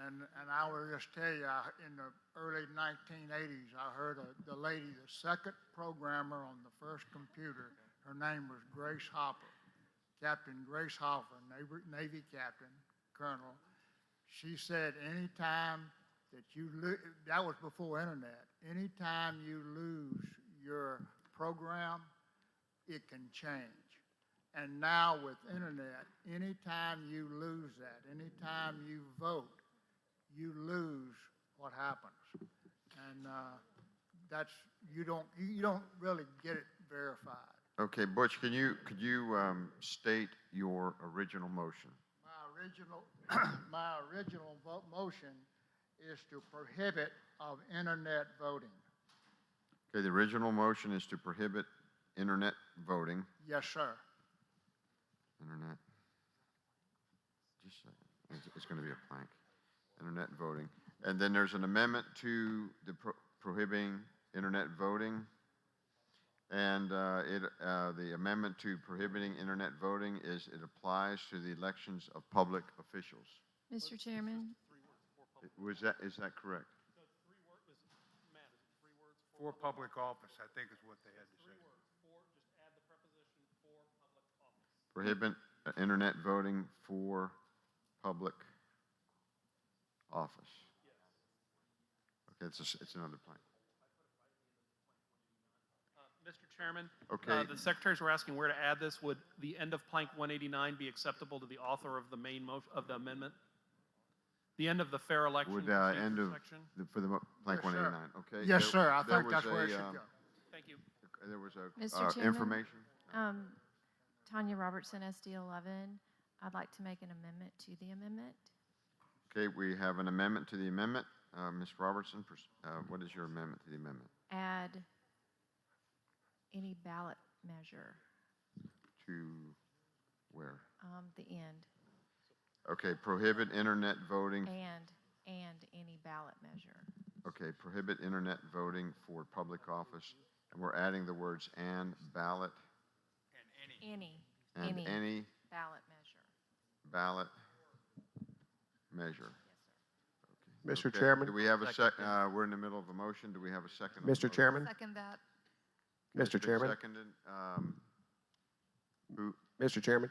S2: And I will just tell you, in the early 1980s, I heard the lady, the second programmer on the first computer, her name was Grace Hopper, Captain Grace Hopper, Navy captain, colonel. She said anytime that that was before internet, anytime you lose your program, it can change. And now with internet, anytime you lose that, anytime you vote, you lose what happens. And that's, you don't really get it verified.
S3: Okay, Butch, could you state your original motion?
S2: My original motion is to prohibit of internet voting.
S3: Okay, the original motion is to prohibit internet voting.
S2: Yes, sir.
S3: Internet. Just a second. It's going to be a blank. Internet voting. And then there's an amendment to the prohibiting internet voting. And the amendment to prohibiting internet voting is it applies to the elections of public officials.
S10: Mr. Chairman,
S3: Is that correct?
S19: For public office, I think is what they had to say.
S3: Prohibit internet voting for public office. Okay, it's another blank.
S12: Mr. Chairman,
S3: Okay.
S12: The secretaries were asking where to add this. Would the end of plank 189 be acceptable to the author of the main of the amendment? The end of the fair election
S3: Would
S12: procedure
S3: end of
S12: section?
S3: for the blank
S2: Yes, sir.
S3: 189. Okay.
S2: Yes,
S3: There-
S2: sir. I
S3: there
S2: think that's
S3: was
S2: where it
S3: a,
S2: should go.
S12: Thank you.
S3: There was a
S10: Mr. Chairman?
S3: information.
S10: Tanya Robertson, SD 11. I'd like to make an amendment to the amendment.
S3: Okay, we have an amendment to the amendment. Ms. Robertson, what is your amendment to the amendment?
S10: Add any ballot measure,
S3: To where?
S10: the end,
S3: Okay, prohibit internet voting.
S10: and any ballot measure.
S3: Okay, prohibit internet voting for public office. And we're adding the words and ballot
S10: Any
S3: and any
S10: ballot measure.
S3: ballot measure.
S20: Mr.
S3: Okay.
S20: Chairman?
S3: Do we have a we're in the middle of a motion. Do we have a second? on the
S20: Mr.
S3: motion?
S20: Chairman?
S10: Second that.
S3: It's
S20: Mr.
S3: been
S20: Chairman?
S3: Seconded. Who?
S20: Mr. Chairman,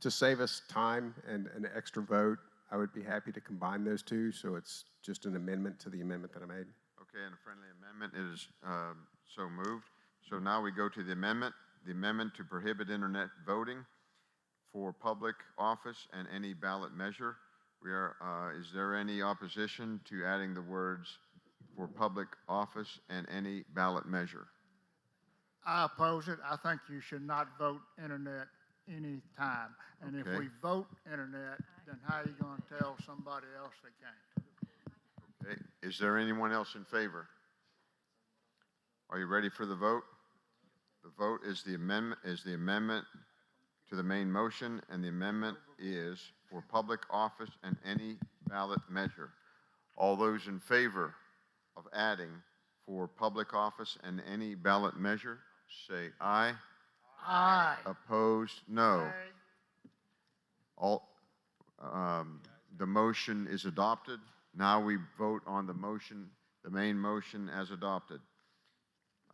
S20: to save us time and an extra vote, I would be happy to combine those two, so it's just an amendment to the amendment that I made.
S3: Okay, and a friendly amendment is so moved. So now we go to the amendment to prohibit internet voting for public office and any ballot measure. Is there any opposition to adding the words for public office and any ballot measure?
S2: I oppose it. I think you should not vote internet any time. And if
S3: Okay.
S2: we vote internet, then how are you going to tell somebody else they can't?
S3: Okay, is there anyone else in favor? Are you ready for the vote? The vote is the amendment to the main motion, and the amendment is for public office and any ballot measure. All those in favor of adding for public office and any ballot measure, say aye.
S6: Aye.
S3: Opposed, no. All, the motion is adopted. Now we vote on the motion, the main motion as adopted.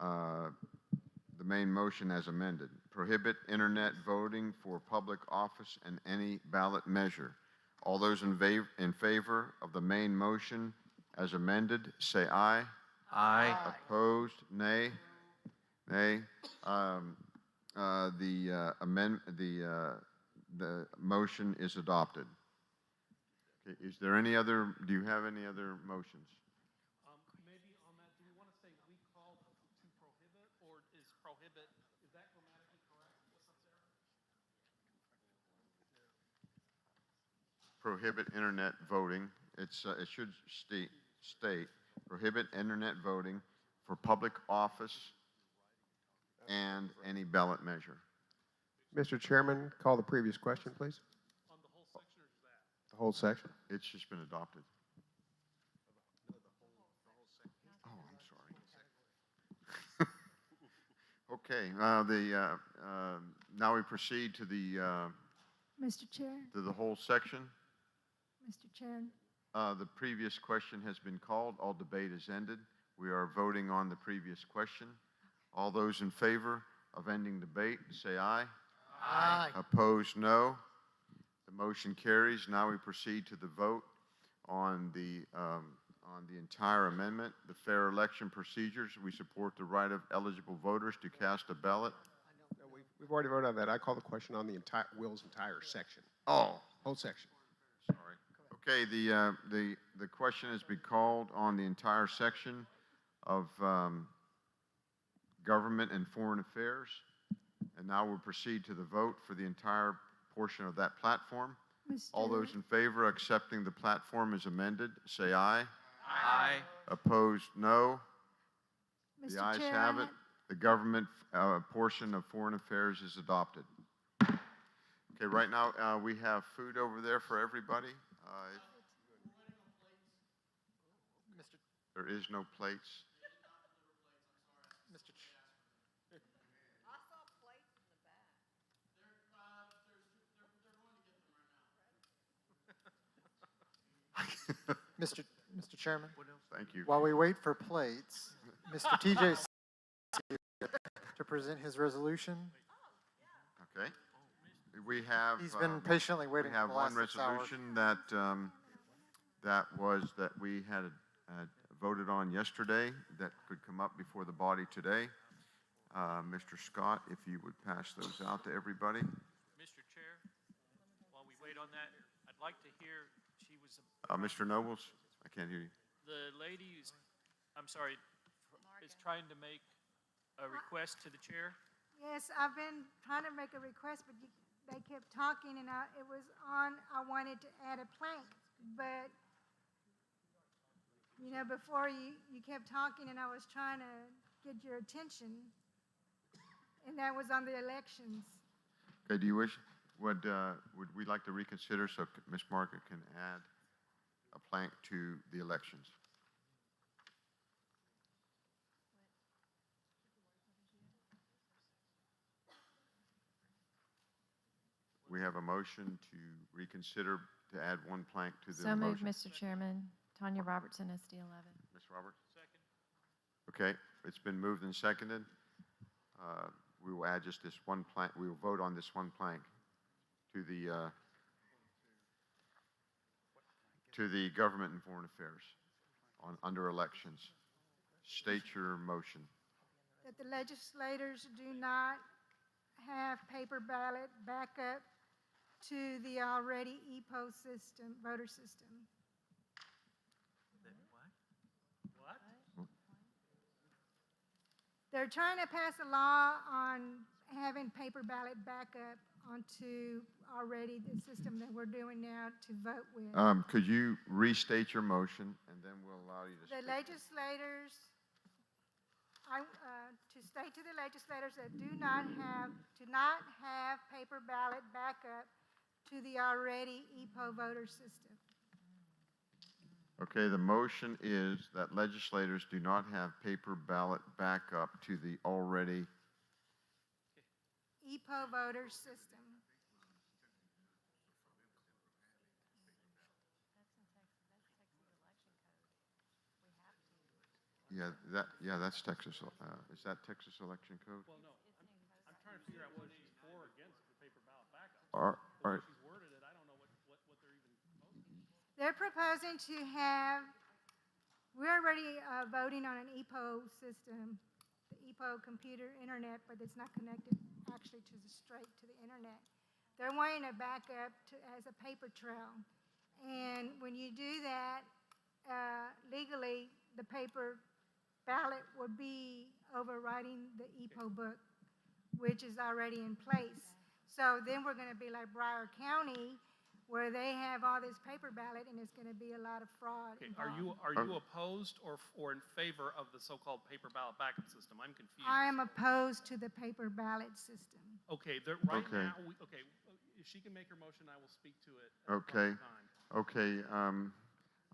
S3: The main motion as amended. Prohibit internet voting for public office and any ballot measure. All those in favor of the main motion as amended, say aye.
S5: Aye.
S3: Opposed, nay. Nay. The motion is adopted. Okay, is there any other, do you have any other motions?
S12: Maybe on that, do we want to say we call to prohibit, or is prohibit, is that grammatically correct? What's up, Sarah?
S3: Prohibit internet voting. It should state prohibit internet voting for public office and any ballot measure.
S20: Mr. Chairman, call the previous question, please.
S12: On the whole section, or is that?
S20: The whole section.
S3: It's just been adopted. Oh, I'm sorry. Okay, now we proceed to the
S11: Mr. Chair,
S3: whole section.
S11: Mr. Chair,
S3: The previous question has been called. All debate is ended. We are voting on the previous question. All those in favor of ending debate, say aye.
S6: Aye.
S3: Opposed, no. The motion carries. Now we proceed to the vote on the entire amendment. The fair election procedures. We support the right of eligible voters to cast a ballot.
S20: No, we've already voted on that. I call the question on the entire, Will's entire section.
S3: Oh,
S20: Whole section.
S3: sorry. Okay, the question has been called on the entire section of government and foreign affairs. And now we'll proceed to the vote for the entire portion of that platform. All those in favor of accepting the platform as amended, say aye.
S5: Aye.
S3: Opposed, no. The
S11: Mr.
S3: ayes
S11: Chair,
S3: have it. The government portion of foreign affairs is adopted. Okay, right now we have food over there for everybody. There is no plates.
S1: Mr. Ch- Mr. Chairman,
S3: Thank you.
S1: while we wait for plates, Mr. TJ is here to present his resolution.
S3: Okay. We have.
S1: He's been patiently waiting
S3: We have
S1: for the last
S3: one
S1: 6 hours.
S3: resolution that we had voted on yesterday that could come up before the body today. Mr. Scott, if you would pass those out to everybody.
S7: Mr. Chair, while we wait on that, I'd like to hear, she was,
S3: Mr. Nobles, I can't hear you.
S7: the lady who's, I'm sorry, is trying to make a request to the chair.
S11: yes, I've been trying to make a request, but they kept talking, and it was on, I wanted to add a plank, but, you know, before you kept talking, and I was trying to get your attention, and that was on the elections.
S3: Okay, do you wish, would we like to reconsider so Ms. Margaret can add a plank to the elections? We have a motion to reconsider to add one plank to the
S10: So moved,
S3: motion.
S10: Mr. Chairman. Tanya Robertson, SD 11.
S3: Ms. Roberts? Second. Okay, it's been moved and seconded. We will add just this one plank, we will vote on this one plank to the government and foreign affairs under elections. State your motion.
S11: That the legislators do not have paper ballot backup to the already EPO system, voter system.
S7: What?
S11: They're trying to pass a law on having paper ballot backup onto already the system that we're doing now to vote with.
S3: Could you restate your motion and then we'll allow you to
S11: The
S3: speak?
S11: legislators to state to the legislators that do not have paper ballot backup to the already EPO voter system.
S3: Okay, the motion is that legislators do not have paper ballot backup to the already,
S11: EPO voter system.
S3: that's Texas, is that Texas election code?
S12: Well, no, I'm trying to figure out whether she's for or against the paper ballot backup.
S3: All right,
S12: She's worded it, I don't know what they're even proposing.
S11: They're proposing to have, we're already voting on an EPO system, the EPO computer internet, but it's not connected actually to the straight to the internet. They're wanting a backup as a paper trail. And when you do that, legally, the paper ballot would be overriding the EPO book, which is already in place. So then we're going to be like Broward County, where they have all this paper ballot, and it's going to be a lot of fraud.
S12: Okay, are you opposed or in favor of the so-called paper ballot backup system? I'm confused.
S11: I am opposed to the paper ballot system.
S12: Okay,
S3: Okay.
S12: now, if she can make her motion, I will speak to it at the
S3: okay,
S12: proper time.
S3: okay.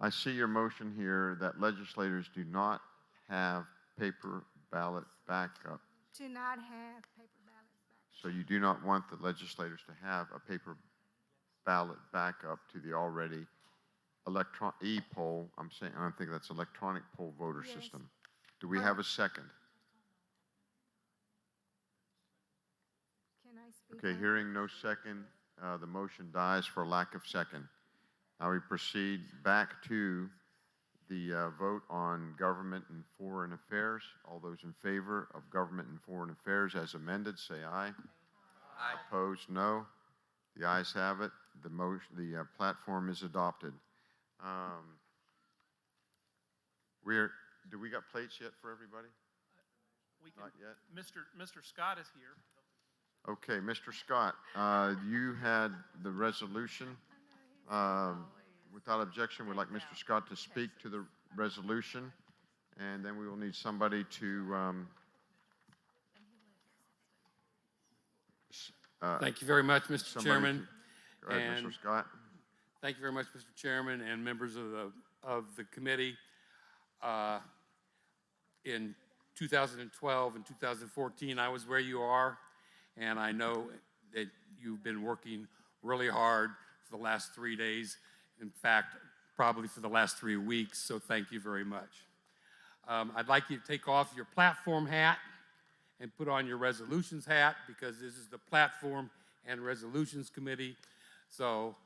S3: I see your motion here that legislators do not have paper ballot backup.
S11: To not have paper ballots backup.
S3: So you do not want the legislators to have a paper ballot backup to the already e-poll, I think that's electronic poll voter
S11: Yes.
S3: system. Do we have a second?
S11: Can I speak?
S3: Okay,
S11: on it?
S3: hearing no second, the motion dies for lack of second. Now we proceed back to the vote on government and foreign affairs. All those in favor of government and foreign affairs as amended, say aye. Aye. Opposed, no. The ayes have it. The platform is adopted. Do we got plates yet for everybody? Not yet.
S12: Mr. Scott is here.
S3: Okay, Mr. Scott, you had the resolution. Without objection, we'd like Mr. Scott to speak to the resolution, and then we will need somebody to
S15: Thank you very much, Mr. Chairman.
S3: Go ahead, Mr. Scott.
S15: Thank you very much, Mr. Chairman, and members of the committee. In 2012 and 2014, I was where you are, and I know that you've been working really hard for the last 3 days. In fact, probably for the last 3 weeks, so thank you very much. I'd like you to take off your platform hat and put on your resolutions hat, because this is the Platform and Resolutions Committee. So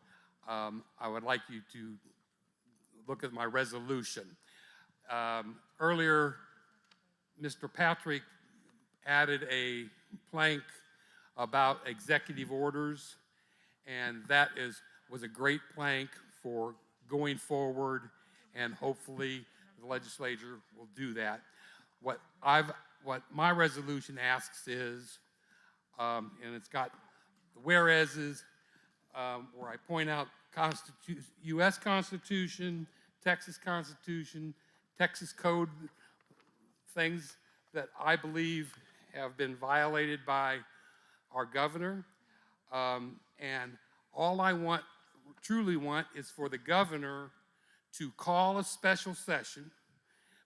S15: I would like you to look at my resolution. Earlier, Mr. Patrick added a plank about executive orders, and that was a great plank for going forward, and hopefully the legislature will do that. What my resolution asks is, and it's got the whereases, where I point out U.S. Constitution, Texas Constitution, Texas Code, things that I believe have been violated by our governor. And all I truly want is for the governor to call a special session,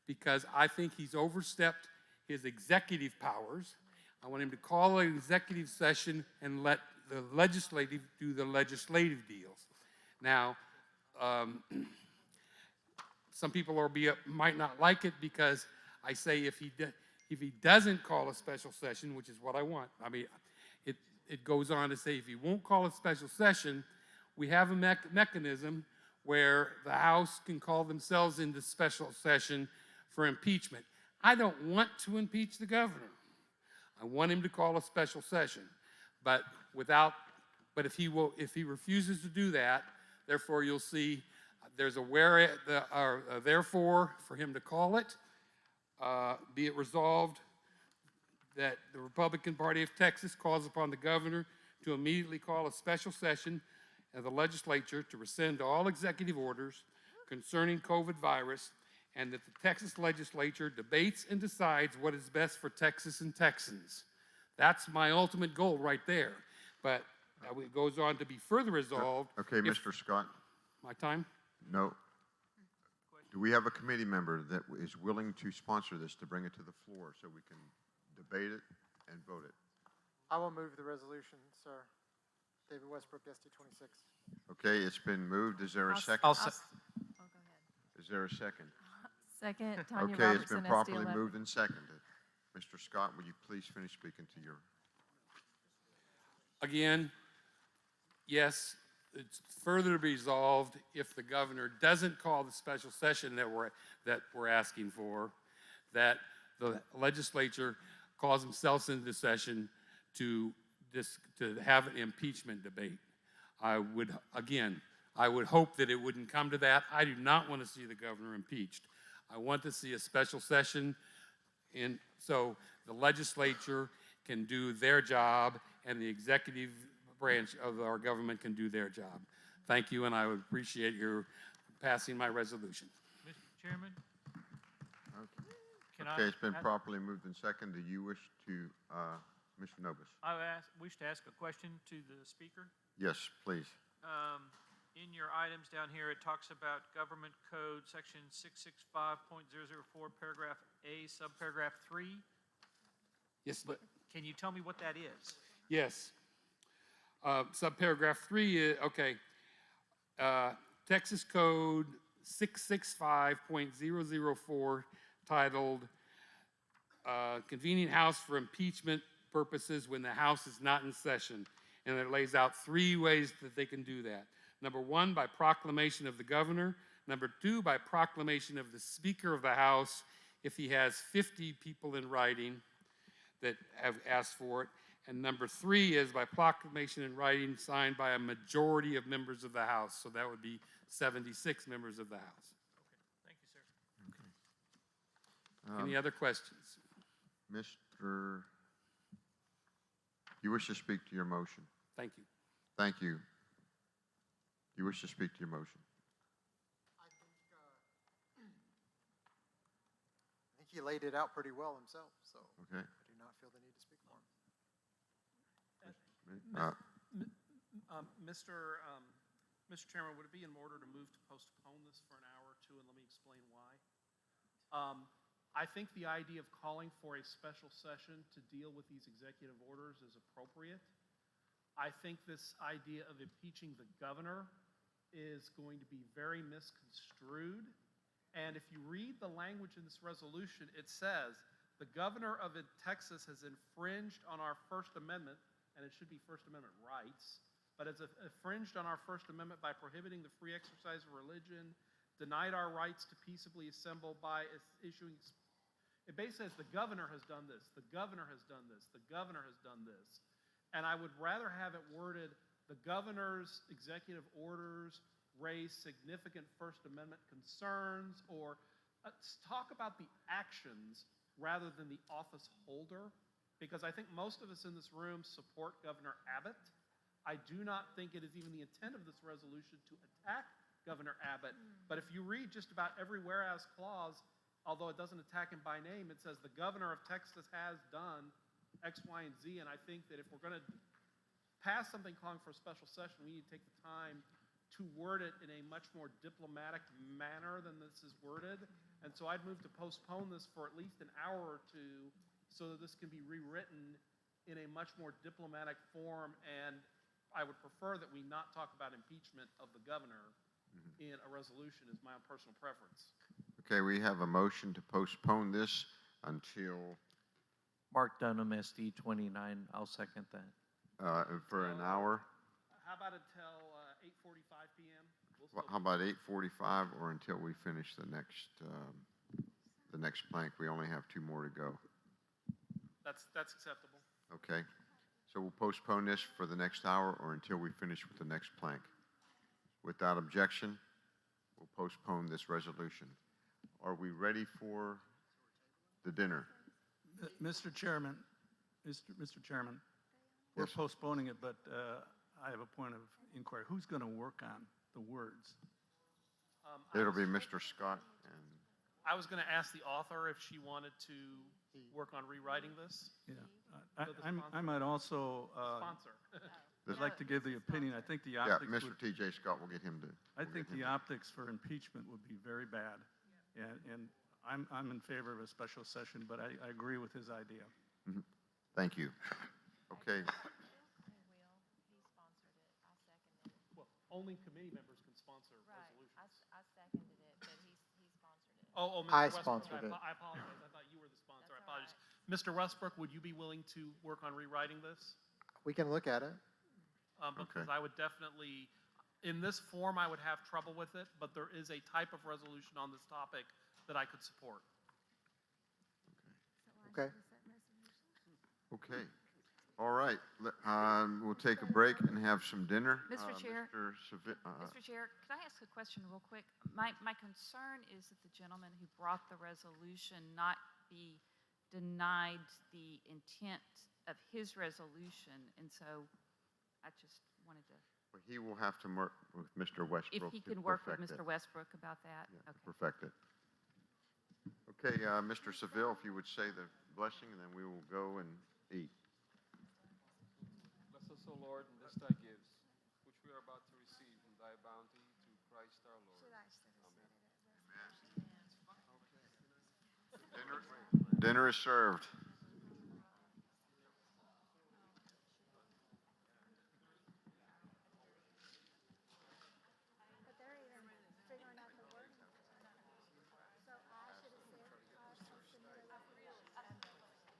S15: because I think he's overstepped his executive powers. I want him to call an executive session and let the legislative do the legislative deals. Now, some people might not like it, because I say if he doesn't call a special session, which is what I want. I mean, it goes on to say if he won't call a special session, we have a mechanism where the House can call themselves into special session for impeachment. I don't want to impeach the governor. I want him to call a special session, but if he refuses to do that, therefore you'll see there's a therefore for him to call it. Be it resolved that the Republican Party of Texas calls upon the governor to immediately call a special session of the legislature to rescind all executive orders concerning COVID virus and that the Texas legislature debates and decides what is best for Texas and Texans. That's my ultimate goal right there. But it goes on to be further resolved.
S3: Okay,
S15: if-
S3: Mr. Scott?
S15: My time?
S3: No. Do we have a committee member that is willing to sponsor this, to bring it to the floor so we can debate it and vote it?
S1: I will move the resolution, sir. David Westbrook, SD 26.
S3: Okay, it's been moved. Is there a second?
S10: Oh, go ahead.
S3: Is there a second?
S10: Second, Tanya
S3: Okay, it's been
S10: Robertson, SD
S3: properly
S10: 11.
S3: moved and seconded. Mr. Scott, would you please finish speaking to your?
S15: Again, yes, it's further resolved if the governor doesn't call the special session that we're asking for, that the legislature calls themselves into session to have an impeachment debate. I would hope that it wouldn't come to that. I do not want to see the governor impeached. I want to see a special session so the legislature can do their job and the executive branch of our government can do their job. Thank you, and I would appreciate your passing my resolution.
S7: Mr. Chairman? Can
S3: Okay, it's been
S7: I-
S3: properly moved and seconded. Do you wish to, Mr. Novus?
S7: Wish to ask a question to the speaker.
S3: Yes, please.
S7: In your items down here, it talks about Government Code Section 665.004, Paragraph A, Subparagraph 3.
S15: Yes,
S7: But can you tell me what that is?
S15: yes. Subparagraph 3 is, okay. Texas Code 665.004 titled Convening House for Impeachment Purposes when the House is not in session. And it lays out 3 ways that they can do that. Number 1, by proclamation of the governor. Number 2, by proclamation of the Speaker of the House if he has 50 people in writing that have asked for it. And number 3 is by proclamation in writing signed by a majority of members of the House. So that would be 76 members of the House.
S7: Thank you, sir.
S15: Any other questions?
S3: Mr. You wish to speak to your motion?
S15: Thank you.
S3: Thank you. You wish to speak to your motion?
S1: I think he laid it out pretty well himself, so
S3: Okay.
S1: I do not feel the need to speak for him.
S12: Mr. Chairman, would it be in order to move to postpone this for an hour or two, and let me explain why? I think the idea of calling for a special session to deal with these executive orders is appropriate. I think this idea of impeaching the governor is going to be very misconstrued. And if you read the language in this resolution, it says, the governor of Texas has infringed on our First Amendment, and it should be First Amendment rights, but has infringed on our First Amendment by prohibiting the free exercise of religion, denied our rights to peaceably assemble by issuing. It basically says the governor has done this, the governor has done this, the governor has done this. And I would rather have it worded, the governor's executive orders raise significant First Amendment concerns, or talk about the actions rather than the office holder, because I think most of us in this room support Governor Abbott. I do not think it is even the intent of this resolution to attack Governor Abbott. But if you read just about every whereas clause, although it doesn't attack him by name, it says the governor of Texas has done X, Y, and Z. And I think that if we're going to pass something calling for a special session, we need to take the time to word it in a much more diplomatic manner than this is worded. And so I'd move to postpone this for at least an hour or two so that this can be rewritten in a much more diplomatic form. And I would prefer that we not talk about impeachment of the governor in a resolution, is my own personal preference.
S3: Okay, we have a motion to postpone this until,
S16: Mark Dunham, SD 29. I'll second that.
S3: for an hour.
S12: How about until 8:45 p.m.?
S3: How about 8:45 or until we finish the next plank? We only have 2 more to go.
S12: That's acceptable.
S3: Okay, so we'll postpone this for the next hour or until we finish with the next plank. Without objection, we'll postpone this resolution. Are we ready for the dinner?
S17: Mr. Chairman, Mr. Chairman, we're
S3: Yes.
S17: postponing it, but I have a point of inquiry. Who's going to work on the words?
S3: It'll be Mr. Scott and
S12: I was going to ask the author if she wanted to work on rewriting this.
S17: Yeah,
S12: So the
S17: I
S12: sponsor-
S17: might also,
S12: Sponsor.
S17: I'd like to give the opinion, I think the
S3: Yeah,
S17: optics
S3: Mr.
S17: would,
S3: T.J. Scott will get him to.
S17: I think the optics for impeachment would be very bad. And I'm in favor of a special session, but I agree with his idea.
S3: Mhm. Thank you. Okay,
S12: Well, only committee members can sponsor resolutions.
S10: I seconded it, but he sponsored it.
S12: Oh, Mr.
S1: I
S12: Westbrook,
S1: sponsored it.
S12: I apologize. I thought you were the sponsor. I apologize. Mr. Westbrook, would you be willing to work on rewriting this?
S1: We can look at it.
S12: Because I would definitely, in this form, I would have trouble with it, but there is a type of resolution on this topic that I could support.
S1: Okay.
S3: okay. All right, we'll take a break and have some dinner.
S4: Mr. Chair?
S3: Mr.
S4: Chair, could I ask a question real quick? My concern is that the gentleman who brought the resolution not be denied the intent of his resolution, and so I just wanted to,
S3: He will have to work with Mr. Westbrook.
S4: if he
S3: to
S4: can work with
S3: perfect
S4: Mr.
S3: it.
S4: Westbrook about that.
S3: Yeah, to
S4: Okay.
S3: perfect it. Okay, Mr. Seville, if you would say the blessing, and then we will go and eat.
S18: Bless us, O Lord, in this thy gifts, which we are about to receive from thy bounty through Christ our Lord. Amen.
S3: Dinner is served.
S11: But they're even figuring out the wording. So I should have said, I should submit a resolution. That's what I'm saying.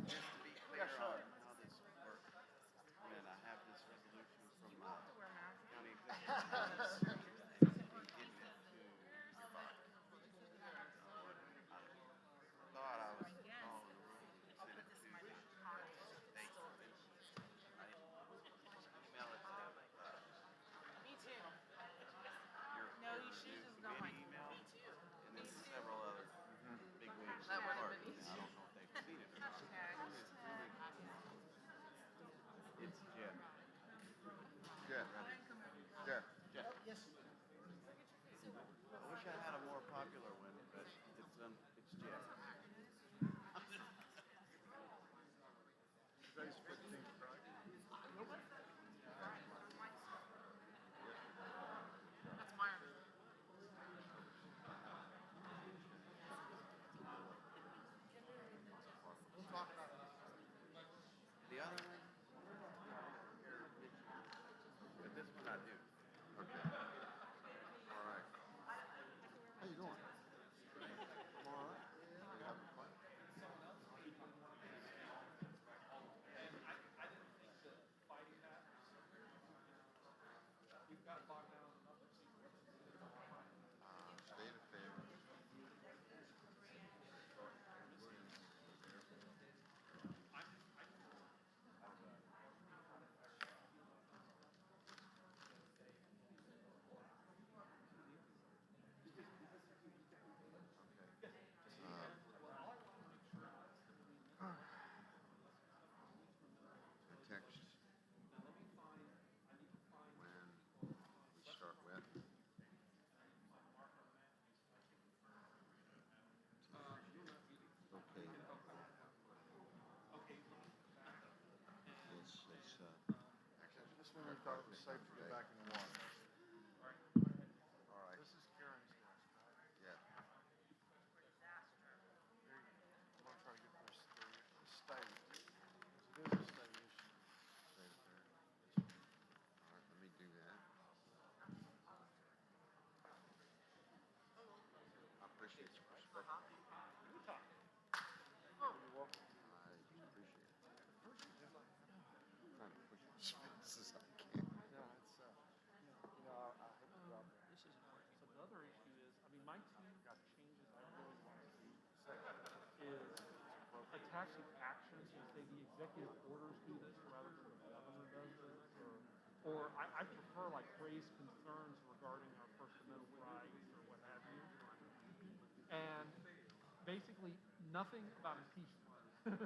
S21: Just to be clear on how this works, when I have this resolution from county executive, and getting it to Yvonne. I thought I was following the rules and sent it to state convention. I email it to,
S8: Me too.
S21: your
S8: No, you should have just done like
S21: email,
S8: me too.
S21: and then several other big wigs
S8: That
S21: in the
S8: would've
S21: party.
S8: been
S21: I don't know if they've seen it or not. It's Jeff.
S3: Jeff. Jeff.
S21: Jeff. Yes. I wish I had a more popular one, but it's Jeff.
S24: Today's 15th, right?
S8: That's my
S21: We'll talk about the other one. But this one I do.
S3: Okay. All right. How you doing? I'm all right. You having fun? State affairs. The text. When we start with. Okay.
S24: Actually, just when we thought it was safe to get back in the water.
S3: All right.
S24: This is Karen's desk, right?
S3: Yeah.
S24: I'm gonna try to get this, the state. It is a state issue.
S3: State affairs. All right, let me do that. I appreciate your perspective.
S24: You're welcome.
S3: I appreciate it. I'm trying to push it as fast as I can.
S24: No, it's, I hate to drop that.
S12: This is important. So the other issue is, I mean, my team got changes I really want to see. Is attaching actions, and say the executive orders do this rather than the governor does this, or I prefer like raise concerns regarding our First Amendment rights or what have you. And basically nothing about impeachment.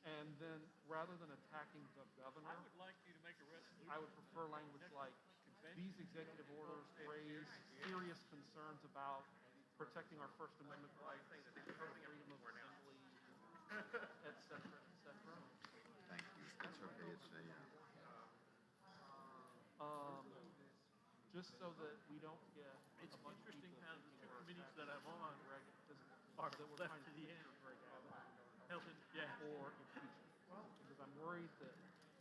S12: and And then, rather than attacking the governor,
S7: I would like you to make a resolution.
S12: I would prefer language like, these executive orders raise serious concerns about protecting our First Amendment rights, freedom of assembly, et cetera, et cetera.
S3: Thank you. That's okay. It's a,
S12: Just so that we don't get
S7: It's
S12: a bunch of
S7: interesting
S12: people
S7: how
S12: thinking
S7: two
S12: we're
S7: committees
S12: attacking
S7: that I'm on
S12: Greg,
S7: are
S12: that we're
S7: left
S12: trying
S7: to
S12: to
S7: the
S12: keep
S7: end.
S12: Greg Abbott
S7: Health and, yeah.
S12: or impeachment. Because I'm worried that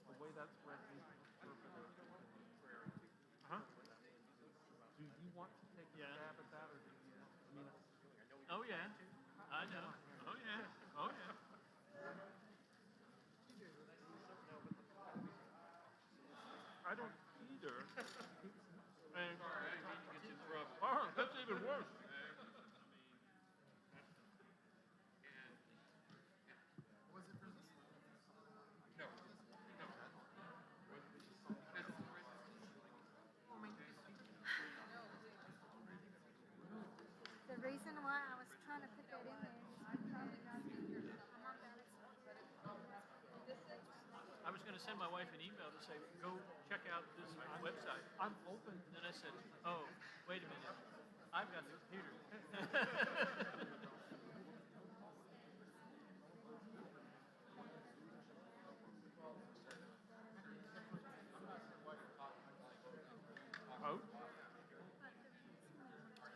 S12: the way that's read needs to interpret it.
S7: Huh?
S12: Do you want to take a
S7: Yeah.
S12: stab at that, or do you? I mean,
S7: Oh, yeah. I know. Oh, yeah. Oh, yeah. I don't either. And, oh, that's even worse.
S11: The reason why I was trying to put that in there is because I'm on ballots.
S7: I was going to send my wife an email to say, go check out this website.
S12: I'm open.
S7: And then I said, oh, wait a minute. I've got the computer. Oh?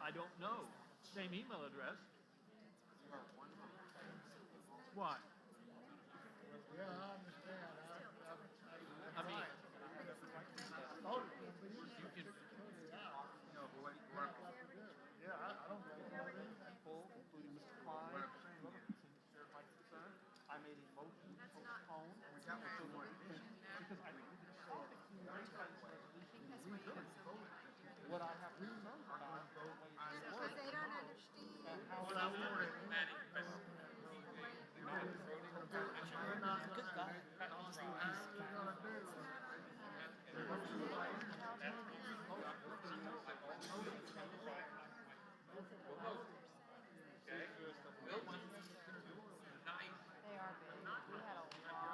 S7: I don't know. Same email address. What?
S2: Yeah, I understand.
S7: I mean,
S2: You can. No, but what do you want? Yeah, I don't know.
S12: People, including Mr. Klein, shared my concern. I made a motion to postpone. Because I think it's so that you raise by this resolution, we could vote. What I have to know about the way it
S11: Because
S12: works
S11: they don't understand.
S12: and how
S2: What I
S12: it's
S2: wanted.
S10: They are big. We had a lot of issues.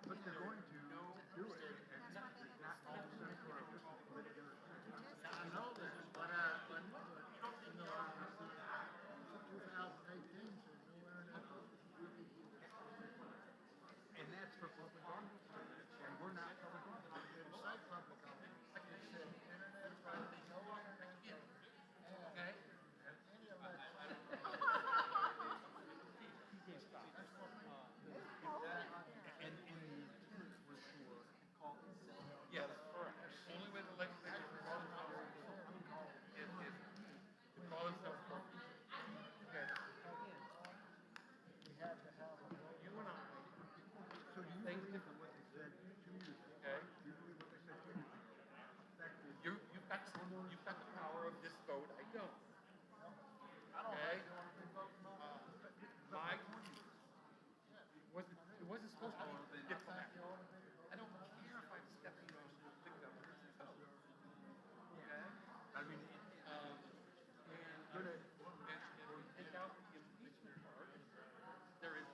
S19: But they're going to do it, and not all the Senate
S2: I know that, but, you know, 2018 says no internet.
S19: And that's for public office. And we're not public office.
S2: It didn't say public office. It said internet, no internet.
S19: Okay.
S2: And any election.
S19: And the tenants were for caucus. Yes. Only way the legislature is to call itself caucus. Okay.
S2: We had to have a vote.
S19: You and I. So do you believe in what they said 2 years ago? Okay. Do you believe what they said 2 years ago? Effective. You've got the power of this vote. I don't. Okay. Mike. It wasn't supposed to be diplomatic. I don't care if I'm stepping on the governor's toes. Okay? I mean, and we take out the impeachment part, there is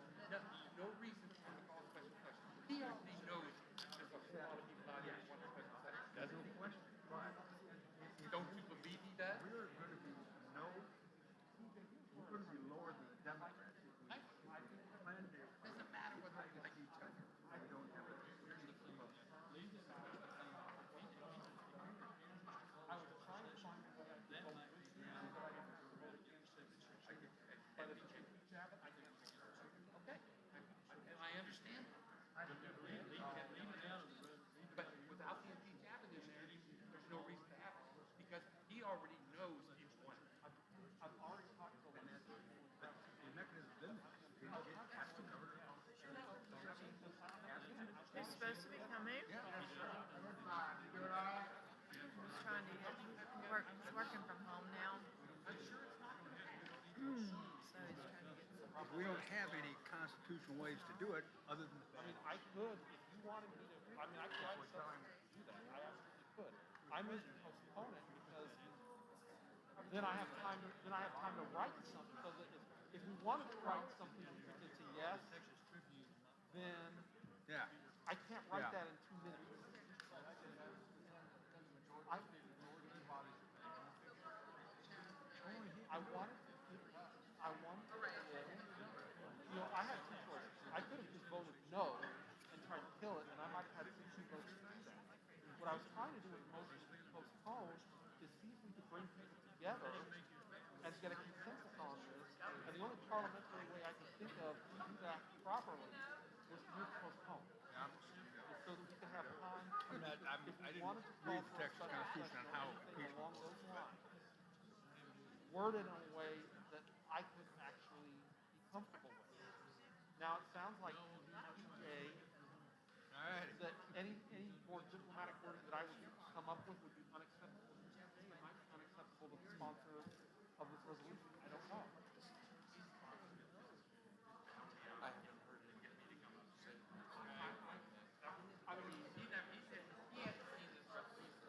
S19: no reason to call special session. He already knows there's a lot of people out here who want a special session. There's no question. But don't you believe he does? We're going to be we're going to be lower than the Democrats. Doesn't matter whether they like each other. I don't have a
S12: I was trying to find what I did.
S19: Okay. I understand. But without the impeach Abbott in there, there's no reason to have it. Because he already knows he's won.
S12: I've already talked to them.
S19: The mechanism is in there. Ask the governor.
S4: He's supposed to be coming.
S2: Yeah.
S4: He's trying to work. He's working from home now. So he's trying to get.
S19: We don't have any constitutional ways to do it other than.
S12: I mean, I could, if you wanted me to, I mean, I could do that. I absolutely could. I moved to postpone it because then I have time to write something, so that if we wanted to write something that's a yes, then
S19: Yeah.
S12: I can't write
S19: Yeah.
S12: that in 2 minutes. I wanted to give, I wanted to give, I had two choices. I could have just voted no and tried to kill it, and I might have had 60 votes to do that. What I was trying to do with the motion to postpone is see if we could bring people together and get a consensus on this. And the only parliamentary way I can think of to do that properly was to move to postpone.
S19: Yeah.
S12: Is so that we could have time.
S19: I didn't read the Texas Constitution on how
S12: Something along those lines, worded in a way that I could actually be comfortable with. Now, it sounds like EJ, that any more diplomatic wording that I would come up with would be unacceptable. Unacceptable to the sponsor of this resolution. I don't know.
S16: I haven't heard anybody come up and say.
S12: I mean, he hasn't seen this resolution.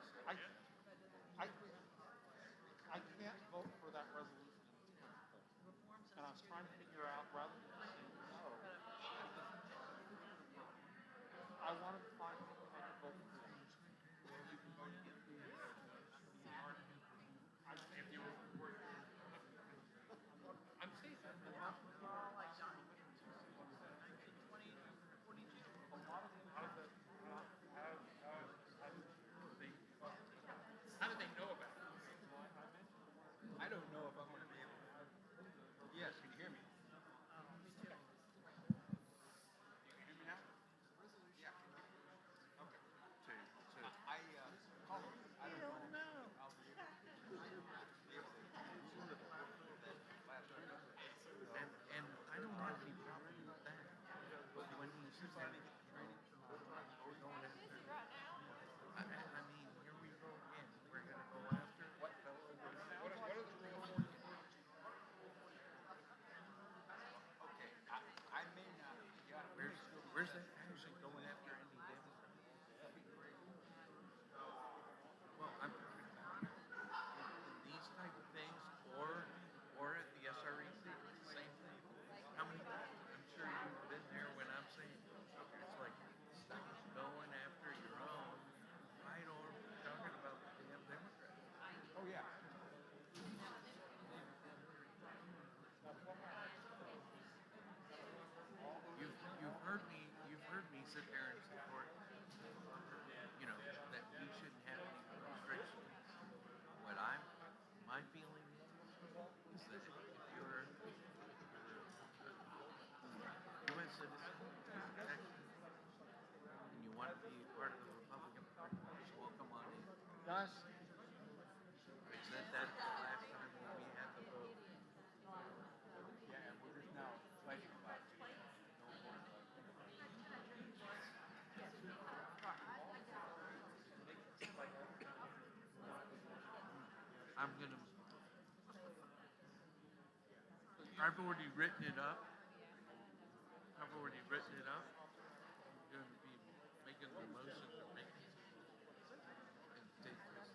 S12: I can't vote for that resolution in its current form. And I was trying to figure out, rather than saying no, I wanted to find people to make a vote for it. I'm saying that.
S19: How do they know about it? I don't know if I'm going to be able to. Yes, can you hear me? You can hear me now? Yeah. Okay. I don't know. I'll be able
S16: And I don't have any problem with that. But when he's saying, I mean, here we go again. We're gonna go after.
S19: What are the rules? Okay, I may not.
S16: Where's that actually going after any Democrat? Well, I'm talking about these type of things, or at the SREC, same thing. How many times? I'm sure you've been there when I'm saying it's like stop going after your own. Right, or talking about the damn Democrats.
S19: Oh, yeah.
S16: You've heard me sit there and support, that we shouldn't have any restrictions. My feeling is that if you're a U.S. citizen, Texas, and you want to be part of the Republican Party, welcome on in.
S2: Gus?
S16: I said that the last time when we had the vote.
S19: Yeah, and we're just now fighting about it.
S16: I've already written it up. I'm going to be making the motion to make it. And take this.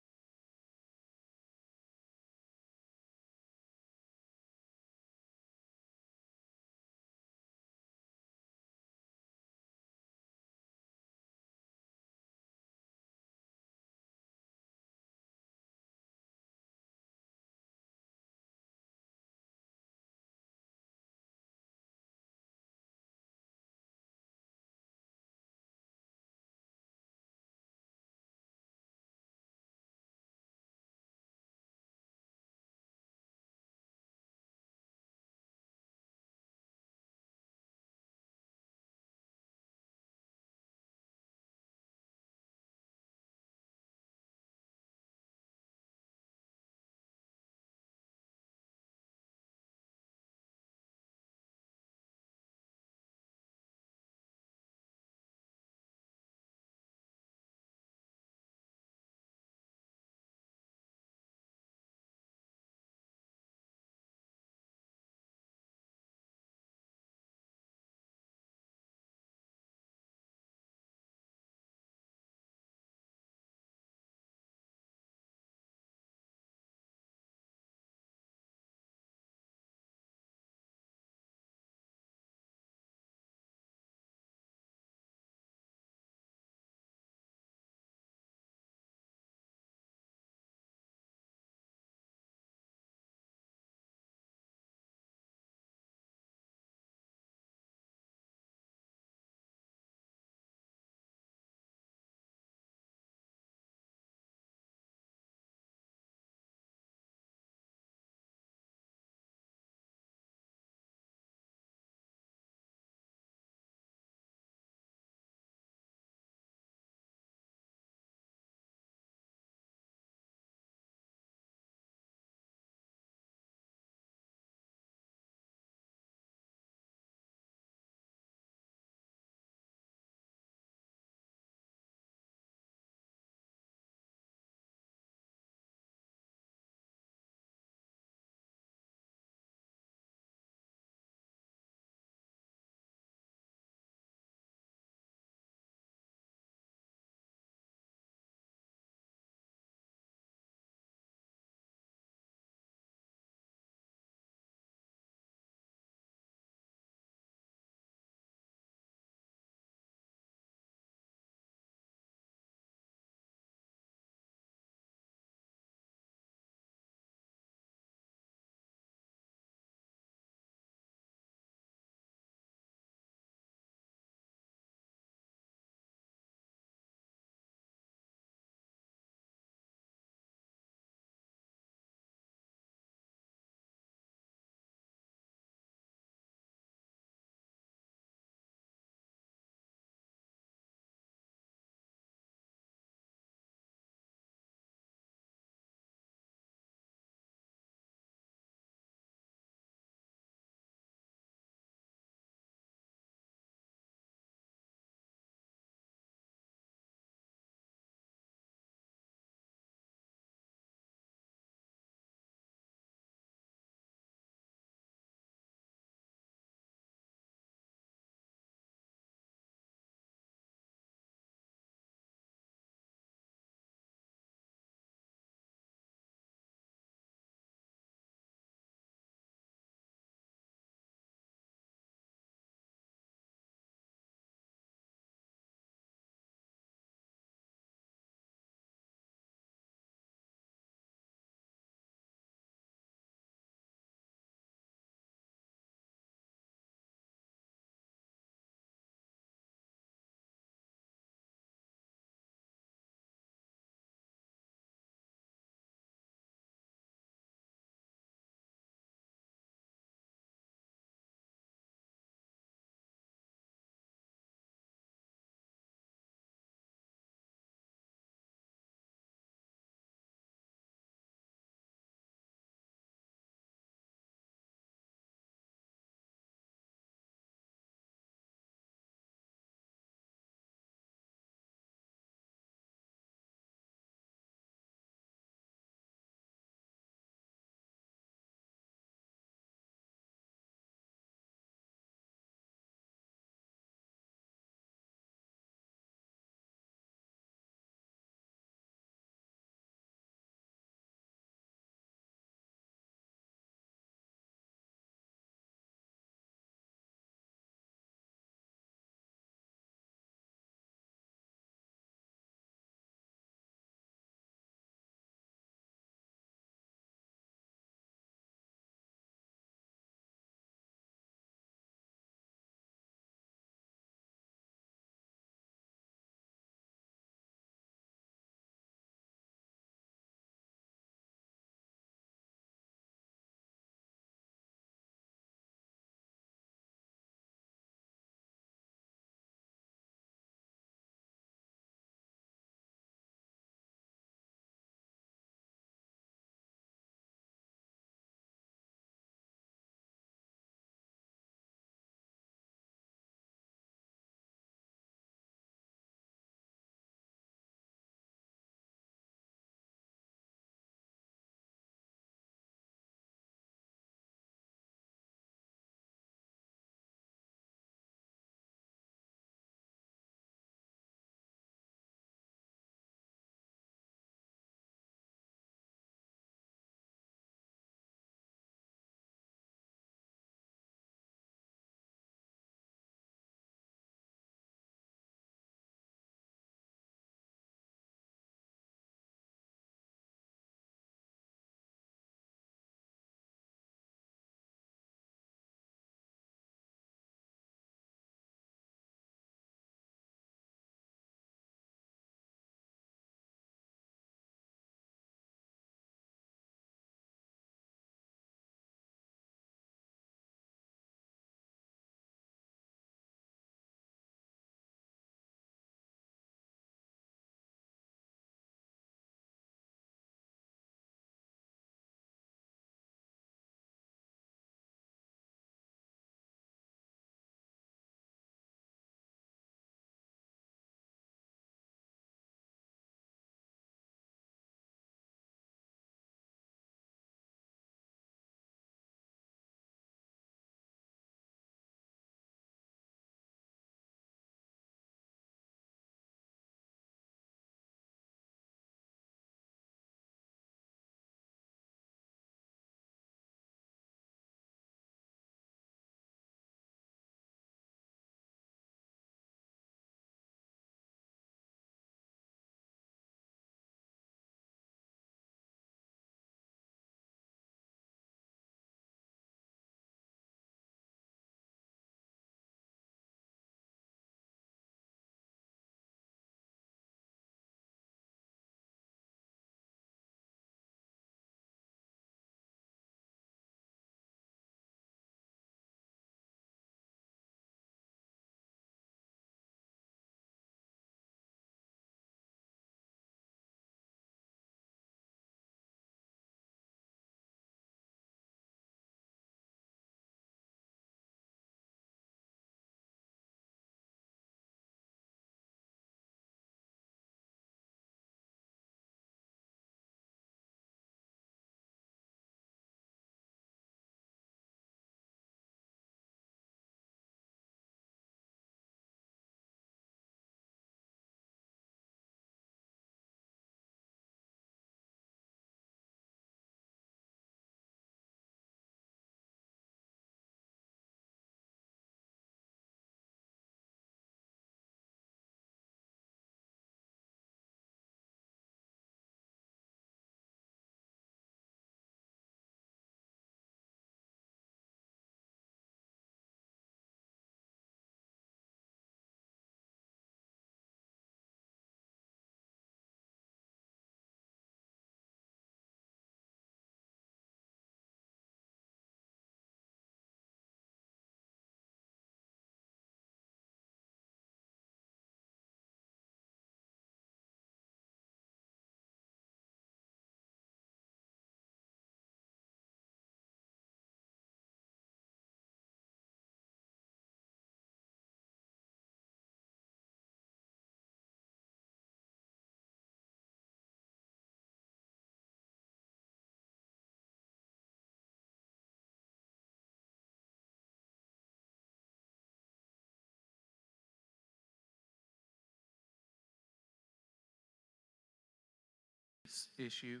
S16: issue,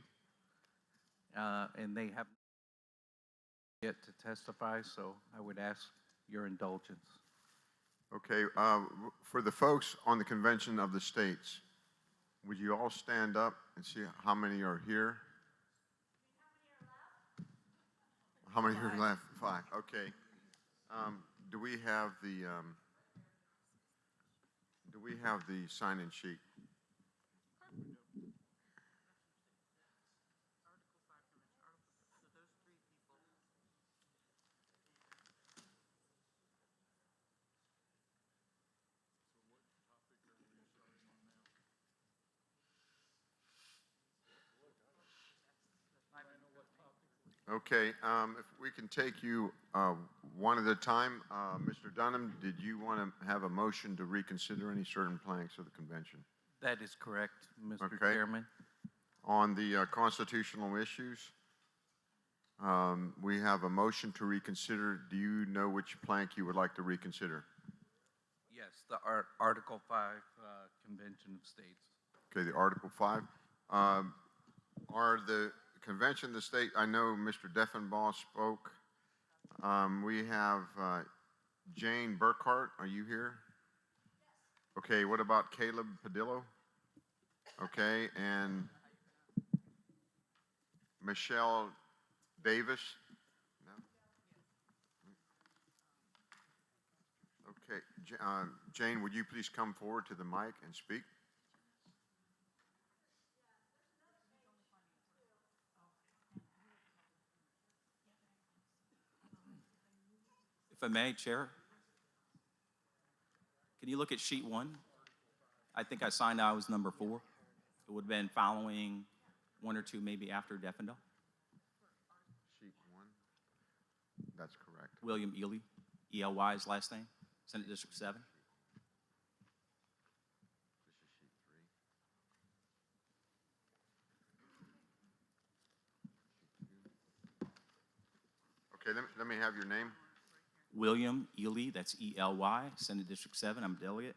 S16: and they have yet to testify, so I would ask your indulgence.
S3: Okay, for the folks on the Convention of the States, would you all stand up and see how many are here? How many are left? 5, okay. Do we have the sign-in sheet? Okay, if we can take you one at a time. Mr. Dunham, did you want to have a motion to reconsider any certain planks of the convention?
S16: That is correct, Mr.
S3: Okay.
S16: Chairman.
S3: On the constitutional issues, we have a motion to reconsider. Do you know which plank you would like to reconsider?
S16: Yes, the Article 5 Convention of States.
S3: Okay, the Article 5. Are the Convention of the State, I know Mr. Deffenbaugh spoke. We have Jane Burkhart. Are you here? Okay, what about Caleb Padillo? Okay, and Michelle Davis? No? Okay, Jane, would you please come forward to the mic and speak?
S9: If I may, Chair, can you look at sheet 1? I think I signed I was number 4. It would have been following 1 or 2 maybe after Deffendahl.
S3: Sheet 1. That's correct.
S9: William Ely, E-L-Y is last name, Senate District 7.
S3: This is sheet 3. Okay, let me have your name.
S9: William Ely, that's E-L-Y, Senate District 7. I'm a delegate.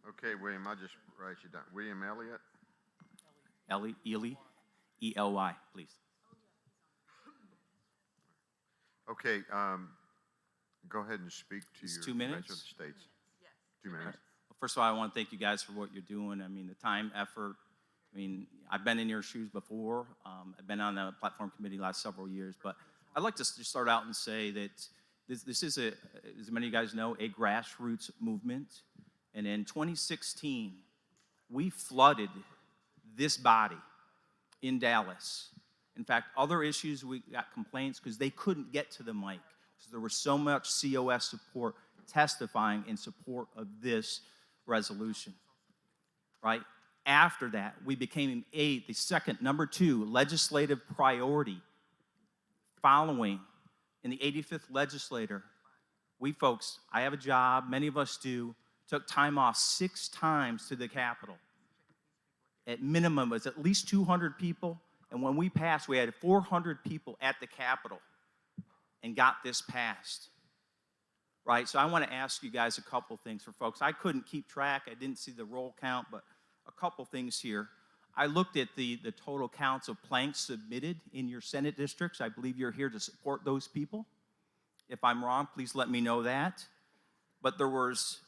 S3: Okay, William, I'll just write you down. William Elliott.
S9: Ely, E-L-Y, please.
S3: Okay, go ahead and speak to
S9: It's
S3: your
S9: 2
S3: Convention
S9: minutes?
S3: of the States. 2 minutes.
S9: Well, first of all, I want to thank you guys for what you're doing. I mean, the time, effort. I mean, I've been in your shoes before. I've been on the platform committee last several years, but I'd like to just start out and say that this is, as many of you guys know, a grassroots movement. And in 2016, we flooded this body in Dallas. In fact, other issues, we got complaints because they couldn't get to the mic because there was so much COS support testifying in support of this resolution, right? After that, we became the second, number 2, legislative priority following in the 85th legislature. We folks, I have a job, many of us do, took time off 6 times to the Capitol. At minimum, it was at least 200 people, and when we passed, we had 400 people at the Capitol and got this passed. Right, so I want to ask you guys a couple things for folks. I couldn't keep track, I didn't see the roll count, but a couple things here. I looked at the total counts of planks submitted in your Senate districts. I believe you're here to support those people. If I'm wrong, please let me know that. But there was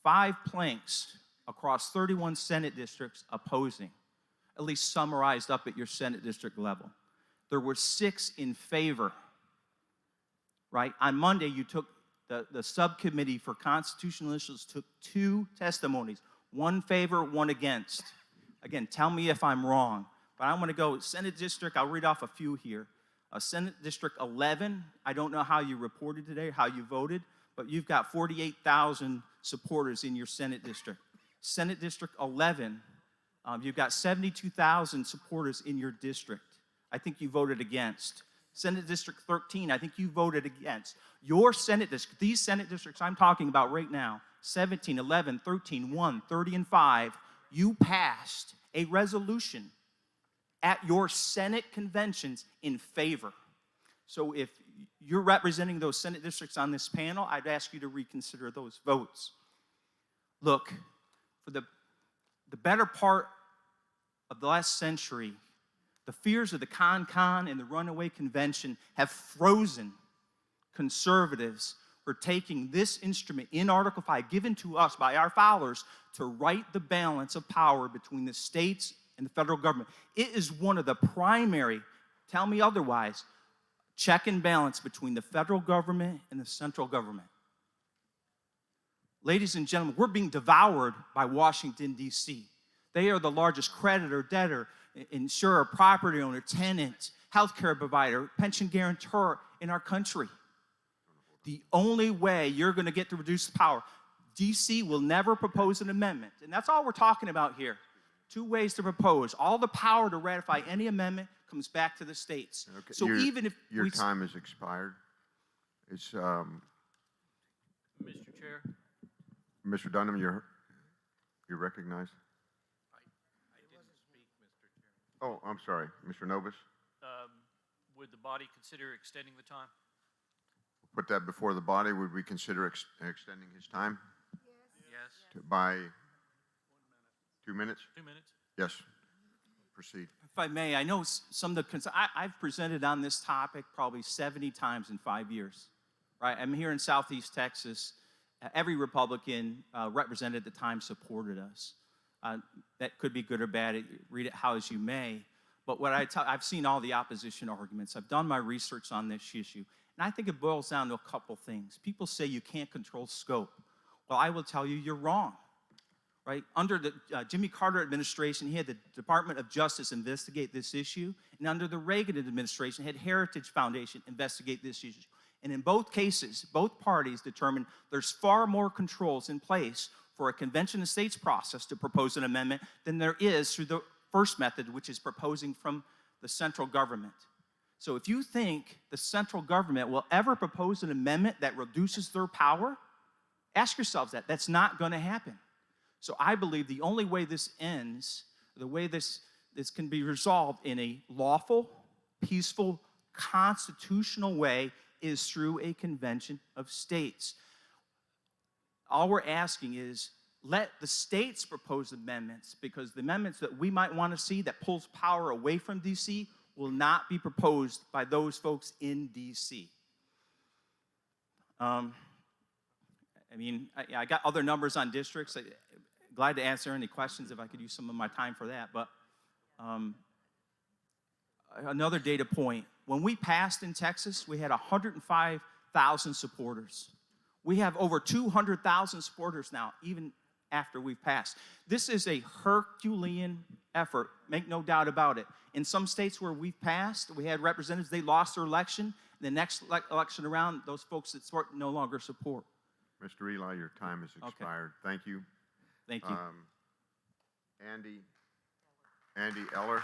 S9: 5 planks across 31 Senate districts opposing, at least summarized up at your Senate district level. There were 6 in favor, right? On Monday, you took the subcommittee for constitutional issues took 2 testimonies, 1 favor, 1 against. Again, tell me if I'm wrong, but I'm gonna go Senate District, I'll read off a few here. Senate District 11, I don't know how you reported today, how you voted, but you've got 48,000 supporters in your Senate District. Senate District 11, you've got 72,000 supporters in your district. I think you voted against. Senate District 13, I think you voted against. Your Senate district, these Senate districts I'm talking about right now, 17, 11, 13, 1, 30, and 5, you passed a resolution at your Senate conventions in favor. So if you're representing those Senate districts on this panel, I'd ask you to reconsider those votes. Look, for the better part of the last century, the fears of the con and the runaway convention have frozen conservatives for taking this instrument in Article 5 given to us by our followers to right the balance of power between the states and the federal government. It is one of the primary, tell me otherwise, check and balance between the federal government and the central government. Ladies and gentlemen, we're being devoured by Washington, D.C. They are the largest creditor, debtor, insurer, property owner, tenant, healthcare provider, pension guarantor in our country. The only way you're going to get to reduce power, D.C. will never propose an amendment, and that's all we're talking about here. 2 ways to propose. All the power to ratify any amendment comes back to the states.
S3: Okay,
S9: So even if
S3: your time has expired, it's
S7: Mr. Chair?
S3: Mr. Dunham, you're recognized.
S16: I didn't speak, Mr. Chairman.
S3: Oh, I'm sorry, Mr. Novus.
S7: Would the body consider extending the time?
S3: Put that before the body. Would we consider extending his time
S7: Yes.
S3: by 2 minutes?
S7: 2 minutes?
S3: Yes. Proceed.
S9: If I may, I know some of the, I've presented on this topic probably 70 times in 5 years, right? I'm here in Southeast Texas. Every Republican represented at the time supported us. That could be good or bad. Read it how as you may. But what I've seen all the opposition arguments. I've done my research on this issue. And I think it boils down to a couple things. People say you can't control scope. Well, I will tell you, you're wrong. Right? Under the Jimmy Carter administration, he had the Department of Justice investigate this issue. And under the Reagan administration, he had Heritage Foundation investigate this issue. And in both cases, both parties determined there's far more controls in place for a convention of states process to propose an amendment than there is through the first method, which is proposing from the central government. So if you think the central government will ever propose an amendment that reduces their power, ask yourselves that. That's not going to happen. So I believe the only way this ends, the way this can be resolved in a lawful, peaceful, constitutional way is through a convention of states. All we're asking is let the states propose amendments, because the amendments that we might want to see that pulls power away from D.C. will not be proposed by those folks in D.C. I got other numbers on districts. Glad to answer any questions if I could use some of my time for that. But another data point, when we passed in Texas, we had 105,000 supporters. We have over 200,000 supporters now, even after we've passed. This is a Herculean effort, make no doubt about it. In some states where we've passed, we had representatives, they lost their election. The next election around, those folks that no longer support.
S3: Mr. Eli, your time has expired. Okay. Thank you.
S9: Thank you.
S3: Andy Eller.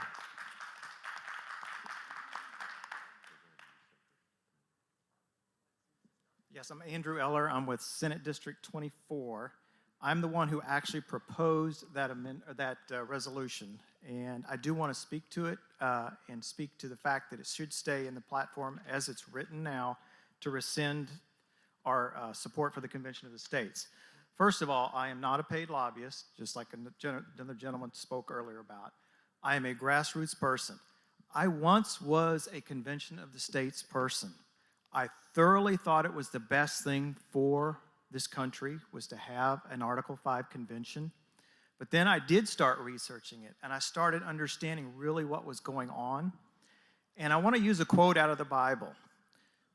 S13: Yes, I'm Andrew Eller. I'm with Senate District 24. I'm the one who actually proposed that resolution, and I do want to speak to it and speak to the fact that it should stay in the platform as it's written now to rescind our support for the Convention of the States. First of all, I am not a paid lobbyist, just like another gentleman spoke earlier about. I am a grassroots person. I once was a Convention of the States person. I thoroughly thought it was the best thing for this country was to have an Article 5 convention. But then I did start researching it, and I started understanding really what was going on. And I want to use a quote out of the Bible.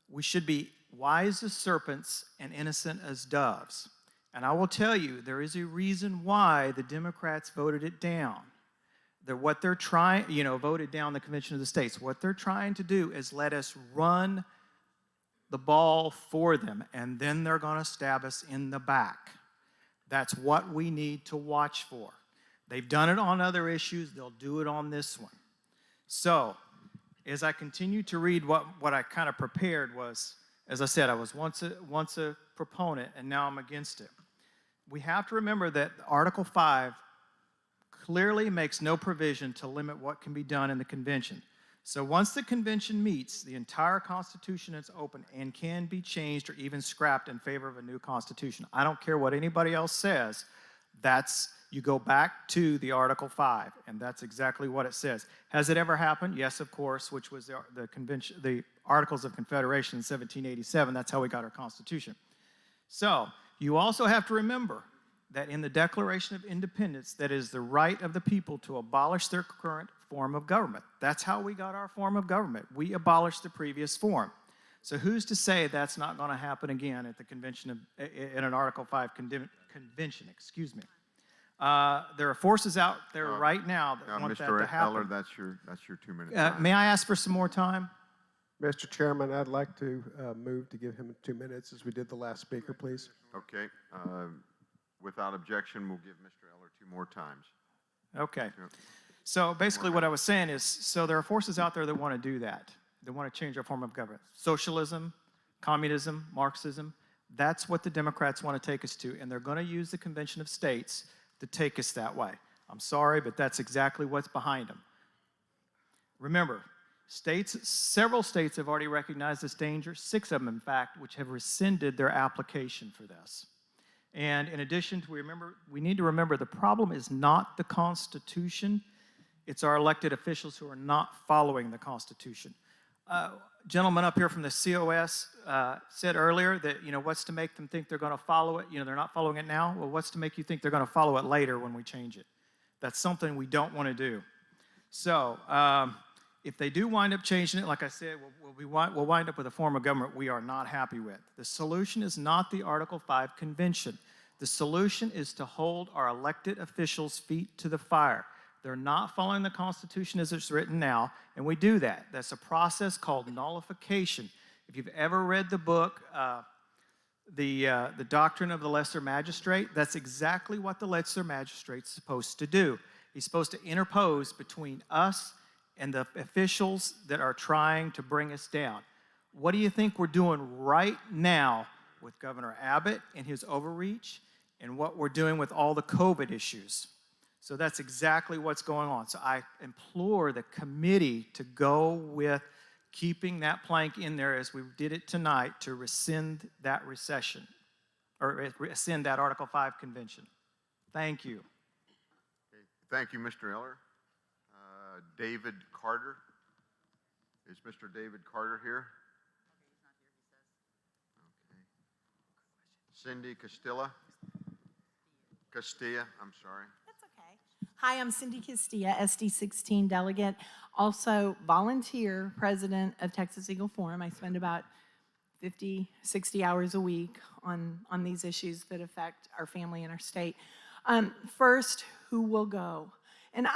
S13: We should be wise as serpents and innocent as doves. And I will tell you, there is a reason why the Democrats voted it down. What they're trying, voted down the Convention of the States. What they're trying to do is let us run the ball for them, and then they're going to stab us in the back. That's what we need to watch for. They've done it on other issues. They'll do it on this one. So, as I continue to read what I kind of prepared was, as I said, I was once a proponent, and now I'm against it. We have to remember that Article 5 clearly makes no provision to limit what can be done in the convention. So once the convention meets, the entire Constitution is open and can be changed or even scrapped in favor of a new Constitution. I don't care what anybody else says. You go back to the Article 5, and that's exactly what it says. Has it ever happened? Yes, of course, which was the convention, the Articles of Confederation in 1787. That's how we got our Constitution. So you also have to remember that in the Declaration of Independence, that is the right of the people to abolish their current form of government. That's how we got our form of government. We abolished the previous form. So who's to say that's not going to happen again at the convention in an Article 5 convention? Excuse me. There are forces out there right now that want that to
S3: Mr.
S13: happen.
S3: Eller, that's your 2 minutes.
S13: May I ask for some more time?
S20: Mr. Chairman, I'd like to move to give him 2 minutes as we did the last speaker, please.
S3: Okay. Without objection, we'll give Mr. Eller 2 more times.
S13: Okay. So basically what I was saying is, so there are forces out there that want to do that. They want to change our form of government. Socialism, communism, Marxism, that's what the Democrats want to take us to, and they're going to use the Convention of States to take us that way. I'm sorry, but that's exactly what's behind them. Remember, several states have already recognized this danger, 6 of them, in fact, which have rescinded their application for this. And in addition, we need to remember the problem is not the Constitution, it's our elected officials who are not following the Constitution. Gentleman up here from the COS said earlier that, what's to make them think they're going to follow it? They're not following it now. Well, what's to make you think they're going to follow it later when we change it? That's something we don't want to do. So if they do wind up changing it, like I said, we'll wind up with a form of government we are not happy with. The solution is not the Article 5 convention. The solution is to hold our elected officials' feet to the fire. They're not following the Constitution as it's written now, and we do that. That's a process called nullification. If you've ever read the book, the Doctrine of the Lesser Magistrate, that's exactly what the Lesser Magistrate's supposed to do. He's supposed to interpose between us and the officials that are trying to bring us down. What do you think we're doing right now with Governor Abbott and his overreach, and what we're doing with all the COVID issues? So that's exactly what's going on. So I implore the committee to go with keeping that plank in there as we did it tonight to rescind that rescission, or rescind that Article 5 convention. Thank you.
S3: Okay. Thank you, Mr. Eller. David Carter. Is Mr. David Carter here? Okay. Cindy Castilla, I'm sorry.
S6: Hi, I'm Cindy Castilla, SD16 delegate, also volunteer president of Texas Eagle Forum. I spend about 50, 60 hours a week on these issues that affect our family and our state. First, who will go? And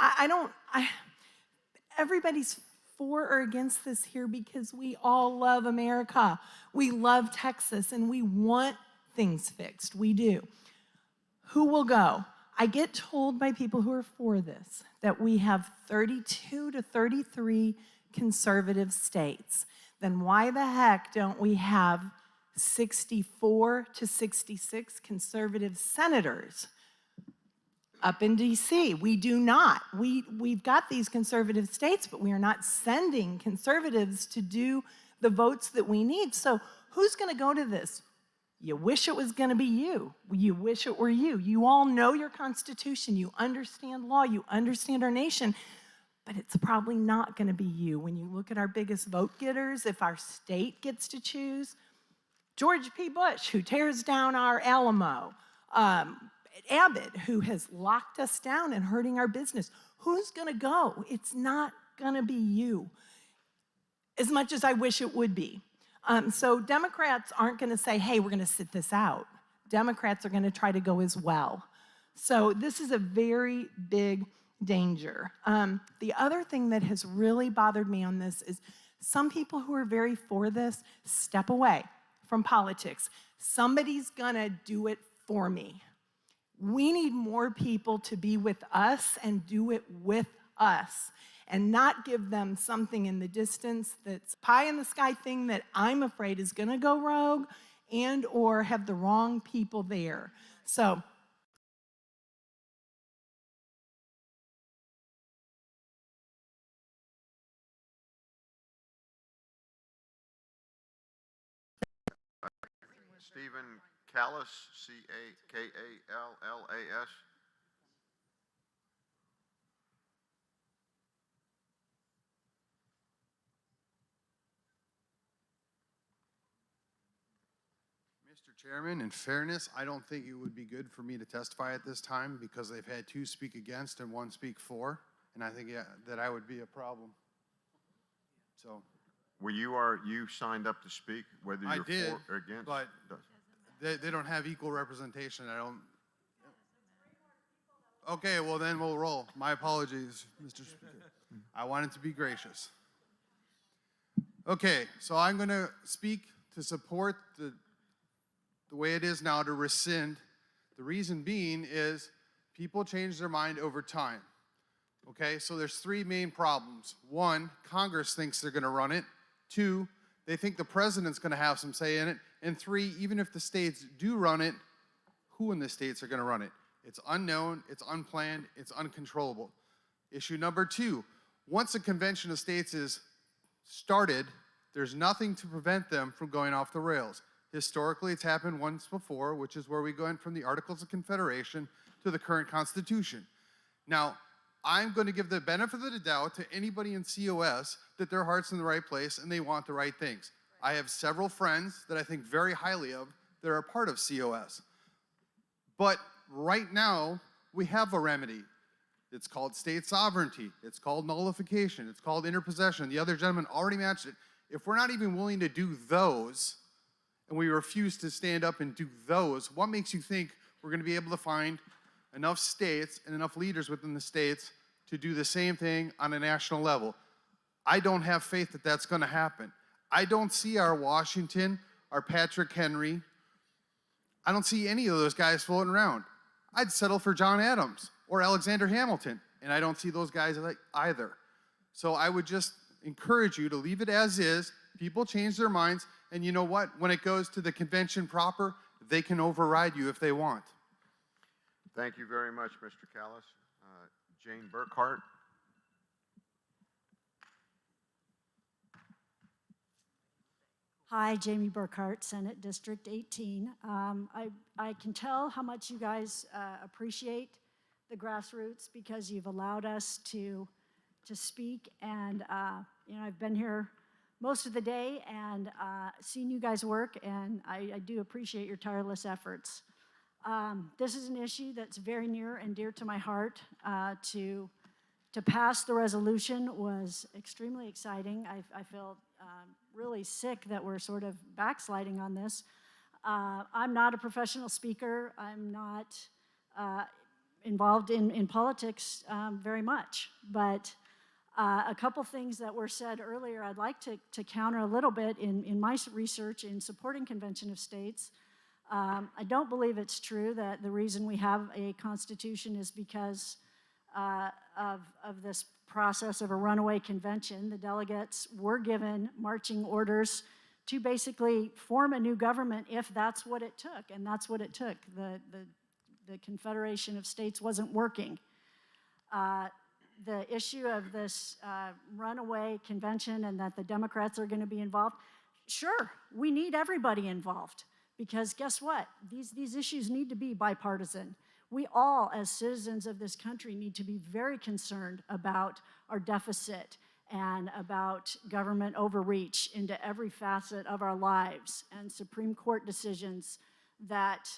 S6: everybody's for or against this here because we all love America. We love Texas and we want things fixed. We do. Who will go? I get told by people who are for this that we have 32 to 33 conservative states. Then why the heck don't we have 64 to 66 conservative senators up in D.C.? We do not. We've got these conservative states, but we are not sending conservatives to do the votes that we need. So who's going to go to this? You wish it was going to be you. You wish it were you. You all know your Constitution. You understand law. You understand our nation. But it's probably not going to be you. When you look at our biggest vote getters, if our state gets to choose, George P. Bush, who tears down our Alamo, Abbott, who has locked us down and hurting our business. Who's going to go? It's not going to be you, as much as I wish it would be. So Democrats aren't going to say, hey, we're going to sit this out. Democrats are going to try to go as well. So this is a very big danger. The other thing that has really bothered me on this is some people who are very for this step away from politics. Somebody's going to do it for me. We need more people to be with us and do it with us, and not give them something in the distance that's pie in the sky thing that I'm afraid is going to go rogue and or have the wrong people there. So
S3: Stephen Callis, Callas.
S24: Mr. Chairman, in fairness, I don't think it would be good for me to testify at this time because they've had 2 speak against and 1 speak for, and I think that I would be a problem. So,
S3: Well, you signed up to speak, whether
S24: I
S3: you're
S24: did,
S3: for or against?
S24: but they don't have equal representation. I don't. Okay, well then we'll roll. My apologies, Mr. Speaker. I wanted to be gracious. Okay, so I'm going to speak to support the way it is now, to rescind. The reason being is people change their mind over time. Okay, so there's 3 main problems. 1, Congress thinks they're going to run it. 2, they think the president's going to have some say in it. And 3, even if the states do run it, who in the states are going to run it? It's unknown, it's unplanned, it's uncontrollable. Issue number 2, once a convention of states is started, there's nothing to prevent them from going off the rails. Historically, it's happened once before, which is where we went from the Articles of Confederation to the current Constitution. Now, I'm going to give the benefit of the doubt to anybody in COS that their heart's in the right place and they want the right things. I have several friends that I think very highly of that are a part of COS. But right now, we have a remedy. It's called state sovereignty. It's called nullification. It's called interpossession. The other gentleman already matched it. If we're not even willing to do those, and we refuse to stand up and do those, what makes you think we're going to be able to find enough states and enough leaders within the states to do the same thing on a national level? I don't have faith that that's going to happen. I don't see our Washington, our Patrick Henry. I don't see any of those guys floating around. I'd settle for John Adams or Alexander Hamilton, and I don't see those guys either. So I would just encourage you to leave it as is. People change their minds, and you know what? When it goes to the convention proper, they can override you if they want.
S3: Thank you very much, Mr. Callis. Jane Burkhart.
S5: Hi, Jamie Burkhart, Senate District 18. I can tell how much you guys appreciate the grassroots because you've allowed us to speak. And I've been here most of the day and seen you guys work, and I do appreciate your tireless efforts. This is an issue that's very near and dear to my heart. To pass the resolution was extremely exciting. I feel really sick that we're sort of backsliding on this. I'm not a professional speaker. I'm not involved in politics very much, but a couple things that were said earlier I'd like to counter a little bit in my research in supporting Convention of States. I don't believe it's true that the reason we have a constitution is because of this process of a runaway convention. The delegates were given marching orders to basically form a new government if that's what it took, and that's what it took. The Confederation of States wasn't working. The issue of this runaway convention and that the Democrats are going to be involved, sure, we need everybody involved because guess what? These issues need to be bipartisan. We all, as citizens of this country, need to be very concerned about our deficit and about government overreach into every facet of our lives and Supreme Court decisions that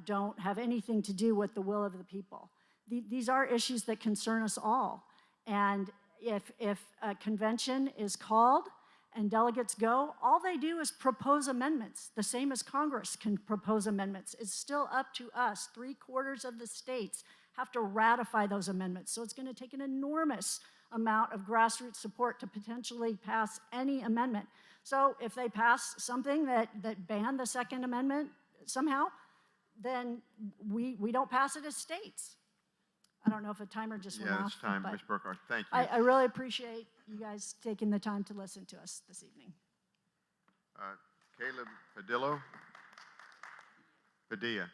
S5: don't have anything to do with the will of the people. These are issues that concern us all. And if a convention is called and delegates go, all they do is propose amendments, the same as Congress can propose amendments. It's still up to us. 3/4 of the states have to ratify those amendments. So it's going to take an enormous amount of grassroots support to potentially pass any amendment. So if they pass something that banned the Second Amendment somehow, then we don't pass it as states. I don't know if a timer just went off.
S3: Yeah, it's time,
S5: but
S3: Ms. Burkhart. Thank you.
S5: I really appreciate you guys taking the time to listen to us this evening.
S3: Caleb Padilla. Padilla.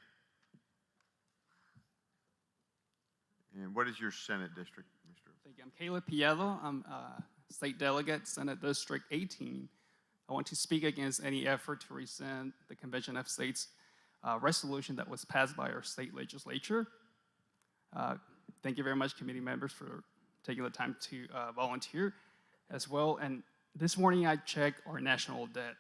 S3: And what is your Senate district, Mr.?
S14: Thank you. I'm Caleb Piello. I'm State Delegate, Senate District 18. I want to speak against any effort to rescind the Convention of States resolution that was passed by our state legislature. Thank you very much, committee members, for taking the time to volunteer as well. And this morning I checked our national debt.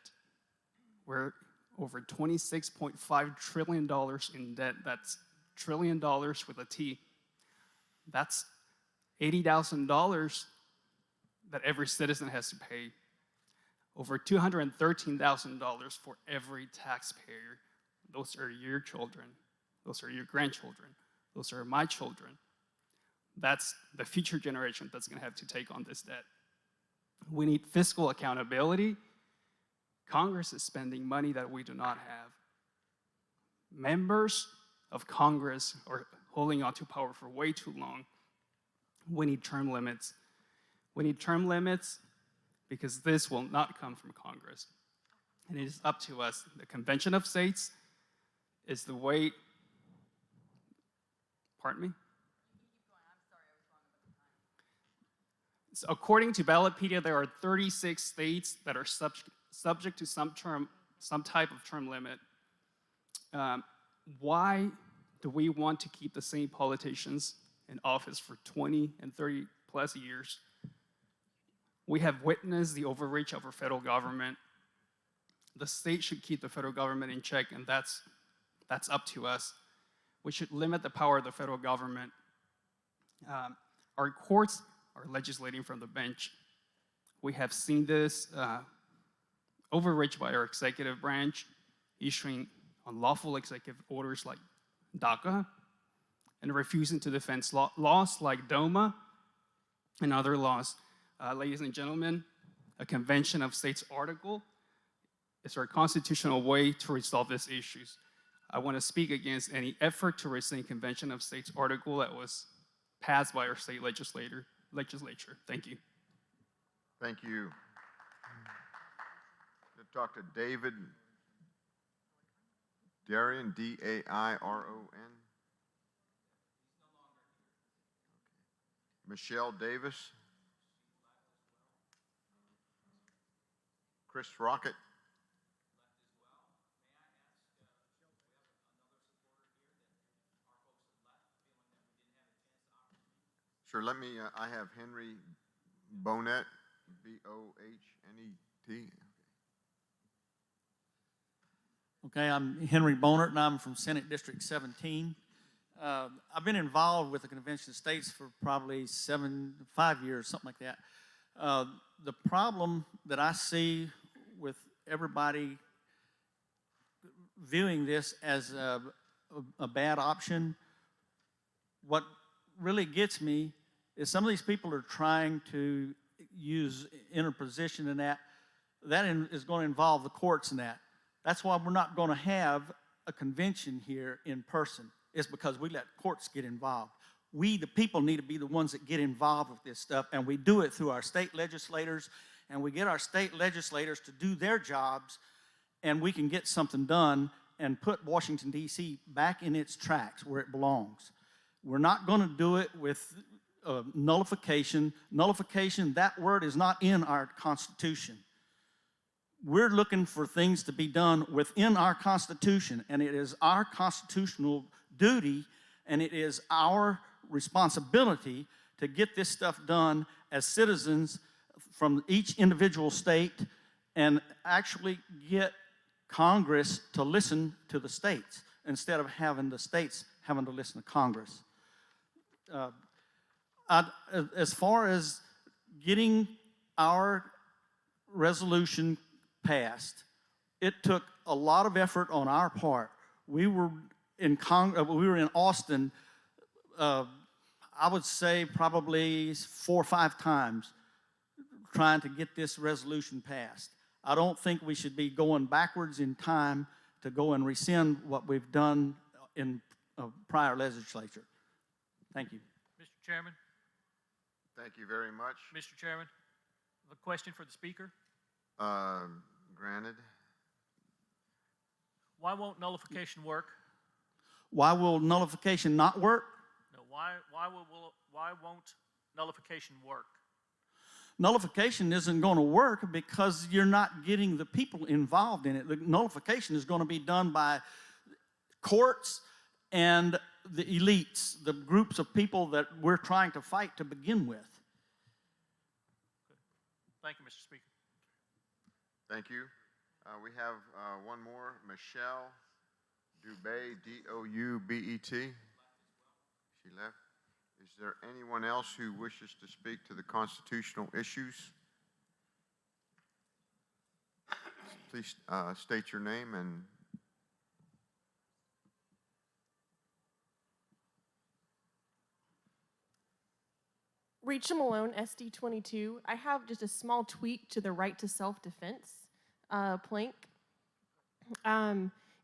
S14: We're over $26.5 trillion in debt. That's trillion dollars with a T. That's $80,000 that every citizen has to pay. Over $213,000 for every taxpayer. Those are your children. Those are your grandchildren. Those are my children. That's the future generation that's going to have to take on this debt. We need fiscal accountability. Congress is spending money that we do not have. Members of Congress are holding on to power for way too long. We need term limits. We need term limits because this will not come from Congress. And it is up to us. The Convention of States is the way. Pardon me? So according to Ballotpedia, there are 36 states that are subject to some type of term limit. Why do we want to keep the same politicians in office for 20 and 30 plus years? We have witnessed the overreach of our federal government. The state should keep the federal government in check, and that's up to us. We should limit the power of the federal government. Our courts are legislating from the bench. We have seen this overreach by our executive branch, issuing unlawful executive orders like DACA, and refusing to defend laws like DOMA and other laws. Ladies and gentlemen, a Convention of States article is our constitutional way to resolve these issues. I want to speak against any effort to rescind Convention of States article that was passed by our state legislature. Thank you.
S3: Thank you. Dr. David Dairon, D-A-I-R-O-N. Michelle Davis. Chris Rocket. Sure, let me, I have Henry Bonet, B-O-H-N-E-T.
S15: Okay, I'm Henry Bonert, and I'm from Senate District 17. I've been involved with the Convention of States for probably 5 years, something like that. The problem that I see with everybody viewing this as a bad option, what really gets me is some of these people are trying to use interposition in that. That is going to involve the courts in that. That's why we're not going to have a convention here in person. It's because we let courts get involved. We, the people, need to be the ones that get involved with this stuff, and we do it through our state legislators, and we get our state legislators to do their jobs, and we can get something done and put Washington, D.C. back in its tracks where it belongs. We're not going to do it with nullification. Nullification, that word is not in our Constitution. We're looking for things to be done within our Constitution, and it is our constitutional duty, and it is our responsibility to get this stuff done as citizens from each individual state and actually get Congress to listen to the states instead of having the states having to listen to Congress. As far as getting our resolution passed, it took a lot of effort on our part. We were in Austin, I would say probably 4 or 5 times trying to get this resolution passed. I don't think we should be going backwards in time to go and rescind what we've done in a prior legislature. Thank you.
S7: Mr. Chairman?
S3: Thank you very much.
S7: Mr. Chairman, I have a question for the speaker.
S3: Granted.
S7: Why won't nullification work?
S15: Why will nullification not work?
S7: No, why won't nullification work?
S15: nullification isn't going to work because you're not getting the people involved in it. The nullification is going to be done by courts and the elites, the groups of people that we're trying to fight to begin with.
S7: Thank you, Mr. Speaker.
S3: Thank you. We have one more, Michelle Doubet, D-O-U-B-E-T. She left. Is there anyone else who wishes to speak to the constitutional issues? Please state your name and
S1: Rachel Malone, SD22. I have just a small tweak to the right to self-defense plank.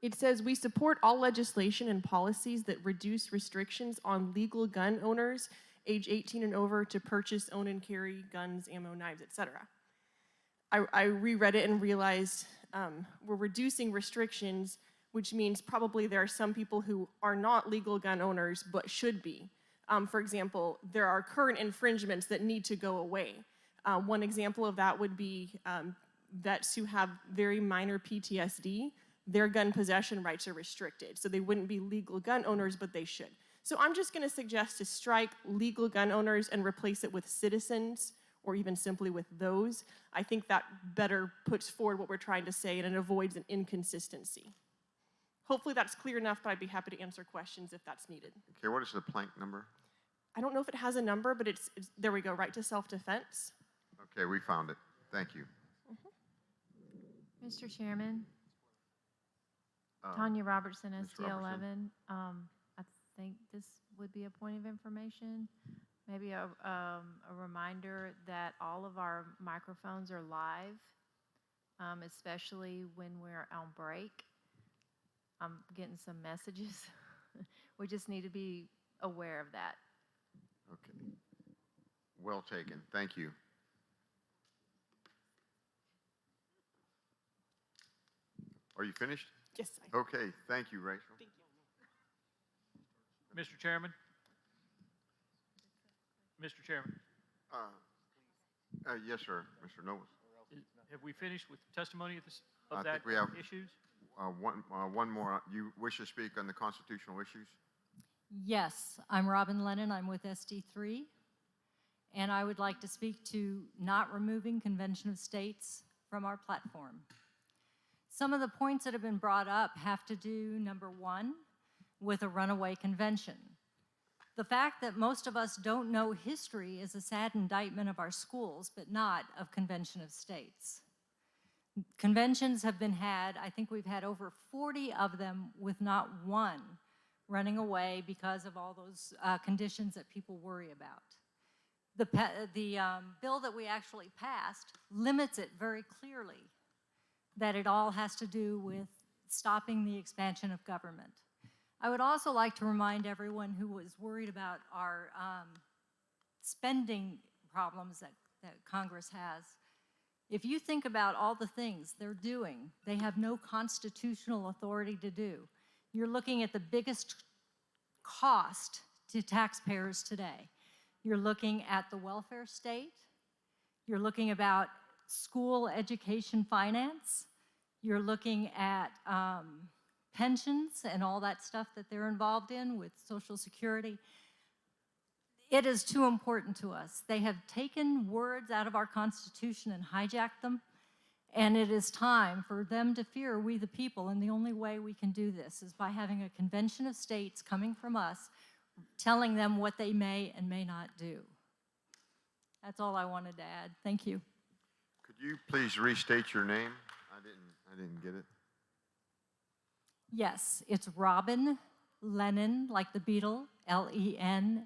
S1: It says, we support all legislation and policies that reduce restrictions on legal gun owners age 18 and over to purchase, own, and carry guns, ammo, knives, etc. I reread it and realized we're reducing restrictions, which means probably there are some people who are not legal gun owners but should be. For example, there are current infringements that need to go away. One example of that would be vets who have very minor PTSD. Their gun possession rights are restricted. So they wouldn't be legal gun owners, but they should. So I'm just going to suggest to strike legal gun owners and replace it with citizens, or even simply with those. I think that better puts forward what we're trying to say, and it avoids an inconsistency. Hopefully that's clear enough, but I'd be happy to answer questions if that's needed.
S3: okay, what is the plank number?
S1: I don't know if it has a number, but it's there we go, right to self-defense.
S3: Okay, we found it. Thank you.
S10: Mr. Chairman, Tanya Robertson,
S3: Ms.
S10: SD 11. I think this would be a point of information. Maybe a reminder that all of our microphones are live, especially when we're on break. I'm getting some messages. We just need to be aware of that.
S3: Okay. Well taken. Thank you. Are you finished?
S1: Yes,
S3: Okay. Thank you, Rachel.
S1: Thank
S7: Mr. Chairman. Mr. Chairman,
S3: Yes, sir, Mr. Novus.
S7: have we finished with testimony of, this,
S3: I
S7: of that
S3: think we have
S7: issues?
S3: one more. You wish to speak on the constitutional issues?
S17: Yes, I'm Robin Lennon. I'm with SD3. And I would like to speak to not removing Convention of States from our platform. Some of the points that have been brought up have to do, number one, with a runaway convention. The fact that most of us don't know history is a sad indictment of our schools, but not of Convention of States. Conventions have been had, I think we've had over 40 of them with not one running away because of all those conditions that people worry about. The bill that we actually passed limits it very clearly, that it all has to do with stopping the expansion of government. I would also like to remind everyone who was worried about our spending problems that Congress has, if you think about all the things they're doing, they have no constitutional authority to do. You're looking at the biggest cost to taxpayers today. You're looking at the welfare state. You're looking about school education finance. You're looking at pensions and all that stuff that they're involved in with Social Security. It is too important to us. They have taken words out of our Constitution and hijacked them, and it is time for them to fear we the people, and the only way we can do this is by having a convention of states coming from us, telling them what they may and may not do. That's all I wanted to add. Thank you.
S3: Could you please restate your name? I didn't get it.
S17: Yes, it's Robin Lennon, like the Beatle, Lennon,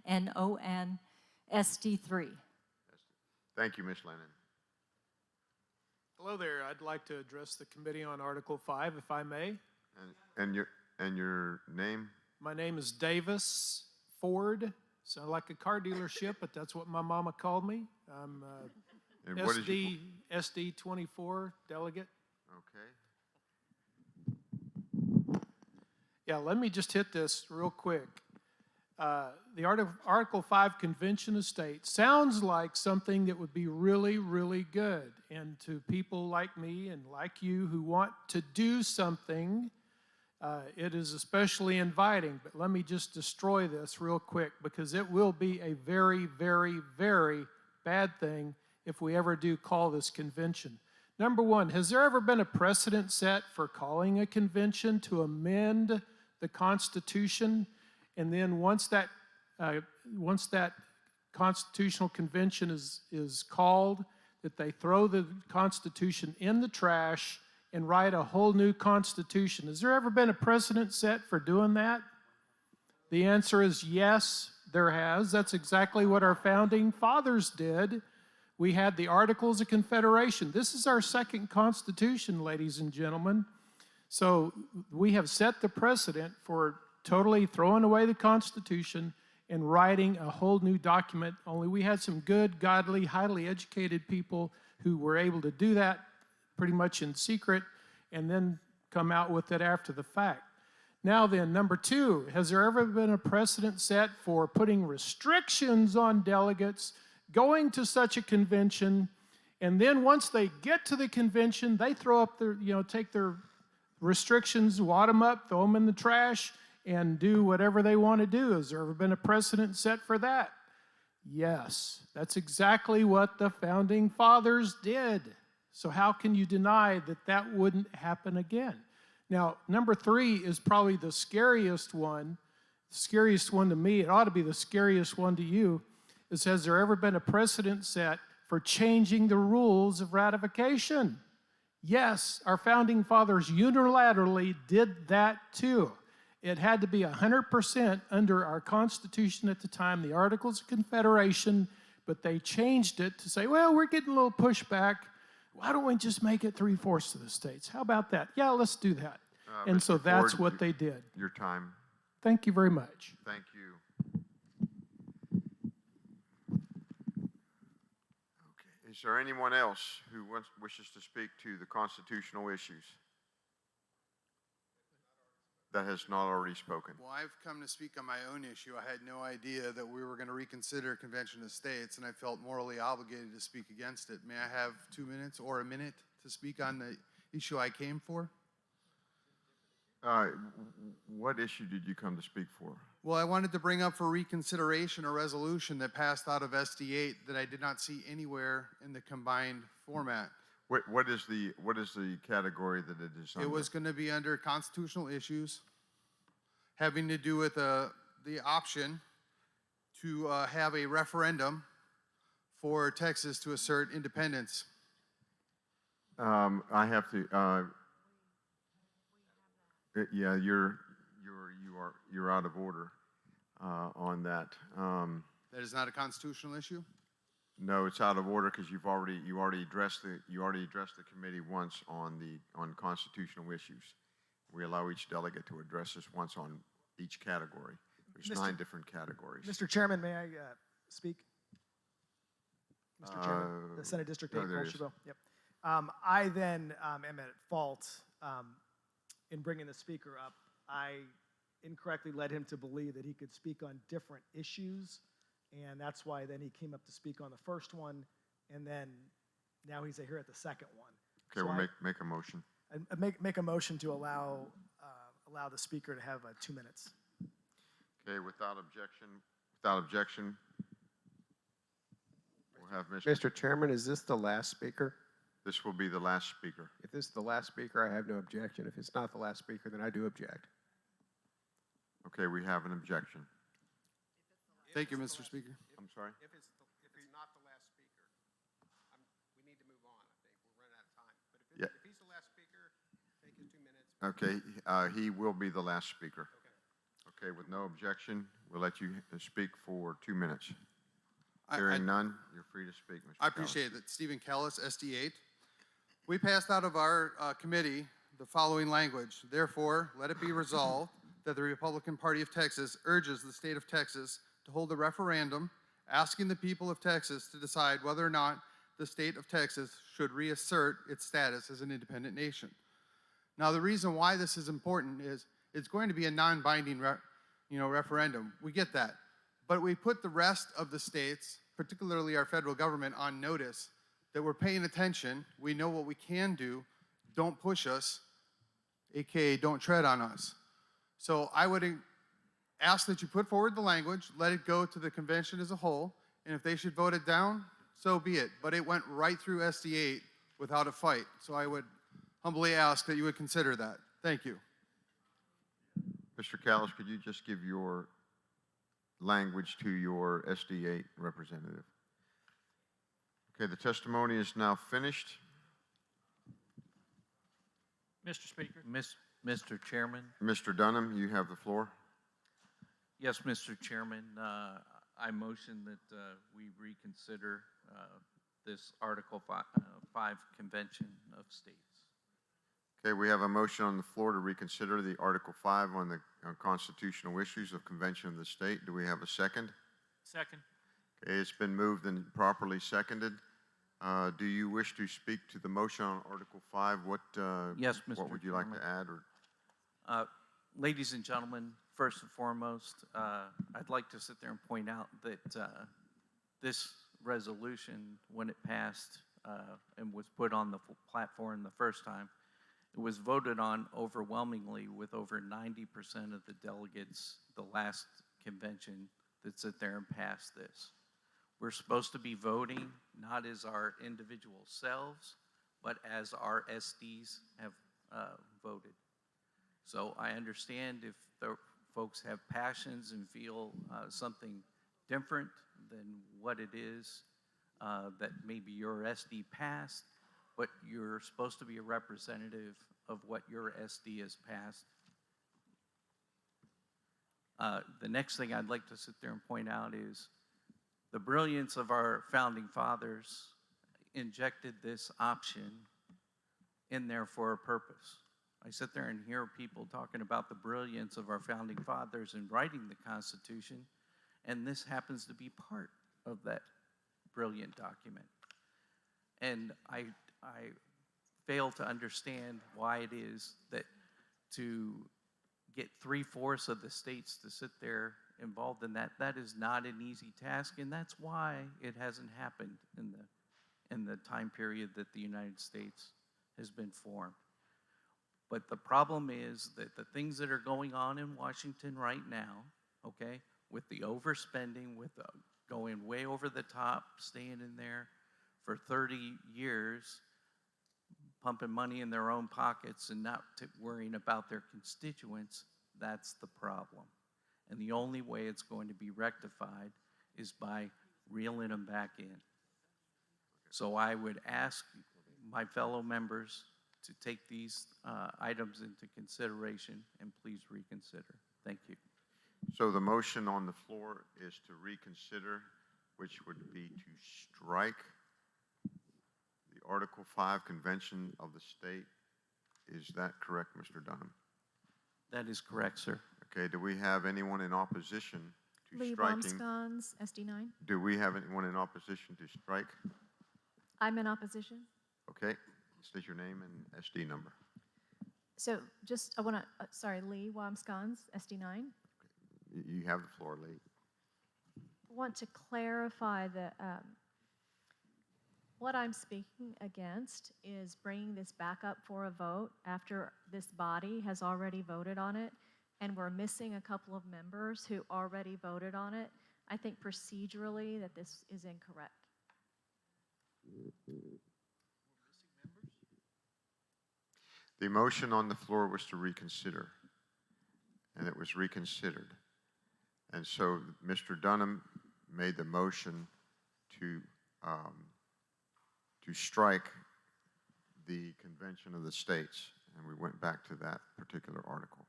S17: SD3.
S3: Thank you, Ms. Lennon.
S22: Hello there. I'd like to address the committee on Article 5, if I may.
S3: And your name?
S22: My name is Davis Ford. Sound like a car dealership, but that's what my mama called me. I'm
S3: And what is your-
S22: SD24 delegate.
S3: Okay.
S22: Yeah, let me just hit this real quick. the Article 5 Convention of States sounds like something that would be really, really good. And to people like me and like you who want to do something, it is especially inviting. But let me just destroy this real quick, because it will be a very, very, very bad thing if we ever do call this convention. Number one, has there ever been a precedent set for calling a convention to amend the Constitution? And then once that constitutional convention is called, that they throw the Constitution in the trash and write a whole new Constitution? Has there ever been a precedent set for doing that? The answer is yes, there has. That's exactly what our founding fathers did. We had the Articles of Confederation. This is our second Constitution, ladies and gentlemen. So we have set the precedent for totally throwing away the Constitution and writing a whole new document, only we had some good, godly, highly educated people who were able to do that pretty much in secret and then come out with it after the fact. Now then, number two, has there ever been a precedent set for putting restrictions on delegates going to such a convention, and then once they get to the convention, they throw up their, take their restrictions, wad them up, throw them in the trash, and do whatever they want to do? Has there ever been a precedent set for that? Yes, that's exactly what the founding fathers did. So how can you deny that that wouldn't happen again? Now, number three is probably the scariest one to me. It ought to be the scariest one to you. Is, has there ever been a precedent set for changing the rules of ratification? Yes, our founding fathers unilaterally did that too. It had to be 100% under our Constitution at the time, the Articles of Confederation, but they changed it to say, well, we're getting a little pushback. Why don't we just make it 3/4 of the states? How about that? Yeah, let's do that. And so that's what they did.
S3: Your time.
S22: Thank you very much.
S3: Thank you. Okay. Is there anyone else who wishes to speak to the constitutional issues that has not already spoken?
S8: Well, I've come to speak on my own issue. I had no idea that we were going to reconsider Convention of States, and I felt morally obligated to speak against it. May I have 2 minutes or a minute to speak on the issue I came for?
S3: What issue did you come to speak for?
S8: Well, I wanted to bring up for reconsideration a resolution that passed out of SD8 that I did not see anywhere in the combined format.
S3: What is the category that it is under?
S8: It was going to be under constitutional issues having to do with the option to have a referendum for Texas to assert independence.
S3: I have to. Yeah, you're out of order on that.
S8: That is not a constitutional issue?
S3: No, it's out of order because you already addressed the committee once on constitutional issues. We allow each delegate to address this once on each category. There's 9 different categories.
S18: Mr. Chairman, may I speak? Mr. Chairman, the Senate District 8, Bolsheville. Yep. I then am at fault in bringing the speaker up. I incorrectly led him to believe that he could speak on different issues, and that's why then he came up to speak on the first one, and then now he's here at the second one.
S3: Okay,
S18: So
S3: we'll make a motion.
S18: I make a motion to allow the speaker to have 2 minutes.
S3: Okay, without objection, we'll have
S20: Mr. Chairman, is this the last speaker?
S3: This will be the last speaker.
S20: If this is the last speaker, I have no objection. If it's not the last speaker, then I do object.
S3: Okay, we have an objection.
S8: Thank you, Mr. Speaker.
S3: I'm sorry?
S20: If it's not the last speaker, we need to move on. I think we're running out of time. But if he's the last speaker, take his 2 minutes.
S3: Okay, he will be the last speaker. Okay, with no objection, we'll let you speak for 2 minutes. Hearing none, you're free to speak, Mr.
S8: I appreciate it. Stephen Kellis, SD8. We passed out of our committee the following language. Therefore, let it be resolved that the Republican Party of Texas urges the state of Texas to hold a referendum asking the people of Texas to decide whether or not the state of Texas should reassert its status as an independent nation. Now, the reason why this is important is it's going to be a non-binding referendum. We get that. But we put the rest of the states, particularly our federal government, on notice that we're paying attention. We know what we can do. Don't push us, AKA don't tread on us. So I would ask that you put forward the language, let it go to the convention as a whole, and if they should vote it down, so be it. But it went right through SD8 without a fight. So I would humbly ask that you would consider that. Thank you.
S3: Mr. Callis, could you just give your language to your SD8 representative? Okay, the testimony is now finished.
S7: Mr. Speaker.
S16: Mr. Chairman.
S3: Mr. Dunham, you have the floor.
S16: Yes, Mr. Chairman. I motion that we reconsider this Article 5 Convention of States.
S3: Okay, we have a motion on the floor to reconsider the Article 5 on the constitutional issues of Convention of the State. Do we have a second?
S7: Second.
S3: Okay, it's been moved and properly seconded. Do you wish to speak to the motion on Article 5?
S16: Yes, Mr.
S3: What would you like to add?
S16: Ladies and gentlemen, first and foremost, I'd like to sit there and point out that this resolution, when it passed and was put on the platform the first time, it was voted on overwhelmingly with over 90% of the delegates the last convention that sit there and passed this. We're supposed to be voting not as our individual selves, but as our SDs have voted. So I understand if the folks have passions and feel something different than what it is that maybe your SD passed, but you're supposed to be a representative of what your SD has passed. The next thing I'd like to sit there and point out is the brilliance of our founding fathers injected this option in there for a purpose. I sit there and hear people talking about the brilliance of our founding fathers in writing the Constitution, and this happens to be part of that brilliant document. And I fail to understand why it is that to get 3/4 of the states to sit there involved in that, that is not an easy task, and that's why it hasn't happened in the time period that the United States has been formed. But the problem is that the things that are going on in Washington right now, okay, with the overspending, with the going way over the top, staying in there for 30 years, pumping money in their own pockets and not worrying about their constituents, that's the problem. And the only way it's going to be rectified is by reeling them back in. So I would ask my fellow members to take these items into consideration and please reconsider. Thank you.
S3: So the motion on the floor is to reconsider, which would be to strike the Article 5 Convention of the State. Is that correct, Mr. Dunham?
S16: That is correct, sir.
S3: Okay, do we have anyone in opposition to
S4: Lee
S3: striking?
S4: Wamscons, SD9.
S3: Do we have anyone in opposition to strike?
S4: I'm in opposition.
S3: Okay, state your name and SD number.
S4: So just, I want to, sorry, Lee Wamscons, SD9.
S3: You have the floor, Lee.
S4: I want to clarify that what I'm speaking against is bringing this back up for a vote after this body has already voted on it, and we're missing a couple of members who already voted on it. I think procedurally that this is incorrect.
S3: The motion on the floor was to reconsider, and it was reconsidered. And so Mr. Dunham made the motion to strike the Convention of the States, and we went back to that particular article.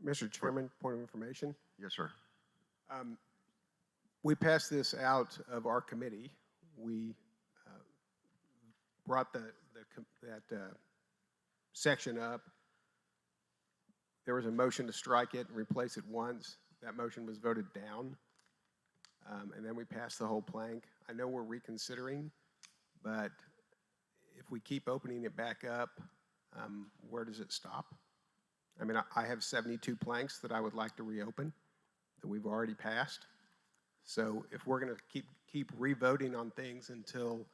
S20: Mr. Chairman, point of information.
S3: Yes, sir.
S20: We passed this out of our committee. We brought that section up. There was a motion to strike it and replace it once. That motion was voted down. And then we passed the whole plank. I know we're reconsidering, but if we keep opening it back up, where does it stop? I mean, I have 72 planks that I would like to reopen that we've already passed. So if we're going to keep revoting on things until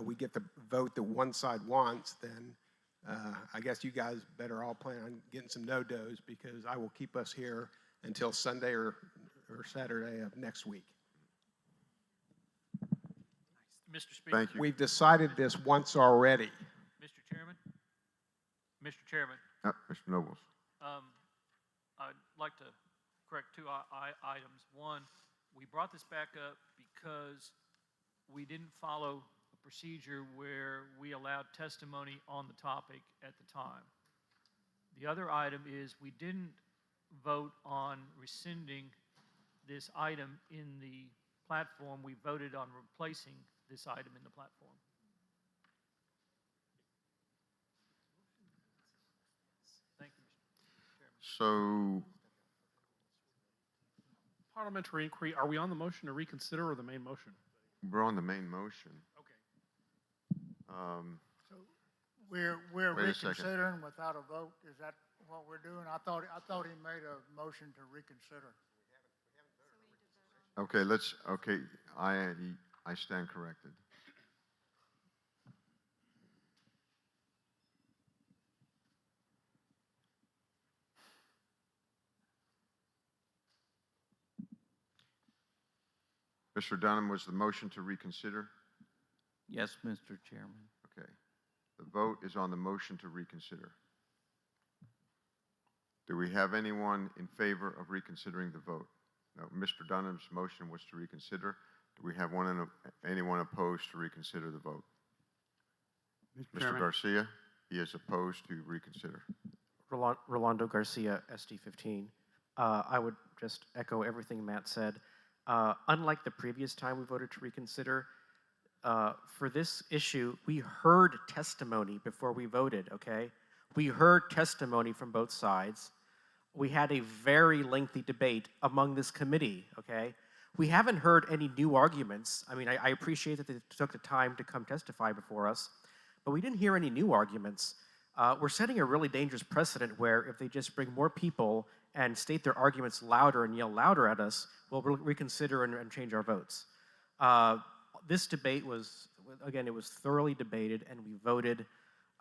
S20: we get the vote that one side wants, then I guess you guys better all plan on getting some no-dos, because I will keep us here until Sunday or Saturday of next week.
S7: Mr. Speaker.
S3: Thank you.
S20: We've decided this once already.
S7: Mr. Chairman. Mr. Chairman.
S3: Mr. Nobles.
S7: I'd like to correct two items. One, we brought this back up because we didn't follow a procedure where we allowed testimony on the topic at the time. The other item is we didn't vote on rescinding this item in the platform. We voted on replacing this item in the platform. Thank you, Mr. Chairman.
S3: So,
S22: Parliamentary inquiry, are we on the motion to reconsider or the main motion?
S3: we're on the main motion.
S22: Okay.
S2: So we're
S3: Wait a second.
S2: reconsidering without a vote? Is that what we're doing? I thought he made a motion to reconsider.
S3: Okay, I stand corrected. Mr. Dunham, was the motion to reconsider?
S15: Yes, Mr. Chairman.
S3: Okay. The vote is on the motion to reconsider. Do we have anyone in favor of reconsidering the vote? No, Mr. Dunham's motion was to reconsider. Do we have anyone opposed to reconsider the vote? Mr. Garcia, he is opposed to reconsider.
S11: Rolando Garcia, SD15. I would just echo everything Matt said. Unlike the previous time we voted to reconsider, for this issue, we heard testimony before we voted, okay? We heard testimony from both sides. We had a very lengthy debate among this committee, okay? We haven't heard any new arguments. I mean, I appreciate that they took the time to come testify before us, but we didn't hear any new arguments. We're setting a really dangerous precedent where if they just bring more people and state their arguments louder and yell louder at us, we'll reconsider and change our votes. This debate was, again, it was thoroughly debated and we voted.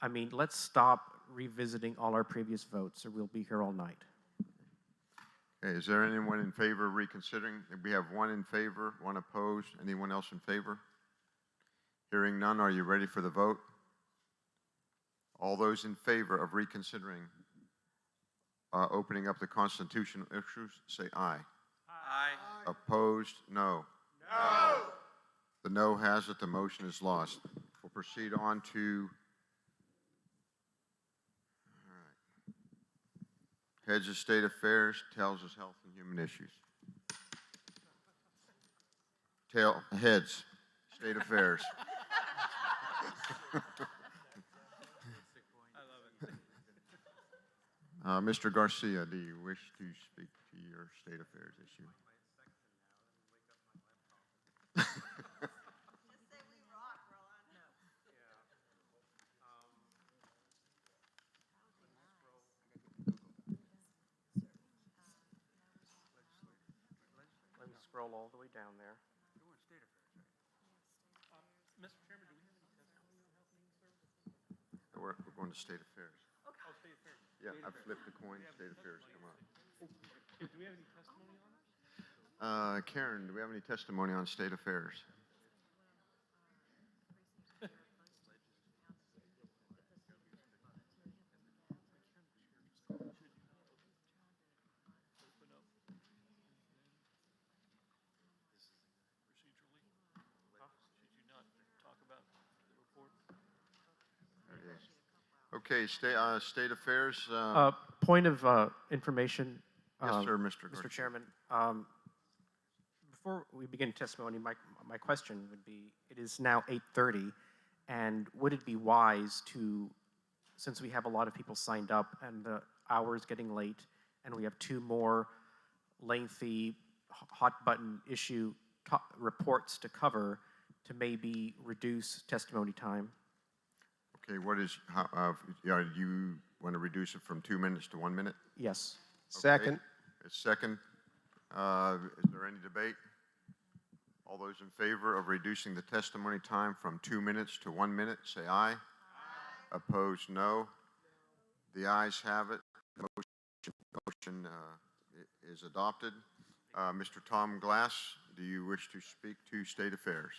S11: I mean, let's stop revisiting all our previous votes or we'll be here all night.
S3: Okay, is there anyone in favor of reconsidering? We have one in favor, one opposed. Anyone else in favor? Hearing none, are you ready for the vote? All those in favor of reconsidering, opening up the constitutional issues, say aye.
S16: Aye.
S3: Opposed, no.
S16: No.
S3: The no has it, the motion is lost. We'll proceed on to Heads of State Affairs, Tells us Health and Human Issues. Heads, State Affairs. Mr. Garcia, do you wish to speak to your State Affairs issue?
S11: Let me scroll all the way down there.
S7: Mr. Chairman, do we have any testimony on Health and Human Services?
S3: We're going to State Affairs.
S7: Oh, State Affairs.
S3: Yeah, I've flipped the coin, State Affairs come up.
S7: Do we have any testimony on it?
S3: Karen, do we have any testimony on State Affairs? Okay, State Affairs.
S11: Point of information.
S3: Yes, sir, Mr. Garcia.
S11: Mr. Chairman. Before we begin testimony, my question would be, it is now 8:30, and would it be wise to, since we have a lot of people signed up and the hour is getting late, and we have two more lengthy hot button issue reports to cover, to maybe reduce testimony time?
S3: Okay, are you want to reduce it from 2 minutes to 1 minute?
S11: Yes.
S20: Second.
S3: A second. Is there any debate? All those in favor of reducing the testimony time from 2 minutes to 1 minute, say aye. Opposed, no. The ayes have it. Motion is adopted. Mr. Tom Glass, do you wish to speak to State Affairs?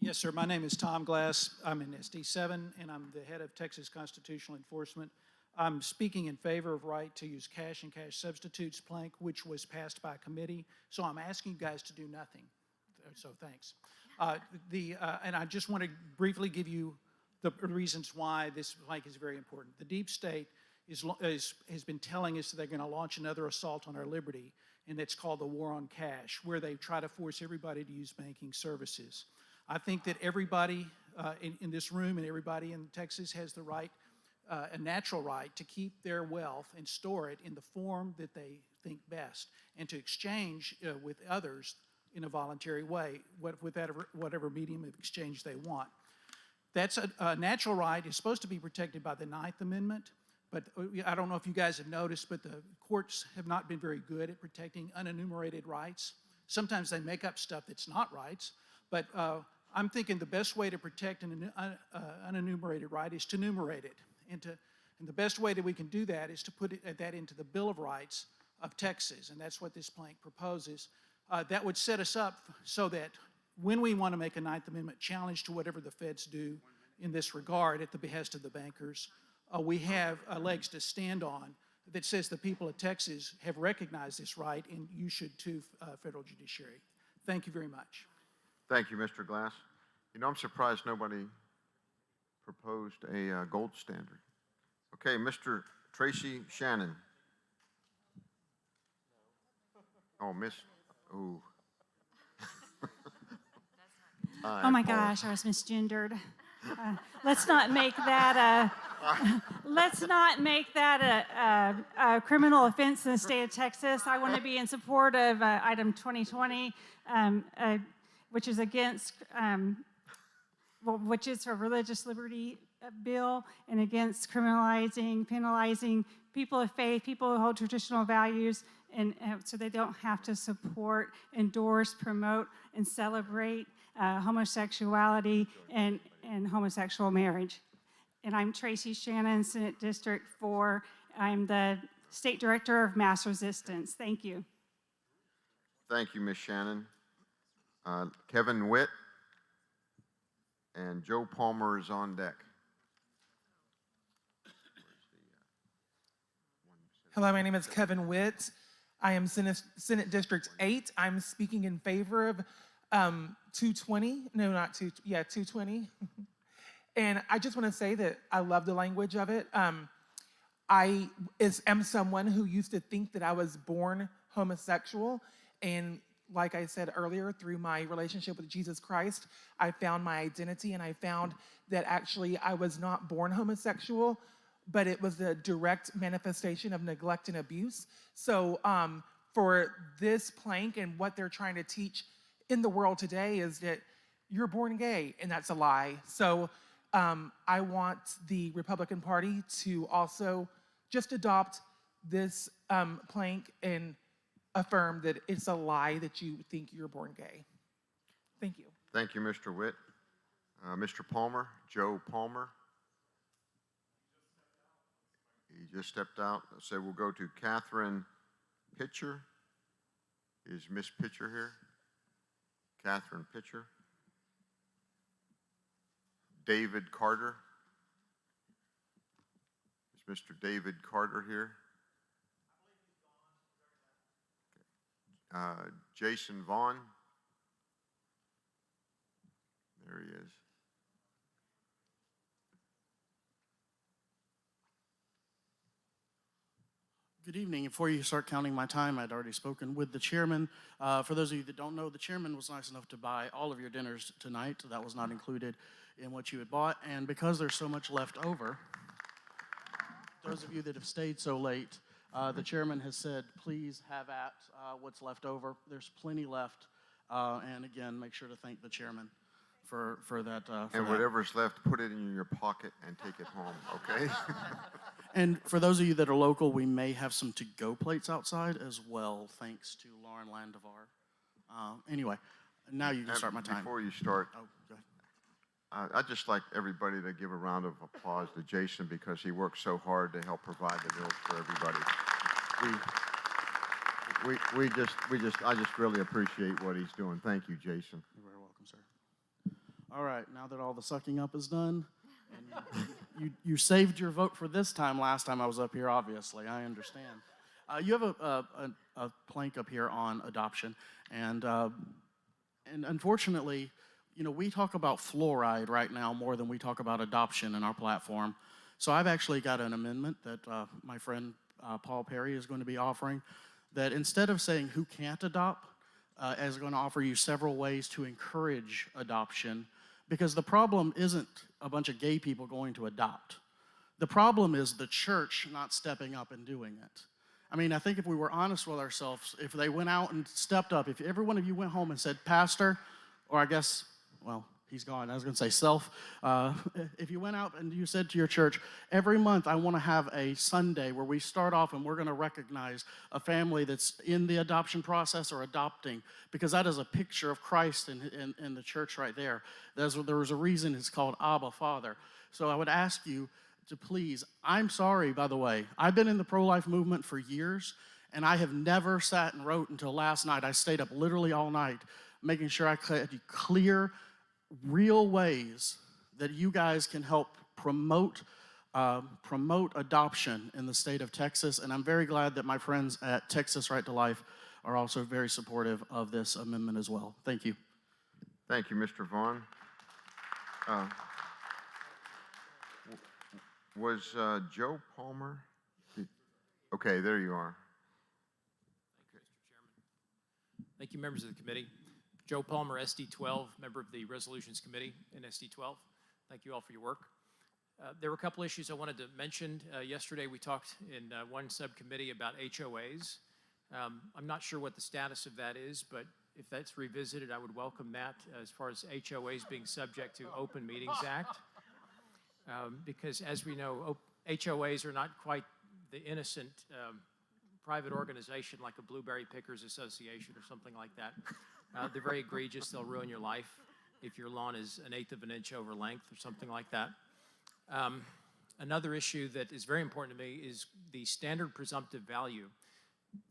S12: Yes, sir. My name is Tom Glass. I'm in SD7, and I'm the head of Texas Constitutional Enforcement. I'm speaking in favor of right to use cash and cash substitutes plank, which was passed by committee. So I'm asking you guys to do nothing. So thanks. And I just want to briefly give you the reasons why this plank is very important. The deep state has been telling us that they're going to launch another assault on our liberty, and it's called the war on cash, where they try to force everybody to use banking services. I think that everybody in this room and everybody in Texas has the right, a natural right, to keep their wealth and store it in the form that they think best, and to exchange with others in a voluntary way, whatever medium of exchange they want. That's a natural right. It's supposed to be protected by the 9th Amendment, but I don't know if you guys have noticed, but the courts have not been very good at protecting unenumerated rights. Sometimes they make up stuff that's not rights, but I'm thinking the best way to protect an unenumerated right is to enumerate it. And the best way that we can do that is to put that into the Bill of Rights of Texas, and that's what this plank proposes. That would set us up so that when we want to make a 9th Amendment challenge to whatever the feds do in this regard at the behest of the bankers, we have legs to stand on that says the people of Texas have recognized this right, and you should too, federal judiciary. Thank you very much.
S3: Thank you, Mr. Glass. You know, I'm surprised nobody proposed a gold standard. Okay, Mr. Tracy Shannon. Oh, Miss, ooh.
S19: Oh my gosh, I was misgendered. Let's not make that a criminal offense in the state of Texas. I want to be in support of item 2020, which is against, which is a religious liberty bill, and against penalizing people of faith, people who hold traditional values, and so they don't have to support, endorse, promote, and celebrate homosexuality and homosexual marriage. And I'm Tracy Shannon, Senate District 4. I'm the State Director of Mass Resistance. Thank you.
S3: Thank you, Ms. Shannon. Kevin Witt and Joe Palmer is on deck.
S21: Hello, my name is Kevin Witt. I am Senate District 8. I'm speaking in favor of 220. No, not 220. And I just want to say that I love the language of it. I am someone who used to think that I was born homosexual, and like I said earlier, through my relationship with Jesus Christ, I found my identity, and I found that actually I was not born homosexual, but it was a direct manifestation of neglect and abuse. So for this plank and what they're trying to teach in the world today is that you're born gay, and that's a lie. So I want the Republican Party to also just adopt this plank and affirm that it's a lie that you think you're born gay. Thank you.
S3: Thank you, Mr. Witt. Mr. Palmer, Joe Palmer. He just stepped out. So we'll go to Catherine Pitcher. Is Miss Pitcher here? Catherine Pitcher. David Carter. Is Mr. David Carter here? Jason Vaughn. There he is.
S23: Good evening. Before you start counting my time, I'd already spoken with the chairman. For those of you that don't know, the chairman was nice enough to buy all of your dinners tonight. That was not included in what you had bought. And because there's so much left over, those of you that have stayed so late, the chairman has said, please have at what's left over. There's plenty left. And again, make sure to thank the chairman for that. For
S3: And
S23: that.
S3: whatever's left, put it in your pocket and take it home, okay?
S23: And for those of you that are local, we may have some to-go plates outside as well, thanks to Lauren Landevar. Anyway, now you can start my time.
S3: Before you start,
S23: Oh, go ahead.
S3: I'd just like everybody to give a round of applause to Jason because he works so hard to help provide the meals for everybody. I just really appreciate what he's doing. Thank you, Jason.
S23: You're very welcome, sir. All right, now that all the sucking up is done, and you saved your vote for this time. Last time I was up here, obviously, I understand. You have a plank up here on adoption, and unfortunately, you know, we talk about fluoride right now more than we talk about adoption in our platform. So I've actually got an amendment that my friend Paul Perry is going to be offering, that instead of saying who can't adopt, is going to offer you several ways to encourage adoption, because the problem isn't a bunch of gay people going to adopt. The problem is the church not stepping up and doing it. I mean, I think if we were honest with ourselves, if they went out and stepped up, if every one of you went home and said, Pastor, or I guess, well, he's gone, I was going to say self, if you went out and you said to your church, every month I want to have a Sunday where we start off and we're going to recognize a family that's in the adoption process or adopting, because that is a picture of Christ in the church right there. There was a reason it's called Abba, Father. So I would ask you to please, I'm sorry, by the way, I've been in the pro-life movement for years, and I have never sat and wrote until last night. I stayed up literally all night making sure I could clear real ways that you guys can help promote adoption in the state of Texas, and I'm very glad that my friends at Texas Right to Life are also very supportive of this amendment as well. Thank you.
S3: Thank you, Mr. Vaughn. Was Joe Palmer? Okay, there you are.
S6: Thank you, members of the committee. Joe Palmer, SD12, member of the Resolutions Committee in SD12. Thank you all for your work. There were a couple issues I wanted to mention. Yesterday we talked in one subcommittee about HOAs. I'm not sure what the status of that is, but if that's revisited, I would welcome that as far as HOAs being subject to Open Meetings Act. Because as we know, HOAs are not quite the innocent private organization like a Blueberry Pickers Association or something like that. They're very egregious. They'll ruin your life if your lawn is 1/8 of an inch over length or something like that. Another issue that is very important to me is the standard presumptive value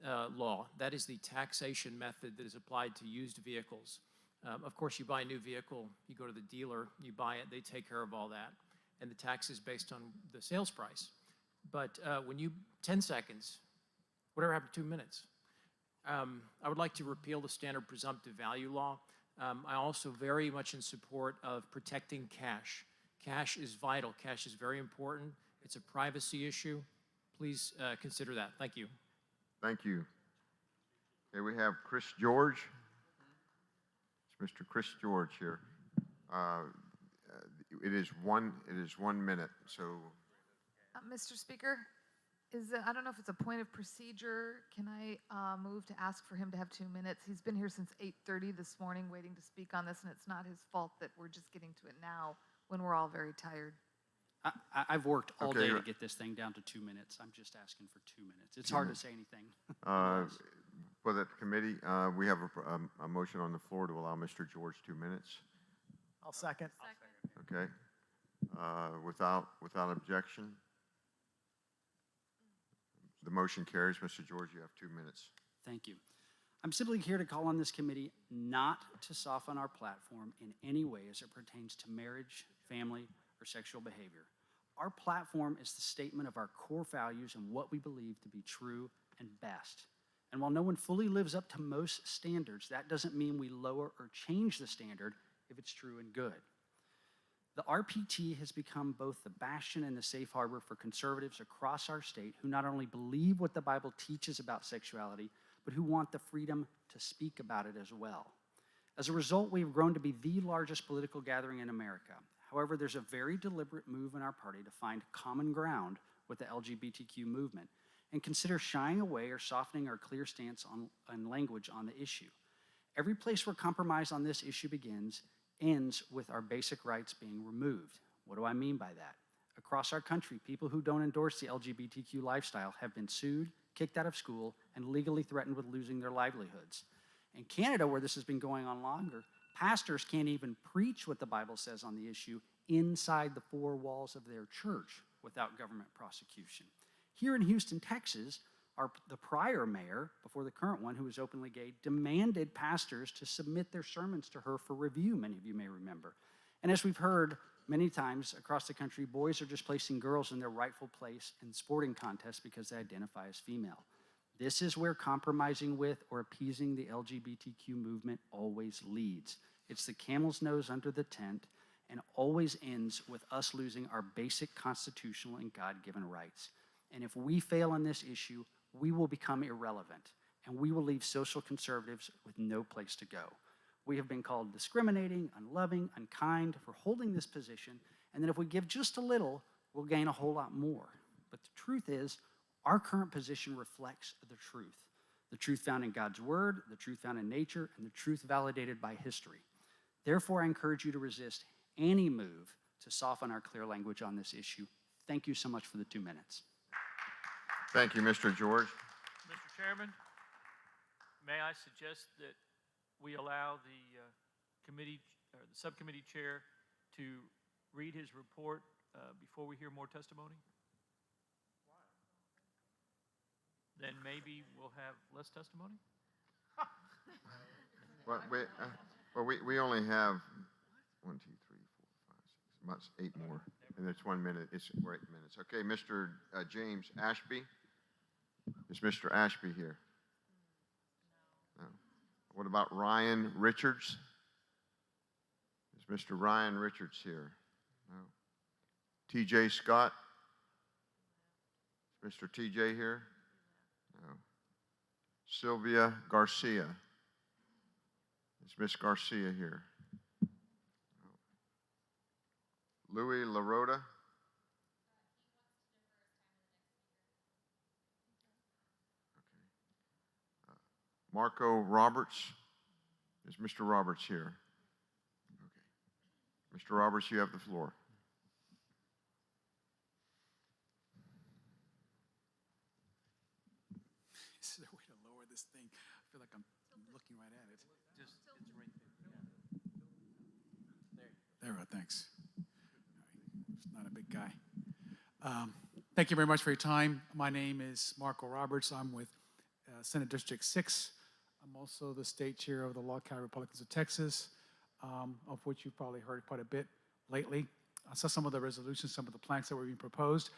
S6: law. That is the taxation method that is applied to used vehicles. Of course, you buy a new vehicle, you go to the dealer, you buy it, they take care of all that. And the tax is based on the sales price. But when you, 10 seconds, whatever happened to 2 minutes? I would like to repeal the standard presumptive value law. I also very much in support of protecting cash. Cash is vital. Cash is very important. It's a privacy issue. Please consider that. Thank you.
S3: Thank you. Okay, we have Chris George. It's Mr. Chris George here. It is 1 minute, so.
S9: Mr. Speaker, I don't know if it's a point of procedure. Can I move to ask for him to have 2 minutes? He's been here since 8:30 this morning waiting to speak on this, and it's not his fault that we're just getting to it now when we're all very tired.
S13: I've worked all
S3: Okay.
S13: day to get this thing down to 2 minutes. I'm just asking for 2 minutes. It's hard to say anything.
S3: For the committee, we have a motion on the floor to allow Mr. George 2 minutes.
S18: I'll second.
S3: Okay. Without objection. The motion carries. Mr. George, you have 2 minutes.
S13: Thank you. I'm simply here to call on this committee not to soften our platform in any way as it pertains to marriage, family, or sexual behavior. Our platform is the statement of our core values and what we believe to be true and best. And while no one fully lives up to most standards, that doesn't mean we lower or change the standard if it's true and good. The RPT has become both the bastion and the safe harbor for conservatives across our state who not only believe what the Bible teaches about sexuality, but who want the freedom to speak about it as well. As a result, we've grown to be the largest political gathering in America. However, there's a very deliberate move in our party to find common ground with the LGBTQ movement and consider shying away or softening our clear stance on language on the issue. Every place where compromise on this issue begins ends with our basic rights being removed. What do I mean by that? Across our country, people who don't endorse the LGBTQ lifestyle have been sued, kicked out of school, and legally threatened with losing their livelihoods. In Canada, where this has been going on longer, pastors can't even preach what the Bible says on the issue inside the four walls of their church without government prosecution. Here in Houston, Texas, the prior mayor, before the current one, who was openly gay, demanded pastors to submit their sermons to her for review, many of you may remember. And as we've heard many times across the country, boys are just placing girls in their rightful place in sporting contests because they identify as female. This is where compromising with or appeasing the LGBTQ movement always leads. It's the camel's nose under the tent and always ends with us losing our basic constitutional and God-given rights. And if we fail on this issue, we will become irrelevant, and we will leave social conservatives with no place to go. We have been called discriminating, unloving, unkind for holding this position, and that if we give just a little, we'll gain a whole lot more. But the truth is, our current position reflects the truth found in God's word, the truth found in nature, and the truth validated by history. Therefore, I encourage you to resist any move to soften our clear language on this issue. Thank you so much for the 2 minutes.
S3: Thank you, Mr. George.
S7: Mr. Chairman, may I suggest that we allow the committee, or the subcommittee chair to read his report before we hear more testimony? Then maybe we'll have less testimony?
S3: We only have 1, 2, 3, 4, 5, 6, 8 more, and it's 1 minute. We're 8 minutes. Okay, Mr. James Ashby. Is Mr. Ashby here? No. What about Ryan Richards? Is Mr. Ryan Richards here? No. T.J. Scott? Is Mr. T.J. here? No. Sylvia Garcia? Is Miss Garcia here? No. Louis LaRota? Marco Roberts? Is Mr. Roberts here? Okay. Mr. Roberts, you have the floor.
S5: Is there a way to lower this thing? I feel like I'm looking right at it.
S16: It's right there.
S5: There we go, thanks. All right. It's not a big guy. Thank you very much for your time. My name is Marco Roberts. I'm with Senate District 6. I'm also the state chair of the Log Cabin Republicans of Texas, of which you've probably heard quite a bit lately. I saw some of the resolutions, some of the planks that were being proposed.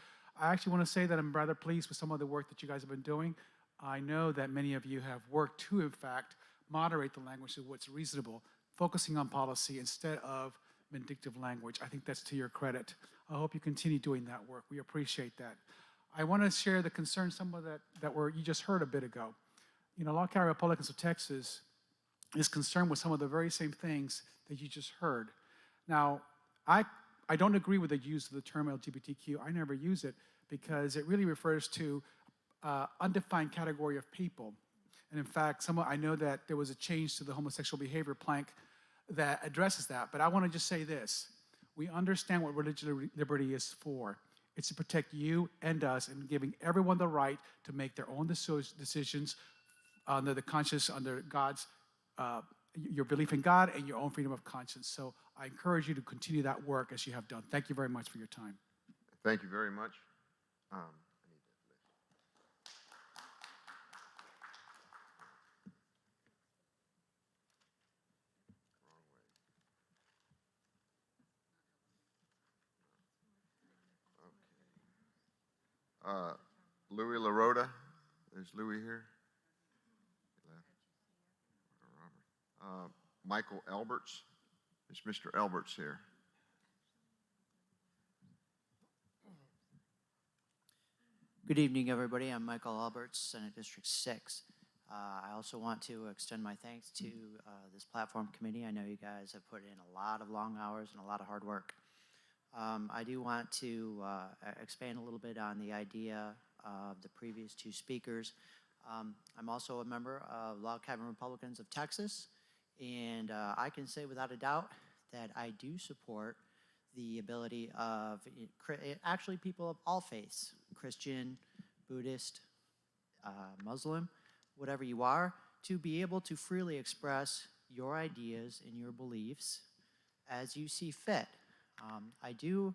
S5: I actually want to say that I'm rather pleased with some of the work that you guys have been doing. I know that many of you have worked to, in fact, moderate the language to what's reasonable, focusing on policy instead of vindictive language. I think that's to your credit. I hope you continue doing that work. We appreciate that. I want to share the concerns, some of that you just heard a bit ago. You know, Log Cabin Republicans of Texas is concerned with some of the very same things that you just heard. Now, I don't agree with the use of the term LGBTQ. I never use it because it really refers to undefined category of people. And in fact, I know that there was a change to the homosexual behavior plank that addresses that. But I want to just say this. We understand what religious liberty is for. It's to protect you and us and giving everyone the right to make their own decisions under the conscience, under God's, your belief in God and your own freedom of conscience. So I encourage you to continue that work as you have done. Thank you very much for your time.
S3: Thank you very much. Louis LaRota, is Louis here? Michael Alberts, is Mr. Alberts here?
S10: Good evening, everybody. I'm Michael Alberts, Senate District 6. I also want to extend my thanks to this platform committee. I know you guys have put in a lot of long hours and a lot of hard work. I do want to expand a little bit on the idea of the previous two speakers. I'm also a member of Log Cabin Republicans of Texas, and I can say without a doubt that I do support the ability of actually people of all faiths, Christian, Buddhist, Muslim, whatever you are, to be able to freely express your ideas and your beliefs as you see fit. I do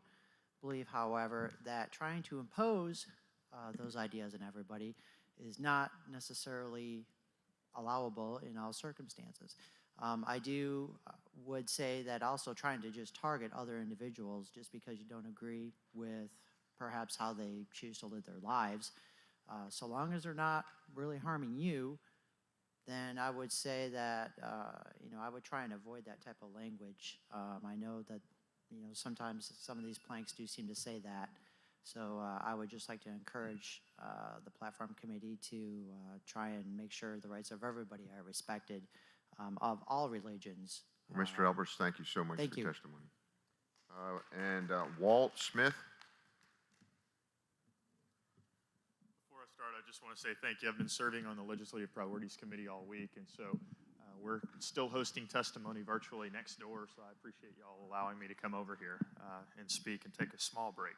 S10: believe, however, that trying to impose those ideas on everybody is not necessarily allowable in all circumstances. I would say that also trying to just target other individuals just because you don't agree with perhaps how they choose to live their lives, so long as they're not really harming you, then I would say that, I would try and avoid that type of language. I know that, sometimes some of these planks do seem to say that. So I would just like to encourage the platform committee to try and make sure the rights of everybody are respected, of all religions.
S3: Mr. Alberts, thank you so much
S10: Thank
S3: for
S10: you.
S3: your testimony. And Walt Smith.
S1: Before I start, I just want to say thank you. I've been serving on the Legislative Priorities Committee all week, and so we're still hosting testimony virtually next door, so I appreciate y'all allowing me to come over here and speak and take a small break.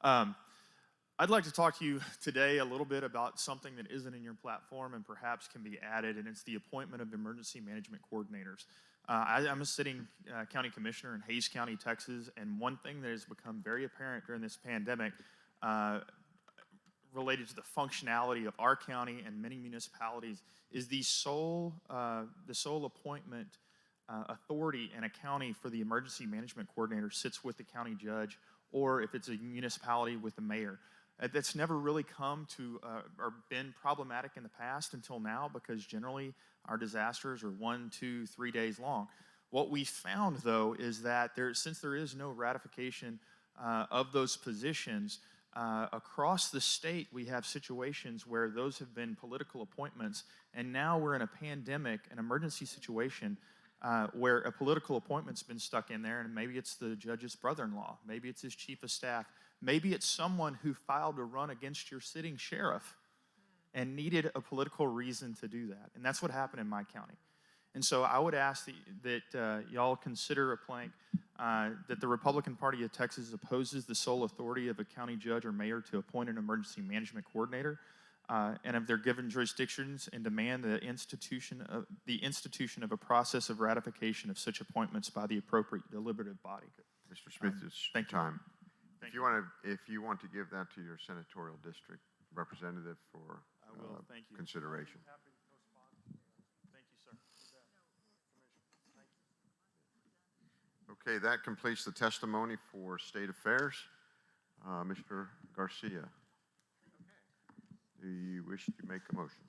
S1: I'd like to talk to you today a little bit about something that isn't in your platform and perhaps can be added, and it's the appointment of emergency management coordinators. I'm a sitting county commissioner in Hays County, Texas, and one thing that has become very apparent during this pandemic related to the functionality of our county and many municipalities is the sole appointment authority in a county for the emergency management coordinator sits with the county judge, or if it's a municipality, with the mayor. That's never really come to or been problematic in the past until now, because generally our disasters are 1, 2, 3 days long. What we found, though, is that since there is no ratification of those positions, across the state we have situations where those have been political appointments, and now we're in a pandemic, an emergency situation, where a political appointment's been stuck in there, and maybe it's the judge's brother-in-law, maybe it's his chief of staff, maybe it's someone who filed a run against your sitting sheriff and needed a political reason to do that. And that's what happened in my county. And so I would ask that y'all consider a plank that the Republican Party of Texas opposes the sole authority of a county judge or mayor to appoint an emergency management coordinator, and if they're given jurisdictions, and demand the institution of a process of ratification of such appointments by the appropriate deliberative body.
S3: Mr. Smith, it's time. If you want to give that to your senatorial district representative for
S1: Thank you.
S3: consideration.
S1: Thank you, sir.
S3: Okay, that completes the testimony for State Affairs. Mr. Garcia, do you wish to make a motion?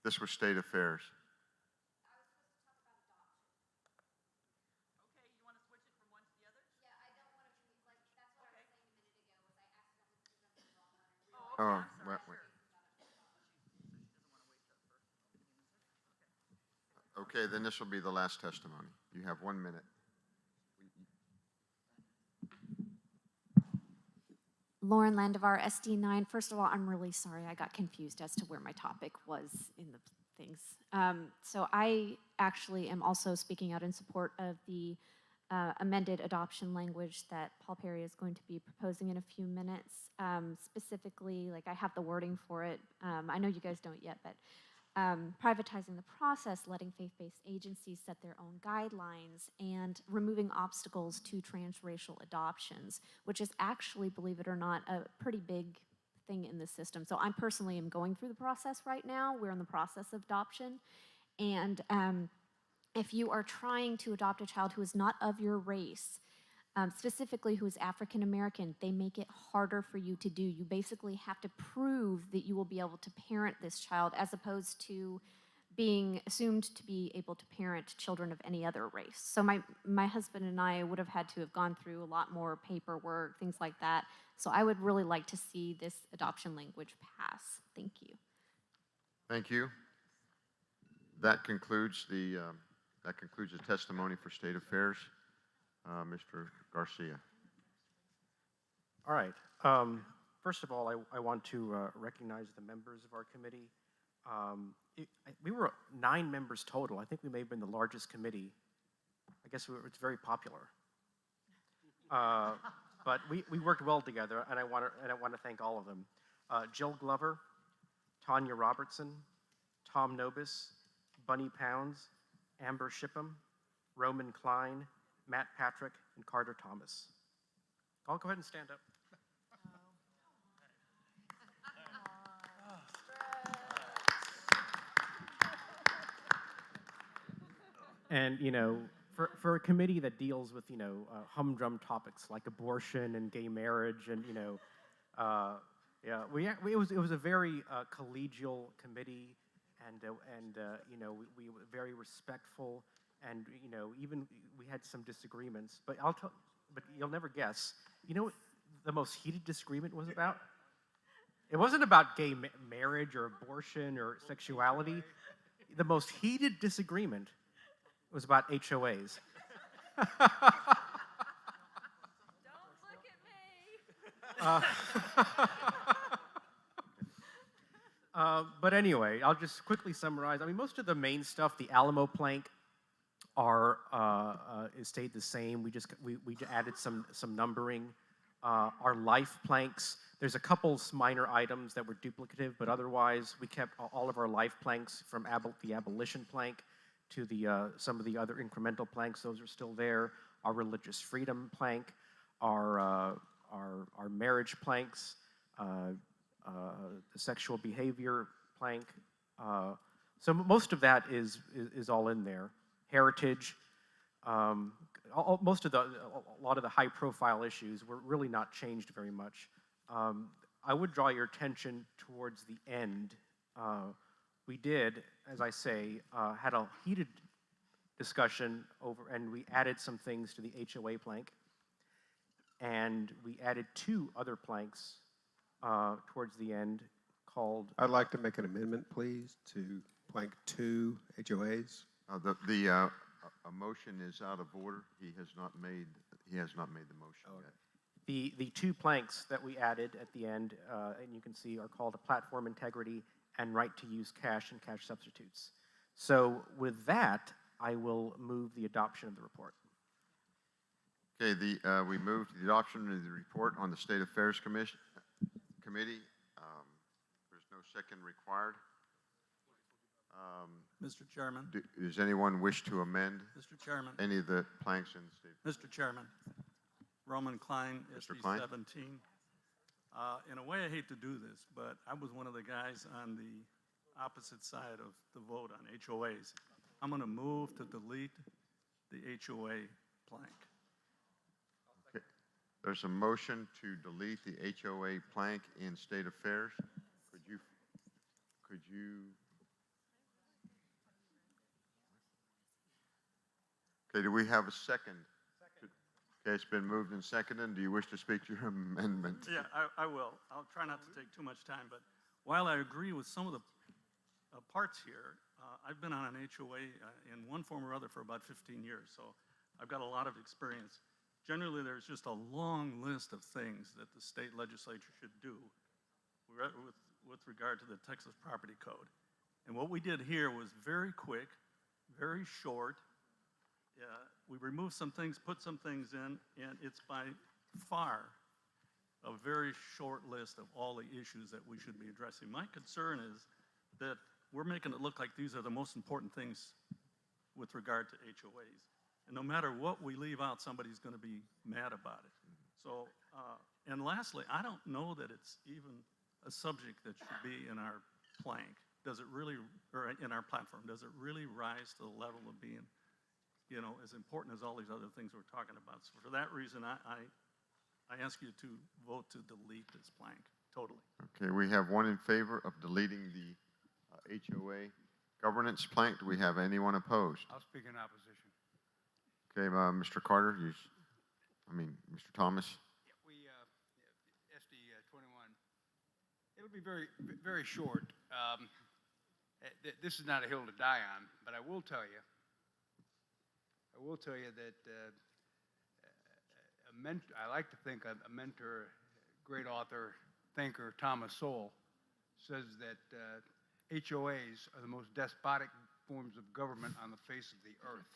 S3: This was State Affairs. Oh, wait. Okay, then this will be the last testimony. You have 1 minute.
S14: Lauren Landivar, SD9. First of all, I'm really sorry. I got confused as to where my topic was in the things. So I actually am also speaking out in support of the amended adoption language that Paul Perry is going to be proposing in a few minutes. Specifically, like I have the wording for it. I know you guys don't yet, but privatizing the process, letting faith-based agencies set their own guidelines, and removing obstacles to transracial adoptions, which is actually, believe it or not, a pretty big thing in the system. So I personally am going through the process right now. We're in the process of adoption. And if you are trying to adopt a child who is not of your race, specifically who is African American, they make it harder for you to do. You basically have to prove that you will be able to parent this child, as opposed to being assumed to be able to parent children of any other race. So my husband and I would have had to have gone through a lot more paperwork, things like that. So I would really like to see this adoption language pass. Thank you.
S3: Thank you. That concludes the testimony for State Affairs. Mr. Garcia.
S11: All right. First of all, I want to recognize the members of our committee. We were 9 members total. I think we may have been the largest committee. I guess it's very popular. But we worked well together, and I want to thank all of them. Jill Glover, Tanya Robertson, Tom Nobis, Bunny Pounds, Amber Shipham, Roman Klein, Matt Patrick, and Carter Thomas. I'll go ahead and stand up. And, you know, for a committee that deals with, you know, humdrum topics like abortion and gay marriage and, you know, yeah, it was a very collegial committee, and you know, we were very respectful, and, you know, even we had some disagreements, but but you'll never guess. You know what the most heated disagreement was about? It wasn't about gay marriage or abortion or sexuality. The most heated disagreement was about HOAs.
S9: Don't look at me.
S11: But anyway, I'll just quickly summarize. I mean, most of the main stuff, the Alamo plank, is stayed the same. We added some numbering. Our life planks, there's a couple minor items that were duplicative, but otherwise we kept all of our life planks from the abolition plank to some of the other incremental planks. Those are still there. Our religious freedom plank, our marriage planks, the sexual behavior plank. So most of that is all in there. Heritage, a lot of the high-profile issues were really not changed very much. I would draw your attention towards the end. We did, as I say, had a heated discussion over, and we added some things to the HOA plank, and we added 2 other planks towards the end called.
S20: I'd like to make an amendment, please, to plank 2 HOAs.
S3: A motion is out of order. He has not made the motion yet.
S11: The 2 planks that we added at the end, and you can see, are called a platform integrity and right to use cash and cash substitutes. So with that, I will move the adoption of the report.
S3: Okay, we moved to the adoption of the report on the State Affairs Committee. There's no second required.
S4: Mr. Chairman.
S3: Does anyone wish to amend
S4: Mr. Chairman.
S3: any of the planks in the state?
S4: Mr. Chairman. Roman Klein,
S3: Mr. Klein?
S4: SD 17. In a way, I hate to do this, but I was one of the guys on the opposite side of the vote on HOAs. I'm going to move to delete the HOA plank.
S3: Okay. There's a motion to delete the HOA plank in state affairs. Could you? Okay, do we have a second? Okay, it's been moved and seconded. Do you wish to speak to your amendment?
S4: Yeah, I will. I'll try not to take too much time, but while I agree with some of the parts here, I've been on an HOA in one form or other for about 15 years, so I've got a lot of experience. Generally, there's just a long list of things that the state legislature should do with regard to the Texas Property Code. And what we did here was very quick, very short. We removed some things, put some things in, and it's by far a very short list of all the issues that we should be addressing. My concern is that we're making it look like these are the most important things with regard to HOAs. And no matter what we leave out, somebody's going to be mad about it. So, and lastly, I don't know that it's even a subject that should be in our plank. Does it really, or in our platform, does it really rise to the level of being, you know, as important as all these other things we're talking about? So for that reason, I ask you to vote to delete this plank totally.
S3: Okay, we have one in favor of deleting the HOA governance plank. Do we have anyone opposed?
S8: I'll speak in opposition.
S3: Okay, Mr. Carter, Mr. Thomas.
S8: Yeah, SD 21. It'll be very, very short. This is not a hill to die on, but I will tell you that I like to think a mentor, great author, thinker Thomas Sowell says that HOAs are the most despotic forms of government on the face of the earth.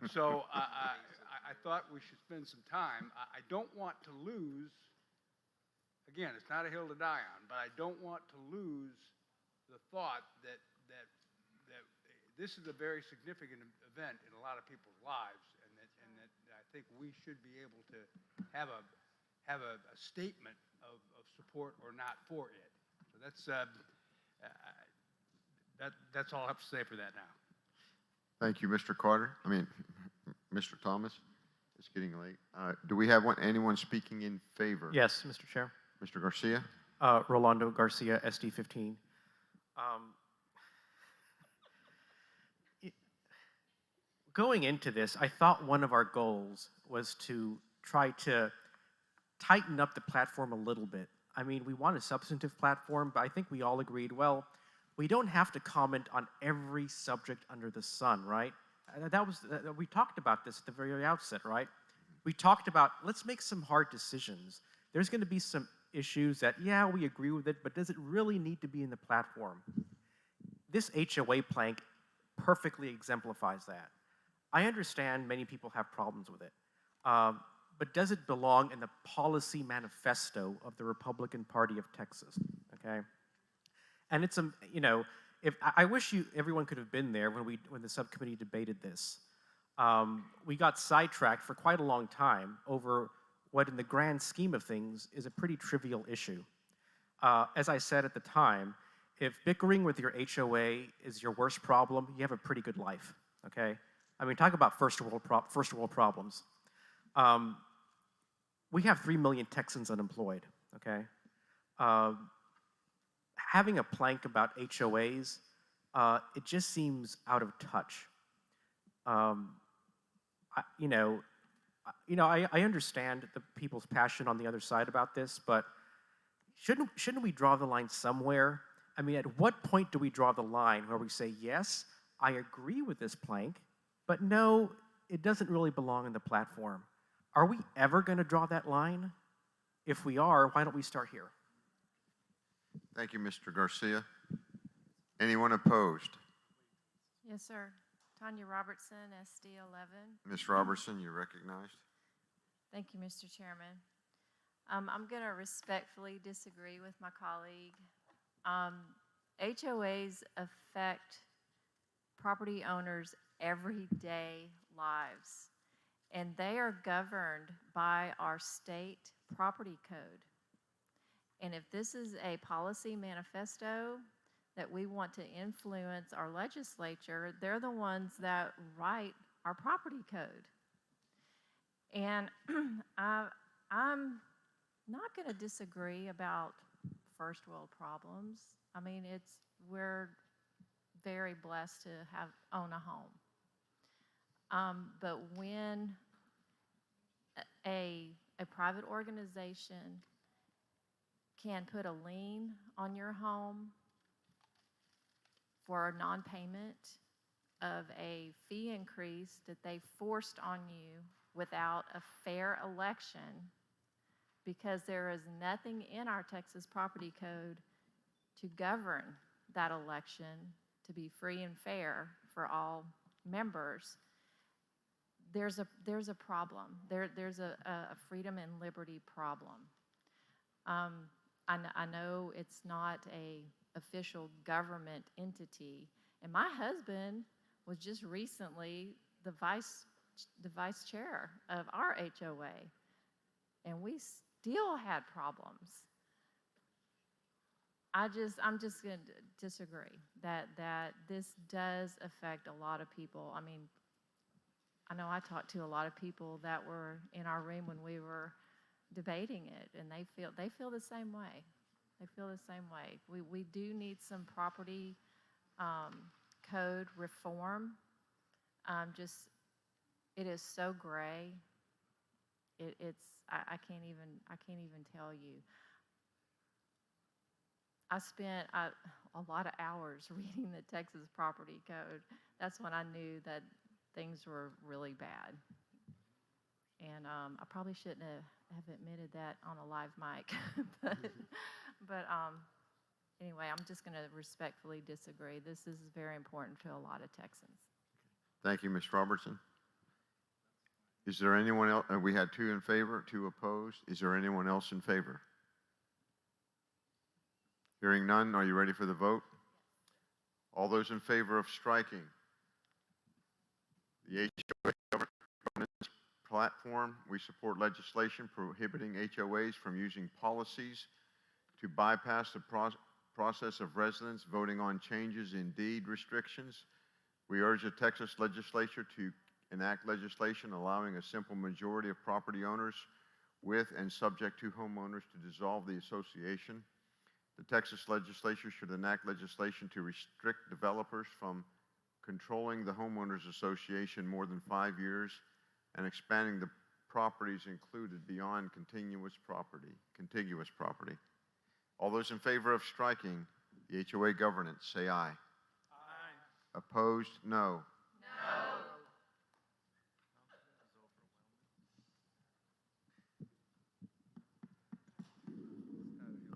S8: So I thought we should spend some time. I don't want to lose, again, it's not a hill to die on, but I don't want to lose the thought that this is a very significant event in a lot of people's lives, and that I think we should be able to have a statement of support or not for it. So that's all I have to say for that now.
S3: Thank you, Mr. Carter. Mr. Thomas. It's getting late. Do we have anyone speaking in favor?
S11: Yes, Mr. Chair.
S3: Mr. Garcia?
S11: Rolando Garcia, SD 15. Going into this, I thought one of our goals was to try to tighten up the platform a little bit. I mean, we want a substantive platform, but I think we all agreed, well, we don't have to comment on every subject under the sun, right? We talked about this at the very outset, right? We talked about, let's make some hard decisions. There's going to be some issues that, yeah, we agree with it, but does it really need to be in the platform? This HOA plank perfectly exemplifies that. I understand many people have problems with it, but does it belong in the policy manifesto of the Republican Party of Texas, okay? And it's, I wish everyone could have been there when the subcommittee debated this. We got sidetracked for quite a long time over what in the grand scheme of things is a pretty trivial issue. As I said at the time, if bickering with your HOA is your worst problem, you have a pretty good life, okay? I mean, talk about first world problems. We have 3 million Texans unemployed, okay? Having a plank about HOAs, it just seems out of touch. I understand the people's passion on the other side about this, but shouldn't we draw the line somewhere? I mean, at what point do we draw the line where we say, yes, I agree with this plank, but no, it doesn't really belong in the platform? Are we ever going to draw that line? If we are, why don't we start here?
S3: Thank you, Mr. Garcia. Anyone opposed?
S2: Yes, sir. Tanya Robertson, SD 11.
S3: Ms. Robertson, you're recognized.
S2: Thank you, Mr. Chairman. I'm going to respectfully disagree with my colleague. HOAs affect property owners' everyday lives, and they are governed by our state property code. And if this is a policy manifesto that we want to influence our legislature, they're the ones that write our property code. And I'm not going to disagree about first world problems. I mean, we're very blessed to own a home. But when a private organization can put a lien on your home for a non-payment of a fee increase that they forced on you without a fair election, because there is nothing in our Texas property code to govern that election to be free and fair for all members, there's a problem. There's a freedom and liberty problem. I know it's not a official government entity, and my husband was just recently the vice chair of our HOA, and we still had problems. I'm just going to disagree that this does affect a lot of people. I mean, I know I talked to a lot of people that were in our room when we were debating it, and they feel the same way. They feel the same way. We do need some property code reform. It is so gray. I can't even tell you. I spent a lot of hours reading the Texas Property Code. That's when I knew that things were really bad. And I probably shouldn't have have admitted that on a live mic. But anyway, I'm just going to respectfully disagree. This is very important to a lot of Texans.
S3: Thank you, Ms. Robertson. Is there anyone else? We had 2 in favor, 2 opposed. Is there anyone else in favor? Hearing none, are you ready for the vote? All those in favor of striking the HOA governance platform, we support legislation prohibiting HOAs from using policies to bypass the process of residents voting on changes in deed restrictions. We urge the Texas legislature to enact legislation allowing a simple majority of property owners with and subject to homeowners to dissolve the association. The Texas legislature should enact legislation to restrict developers from controlling the homeowners association more than 5 years and expanding the properties included beyond contiguous property. All those in favor of striking the HOA governance, say aye. Aye. Opposed, no.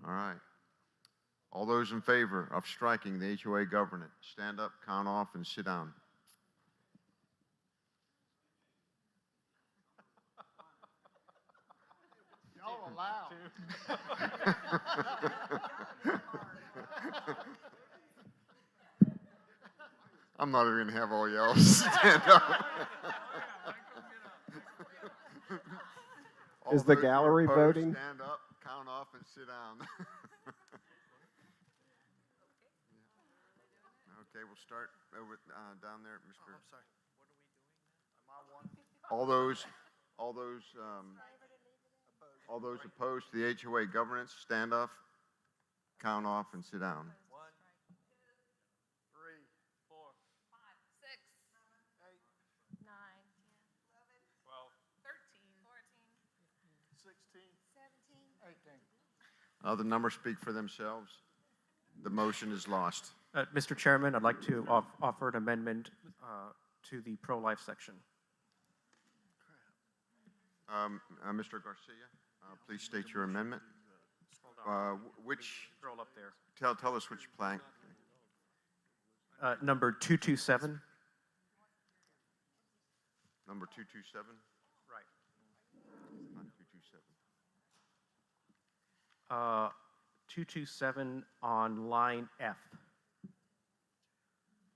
S3: All right. All those in favor of striking the HOA governance, stand up, count off, and sit down.
S8: Y'all allow.
S3: I'm not even going to have all y'all stand up. All
S20: Is the
S3: those who are
S20: gallery
S3: opposed,
S20: voting?
S3: Stand up, count off, and sit down. Okay, we'll start over down there, Mr.
S8: I'm sorry. What are we doing now? Am I one?
S3: All those opposed to the HOA governance, stand up, count off, and sit down.
S8: 1, 2, 3, 4,
S9: 5, 6,
S8: 8,
S2: 9,
S8: 12,
S9: 13, 14,
S8: 16,
S9: 17.
S8: 18.
S3: The numbers speak for themselves. The motion is lost.
S11: Mr. Chairman, I'd like to offer an amendment to the pro-life section.
S3: Mr. Garcia, please state your amendment. Which,
S11: Scroll up there.
S3: tell us which plank.
S11: Number 227.
S3: Number 227?
S11: Right.
S3: Not 227.
S11: 227 on line F.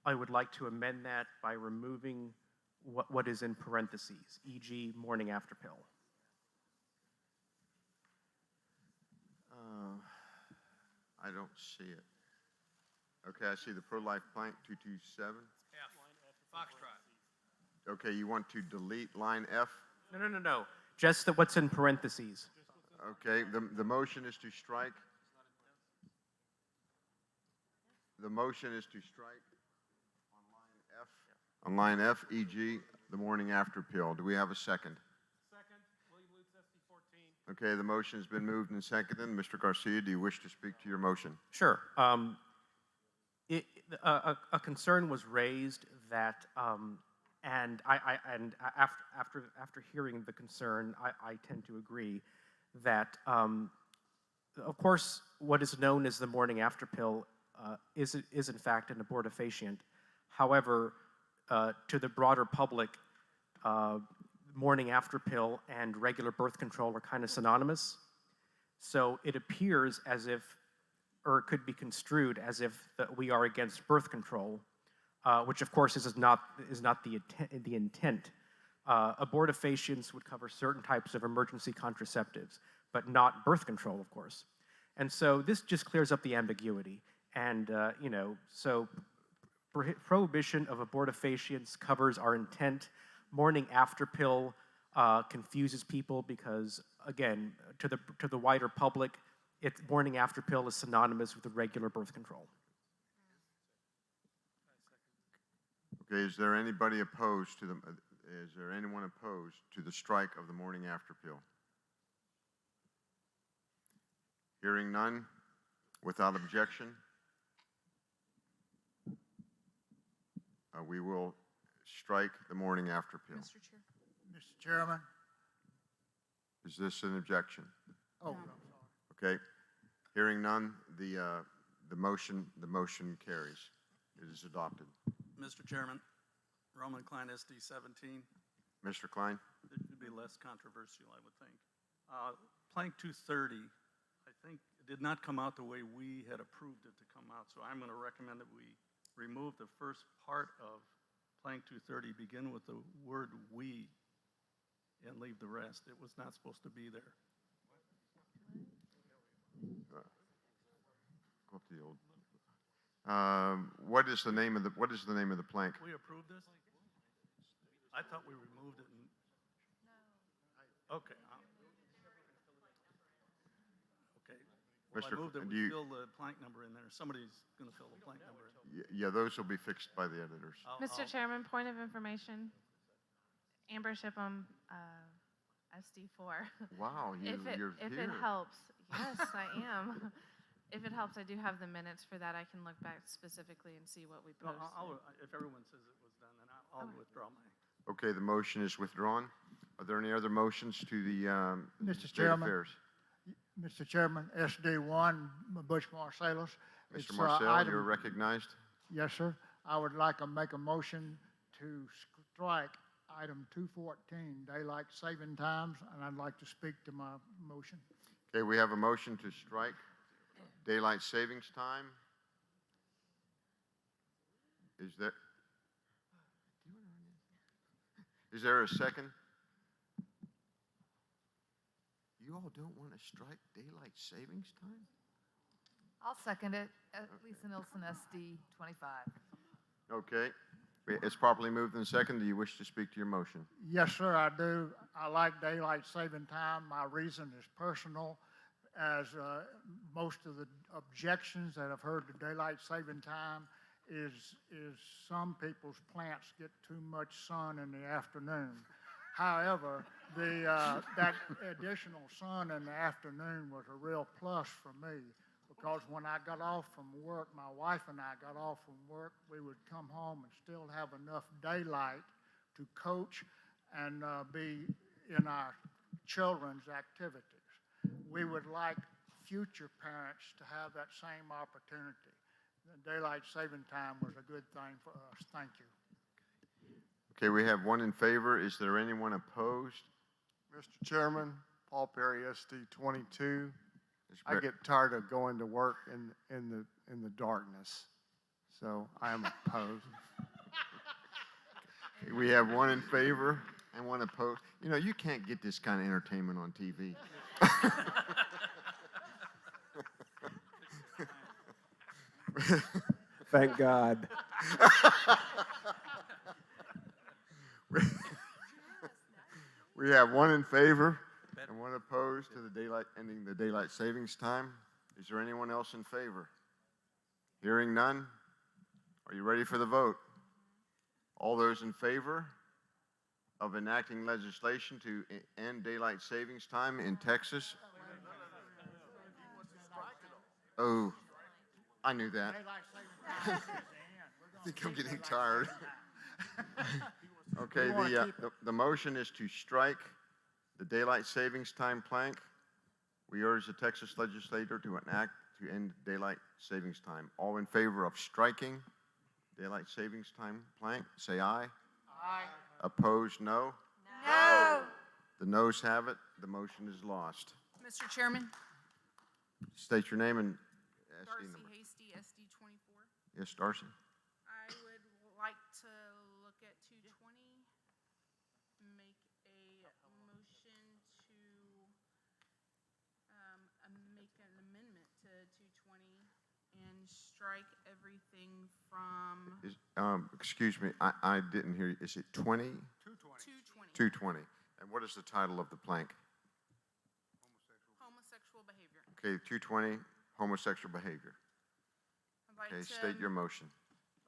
S11: I would like to amend that by removing what is in parentheses, e.g. morning after pill.
S3: I don't see it. Okay, I see the pro-life plank, 227.
S8: Foxtrot.
S3: Okay, you want to delete line F?
S11: No. Just what's in parentheses.
S3: Okay, the motion is to strike. The motion is to strike on line F, e.g., the morning after pill. Do we have a second?
S8: Second, William Lutz, SD 14.
S3: Okay, the motion has been moved and seconded. Mr. Garcia, do you wish to speak to your motion?
S11: Sure. A concern was raised that, and after hearing the concern, I tend to agree that, of course, what is known as the morning after pill is in fact an abortifacient. However, to the broader public, morning after pill and regular birth control are kind of synonymous. So it appears as if, or it could be construed as if that we are against birth control, which of course is not the intent. Abortifacients would cover certain types of emergency contraceptives, but not birth control, of course. And so this just clears up the ambiguity. And, so prohibition of abortifacients covers our intent. Morning after pill confuses people because, again, to the wider public, morning after pill is synonymous with regular birth control.
S3: Okay, is there anybody opposed to is there anyone opposed to the strike of the morning after pill? Hearing none, without objection, we will strike the morning after pill.
S8: Mr. Chairman,
S3: Is this an objection?
S18: Oh,
S3: Okay. Hearing none, the motion carries. It is adopted.
S4: Mr. Chairman, Roman Klein, SD 17.
S3: Mr. Klein?
S4: It would be less controversial, I would think. Plank 230, I think, did not come out the way we had approved it to come out, so I'm going to recommend that we remove the first part of Plank 230, begin with the word "we," and leave the rest. It was not supposed to be there.
S3: Go up to the old. What is the name of the plank?
S4: We approved this? I thought we removed it. Okay. Okay. Well, I
S3: Mr.
S4: moved that
S3: do
S4: we
S3: you-
S4: fill the plank number in there. Somebody's going to fill the plank number in.
S3: Yeah, those will be fixed by the editors.
S15: Mr. Chairman, point of information. Amber Shipham, SD4.
S3: Wow,
S15: If it
S3: you're
S15: if it
S3: here.
S15: helps, yes, I am. If it helps, I do have the minutes for that. I can look back specifically and see what we
S4: No,
S15: posted.
S4: if everyone says it was done, then I'll withdraw my.
S3: Okay, the motion is withdrawn. Are there any other motions to the
S17: Mr.
S3: State
S17: Chairman.
S3: Affairs?
S17: Mr. Chairman, SD1, Bush Marsalis. It's,
S3: Mr. Marcel,
S17: item-
S3: you're recognized.
S17: Yes, sir. I would like to make a motion to strike item 214, daylight saving times, and I'd like to speak to my motion.
S3: Okay, we have a motion to strike daylight savings time. Is there a second? You all don't want to strike daylight savings time?
S9: I'll second it. Lisa Nilsson, SD 25.
S3: Okay, it's properly moved and second. Do you wish to speak to your motion?
S17: Yes, sir, I do. I like daylight saving time. My reason is personal, as most of the objections that I've heard to daylight saving time is some people's plants get too much sun in the afternoon. However, that additional sun in the afternoon was a real plus for me, because when I got off from work, my wife and I got off from work, we would come home and still have enough daylight to coach and be in our children's activities. We would like future parents to have that same opportunity. The daylight saving time was a good thing for us. Thank you.
S3: Okay, we have one in favor. Is there anyone opposed?
S22: Mr. Chairman, Paul Perry, SD 22.
S3: Mr.
S22: I get tired of going to work in the darkness, so I am opposed.
S3: We have one in favor and one opposed. You know, you can't get this kind of entertainment on TV.
S20: Thank God.
S3: We have one in favor and one opposed to ending the daylight savings time. Is there anyone else in favor? Hearing none, are you ready for the vote? All those in favor of enacting legislation to end daylight savings time in Texas? Oh, I knew that. I think I'm getting tired. Okay, the motion is to strike the daylight savings time plank. We urge the Texas legislature to enact to end daylight savings time. All in favor of striking daylight savings time plank, say aye.
S17: Aye.
S3: Opposed, no.
S24: No.
S3: The noes have it. The motion is lost.
S24: Mr. Chairman,
S3: State your name and SD
S24: Darcy
S3: number.
S24: Hasty, SD 24.
S3: Yes, Darcy.
S24: I would like to look at 220, make a motion to make an amendment to 220 and strike everything from
S3: Excuse me, I didn't hear you. Is it 20?
S24: 220.
S3: 220. And what is the title of the plank?
S24: Homosexual behavior.
S3: Okay, 220, homosexual behavior.
S24: I'd like
S3: Okay,
S24: to,
S3: state your motion.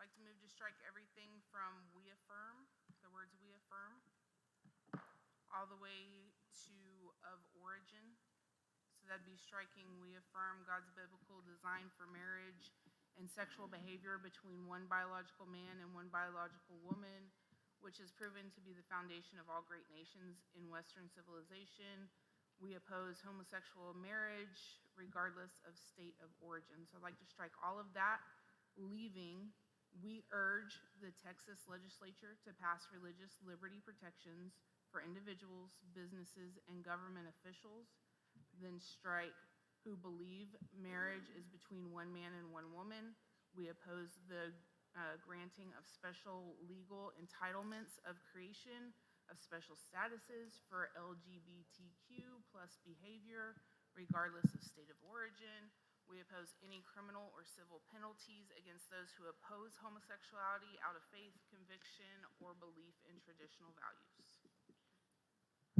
S24: like to move to strike everything from "we affirm," the words "we affirm," all the way to "of origin." So that'd be striking "we affirm God's biblical design for marriage and sexual behavior between one biological man and one biological woman, which is proven to be the foundation of all great nations in Western civilization. We oppose homosexual marriage regardless of state of origin. So I'd like to strike all of that, leaving, we urge the Texas legislature to pass religious liberty protections for individuals, businesses, and government officials. Then strike, who believe marriage is between one man and one woman. We oppose the granting of special legal entitlements of creation of special statuses for LGBTQ plus behavior, regardless of state of origin. We oppose any criminal or civil penalties against those who oppose homosexuality out of faith, conviction, or belief in traditional values.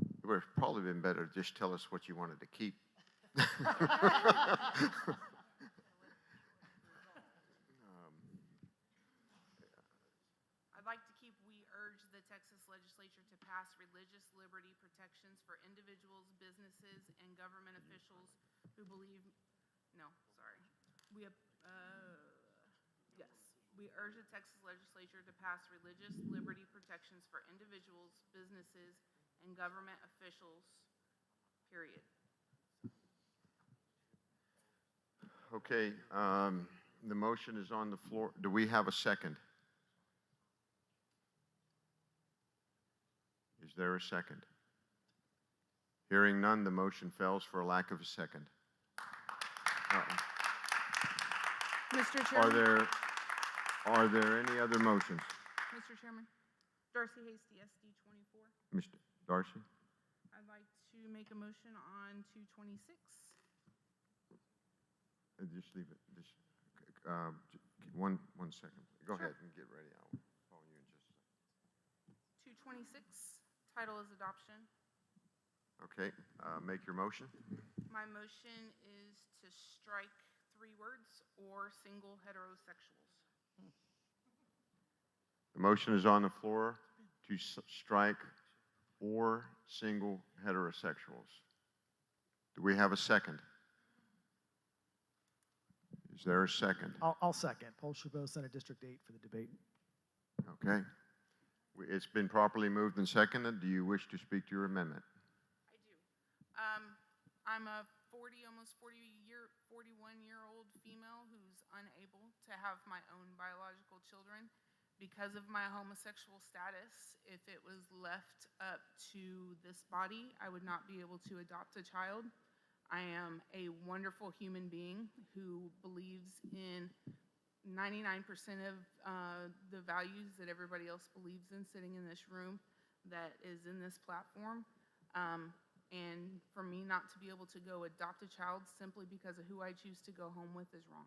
S3: It would have probably been better to just tell us what you wanted to keep.
S24: I'd like to keep, we urge the Texas legislature to pass religious liberty protections for individuals, businesses, and government officials who believe, no, sorry. Yes. We urge the Texas legislature to pass religious liberty protections for individuals, businesses, and government officials, period.
S3: Okay, the motion is on the floor. Do we have a second? Is there a second? Hearing none, the motion fails for a lack of a second.
S24: Mr. Chairman.
S3: Are there any other motions?
S24: Mr. Chairman. Darcy Hasty, SD 24.
S3: Mr. Darcy?
S24: I'd like to make a motion on 226.
S3: Just leave it. Just, one second. Go
S24: Sure.
S3: ahead and get ready. I'll call you in just a second.
S24: 226, title is adoption.
S3: Okay, make your motion.
S24: My motion is to strike 3 words, or single heterosexuals.
S3: The motion is on the floor to strike or single heterosexuals. Do we have a second? Is there a second?
S18: I'll second. Paul Chabot, Senate District 8 for the debate.
S3: Okay. It's been properly moved and seconded. Do you wish to speak to your amendment?
S24: I do. I'm a almost 41-year-old female who's unable to have my own biological children because of my homosexual status. If it was left up to this body, I would not be able to adopt a child. I am a wonderful human being who believes in 99% of the values that everybody else believes in sitting in this room that is in this platform. And for me not to be able to go adopt a child simply because of who I choose to go home with is wrong.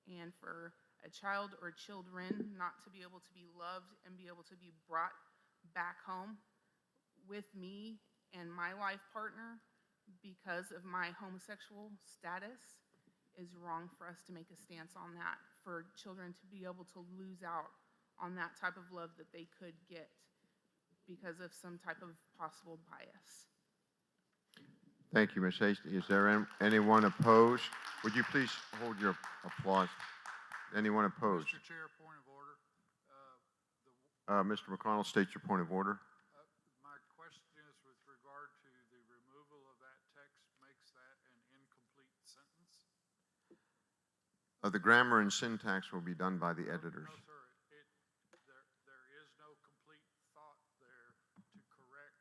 S24: And for a child or children not to be able to be loved and be able to be brought back home with me and my life partner because of my homosexual status is wrong for us to make a stance on that, for children to be able to lose out on that type of love that they could get because of some type of possible bias.
S3: Thank you, Ms. Hasty. Is there anyone opposed? Would you please hold your applause? Anyone opposed?
S8: Mr. Chair, point of order.
S3: Mr. McConnell, state your point of order.
S8: My question is with regard to the removal of that text makes that an incomplete sentence?
S3: The grammar and syntax will be done by the editors.
S8: No, sir. There is no complete thought there to correct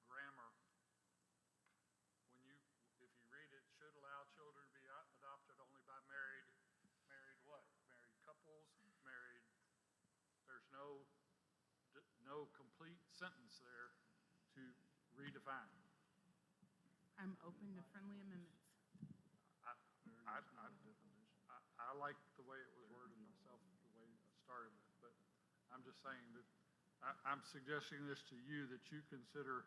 S8: grammar. If you read it, should allow children to be adopted only by married what? Married couples, there's no complete sentence there to redefine.
S24: I'm open to friendly amendments.
S8: I like the way it was worded myself, the way I started with, but I'm just saying that I'm suggesting this to you that you consider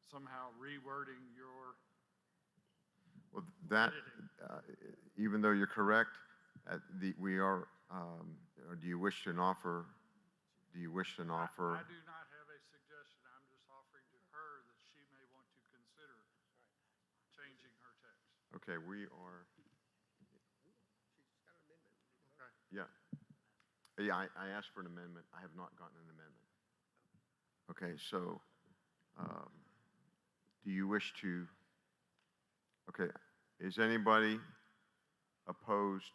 S8: somehow rewording your
S3: Well, that, even though you're correct, we are, or do you wish to offer,
S8: I do not have a suggestion. I'm just offering to her that she may want to consider changing her text.
S3: Okay, we are,
S8: Okay.
S3: yeah. Yeah, I asked for an amendment. I have not gotten an amendment. Okay, so Do you wish to, okay, is anybody opposed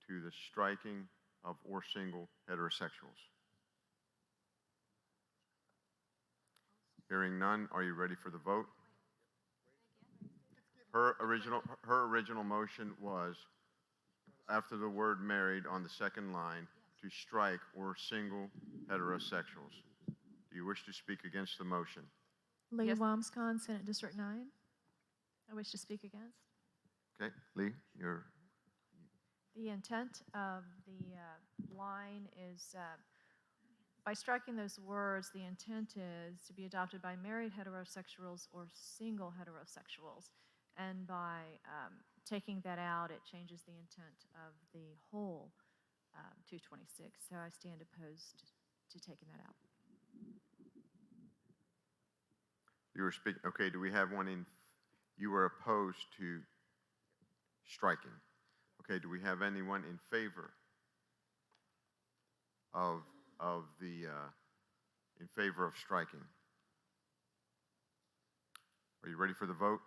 S3: to the striking of or single heterosexuals? Hearing none, are you ready for the vote? Her original motion was, after the word married on the second line, to strike or single heterosexuals. Do you wish to speak against the motion?
S12: Lee
S2: Yes.
S12: Wamscon, Senate District 9. I wish to speak against.
S3: Okay, Lee, you're,
S12: The intent of the line is, by striking those words, the intent is to be adopted by married heterosexuals or single heterosexuals. And by taking that out, it changes the intent of the whole 226. So I stand opposed to taking that out.
S3: you were speaking, okay, do we have one in, you were opposed to striking. Okay, do we have anyone in favor of the, in favor of striking? Are you ready for the vote?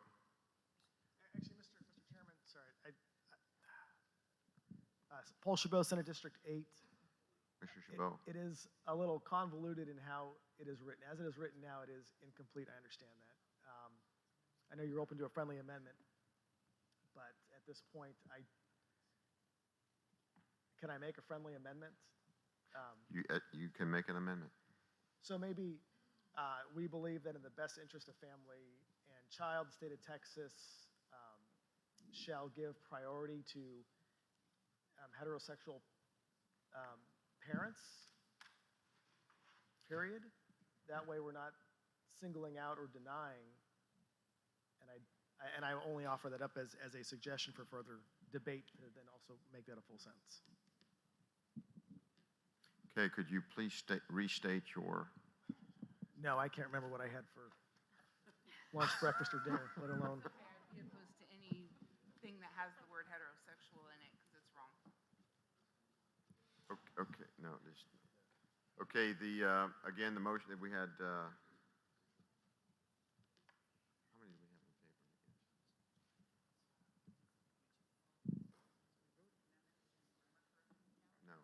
S18: Actually, Mr. Chairman, sorry. Paul Chabot, Senate District 8.
S3: Mr. Chabot?
S18: It is a little convoluted in how it is written. As it is written now, it is incomplete. I understand that. I know you're open to a friendly amendment, but at this point, can I make a friendly amendment?
S3: You can make an amendment.
S18: So maybe we believe that in the best interest of family and child, the state of Texas shall give priority to heterosexual parents, period. That way we're not singling out or denying. And I only offer that up as a suggestion for further debate to then also make that a full sentence.
S3: Okay, could you please restate your,
S18: No, I can't remember what I had for lunch, breakfast, or dinner, let alone.
S24: I'd be opposed to anything that has the word heterosexual in it because it's wrong.
S3: okay, no, this, okay, again, the motion that we had, how many do we have in favor and against? No.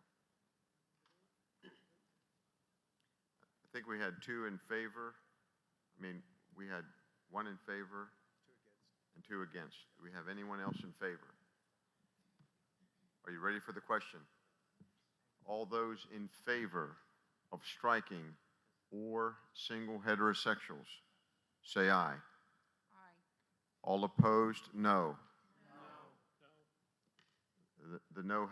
S3: I think we had 2 in favor. I mean, we had 1 in favor. 2 against. And 2 against. Do we have anyone else in favor? Are you ready for the question? All those in favor of striking or single heterosexuals, say aye.
S24: Aye.
S3: All opposed, no. The no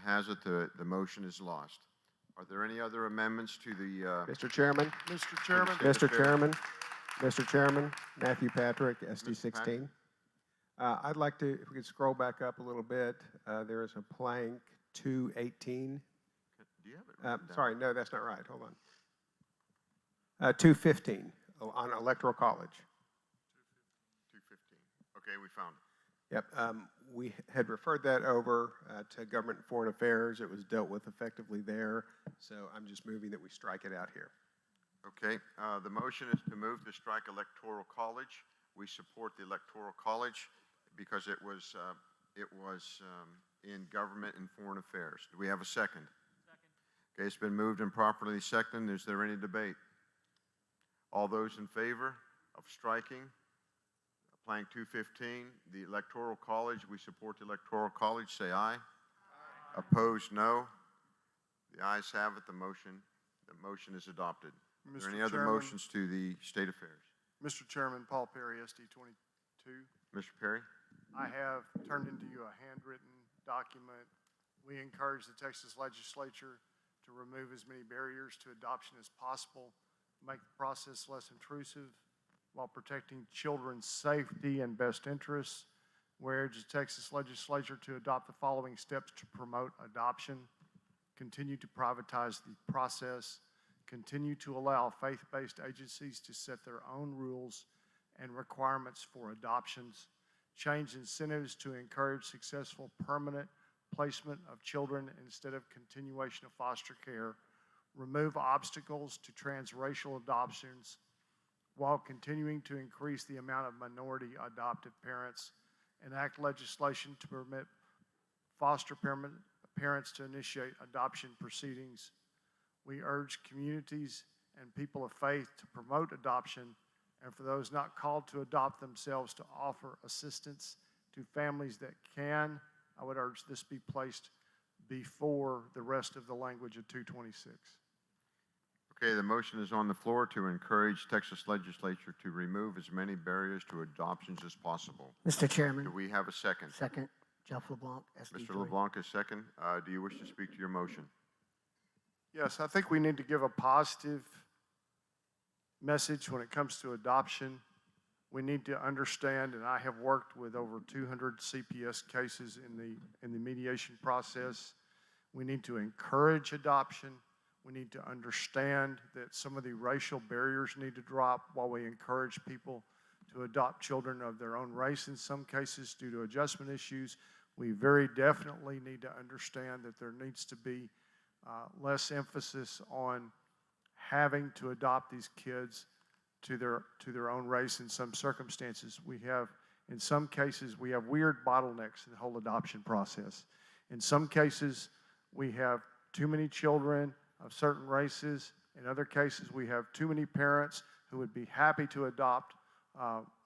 S3: has it, the motion is lost. Are there any other amendments to the?
S20: Mr. Chairman?
S17: Mr. Chairman?
S20: Mr. Chairman? Mr. Chairman, Matthew Patrick, SD
S3: Mr.
S20: 16. I'd like to, if we could scroll back up a little bit, there is a blank 218.
S3: Do you have it written down?
S20: Sorry, no, that's not right. Hold on. 215 on electoral college.
S3: 215. Okay, we found it.
S20: Yep, we had referred that over to Government and Foreign Affairs. It was dealt with effectively there, so I'm just moving that we strike it out here.
S3: Okay, the motion is to move to strike electoral college. We support the electoral college because it was in Government and Foreign Affairs. Do we have a second? Second. Okay, it's been moved and properly seconded. Is there any debate? All those in favor of striking? Applying 215, the Electoral College, we support the Electoral College, say aye. Aye. Opposed, no. The ayes have it, the motion is adopted. Are there
S22: Mr.
S3: any other
S22: Chairman.
S3: motions to the State Affairs?
S22: Mr. Chairman, Paul Perry, SD 22.
S3: Mr. Perry?
S22: I have turned into you a handwritten document. We encourage the Texas Legislature to remove as many barriers to adoption as possible, make the process less intrusive while protecting children's safety and best interests. We urge the Texas Legislature to adopt the following steps to promote adoption: continue to privatize the process, continue to allow faith-based agencies to set their own rules and requirements for adoptions, change incentives to encourage successful permanent placement of children instead of continuation of foster care, remove obstacles to transracial adoptions, while continuing to increase the amount of minority adoptive parents, enact legislation to permit foster parents to initiate adoption proceedings. We urge communities and people of faith to promote adoption, and for those not called to adopt themselves to offer assistance to families that can. I would urge this be placed before the rest of the language of 226.
S3: Okay, the motion is on the floor to encourage Texas legislature to remove as many barriers to adoptions as possible.
S6: Mr. Chairman.
S3: Do we have a second?
S6: Second, Jeff LeBlanc, SD3.
S3: Mr. LeBlanc is second. Do you wish to speak to your motion?
S22: Yes, I think we need to give a positive message when it comes to adoption. We need to understand, and I have worked with over 200 CPS cases in the mediation process. We need to encourage adoption. We need to understand that some of the racial barriers need to drop while we encourage people to adopt children of their own race in some cases due to adjustment issues. We very definitely need to understand that there needs to be less emphasis on having to adopt these kids to their own race in some circumstances. In some cases, we have weird bottlenecks in the whole adoption process. In some cases, we have too many children of certain races. In other cases, we have too many parents who would be happy to adopt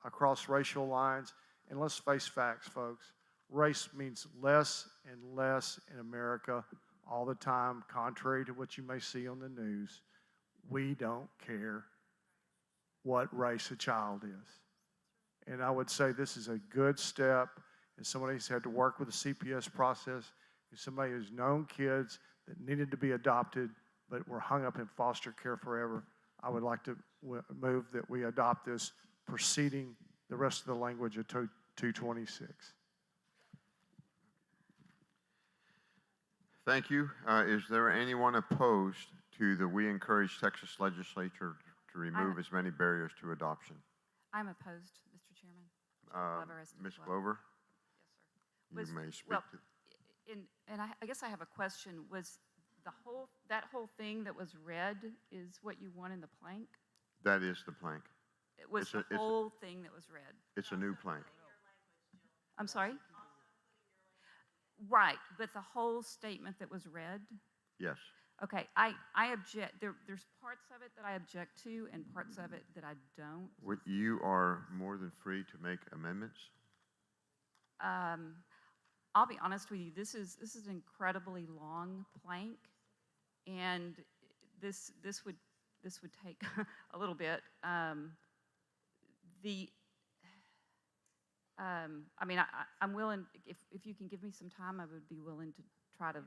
S22: across racial lines. And let's face facts, folks. Race means less and less in America all the time, contrary to what you may see on the news. We don't care what race a child is. And I would say this is a good step. As somebody who's had to work with the CPS process, as somebody who's known kids that needed to be adopted but were hung up in foster care forever, I would like to move that we adopt this preceding the rest of the language of 226.
S3: Thank you. Is there anyone opposed to the We Encourage Texas legislature to remove as many barriers to adoption?
S19: I'm opposed, Mr. Chairman.
S3: Ms. Glover?
S19: Yes, sir.
S3: You may speak
S19: well,
S3: to.
S19: And I guess I have a question. Was that whole thing that was read is what you want in the plank?
S3: That is the plank.
S19: It was the whole thing that was read.
S3: It's a new plank.
S19: I'm sorry? Right, but the whole statement that was read?
S3: Yes.
S19: Okay, I object. There's parts of it that I object to and parts of it that I don't.
S3: You are more than free to make amendments.
S19: I'll be honest with you. This is an incredibly long plank, and this would take a little bit. I mean, I'm willing. If you can give me some time, I would be willing to try to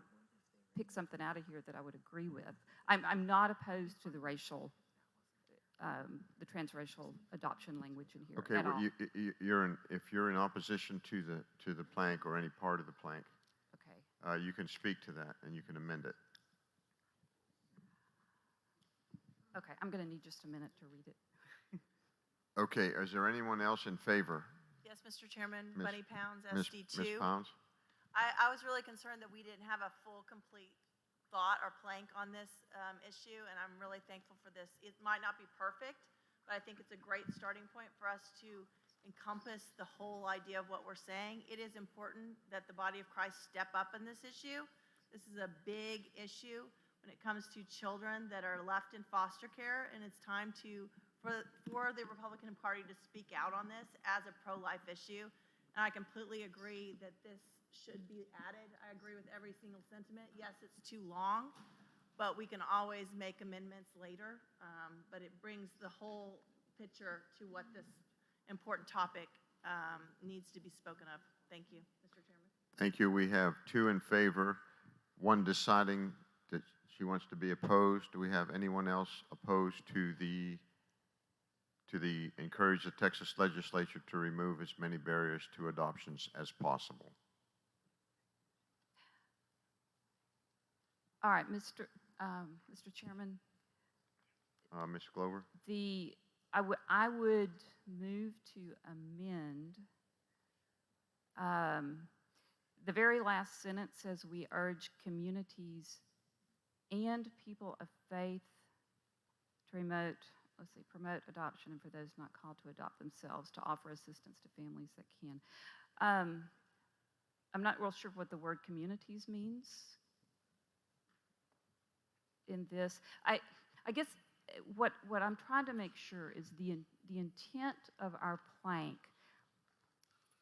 S19: pick something out of here that I would agree with. I'm not opposed to the transracial adoption language in here.
S3: Okay,
S19: at
S3: well,
S19: all.
S3: if you're in opposition to the plank or any part of the plank,
S19: okay,
S3: you can speak to that and you can amend it.
S19: Okay, I'm going to need just a minute to read it.
S3: Okay, is there anyone else in favor?
S21: Yes, Mr. Chairman,
S3: Ms.
S21: Bunny Pounds,
S3: Ms.
S21: SD2.
S3: Pounds?
S21: I was really concerned that we didn't have a full, complete thought or plank on this issue, and I'm really thankful for this. It might not be perfect, but I think it's a great starting point for us to encompass the whole idea of what we're saying. It is important that the body of Christ step up in this issue. This is a big issue when it comes to children that are left in foster care, and it's time for the Republican Party to speak out on this as a pro-life issue. And I completely agree that this should be added. I agree with every single sentiment. Yes, it's too long, but we can always make amendments later. But it brings the whole picture to what this important topic needs to be spoken of. Thank you, Mr. Chairman.
S3: Thank you. We have 2 in favor, 1 deciding that she wants to be opposed. Do we have anyone else opposed to the encourage the Texas legislature to remove as many barriers to adoptions as possible?
S19: All right, Mr. Chairman.
S3: Ms. Glover?
S19: I would move to amend. The very last sentence says we urge communities and people of faith to promote let's see, promote adoption and for those not called to adopt themselves, to offer assistance to families that can. I'm not real sure what the word communities means in this. I guess what I'm trying to make sure is the intent of our plank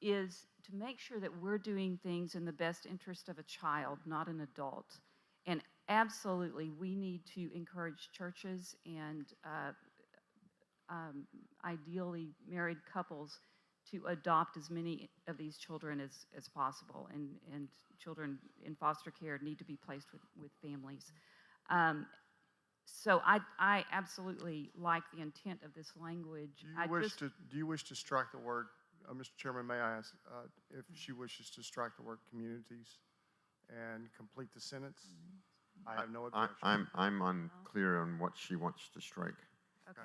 S19: is to make sure that we're doing things in the best interest of a child, not an adult. And absolutely, we need to encourage churches and ideally married couples to adopt as many of these children as possible. And children in foster care need to be placed with families. So I absolutely like the intent of this language.
S22: Do you wish to strike the word, Mr. Chairman, may I ask if she wishes to strike the word communities and complete the sentence? I have no objection.
S3: I'm unclear on what she wants to strike.
S19: Okay.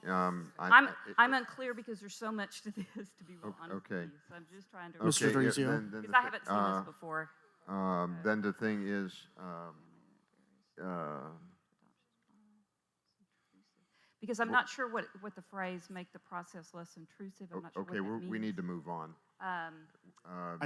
S3: I'm
S19: I'm unclear because there's so much to this, to be real honest with
S3: okay.
S19: you. So I'm just trying to.
S3: Okay,
S5: Mr. Drizio?
S3: then
S19: Because I haven't seen this before.
S3: Then the thing is,
S19: Because I'm not sure what the phrase "make the process less intrusive." I'm not sure
S3: okay,
S19: what that means.
S3: we need to move on.
S5: I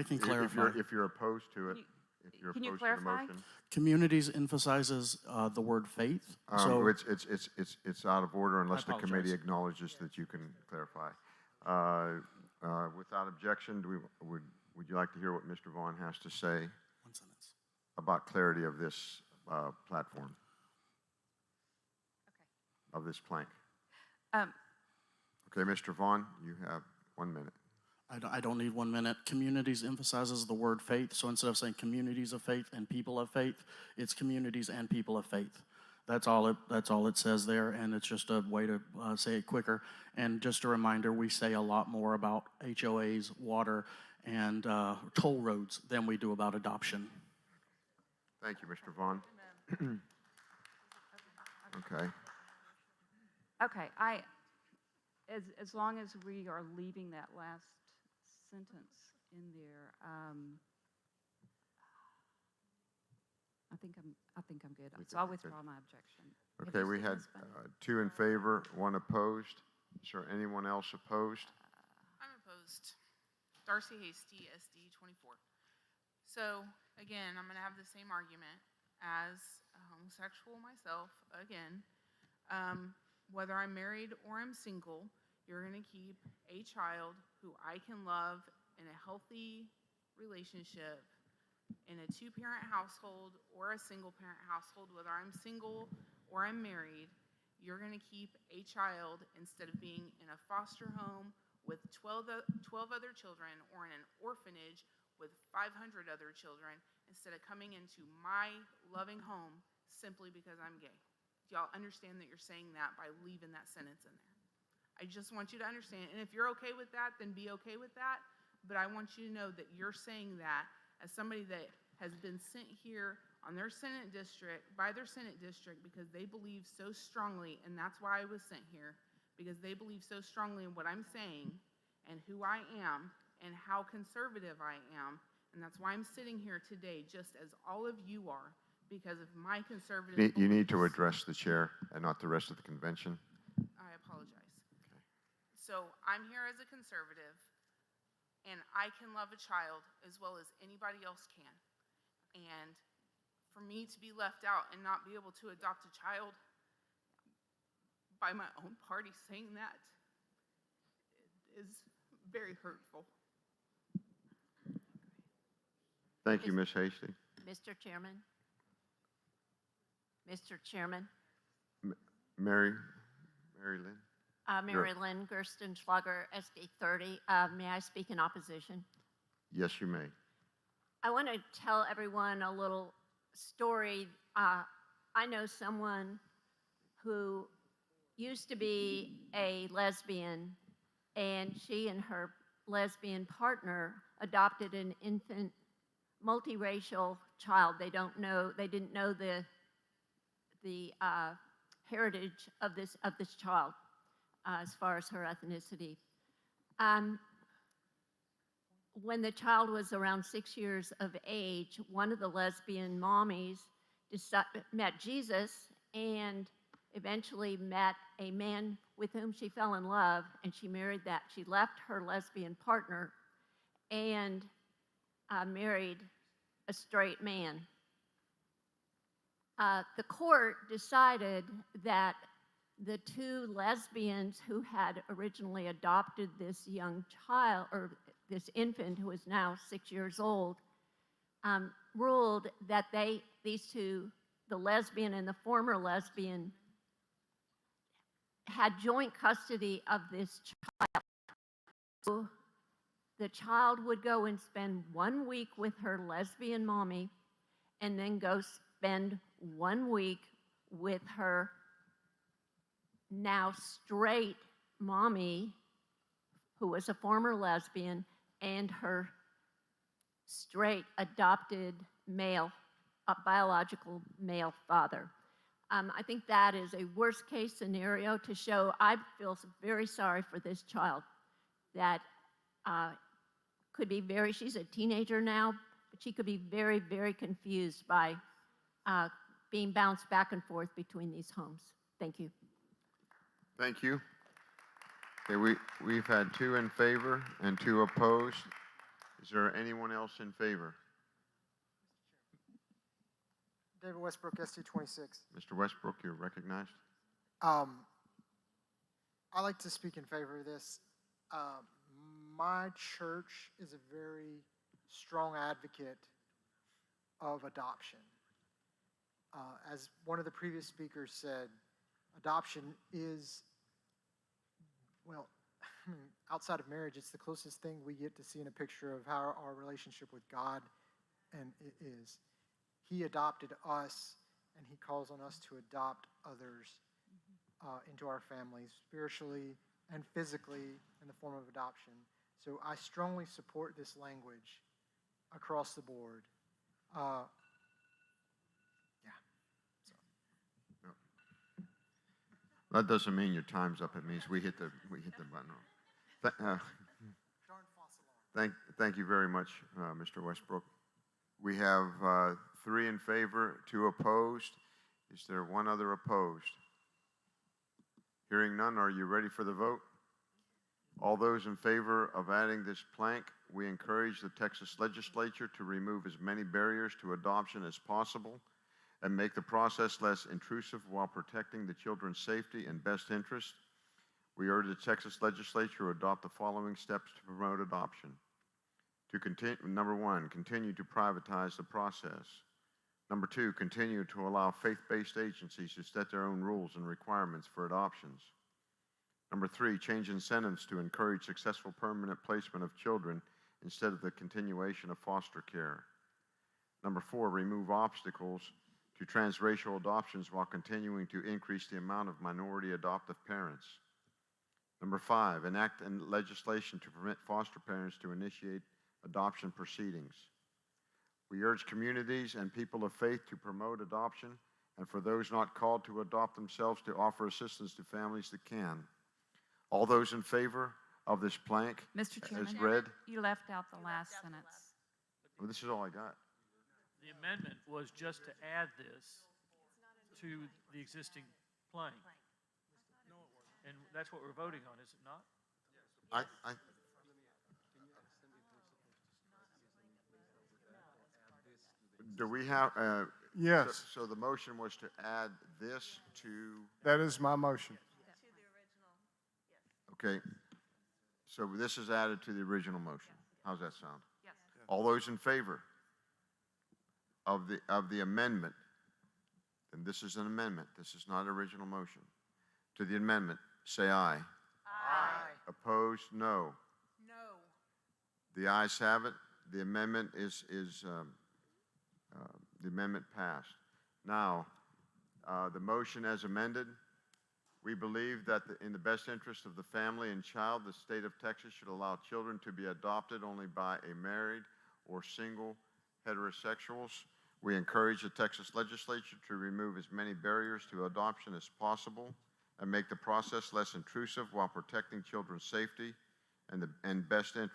S5: can
S3: If
S5: clarify.
S3: you're opposed to it, if you're
S19: Can you
S3: opposed to the
S19: clarify?
S3: motion.
S5: Communities emphasizes the word faith. So
S3: It's out of order unless the committee
S5: apologize.
S3: acknowledges that you can clarify. Without objection, would you like to hear what Mr. Vaughn has to say
S5: one sentence.
S3: about clarity of this platform? Of this plank? Okay, Mr. Vaughn, you have 1 minute.
S5: I don't need 1 minute. Communities emphasizes the word faith. So instead of saying communities of faith and people of faith, it's communities and people of faith. That's all it says there, and it's just a way to say it quicker. And just a reminder, we say a lot more about HOAs, water, and toll roads than we do about adoption.
S3: Thank you, Mr. Vaughn. Okay.
S19: Okay, as long as we are leaving that last sentence in there, I think I'm good. So I'll withdraw my objection. Have
S3: Okay,
S19: you
S3: we
S19: seen
S3: had
S19: this one?
S3: 2 in favor, 1 opposed. Is there anyone else opposed?
S24: I'm opposed. Darcy Hasty, SD 24. So, again, I'm going to have the same argument as a homosexual myself. Again, whether I'm married or I'm single, you're going to keep a child who I can love in a healthy relationship in a 2-parent household or a single-parent household, whether I'm single or I'm married. You're going to keep a child instead of being in a foster home with 12 other children or in an orphanage with 500 other children instead of coming into my loving home simply because I'm gay. Do y'all understand that you're saying that by leaving that sentence in there? I just want you to understand, and if you're okay with that, then be okay with that, but I want you to know that you're saying that as somebody that has been sent here on their Senate district, by their Senate district, because they believe so strongly, and that's why I was sent here, because they believe so strongly in what I'm saying and who I am and how conservative I am, and that's why I'm sitting here today, just as all of you are, because of my conservative
S3: You need to
S24: beliefs.
S3: address the chair and not the rest of the convention.
S24: I apologize. So I'm here as a conservative, and I can love a child as well as anybody else can. And for me to be left out and not be able to adopt a child by my own party saying that is very hurtful.
S3: Thank you, Ms. Hasty.
S7: Mr. Chairman? Mr. Chairman?
S3: Mary Lynn?
S7: Mary Lynn Gerstenschlager, SD 30. May I speak in opposition?
S3: Yes, you may.
S7: I want to tell everyone a little story. I know someone who used to be a lesbian, and she and her lesbian partner adopted an infant multiracial child. They didn't know the heritage of this child as far as her ethnicity. When the child was around 6 years of age, one of the lesbian mommies met Jesus, and eventually met a man with whom she fell in love, and she married that. She left her lesbian partner and married a straight man. The court decided that the two lesbians who had originally adopted this young child, or this infant who is now 6 years old, ruled that these two, the lesbian and the former lesbian, had joint custody of this child. So the child would go and spend 1 week with her lesbian mommy and then go spend 1 week with her now straight mommy, who was a former lesbian, and her straight adopted male, biological male father. I think that is a worst case scenario to show. I feel very sorry for this child that could be she's a teenager now, but she could be very, very confused by being bounced back and forth between these homes. Thank you.
S3: Thank you. Okay, we've had 2 in favor and 2 opposed. Is there anyone else in favor?
S10: David Westbrook, ST26.
S3: Mr. Westbrook, you're recognized.
S10: I like to speak in favor of this. My church is a very strong advocate of adoption. As one of the previous speakers said, adoption is, well, outside of marriage, it's the closest thing we get to seeing a picture of how our relationship with God and it is. He adopted us, and he calls on us to adopt others into our families, spiritually and physically, in the form of adoption. So I strongly support this language across the board.
S3: That doesn't mean your time's up. It means we hit the button. Thank you very much, Mr. Westbrook. We have 3 in favor, 2 opposed. Is there one other opposed? Hearing none, are you ready for the vote? All those in favor of adding this plank, we encourage the Texas legislature to remove as many barriers to adoption as possible and make the process less intrusive while protecting the children's safety and best interest. We urge the Texas legislature to adopt the following steps to promote adoption. Number 1, continue to privatize the process. Number 2, continue to allow faith-based agencies to set their own rules and requirements for adoptions. Number 3, change incentives to encourage successful permanent placement of children instead of the continuation of foster care. Number 4, remove obstacles to transracial adoptions while continuing to increase the amount of minority adoptive parents. Number 5, enact legislation to permit foster parents to initiate adoption proceedings. We urge communities and people of faith to promote adoption, and for those not called to adopt themselves, to offer assistance to families that can. All those in favor of this plank
S19: Mr.
S3: as
S19: Chairman,
S3: read?
S19: you left out the last sentence.
S3: Well, this is all I got.
S13: The amendment was just to add this to the existing plank. And that's what we're voting on, is it not?
S3: Do we have,
S22: Yes.
S3: So the motion was to add this to,
S22: That is my motion.
S3: okay. So this is added to the original motion. How's that sound?
S19: Yes.
S3: All those in favor of the amendment, and this is an amendment, this is not original motion, to the amendment, say aye.
S21: Aye.
S3: Opposed, no.
S21: No.
S3: The ayes have it. The amendment the amendment passed. Now, the motion as amended, we believe that in the best interest of the family and child, the state of Texas should allow children to be adopted only by a married or single heterosexuals. We encourage the Texas legislature to remove as many barriers to adoption as possible and make the process less intrusive while protecting children's safety and best interest.